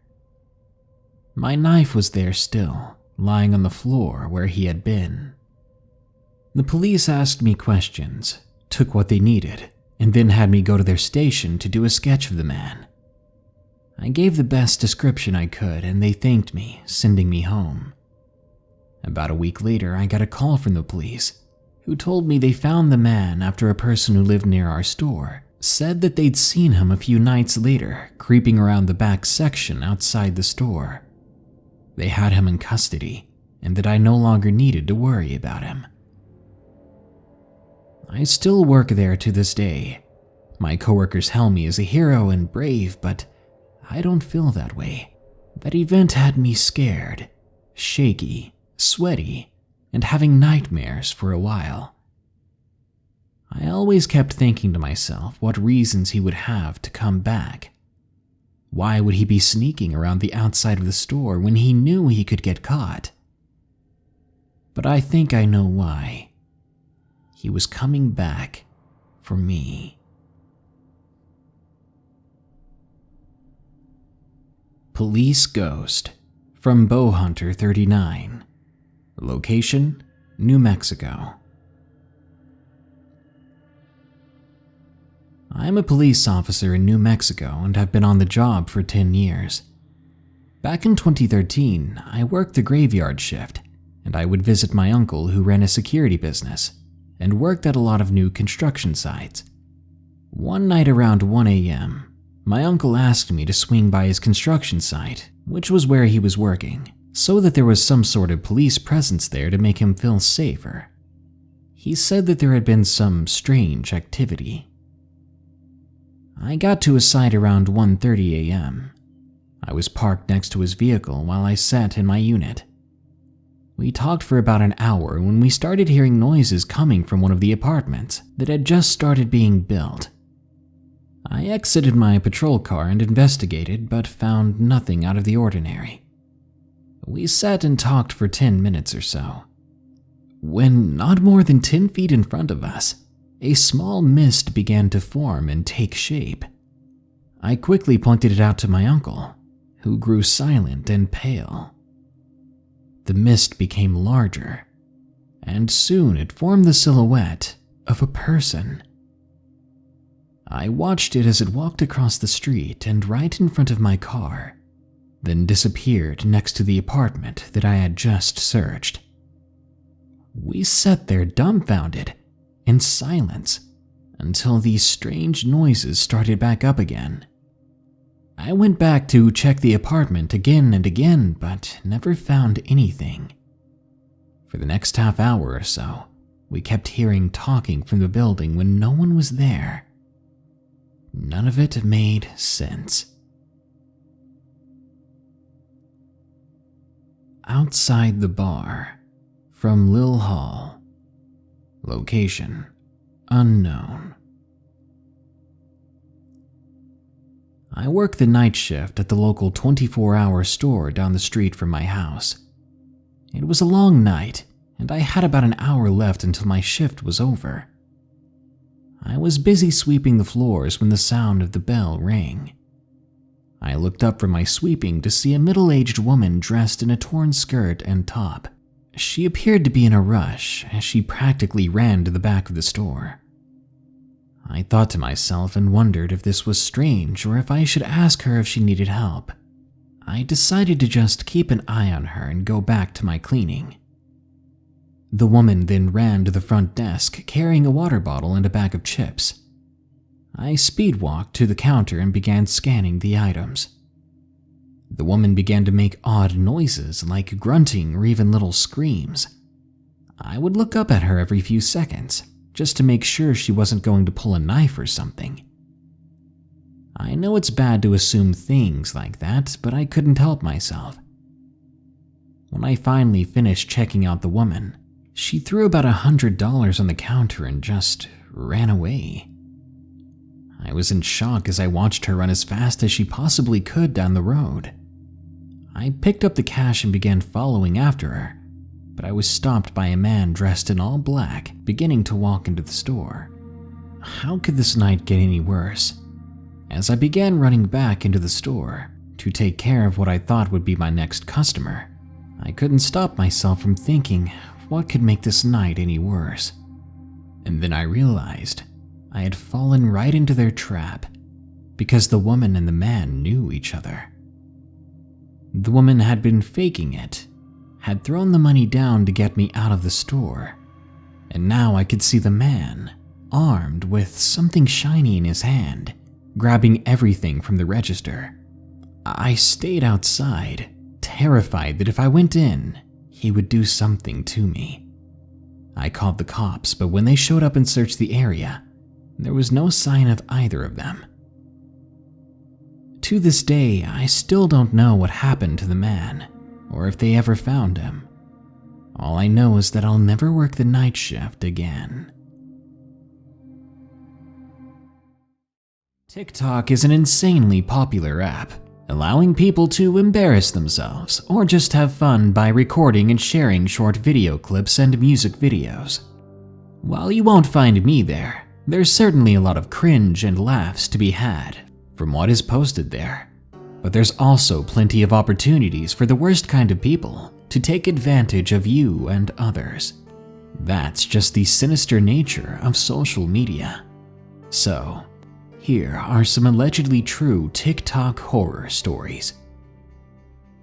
Speaker 1: My knife was there still, lying on the floor where he had been. The police asked me questions, took what they needed, and then had me go to their station to do a sketch of the man. I gave the best description I could, and they thanked me, sending me home. About a week later, I got a call from the police, who told me they found the man after a person who lived near our store said that they'd seen him a few nights later creeping around the back section outside the store. They had him in custody, and that I no longer needed to worry about him. I still work there to this day. My coworkers hail me as a hero and brave, but I don't feel that way. That event had me scared, shaky, sweaty, and having nightmares for a while. I always kept thinking to myself what reasons he would have to come back. Why would he be sneaking around the outside of the store when he knew he could get caught? But I think I know why. He was coming back for me. Police Ghost from Bowhunter 39. Location, New Mexico. I'm a police officer in New Mexico and have been on the job for 10 years. Back in 2013, I worked the graveyard shift, and I would visit my uncle who ran a security business and worked at a lot of new construction sites. One night around 1 a.m., my uncle asked me to swing by his construction site, which was where he was working, so that there was some sort of police presence there to make him feel safer. He said that there had been some strange activity. I got to his site around 1:30 a.m. I was parked next to his vehicle while I sat in my unit. We talked for about an hour when we started hearing noises coming from one of the apartments that had just started being built. I exited my patrol car and investigated, but found nothing out of the ordinary. We sat and talked for 10 minutes or so, when not more than 10 feet in front of us, a small mist began to form and take shape. I quickly pointed it out to my uncle, who grew silent and pale. The mist became larger, and soon it formed the silhouette of a person. I watched it as it walked across the street and right in front of my car, then disappeared next to the apartment that I had just searched. We sat there dumbfounded, in silence, until these strange noises started back up again. I went back to check the apartment again and again, but never found anything. For the next half hour or so, we kept hearing talking from the building when no one was there. None of it made sense. Outside the bar, from Lil Hall. Location, unknown. I work the night shift at the local 24-hour store down the street from my house. It was a long night, and I had about an hour left until my shift was over. I was busy sweeping the floors when the sound of the bell rang. I looked up from my sweeping to see a middle-aged woman dressed in a torn skirt and top. She appeared to be in a rush as she practically ran to the back of the store. I thought to myself and wondered if this was strange or if I should ask her if she needed help. I decided to just keep an eye on her and go back to my cleaning. The woman then ran to the front desk carrying a water bottle and a bag of chips. I speed-walked to the counter and began scanning the items. The woman began to make odd noises like grunting or even little screams. I would look up at her every few seconds, just to make sure she wasn't going to pull a knife or something. I know it's bad to assume things like that, but I couldn't help myself. When I finally finished checking out the woman, she threw about $100 on the counter and just ran away. I was in shock as I watched her run as fast as she possibly could down the road. I picked up the cash and began following after her, but I was stopped by a man dressed in all black, beginning to walk into the store. How could this night get any worse? As I began running back into the store to take care of what I thought would be my next customer, I couldn't stop myself from thinking what could make this night any worse. And then I realized I had fallen right into their trap because the woman and the man knew each other. The woman had been faking it, had thrown the money down to get me out of the store, and now I could see the man, armed with something shiny in his hand, grabbing everything from the register. I stayed outside, terrified that if I went in, he would do something to me. I called the cops, but when they showed up and searched the area, there was no sign of either of them. To this day, I still don't know what happened to the man, or if they ever found him. All I know is that I'll never work the night shift again. TikTok is an insanely popular app, allowing people to embarrass themselves or just have fun by recording and sharing short video clips and music videos. While you won't find me there, there's certainly a lot of cringe and laughs to be had from what is posted there, but there's also plenty of opportunities for the worst kind of people to take advantage of you and others. That's just the sinister nature of social media. So, here are some allegedly true TikTok horror stories.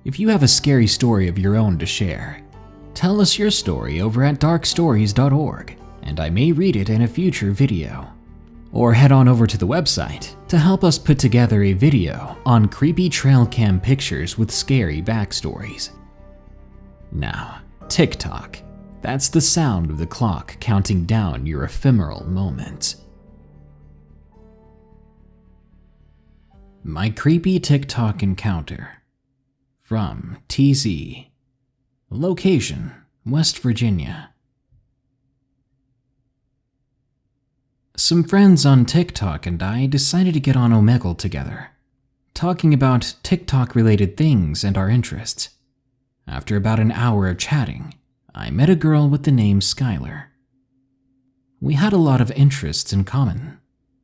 Speaker 1: If you have a scary story of your own to share, tell us your story over at darkstories.org, and I may read it in a future video. Or head on over to the website to help us put together a video on creepy trail cam pictures with scary backstories. Now, TikTok. That's the sound of the clock counting down your ephemeral moments. My creepy TikTok encounter. From TZ. Location, West Virginia. Some friends on TikTok and I decided to get on Omegle together, talking about TikTok-related things and our interests. After about an hour of chatting, I met a girl with the name Skylar. We had a lot of interests in common.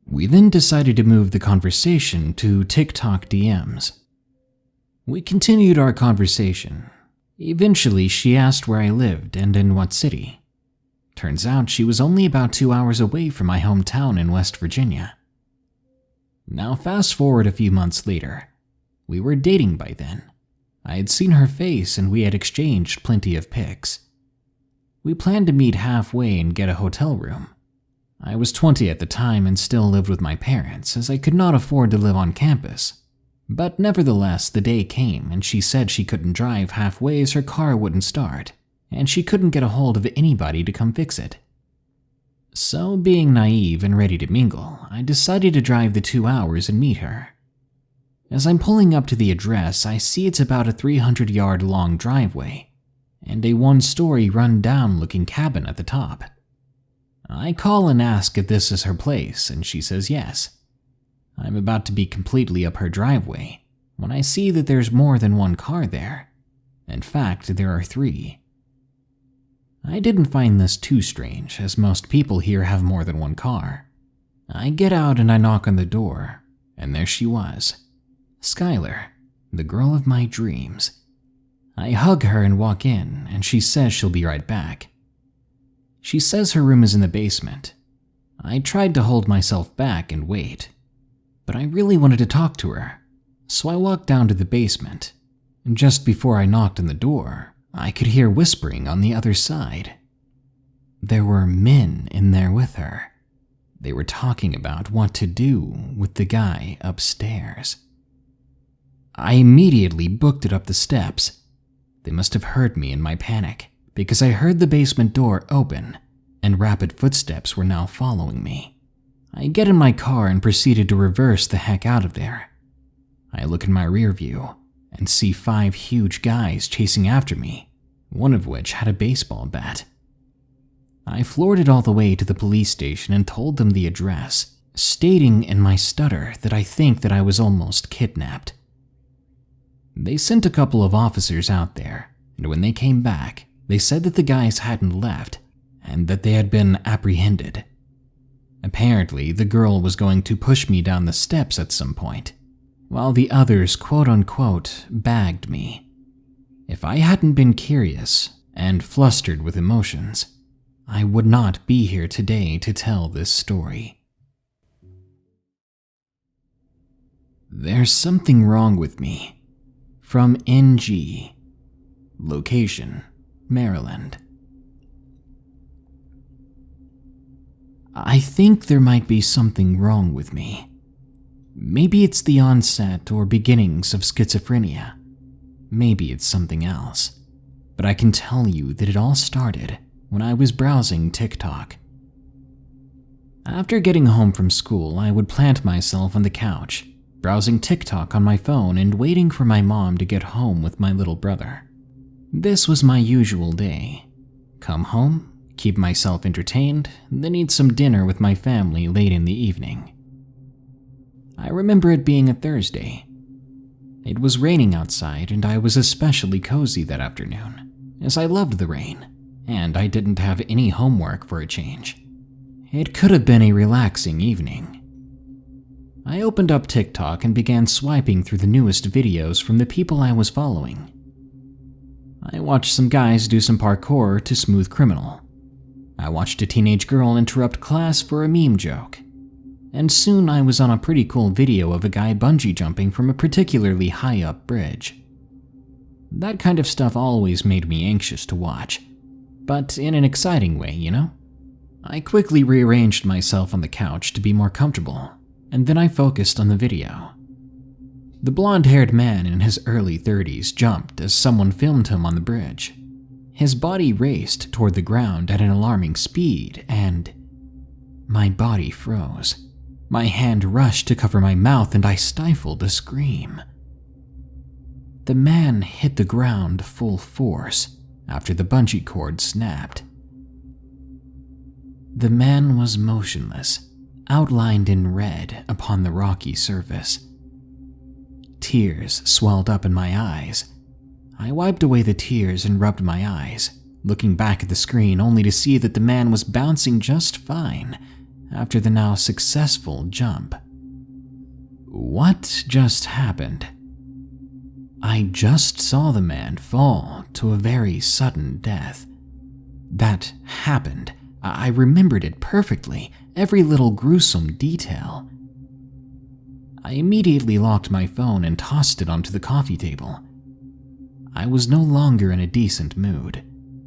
Speaker 1: We then decided to move the conversation to TikTok DMs. We continued our conversation. Eventually, she asked where I lived and in what city. Turns out she was only about 2 hours away from my hometown in West Virginia. Now fast forward a few months later. We were dating by then. I had seen her face and we had exchanged plenty of pics. We planned to meet halfway and get a hotel room. I was 20 at the time and still lived with my parents as I could not afford to live on campus. But nevertheless, the day came and she said she couldn't drive halfway as her car wouldn't start, and she couldn't get a hold of anybody to come fix it. So, being naive and ready to mingle, I decided to drive the 2 hours and meet her. As I'm pulling up to the address, I see it's about a 300-yard long driveway, and a one-story run-down looking cabin at the top. I call and ask if this is her place, and she says yes. I'm about to be completely up her driveway when I see that there's more than one car there. In fact, there are 3. I didn't find this too strange, as most people here have more than one car. I get out and I knock on the door, and there she was. Skylar, the girl of my dreams. I hug her and walk in, and she says she'll be right back. She says her room is in the basement. I tried to hold myself back and wait, but I really wanted to talk to her, so I walked down to the basement. Just before I knocked on the door, I could hear whispering on the other side. There were men in there with her. They were talking about what to do with the guy upstairs. I immediately booked it up the steps. They must have heard me in my panic, because I heard the basement door open, and rapid footsteps were now following me. I get in my car and proceeded to reverse the heck out of there. I look in my rear view and see 5 huge guys chasing after me, one of which had a baseball bat. I floored it all the way to the police station and told them the address, stating in my stutter that I think that I was almost kidnapped. They sent a couple of officers out there, and when they came back, they said that the guys hadn't left and that they had been apprehended. Apparently, the girl was going to push me down the steps at some point, while the others quote-unquote bagged me. If I hadn't been curious and flustered with emotions, I would not be here today to tell this story. There's something wrong with me. From NG. Location, Maryland. I think there might be something wrong with me. Maybe it's the onset or beginnings of schizophrenia. Maybe it's something else. But I can tell you that it all started when I was browsing TikTok. After getting home from school, I would plant myself on the couch, browsing TikTok on my phone and waiting for my mom to get home with my little brother. This was my usual day. Come home, keep myself entertained, then eat some dinner with my family late in the evening. I remember it being a Thursday. It was raining outside and I was especially cozy that afternoon, as I loved the rain, and I didn't have any homework for a change. It could have been a relaxing evening. I opened up TikTok and began swiping through the newest videos from the people I was following. I watched some guys do some parkour to Smooth Criminal. I watched a teenage girl interrupt class for a meme joke. And soon I was on a pretty cool video of a guy bungee jumping from a particularly high up bridge. That kind of stuff always made me anxious to watch, but in an exciting way, you know? I quickly rearranged myself on the couch to be more comfortable, and then I focused on the video. The blonde-haired man in his early 30s jumped as someone filmed him on the bridge. His body raced toward the ground at an alarming speed, and my body froze. My hand rushed to cover my mouth and I stifled a scream. The man hit the ground full force after the bungee cord snapped. The man was motionless, outlined in red upon the rocky surface. Tears swelled up in my eyes. I wiped away the tears and rubbed my eyes, looking back at the screen only to see that the man was bouncing just fine after the now successful jump. What just happened? I just saw the man fall to a very sudden death. That happened. I remembered it perfectly, every little gruesome detail. I immediately locked my phone and tossed it onto the coffee table. I was no longer in a decent mood,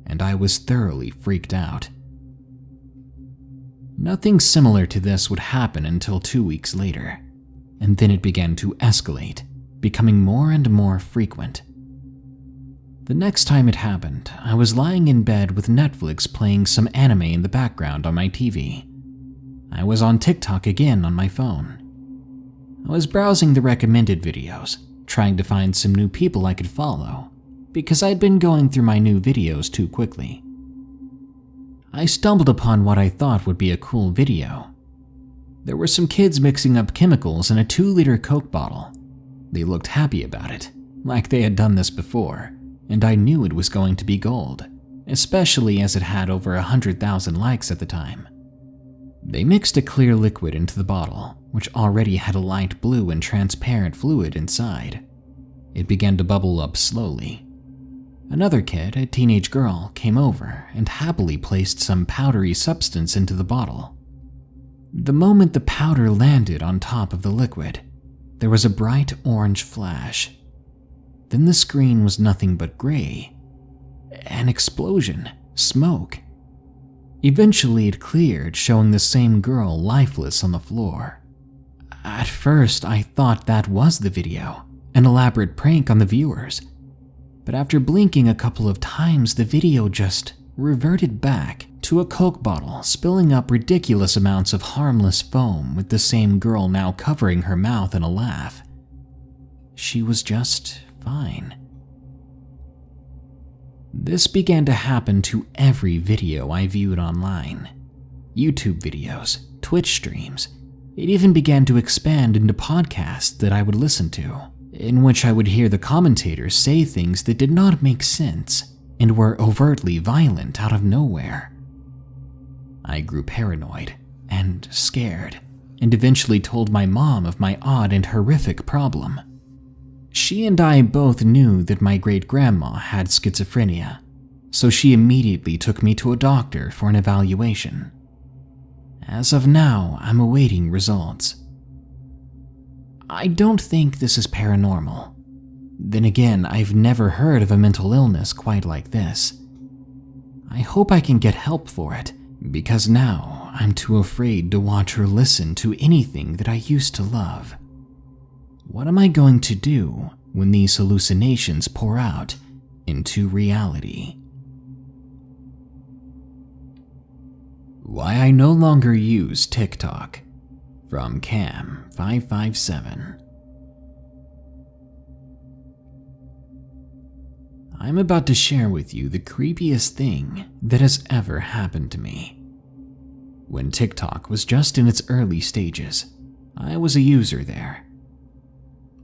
Speaker 1: and I was thoroughly freaked out. Nothing similar to this would happen until 2 weeks later, and then it began to escalate, becoming more and more frequent. The next time it happened, I was lying in bed with Netflix playing some anime in the background on my TV. I was on TikTok again on my phone. I was browsing the recommended videos, trying to find some new people I could follow, because I'd been going through my new videos too quickly. I stumbled upon what I thought would be a cool video. There were some kids mixing up chemicals in a 2-liter Coke bottle. They looked happy about it, like they had done this before, and I knew it was going to be gold, especially as it had over 100,000 likes at the time. They mixed a clear liquid into the bottle, which already had a light blue and transparent fluid inside. It began to bubble up slowly. Another kid, a teenage girl, came over and happily placed some powdery substance into the bottle. The moment the powder landed on top of the liquid, there was a bright orange flash. Then the screen was nothing but gray. An explosion, smoke. Eventually it cleared, showing the same girl lifeless on the floor. At first I thought that was the video, an elaborate prank on the viewers. But after blinking a couple of times, the video just reverted back to a Coke bottle spilling up ridiculous amounts of harmless foam with the same girl now covering her mouth in a laugh. She was just fine. This began to happen to every video I viewed online. YouTube videos, Twitch streams. It even began to expand into podcasts that I would listen to, in which I would hear the commentators say things that did not make sense and were overtly violent out of nowhere. I grew paranoid and scared, and eventually told my mom of my odd and horrific problem. She and I both knew that my great-grandma had schizophrenia, so she immediately took me to a doctor for an evaluation. As of now, I'm awaiting results. I don't think this is paranormal. Then again, I've never heard of a mental illness quite like this. I hope I can get help for it, because now I'm too afraid to watch or listen to anything that I used to love. What am I going to do when these hallucinations pour out into reality? Why I no longer use TikTok, from Cam557. I'm about to share with you the creepiest thing that has ever happened to me. When TikTok was just in its early stages, I was a user there.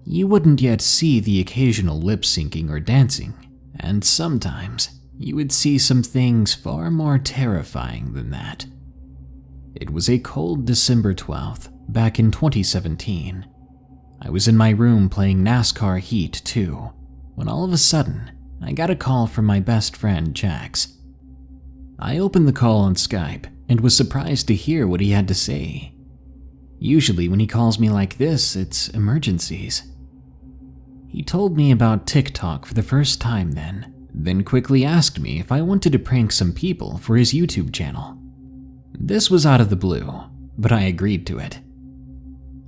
Speaker 1: You wouldn't yet see the occasional lip-syncing or dancing, and sometimes you would see some things far more terrifying than that. It was a cold December 12th, back in 2017. I was in my room playing NASCAR Heat 2, when all of a sudden, I got a call from my best friend, Jax. I opened the call on Skype and was surprised to hear what he had to say. Usually when he calls me like this, it's emergencies. He told me about TikTok for the first time then quickly asked me if I wanted to prank some people for his YouTube channel. This was out of the blue, but I agreed to it.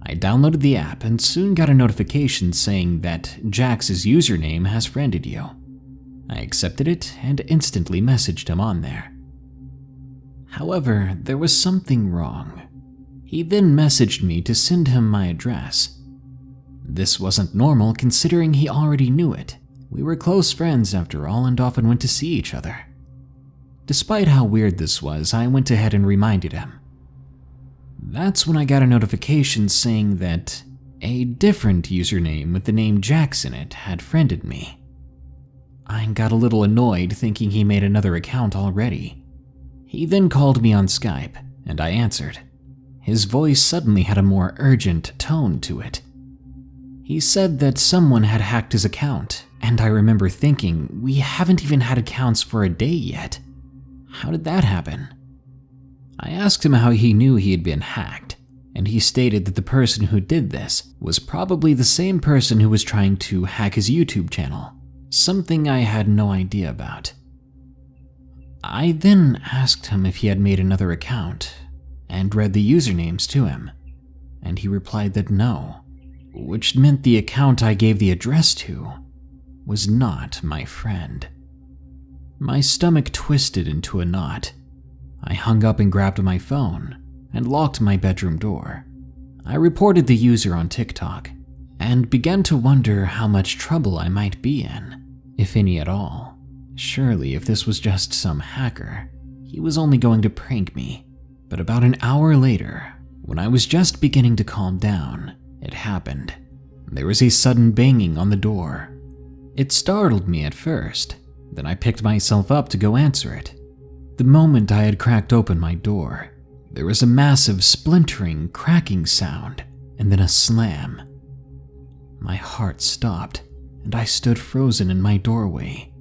Speaker 1: I downloaded the app and soon got a notification saying that Jax's username has friended you. I accepted it and instantly messaged him on there. However, there was something wrong. He then messaged me to send him my address. This wasn't normal considering he already knew it. We were close friends after all and often went to see each other. Despite how weird this was, I went ahead and reminded him. That's when I got a notification saying that a different username with the name Jax in it had friended me. I got a little annoyed thinking he made another account already. He then called me on Skype, and I answered. His voice suddenly had a more urgent tone to it. He said that someone had hacked his account, and I remember thinking, we haven't even had accounts for a day yet. How did that happen? I asked him how he knew he had been hacked, and he stated that the person who did this was probably the same person who was trying to hack his YouTube channel, something I had no idea about. I then asked him if he had made another account, and read the usernames to him, and he replied that no, which meant the account I gave the address to was not my friend. My stomach twisted into a knot. I hung up and grabbed my phone and locked my bedroom door. I reported the user on TikTok and began to wonder how much trouble I might be in, if any at all. Surely if this was just some hacker, he was only going to prank me. But about an hour later, when I was just beginning to calm down, it happened. There was a sudden banging on the door. It startled me at first, then I picked myself up to go answer it. The moment I had cracked open my door, there was a massive splintering, cracking sound, and then a slam. My heart stopped, and I stood frozen in my doorway.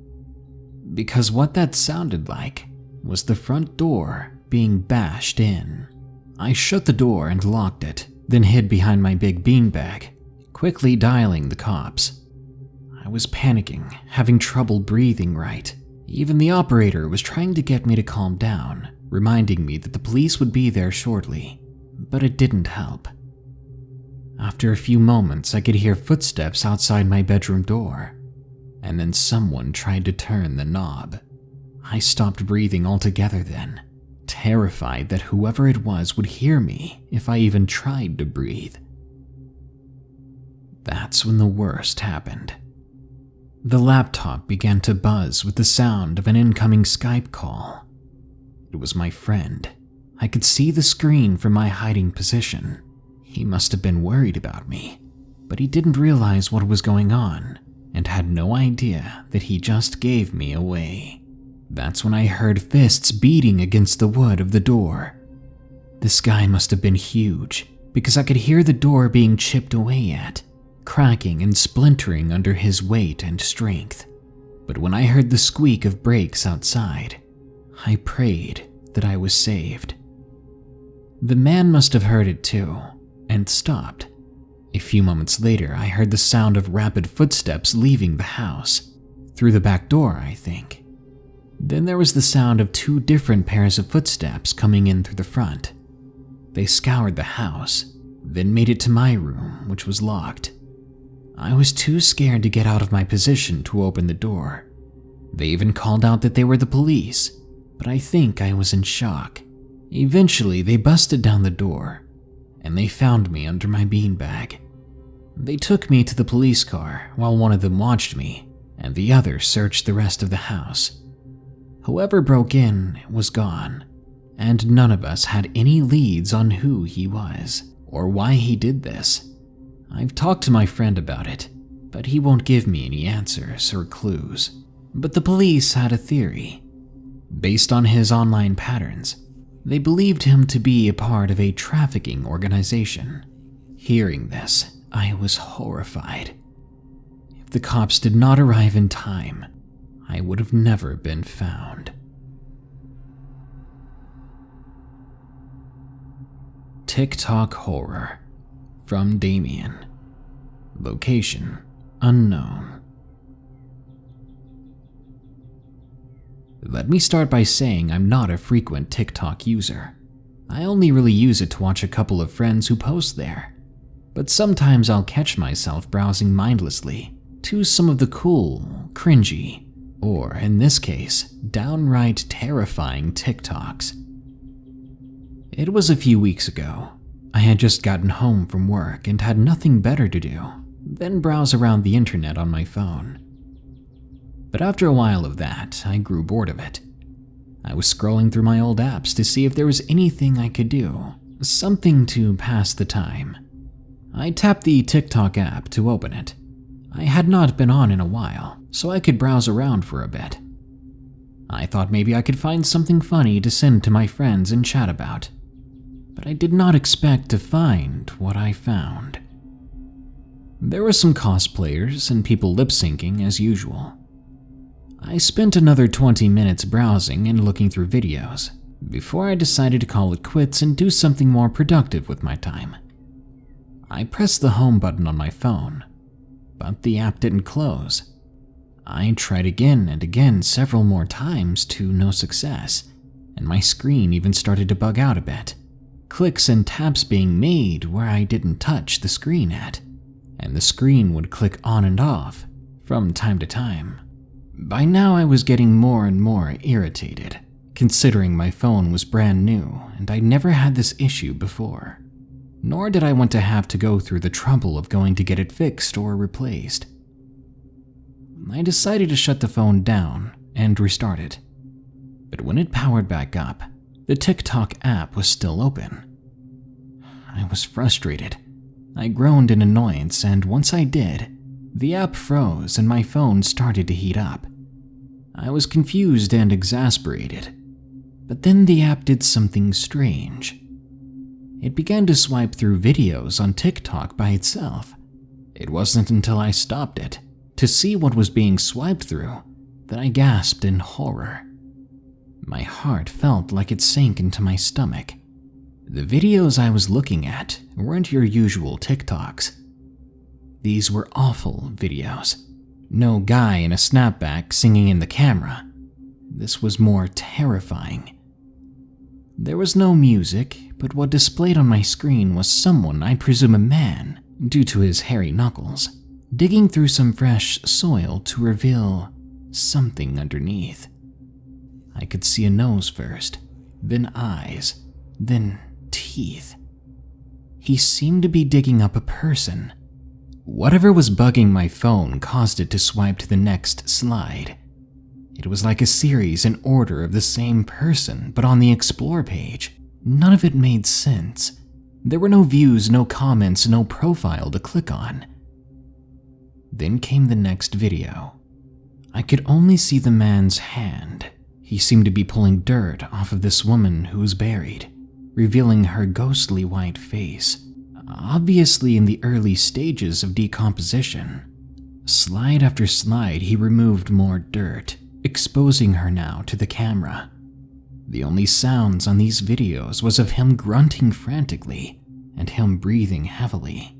Speaker 1: Because what that sounded like was the front door being bashed in. I shut the door and locked it, then hid behind my big beanbag, quickly dialing the cops. I was panicking, having trouble breathing right. Even the operator was trying to get me to calm down, reminding me that the police would be there shortly, but it didn't help. After a few moments, I could hear footsteps outside my bedroom door, and then someone tried to turn the knob. I stopped breathing altogether then, terrified that whoever it was would hear me if I even tried to breathe. That's when the worst happened. The laptop began to buzz with the sound of an incoming Skype call. It was my friend. I could see the screen from my hiding position. He must have been worried about me, but he didn't realize what was going on and had no idea that he just gave me away. That's when I heard fists beating against the wood of the door. This guy must have been huge, because I could hear the door being chipped away at, cracking and splintering under his weight and strength. But when I heard the squeak of brakes outside, I prayed that I was saved. The man must have heard it too, and stopped. A few moments later, I heard the sound of rapid footsteps leaving the house, through the back door, I think. Then there was the sound of 2 different pairs of footsteps coming in through the front. They scoured the house, then made it to my room, which was locked. I was too scared to get out of my position to open the door. They even called out that they were the police, but I think I was in shock. Eventually, they busted down the door, and they found me under my beanbag. They took me to the police car while one of them watched me, and the other searched the rest of the house. Whoever broke in was gone, and none of us had any leads on who he was or why he did this. I've talked to my friend about it, but he won't give me any answers or clues. But the police had a theory. Based on his online patterns, they believed him to be a part of a trafficking organization. Hearing this, I was horrified. If the cops did not arrive in time, I would have never been found. TikTok horror from Damien. Location unknown. Let me start by saying I'm not a frequent TikTok user. I only really use it to watch a couple of friends who post there. But sometimes I'll catch myself browsing mindlessly to some of the cool, cringy, or in this case, downright terrifying TikToks. It was a few weeks ago. I had just gotten home from work and had nothing better to do than browse around the internet on my phone. But after a while of that, I grew bored of it. I was scrolling through my old apps to see if there was anything I could do, something to pass the time. I tapped the TikTok app to open it. I had not been on in a while, so I could browse around for a bit. I thought maybe I could find something funny to send to my friends and chat about. But I did not expect to find what I found. There were some cosplayers and people lip-syncing as usual. I spent another 20 minutes browsing and looking through videos before I decided to call it quits and do something more productive with my time. I pressed the home button on my phone, but the app didn't close. I tried again and again several more times to no success, and my screen even started to bug out a bit. Clicks and taps being made where I didn't touch the screen at, and the screen would click on and off from time to time. By now I was getting more and more irritated, considering my phone was brand new and I'd never had this issue before. Nor did I want to have to go through the trouble of going to get it fixed or replaced. I decided to shut the phone down and restart it. But when it powered back up, the TikTok app was still open. I was frustrated. I groaned in annoyance, and once I did, the app froze and my phone started to heat up. I was confused and exasperated, but then the app did something strange. It began to swipe through videos on TikTok by itself. It wasn't until I stopped it to see what was being swiped through that I gasped in horror. My heart felt like it sank into my stomach. The videos I was looking at weren't your usual TikToks. These were awful videos. No guy in a snapback singing in the camera. This was more terrifying. There was no music, but what displayed on my screen was someone, I presume a man, due to his hairy knuckles, digging through some fresh soil to reveal something underneath. I could see a nose first, then eyes, then teeth. He seemed to be digging up a person. Whatever was bugging my phone caused it to swipe to the next slide. It was like a series in order of the same person, but on the Explore page. None of it made sense. There were no views, no comments, no profile to click on. Then came the next video. I could only see the man's hand. He seemed to be pulling dirt off of this woman who was buried, revealing her ghostly white face, obviously in the early stages of decomposition. Slide after slide, he removed more dirt, exposing her now to the camera. The only sounds on these videos was of him grunting frantically and him breathing heavily,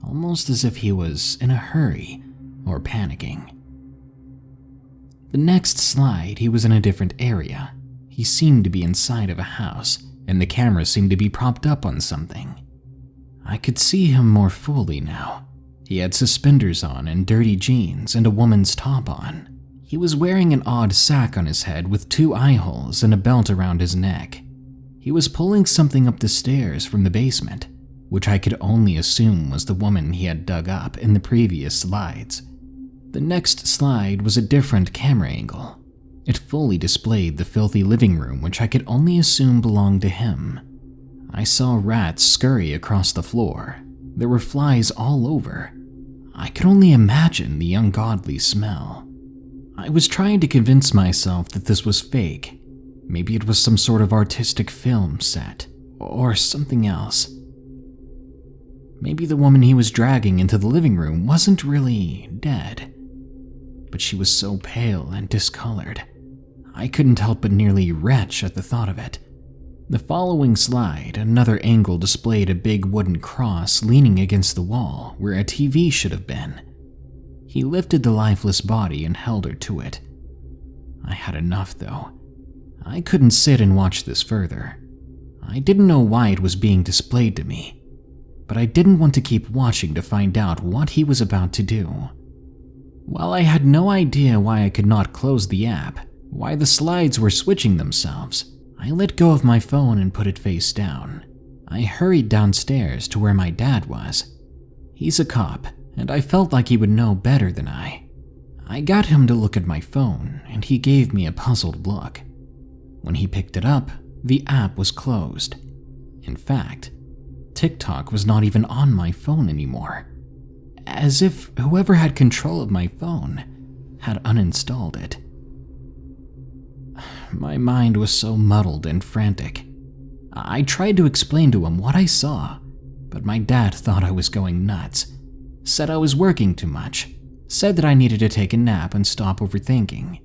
Speaker 1: almost as if he was in a hurry or panicking. The next slide, he was in a different area. He seemed to be inside of a house, and the camera seemed to be propped up on something. I could see him more fully now. He had suspenders on and dirty jeans and a woman's top on. He was wearing an odd sack on his head with 2 eye holes and a belt around his neck. He was pulling something up the stairs from the basement, which I could only assume was the woman he had dug up in the previous slides. The next slide was a different camera angle. It fully displayed the filthy living room, which I could only assume belonged to him. I saw rats scurry across the floor. There were flies all over. I could only imagine the ungodly smell. I was trying to convince myself that this was fake. Maybe it was some sort of artistic film set, or something else. Maybe the woman he was dragging into the living room wasn't really dead, but she was so pale and discolored. I couldn't help but nearly retch at the thought of it. The following slide, another angle displayed a big wooden cross leaning against the wall where a TV should have been. He lifted the lifeless body and held her to it. I had enough, though. I couldn't sit and watch this further. I didn't know why it was being displayed to me, but I didn't want to keep watching to find out what he was about to do. While I had no idea why I could not close the app, why the slides were switching themselves, I let go of my phone and put it face down. I hurried downstairs to where my dad was. He's a cop, and I felt like he would know better than I. I got him to look at my phone, and he gave me a puzzled look. When he picked it up, the app was closed. In fact, TikTok was not even on my phone anymore, as if whoever had control of my phone had uninstalled it. My mind was so muddled and frantic. I tried to explain to him what I saw, but my dad thought I was going nuts, said I was working too much, said that I needed to take a nap and stop overthinking.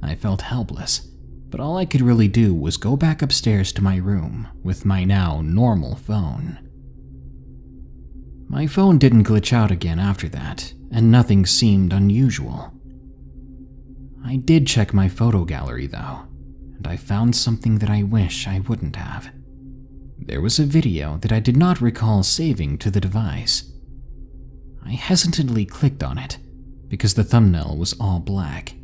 Speaker 1: I felt helpless, but all I could really do was go back upstairs to my room with my now normal phone. My phone didn't glitch out again after that, and nothing seemed unusual. I did check my photo gallery though, and I found something that I wish I wouldn't have. There was a video that I did not recall saving to the device. I hesitantly clicked on it because the thumbnail was all black.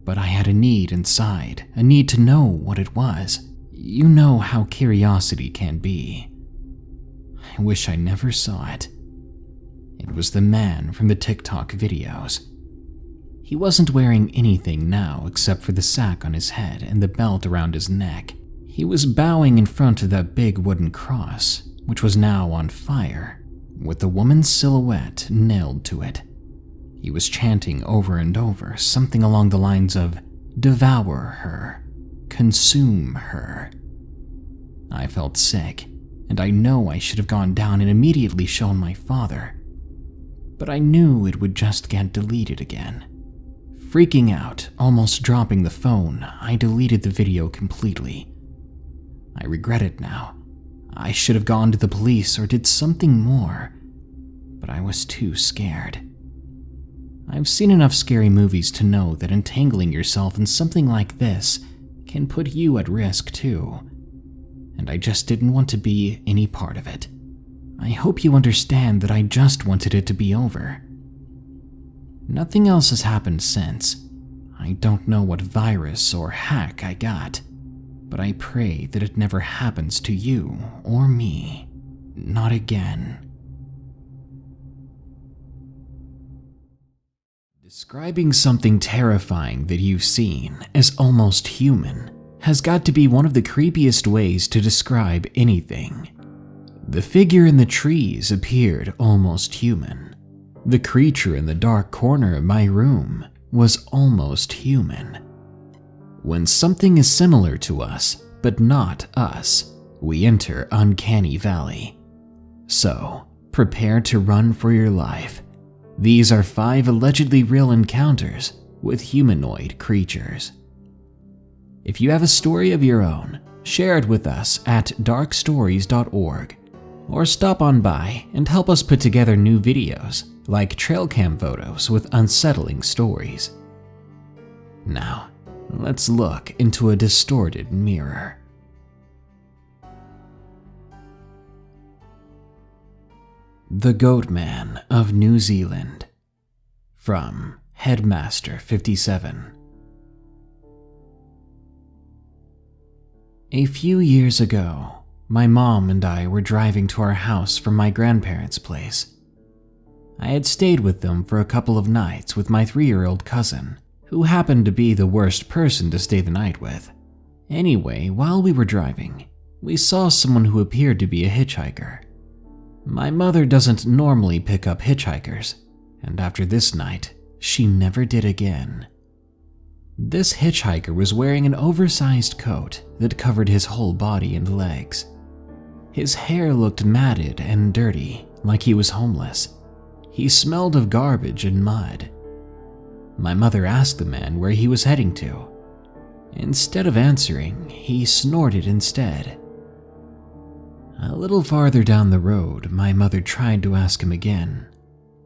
Speaker 1: But I had a need inside, a need to know what it was. You know how curiosity can be. I wish I never saw it. It was the man from the TikTok videos. He wasn't wearing anything now except for the sack on his head and the belt around his neck. He was bowing in front of that big wooden cross, which was now on fire, with the woman's silhouette nailed to it. He was chanting over and over something along the lines of, "Devour her, consume her." I felt sick, and I know I should have gone down and immediately shown my father. But I knew it would just get deleted again. Freaking out, almost dropping the phone, I deleted the video completely. I regret it now. I should have gone to the police or did something more, but I was too scared. I've seen enough scary movies to know that entangling yourself in something like this can put you at risk too, and I just didn't want to be any part of it. I hope you understand that I just wanted it to be over. Nothing else has happened since. I don't know what virus or hack I got. but I pray that it never happens to you or me. Not again. Describing something terrifying that you've seen as almost human has got to be one of the creepiest ways to describe anything. The figure in the trees appeared almost human. The creature in the dark corner of my room was almost human. When something is similar to us, but not us, we enter Uncanny Valley. So, prepare to run for your life. These are 5 allegedly real encounters with humanoid creatures. If you have a story of your own, share it with us at darkstories.org, or stop on by and help us put together new videos like trail cam photos with unsettling stories. Now, let's look into a distorted mirror. The Goatman of New Zealand. From Headmaster 57. A few years ago, my mom and I were driving to our house from my grandparents' place. I had stayed with them for a couple of nights with my 3-year-old cousin, who happened to be the worst person to stay the night with. Anyway, while we were driving, we saw someone who appeared to be a hitchhiker. My mother doesn't normally pick up hitchhikers, and after this night, she never did again. This hitchhiker was wearing an oversized coat that covered his whole body and legs. His hair looked matted and dirty, like he was homeless. He smelled of garbage and mud. My mother asked the man where he was heading to. Instead of answering, he snorted instead. A little farther down the road, my mother tried to ask him again,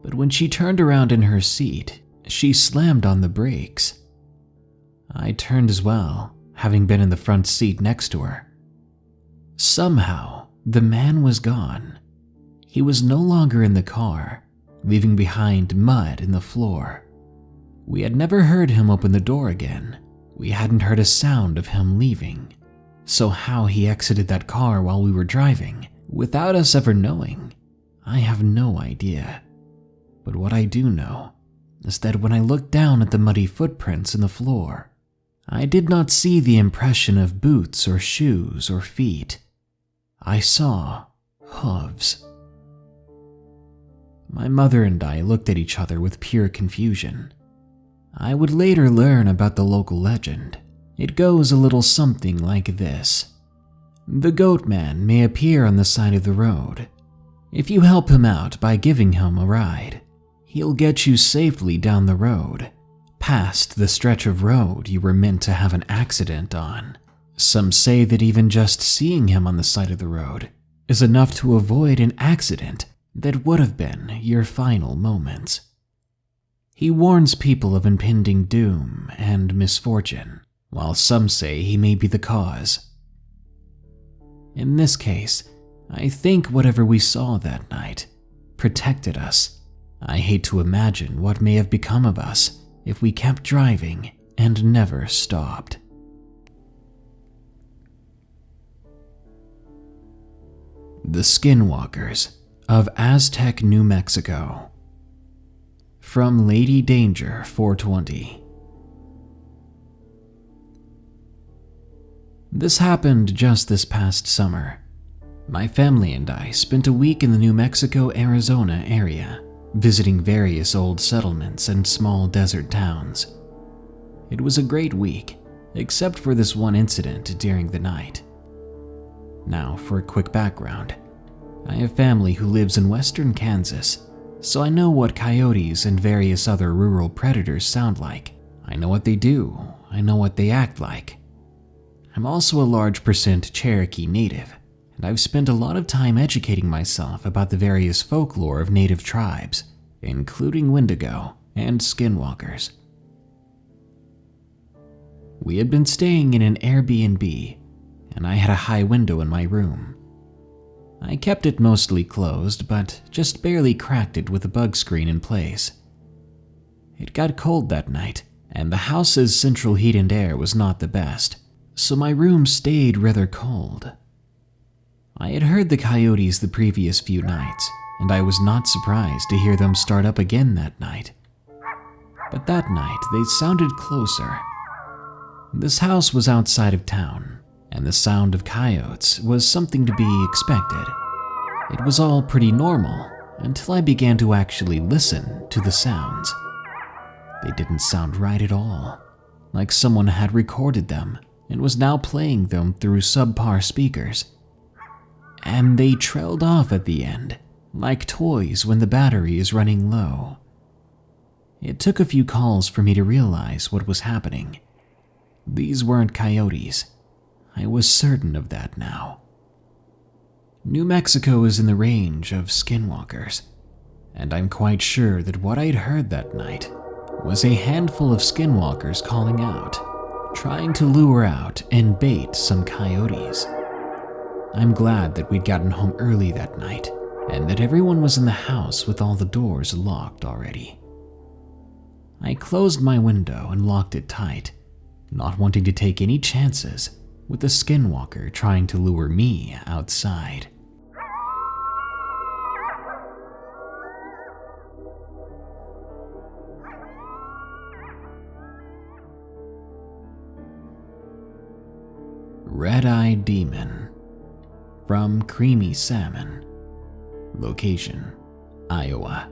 Speaker 1: but when she turned around in her seat, she slammed on the brakes. I turned as well, having been in the front seat next to her. Somehow, the man was gone. He was no longer in the car, leaving behind mud in the floor. We had never heard him open the door again. We hadn't heard a sound of him leaving. So how he exited that car while we were driving, without us ever knowing, I have no idea. But what I do know is that when I looked down at the muddy footprints in the floor, I did not see the impression of boots or shoes or feet. I saw hooves. My mother and I looked at each other with pure confusion. I would later learn about the local legend. It goes a little something like this. The Goatman may appear on the side of the road. If you help him out by giving him a ride, he'll get you safely down the road, past the stretch of road you were meant to have an accident on. Some say that even just seeing him on the side of the road is enough to avoid an accident that would have been your final moments. He warns people of impending doom and misfortune, while some say he may be the cause. In this case, I think whatever we saw that night protected us. I hate to imagine what may have become of us if we kept driving and never stopped. The Skinwalkers of Aztec, New Mexico. From Lady Danger 420. This happened just this past summer. My family and I spent a week in the New Mexico-Arizona area, visiting various old settlements and small desert towns. It was a great week, except for this one incident during the night. Now, for a quick background. I have family who lives in western Kansas, so I know what coyotes and various other rural predators sound like. I know what they do. I know what they act like. I'm also a large percent Cherokee native, and I've spent a lot of time educating myself about the various folklore of native tribes, including Wendigo and Skinwalkers. We had been staying in an Airbnb, and I had a high window in my room. I kept it mostly closed, but just barely cracked it with a bug screen in place. It got cold that night, and the house's central heat and air was not the best, so my room stayed rather cold. I had heard the coyotes the previous few nights, and I was not surprised to hear them start up again that night. But that night, they sounded closer. This house was outside of town, and the sound of coyotes was something to be expected. It was all pretty normal until I began to actually listen to the sounds. They didn't sound right at all, like someone had recorded them and was now playing them through subpar speakers. And they trailed off at the end, like toys when the battery is running low. It took a few calls for me to realize what was happening. These weren't coyotes. I was certain of that now. New Mexico is in the range of skinwalkers, and I'm quite sure that what I'd heard that night was a handful of skinwalkers calling out, trying to lure out and bait some coyotes. I'm glad that we'd gotten home early that night, and that everyone was in the house with all the doors locked already. I closed my window and locked it tight, not wanting to take any chances with the skinwalker trying to lure me outside. Redeye Demon. From Creamy Salmon. Location, Iowa.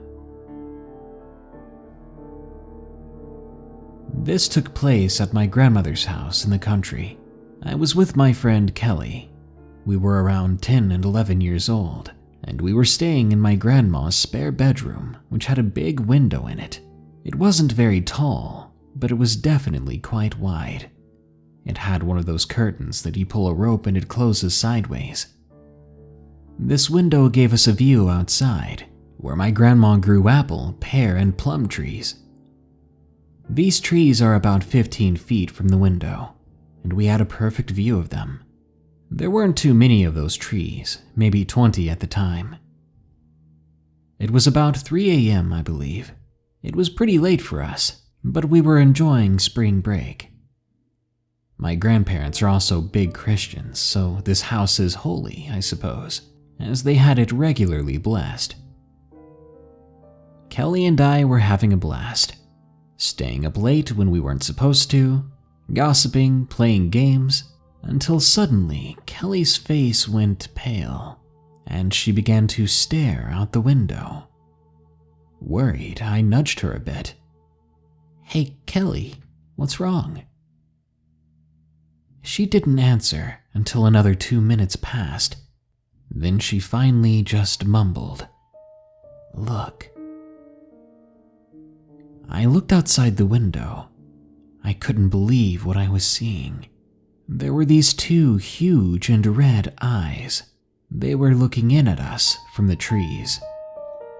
Speaker 1: This took place at my grandmother's house in the country. I was with my friend Kelly. We were around 10 and 11 years old, and we were staying in my grandma's spare bedroom, which had a big window in it. It wasn't very tall, but it was definitely quite wide. It had one of those curtains that you pull a rope and it closes sideways. This window gave us a view outside, where my grandma grew apple, pear, and plum trees. These trees are about 15 feet from the window, and we had a perfect view of them. There weren't too many of those trees, maybe 20 at the time. It was about 3 a.m., I believe. It was pretty late for us, but we were enjoying spring break. My grandparents are also big Christians, so this house is holy, I suppose, as they had it regularly blessed. Kelly and I were having a blast, staying up late when we weren't supposed to, gossiping, playing games, until suddenly Kelly's face went pale, and she began to stare out the window. Worried, I nudged her a bit. "Hey, Kelly, what's wrong?" She didn't answer until another 2 minutes passed. Then she finally just mumbled, "Look." I looked outside the window. I couldn't believe what I was seeing. There were these two huge and red eyes. They were looking in at us from the trees.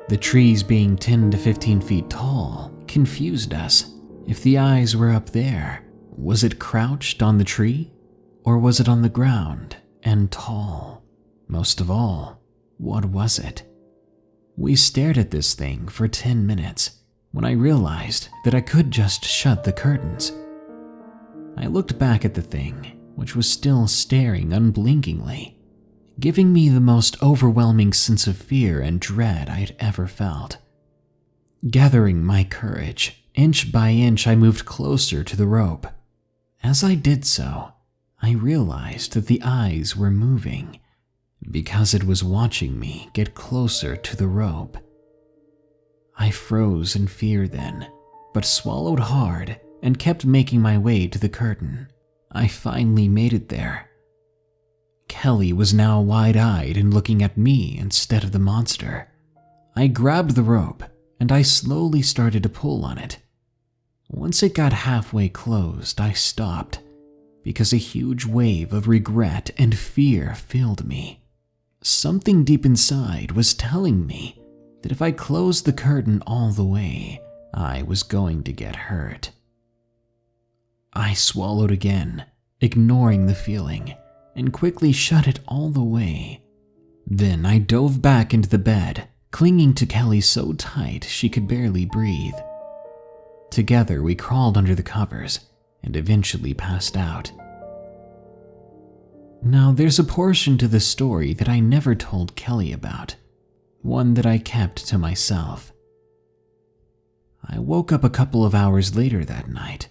Speaker 1: The trees being 10 to 15 feet tall confused us. If the eyes were up there, was it crouched on the tree? Or was it on the ground and tall? Most of all, what was it? We stared at this thing for 10 minutes when I realized that I could just shut the curtains. I looked back at the thing, which was still staring unblinkingly, giving me the most overwhelming sense of fear and dread I'd ever felt. Gathering my courage, inch by inch I moved closer to the rope. As I did so, I realized that the eyes were moving, because it was watching me get closer to the rope. I froze in fear then, but swallowed hard and kept making my way to the curtain. I finally made it there. Kelly was now wide-eyed and looking at me instead of the monster. I grabbed the rope and I slowly started to pull on it. Once it got halfway closed, I stopped, because a huge wave of regret and fear filled me. Something deep inside was telling me that if I closed the curtain all the way, I was going to get hurt. I swallowed again, ignoring the feeling, and quickly shut it all the way. Then I dove back into the bed, clinging to Kelly so tight she could barely breathe. Together we crawled under the covers and eventually passed out. Now, there's a portion to the story that I never told Kelly about, one that I kept to myself. I woke up a couple of hours later that night.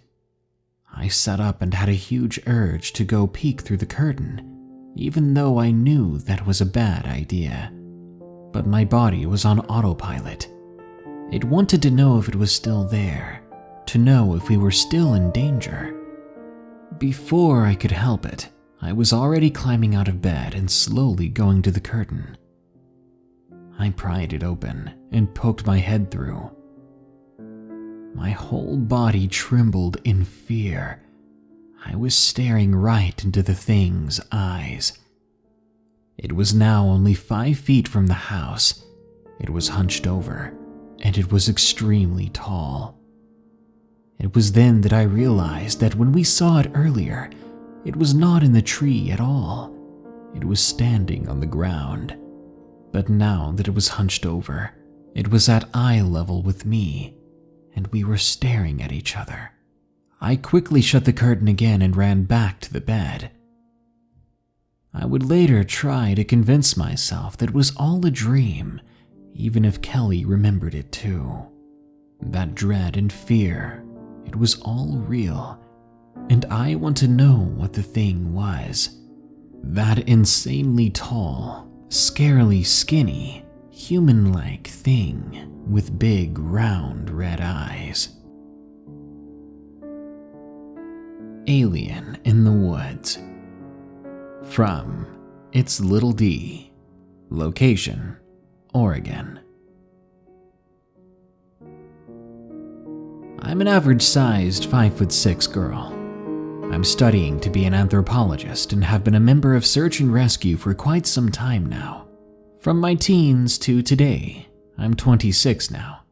Speaker 1: I sat up and had a huge urge to go peek through the curtain, even though I knew that was a bad idea. But my body was on autopilot. It wanted to know if it was still there, to know if we were still in danger. Before I could help it, I was already climbing out of bed and slowly going to the curtain. I pried it open and poked my head through. My whole body trembled in fear. I was staring right into the thing's eyes. It was now only 5 feet from the house. It was hunched over, and it was extremely tall. It was then that I realized that when we saw it earlier, it was not in the tree at all. It was standing on the ground. But now that it was hunched over, it was at eye level with me, and we were staring at each other. I quickly shut the curtain again and ran back to the bed. I would later try to convince myself that it was all a dream, even if Kelly remembered it too. That dread and fear, it was all real, and I want to know what the thing was. That insanely tall, scarily skinny, human-like thing with big, round, red eyes. Alien in the Woods. From It's Little D. Location, Oregon. I'm an average-sized 5'6" girl. I'm studying to be an anthropologist and have been a member of search and rescue for quite some time now. From my teens to today, I'm 26 now.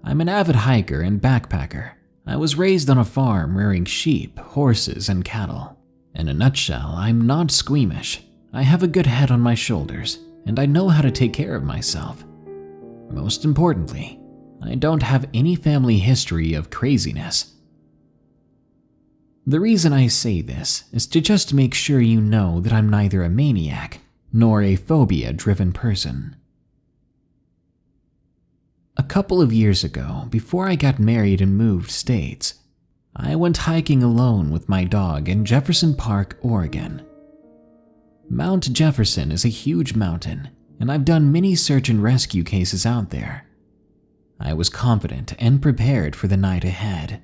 Speaker 1: I'm an avid hiker and backpacker. I was raised on a farm rearing sheep, horses, and cattle. In a nutshell, I'm not squeamish. I have a good head on my shoulders, and I know how to take care of myself. Most importantly, I don't have any family history of craziness. The reason I say this is to just make sure you know that I'm neither a maniac nor a phobia-driven person. A couple of years ago, before I got married and moved states, I went hiking alone with my dog in Jefferson Park, Oregon. Mount Jefferson is a huge mountain, and I've done many search and rescue cases out there. I was confident and prepared for the night ahead.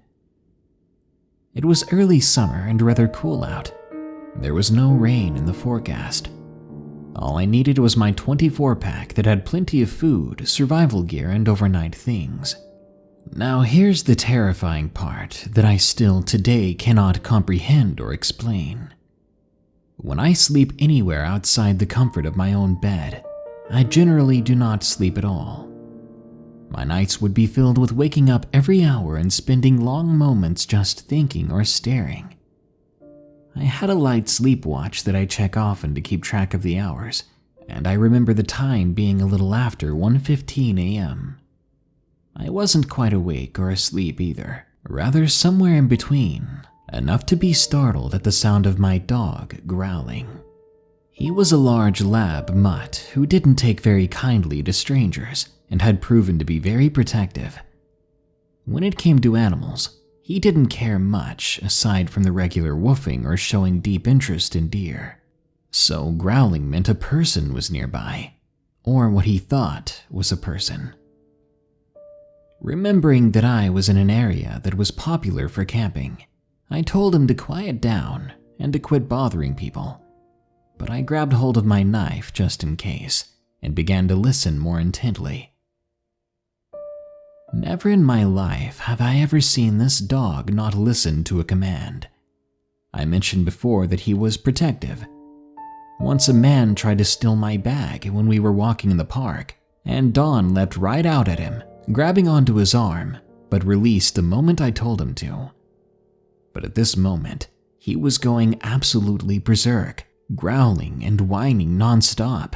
Speaker 1: It was early summer and rather cool out. There was no rain in the forecast. All I needed was my 24-pack that had plenty of food, survival gear, and overnight things. Now here's the terrifying part that I still today cannot comprehend or explain. When I sleep anywhere outside the comfort of my own bed, I generally do not sleep at all. My nights would be filled with waking up every hour and spending long moments just thinking or staring. I had a light sleep watch that I check often to keep track of the hours, and I remember the time being a little after 1:15 a.m. I wasn't quite awake or asleep either, rather somewhere in between, enough to be startled at the sound of my dog growling. He was a large lab mutt who didn't take very kindly to strangers and had proven to be very protective. When it came to animals, he didn't care much aside from the regular woofing or showing deep interest in deer. So growling meant a person was nearby, or what he thought was a person. Remembering that I was in an area that was popular for camping, I told him to quiet down and to quit bothering people. But I grabbed hold of my knife just in case and began to listen more intently. Never in my life have I ever seen this dog not listen to a command. I mentioned before that he was protective. Once a man tried to steal my bag when we were walking in the park, and Don leapt right out at him, grabbing onto his arm, but released the moment I told him to. But at this moment, he was going absolutely berserk, growling and whining nonstop.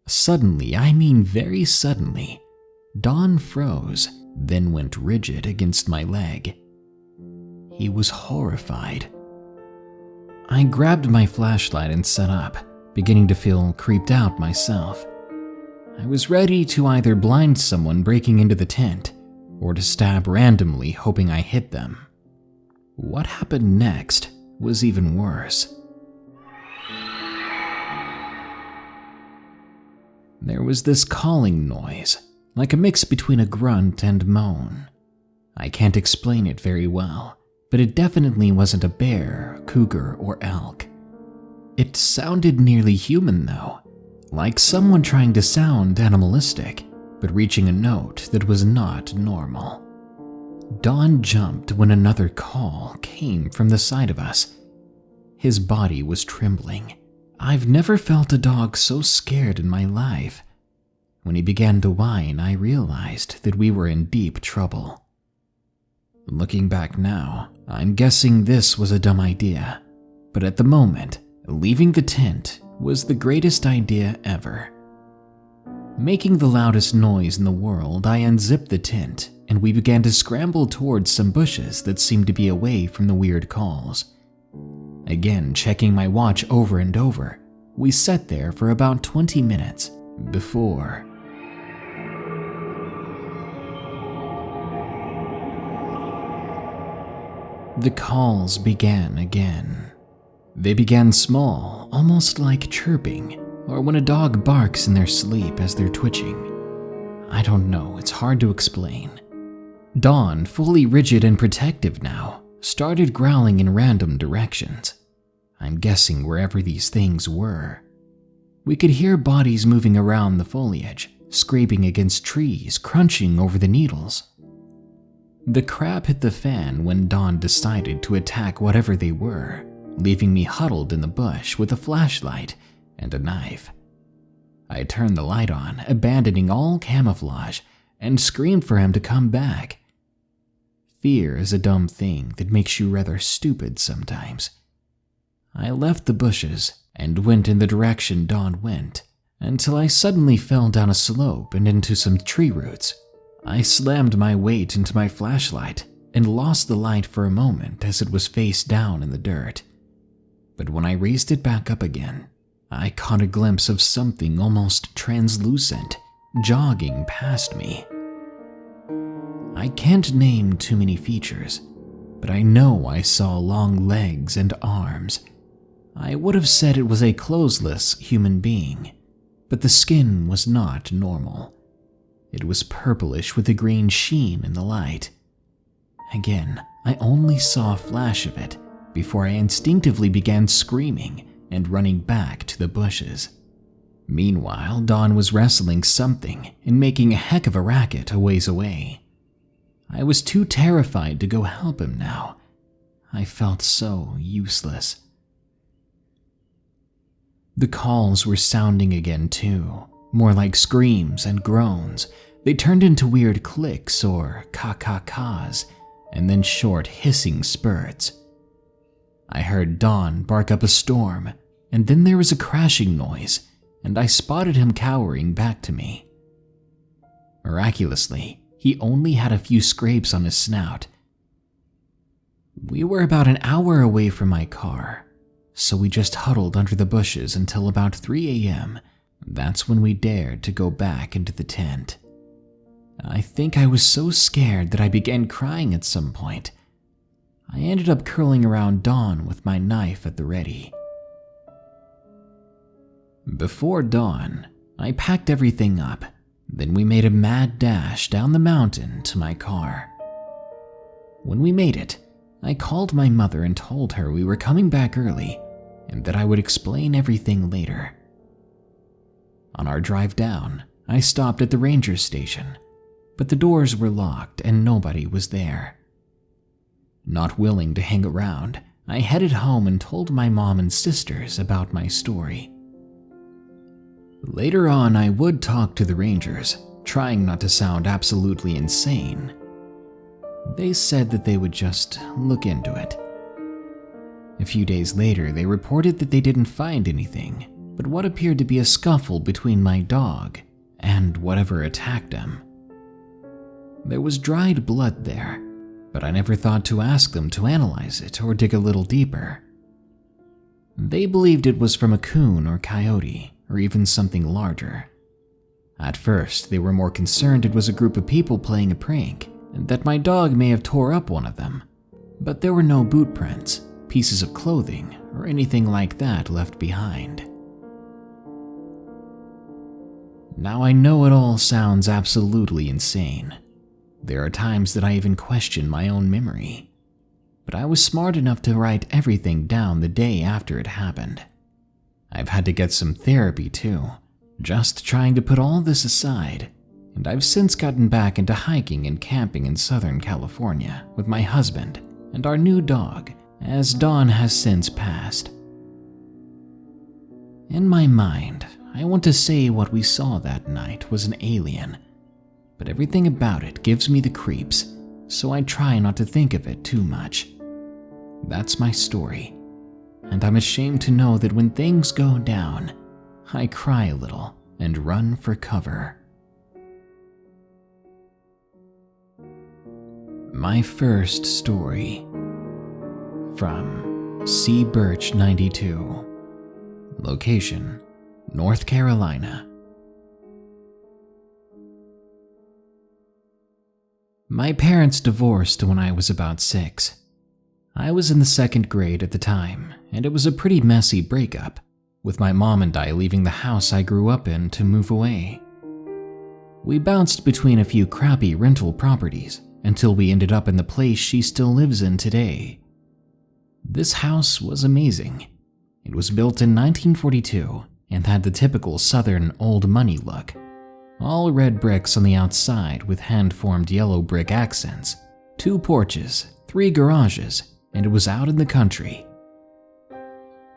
Speaker 1: Suddenly, I mean very suddenly, Don froze, then went rigid against my leg. He was horrified. I grabbed my flashlight and set up, beginning to feel creeped out myself. I was ready to either blind someone breaking into the tent or to stab randomly, hoping I hit them. What happened next was even worse. There was this calling noise, like a mix between a grunt and moan. I can't explain it very well, but it definitely wasn't a bear, cougar, or elk. It sounded nearly human though, like someone trying to sound animalistic, but reaching a note that was not normal. Don jumped when another call came from the side of us. His body was trembling. I've never felt a dog so scared in my life. When he began to whine, I realized that we were in deep trouble. Looking back now, I'm guessing this was a dumb idea, but at the moment, leaving the tent was the greatest idea ever. Making the loudest noise in the world, I unzipped the tent and we began to scramble towards some bushes that seemed to be away from the weird calls. Again, checking my watch over and over, we sat there for about 20 minutes before... The calls began again. They began small, almost like chirping, or when a dog barks in their sleep as they're twitching. I don't know, it's hard to explain. Dawn, fully rigid and protective now, started growling in random directions. I'm guessing wherever these things were. We could hear bodies moving around the foliage, scraping against trees, crunching over the needles. The crap hit the fan when Dawn decided to attack whatever they were, leaving me huddled in the bush with a flashlight and a knife. I turned the light on, abandoning all camouflage, and screamed for him to come back. Fear is a dumb thing that makes you rather stupid sometimes. I left the bushes and went in the direction Dawn went, until I suddenly fell down a slope and into some tree roots. I slammed my weight into my flashlight and lost the light for a moment as it was face down in the dirt. But when I raised it back up again, I caught a glimpse of something almost translucent jogging past me. I can't name too many features, but I know I saw long legs and arms. I would have said it was a clothesless human being, but the skin was not normal. It was purplish with a green sheen in the light. Again, I only saw a flash of it before I instinctively began screaming and running back to the bushes. Meanwhile, Dawn was wrestling something and making a heck of a racket a ways away. I was too terrified to go help him now. I felt so useless. The calls were sounding again too, more like screams and groans. They turned into weird clicks or ka-ka-kas, and then short hissing spurts. I heard Dawn bark up a storm, and then there was a crashing noise, and I spotted him cowering back to me. Miraculously, he only had a few scrapes on his snout. We were about an hour away from my car, so we just huddled under the bushes until about 3 a.m. That's when we dared to go back into the tent. I think I was so scared that I began crying at some point. I ended up curling around Dawn with my knife at the ready. Before dawn, I packed everything up. Then we made a mad dash down the mountain to my car. When we made it, I called my mother and told her we were coming back early and that I would explain everything later. On our drive down, I stopped at the ranger station, but the doors were locked and nobody was there. Not willing to hang around, I headed home and told my mom and sisters about my story. Later on, I would talk to the rangers, trying not to sound absolutely insane. They said that they would just look into it. A few days later, they reported that they didn't find anything, but what appeared to be a scuffle between my dog and whatever attacked him. There was dried blood there, but I never thought to ask them to analyze it or dig a little deeper. They believed it was from a coon or coyote, or even something larger. At first, they were more concerned it was a group of people playing a prank, and that my dog may have tore up one of them. But there were no boot prints, pieces of clothing, or anything like that left behind. Now I know it all sounds absolutely insane. There are times that I even question my own memory. But I was smart enough to write everything down the day after it happened. I've had to get some therapy too, just trying to put all this aside, and I've since gotten back into hiking and camping in Southern California with my husband and our new dog, as Dawn has since passed. In my mind, I want to say what we saw that night was an alien, but everything about it gives me the creeps, so I try not to think of it too much. That's my story, and I'm ashamed to know that when things go down, I cry a little and run for cover. My first story. From C. Birch 92. Location: North Carolina. My parents divorced when I was about 6. I was in the 2nd grade at the time, and it was a pretty messy breakup, with my mom and I leaving the house I grew up in to move away. We bounced between a few crappy rental properties until we ended up in the place she still lives in today. This house was amazing. It was built in 1942 and had the typical southern old money look. All red bricks on the outside with hand-formed yellow brick accents, 2 porches, 3 garages, and it was out in the country.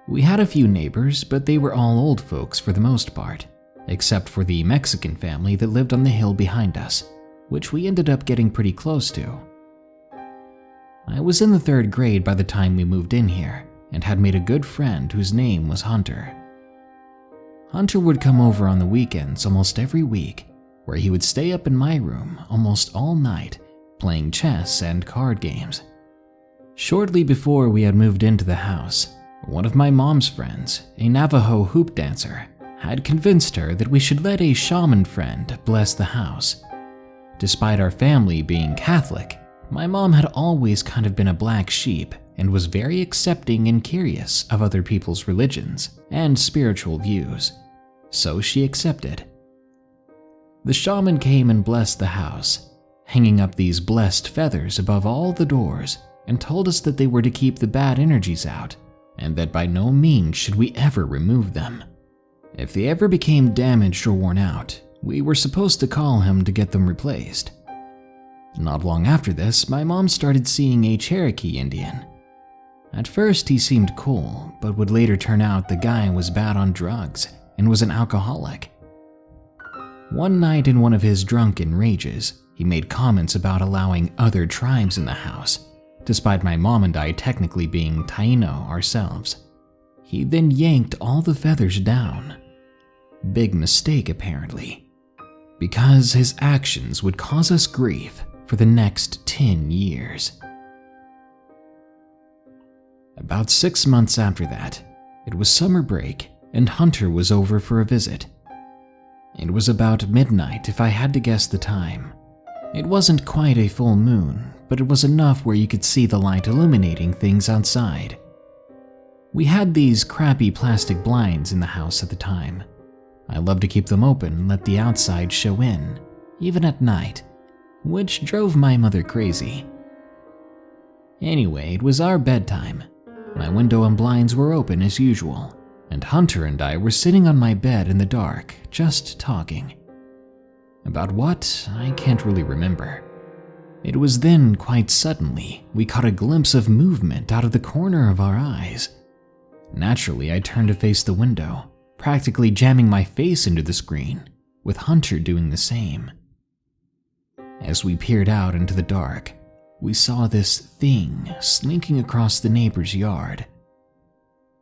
Speaker 1: We had a few neighbors, but they were all old folks for the most part, except for the Mexican family that lived on the hill behind us, which we ended up getting pretty close to. I was in the 3rd grade by the time we moved in here, and had made a good friend whose name was Hunter. Hunter would come over on the weekends almost every week, where he would stay up in my room almost all night, playing chess and card games. Shortly before we had moved into the house, one of my mom's friends, a Navajo hoop dancer, had convinced her that we should let a shaman friend bless the house. Despite our family being Catholic, my mom had always kind of been a black sheep and was very accepting and curious of other people's religions and spiritual views, so she accepted. The shaman came and blessed the house, hanging up these blessed feathers above all the doors, and told us that they were to keep the bad energies out, and that by no means should we ever remove them. If they ever became damaged or worn out, we were supposed to call him to get them replaced. Not long after this, my mom started seeing a Cherokee Indian. At first he seemed cool, but would later turn out the guy was bad on drugs and was an alcoholic. One night in one of his drunken rages, he made comments about allowing other tribes in the house, despite my mom and I technically being Taino ourselves. He then yanked all the feathers down. Big mistake apparently, because his actions would cause us grief for the next 10 years. About 6 months after that, it was summer break and Hunter was over for a visit. It was about midnight if I had to guess the time. It wasn't quite a full moon, but it was enough where you could see the light illuminating things outside. We had these crappy plastic blinds in the house at the time. I loved to keep them open and let the outside show in, even at night, which drove my mother crazy. Anyway, it was our bedtime. My window and blinds were open as usual, and Hunter and I were sitting on my bed in the dark, just talking. About what, I can't really remember. It was then, quite suddenly, we caught a glimpse of movement out of the corner of our eyes. Naturally, I turned to face the window, practically jamming my face into the screen, with Hunter doing the same. As we peered out into the dark, we saw this thing slinking across the neighbor's yard.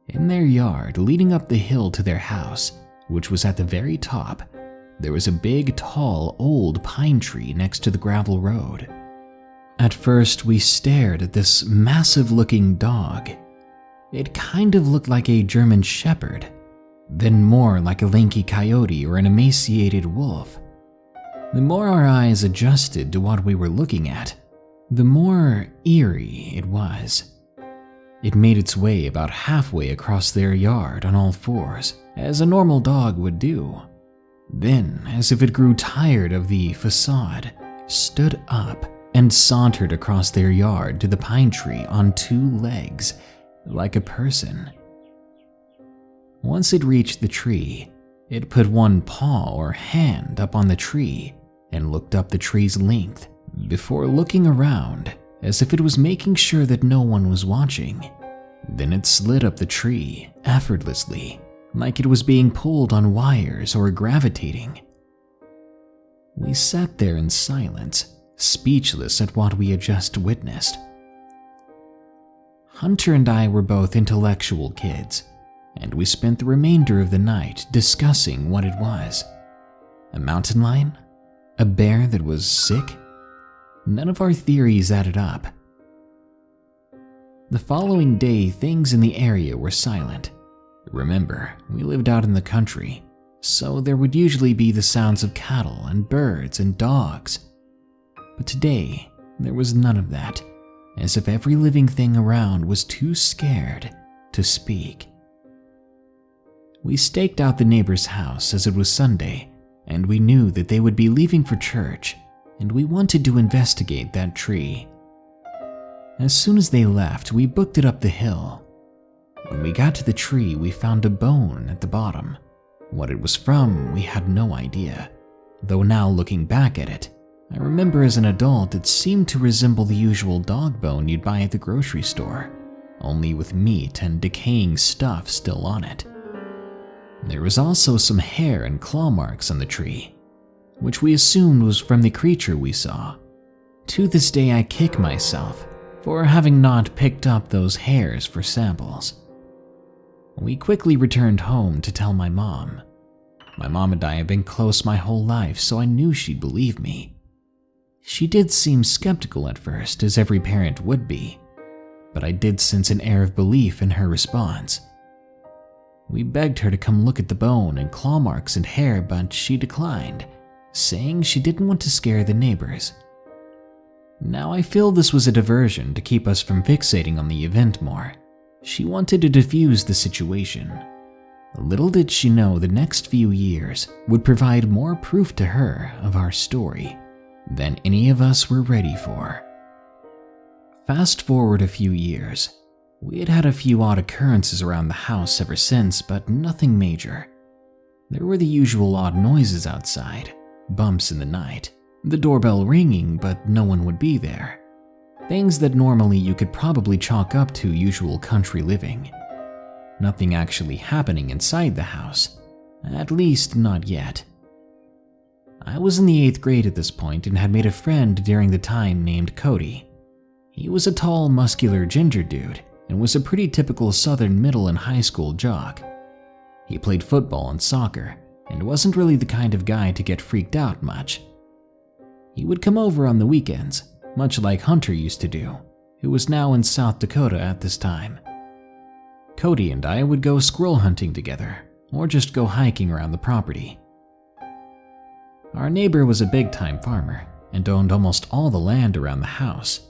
Speaker 1: In their yard, leading up the hill to their house, which was at the very top, there was a big, tall, old pine tree next to the gravel road. At first, we stared at this massive-looking dog. It kind of looked like a German shepherd, then more like a lanky coyote or an emaciated wolf. The more our eyes adjusted to what we were looking at, the more eerie it was. It made its way about halfway across their yard on all fours, as a normal dog would do. Then, as if it grew tired of the facade, stood up and sauntered across their yard to the pine tree on 2 legs, like a person. Once it reached the tree, it put one paw or hand up on the tree and looked up the tree's length before looking around as if it was making sure that no one was watching. Then it slid up the tree effortlessly, like it was being pulled on wires or gravitating. We sat there in silence, speechless at what we had just witnessed. Hunter and I were both intellectual kids, and we spent the remainder of the night discussing what it was. A mountain lion? A bear that was sick? None of our theories added up. The following day, things in the area were silent. Remember, we lived out in the country, so there would usually be the sounds of cattle and birds and dogs. But today, there was none of that, as if every living thing around was too scared to speak. We staked out the neighbor's house as it was Sunday, and we knew that they would be leaving for church, and we wanted to investigate that tree. As soon as they left, we booked it up the hill. When we got to the tree, we found a bone at the bottom. What it was from, we had no idea, though now looking back at it, I remember as an adult it seemed to resemble the usual dog bone you'd buy at the grocery store, only with meat and decaying stuff still on it. There was also some hair and claw marks on the tree, which we assumed was from the creature we saw. To this day I kick myself for having not picked up those hairs for samples. We quickly returned home to tell my mom. My mom and I have been close my whole life, so I knew she'd believe me. She did seem skeptical at first, as every parent would be, but I did sense an air of belief in her response. We begged her to come look at the bone and claw marks and hair, but she declined, saying she didn't want to scare the neighbors. Now I feel this was a diversion to keep us from fixating on the event more. She wanted to defuse the situation. Little did she know the next few years would provide more proof to her of our story than any of us were ready for. Fast forward a few years. We had had a few odd occurrences around the house ever since, but nothing major. There were the usual odd noises outside, bumps in the night, the doorbell ringing but no one would be there. Things that normally you could probably chalk up to usual country living. Nothing actually happening inside the house, at least not yet. I was in the 8th grade at this point and had made a friend during the time named Cody. He was a tall, muscular ginger dude and was a pretty typical southern middle and high school jock. He played football and soccer and wasn't really the kind of guy to get freaked out much. He would come over on the weekends, much like Hunter used to do, who was now in South Dakota at this time. Cody and I would go squirrel hunting together, or just go hiking around the property. Our neighbor was a big-time farmer and owned almost all the land around the house,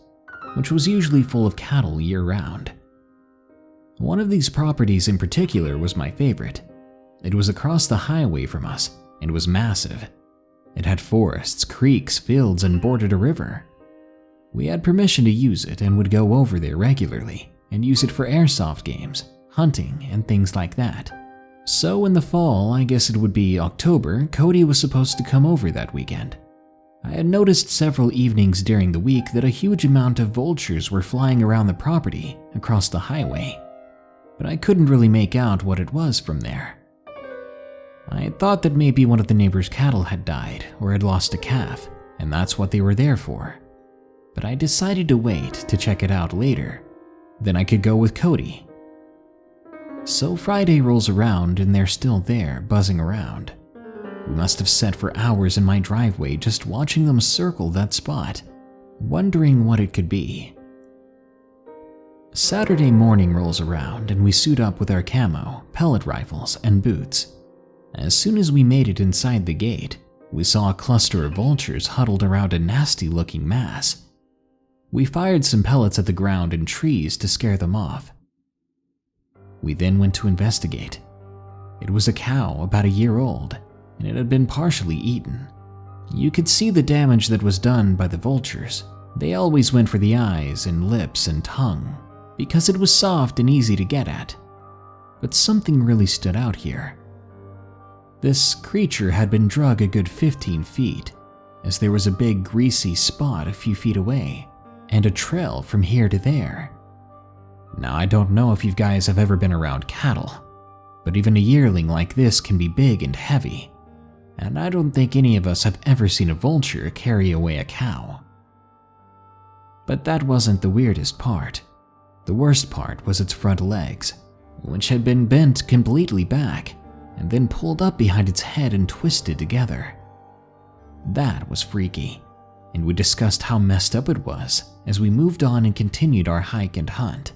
Speaker 1: which was usually full of cattle year-round. One of these properties in particular was my favorite. It was across the highway from us and was massive. It had forests, creeks, fields, and bordered a river. We had permission to use it and would go over there regularly and use it for airsoft games, hunting, and things like that. So in the fall, I guess it would be October, Cody was supposed to come over that weekend. I had noticed several evenings during the week that a huge amount of vultures were flying around the property across the highway, but I couldn't really make out what it was from there. I had thought that maybe one of the neighbors' cattle had died or had lost a calf, and that's what they were there for. But I decided to wait to check it out later. Then I could go with Cody. So Friday rolls around and they're still there, buzzing around. We must have sat for hours in my driveway just watching them circle that spot, wondering what it could be. Saturday morning rolls around and we suit up with our camo, pellet rifles, and boots. As soon as we made it inside the gate, we saw a cluster of vultures huddled around a nasty-looking mass. We fired some pellets at the ground and trees to scare them off. We then went to investigate. It was a cow about a year old, and it had been partially eaten. You could see the damage that was done by the vultures. They always went for the eyes and lips and tongue, because it was soft and easy to get at. But something really stood out here. This creature had been dragged a good 15 feet, as there was a big greasy spot a few feet away, and a trail from here to there. Now, I don't know if you guys have ever been around cattle, but even a yearling like this can be big and heavy, and I don't think any of us have ever seen a vulture carry away a cow. But that wasn't the weirdest part. The worst part was its front legs, which had been bent completely back and then pulled up behind its head and twisted together. That was freaky, and we discussed how messed up it was as we moved on and continued our hike and hunt.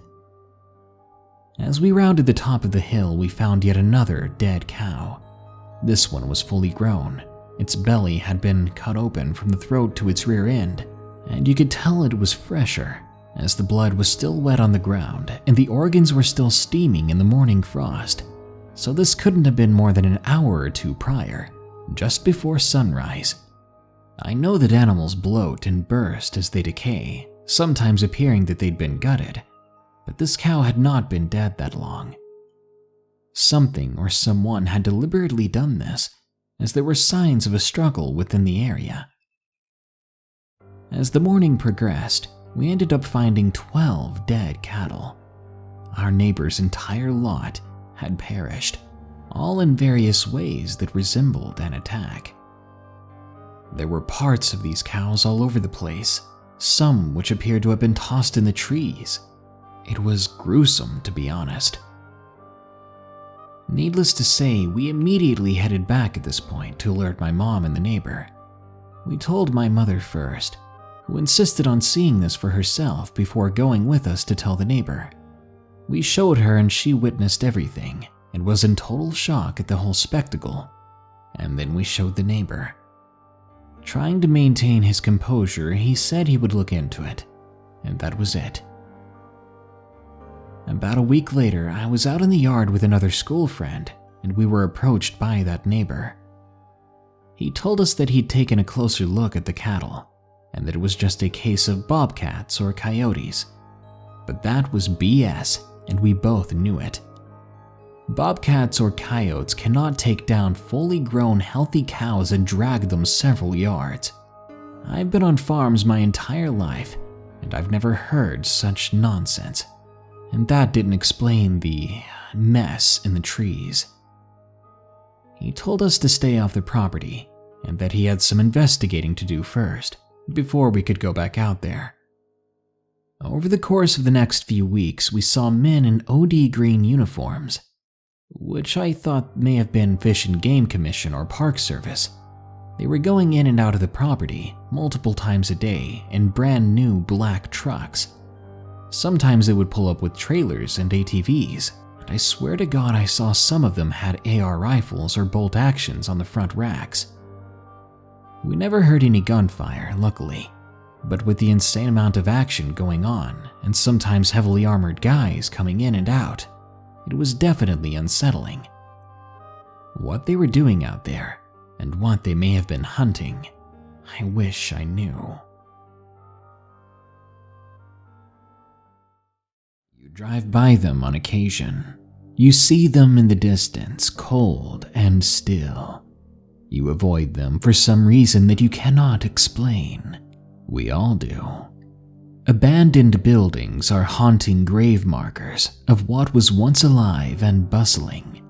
Speaker 1: As we rounded the top of the hill, we found yet another dead cow. This one was fully grown. Its belly had been cut open from the throat to its rear end, and you could tell it was fresher, as the blood was still wet on the ground and the organs were still steaming in the morning frost. So this couldn't have been more than an hour or two prior, just before sunrise. I know that animals bloat and burst as they decay, sometimes appearing that they'd been gutted, but this cow had not been dead that long. Something or someone had deliberately done this, as there were signs of a struggle within the area. As the morning progressed, we ended up finding 12 dead cattle. Our neighbor's entire lot had perished, all in various ways that resembled an attack. There were parts of these cows all over the place, some which appeared to have been tossed in the trees. It was gruesome, to be honest. Needless to say, we immediately headed back at this point to alert my mom and the neighbor. We told my mother first, who insisted on seeing this for herself before going with us to tell the neighbor. We showed her and she witnessed everything and was in total shock at the whole spectacle, and then we showed the neighbor. Trying to maintain his composure, he said he would look into it, and that was it. About a week later, I was out in the yard with another school friend, and we were approached by that neighbor. He told us that he'd taken a closer look at the cattle, and that it was just a case of bobcats or coyotes. But that was BS, and we both knew it. Bobcats or coyotes cannot take down fully grown healthy cows and drag them several yards. I've been on farms my entire life, and I've never heard such nonsense. And that didn't explain the mess in the trees. He told us to stay off the property, and that he had some investigating to do first, before we could go back out there. Over the course of the next few weeks, we saw men in OD green uniforms, which I thought may have been Fish and Game Commission or Park Service. They were going in and out of the property multiple times a day in brand new black trucks. Sometimes they would pull up with trailers and ATVs, and I swear to God I saw some of them had AR rifles or bolt actions on the front racks. We never heard any gunfire, luckily, but with the insane amount of action going on and sometimes heavily armored guys coming in and out, it was definitely unsettling. What they were doing out there and what they may have been hunting, I wish I knew. You drive by them on occasion. You see them in the distance, cold and still. You avoid them for some reason that you cannot explain. We all do. Abandoned buildings are haunting grave markers of what was once alive and bustling.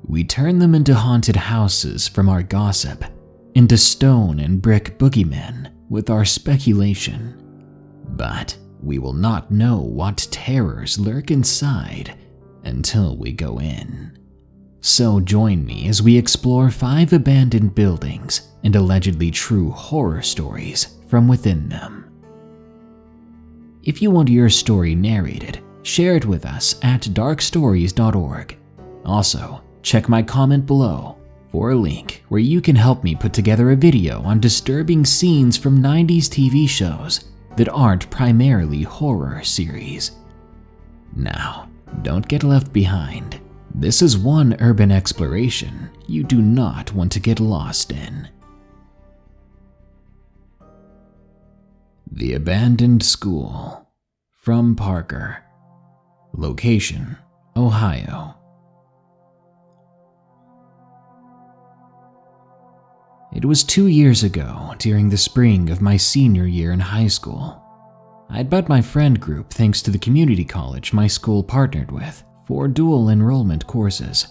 Speaker 1: We turn them into haunted houses from our gossip, into stone and brick boogeymen with our speculation. But we will not know what terrors lurk inside until we go in. So join me as we explore 5 abandoned buildings and allegedly true horror stories from within them. If you want your story narrated, share it with us at darkstories.org. Also, check my comment below for a link where you can help me put together a video on disturbing scenes from 90s TV shows that aren't primarily horror series. Now, don't get left behind. This is one urban exploration you do not want to get lost in. The Abandoned School, from Parker. Location, Ohio. It was 2 years ago, during the spring of my senior year in high school. I'd met my friend group thanks to the community college my school partnered with for dual enrollment courses.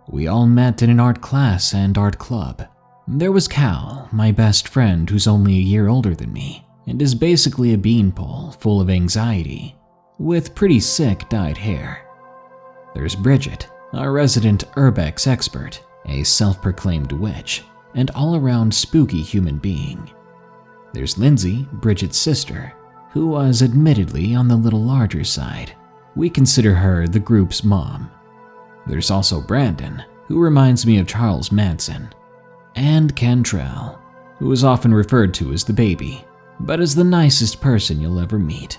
Speaker 1: We all met in an art class and art club. There was Cal, my best friend who's only a year older than me, and is basically a beanpole full of anxiety, with pretty sick dyed hair. There's Bridget, our resident urbex expert, a self-proclaimed witch, and all-around spooky human being. There's Lindsay, Bridget's sister, who was admittedly on the little larger side. We consider her the group's mom. There's also Brandon, who reminds me of Charles Manson, and Cantrell, who is often referred to as the baby, but is the nicest person you'll ever meet.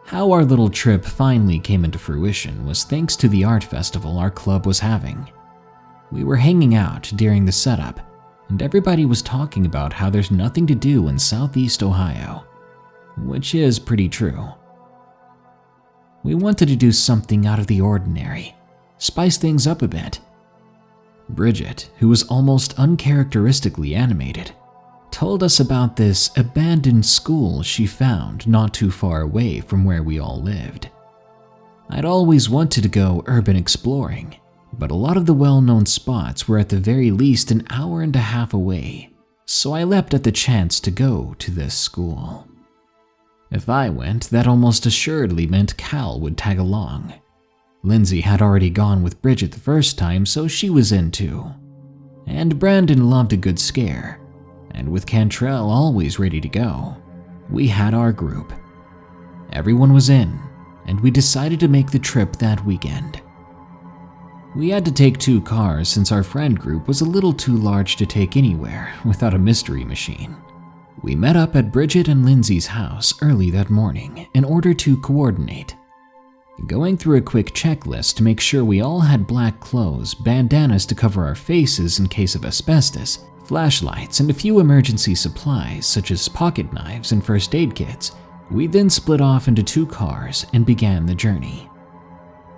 Speaker 1: How our little trip finally came into fruition was thanks to the art festival our club was having. We were hanging out during the setup, and everybody was talking about how there's nothing to do in Southeast Ohio, which is pretty true. We wanted to do something out of the ordinary, spice things up a bit. Bridget, who was almost uncharacteristically animated, told us about this abandoned school she found not too far away from where we all lived. I'd always wanted to go urban exploring, but a lot of the well-known spots were at the very least an hour and a half away, so I leapt at the chance to go to this school. If I went, that almost assuredly meant Cal would tag along. Lindsay had already gone with Bridget the first time, so she was in too. And Brandon loved a good scare, and with Cantrell always ready to go, we had our group. Everyone was in, and we decided to make the trip that weekend. We had to take 2 cars since our friend group was a little too large to take anywhere without a mystery machine. We met up at Bridget and Lindsay's house early that morning in order to coordinate. Going through a quick checklist to make sure we all had black clothes, bandanas to cover our faces in case of asbestos, flashlights, and a few emergency supplies such as pocket knives and first aid kits, we then split off into 2 cars and began the journey.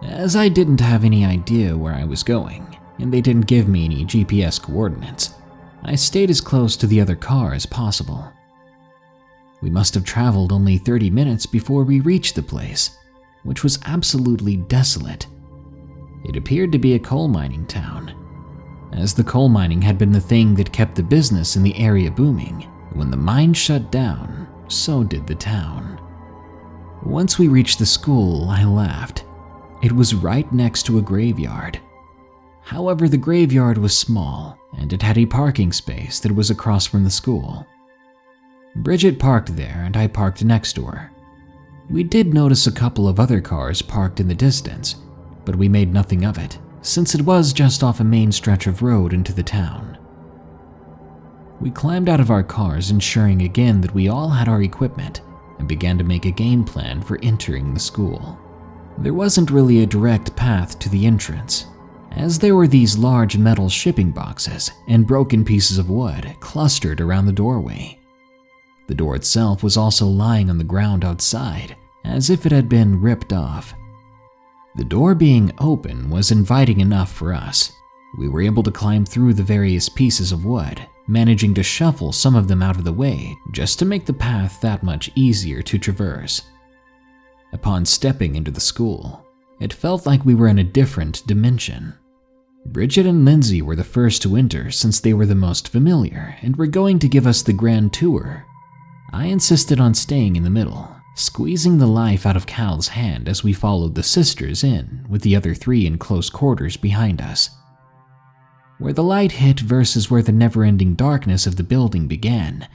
Speaker 1: As I didn't have any idea where I was going, and they didn't give me any GPS coordinates, I stayed as close to the other car as possible. We must have traveled only 30 minutes before we reached the place, which was absolutely desolate. It appeared to be a coal mining town. As the coal mining had been the thing that kept the business in the area booming, when the mine shut down, so did the town. Once we reached the school, I laughed. It was right next to a graveyard. However, the graveyard was small, and it had a parking space that was across from the school. Bridget parked there, and I parked next to her. We did notice a couple of other cars parked in the distance, but we made nothing of it, since it was just off a main stretch of road into the town. We climbed out of our cars, ensuring again that we all had our equipment, and began to make a game plan for entering the school. There wasn't really a direct path to the entrance, as there were these large metal shipping boxes and broken pieces of wood clustered around the doorway. The door itself was also lying on the ground outside, as if it had been ripped off. The door being open was inviting enough for us. We were able to climb through the various pieces of wood, managing to shuffle some of them out of the way just to make the path that much easier to traverse. Upon stepping into the school, it felt like we were in a different dimension. Bridget and Lindsay were the first to enter since they were the most familiar and were going to give us the grand tour. I insisted on staying in the middle, squeezing the life out of Cal's hand as we followed the sisters in, with the other 3 in close quarters behind us. Where the light hit versus where the never-ending darkness of the building began,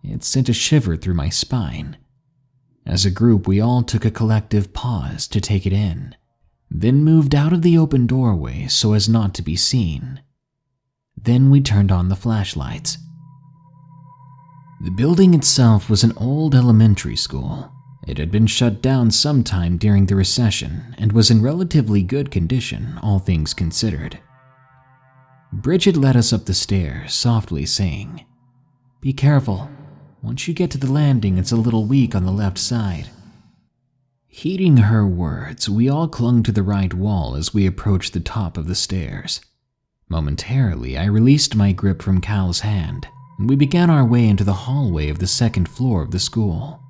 Speaker 1: it sent a shiver through my spine. As a group, we all took a collective pause to take it in, then moved out of the open doorway so as not to be seen. Then we turned on the flashlights. The building itself was an old elementary school. It had been shut down sometime during the recession and was in relatively good condition, all things considered. Bridget led us up the stairs, softly saying, "Be careful. Once you get to the landing, it's a little weak on the left side." Heeding her words, we all clung to the right wall as we approached the top of the stairs. Momentarily, I released my grip from Cal's hand, and we began our way into the hallway of the second floor of the school.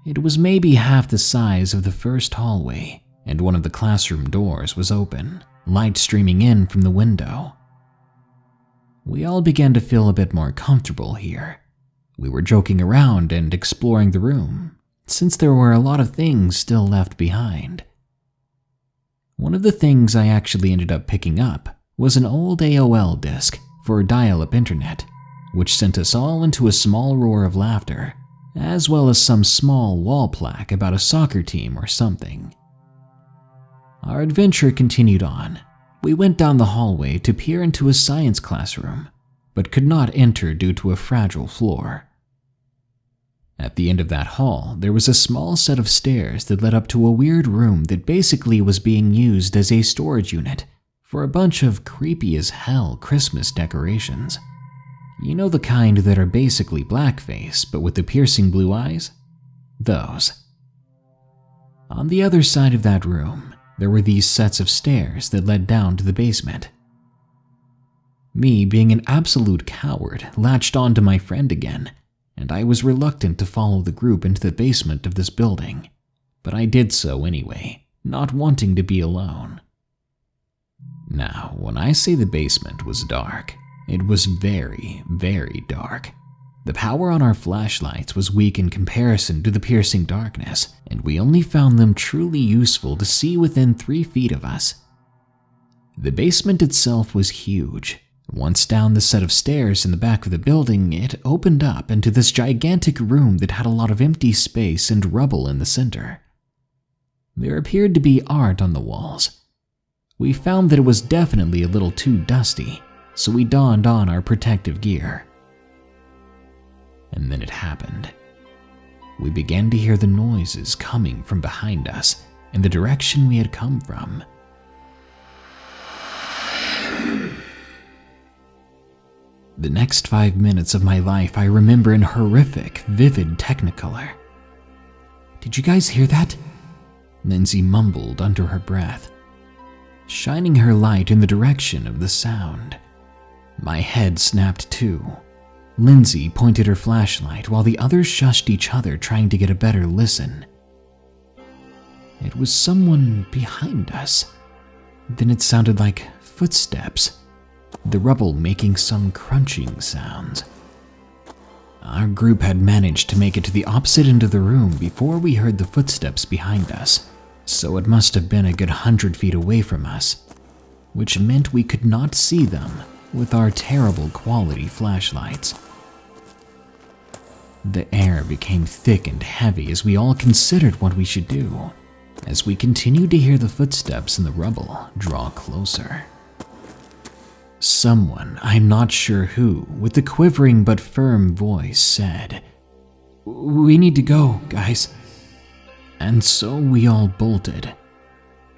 Speaker 1: It was maybe half the size of the first hallway, and one of the classroom doors was open, light streaming in from the window. We all began to feel a bit more comfortable here. We were joking around and exploring the room, since there were a lot of things still left behind. One of the things I actually ended up picking up was an old AOL disc for dial-up internet, which sent us all into a small roar of laughter, as well as some small wall plaque about a soccer team or something. Our adventure continued on. We went down the hallway to peer into a science classroom, but could not enter due to a fragile floor. At the end of that hall, there was a small set of stairs that led up to a weird room that basically was being used as a storage unit for a bunch of creepy as hell Christmas decorations. You know, the kind that are basically blackface, but with the piercing blue eyes? Those. On the other side of that room, there were these sets of stairs that led down to the basement. Me, being an absolute coward, latched on to my friend again, and I was reluctant to follow the group into the basement of this building, but I did so anyway, not wanting to be alone. Now, when I say the basement was dark, it was very, very dark. The power on our flashlights was weak in comparison to the piercing darkness, and we only found them truly useful to see within 3 feet of us. The basement itself was huge. Once down the set of stairs in the back of the building, it opened up into this gigantic room that had a lot of empty space and rubble in the center. There appeared to be art on the walls. We found that it was definitely a little too dusty, so we donned on our protective gear. And then it happened. We began to hear the noises coming from behind us in the direction we had come from. The next 5 minutes of my life I remember in horrific, vivid technicolor. "Did you guys hear that?" Lindsay mumbled under her breath, shining her light in the direction of the sound. My head snapped too. Lindsay pointed her flashlight while the others shushed each other, trying to get a better listen. It was someone behind us. Then it sounded like footsteps, the rubble making some crunching sounds. Our group had managed to make it to the opposite end of the room before we heard the footsteps behind us, so it must have been a good 100 feet away from us, which meant we could not see them with our terrible quality flashlights. The air became thick and heavy as we all considered what we should do, as we continued to hear the footsteps in the rubble draw closer. Someone, I'm not sure who, with a quivering but firm voice said, "We need to go, guys." And so we all bolted.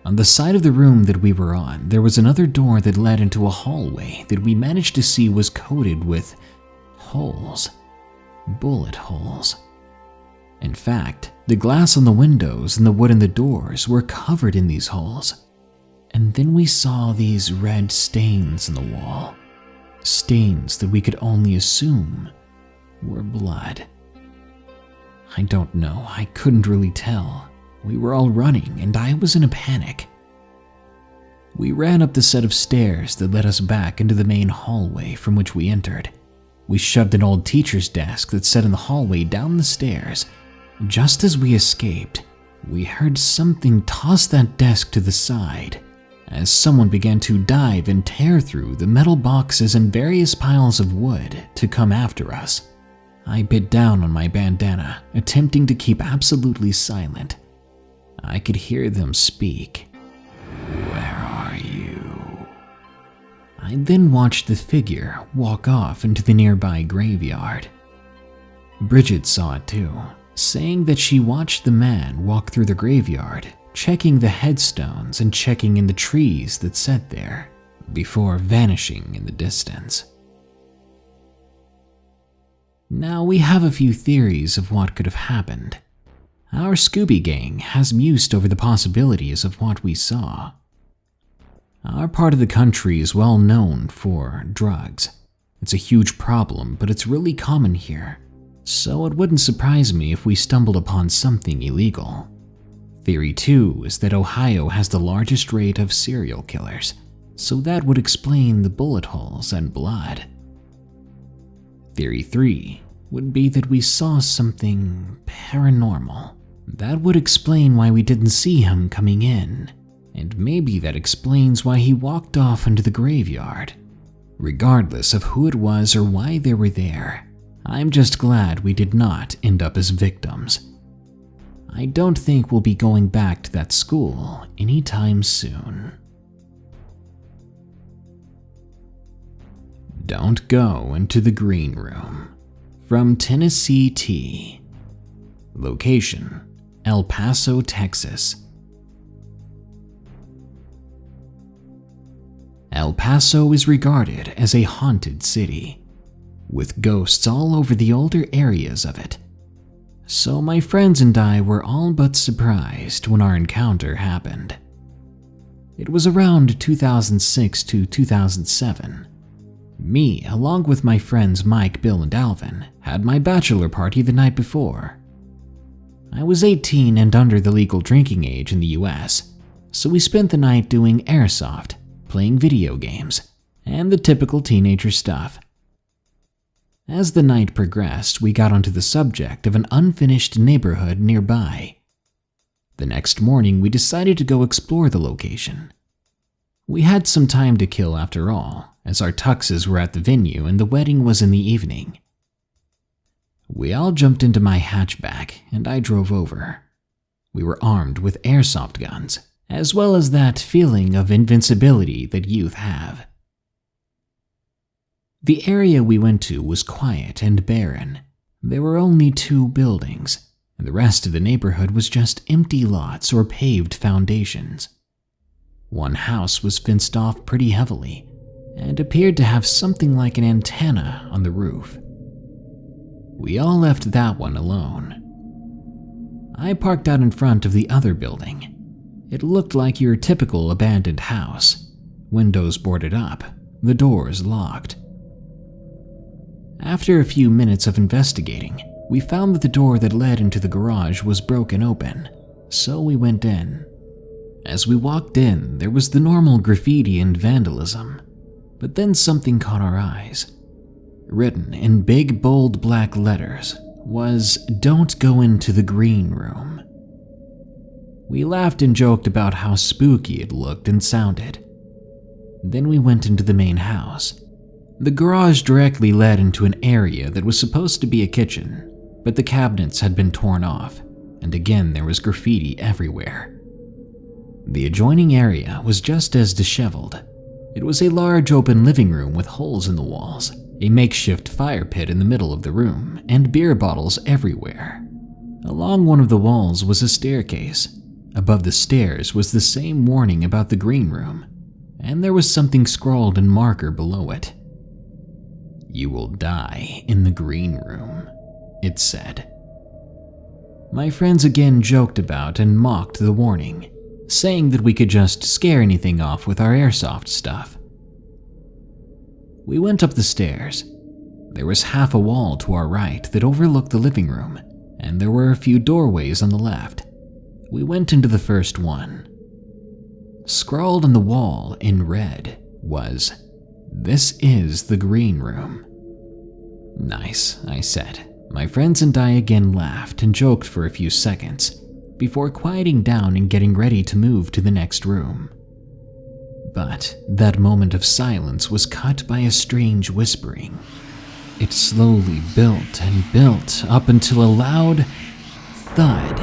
Speaker 1: On the side of the room that we were on, there was another door that led into a hallway that we managed to see was coated with holes. Bullet holes. In fact, the glass on the windows and the wood in the doors were covered in these holes. And then we saw these red stains in the wall. Stains that we could only assume were blood. I don't know, I couldn't really tell. We were all running and I was in a panic. We ran up the set of stairs that led us back into the main hallway from which we entered. We shoved an old teacher's desk that sat in the hallway down the stairs. Just as we escaped, we heard something toss that desk to the side as someone began to dive and tear through the metal boxes and various piles of wood to come after us. I bit down on my bandana, attempting to keep absolutely silent. I could hear them speak. "Where are you?" I then watched the figure walk off into the nearby graveyard. Bridget saw it too, saying that she watched the man walk through the graveyard, checking the headstones and checking in the trees that sat there, before vanishing in the distance. Now we have a few theories of what could have happened. Our Scooby Gang has mused over the possibilities of what we saw. Our part of the country is well known for drugs. It's a huge problem, but it's really common here, so it wouldn't surprise me if we stumbled upon something illegal. Theory 2 is that Ohio has the largest rate of serial killers, so that would explain the bullet holes and blood. Theory 3 would be that we saw something paranormal. That would explain why we didn't see him coming in, and maybe that explains why he walked off into the graveyard. Regardless of who it was or why they were there, I'm just glad we did not end up as victims. I don't think we'll be going back to that school anytime soon. Don't go into the green room. From Tennessee T. Location: El Paso, Texas. El Paso is regarded as a haunted city, with ghosts all over the older areas of it. So my friends and I were all but surprised when our encounter happened. It was around 2006 to 2007. Me, along with my friends Mike, Bill, and Alvin, had my bachelor party the night before. I was 18 and under the legal drinking age in the US, so we spent the night doing airsoft, playing video games, and the typical teenager stuff. As the night progressed, we got onto the subject of an unfinished neighborhood nearby. The next morning, we decided to go explore the location. We had some time to kill after all, as our tuxes were at the venue and the wedding was in the evening. We all jumped into my hatchback and I drove over. We were armed with airsoft guns, as well as that feeling of invincibility that youth have. The area we went to was quiet and barren. There were only 2 buildings, and the rest of the neighborhood was just empty lots or paved foundations. One house was fenced off pretty heavily, and appeared to have something like an antenna on the roof. We all left that one alone. I parked out in front of the other building. It looked like your typical abandoned house. Windows boarded up, the doors locked. After a few minutes of investigating, we found that the door that led into the garage was broken open, so we went in. As we walked in, there was the normal graffiti and vandalism, but then something caught our eyes. Written in big, bold black letters was, "Don't go into the green room." We laughed and joked about how spooky it looked and sounded. Then we went into the main house. The garage directly led into an area that was supposed to be a kitchen, but the cabinets had been torn off, and again there was graffiti everywhere. The adjoining area was just as disheveled. It was a large open living room with holes in the walls, a makeshift fire pit in the middle of the room, and beer bottles everywhere. Along one of the walls was a staircase. Above the stairs was the same warning about the green room, and there was something scrawled in marker below it. "You will die in the green room," it said. My friends again joked about and mocked the warning, saying that we could just scare anything off with our airsoft stuff. We went up the stairs. There was half a wall to our right that overlooked the living room, and there were a few doorways on the left. We went into the first one. Scrawled on the wall in red was, "This is the green room." "Nice," I said. My friends and I again laughed and joked for a few seconds, before quieting down and getting ready to move to the next room. But that moment of silence was cut by a strange whispering. It slowly built and built up until a loud thud.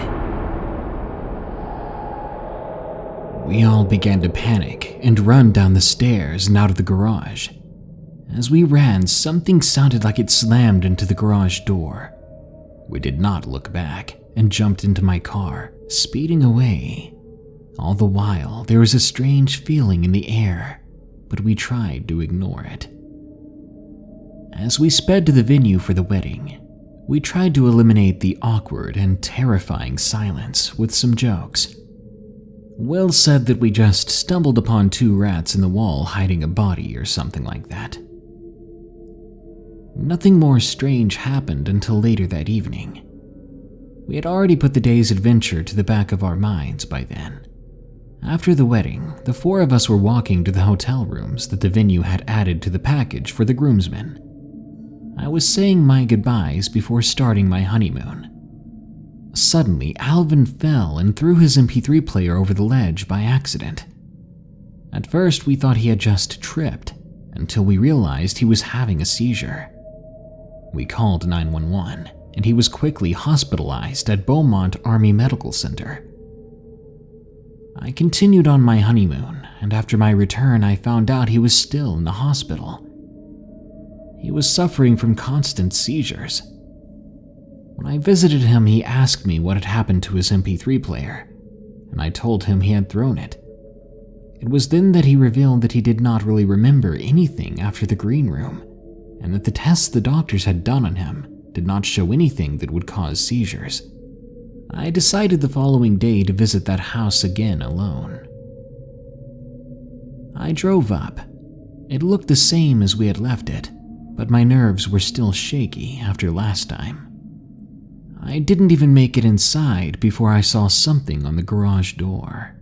Speaker 1: We all began to panic and run down the stairs and out of the garage. As we ran, something sounded like it slammed into the garage door. We did not look back and jumped into my car, speeding away. All the while, there was a strange feeling in the air, but we tried to ignore it. As we sped to the venue for the wedding, we tried to eliminate the awkward and terrifying silence with some jokes. Will said that we just stumbled upon two rats in the wall hiding a body or something like that. Nothing more strange happened until later that evening. We had already put the day's adventure to the back of our minds by then. After the wedding, the four of us were walking to the hotel rooms that the venue had added to the package for the groomsmen. I was saying my goodbyes before starting my honeymoon. Suddenly, Alvin fell and threw his MP3 player over the ledge by accident. At first, we thought he had just tripped, until we realized he was having a seizure. We called 911, and he was quickly hospitalized at Beaumont Army Medical Center. I continued on my honeymoon, and after my return, I found out he was still in the hospital. He was suffering from constant seizures. When I visited him, he asked me what had happened to his MP3 player, and I told him he had thrown it. It was then that he revealed that he did not really remember anything after the green room, and that the tests the doctors had done on him did not show anything that would cause seizures. I decided the following day to visit that house again alone. I drove up. It looked the same as we had left it, but my nerves were still shaky after last time. I didn't even make it inside before I saw something on the garage door,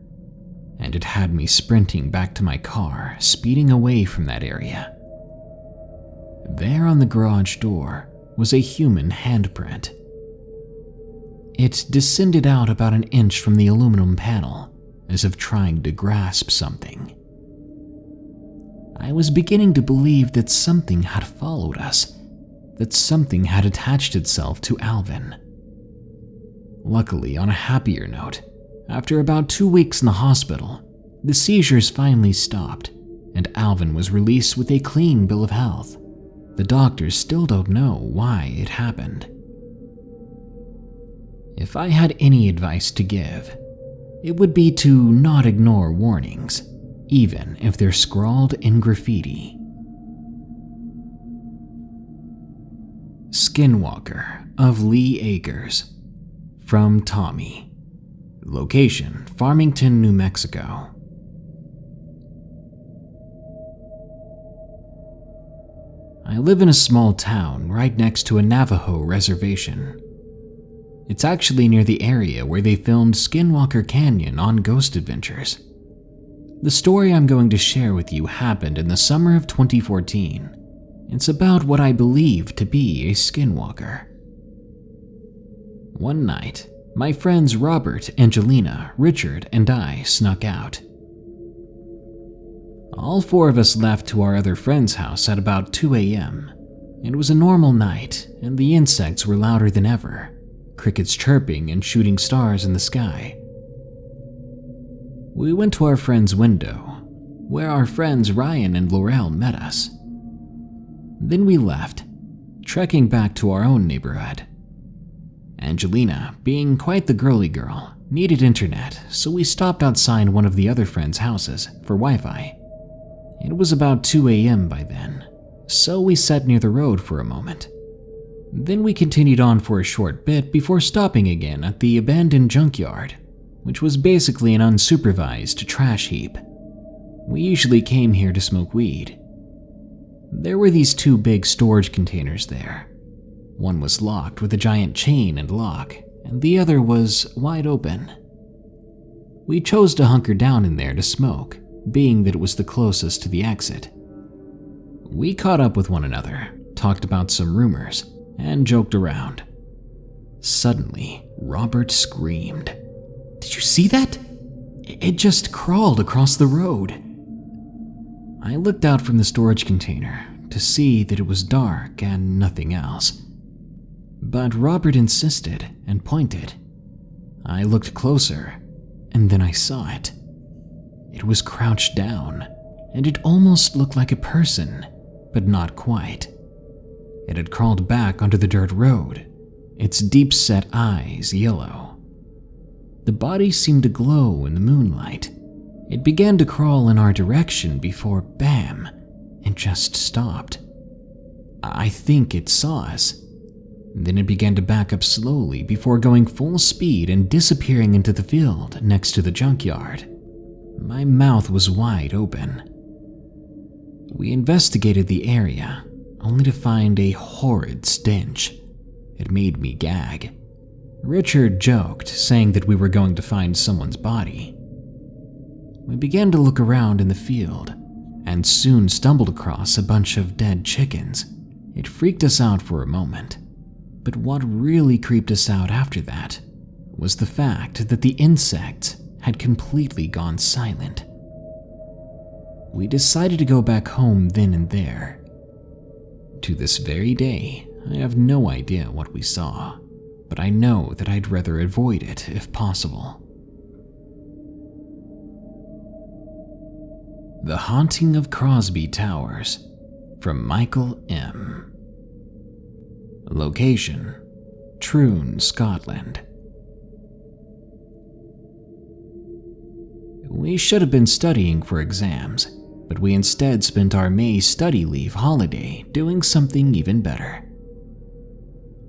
Speaker 1: and it had me sprinting back to my car, speeding away from that area. There on the garage door was a human handprint. It descended out about an inch from the aluminum panel, as if trying to grasp something. I was beginning to believe that something had followed us, that something had attached itself to Alvin. Luckily, on a happier note, after about 2 weeks in the hospital, the seizures finally stopped, and Alvin was released with a clean bill of health. The doctors still don't know why it happened. If I had any advice to give, it would be to not ignore warnings, even if they're scrawled in graffiti. Skinwalker of Lee Acres, from Tommy. Location: Farmington, New Mexico. I live in a small town right next to a Navajo reservation. It's actually near the area where they filmed Skinwalker Canyon on Ghost Adventures. The story I'm going to share with you happened in the summer of 2014. It's about what I believe to be a skinwalker. One night, my friends Robert, Angelina, Richard, and I snuck out. All four of us left to our other friend's house at about 2 a.m. It was a normal night, and the insects were louder than ever, crickets chirping and shooting stars in the sky. We went to our friend's window, where our friends Ryan and Laurel met us. Then we left, trekking back to our own neighborhood. Angelina, being quite the girly girl, needed internet, so we stopped outside one of the other friends' houses for Wi-Fi. It was about 2 a.m. by then, so we sat near the road for a moment. Then we continued on for a short bit before stopping again at the abandoned junkyard, which was basically an unsupervised trash heap. We usually came here to smoke weed. There were these 2 big storage containers there. One was locked with a giant chain and lock, and the other was wide open. We chose to hunker down in there to smoke, being that it was the closest to the exit. We caught up with one another, talked about some rumors, and joked around. Suddenly, Robert screamed. "Did you see that? It just crawled across the road." I looked out from the storage container, to see that it was dark and nothing else. But Robert insisted and pointed. I looked closer, and then I saw it. It was crouched down, and it almost looked like a person, but not quite. It had crawled back onto the dirt road, its deep-set eyes yellow. The body seemed to glow in the moonlight. It began to crawl in our direction before, bam, it just stopped. I think it saw us. Then it began to back up slowly before going full speed and disappearing into the field next to the junkyard. My mouth was wide open. We investigated the area, only to find a horrid stench. It made me gag. Richard joked, saying that we were going to find someone's body. We began to look around in the field, and soon stumbled across a bunch of dead chickens. It freaked us out for a moment. But what really creeped us out after that was the fact that the insects had completely gone silent. We decided to go back home then and there. To this very day, I have no idea what we saw, but I know that I'd rather avoid it if possible. The Haunting of Crosby Towers, from Michael M. Location: Troon, Scotland. We should have been studying for exams, but we instead spent our May study leave holiday doing something even better.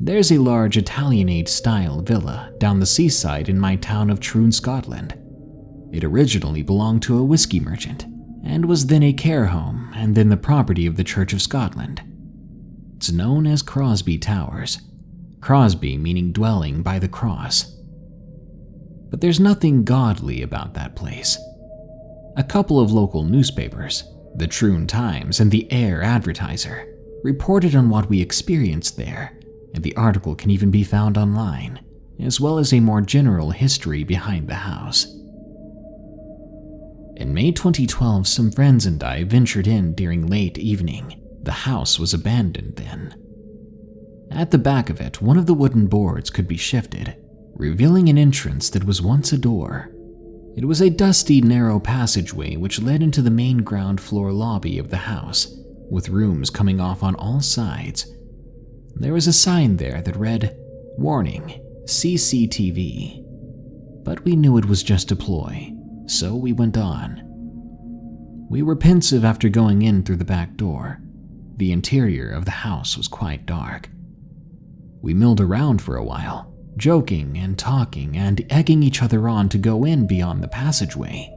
Speaker 1: There's a large Italianate-style villa down the seaside in my town of Troon, Scotland. It originally belonged to a whiskey merchant, and was then a care home and then the property of the Church of Scotland. It's known as Crosby Towers, Crosby meaning dwelling by the cross. But there's nothing godly about that place. A couple of local newspapers, the Troon Times and the Air Advertiser, reported on what we experienced there, and the article can even be found online, as well as a more general history behind the house. In May 2012, some friends and I ventured in during late evening. The house was abandoned then. At the back of it, one of the wooden boards could be shifted, revealing an entrance that was once a door. It was a dusty, narrow passageway which led into the main ground floor lobby of the house, with rooms coming off on all sides. There was a sign there that read, "Warning, CCTV." But we knew it was just a ploy, so we went on. We were pensive after going in through the back door. The interior of the house was quite dark. We milled around for a while, joking and talking and egging each other on to go in beyond the passageway.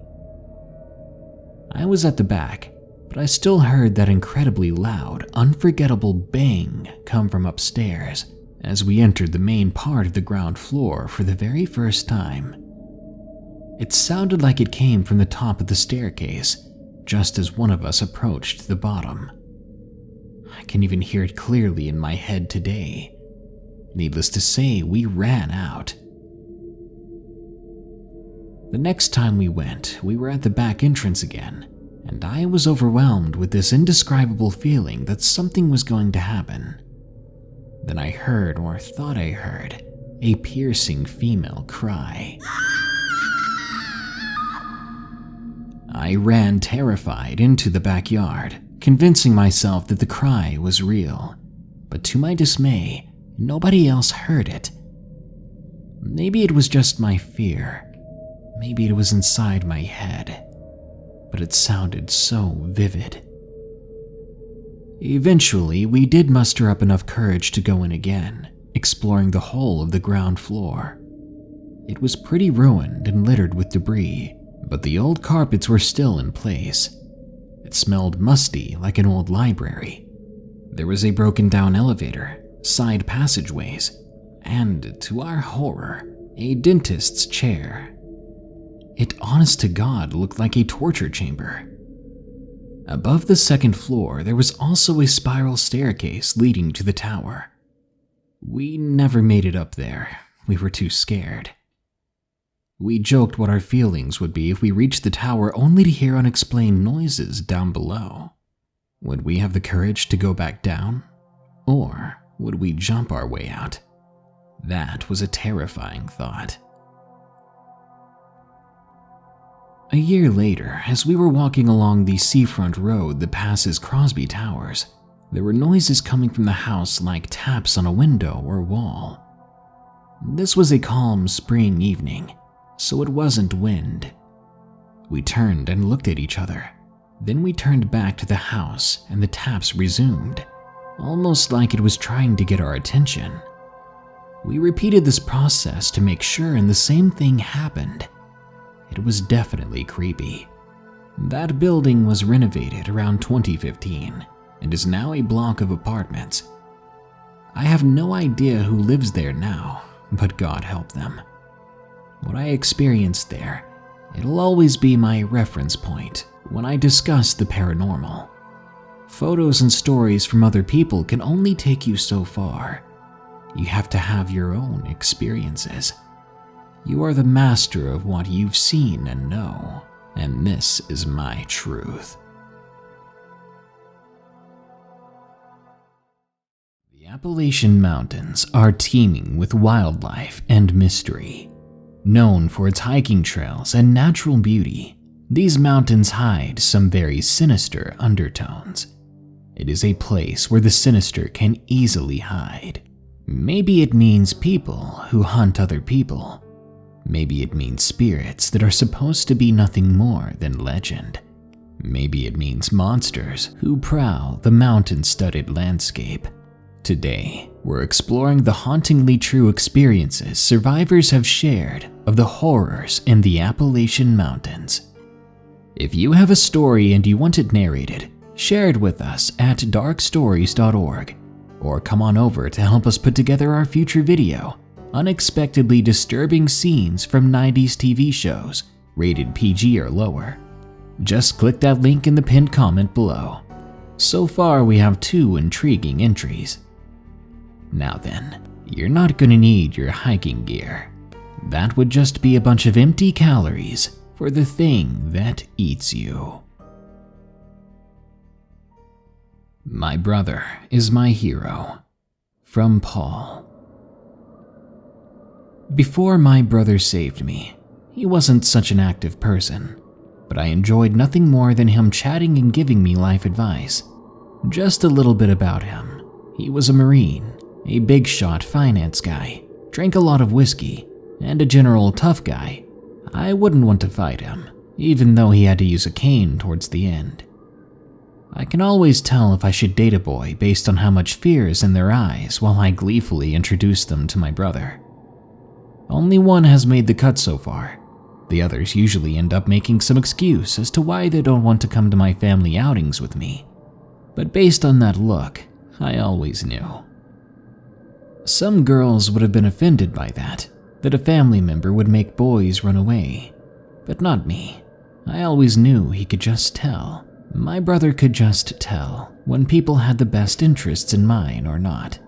Speaker 1: I was at the back, but I still heard that incredibly loud, unforgettable bang come from upstairs as we entered the main part of the ground floor for the very first time. It sounded like it came from the top of the staircase, just as one of us approached the bottom. I can even hear it clearly in my head today. Needless to say, we ran out. The next time we went, we were at the back entrance again, and I was overwhelmed with this indescribable feeling that something was going to happen. Then I heard, or thought I heard, a piercing female cry. I ran terrified into the backyard, convincing myself that the cry was real, but to my dismay, nobody else heard it. Maybe it was just my fear. Maybe it was inside my head, but it sounded so vivid. Eventually, we did muster up enough courage to go in again, exploring the whole of the ground floor. It was pretty ruined and littered with debris, but the old carpets were still in place. It smelled musty like an old library. There was a broken down elevator, side passageways, and, to our horror, a dentist's chair. It honest to God looked like a torture chamber. Above the second floor, there was also a spiral staircase leading to the tower. We never made it up there. We were too scared. We joked what our feelings would be if we reached the tower only to hear unexplained noises down below. Would we have the courage to go back down? Or would we jump our way out? That was a terrifying thought. A year later, as we were walking along the seafront road that passes Crosby Towers, there were noises coming from the house like taps on a window or wall. This was a calm spring evening, so it wasn't wind. We turned and looked at each other. Then we turned back to the house and the taps resumed, almost like it was trying to get our attention. We repeated this process to make sure, and the same thing happened. It was definitely creepy. That building was renovated around 2015 and is now a block of apartments. I have no idea who lives there now, but God help them. What I experienced there, it'll always be my reference point when I discuss the paranormal. Photos and stories from other people can only take you so far. You have to have your own experiences. You are the master of what you've seen and know, and this is my truth. The Appalachian Mountains are teeming with wildlife and mystery. Known for its hiking trails and natural beauty, these mountains hide some very sinister undertones. It is a place where the sinister can easily hide. Maybe it means people who hunt other people. Maybe it means spirits that are supposed to be nothing more than legend. Maybe it means monsters who prowl the mountain-studded landscape. Today, we're exploring the hauntingly true experiences survivors have shared of the horrors in the Appalachian Mountains. If you have a story and you want it narrated, share it with us at darkstories.org, or come on over to help us put together our future video, Unexpectedly Disturbing Scenes from 90s TV Shows, rated PG or lower. Just click that link in the pinned comment below. So far, we have 2 intriguing entries. Now then, you're not gonna need your hiking gear. That would just be a bunch of empty calories for the thing that eats you. My brother is my hero. From Paul. Before my brother saved me, he wasn't such an active person, but I enjoyed nothing more than him chatting and giving me life advice. Just a little bit about him. He was a Marine, a big shot finance guy, drank a lot of whiskey, and a general tough guy. I wouldn't want to fight him, even though he had to use a cane towards the end. I can always tell if I should date a boy based on how much fear is in their eyes while I gleefully introduce them to my brother. Only one has made the cut so far. The others usually end up making some excuse as to why they don't want to come to my family outings with me. But based on that look, I always knew. Some girls would have been offended by that a family member would make boys run away. But not me. I always knew he could just tell. My brother could just tell when people had the best interests in mind or not.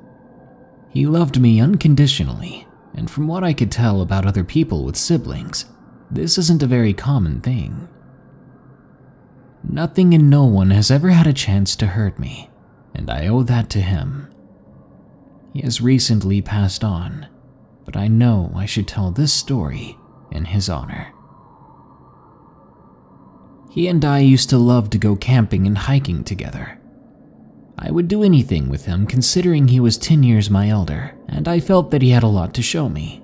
Speaker 1: He loved me unconditionally, and from what I could tell about other people with siblings, this isn't a very common thing. Nothing and no one has ever had a chance to hurt me, and I owe that to him. He has recently passed on, but I know I should tell this story in his honor. He and I used to love to go camping and hiking together. I would do anything with him considering he was 10 years my elder, and I felt that he had a lot to show me.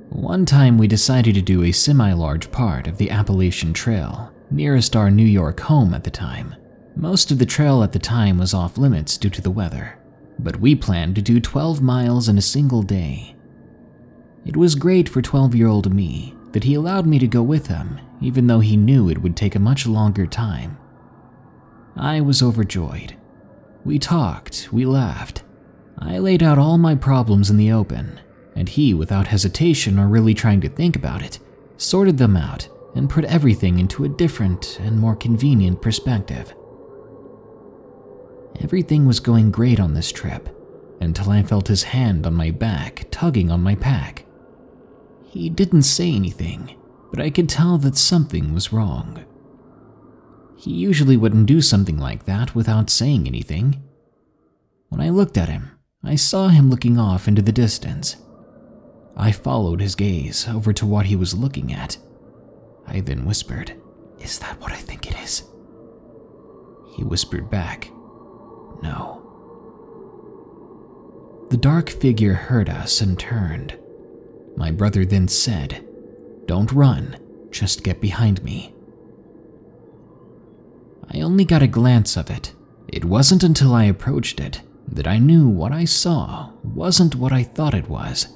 Speaker 1: One time we decided to do a semi-large part of the Appalachian Trail, nearest our New York home at the time. Most of the trail at the time was off limits due to the weather, but we planned to do 12 miles in a single day. It was great for 12-year-old me that he allowed me to go with him, even though he knew it would take a much longer time. I was overjoyed. We talked, we laughed. I laid out all my problems in the open, and he, without hesitation or really trying to think about it, sorted them out and put everything into a different and more convenient perspective. Everything was going great on this trip, until I felt his hand on my back tugging on my pack. He didn't say anything, but I could tell that something was wrong. He usually wouldn't do something like that without saying anything. When I looked at him, I saw him looking off into the distance. I followed his gaze over to what he was looking at. I then whispered, "Is that what I think it is?" He whispered back, "No." The dark figure heard us and turned. My brother then said, "Don't run, just get behind me." I only got a glance of it. It wasn't until I approached it that I knew what I saw wasn't what I thought it was.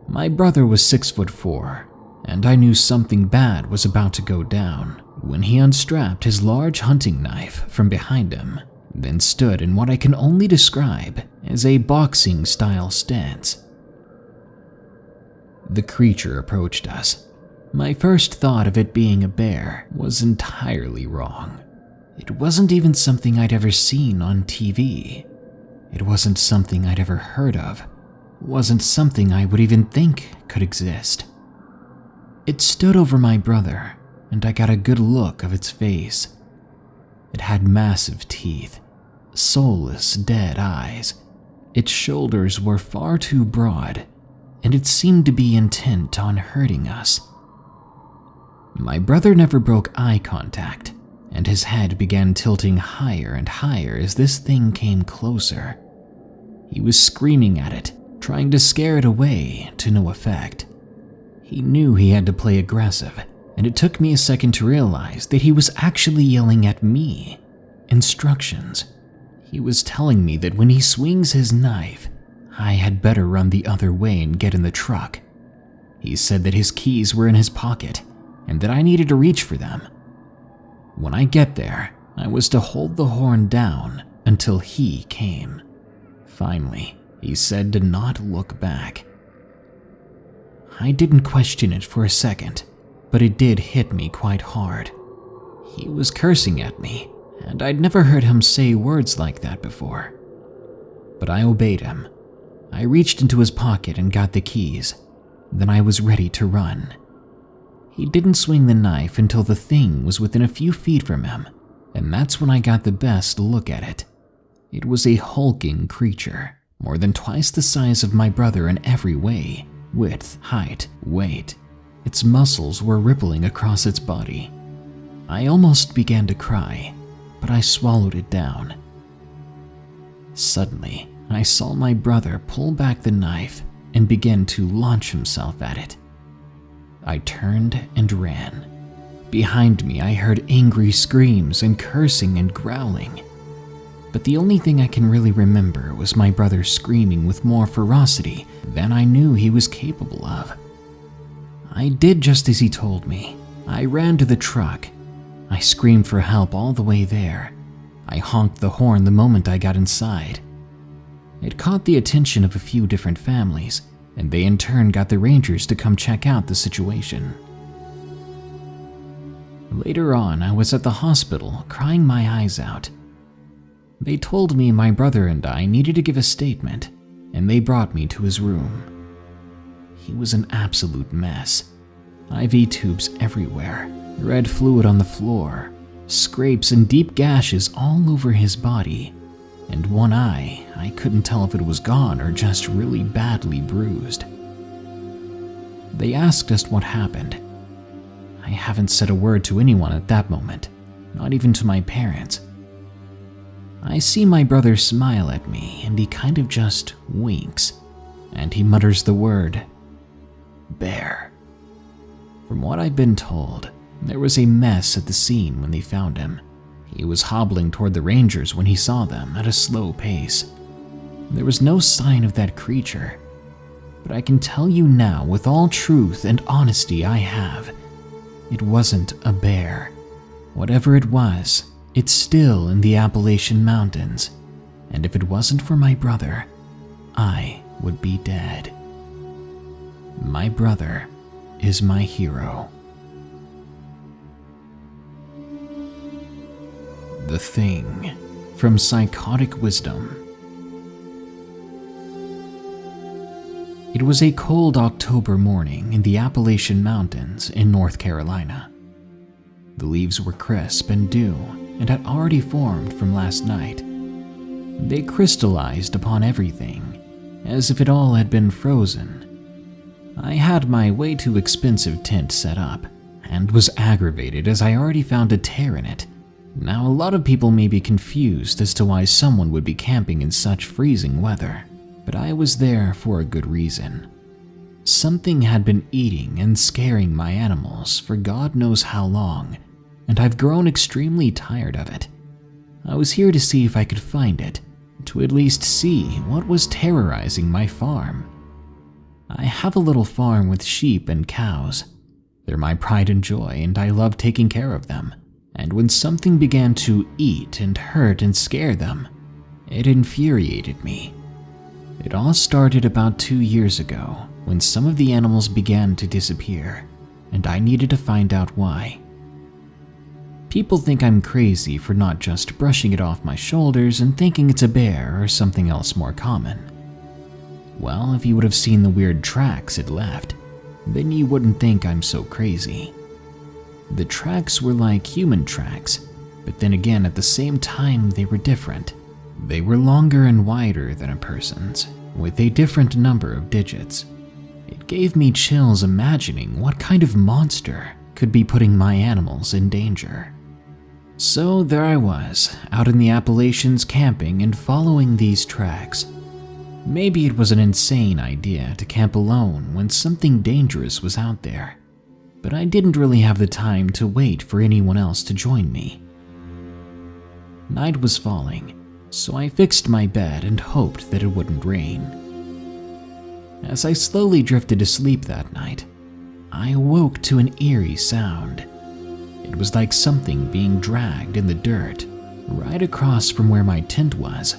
Speaker 1: My brother was 6'4", and I knew something bad was about to go down when he unstrapped his large hunting knife from behind him, then stood in what I can only describe as a boxing-style stance. The creature approached us. My first thought of it being a bear was entirely wrong. It wasn't even something I'd ever seen on TV. It wasn't something I'd ever heard of. It wasn't something I would even think could exist. It stood over my brother, and I got a good look of its face. It had massive teeth, soulless, dead eyes. Its shoulders were far too broad, and it seemed to be intent on hurting us. My brother never broke eye contact, and his head began tilting higher and higher as this thing came closer. He was screaming at it, trying to scare it away, to no effect. He knew he had to play aggressive, and it took me a second to realize that he was actually yelling at me. Instructions. He was telling me that when he swings his knife, I had better run the other way and get in the truck. He said that his keys were in his pocket, and that I needed to reach for them. When I get there, I was to hold the horn down until he came. Finally, he said to not look back. I didn't question it for a second, but it did hit me quite hard. He was cursing at me, and I'd never heard him say words like that before. But I obeyed him. I reached into his pocket and got the keys. Then I was ready to run. He didn't swing the knife until the thing was within a few feet from him, and that's when I got the best look at it. It was a hulking creature, more than twice the size of my brother in every way, width, height, weight. Its muscles were rippling across its body. I almost began to cry, but I swallowed it down. Suddenly, I saw my brother pull back the knife and begin to launch himself at it. I turned and ran. Behind me, I heard angry screams and cursing and growling. But the only thing I can really remember was my brother screaming with more ferocity than I knew he was capable of. I did just as he told me. I ran to the truck. I screamed for help all the way there. I honked the horn the moment I got inside. It caught the attention of a few different families, and they in turn got the rangers to come check out the situation. Later on, I was at the hospital crying my eyes out. They told me my brother and I needed to give a statement, and they brought me to his room. He was an absolute mess. IV tubes everywhere, red fluid on the floor, scrapes and deep gashes all over his body, and one eye, I couldn't tell if it was gone or just really badly bruised. They asked us what happened. I haven't said a word to anyone at that moment, not even to my parents. I see my brother smile at me and he kind of just winks, and he mutters the word, "bear." From what I've been told, there was a mess at the scene when they found him. He was hobbling toward the rangers when he saw them at a slow pace. There was no sign of that creature, but I can tell you now with all truth and honesty I have, it wasn't a bear. Whatever it was, it's still in the Appalachian Mountains, and if it wasn't for my brother, I would be dead. My brother is my hero. The Thing, from Psychotic Wisdom. It was a cold October morning in the Appalachian Mountains in North Carolina. The leaves were crisp and dew and had already formed from last night. They crystallized upon everything, as if it all had been frozen. I had my way too expensive tent set up, and was aggravated as I already found a tear in it. Now, a lot of people may be confused as to why someone would be camping in such freezing weather, but I was there for a good reason. Something had been eating and scaring my animals for God knows how long, and I've grown extremely tired of it. I was here to see if I could find it, to at least see what was terrorizing my farm. I have a little farm with sheep and cows. They're my pride and joy, and I love taking care of them. And when something began to eat and hurt and scare them, it infuriated me. It all started about 2 years ago, when some of the animals began to disappear, and I needed to find out why. People think I'm crazy for not just brushing it off my shoulders and thinking it's a bear or something else more common. Well, if you would have seen the weird tracks it left, then you wouldn't think I'm so crazy. The tracks were like human tracks, but then again at the same time they were different. They were longer and wider than a person's, with a different number of digits. It gave me chills imagining what kind of monster could be putting my animals in danger. So there I was, out in the Appalachians camping and following these tracks. Maybe it was an insane idea to camp alone when something dangerous was out there, but I didn't really have the time to wait for anyone else to join me. Night was falling, so I fixed my bed and hoped that it wouldn't rain. As I slowly drifted to sleep that night, I awoke to an eerie sound. It was like something being dragged in the dirt, right across from where my tent was.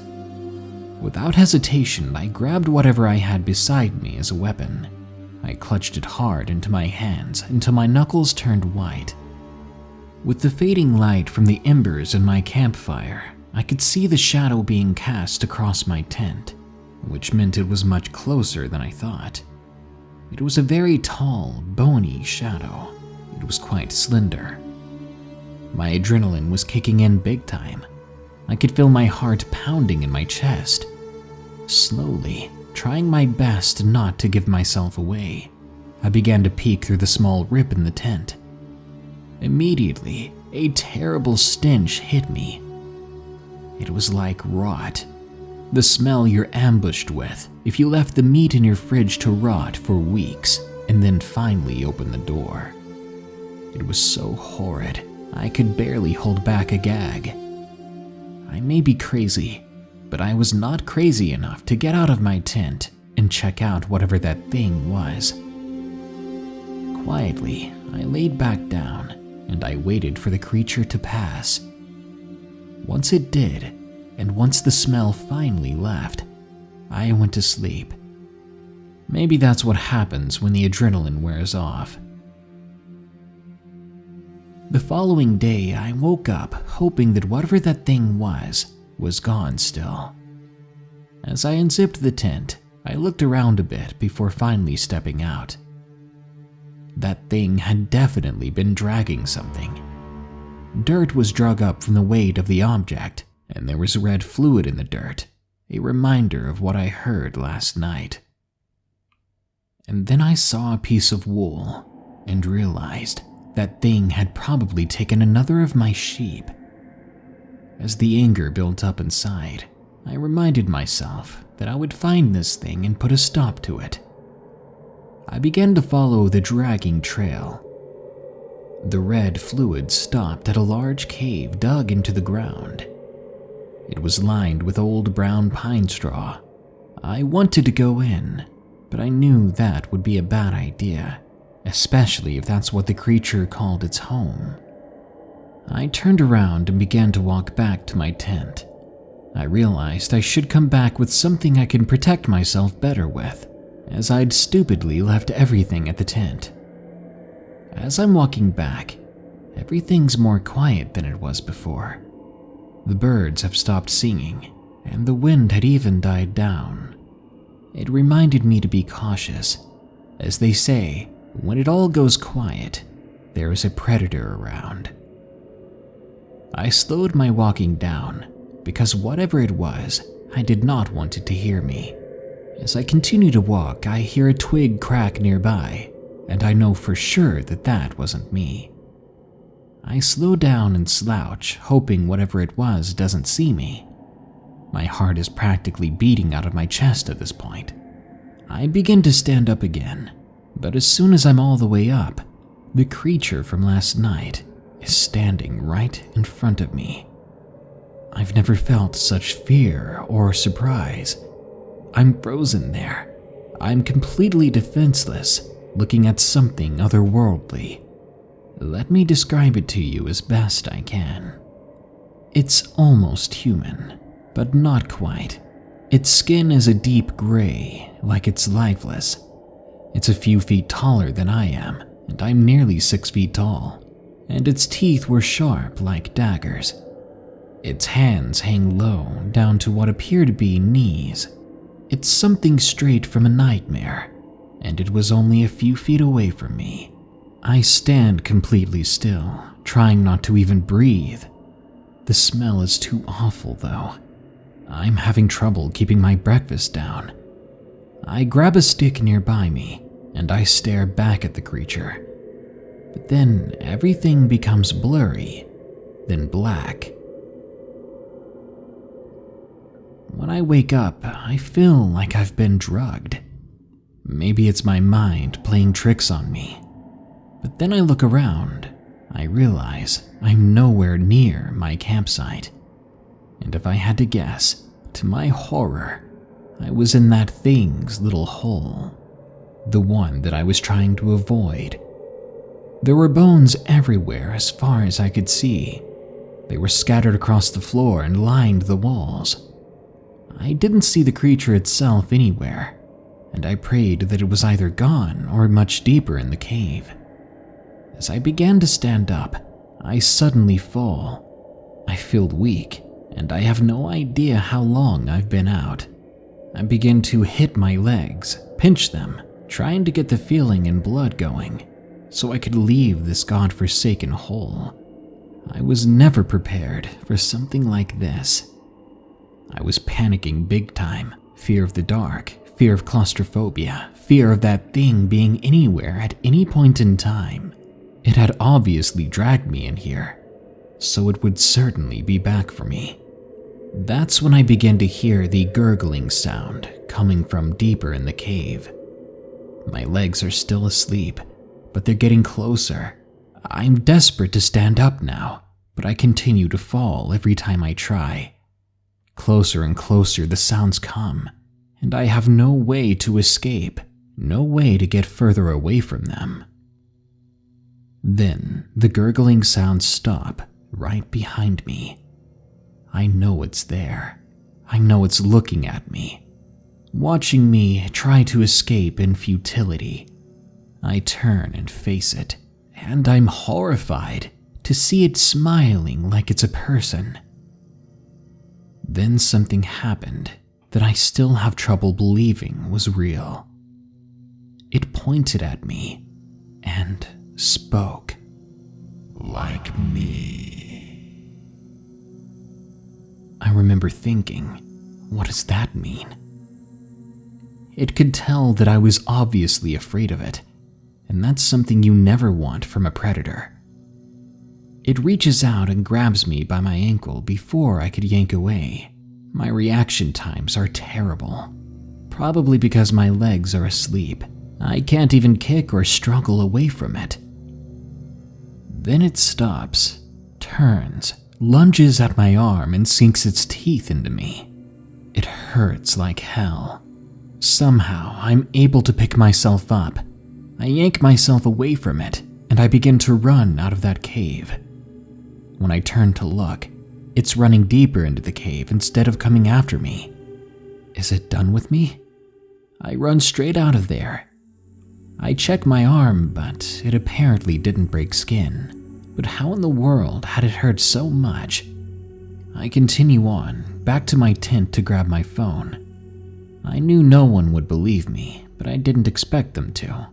Speaker 1: Without hesitation, I grabbed whatever I had beside me as a weapon. I clutched it hard into my hands until my knuckles turned white. With the fading light from the embers in my campfire, I could see the shadow being cast across my tent, which meant it was much closer than I thought. It was a very tall, bony shadow. It was quite slender. My adrenaline was kicking in big time. I could feel my heart pounding in my chest. Slowly, trying my best not to give myself away, I began to peek through the small rip in the tent. Immediately, a terrible stench hit me. It was like rot. The smell you're ambushed with if you left the meat in your fridge to rot for weeks and then finally opened the door. It was so horrid, I could barely hold back a gag. I may be crazy, but I was not crazy enough to get out of my tent and check out whatever that thing was. Quietly, I laid back down and I waited for the creature to pass. Once it did, and once the smell finally left, I went to sleep. Maybe that's what happens when the adrenaline wears off. The following day, I woke up hoping that whatever that thing was gone still. As I unzipped the tent, I looked around a bit before finally stepping out. That thing had definitely been dragging something. Dirt was drug up from the weight of the object, and there was red fluid in the dirt, a reminder of what I heard last night. And then I saw a piece of wool and realized that thing had probably taken another of my sheep. As the anger built up inside, I reminded myself that I would find this thing and put a stop to it. I began to follow the dragging trail. The red fluid stopped at a large cave dug into the ground. It was lined with old brown pine straw. I wanted to go in, but I knew that would be a bad idea, especially if that's what the creature called its home. I turned around and began to walk back to my tent. I realized I should come back with something I can protect myself better with, as I'd stupidly left everything at the tent. As I'm walking back, everything's more quiet than it was before. The birds have stopped singing, and the wind had even died down. It reminded me to be cautious. As they say, when it all goes quiet, there is a predator around. I slowed my walking down because whatever it was, I did not want it to hear me. As I continue to walk, I hear a twig crack nearby, and I know for sure that that wasn't me. I slow down and slouch, hoping whatever it was doesn't see me. My heart is practically beating out of my chest at this point. I begin to stand up again, but as soon as I'm all the way up, the creature from last night is standing right in front of me. I've never felt such fear or surprise. I'm frozen there. I'm completely defenseless, looking at something otherworldly. Let me describe it to you as best I can. It's almost human, but not quite. Its skin is a deep gray, like it's lifeless. It's a few feet taller than I am, and I'm nearly 6 feet tall, and its teeth were sharp like daggers. Its hands hang low down to what appear to be knees. It's something straight from a nightmare, and it was only a few feet away from me. I stand completely still, trying not to even breathe. The smell is too awful, though. I'm having trouble keeping my breakfast down. I grab a stick nearby me, and I stare back at the creature. But then everything becomes blurry, then black. When I wake up, I feel like I've been drugged. Maybe it's my mind playing tricks on me. But then I look around. I realize I'm nowhere near my campsite. And if I had to guess, to my horror, I was in that thing's little hole. The one that I was trying to avoid. There were bones everywhere as far as I could see. They were scattered across the floor and lined the walls. I didn't see the creature itself anywhere, and I prayed that it was either gone or much deeper in the cave. As I began to stand up, I suddenly fall. I feel weak, and I have no idea how long I've been out. I begin to hit my legs, pinch them, trying to get the feeling and blood going, so I could leave this godforsaken hole. I was never prepared for something like this. I was panicking big time. Fear of the dark, fear of claustrophobia, fear of that thing being anywhere at any point in time. It had obviously dragged me in here, so it would certainly be back for me. That's when I began to hear the gurgling sound coming from deeper in the cave. My legs are still asleep, but they're getting closer. I'm desperate to stand up now, but I continue to fall every time I try. Closer and closer the sounds come, and I have no way to escape, no way to get further away from them. Then the gurgling sounds stop right behind me. I know it's there. I know it's looking at me, watching me try to escape in futility. I turn and face it, and I'm horrified to see it smiling like it's a person. Then something happened that I still have trouble believing was real. It pointed at me and spoke.
Speaker 4: Like me.
Speaker 1: I remember thinking, what does that mean? It could tell that I was obviously afraid of it, and that's something you never want from a predator. It reaches out and grabs me by my ankle before I could yank away. My reaction times are terrible, probably because my legs are asleep. I can't even kick or struggle away from it. Then it stops, turns, lunges at my arm and sinks its teeth into me. It hurts like hell. Somehow, I'm able to pick myself up. I yank myself away from it, and I begin to run out of that cave. When I turn to look, it's running deeper into the cave instead of coming after me. Is it done with me? I run straight out of there. I check my arm, but it apparently didn't break skin. But how in the world had it hurt so much? I continue on, back to my tent to grab my phone. I knew no one would believe me, but I didn't expect them to.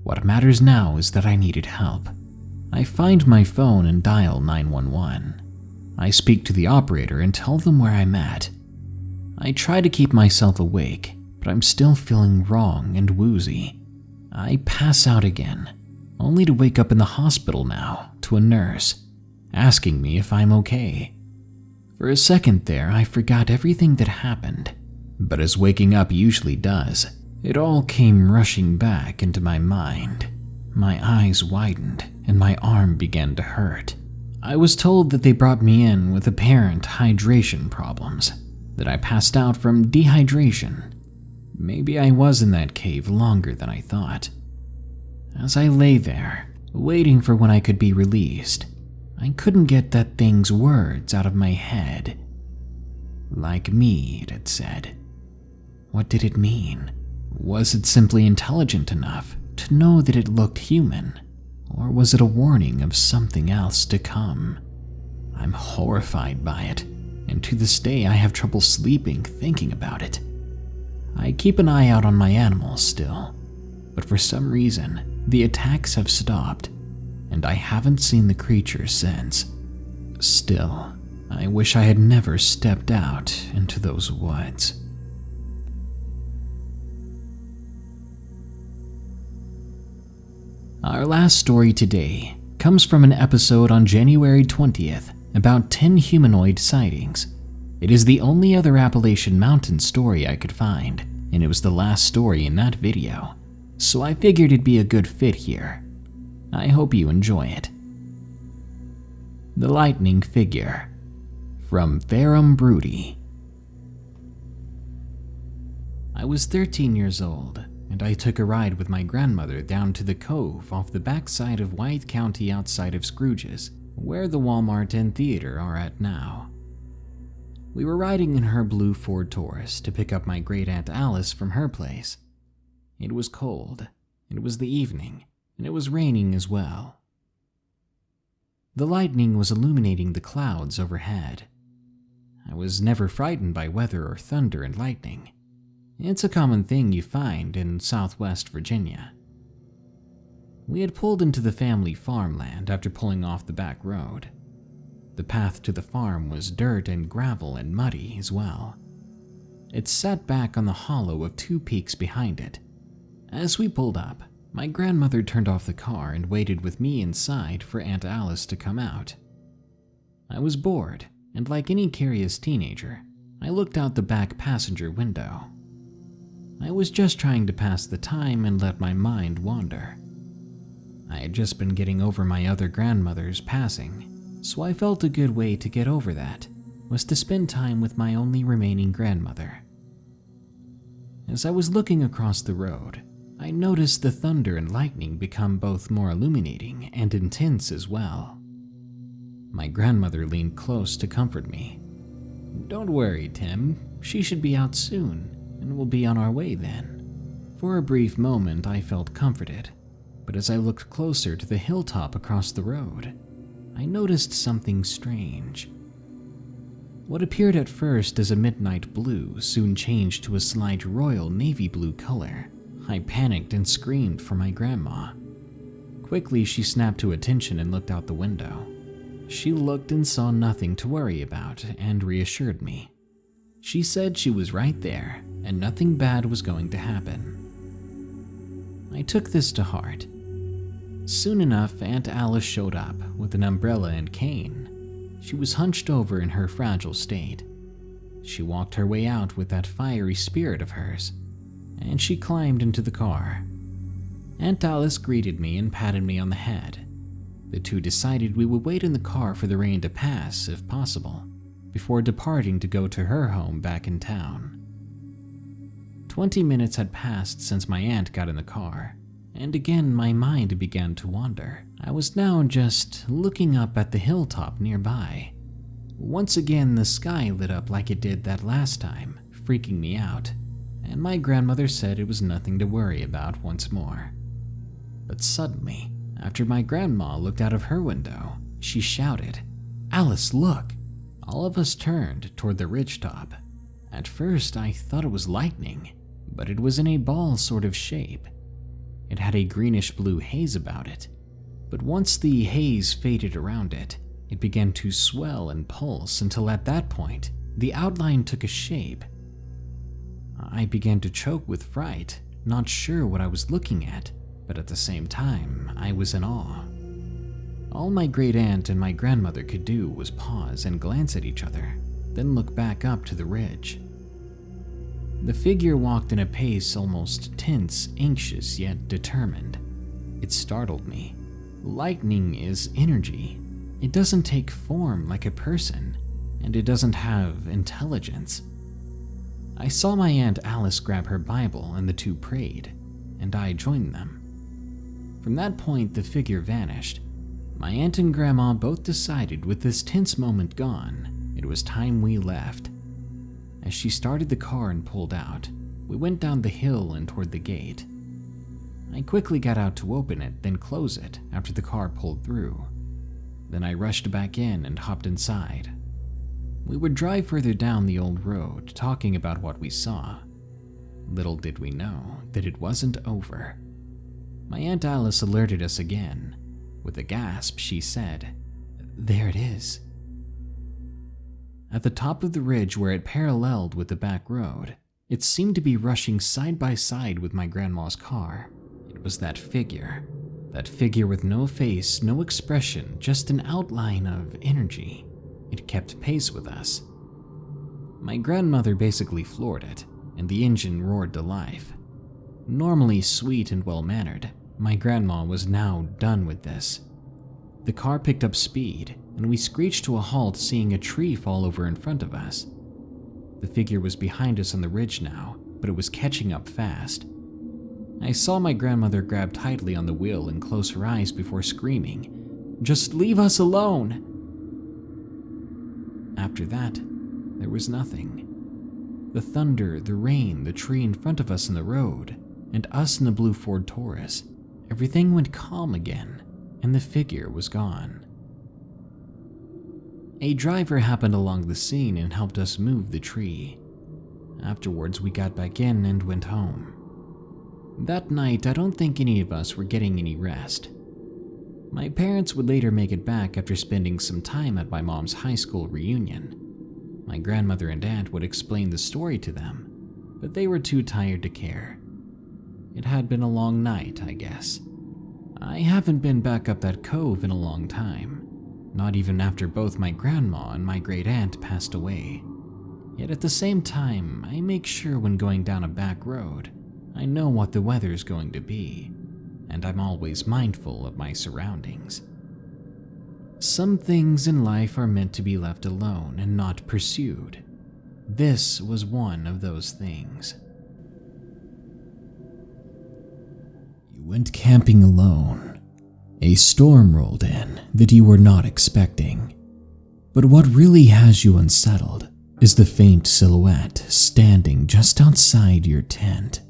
Speaker 1: What matters now is that I needed help. I find my phone and dial 911. I speak to the operator and tell them where I'm at. I try to keep myself awake, but I'm still feeling wrong and woozy. I pass out again, only to wake up in the hospital now to a nurse asking me if I'm okay. For a second there, I forgot everything that happened, but as waking up usually does, it all came rushing back into my mind. My eyes widened and my arm began to hurt. I was told that they brought me in with apparent hydration problems, that I passed out from dehydration. Maybe I was in that cave longer than I thought. As I lay there, waiting for when I could be released, I couldn't get that thing's words out of my head. Like me, it had said. What did it mean? Was it simply intelligent enough to know that it looked human? Or was it a warning of something else to come? I'm horrified by it, and to this day I have trouble sleeping thinking about it. I keep an eye out on my animals still, but for some reason, the attacks have stopped, and I haven't seen the creature since. Still, I wish I had never stepped out into those woods. Our last story today comes from an episode on January 20th about 10 humanoid sightings. It is the only other Appalachian Mountain story I could find, and it was the last story in that video, so I figured it'd be a good fit here. I hope you enjoy it. The Lightning Figure, from Ferrum Broody. I was 13 years old, and I took a ride with my grandmother down to the cove off the backside of Wythe County outside of Scrooge's, where the Walmart and theater are at now. We were riding in her blue Ford Taurus to pick up my great-aunt Alice from her place. It was cold, it was the evening, and it was raining as well. The lightning was illuminating the clouds overhead. I was never frightened by weather or thunder and lightning. It's a common thing you find in southwest Virginia. We had pulled into the family farmland after pulling off the back road. The path to the farm was dirt and gravel and muddy as well. It sat back on the hollow of two peaks behind it. As we pulled up, my grandmother turned off the car and waited with me inside for Aunt Alice to come out. I was bored, and like any curious teenager, I looked out the back passenger window. I was just trying to pass the time and let my mind wander. I had just been getting over my other grandmother's passing, so I felt a good way to get over that was to spend time with my only remaining grandmother. As I was looking across the road, I noticed the thunder and lightning become both more illuminating and intense as well. My grandmother leaned close to comfort me. "Don't worry, Tim. She should be out soon, and we'll be on our way then." For a brief moment I felt comforted, but as I looked closer to the hilltop across the road, I noticed something strange. What appeared at first as a midnight blue soon changed to a slight royal navy blue color. I panicked and screamed for my grandma. Quickly she snapped to attention and looked out the window. She looked and saw nothing to worry about and reassured me. She said she was right there and nothing bad was going to happen. I took this to heart. Soon enough, Aunt Alice showed up with an umbrella and cane. She was hunched over in her fragile state. She walked her way out with that fiery spirit of hers, and she climbed into the car. Aunt Alice greeted me and patted me on the head. The two decided we would wait in the car for the rain to pass, if possible, before departing to go to her home back in town. 20 minutes had passed since my aunt got in the car, and again my mind began to wander. I was now just looking up at the hilltop nearby. Once again the sky lit up like it did that last time, freaking me out, and my grandmother said it was nothing to worry about once more. But suddenly, after my grandma looked out of her window, she shouted, "Alice, look!" All of us turned toward the ridgetop. At first I thought it was lightning, but it was in a ball sort of shape. It had a greenish blue haze about it, but once the haze faded around it, It began to swell and pulse until at that point, the outline took a shape. I began to choke with fright, not sure what I was looking at, but at the same time, I was in awe. All my great aunt and my grandmother could do was pause and glance at each other, then look back up to the ridge. The figure walked in a pace almost tense, anxious, yet determined. It startled me. Lightning is energy. It doesn't take form like a person, and it doesn't have intelligence. I saw my Aunt Alice grab her Bible and the two prayed, and I joined them. From that point, the figure vanished. My aunt and grandma both decided with this tense moment gone, it was time we left. As she started the car and pulled out, we went down the hill and toward the gate. I quickly got out to open it, then close it after the car pulled through. Then I rushed back in and hopped inside. We would drive further down the old road, talking about what we saw. Little did we know that it wasn't over. My Aunt Alice alerted us again. With a gasp, she said, "There it is." At the top of the ridge where it paralleled with the back road, it seemed to be rushing side by side with my grandma's car. It was that figure with no face, no expression, just an outline of energy. It kept pace with us. My grandmother basically floored it, and the engine roared to life. Normally sweet and well-mannered, my grandma was now done with this. The car picked up speed, and we screeched to a halt, seeing a tree fall over in front of us. The figure was behind us on the ridge now, but it was catching up fast. I saw my grandmother grab tightly on the wheel and close her eyes before screaming, "Just leave us alone!" After that, there was nothing. The thunder, the rain, the tree in front of us in the road, and us in the blue Ford Taurus, everything went calm again, and the figure was gone. A driver happened along the scene and helped us move the tree. Afterwards, we got back in and went home. That night, I don't think any of us were getting any rest. My parents would later make it back after spending some time at my mom's high school reunion. My grandmother and aunt would explain the story to them, but they were too tired to care. It had been a long night, I guess. I haven't been back up that cove in a long time, not even after both my grandma and my great aunt passed away. Yet at the same time, I make sure when going down a back road, I know what the weather's going to be, and I'm always mindful of my surroundings. Some things in life are meant to be left alone and not pursued. This was one of those things. You went camping alone. A storm rolled in that you were not expecting. But what really has you unsettled is the faint silhouette standing just outside your tent.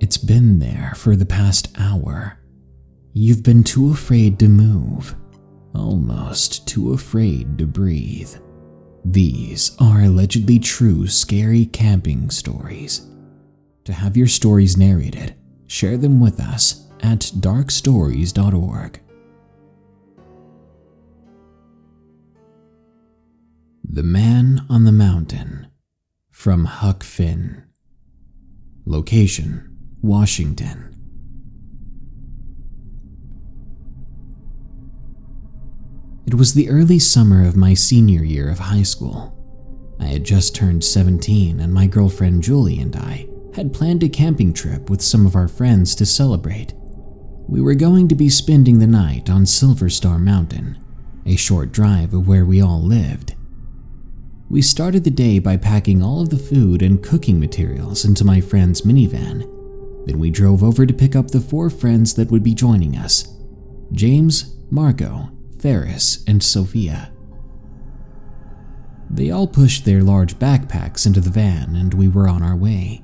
Speaker 1: It's been there for the past hour. You've been too afraid to move, almost too afraid to breathe. These are allegedly true scary camping stories. To have your stories narrated, share them with us at darkstories.org. The Man on the Mountain, from Huck Finn. Location: Washington. It was the early summer of my senior year of high school. I had just turned 17 and my girlfriend Julie and I had planned a camping trip with some of our friends to celebrate. We were going to be spending the night on Silver Star Mountain, a short drive of where we all lived. We started the day by packing all of the food and cooking materials into my friend's minivan. Then we drove over to pick up the 4 friends that would be joining us: James, Marco, Ferris, and Sophia. They all pushed their large backpacks into the van and we were on our way.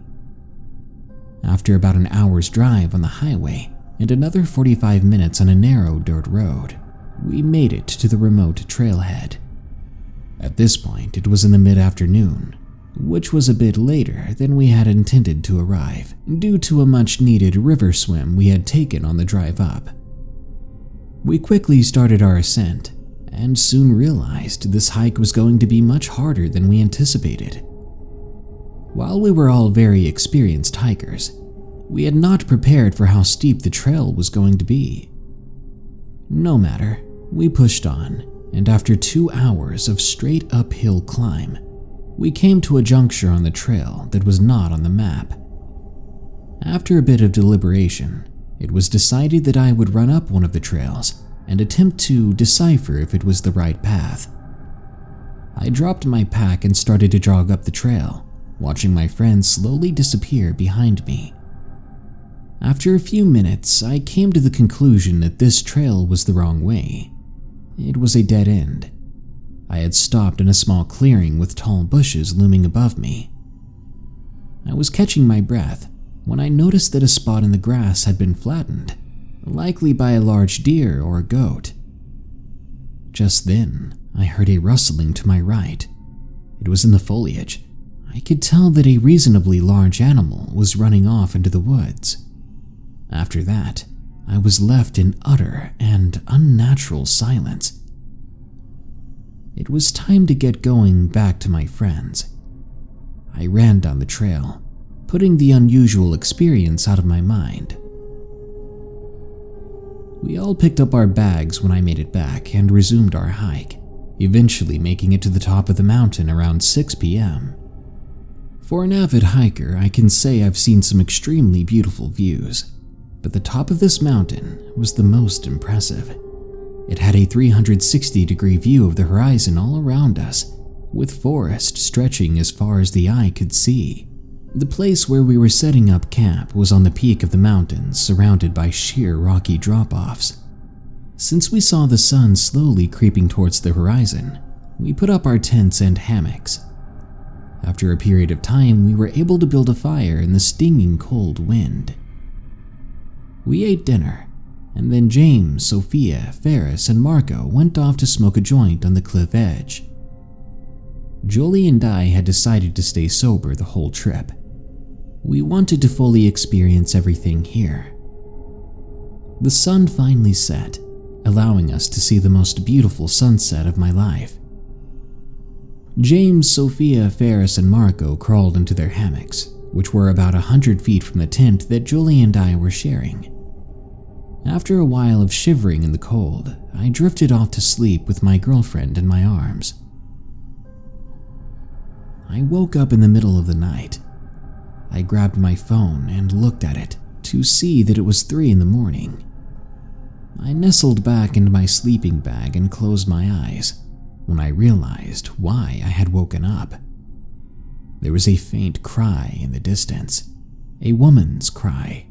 Speaker 1: After about an hour's drive on the highway and another 45 minutes on a narrow dirt road, we made it to the remote trailhead. At this point, it was in the mid-afternoon, which was a bit later than we had intended to arrive, due to a much-needed river swim we had taken on the drive up. We quickly started our ascent, and soon realized this hike was going to be much harder than we anticipated. While we were all very experienced hikers, we had not prepared for how steep the trail was going to be. No matter, we pushed on, and after 2 hours of straight uphill climb, we came to a juncture on the trail that was not on the map. After a bit of deliberation, it was decided that I would run up one of the trails and attempt to decipher if it was the right path. I dropped my pack and started to jog up the trail, watching my friends slowly disappear behind me. After a few minutes, I came to the conclusion that this trail was the wrong way. It was a dead end. I had stopped in a small clearing with tall bushes looming above me. I was catching my breath when I noticed that a spot in the grass had been flattened, likely by a large deer or a goat. Just then, I heard a rustling to my right. It was in the foliage. I could tell that a reasonably large animal was running off into the woods. After that, I was left in utter and unnatural silence. It was time to get going back to my friends. I ran down the trail, putting the unusual experience out of my mind. We all picked up our bags when I made it back and resumed our hike, eventually making it to the top of the mountain around 6 p.m. For an avid hiker, I can say I've seen some extremely beautiful views, but the top of this mountain was the most impressive. It had a 360-degree view of the horizon all around us, with forest stretching as far as the eye could see. The place where we were setting up camp was on the peak of the mountains, surrounded by sheer rocky drop-offs. Since we saw the sun slowly creeping towards the horizon, we put up our tents and hammocks. After a period of time, we were able to build a fire in the stinging cold wind. We ate dinner, and then James, Sophia, Ferris, and Marco went off to smoke a joint on the cliff edge. Jolie and I had decided to stay sober the whole trip. We wanted to fully experience everything here. The sun finally set, allowing us to see the most beautiful sunset of my life. James, Sophia, Ferris, and Marco crawled into their hammocks, which were about 100 feet from the tent that Jolie and I were sharing. After a while of shivering in the cold, I drifted off to sleep with my girlfriend in my arms. I woke up in the middle of the night. I grabbed my phone and looked at it to see that it was 3 a.m. I nestled back into my sleeping bag and closed my eyes when I realized why I had woken up. There was a faint cry in the distance, a woman's cry,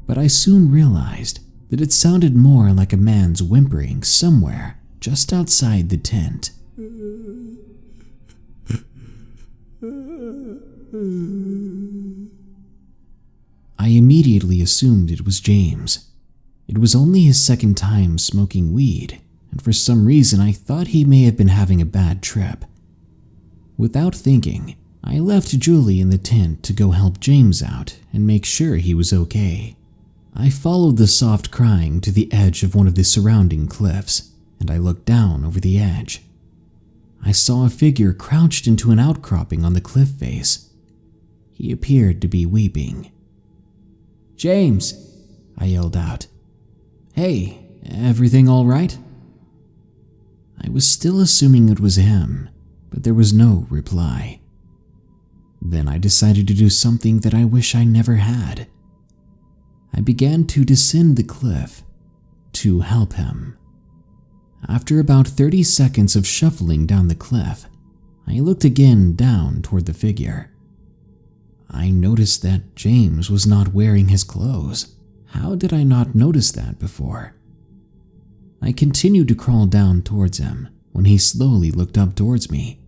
Speaker 1: but I soon realized that it sounded more like a man's whimpering somewhere just outside the tent. I immediately assumed it was James. It was only his second time smoking weed, and for some reason I thought he may have been having a bad trip. Without thinking, I left Julie in the tent to go help James out and make sure he was okay. I followed the soft crying to the edge of one of the surrounding cliffs, and I looked down over the edge. I saw a figure crouched into an outcropping on the cliff face. He appeared to be weeping. "James!" I yelled out. "Hey, everything all right?" I was still assuming it was him, but there was no reply. Then I decided to do something that I wish I never had. I began to descend the cliff to help him. After about 30 seconds of shuffling down the cliff, I looked again down toward the figure. I noticed that James was not wearing his clothes. How did I not notice that before? I continued to crawl down towards him when he slowly looked up towards me.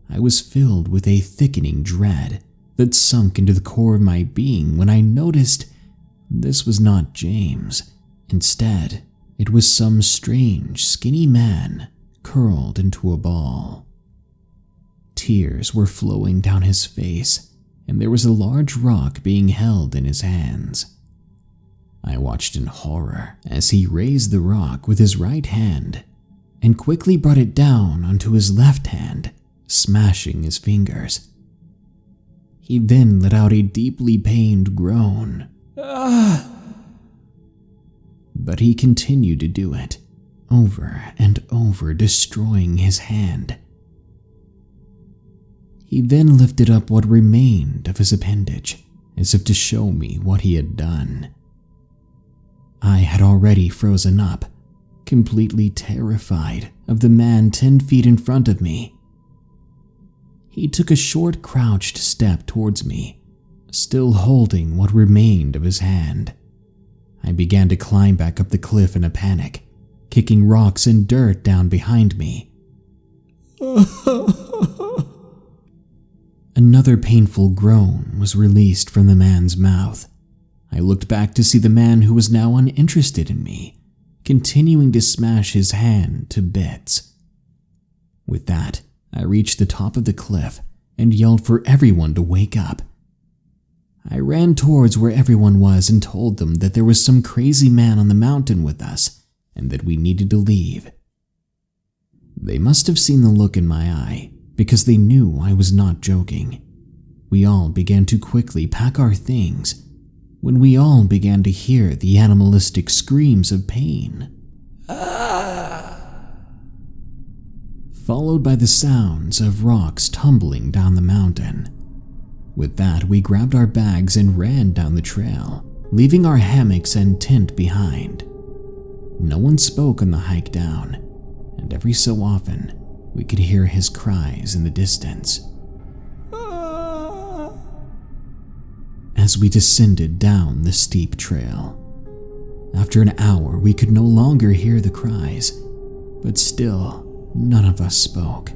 Speaker 1: I was filled with a thickening dread that sunk into the core of my being when I noticed this was not James. Instead, it was some strange, skinny man curled into a ball. Tears were flowing down his face, and there was a large rock being held in his hands. I watched in horror as he raised the rock with his right hand and quickly brought it down onto his left hand, smashing his fingers. He then let out a deeply pained groan. But he continued to do it, over and over, destroying his hand. He then lifted up what remained of his appendage, as if to show me what he had done. I had already frozen up, completely terrified of the man 10 feet in front of me. He took a short, crouched step towards me, still holding what remained of his hand. I began to climb back up the cliff in a panic, kicking rocks and dirt down behind me. Another painful groan was released from the man's mouth. I looked back to see the man, who was now uninterested in me, continuing to smash his hand to bits. With that, I reached the top of the cliff and yelled for everyone to wake up. I ran towards where everyone was and told them that there was some crazy man on the mountain with us and that we needed to leave. They must have seen the look in my eye, because they knew I was not joking. We all began to quickly pack our things when we all began to hear the animalistic screams of pain, followed by the sounds of rocks tumbling down the mountain. With that, we grabbed our bags and ran down the trail, leaving our hammocks and tent behind. No one spoke on the hike down, and every so often, we could hear his cries in the distance. As we descended down the steep trail, after an hour, we could no longer hear the cries, but still, none of us spoke.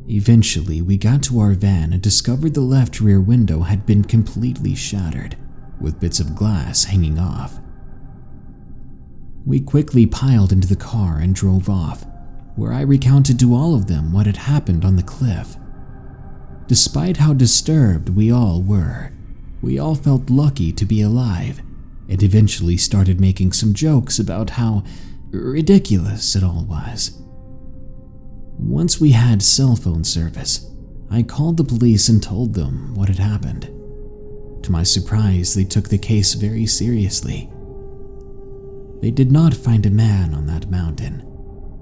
Speaker 1: Eventually, we got to our van and discovered the left rear window had been completely shattered, with bits of glass hanging off. We quickly piled into the car and drove off, where I recounted to all of them what had happened on the cliff. Despite how disturbed we all were, we all felt lucky to be alive, and eventually started making some jokes about how ridiculous it all was. Once we had cell phone service, I called the police and told them what had happened. To my surprise, they took the case very seriously. They did not find a man on that mountain,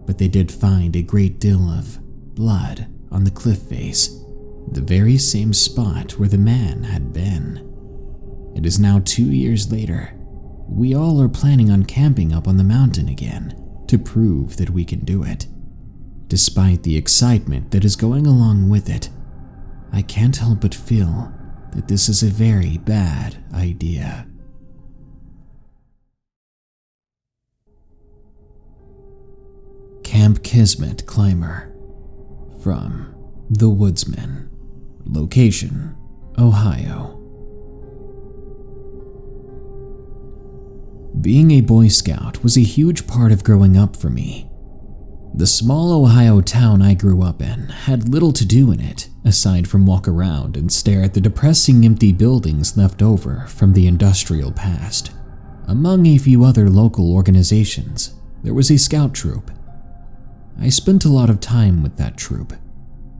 Speaker 1: but they did find a great deal of blood on the cliff face, the very same spot where the man had been. It is now 2 years later. We all are planning on camping up on the mountain again to prove that we can do it. Despite the excitement that is going along with it, I can't help but feel that this is a very bad idea. Camp Kismet Climber, from The Woodsman. Location, Ohio. Being a Boy Scout was a huge part of growing up for me. The small Ohio town I grew up in had little to do in it, aside from walk around and stare at the depressing empty buildings left over from the industrial past. Among a few other local organizations, there was a scout troop. I spent a lot of time with that troop,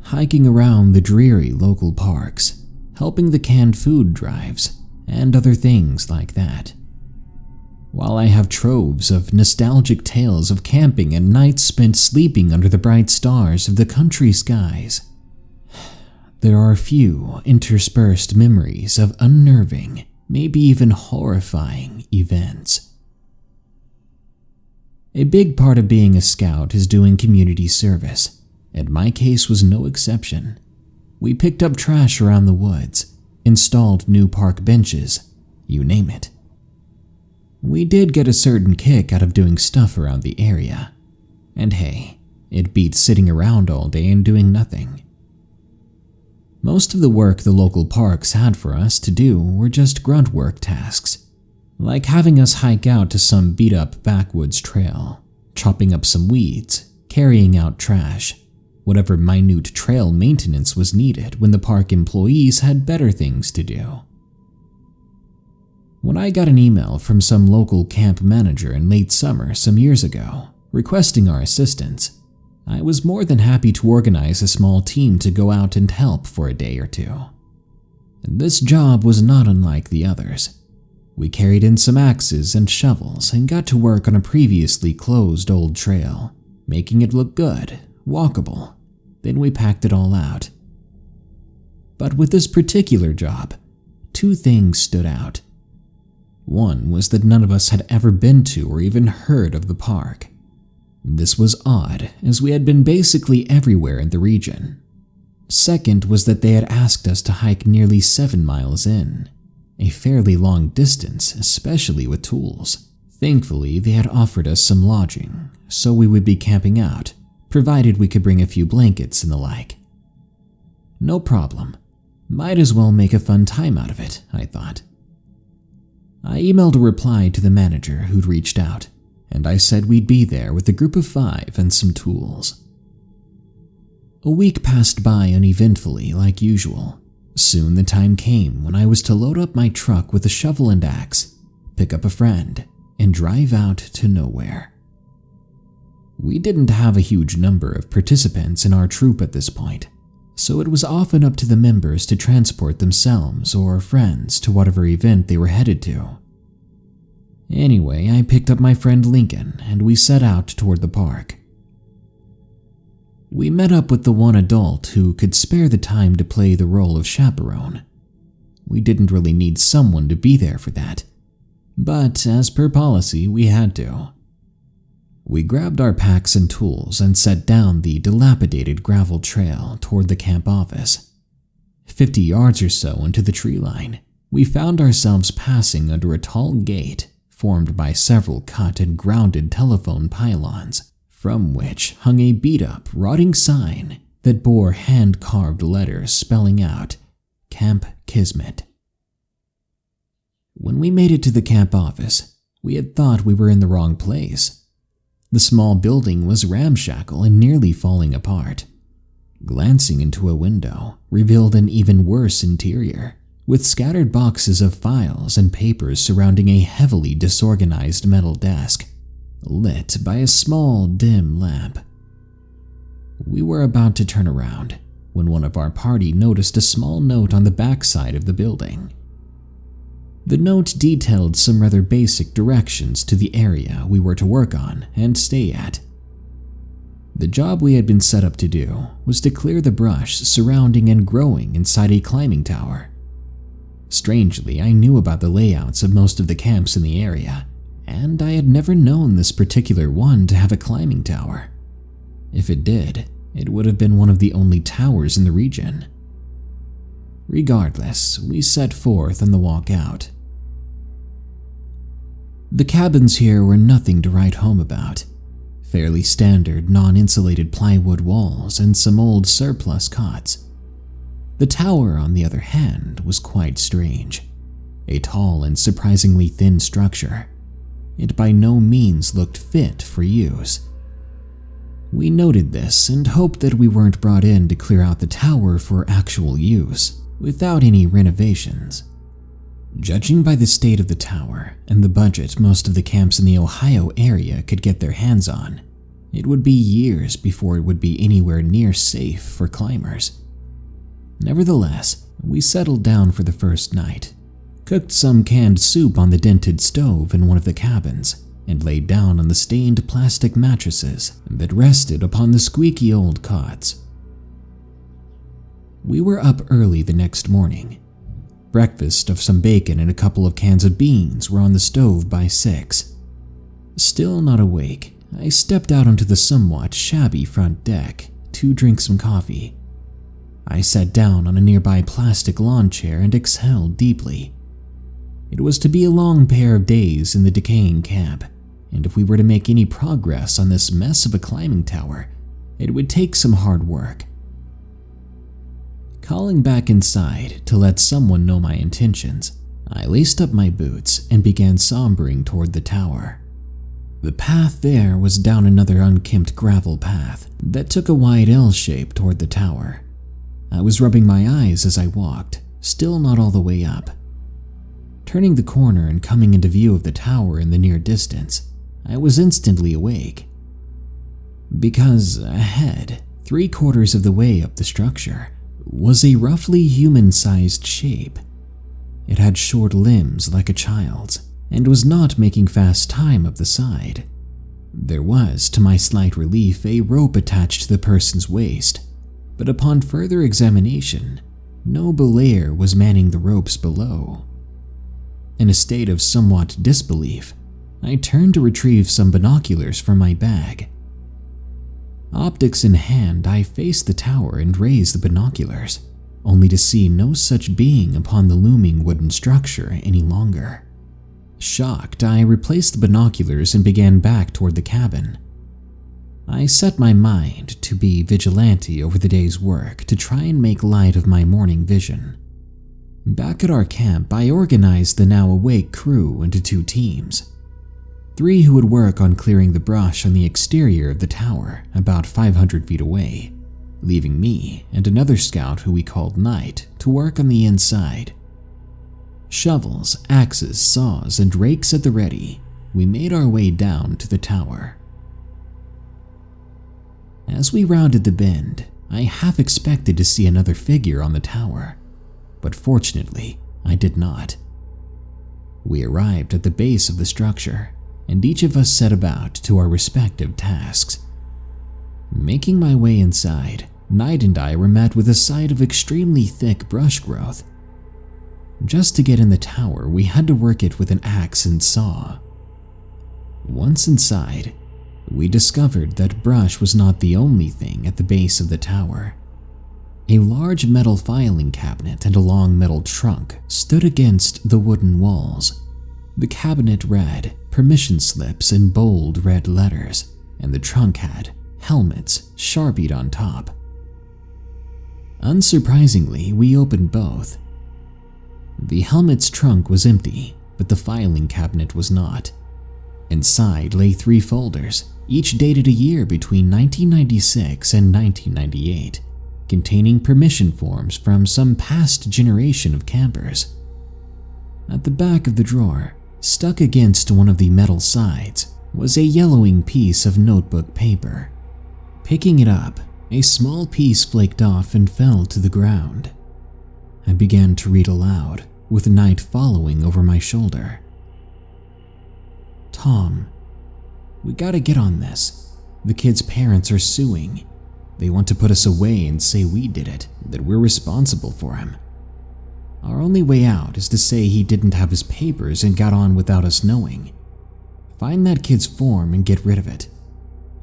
Speaker 1: hiking around the dreary local parks, helping the canned food drives, and other things like that. While I have troves of nostalgic tales of camping and nights spent sleeping under the bright stars of the country skies, there are a few interspersed memories of unnerving, maybe even horrifying events. A big part of being a scout is doing community service, and my case was no exception. We picked up trash around the woods, installed new park benches, you name it. We did get a certain kick out of doing stuff around the area, and hey, it beats sitting around all day and doing nothing. Most of the work the local parks had for us to do were just grunt work tasks, like having us hike out to some beat-up backwoods trail, chopping up some weeds, carrying out trash, whatever minute trail maintenance was needed when the park employees had better things to do. When I got an email from some local camp manager in late summer some years ago, Requesting our assistance, I was more than happy to organize a small team to go out and help for a day or two. This job was not unlike the others. We carried in some axes and shovels and got to work on a previously closed old trail, making it look good, walkable. Then we packed it all out. But with this particular job, two things stood out. One was that none of us had ever been to or even heard of the park. This was odd, as we had been basically everywhere in the region. Second was that they had asked us to hike nearly 7 miles in, a fairly long distance, especially with tools. Thankfully, they had offered us some lodging, so we would be camping out, provided we could bring a few blankets and the like. No problem. Might as well make a fun time out of it, I thought. I emailed a reply to the manager who'd reached out, and I said we'd be there with a group of 5 and some tools. A week passed by uneventfully like usual. Soon the time came when I was to load up my truck with a shovel and axe, pick up a friend, and drive out to nowhere. We didn't have a huge number of participants in our troop at this point, so it was often up to the members to transport themselves or friends to whatever event they were headed to. Anyway, I picked up my friend Lincoln and we set out toward the park. We met up with the one adult who could spare the time to play the role of chaperone. We didn't really need someone to be there for that, but as per policy, we had to. We grabbed our packs and tools and set down the dilapidated gravel trail toward the camp office. 50 yards or so into the tree line, we found ourselves passing under a tall gate formed by several cut and grounded telephone pylons, from which hung a beat-up, rotting sign that bore hand-carved letters spelling out Camp Kismet. When we made it to the camp office, we had thought we were in the wrong place. The small building was ramshackle and nearly falling apart. Glancing into a window revealed an even worse interior, with scattered boxes of files and papers surrounding a heavily disorganized metal desk, lit by a small, dim lamp. We were about to turn around when one of our party noticed a small note on the backside of the building. The note detailed some rather basic directions to the area we were to work on and stay at. The job we had been set up to do was to clear the brush surrounding and growing inside a climbing tower. Strangely, I knew about the layouts of most of the camps in the area, and I had never known this particular one to have a climbing tower. If it did, it would have been one of the only towers in the region. Regardless, we set forth on the walk out. The cabins here were nothing to write home about. Fairly standard, non-insulated plywood walls and some old surplus cots. The tower, on the other hand, was quite strange. A tall and surprisingly thin structure. It by no means looked fit for use. We noted this and hoped that we weren't brought in to clear out the tower for actual use, without any renovations. Judging by the state of the tower and the budget most of the camps in the Ohio area could get their hands on, it would be years before it would be anywhere near safe for climbers. Nevertheless, we settled down for the first night, cooked some canned soup on the dented stove in one of the cabins, and laid down on the stained plastic mattresses that rested upon the squeaky old cots. We were up early the next morning. Breakfast of some bacon and a couple of cans of beans were on the stove by 6. Still not awake, I stepped out onto the somewhat shabby front deck to drink some coffee. I sat down on a nearby plastic lawn chair and exhaled deeply. It was to be a long pair of days in the decaying camp, and if we were to make any progress on this mess of a climbing tower, it would take some hard work. Calling back inside to let someone know my intentions, I laced up my boots and began sombering toward the tower. The path there was down another unkempt gravel path that took a wide L shape toward the tower. I was rubbing my eyes as I walked, still not all the way up. Turning the corner and coming into view of the tower in the near distance, I was instantly awake. Because ahead, 3/4 of the way up the structure, was a roughly human-sized shape. It had short limbs like a child's, and was not making fast time up the side. There was, to my slight relief, a rope attached to the person's waist, but upon further examination, no belayer was manning the ropes below. In a state of somewhat disbelief, I turned to retrieve some binoculars from my bag. Optics in hand, I faced the tower and raised the binoculars, only to see no such being upon the looming wooden structure any longer. Shocked, I replaced the binoculars and began back toward the cabin. I set my mind to be vigilante over the day's work to try and make light of my morning vision. Back at our camp, I organized the now awake crew into 2 teams. 3 who would work on clearing the brush on the exterior of the tower about 500 feet away, leaving me and another scout who we called Knight to work on the inside. Shovels, axes, saws, and rakes at the ready, we made our way down to the tower. As we rounded the bend, I half expected to see another figure on the tower, but fortunately, I did not. We arrived at the base of the structure, and each of us set about to our respective tasks. Making my way inside, Knight and I were met with a sight of extremely thick brush growth. Just to get in the tower, we had to work it with an axe and saw. Once inside, we discovered that brush was not the only thing at the base of the tower. A large metal filing cabinet and a long metal trunk stood against the wooden walls. The cabinet read permission slips in bold red letters, and the trunk had helmets sharpied on top. Unsurprisingly, we opened both. The helmet's trunk was empty, but the filing cabinet was not. Inside lay 3 folders, each dated a year between 1996 and 1998, containing permission forms from some past generation of campers. At the back of the drawer, stuck against one of the metal sides, was a yellowing piece of notebook paper. Picking it up, a small piece flaked off and fell to the ground. I began to read aloud, with Knight following over my shoulder. Tom, we gotta get on this. The kid's parents are suing. They want to put us away and say we did it, that we're responsible for him. Our only way out is to say he didn't have his papers and got on without us knowing. Find that kid's form and get rid of it.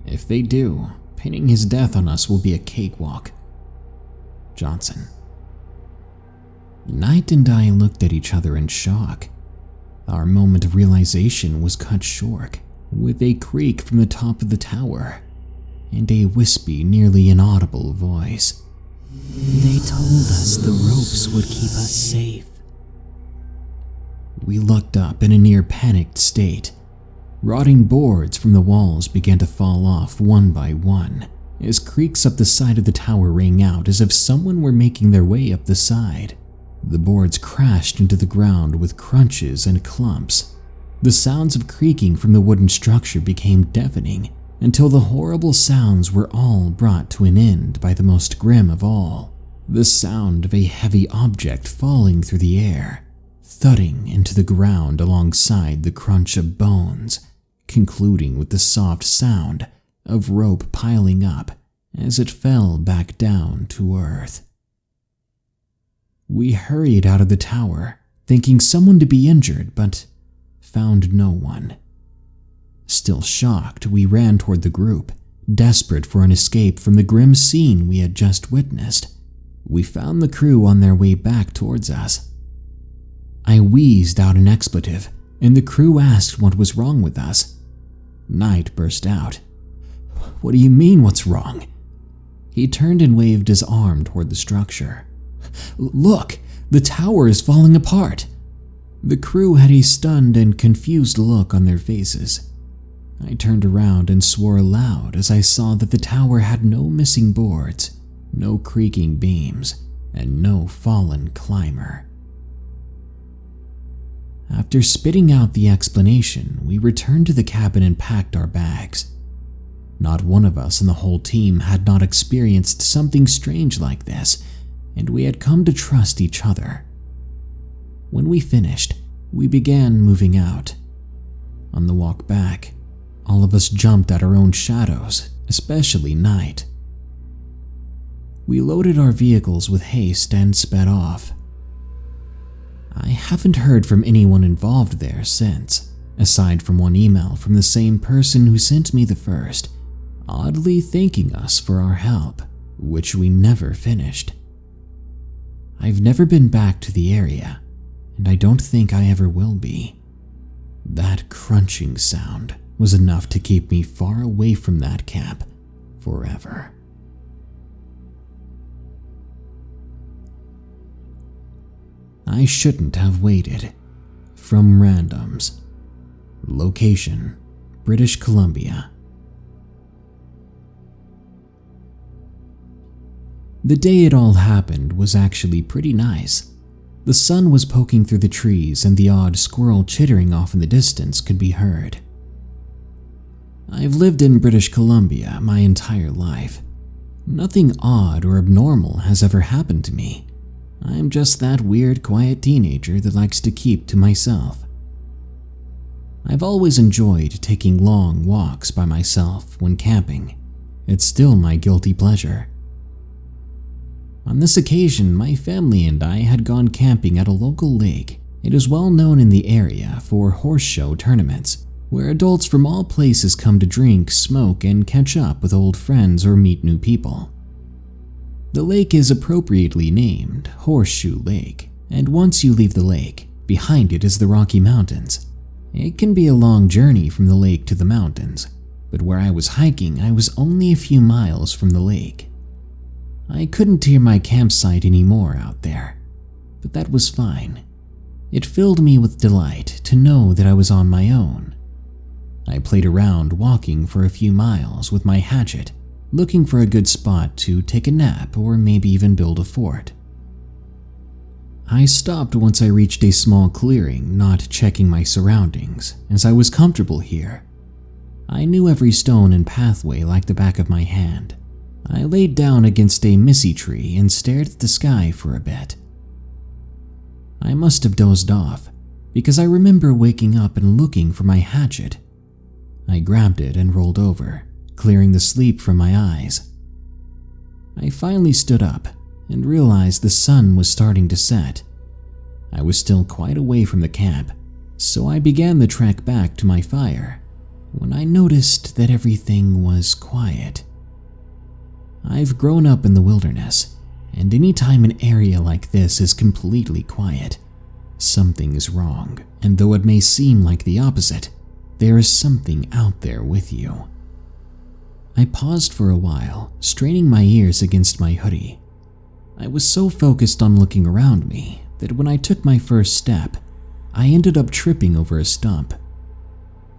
Speaker 1: If they do, pinning his death on us will be a cakewalk. Johnson. Knight and I looked at each other in shock. Our moment of realization was cut short, with a creak from the top of the tower, and a wispy, nearly inaudible voice. They told us the ropes would keep us safe. We looked up in a near panicked state. Rotting boards from the walls began to fall off one by one, as creaks up the side of the tower rang out as if someone were making their way up the side. The boards crashed into the ground with crunches and clumps. The sounds of creaking from the wooden structure became deafening, until the horrible sounds were all brought to an end by the most grim of all, the sound of a heavy object falling through the air, thudding into the ground alongside the crunch of bones, concluding with the soft sound of rope piling up as it fell back down to earth. We hurried out of the tower, thinking someone to be injured, but found no one. Still shocked, we ran toward the group, desperate for an escape from the grim scene we had just witnessed. We found the crew on their way back towards us. I wheezed out an expletive, and the crew asked what was wrong with us. Knight burst out. What do you mean, what's wrong? He turned and waved his arm toward the structure. Look, the tower is falling apart. The crew had a stunned and confused look on their faces. I turned around and swore aloud as I saw that the tower had no missing boards, no creaking beams, and no fallen climber. After spitting out the explanation, we returned to the cabin and packed our bags. Not one of us in the whole team had not experienced something strange like this, and we had come to trust each other. When we finished, we began moving out. On the walk back, all of us jumped at our own shadows, especially Night. We loaded our vehicles with haste and sped off. I haven't heard from anyone involved there since, aside from one email from the same person who sent me the first, oddly thanking us for our help, which we never finished. I've never been back to the area, and I don't think I ever will be. That crunching sound was enough to keep me far away from that camp forever. I shouldn't have waited. From randoms. Location: British Columbia. The day it all happened was actually pretty nice. The sun was poking through the trees and the odd squirrel chittering off in the distance could be heard. I've lived in British Columbia my entire life. Nothing odd or abnormal has ever happened to me. I'm just that weird, quiet teenager that likes to keep to myself. I've always enjoyed taking long walks by myself when camping. It's still my guilty pleasure. On this occasion, my family and I had gone camping at a local lake. It is well known in the area for horse show tournaments, where adults from all places come to drink, smoke, and catch up with old friends or meet new people. The lake is appropriately named Horseshoe Lake, and once you leave the lake, behind it is the Rocky Mountains. It can be a long journey from the lake to the mountains, but where I was hiking, I was only a few miles from the lake. I couldn't hear my campsite anymore out there, but that was fine. It filled me with delight to know that I was on my own. I played around walking for a few miles with my hatchet, looking for a good spot to take a nap or maybe even build a fort. I stopped once I reached a small clearing, not checking my surroundings, as I was comfortable here. I knew every stone and pathway like the back of my hand. I laid down against a missy tree and stared at the sky for a bit. I must have dozed off, because I remember waking up and looking for my hatchet. I grabbed it and rolled over, clearing the sleep from my eyes. I finally stood up and realized the sun was starting to set. I was still quite away from the camp, so I began the trek back to my fire when I noticed that everything was quiet. I've grown up in the wilderness, and anytime an area like this is completely quiet, something is wrong, and though it may seem like the opposite, there is something out there with you. I paused for a while, straining my ears against my hoodie. I was so focused on looking around me that when I took my first step, I ended up tripping over a stump.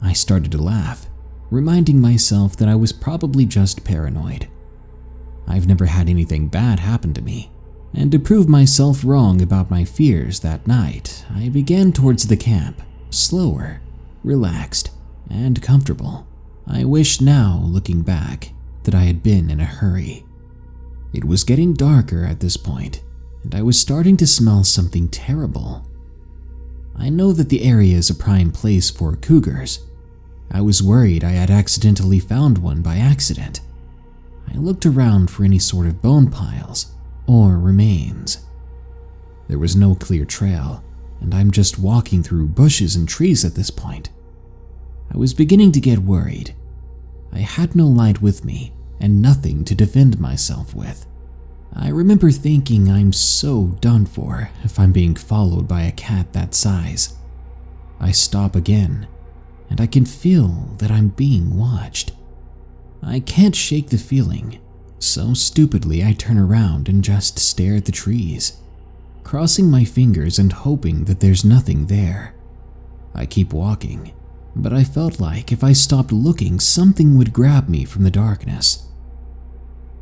Speaker 1: I started to laugh, reminding myself that I was probably just paranoid. I've never had anything bad happen to me, and to prove myself wrong about my fears that night, I began towards the camp, slower, relaxed, and comfortable. I wish now, looking back, that I had been in a hurry. It was getting darker at this point, and I was starting to smell something terrible. I know that the area is a prime place for cougars. I was worried I had accidentally found one by accident. I looked around for any sort of bone piles or remains. There was no clear trail, and I'm just walking through bushes and trees at this point. I was beginning to get worried. I had no light with me and nothing to defend myself with. I remember thinking I'm so done for if I'm being followed by a cat that size. I stop again, and I can feel that I'm being watched. I can't shake the feeling, so stupidly I turn around and just stare at the trees, crossing my fingers and hoping that there's nothing there. I keep walking, but I felt like if I stopped looking, something would grab me from the darkness.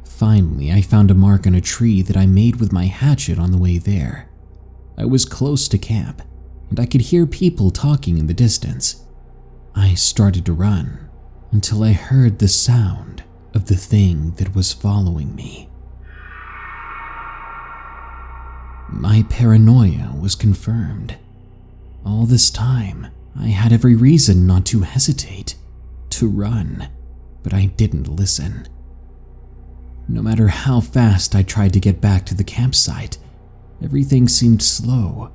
Speaker 1: Finally, I found a mark on a tree that I made with my hatchet on the way there. I was close to camp, and I could hear people talking in the distance. I started to run until I heard the sound of the thing that was following me. My paranoia was confirmed. All this time, I had every reason not to hesitate, to run, but I didn't listen. No matter how fast I tried to get back to the campsite, everything seemed slow.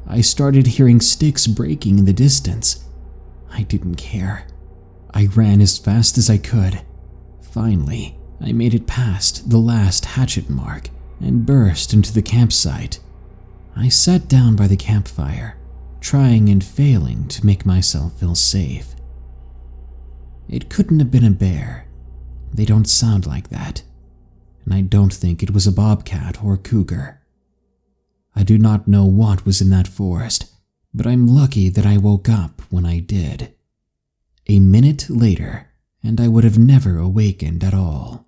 Speaker 1: I started hearing sticks breaking in the distance. I didn't care. I ran as fast as I could. Finally, I made it past the last hatchet mark and burst into the campsite. I sat down by the campfire, trying and failing to make myself feel safe. It couldn't have been a bear. They don't sound like that. And I don't think it was a bobcat or cougar. I do not know what was in that forest, but I'm lucky that I woke up when I did. A minute later, and I would have never awakened at all.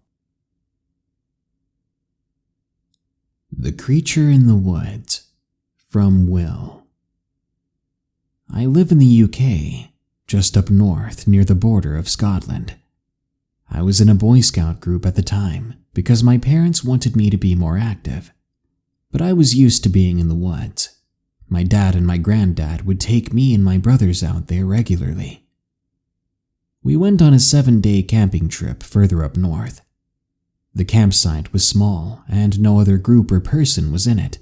Speaker 1: The Creature in the Woods, from Will. I live in the UK, just up north near the border of Scotland. I was in a Boy Scout group at the time because my parents wanted me to be more active. But I was used to being in the woods. My dad and my granddad would take me and my brothers out there regularly. We went on a 7-day camping trip further up north. The campsite was small and no other group or person was in it.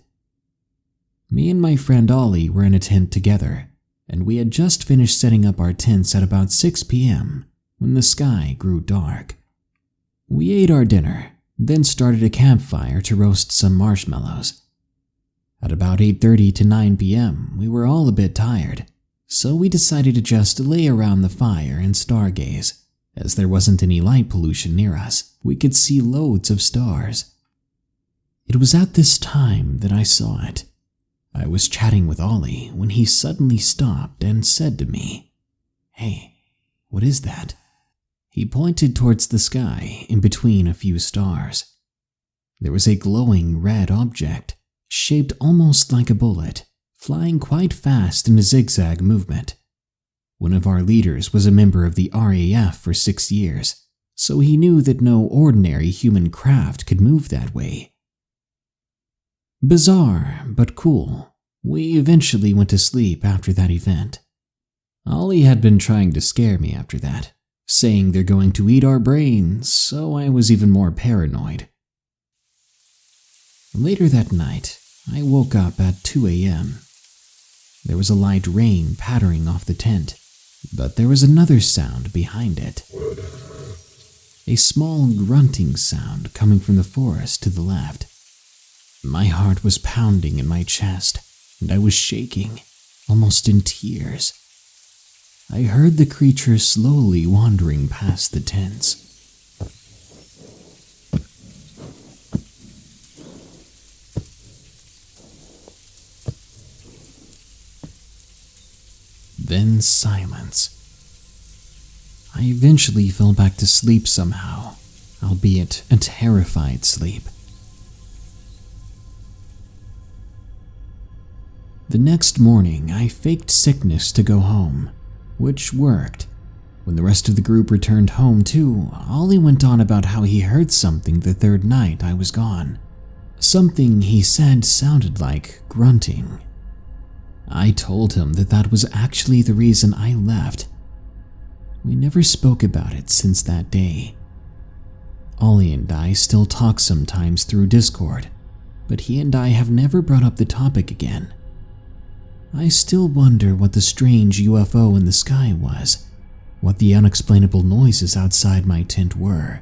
Speaker 1: Me and my friend Ollie were in a tent together, and we had just finished setting up our tents at about 6 p.m. when the sky grew dark. We ate our dinner, then started a campfire to roast some marshmallows. At about 8:30 to 9 p.m., we were all a bit tired, so we decided to just lay around the fire and stargaze. As there wasn't any light pollution near us, we could see loads of stars. It was at this time that I saw it. I was chatting with Ollie when he suddenly stopped and said to me, "Hey, what is that?" He pointed towards the sky in between a few stars. There was a glowing red object, shaped almost like a bullet, flying quite fast in a zigzag movement. One of our leaders was a member of the RAF for 6 years, so he knew that no ordinary human craft could move that way. Bizarre, but cool. We eventually went to sleep after that event. Ollie had been trying to scare me after that, saying they're going to eat our brains, so I was even more paranoid. Later that night, I woke up at 2 a.m. There was a light rain pattering off the tent, but there was another sound behind it. A small grunting sound coming from the forest to the left. My heart was pounding in my chest, and I was shaking, almost in tears. I heard the creature slowly wandering past the tents. Then silence. I eventually fell back to sleep somehow, albeit a terrified sleep. The next morning, I faked sickness to go home, which worked. When the rest of the group returned home too, Ollie went on about how he heard something the third night I was gone. Something he said sounded like grunting. I told him that that was actually the reason I left. We never spoke about it since that day. Ollie and I still talk sometimes through Discord, but he and I have never brought up the topic again. I still wonder what the strange UFO in the sky was, what the unexplainable noises outside my tent were.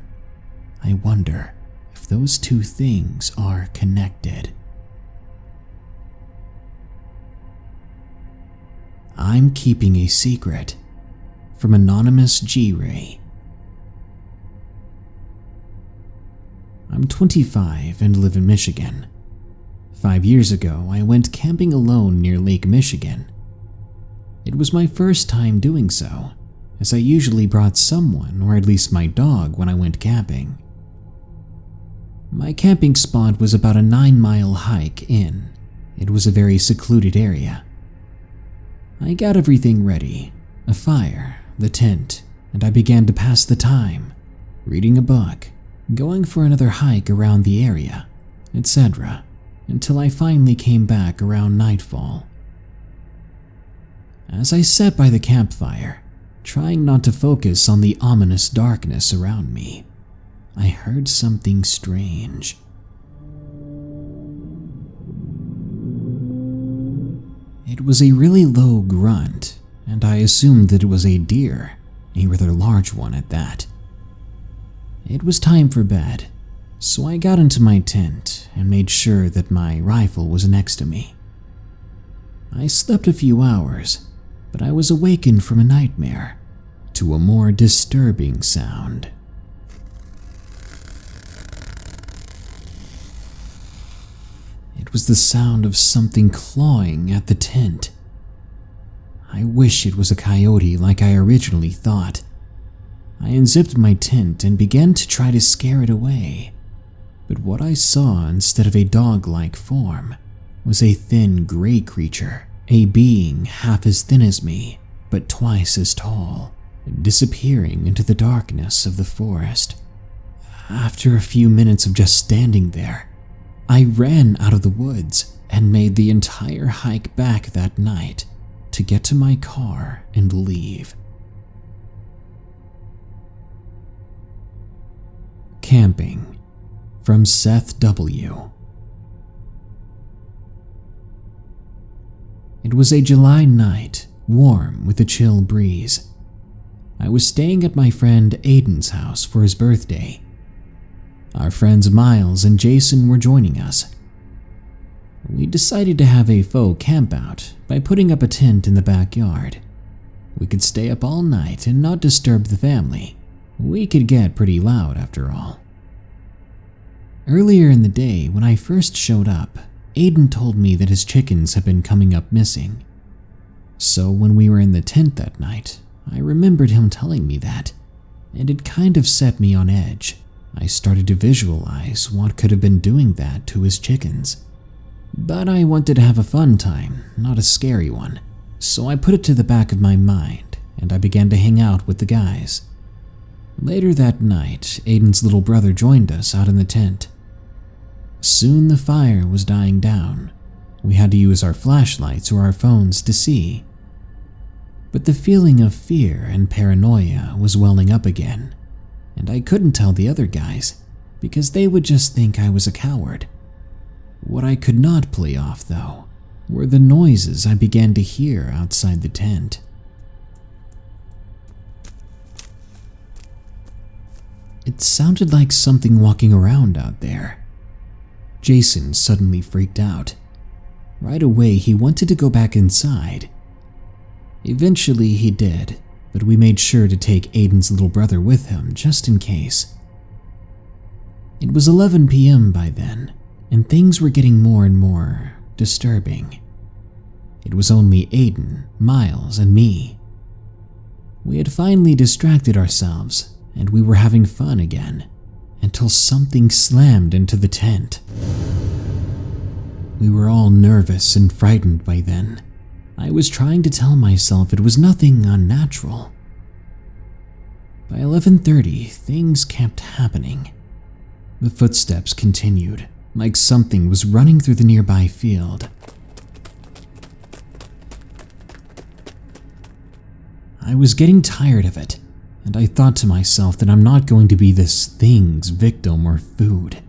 Speaker 1: I wonder if those two things are connected. I'm keeping a secret. From Anonymous G-Ray. I'm 25 and live in Michigan. 5 years ago, I went camping alone near Lake Michigan. It was my first time doing so, as I usually brought someone or at least my dog when I went camping. My camping spot was about a 9-mile hike in. It was a very secluded area. I got everything ready, a fire, the tent, and I began to pass the time. reading a book, going for another hike around the area, etc., until I finally came back around nightfall. As I sat by the campfire, trying not to focus on the ominous darkness around me, I heard something strange. It was a really low grunt, and I assumed that it was a deer, a rather large one at that. It was time for bed, so I got into my tent and made sure that my rifle was next to me. I slept a few hours, but I was awakened from a nightmare to a more disturbing sound. It was the sound of something clawing at the tent. I wish it was a coyote like I originally thought. I unzipped my tent and began to try to scare it away, but what I saw instead of a dog-like form was a thin gray creature, a being half as thin as me, but twice as tall, disappearing into the darkness of the forest. After a few minutes of just standing there, I ran out of the woods and made the entire hike back that night to get to my car and leave. Camping, from Seth W. It was a July night, warm with a chill breeze. I was staying at my friend Aiden's house for his birthday. Our friends Miles and Jason were joining us. We decided to have a faux campout by putting up a tent in the backyard. We could stay up all night and not disturb the family. We could get pretty loud after all. Earlier in the day, when I first showed up, Aiden told me that his chickens had been coming up missing. So when we were in the tent that night, I remembered him telling me that, and it kind of set me on edge. I started to visualize what could have been doing that to his chickens. But I wanted to have a fun time, not a scary one, so I put it to the back of my mind, and I began to hang out with the guys. Later that night, Aiden's little brother joined us out in the tent. Soon the fire was dying down. We had to use our flashlights or our phones to see. But the feeling of fear and paranoia was welling up again, and I couldn't tell the other guys because they would just think I was a coward. What I could not play off, though, were the noises I began to hear outside the tent. It sounded like something walking around out there. Jason suddenly freaked out. Right away, he wanted to go back inside. Eventually, he did, but we made sure to take Aiden's little brother with him just in case. It was 11 p.m. by then, and things were getting more and more disturbing. It was only Aiden, Miles, and me. We had finally distracted ourselves, and we were having fun again, until something slammed into the tent. We were all nervous and frightened by then. I was trying to tell myself it was nothing unnatural. By 11:30, things kept happening. The footsteps continued, like something was running through the nearby field. I was getting tired of it, and I thought to myself that I'm not going to be this thing's victim or food.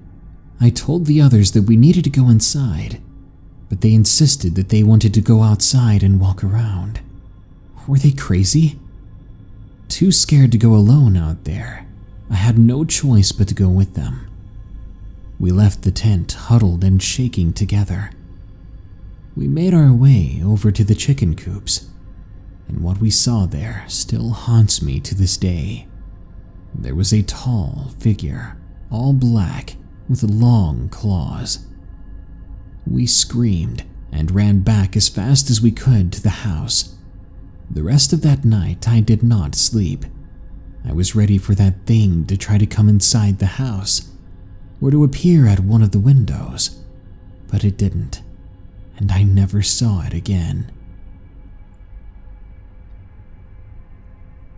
Speaker 1: I told the others that we needed to go inside, but they insisted that they wanted to go outside and walk around. Were they crazy? Too scared to go alone out there, I had no choice but to go with them. We left the tent huddled and shaking together. We made our way over to the chicken coops, and what we saw there still haunts me to this day. There was a tall figure, all black, with long claws. We screamed and ran back as fast as we could to the house. The rest of that night I did not sleep. I was ready for that thing to try to come inside the house, or to appear at one of the windows, but it didn't, and I never saw it again.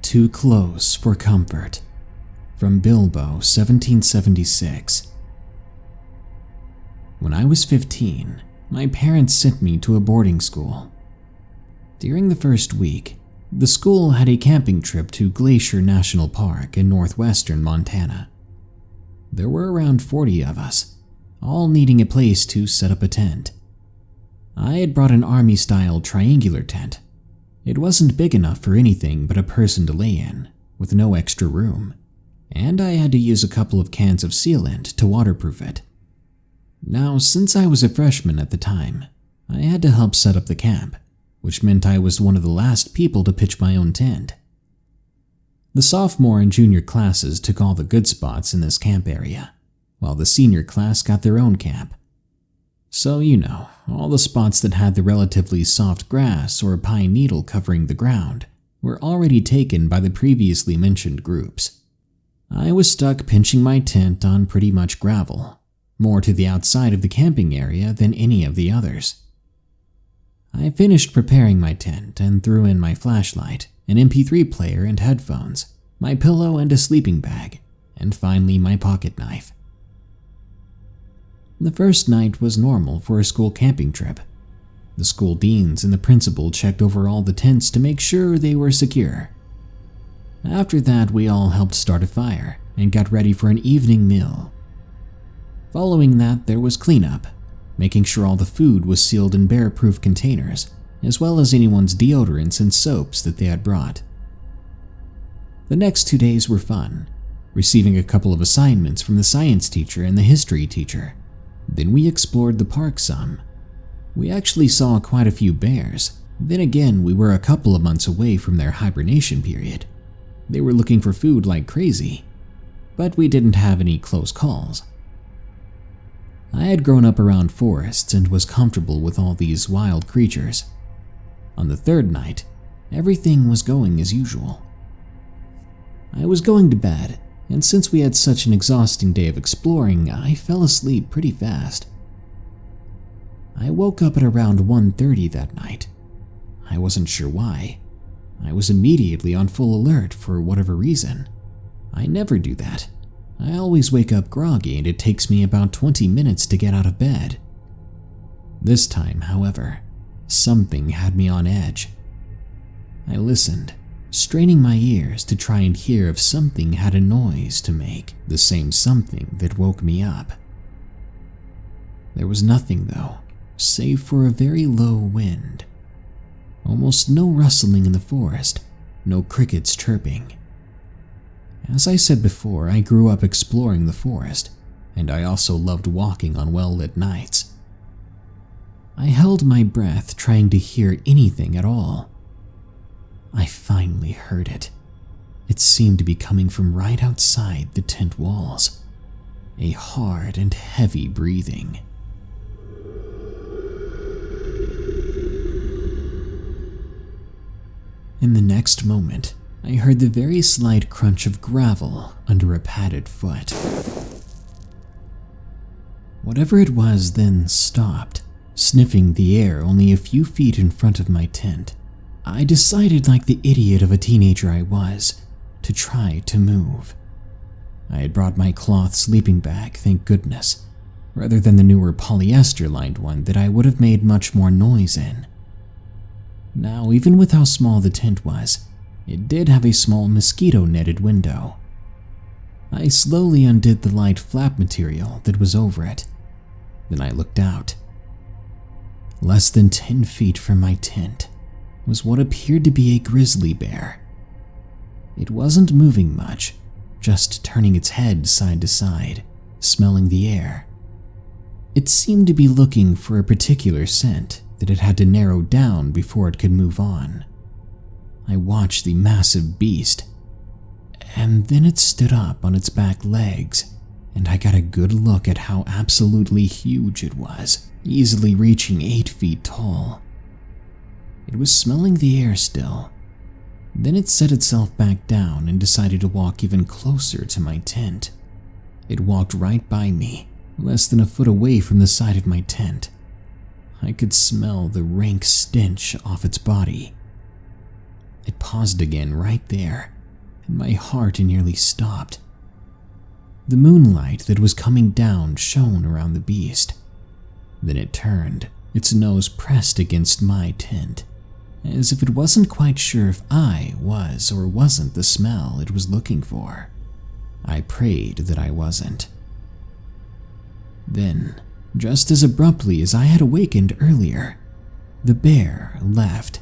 Speaker 1: Too close for comfort, from Bilbo, 1776. When I was 15, my parents sent me to a boarding school. During the first week, the school had a camping trip to Glacier National Park in northwestern Montana. There were around 40 of us, all needing a place to set up a tent. I had brought an army-style triangular tent. It wasn't big enough for anything but a person to lay in, with no extra room, and I had to use a couple of cans of sealant to waterproof it. Now, since I was a freshman at the time, I had to help set up the camp, which meant I was one of the last people to pitch my own tent. The sophomore and junior classes took all the good spots in this camp area, while the senior class got their own camp. So, all the spots that had the relatively soft grass or pine needle covering the ground were already taken by the previously mentioned groups. I was stuck pinching my tent on pretty much gravel, more to the outside of the camping area than any of the others. I finished preparing my tent and threw in my flashlight, an MP3 player and headphones, my pillow and a sleeping bag, and finally my pocket knife. The first night was normal for a school camping trip. The school deans and the principal checked over all the tents to make sure they were secure. After that, we all helped start a fire and got ready for an evening meal. Following that, there was cleanup, making sure all the food was sealed in bear-proof containers, as well as anyone's deodorants and soaps that they had brought. The next 2 days were fun, receiving a couple of assignments from the science teacher and the history teacher. Then we explored the park some. We actually saw quite a few bears. Then again, we were a couple of months away from their hibernation period. They were looking for food like crazy, but we didn't have any close calls. I had grown up around forests and was comfortable with all these wild creatures. On the third night, everything was going as usual. I was going to bed, and since we had such an exhausting day of exploring, I fell asleep pretty fast. I woke up at around 1:30 that night. I wasn't sure why. I was immediately on full alert for whatever reason. I never do that. I always wake up groggy and it takes me about 20 minutes to get out of bed. This time, however, something had me on edge. I listened, straining my ears to try and hear if something had a noise to make, the same something that woke me up. There was nothing though, save for a very low wind. Almost no rustling in the forest, no crickets chirping. As I said before, I grew up exploring the forest, and I also loved walking on well-lit nights. I held my breath trying to hear anything at all. I finally heard it. It seemed to be coming from right outside the tent walls. A hard and heavy breathing. In the next moment, I heard the very slight crunch of gravel under a padded foot. Whatever it was then stopped, sniffing the air only a few feet in front of my tent. I decided, like the idiot of a teenager I was, to try to move. I had brought my cloth sleeping bag, thank goodness, rather than the newer polyester-lined one that I would have made much more noise in. Now, even with how small the tent was, it did have a small mosquito-netted window. I slowly undid the light flap material that was over it. Then I looked out. Less than 10 feet from my tent was what appeared to be a grizzly bear. It wasn't moving much, just turning its head side to side, smelling the air. It seemed to be looking for a particular scent that it had to narrow down before it could move on. I watched the massive beast, and then it stood up on its back legs, and I got a good look at how absolutely huge it was, easily reaching 8 feet tall. It was smelling the air still. Then it set itself back down and decided to walk even closer to my tent. It walked right by me, less than a foot away from the side of my tent. I could smell the rank stench off its body. It paused again right there, and my heart nearly stopped. The moonlight that was coming down shone around the beast. Then it turned, its nose pressed against my tent, as if it wasn't quite sure if I was or wasn't the smell it was looking for. I prayed that I wasn't. Then, just as abruptly as I had awakened earlier, the bear left.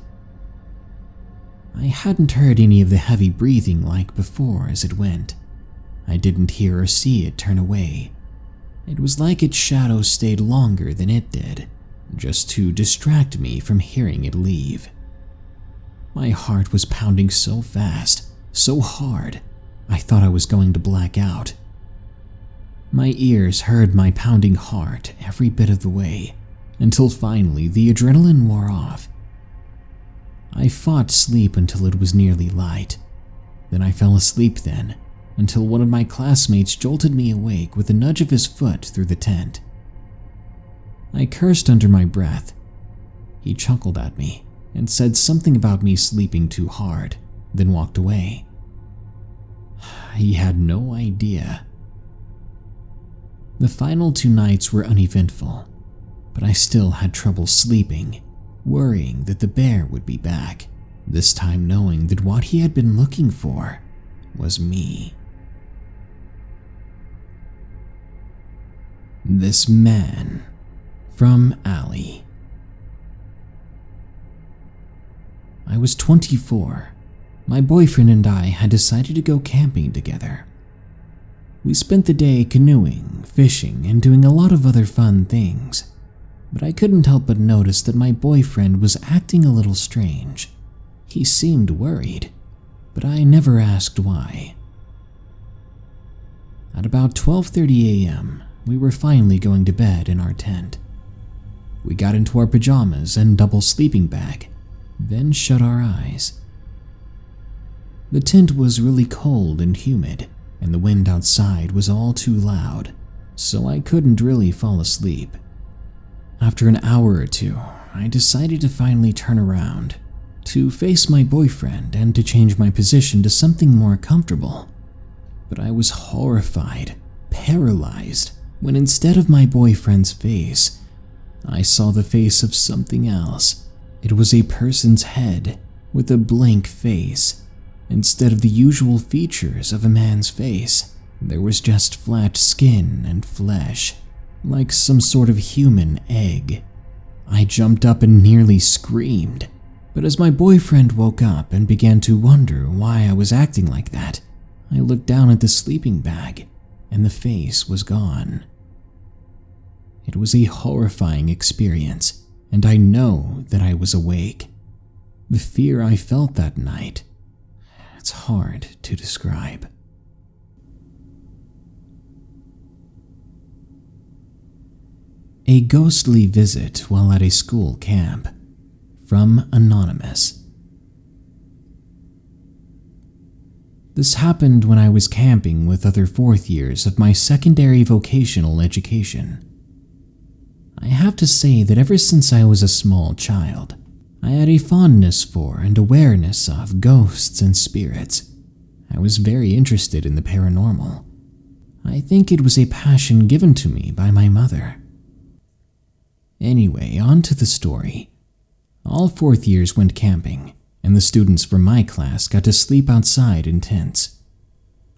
Speaker 1: I hadn't heard any of the heavy breathing like before as it went. I didn't hear or see it turn away. It was like its shadow stayed longer than it did, just to distract me from hearing it leave. My heart was pounding so fast, so hard, I thought I was going to black out. My ears heard my pounding heart every bit of the way, until finally the adrenaline wore off. I fought sleep until it was nearly light. Then I fell asleep until one of my classmates jolted me awake with a nudge of his foot through the tent. I cursed under my breath. He chuckled at me and said something about me sleeping too hard, then walked away. He had no idea. The final 2 nights were uneventful, but I still had trouble sleeping, worrying that the bear would be back, this time knowing that what he had been looking for was me. This man from Alley. I was 24. My boyfriend and I had decided to go camping together. We spent the day canoeing, fishing, and doing a lot of other fun things, but I couldn't help but notice that my boyfriend was acting a little strange. He seemed worried, but I never asked why. At about 12:30 a.m., we were finally going to bed in our tent. We got into our pajamas and double sleeping bag, then shut our eyes. The tent was really cold and humid, and the wind outside was all too loud, so I couldn't really fall asleep. After an hour or two, I decided to finally turn around, to face my boyfriend and to change my position to something more comfortable. But I was horrified, paralyzed, when instead of my boyfriend's face, I saw the face of something else. It was a person's head with a blank face. Instead of the usual features of a man's face, there was just flat skin and flesh, like some sort of human egg. I jumped up and nearly screamed, but as my boyfriend woke up and began to wonder why I was acting like that, I looked down at the sleeping bag, and the face was gone. It was a horrifying experience, and I know that I was awake. The fear I felt that night, it's hard to describe. A ghostly visit while at a school camp. From Anonymous. This happened when I was camping with other 4th years of my secondary vocational education. I have to say that ever since I was a small child, I had a fondness for and awareness of ghosts and spirits. I was very interested in the paranormal. I think it was a passion given to me by my mother. Anyway, on to the story. All 4th years went camping, and the students from my class got to sleep outside in tents.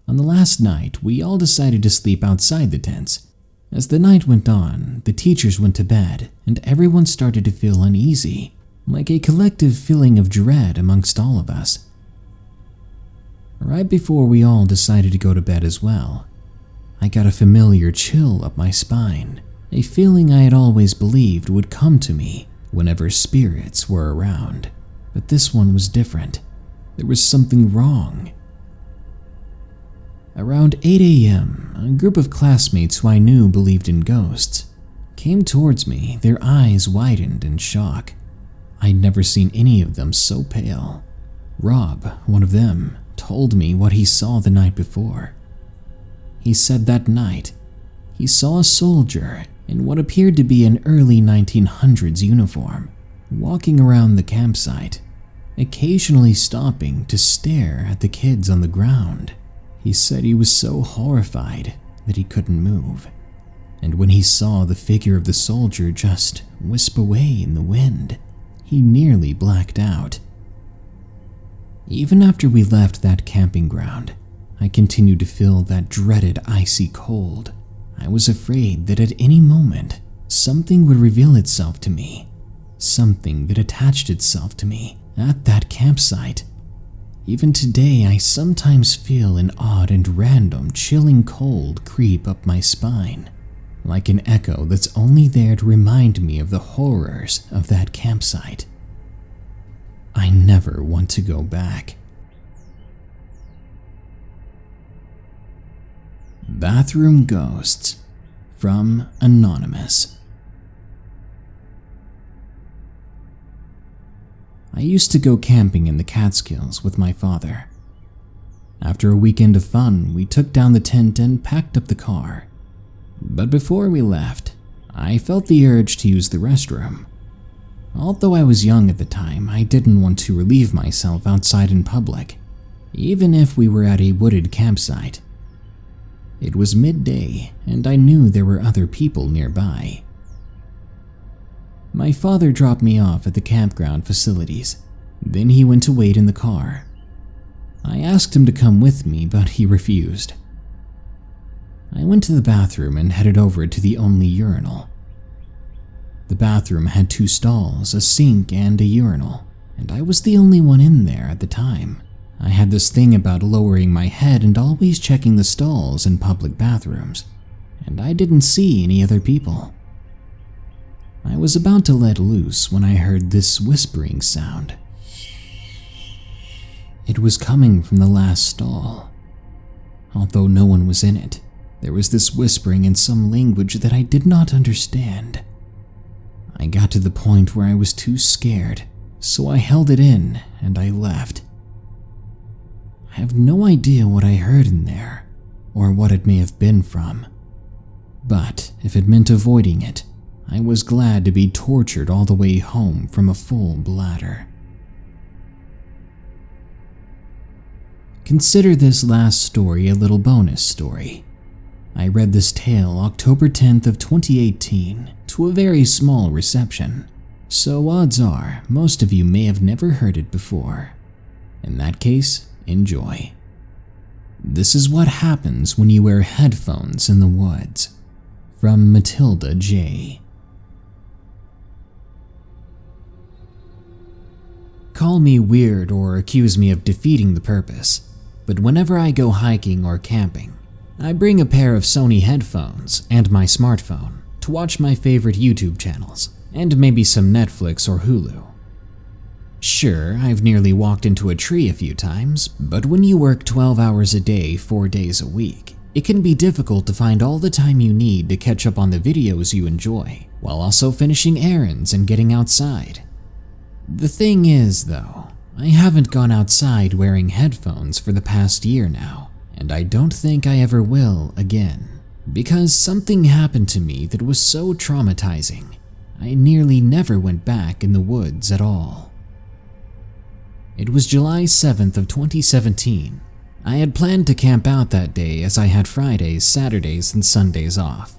Speaker 1: On the last night, we all decided to sleep outside the tents. As the night went on, the teachers went to bed, and everyone started to feel uneasy, like a collective feeling of dread amongst all of us. Right before we all decided to go to bed as well, I got a familiar chill up my spine, a feeling I had always believed would come to me whenever spirits were around. But this one was different. There was something wrong. Around 8 a.m., a group of classmates who I knew believed in ghosts came towards me, their eyes widened in shock. I'd never seen any of them so pale. Rob, one of them, told me what he saw the night before. He said that night, he saw a soldier in what appeared to be an early 1900s uniform, walking around the campsite, occasionally stopping to stare at the kids on the ground. He said he was so horrified that he couldn't move, and when he saw the figure of the soldier just wisp away in the wind, he nearly blacked out. Even after we left that camping ground, I continued to feel that dreaded icy cold. I was afraid that at any moment, something would reveal itself to me, something that attached itself to me at that campsite. Even today, I sometimes feel an odd and random chilling cold creep up my spine, like an echo that's only there to remind me of the horrors of that campsite. I never want to go back. Bathroom Ghosts from Anonymous. I used to go camping in the Catskills with my father. After a weekend of fun, we took down the tent and packed up the car. But before we left, I felt the urge to use the restroom. Although I was young at the time, I didn't want to relieve myself outside in public, even if we were at a wooded campsite. It was midday, and I knew there were other people nearby. My father dropped me off at the campground facilities. Then he went to wait in the car. I asked him to come with me, but he refused. I went to the bathroom and headed over to the only urinal. The bathroom had 2 stalls, a sink, and a urinal, and I was the only one in there at the time. I had this thing about lowering my head and always checking the stalls in public bathrooms, and I didn't see any other people. I was about to let loose when I heard this whispering sound. It was coming from the last stall. Although no one was in it, there was this whispering in some language that I did not understand. I got to the point where I was too scared, so I held it in and I left. I have no idea what I heard in there, or what it may have been from. But if it meant avoiding it, I was glad to be tortured all the way home from a full bladder. Consider this last story a little bonus story. I read this tale October 10th of 2018 to a very small reception, so odds are most of you may have never heard it before. In that case, enjoy. This is what happens when you wear headphones in the woods. From Matilda J. Call me weird or accuse me of defeating the purpose, but whenever I go hiking or camping, I bring a pair of Sony headphones and my smartphone to watch my favorite YouTube channels and maybe some Netflix or Hulu. Sure, I've nearly walked into a tree a few times, but when you work 12 hours a day, 4 days a week, it can be difficult to find all the time you need to catch up on the videos you enjoy, while also finishing errands and getting outside. The thing is, though, I haven't gone outside wearing headphones for the past year now, and I don't think I ever will again, because something happened to me that was so traumatizing, I nearly never went back in the woods at all. It was July 7th of 2017. I had planned to camp out that day as I had Fridays, Saturdays, and Sundays off.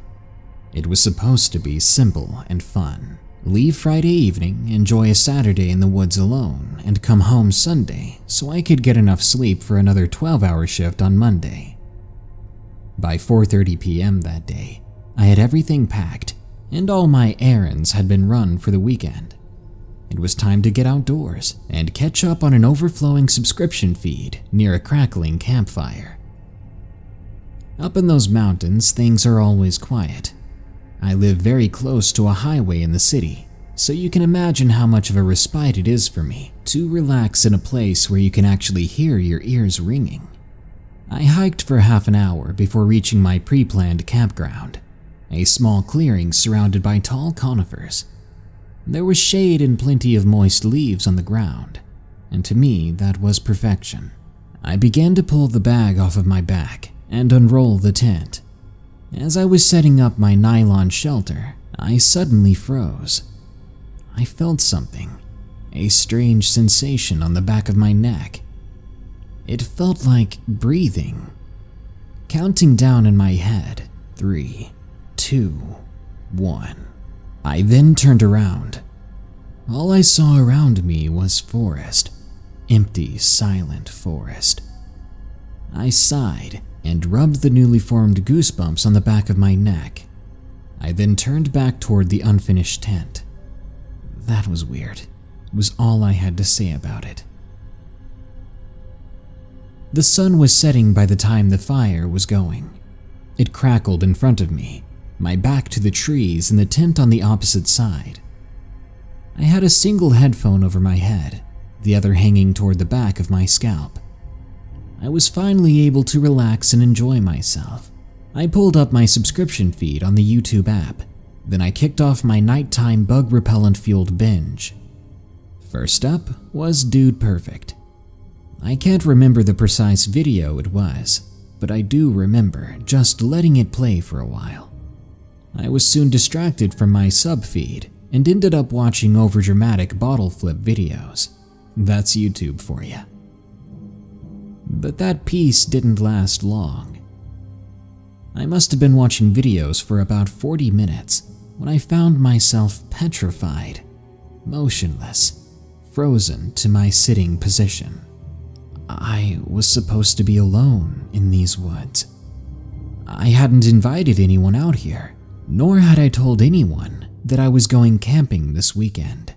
Speaker 1: It was supposed to be simple and fun. Leave Friday evening, enjoy a Saturday in the woods alone, and come home Sunday so I could get enough sleep for another 12-hour shift on Monday. By 4:30 p.m. that day, I had everything packed, and all my errands had been run for the weekend. It was time to get outdoors and catch up on an overflowing subscription feed near a crackling campfire. Up in those mountains, things are always quiet. I live very close to a highway in the city, so you can imagine how much of a respite it is for me to relax in a place where you can actually hear your ears ringing. I hiked for half an hour before reaching my pre-planned campground, a small clearing surrounded by tall conifers. There was shade and plenty of moist leaves on the ground, and to me that was perfection. I began to pull the bag off of my back and unroll the tent. As I was setting up my nylon shelter, I suddenly froze. I felt something, a strange sensation on the back of my neck. It felt like breathing. counting down in my head, 3, 2, 1. I then turned around. All I saw around me was forest, empty, silent forest. I sighed and rubbed the newly formed goosebumps on the back of my neck. I then turned back toward the unfinished tent. That was weird, was all I had to say about it. The sun was setting by the time the fire was going. It crackled in front of me, my back to the trees and the tent on the opposite side. I had a single headphone over my head, the other hanging toward the back of my scalp. I was finally able to relax and enjoy myself. I pulled up my subscription feed on the YouTube app, then I kicked off my nighttime bug repellent fueled binge. First up was Dude Perfect. I can't remember the precise video it was, but I do remember just letting it play for a while. I was soon distracted from my sub feed and ended up watching overdramatic bottle flip videos. That's YouTube for you. But that piece didn't last long. I must have been watching videos for about 40 minutes when I found myself petrified, motionless, frozen to my sitting position. I was supposed to be alone in these woods. I hadn't invited anyone out here, nor had I told anyone that I was going camping this weekend.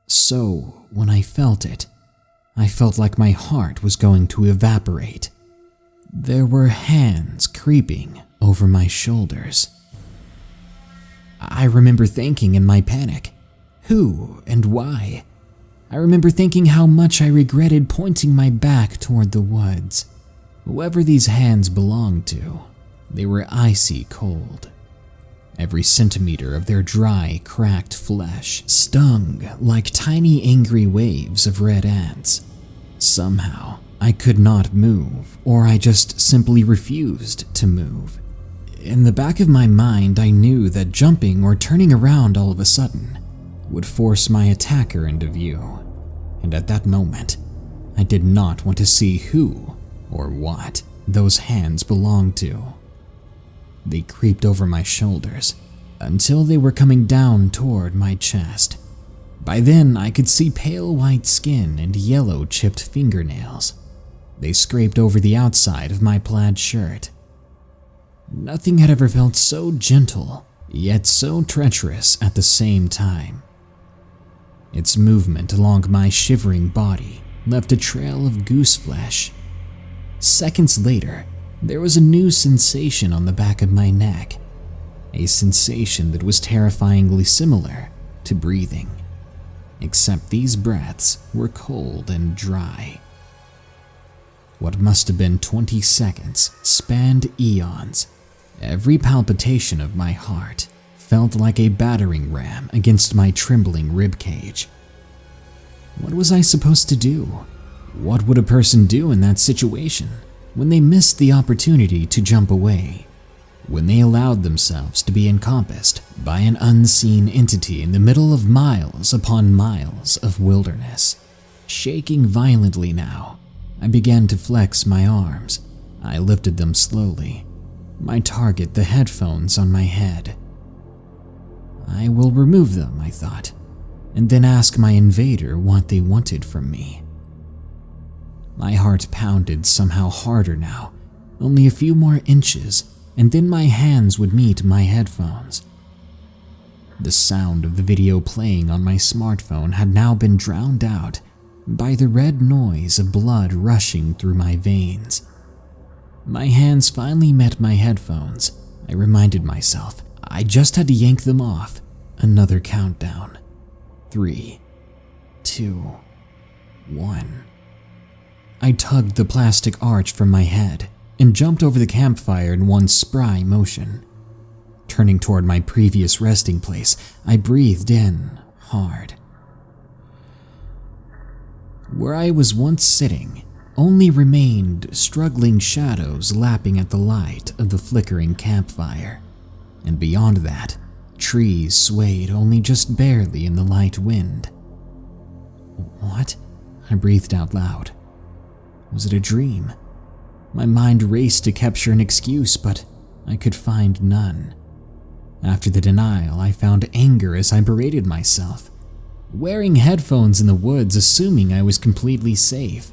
Speaker 1: So, when I felt it, I felt like my heart was going to evaporate. There were hands creeping over my shoulders. I remember thinking in my panic, who and why? I remember thinking how much I regretted pointing my back toward the woods. Whoever these hands belonged to, they were icy cold. Every centimeter of their dry, cracked flesh stung like tiny angry waves of red ants. Somehow, I could not move, or I just simply refused to move. In the back of my mind, I knew that jumping or turning around all of a sudden would force my attacker into view. And at that moment, I did not want to see who or what those hands belonged to. They creeped over my shoulders until they were coming down toward my chest. By then, I could see pale white skin and yellow chipped fingernails. They scraped over the outside of my plaid shirt. Nothing had ever felt so gentle, yet so treacherous at the same time. Its movement along my shivering body left a trail of goose flesh. Seconds later, there was a new sensation on the back of my neck, a sensation that was terrifyingly similar to breathing, except these breaths were cold and dry. What must have been 20 seconds spanned eons. Every palpitation of my heart felt like a battering ram against my trembling ribcage. What was I supposed to do? What would a person do in that situation when they missed the opportunity to jump away? When they allowed themselves to be encompassed by an unseen entity in the middle of miles upon miles of wilderness? Shaking violently now, I began to flex my arms. I lifted them slowly, my target the headphones on my head. I will remove them, I thought, and then ask my invader what they wanted from me. My heart pounded somehow harder now, only a few more inches, and then my hands would meet my headphones. The sound of the video playing on my smartphone had now been drowned out by the red noise of blood rushing through my veins. My hands finally met my headphones. I reminded myself I just had to yank them off. Another countdown. 3, 2, 1. I tugged the plastic arch from my head and jumped over the campfire in one spry motion. Turning toward my previous resting place, I breathed in hard. Where I was once sitting only remained struggling shadows lapping at the light of the flickering campfire, and beyond that, trees swayed only just barely in the light wind. What? I breathed out loud. Was it a dream? My mind raced to capture an excuse, but I could find none. After the denial, I found anger as I berated myself, wearing headphones in the woods assuming I was completely safe.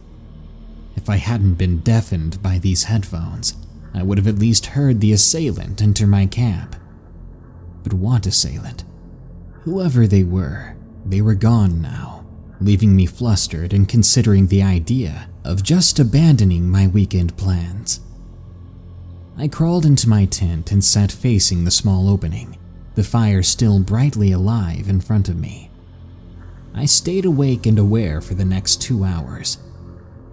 Speaker 1: If I hadn't been deafened by these headphones, I would have at least heard the assailant enter my camp. But what assailant? Whoever they were gone now, leaving me flustered and considering the idea of just abandoning my weekend plans. I crawled into my tent and sat facing the small opening, the fire still brightly alive in front of me. I stayed awake and aware for the next 2 hours.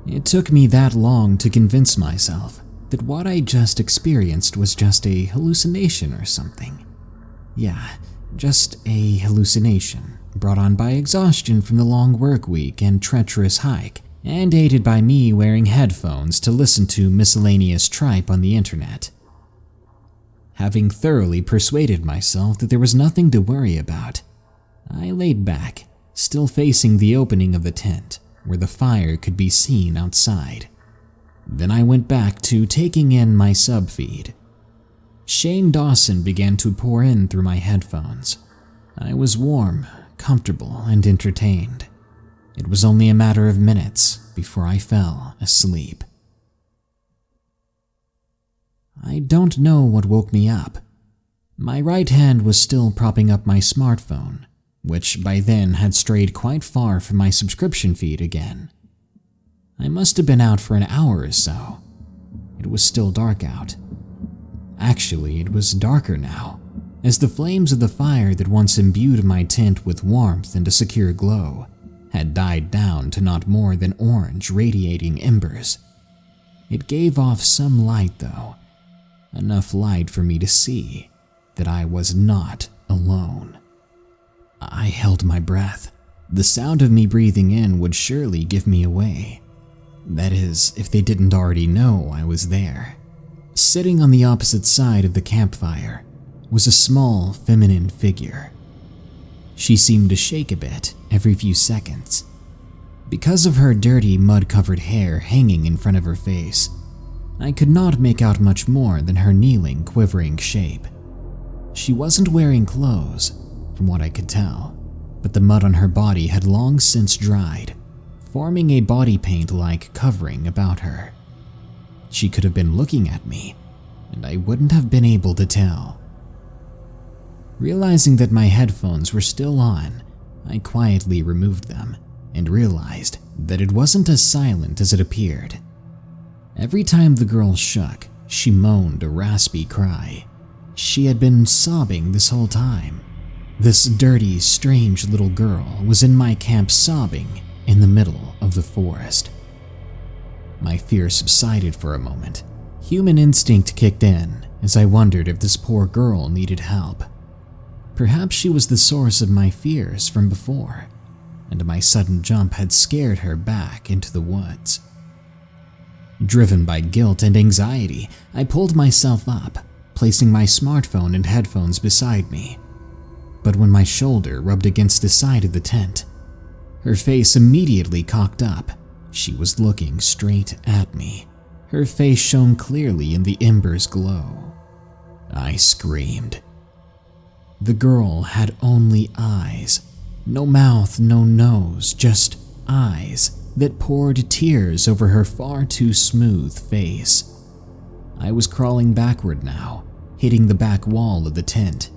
Speaker 1: It took me that long to convince myself that what I just experienced was just a hallucination or something. Yeah, just a hallucination, brought on by exhaustion from the long work week and treacherous hike, and aided by me wearing headphones to listen to miscellaneous tripe on the internet. Having thoroughly persuaded myself that there was nothing to worry about, I laid back, still facing the opening of the tent, where the fire could be seen outside. Then I went back to taking in my sub-feed. Shane Dawson began to pour in through my headphones. I was warm, comfortable, and entertained. It was only a matter of minutes before I fell asleep. I don't know what woke me up. My right hand was still propping up my smartphone, which by then had strayed quite far from my subscription feed again. I must have been out for an hour or so. It was still dark out. Actually, it was darker now, as the flames of the fire that once imbued my tent with warmth and a secure glow had died down to not more than orange radiating embers. It gave off some light though, enough light for me to see that I was not alone. I held my breath. The sound of me breathing in would surely give me away. That is, if they didn't already know I was there. Sitting on the opposite side of the campfire was a small, feminine figure. She seemed to shake a bit every few seconds. Because of her dirty, mud-covered hair hanging in front of her face, I could not make out much more than her kneeling, quivering shape. She wasn't wearing clothes, from what I could tell, but the mud on her body had long since dried, forming a body paint-like covering about her. She could have been looking at me, and I wouldn't have been able to tell. Realizing that my headphones were still on, I quietly removed them and realized that it wasn't as silent as it appeared. Every time the girl shook, she moaned a raspy cry. She had been sobbing this whole time. This dirty, strange little girl was in my camp sobbing in the middle of the forest. My fear subsided for a moment. Human instinct kicked in as I wondered if this poor girl needed help. Perhaps she was the source of my fears from before, and my sudden jump had scared her back into the woods. Driven by guilt and anxiety, I pulled myself up, placing my smartphone and headphones beside me. But when my shoulder rubbed against the side of the tent, her face immediately cocked up. She was looking straight at me. Her face shone clearly in the embers' glow. I screamed. The girl had only eyes. No mouth, no nose, just eyes that poured tears over her far too smooth face. I was crawling backward now, hitting the back wall of the tent.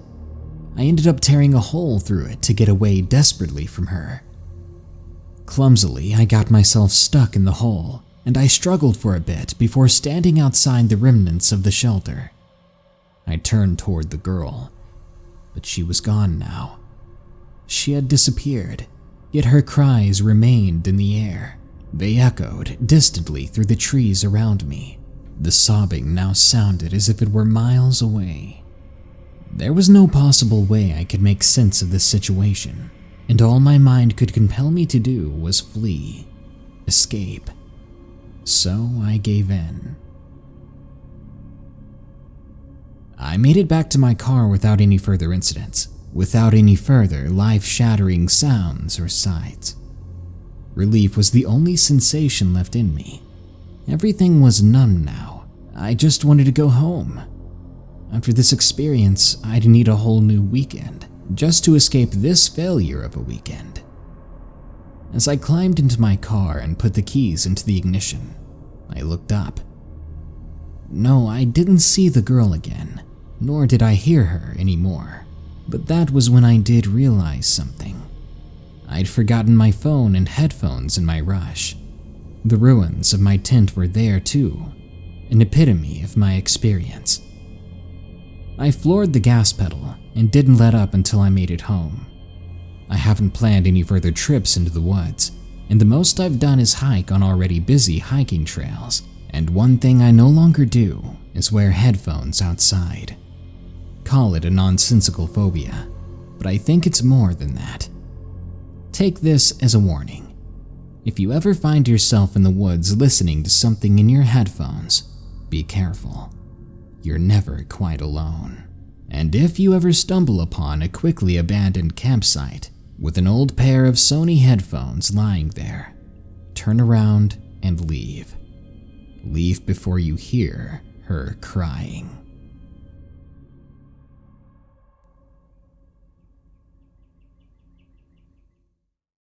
Speaker 1: I ended up tearing a hole through it to get away desperately from her. Clumsily, I got myself stuck in the hole, and I struggled for a bit before standing outside the remnants of the shelter. I turned toward the girl, but she was gone now. She had disappeared, yet her cries remained in the air. They echoed distantly through the trees around me. The sobbing now sounded as if it were miles away. There was no possible way I could make sense of this situation, and all my mind could compel me to do was flee, escape. So I gave in. I made it back to my car without any further incidents, without any further life-shattering sounds or sights. Relief was the only sensation left in me. Everything was numb now. I just wanted to go home. After this experience, I'd need a whole new weekend just to escape this failure of a weekend. As I climbed into my car and put the keys into the ignition, I looked up. No, I didn't see the girl again, nor did I hear her anymore. But that was when I did realize something. I'd forgotten my phone and headphones in my rush. The ruins of my tent were there too, an epitome of my experience. I floored the gas pedal and didn't let up until I made it home. I haven't planned any further trips into the woods, and the most I've done is hike on already busy hiking trails, and one thing I no longer do is wear headphones outside. Call it a nonsensical phobia, but I think it's more than that. Take this as a warning. If you ever find yourself in the woods listening to something in your headphones, be careful. You're never quite alone. And if you ever stumble upon a quickly abandoned campsite with an old pair of Sony headphones lying there, turn around and leave. Leave before you hear her crying.